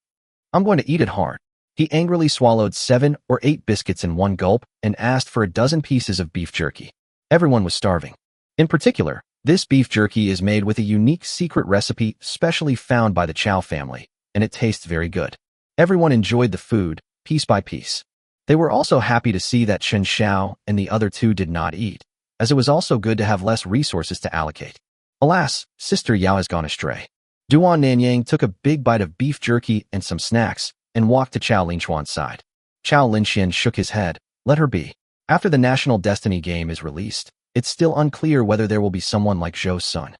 I'm going to eat it hard. He angrily swallowed 7 or 8 biscuits in one gulp and asked for a dozen pieces of beef jerky. Everyone was starving. In particular, this beef jerky is made with a unique secret recipe specially found by the Chao family, and it tastes very good. Everyone enjoyed the food, piece by piece. They were also happy to see that Chen Xiao and the other two did not eat, as it was also good to have less resources to allocate. Alas, Sister Yao has gone astray. Duan Nanyang took a big bite of beef jerky and some snacks and walked to Chao Linquan's side. Chao Linxian shook his head. Let her be. After the National Destiny game is released, it's still unclear whether there will be someone like Zhou Sun.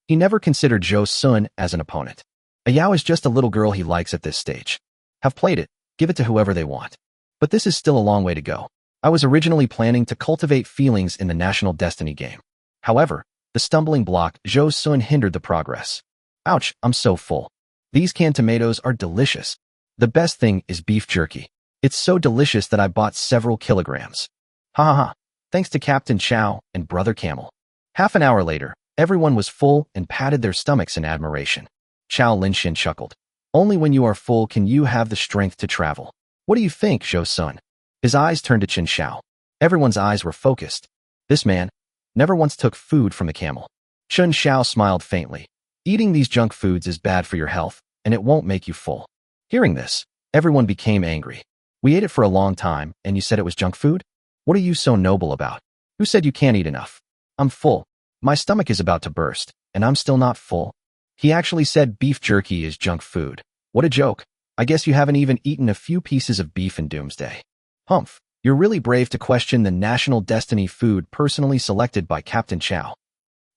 He never considered Zhou Sun as an opponent. A Yao is just a little girl he likes at this stage. Have played it, give it to whoever they want. But this is still a long way to go. I was originally planning to cultivate feelings in the National Destiny game. However, the stumbling block Zhou Sun hindered the progress. Ouch, I'm so full. These canned tomatoes are delicious. The best thing is beef jerky. It's so delicious that I bought several kilograms. Ha ha ha. Thanks to Captain Chao and Brother Camel. Half an hour later, everyone was full and patted their stomachs in admiration. Chao Linxian chuckled. Only when you are full can you have the strength to travel. What do you think, Zhou Sun? His eyes turned to Chen Xiao. Everyone's eyes were focused. This man never once took food from the camel. Chen Xiao smiled faintly. Eating these junk foods is bad for your health, and it won't make you full. Hearing this, everyone became angry. We ate it for a long time, and you said it was junk food? What are you so noble about? Who said you can't eat enough? I'm full. My stomach is about to burst, and I'm still not full. He actually said beef jerky is junk food. What a joke. I guess you haven't even eaten a few pieces of beef in Doomsday. Humph, you're really brave to question the National Destiny food personally selected by Captain Chao.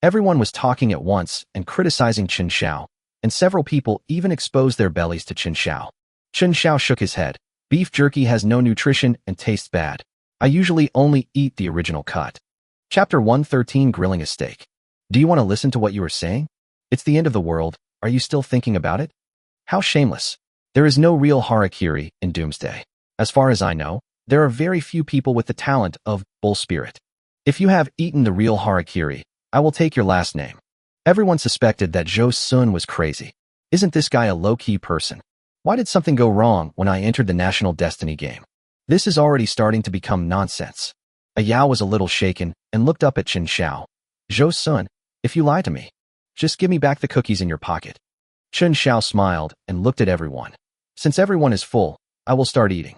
Everyone was talking at once and criticizing Chen Xiao, and several people even exposed their bellies to Chen Xiao. Chen Xiao shook his head. Beef jerky has no nutrition and tastes bad. I usually only eat the original cut. Chapter 113, Grilling a Steak. Do you want to listen to what you were saying? It's the end of the world. Are you still thinking about it? How shameless. There is no real harakiri in Doomsday. As far as I know, there are very few people with the talent of bull spirit. If you have eaten the real harakiri, I will take your last name. Everyone suspected that Zhou Sun was crazy. Isn't this guy a low-key person? Why did something go wrong when I entered the National Destiny game? This is already starting to become nonsense. A Yao was a little shaken and looked up at Chen Xiao. Zhou Sun, if you lie to me, just give me back the cookies in your pocket. Chen Xiao smiled and looked at everyone. Since everyone is full, I will start eating.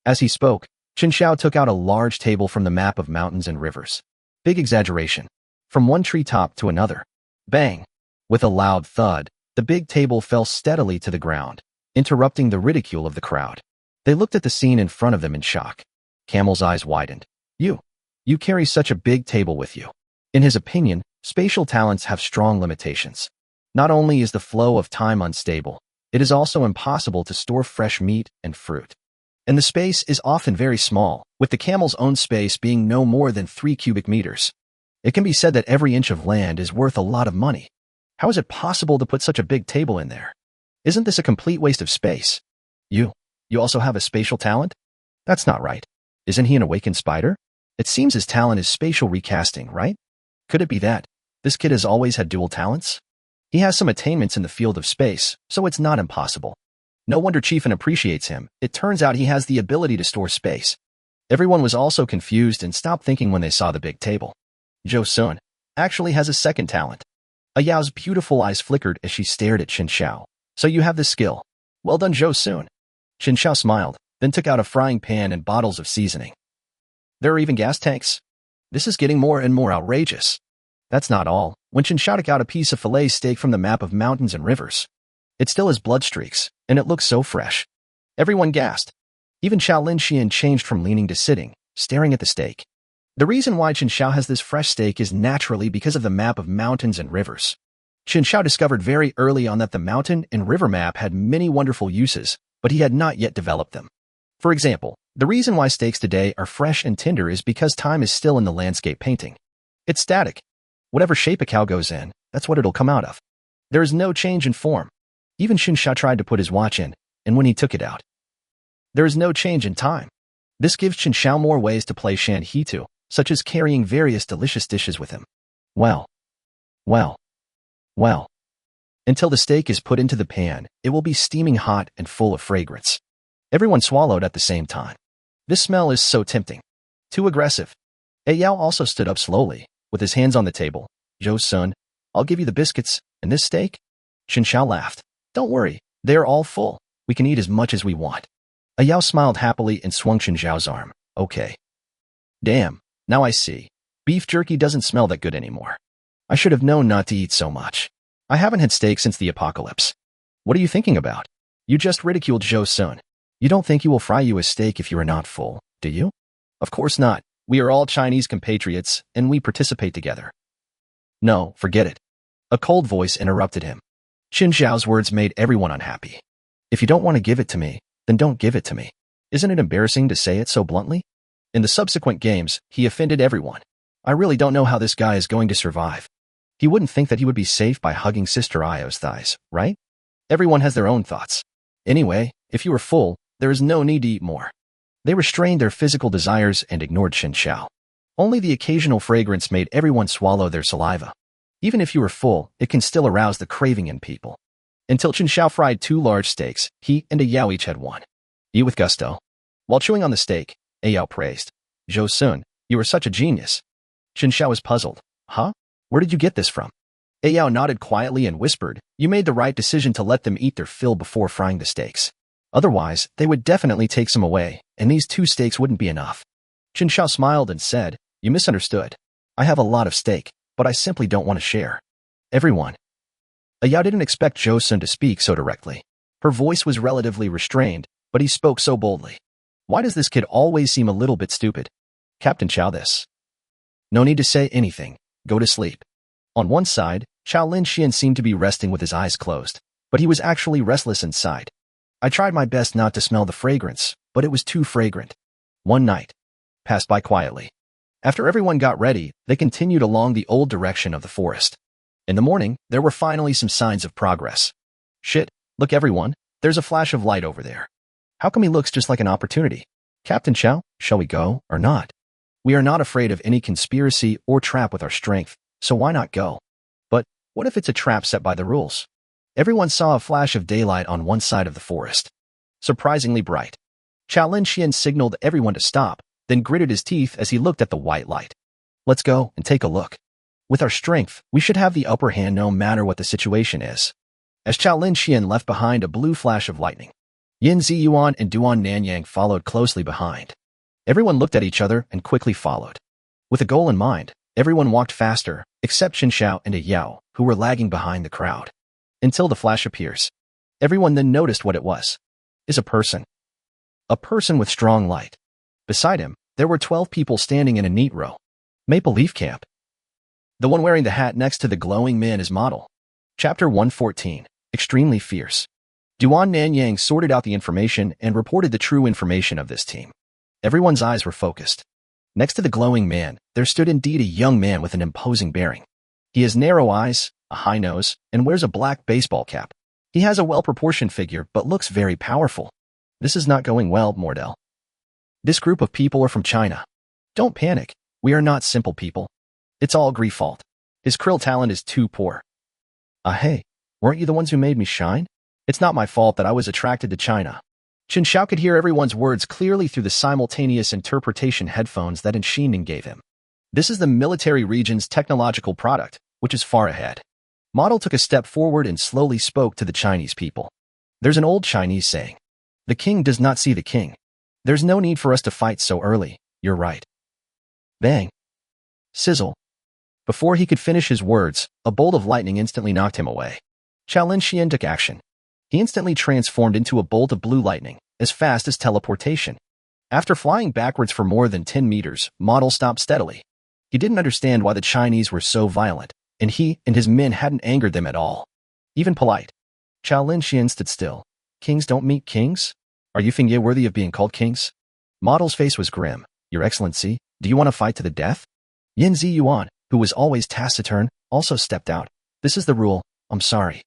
As he spoke, Chen Xiao took out a large table from the map of mountains and rivers. Big exaggeration. From one treetop to another. Bang! With a loud thud, the big table fell steadily to the ground, interrupting the ridicule of the crowd. They looked at the scene in front of them in shock. Camel's eyes widened. You carry such a big table with you. In his opinion, spatial talents have strong limitations. Not only is the flow of time unstable, it is also impossible to store fresh meat and fruit. And the space is often very small, with the camel's own space being no more than 3 cubic meters. It can be said that every inch of land is worth a lot of money. How is it possible to put such a big table in there? Isn't this a complete waste of space? You also have a spatial talent? That's not right. Isn't he an awakened spider? It seems his talent is spatial recasting, right? Could it be that this kid has always had dual talents? He has some attainments in the field of space, so it's not impossible. No wonder Chiefin appreciates him. It turns out he has the ability to store space. Everyone was also confused and stopped thinking when they saw the big table. Zhou Sun actually has a second talent. A Yao's beautiful eyes flickered as she stared at Chen Xiao. So you have this skill. Well done, Zhou Sun. Chen Xiao smiled, then took out a frying pan and bottles of seasoning. There are even gas tanks. This is getting more and more outrageous. That's not all. When Chen Xiao took out a piece of filet steak from the map of mountains and rivers, it still has blood streaks, and it looks so fresh. Everyone gasped. Even Chao Linxian changed from leaning to sitting, staring at the steak. The reason why Chen Xiao has this fresh steak is naturally because of the map of mountains and rivers. Chen Xiao discovered very early on that the mountain and river map had many wonderful uses, but he had not yet developed them. For example, the reason why steaks today are fresh and tender is because time is still in the landscape painting. It's static. Whatever shape a cow goes in, that's what it'll come out of. There is no change in form. Even Chen Xiao tried to put his watch in, and when he took it out, there is no change in time. This gives Chen Xiao more ways to play Shan Hitu, such as carrying various delicious dishes with him. Well. Until the steak is put into the pan, it will be steaming hot and full of fragrance. Everyone swallowed at the same time. This smell is so tempting. Too aggressive. Yao also stood up slowly, with his hands on the table. Zhou Sun, I'll give you the biscuits, and this steak? Chen Xiao laughed. Don't worry, they are all full. We can eat as much as we want. A Yao smiled happily and swung Chen Xiao's arm. Okay. Damn, now I see. Beef jerky doesn't smell that good anymore. I should have known not to eat so much. I haven't had steak since the apocalypse. What are you thinking about? You just ridiculed Zhou Sun. You don't think he will fry you a steak if you are not full, do you? Of course not. We are all Chinese compatriots, and we participate together. No, forget it. A cold voice interrupted him. Chen Xiao's words made everyone unhappy. If you don't want to give it to me, then don't give it to me. Isn't it embarrassing to say it so bluntly? In the subsequent games, he offended everyone. I really don't know how this guy is going to survive. He wouldn't think that he would be safe by hugging Sister Io's thighs, right? Everyone has their own thoughts. Anyway, if you are full, there is no need to eat more. They restrained their physical desires and ignored Chen Xiao. Only the occasional fragrance made everyone swallow their saliva. Even if you are full, it can still arouse the craving in people. Until Chen Xiao fried 2 large steaks, he and a Yao each had one. Eat with gusto. While chewing on the steak, a Yao praised. Zhou Sun, you are such a genius. Chen Xiao was puzzled. Huh? Where did you get this from? A Yao nodded quietly and whispered, you made the right decision to let them eat their fill before frying the steaks. Otherwise, they would definitely take some away, and these 2 steaks wouldn't be enough. Chen Xiao smiled and said, you misunderstood. I have a lot of steak, but I simply don't want to share. Everyone. A Yao didn't expect Zhou Sun to speak so directly. Her voice was relatively restrained, but he spoke so boldly. Why does this kid always seem a little bit stupid? Captain Qiao this. No need to say anything. Go to sleep. On one side, Qiao Linxian seemed to be resting with his eyes closed, but he was actually restless inside. I tried my best not to smell the fragrance, but it was too fragrant. One night passed by quietly. After everyone got ready, they continued along the old direction of the forest. In the morning, there were finally some signs of progress. Shit, look everyone, there's a flash of light over there. How come he looks just like an opportunity? Captain Qiao, shall we go or not? We are not afraid of any conspiracy or trap with our strength, so why not go? But what if it's a trap set by the rules? Everyone saw a flash of daylight on one side of the forest. Surprisingly bright. Qiao Linxian signaled everyone to stop, then gritted his teeth as he looked at the white light. Let's go and take a look. With our strength, we should have the upper hand no matter what the situation is. As Qiao Linxian left behind a blue flash of lightning, Yin Ziyuan and Duan Nanyang followed closely behind. Everyone looked at each other and quickly followed. With a goal in mind, everyone walked faster, except Chen Xiao and a Yao, who were lagging behind the crowd. Until the flash appears. Everyone then noticed what it was. Is a person. A person with strong light. Beside him, there were 12 people standing in a neat row. Maple Leaf Camp. The one wearing the hat next to the glowing man is Model. Chapter 114. Extremely Fierce. Duan Nanyang sorted out the information and reported the true information of this team. Everyone's eyes were focused. Next to the glowing man, there stood indeed a young man with an imposing bearing. He has narrow eyes, a high nose, and wears a black baseball cap. He has a well-proportioned figure but looks very powerful. This is not going well, Mordell. This group of people are from China. Don't panic. We are not simple people. It's all Gri's fault. His krill talent is too poor. Hey, weren't you the ones who made me shine? It's not my fault that I was attracted to China. Chen Xiao could hear everyone's words clearly through the simultaneous interpretation headphones that Enshining gave him. This is the military region's technological product, which is far ahead. Model took a step forward and slowly spoke to the Chinese people. There's an old Chinese saying. The king does not see the king. There's no need for us to fight so early, you're right. Bang. Sizzle. Before he could finish his words, a bolt of lightning instantly knocked him away. Qiao Linxian took action. He instantly transformed into a bolt of blue lightning, as fast as teleportation. After flying backwards for more than 10 meters, Model stopped steadily. He didn't understand why the Chinese were so violent, and he and his men hadn't angered them at all. Even polite. Qiao Linxian stood still. Kings don't meet kings? Are you Fingye worthy of being called kings? Model's face was grim. Your Excellency, do you want to fight to the death? Yin Ziyuan, who was always taciturn, also stepped out. This is the rule. I'm sorry.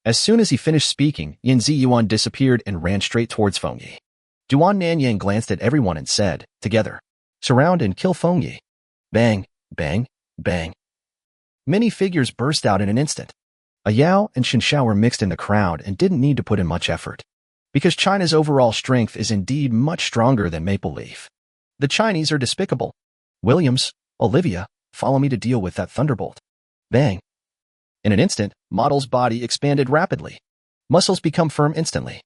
As soon as he finished speaking, Yin Ziyuan disappeared and ran straight towards Fengyi. Duan Nanyang glanced at everyone and said, together, surround and kill Fengyi. Bang, bang, bang. Many figures burst out in an instant. A Yao and Chen Xiao were mixed in the crowd and didn't need to put in much effort. Because China's overall strength is indeed much stronger than Maple Leaf. The Chinese are despicable. Williams, Olivia, follow me to deal with that thunderbolt. Bang. In an instant, Model's body expanded rapidly. Muscles become firm instantly.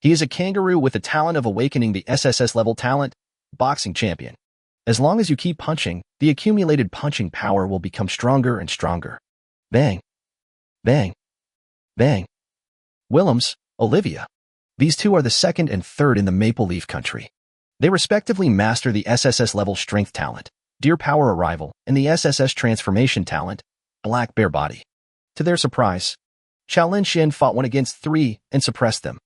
He is a kangaroo with the talent of awakening the SSS-level talent, boxing champion. As long as you keep punching, the accumulated punching power will become stronger and stronger. Bang. Bang. Bang. Willems, Olivia. These two are the second and third in the Maple Leaf country. They respectively master the SSS-level strength talent, Deer Power Arrival, and the SSS transformation talent, Black Bear Body. To their surprise, Chen fought 1 against 3 and suppressed them.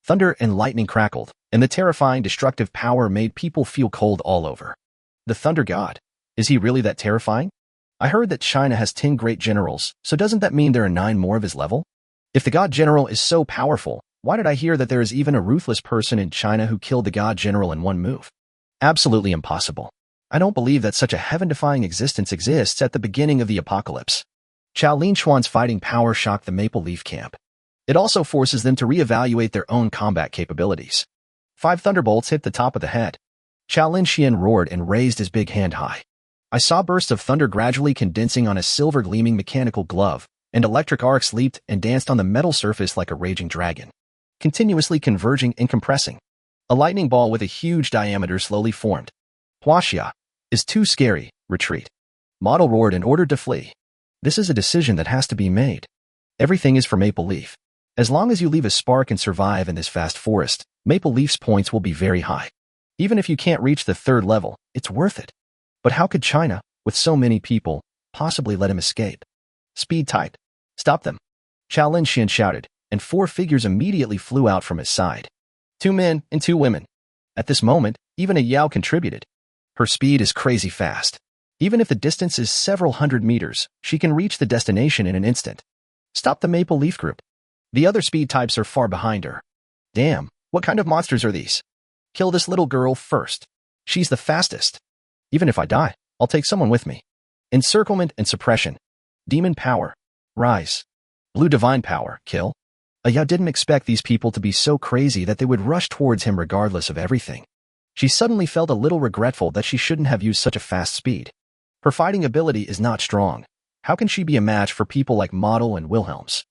Thunder and lightning crackled, and the terrifying destructive power made people feel cold all over. The Thunder God. Is he really that terrifying? I heard that China has 10 great generals, so doesn't that mean there are 9 more of his level? If the God General is so powerful, why did I hear that there is even a ruthless person in China who killed the God General in one move? Absolutely impossible. I don't believe that such a heaven-defying existence exists at the beginning of the apocalypse. Xiao Linquan's fighting power shocked the Maple Leaf camp. It also forces them to reevaluate their own combat capabilities. 5 thunderbolts hit the top of the head. Xiao Linquan roared and raised his big hand high. I saw bursts of thunder gradually condensing on a silver-gleaming mechanical glove, and electric arcs leaped and danced on the metal surface like a raging dragon, continuously converging and compressing. A lightning ball with a huge diameter slowly formed. Huaxia is too scary, retreat. Model roared and ordered to flee. This is a decision that has to be made. Everything is for Maple Leaf. As long as you leave a spark and survive in this vast forest, Maple Leaf's points will be very high. Even if you can't reach the 3rd level, it's worth it. But how could China, with so many people, possibly let him escape? Speed tight. Stop them. Xiao Linquan shouted, and 4 figures immediately flew out from his side. 2 men and 2 women. At this moment, even a Yao contributed. Her speed is crazy fast. Even if the distance is several hundred meters, she can reach the destination in an instant. Stop the Maple Leaf group. The other speed types are far behind her. Damn, what kind of monsters are these? Kill this little girl first. She's the fastest. Even if I die, I'll take someone with me. Encirclement and suppression. Demon power. Rise. Blue divine power. Kill. Yao didn't expect these people to be so crazy that they would rush towards him regardless of everything. She suddenly felt a little regretful that she shouldn't have used such a fast speed. Her fighting ability is not strong. How can she be a match for people like Model and Wilhelms?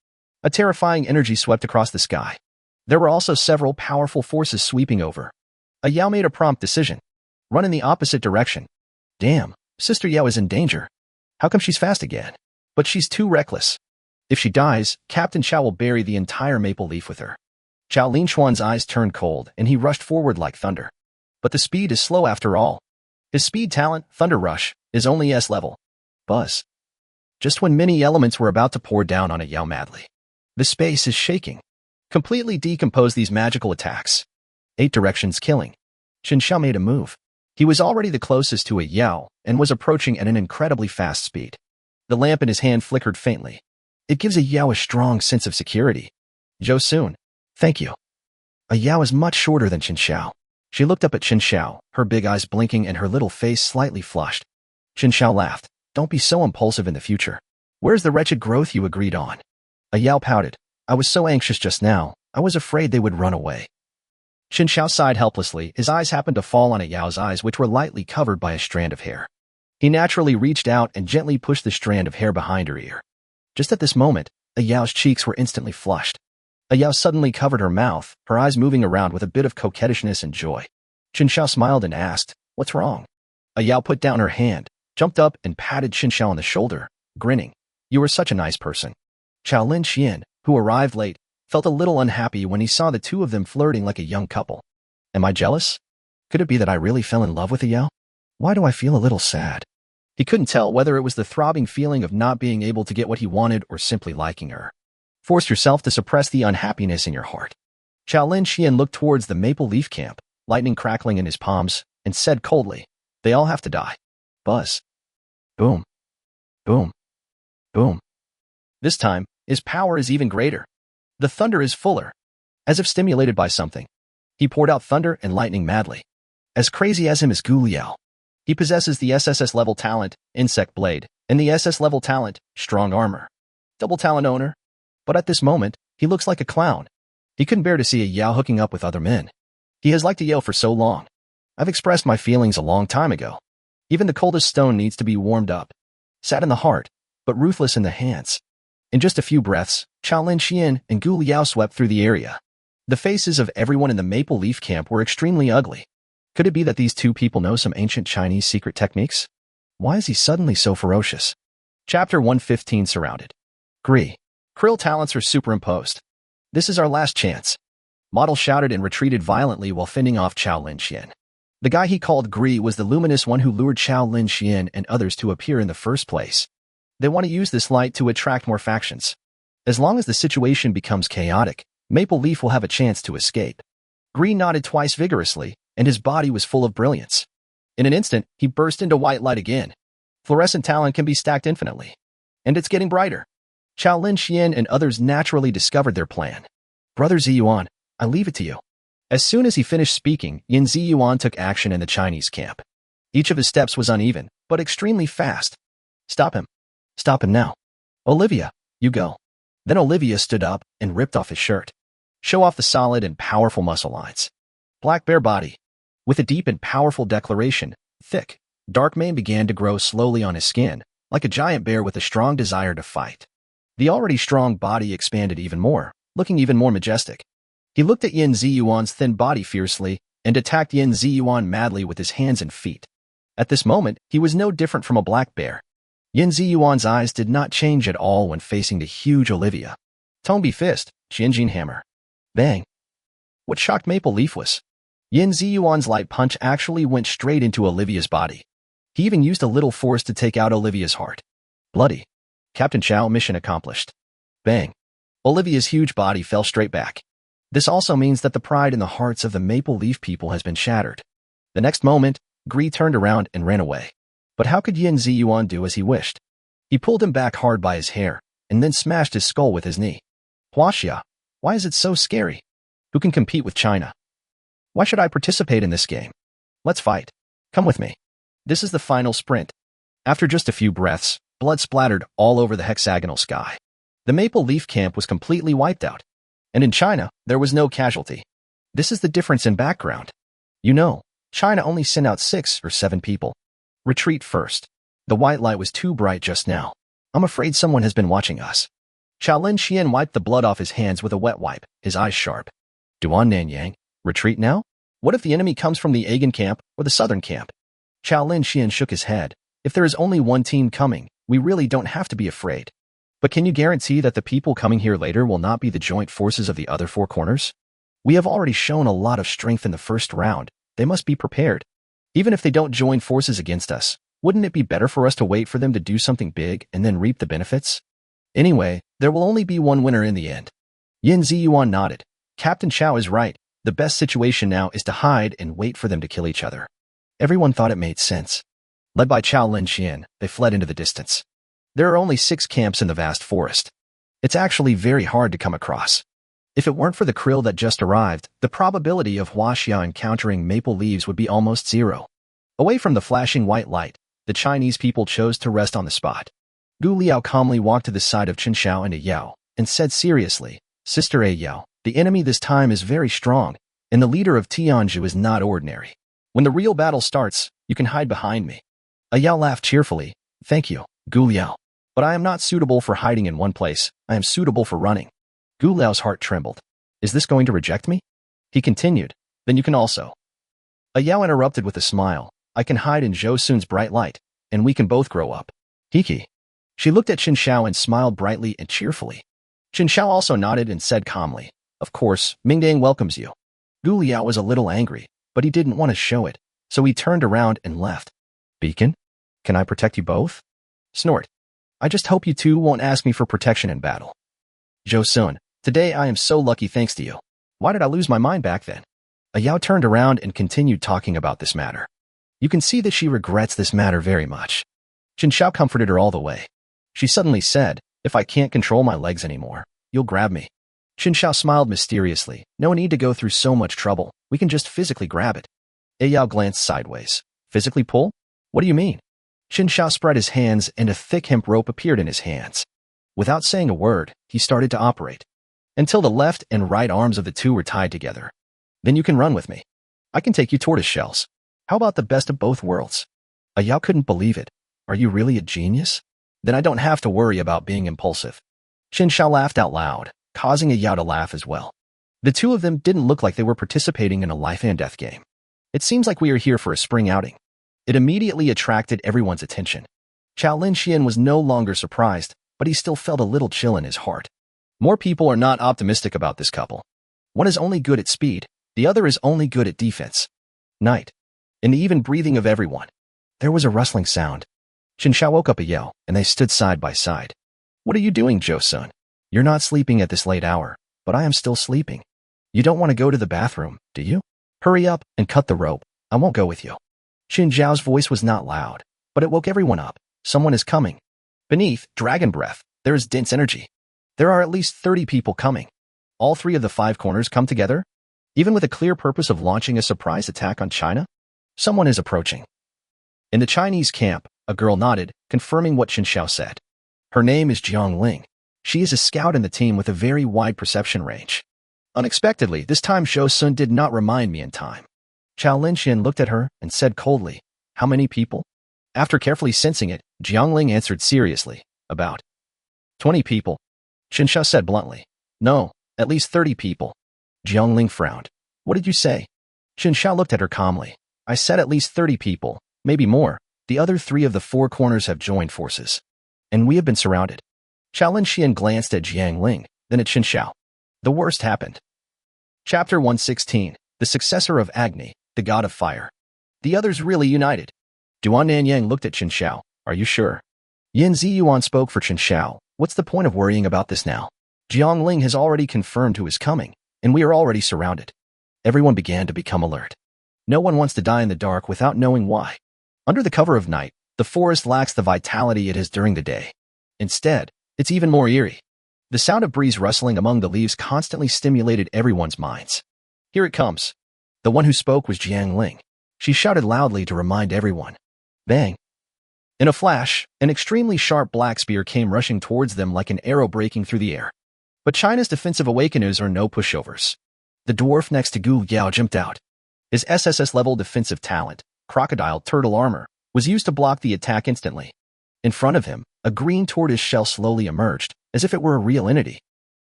A terrifying energy swept across the sky. There were also several powerful forces sweeping over. Yao made a prompt decision. Run in the opposite direction. Damn, Sister Yao is in danger. How come she's fast again? But she's too reckless. If she dies, Captain Xiao will bury the entire Maple Leaf with her. Xiao Linquan's eyes turned cold and he rushed forward like thunder. But the speed is slow after all. His speed talent, Thunder Rush, is only S level. Buzz. Just when many elements were about to pour down on Yao madly. The space is shaking. Completely decompose these magical attacks. 8 directions killing. Chen Xiao made a move. He was already the closest to Yao and was approaching at an incredibly fast speed. The lamp in his hand flickered faintly. It gives Yao a strong sense of security. Zhou Sun. Thank you. Yao is much shorter than Chen Xiao. She looked up at Chen Xiao, her big eyes blinking and her little face slightly flushed. Chen Xiao laughed. Don't be so impulsive in the future. Where's the wretched growth you agreed on? Yao pouted. I was so anxious just now, I was afraid they would run away. Chen Xiao sighed helplessly. His eyes happened to fall on Yao's eyes, which were lightly covered by a strand of hair. He naturally reached out and gently pushed the strand of hair behind her ear. Just at this moment, Yao's cheeks were instantly flushed. Yao suddenly covered her mouth, her eyes moving around with a bit of coquettishness and joy. Chen Xiao smiled and asked, What's wrong? Yao put down her hand, jumped up and patted Chen Xiao on the shoulder, grinning. You are such a nice person. Xiao Linquan, who arrived late, felt a little unhappy when he saw the two of them flirting like a young couple. Am I jealous? Could it be that I really fell in love with Yao? Why do I feel a little sad? He couldn't tell whether it was the throbbing feeling of not being able to get what he wanted or simply liking her. Force yourself to suppress the unhappiness in your heart. Xiao Linquan looked towards the Maple Leaf camp, lightning crackling in his palms, and said coldly, They all have to die. Buzz. Boom. Boom. Boom. This time, his power is even greater. The thunder is fuller. As if stimulated by something. He poured out thunder and lightning madly. As crazy as him is Gu Liao. He possesses the SSS level talent, Insect Blade, and the SS level talent, Strong Armor. Double talent owner. But at this moment, he looks like a clown. He couldn't bear to see Yao hooking up with other men. He has liked Yao for so long. I've expressed my feelings a long time ago. Even the coldest stone needs to be warmed up. Sad in the heart, but ruthless in the hands. In just a few breaths, Xiao Linquan and Gu Liao swept through the area. The faces of everyone in the Maple Leaf camp were extremely ugly. Could it be that these two people know some ancient Chinese secret techniques? Why is he suddenly so ferocious? Chapter 115 Surrounded. Krill talents are superimposed. This is our last chance. Model shouted and retreated violently while fending off Chao Linxian. The guy he called Gri was the luminous one who lured Chao Linxian and others to appear in the first place. They want to use this light to attract more factions. As long as the situation becomes chaotic, Maple Leaf will have a chance to escape. Gri nodded twice vigorously, and his body was full of brilliance. In an instant, he burst into white light again. Fluorescent talent can be stacked infinitely. And it's getting brighter. Chao Linxian and others naturally discovered their plan. Brother Ziyuan, I leave it to you. As soon as he finished speaking, Yin Ziyuan took action in the Chinese camp. Each of his steps was uneven, but extremely fast. Stop him. Stop him now. Olivia, you go. Then Olivia stood up and ripped off his shirt. Show off the solid and powerful muscle lines. Black bare body. With a deep and powerful declaration, thick, dark mane began to grow slowly on his skin, like a giant bear with a strong desire to fight. The already strong body expanded even more, looking even more majestic. He looked at Yin Ziyuan's thin body fiercely and attacked Yin Ziyuan madly with his hands and feet. At this moment, he was no different from a black bear. Yin Ziyuan's eyes did not change at all when facing the huge Olivia. Tombi fist, Xinjin hammer. Bang. What shocked Maple Leaf was Yin Ziyuan's light punch actually went straight into Olivia's body. He even used a little force to take out Olivia's heart. Bloody. Captain Xiao, mission accomplished. Bang. Olivia's huge body fell straight back. This also means that the pride in the hearts of the Maple Leaf people has been shattered. The next moment, Gri turned around and ran away. But how could Yin Ziyuan do as he wished? He pulled him back hard by his hair, and then smashed his skull with his knee. Huaxia, why is it so scary? Who can compete with China? Why should I participate in this game? Let's fight. Come with me. This is the final sprint. After just a few breaths, blood splattered all over the hexagonal sky. The Maple Leaf camp was completely wiped out. And in China, there was no casualty. This is the difference in background. You know, China only sent out 6 or 7 people. Retreat first. The white light was too bright just now. I'm afraid someone has been watching us. Chao Linxian wiped the blood off his hands with a wet wipe, his eyes sharp. Duan Nanyang, retreat now? What if the enemy comes from the Aghan camp or the southern camp? Chao Linxian shook his head. If there is only one team coming, we really don't have to be afraid. But can you guarantee that the people coming here later will not be the joint forces of the other 4 corners? We have already shown a lot of strength in the first round. They must be prepared. Even if they don't join forces against us, wouldn't it be better for us to wait for them to do something big and then reap the benefits? Anyway, there will only be one winner in the end. Yin Ziyuan nodded. Captain Xiao is right. The best situation now is to hide and wait for them to kill each other. Everyone thought it made sense. Led by Chao Linxian, they fled into the distance. There are only 6 camps in the vast forest. It's actually very hard to come across. If it weren't for the krill that just arrived, the probability of Huaxia encountering Maple Leaves would be almost 0. Away from the flashing white light, the Chinese people chose to rest on the spot. Gu Liao calmly walked to the side of Chen Xiao and Yao, and said seriously, Sister Yao, the enemy this time is very strong, and the leader of Tianzhu is not ordinary. When the real battle starts, you can hide behind me. Yao laughed cheerfully. Thank you, Gu Liao. But I am not suitable for hiding in one place. I am suitable for running. Gu Liao's heart trembled. Is this going to reject me? He continued. Then you can also. Yao interrupted with a smile. I can hide in Zhou Sun's bright light, and we can both grow up. Hiki. She looked at Chen Xiao and smiled brightly and cheerfully. Chen Xiao also nodded and said calmly, Of course, Mingdang welcomes you. Gu Liao was a little angry, but he didn't want to show it, so he turned around and left. Beacon? Can I protect you both? Snort. I just hope you two won't ask me for protection in battle. Zhou Sun, today I am so lucky thanks to you. Why did I lose my mind back then? Yao turned around and continued talking about this matter. You can see that she regrets this matter very much. Chen Xiao comforted her all the way. She suddenly said, If I can't control my legs anymore, you'll grab me. Chen Xiao smiled mysteriously. No need to go through so much trouble. We can just physically grab it. Yao glanced sideways. Physically pull? What do you mean? Chen Xiao spread his hands and a thick hemp rope appeared in his hands. Without saying a word, he started to operate. Until the left and right arms of the two were tied together. Then you can run with me. I can take you tortoise shells. How about the best of both worlds? Yao couldn't believe it. Are you really a genius? Then I don't have to worry about being impulsive. Chen Xiao laughed out loud, causing Yao to laugh as well. The two of them didn't look like they were participating in a life and death game. It seems like we are here for a spring outing. It immediately attracted everyone's attention. Chen Xiao was no longer surprised, but he still felt a little chill in his heart. More people are not optimistic about this couple. One is only good at speed, the other is only good at defense. Night. In the even breathing of everyone, there was a rustling sound. Chen Xiao woke up a yell, and they stood side by side. What are you doing, Jo-sun? You're not sleeping at this late hour, but I am still sleeping. You don't want to go to the bathroom, do you? Hurry up and cut the rope. I won't go with you. Chen Xiao's voice was not loud, but it woke everyone up. Someone is coming. Beneath dragon breath, there is dense energy. There are at least 30 people coming. All three of the 5 corners come together, even with a clear purpose of launching a surprise attack on China. Someone is approaching. In the Chinese camp, a girl nodded, confirming what Chen Xiao said. Her name is Jiang Ling. She is a scout in the team with a very wide perception range. Unexpectedly, this time Jo-sun did not remind me in time. Chen Xiao looked at her and said coldly, "How many people?" After carefully sensing it, Jiang Ling answered seriously, "About 20 people." Chen Xiao said bluntly, "No, at least 30 people." Jiang Ling frowned. "What did you say?" Chen Xiao looked at her calmly. "I said at least 30 people, maybe more. The other 3 of the 4 corners have joined forces. And we have been surrounded." Chen Xiao glanced at Jiang Ling, then at Chen Xiao. The worst happened. Chapter 116, The Successor of Agony, the God of Fire. The others really united. Duan Nanyang looked at Chen Xiao. "Are you sure?" Yin Ziyuan spoke for Chen Xiao. "What's the point of worrying about this now? Jiang Ling has already confirmed who is coming, and we are already surrounded." Everyone began to become alert. No one wants to die in the dark without knowing why. Under the cover of night, the forest lacks the vitality it has during the day. Instead, it's even more eerie. The sound of breeze rustling among the leaves constantly stimulated everyone's minds. "Here it comes." The one who spoke was Jiang Ling. She shouted loudly to remind everyone. Bang! In a flash, an extremely sharp black spear came rushing towards them like an arrow breaking through the air. But China's defensive awakeners are no pushovers. The dwarf next to Gu Yao jumped out. His SSS-level defensive talent, crocodile turtle armor, was used to block the attack instantly. In front of him, a green tortoise shell slowly emerged, as if it were a real entity.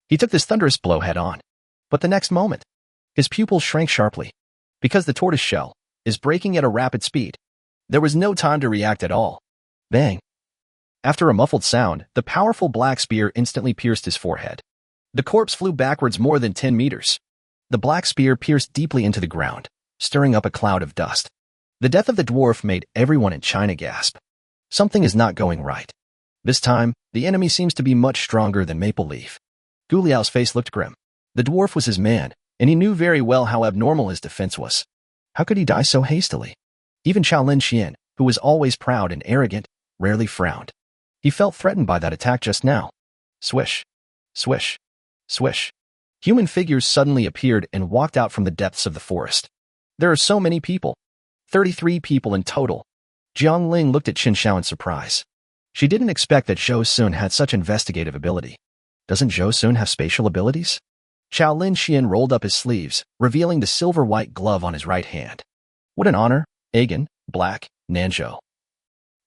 He took this thunderous blow head-on. But the next moment, his pupils shrank sharply. Because the tortoise shell is breaking at a rapid speed, there was no time to react at all. Bang! After a muffled sound, the powerful black spear instantly pierced his forehead. The corpse flew backwards more than 10 meters. The black spear pierced deeply into the ground, stirring up a cloud of dust. The death of the dwarf made everyone in China gasp. Something is not going right. This time, the enemy seems to be much stronger than Maple Leaf. Gu Liao's face looked grim. The dwarf was his man, and he knew very well how abnormal his defense was. How could he die so hastily? Even Chen Xiao, who was always proud and arrogant, rarely frowned. He felt threatened by that attack just now. Swish. Swish. Swish. Human figures suddenly appeared and walked out from the depths of the forest. There are so many people. 33 people in total. Jiang Ling looked at Chen Xiao in surprise. She didn't expect that Jo-sun had such investigative ability. Doesn't Jo-sun have spatial abilities? Chen Xiao rolled up his sleeves, revealing the silver-white glove on his right hand. What an honor, Agony, Black, Nanzhou.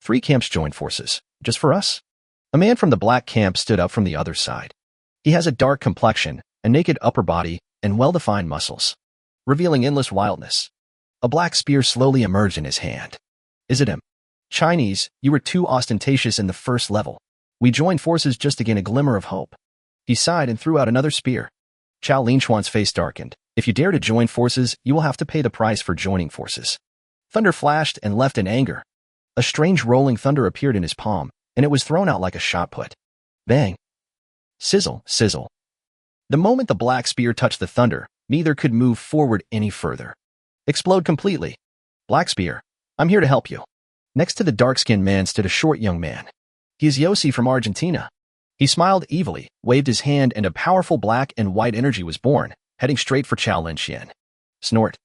3 camps joined forces, just for us? A man from the black camp stood up from the other side. He has a dark complexion, a naked upper body, and well-defined muscles, revealing endless wildness. A black spear slowly emerged in his hand. Is it him? Chinese, you were too ostentatious in the first level. We joined forces just to gain a glimmer of hope. He sighed and threw out another spear. Chen Xiao's face darkened. If you dare to join forces, you will have to pay the price for joining forces. Thunder flashed and left in anger. A strange rolling thunder appeared in his palm, and it was thrown out like a shot put. Bang! Sizzle, sizzle. The moment the black spear touched the thunder, neither could move forward any further. Explode completely. Black spear, I'm here to help you. Next to the dark-skinned man stood a short young man. He is Yossi from Argentina. He smiled evilly, waved his hand, and a powerful black and white energy was born, heading straight for Chen Xiao. Snort.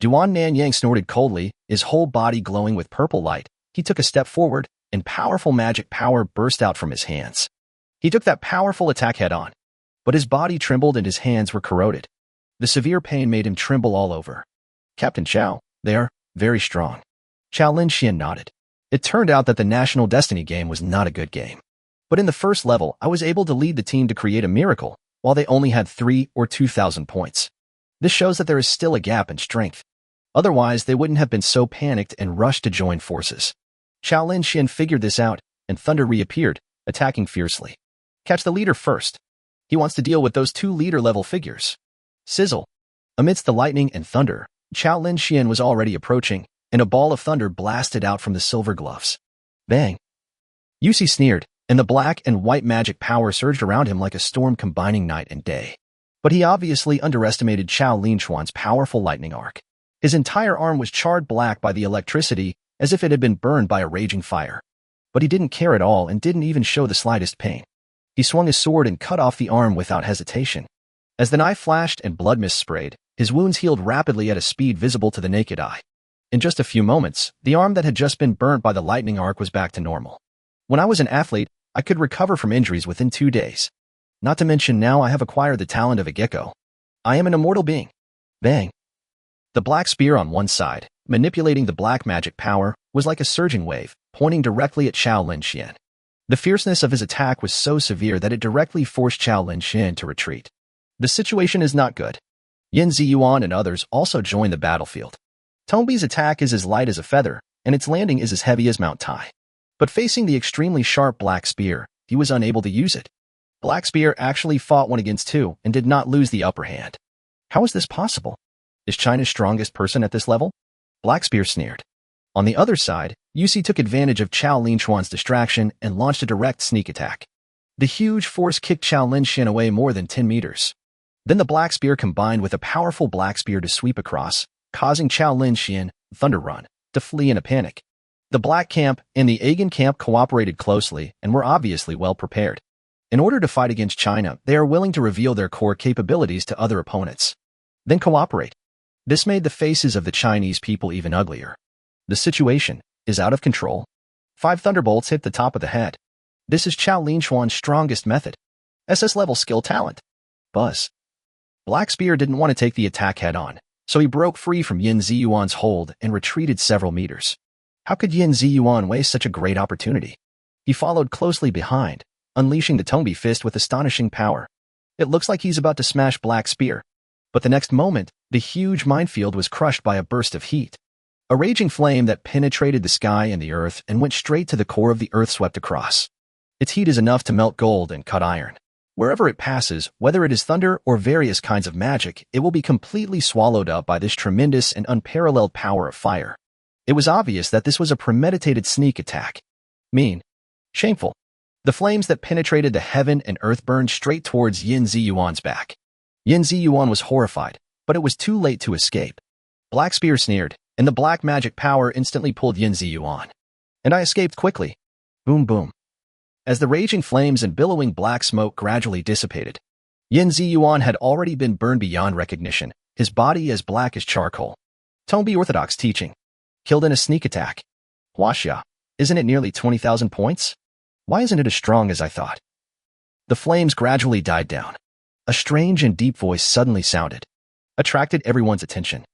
Duan Nanyang snorted coldly, his whole body glowing with purple light. He took a step forward, and powerful magic power burst out from his hands. He took that powerful attack head-on, but his body trembled and his hands were corroded. The severe pain made him tremble all over. Captain Xiao, they are very strong. Chen Xiao nodded. It turned out that the National Destiny game was not a good game. But in the first level, I was able to lead the team to create a miracle, while they only had 3 or 2,000 points. This shows that there is still a gap in strength. Otherwise, they wouldn't have been so panicked and rushed to join forces. Qiao Linxian figured this out, and Thunder reappeared, attacking fiercely. Catch the leader first. He wants to deal with those 2 leader-level figures. Sizzle. Amidst the lightning and thunder, Qiao Linxian was already approaching, and a ball of thunder blasted out from the silver gloves. Bang. Yusi sneered, and the black and white magic power surged around him like a storm combining night and day. But he obviously underestimated Qiao Linxuan's powerful lightning arc. His entire arm was charred black by the electricity, as if it had been burned by a raging fire. But he didn't care at all and didn't even show the slightest pain. He swung his sword and cut off the arm without hesitation. As the knife flashed and blood mist sprayed, his wounds healed rapidly at a speed visible to the naked eye. In just a few moments, the arm that had just been burnt by the lightning arc was back to normal. When I was an athlete, I could recover from injuries within 2 days. Not to mention now I have acquired the talent of a gecko. I am an immortal being. Bang. The black spear on one side, manipulating the black magic power, was like a surging wave, pointing directly at Qiao Linxian. The fierceness of his attack was so severe that it directly forced Qiao Linxian to retreat. The situation is not good. Yin Ziyuan and others also joined the battlefield. Tongbi's attack is as light as a feather, and its landing is as heavy as Mount Tai. But facing the extremely sharp black spear, he was unable to use it. Black Spear actually fought 1 against 2 and did not lose the upper hand. How is this possible? Is China's strongest person at this level? Black Spear sneered. On the other side, Yusi took advantage of Qiao Linxuan's distraction and launched a direct sneak attack. The huge force kicked Qiao Linxian away more than 10 meters. Then the Black Spear combined with a powerful Black Spear to sweep across, causing Qiao Linxian, Thunder Run, to flee in a panic. The Black Camp and the Agony Camp cooperated closely and were obviously well prepared. In order to fight against China, they are willing to reveal their core capabilities to other opponents. Then cooperate. This made the faces of the Chinese people even uglier. The situation is out of control. 5 thunderbolts hit the top of the head. This is Qiao Linxuan's strongest method. SS-level skill talent. Buzz. Black Spear didn't want to take the attack head-on, so he broke free from Yin Ziyuan's hold and retreated several meters. How could Yin Ziyuan waste such a great opportunity? He followed closely behind, unleashing the Tongbi fist with astonishing power. It looks like he's about to smash Black Spear. But the next moment, the huge minefield was crushed by a burst of heat. A raging flame that penetrated the sky and the earth and went straight to the core of the earth swept across. Its heat is enough to melt gold and cut iron. Wherever it passes, whether it is thunder or various kinds of magic, it will be completely swallowed up by this tremendous and unparalleled power of fire. It was obvious that this was a premeditated sneak attack. Mean. Shameful. The flames that penetrated the heaven and earth burned straight towards Yin Ziyuan's back. Yin Ziyuan was horrified, but it was too late to escape. Black Spear sneered, and the black magic power instantly pulled Yin Ziyuan. And I escaped quickly. Boom boom. As the raging flames and billowing black smoke gradually dissipated, Yin Ziyuan had already been burned beyond recognition, his body as black as charcoal. Tongbi Orthodox teaching. Killed in a sneak attack. Huaxia, isn't it nearly 20,000 points? Why isn't it as strong as I thought? The flames gradually died down. A strange and deep voice suddenly sounded, attracted everyone's attention.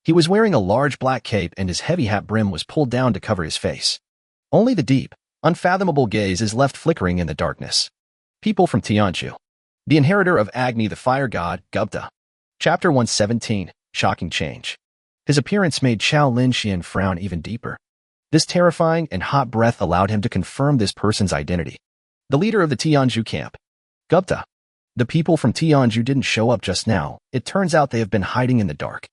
He was wearing a large black cape and his heavy hat brim was pulled down to cover his face. Only the deep, unfathomable gaze is left flickering in the darkness. People from Tianzhu. The inheritor of Agni, the fire god, Gupta. Chapter 117, Shocking Change. His appearance made Qiao Linxian frown even deeper. This terrifying and hot breath allowed him to confirm this person's identity. The leader of the Tianzhu camp. Gupta. The people from Tianzhu didn't show up just now. It turns out they have been hiding in the dark.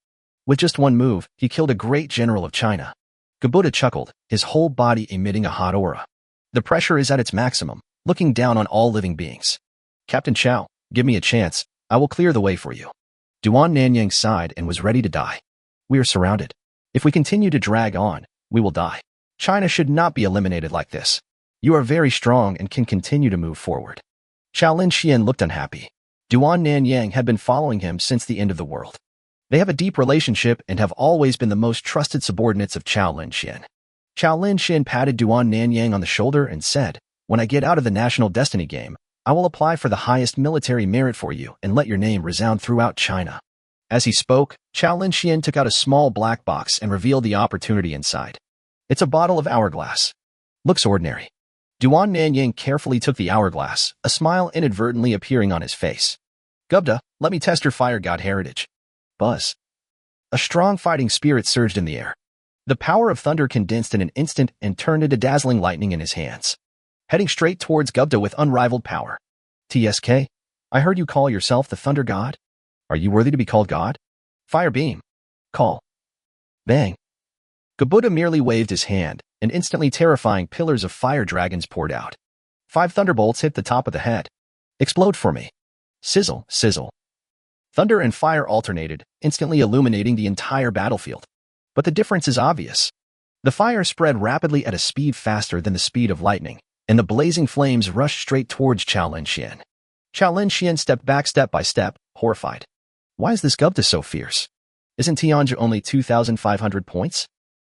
With just one move, he killed a great general of China. Gupta chuckled, his whole body emitting a hot aura. The pressure is at its maximum, looking down on all living beings. Captain Qiao, give me a chance. I will clear the way for you. Duan Nanyang sighed and was ready to die. We are surrounded. If we continue to drag on, we will die. China should not be eliminated like this. You are very strong and can continue to move forward. Qiao Linxian looked unhappy. Duan Nanyang had been following him since the end of the world. They have a deep relationship and have always been the most trusted subordinates of Qiao Linxian. Qiao Linxian patted Duan Nanyang on the shoulder and said, when I get out of the National Destiny game, I will apply for the highest military merit for you and let your name resound throughout China. As he spoke, Qiao Linxian took out a small black box and revealed the opportunity inside. It's a bottle of hourglass. Looks ordinary. Duan Nanyang carefully took the hourglass, a smile inadvertently appearing on his face. Gubda, let me test your fire god heritage. Buzz. A strong fighting spirit surged in the air. The power of thunder condensed in an instant and turned into dazzling lightning in his hands. Heading straight towards Gubda with unrivaled power. TSK, I heard you call yourself the Thunder God. Are you worthy to be called God? Fire beam. Call. Bang. Gubda merely waved his hand, and instantly terrifying pillars of fire dragons poured out. 5 thunderbolts hit the top of the head. Explode for me. Sizzle, sizzle. Thunder and fire alternated, instantly illuminating the entire battlefield. But the difference is obvious. The fire spread rapidly at a speed faster than the speed of lightning, and the blazing flames rushed straight towards Qiao Linxian. Qiao Linxian stepped back step by step, horrified. Why is this Gubda so fierce? Isn't Tianzhu only 2,500 points?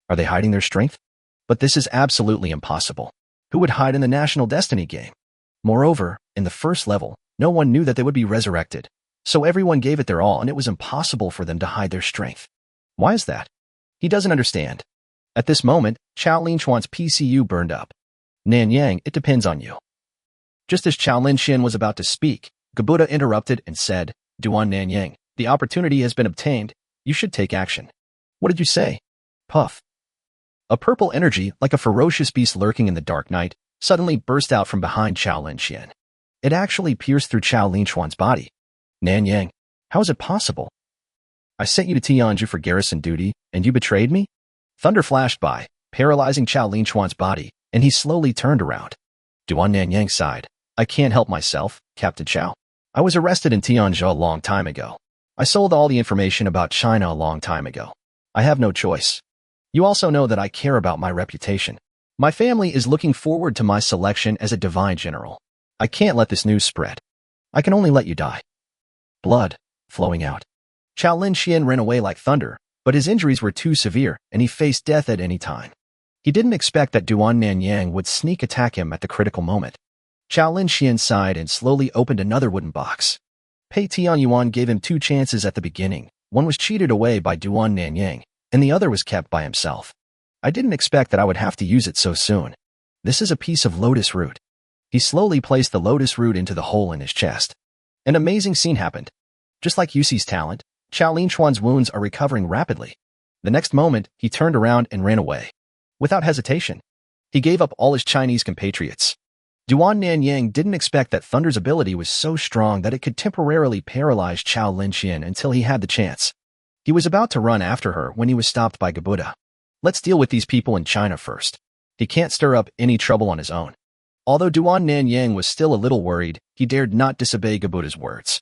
Are they hiding their strength? But this is absolutely impossible. Who would hide in the National Destiny game? Moreover, in the first level, no one knew that they would be resurrected, so everyone gave it their all and it was impossible for them to hide their strength. Why is that? He doesn't understand. At this moment, Qiao Linchuan's PCU burned up. Nanyang, it depends on you. Just as Qiao Linxian was about to speak, Gubda interrupted and said, Duan Nanyang, the opportunity has been obtained. You should take action. What did you say? Puff. A purple energy, like a ferocious beast lurking in the dark night, suddenly burst out from behind Qiao Linxian. It actually pierced through Qiao Linchuan's body. Nanyang, how is it possible? I sent you to Tianzhu for garrison duty, and you betrayed me? Thunder flashed by, paralyzing Qiao Linchuan's body, and he slowly turned around. Duan Nanyang sighed. I can't help myself, Captain Qiao. I was arrested in Tianzhu a long time ago. I sold all the information about China a long time ago. I have no choice. You also know that I care about my reputation. My family is looking forward to my selection as a divine general. I can't let this news spread. I can only let you die. Blood flowing out. Qiao Linxian ran away like thunder, but his injuries were too severe and he faced death at any time. He didn't expect that Duan Nanyang would sneak attack him at the critical moment. Qiao Linxian sighed and slowly opened another wooden box. Pei Tianyuan gave him 2 chances at the beginning. One was cheated away by Duan Nanyang, and the other was kept by himself. I didn't expect that I would have to use it so soon. This is a piece of lotus root. He slowly placed the lotus root into the hole in his chest. An amazing scene happened. Just like Yuxi's talent, Qiao Linchuan's wounds are recovering rapidly. The next moment, he turned around and ran away. Without hesitation, he gave up all his Chinese compatriots. Duan Nanyang didn't expect that Thunder's ability was so strong that it could temporarily paralyze Qiao Linxian until he had the chance. He was about to run after her when he was stopped by Gubda. Let's deal with these people in China first. He can't stir up any trouble on his own. Although Duan Nanyang was still a little worried, he dared not disobey Gubda's words.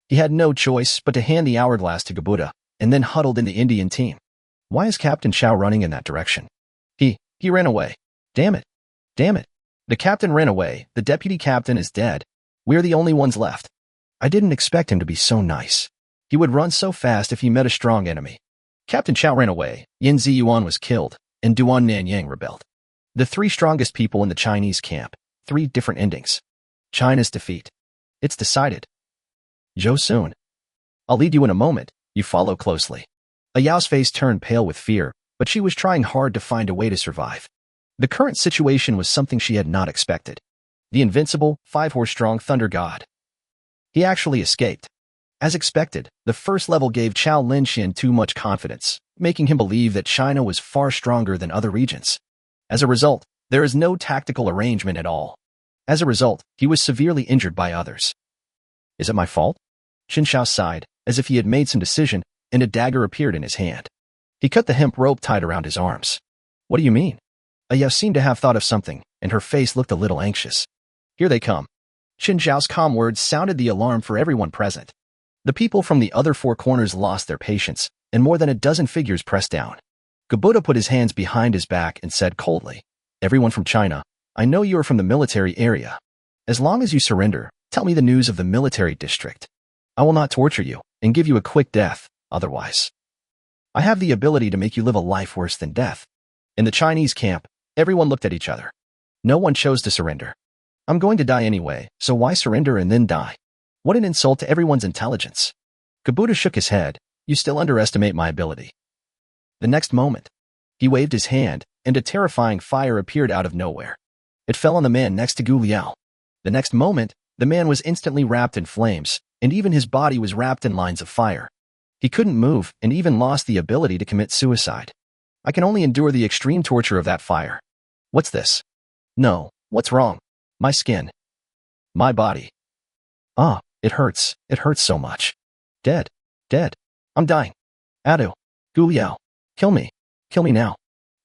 He had no choice but to hand the hourglass to Gubda, and then huddled in the Indian team. Why is Captain Xiao running in that direction? He ran away. Damn it. Damn it. The captain ran away, the deputy captain is dead. We're the only ones left. I didn't expect him to be so nice. He would run so fast if he met a strong enemy. Captain Xiao ran away, Yin Ziyuan was killed, and Duan Nanyang rebelled. The 3 strongest people in the Chinese camp, 3 different endings. China's defeat. It's decided. Zhou Sun. I'll lead you in a moment, you follow closely. Ayao's face turned pale with fear, but she was trying hard to find a way to survive. The current situation was something she had not expected. The invincible, 5-horse-strong Thunder God. He actually escaped. As expected, the first level gave Qiao Linxian too much confidence, making him believe that China was far stronger than other regions. As a result, there is no tactical arrangement at all. As a result, he was severely injured by others. Is it my fault? Chen Xiao sighed, as if he had made some decision, and a dagger appeared in his hand. He cut the hemp rope tied around his arms. What do you mean? Ayao seemed to have thought of something, and her face looked a little anxious. Here they come. Chen Xiao's calm words sounded the alarm for everyone present. The people from the other 4 corners lost their patience, and more than a dozen figures pressed down. Gubda put his hands behind his back and said coldly, Everyone from China, I know you are from the military area. As long as you surrender, tell me the news of the military district. I will not torture you and give you a quick death, otherwise. I have the ability to make you live a life worse than death. In the Chinese camp, everyone looked at each other. No one chose to surrender. I'm going to die anyway, so why surrender and then die? What an insult to everyone's intelligence. Gubda shook his head. You still underestimate my ability. The next moment, he waved his hand, and a terrifying fire appeared out of nowhere. It fell on the man next to Gu Liao. The next moment, the man was instantly wrapped in flames, and even his body was wrapped in lines of fire. He couldn't move and even lost the ability to commit suicide. I can only endure the extreme torture of that fire. What's this? No, what's wrong? My skin. My body. Ah, it hurts so much. Dead. I'm dying. Adu. Gu Liao. Kill me now.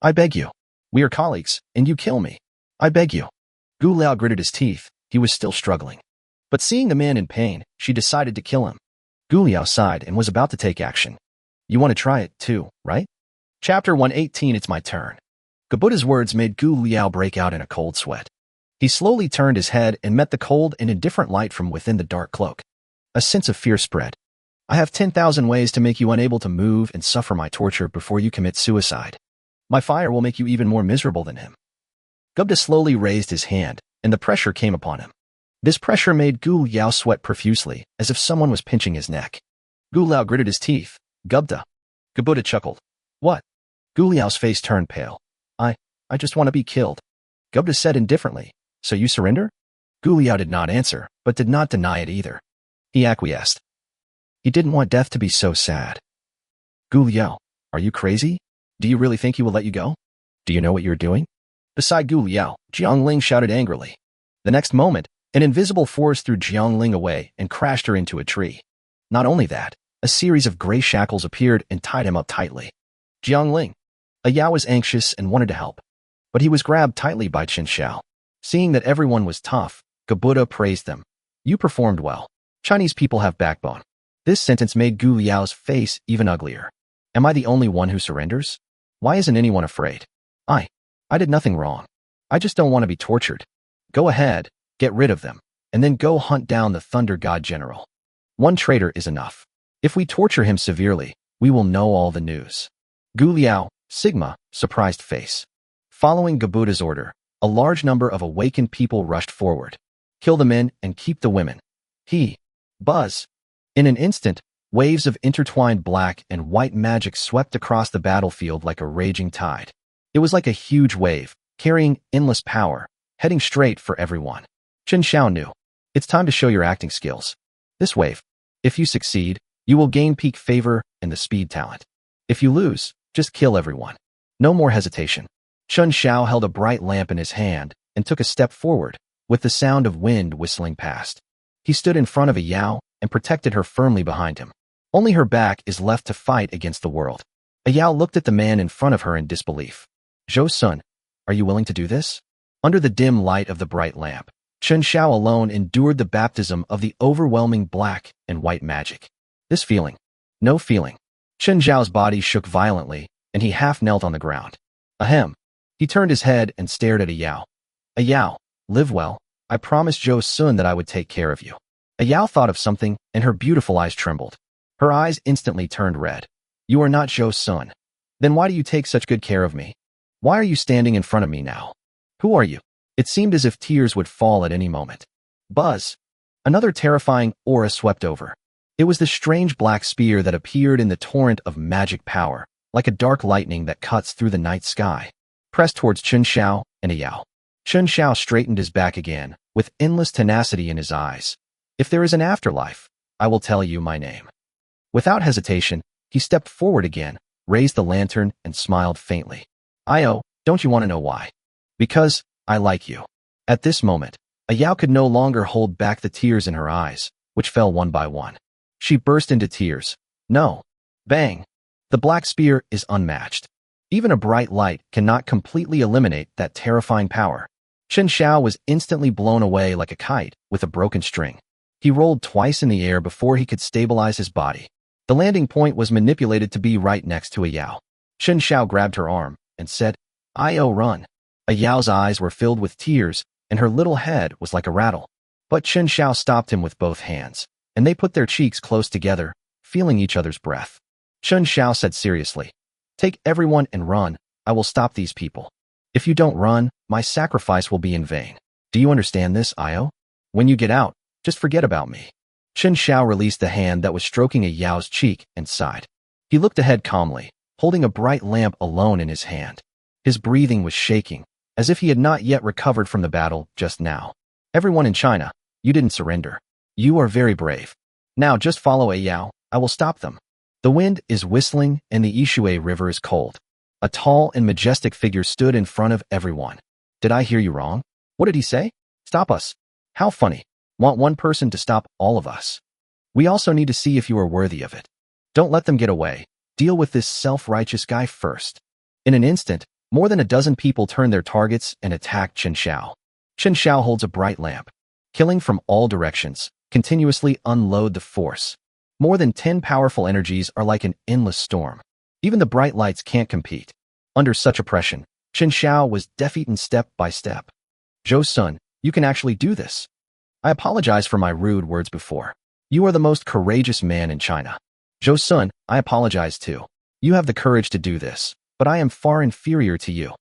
I beg you. We are colleagues, and you kill me. I beg you. Gu Liao gritted his teeth. He was still struggling. But seeing the man in pain, she decided to kill him. Gu Liao sighed and was about to take action. You want to try it too, right? Chapter 118. It's my turn. Gabuda's words made Gu Liao break out in a cold sweat. He slowly turned his head and met the cold and indifferent light from within the dark cloak. A sense of fear spread. I have 10,000 ways to make you unable to move and suffer my torture before you commit suicide. My fire will make you even more miserable than him. Gubda slowly raised his hand, and the pressure came upon him. This pressure made Gu Liao sweat profusely, as if someone was pinching his neck. Gu Liao gritted his teeth. Gubda. Gabuda chuckled. What? Gu Liao's face turned pale. I just want to be killed. Gubda said indifferently. So you surrender? Gu Liao did not answer, but did not deny it either. He acquiesced. He didn't want death to be so sad. Gu Liao, are you crazy? Do you really think he will let you go? Do you know what you're doing? Beside Gu Liao, Jiangling shouted angrily. The next moment, an invisible force threw Jiangling away and crashed her into a tree. Not only that, a series of gray shackles appeared and tied him up tightly. Jiangling. Yao was anxious and wanted to help, but he was grabbed tightly by Chen Xiao. Seeing that everyone was tough, Gabuda praised them. You performed well. Chinese people have backbone. This sentence made Gu Liao's face even uglier. Am I the only one who surrenders? Why isn't anyone afraid? I did nothing wrong. I just don't want to be tortured. Go ahead, get rid of them, and then go hunt down the Thunder God General. One traitor is enough. If we torture him severely, we will know all the news. Gu Liao, Sigma, surprised face. Following Gabuda's order, a large number of awakened people rushed forward. Kill the men and keep the women. Buzz. In an instant, waves of intertwined black and white magic swept across the battlefield like a raging tide. It was like a huge wave, carrying endless power, heading straight for everyone. Chen Xiao knew. It's time to show your acting skills. This wave. If you succeed, you will gain peak favor and the speed talent. If you lose, just kill everyone. No more hesitation. Chen Xiao held a bright lamp in his hand and took a step forward, with the sound of wind whistling past. He stood in front of Yao and protected her firmly behind him. Only her back is left to fight against the world. Yao looked at the man in front of her in disbelief. Zhou Sun, are you willing to do this? Under the dim light of the bright lamp, Chen Xiao alone endured the baptism of the overwhelming black and white magic. This feeling. No feeling. Chen Xiao's body shook violently, and he half knelt on the ground. Ahem. He turned his head and stared at Yao. Yao, live well. I promised Zhou Sun that I would take care of you. Yao thought of something, and her beautiful eyes trembled. Her eyes instantly turned red. You are not Zhou Sun. Then why do you take such good care of me? Why are you standing in front of me now? Who are you? It seemed as if tears would fall at any moment. Buzz. Another terrifying aura swept over. It was the strange black spear that appeared in the torrent of magic power, like a dark lightning that cuts through the night sky, pressed towards Chen Xiao and Yao. Chen Xiao straightened his back again, with endless tenacity in his eyes. If there is an afterlife, I will tell you my name. Without hesitation, he stepped forward again, raised the lantern, and smiled faintly. Don't you want to know why? Because I like you. At this moment, Yao could no longer hold back the tears in her eyes, which fell one by one. She burst into tears. No. Bang. The black spear is unmatched. Even a bright light cannot completely eliminate that terrifying power. Chen Xiao was instantly blown away like a kite with a broken string. He rolled twice in the air before he could stabilize his body. The landing point was manipulated to be right next to Yao. Chen Xiao grabbed her arm and said, run. Yao's eyes were filled with tears, and her little head was like a rattle. But Chen Xiao stopped him with both hands, and they put their cheeks close together, feeling each other's breath. Chen Xiao said seriously, take everyone and run. I will stop these people. If you don't run, my sacrifice will be in vain. Do you understand this, Io? When you get out, just forget about me. Chen Xiao released the hand that was stroking Yao's cheek and sighed. He looked ahead calmly, holding a bright lamp alone in his hand. His breathing was shaking, as if he had not yet recovered from the battle just now. Everyone in China, you didn't surrender. You are very brave. Now just follow a Yao, I will stop them. The wind is whistling and the Ishui River is cold. A tall and majestic figure stood in front of everyone. Did I hear you wrong? What did he say? Stop us. How funny. Want one person to stop all of us. We also need to see if you are worthy of it. Don't let them get away. Deal with this self-righteous guy first. In an instant, more than a dozen people turned their targets and attacked Chen Xiao. Chen Xiao holds a bright lamp. Killing from all directions, continuously unload the force. More than 10 powerful energies are like an endless storm. Even the bright lights can't compete. Under such oppression, Chen Xiao was defeated step by step. Zhou Sun, you can actually do this. I apologize for my rude words before. You are the most courageous man in China. Zhou Sun, I apologize too. You have the courage to do this, but I am far inferior to you.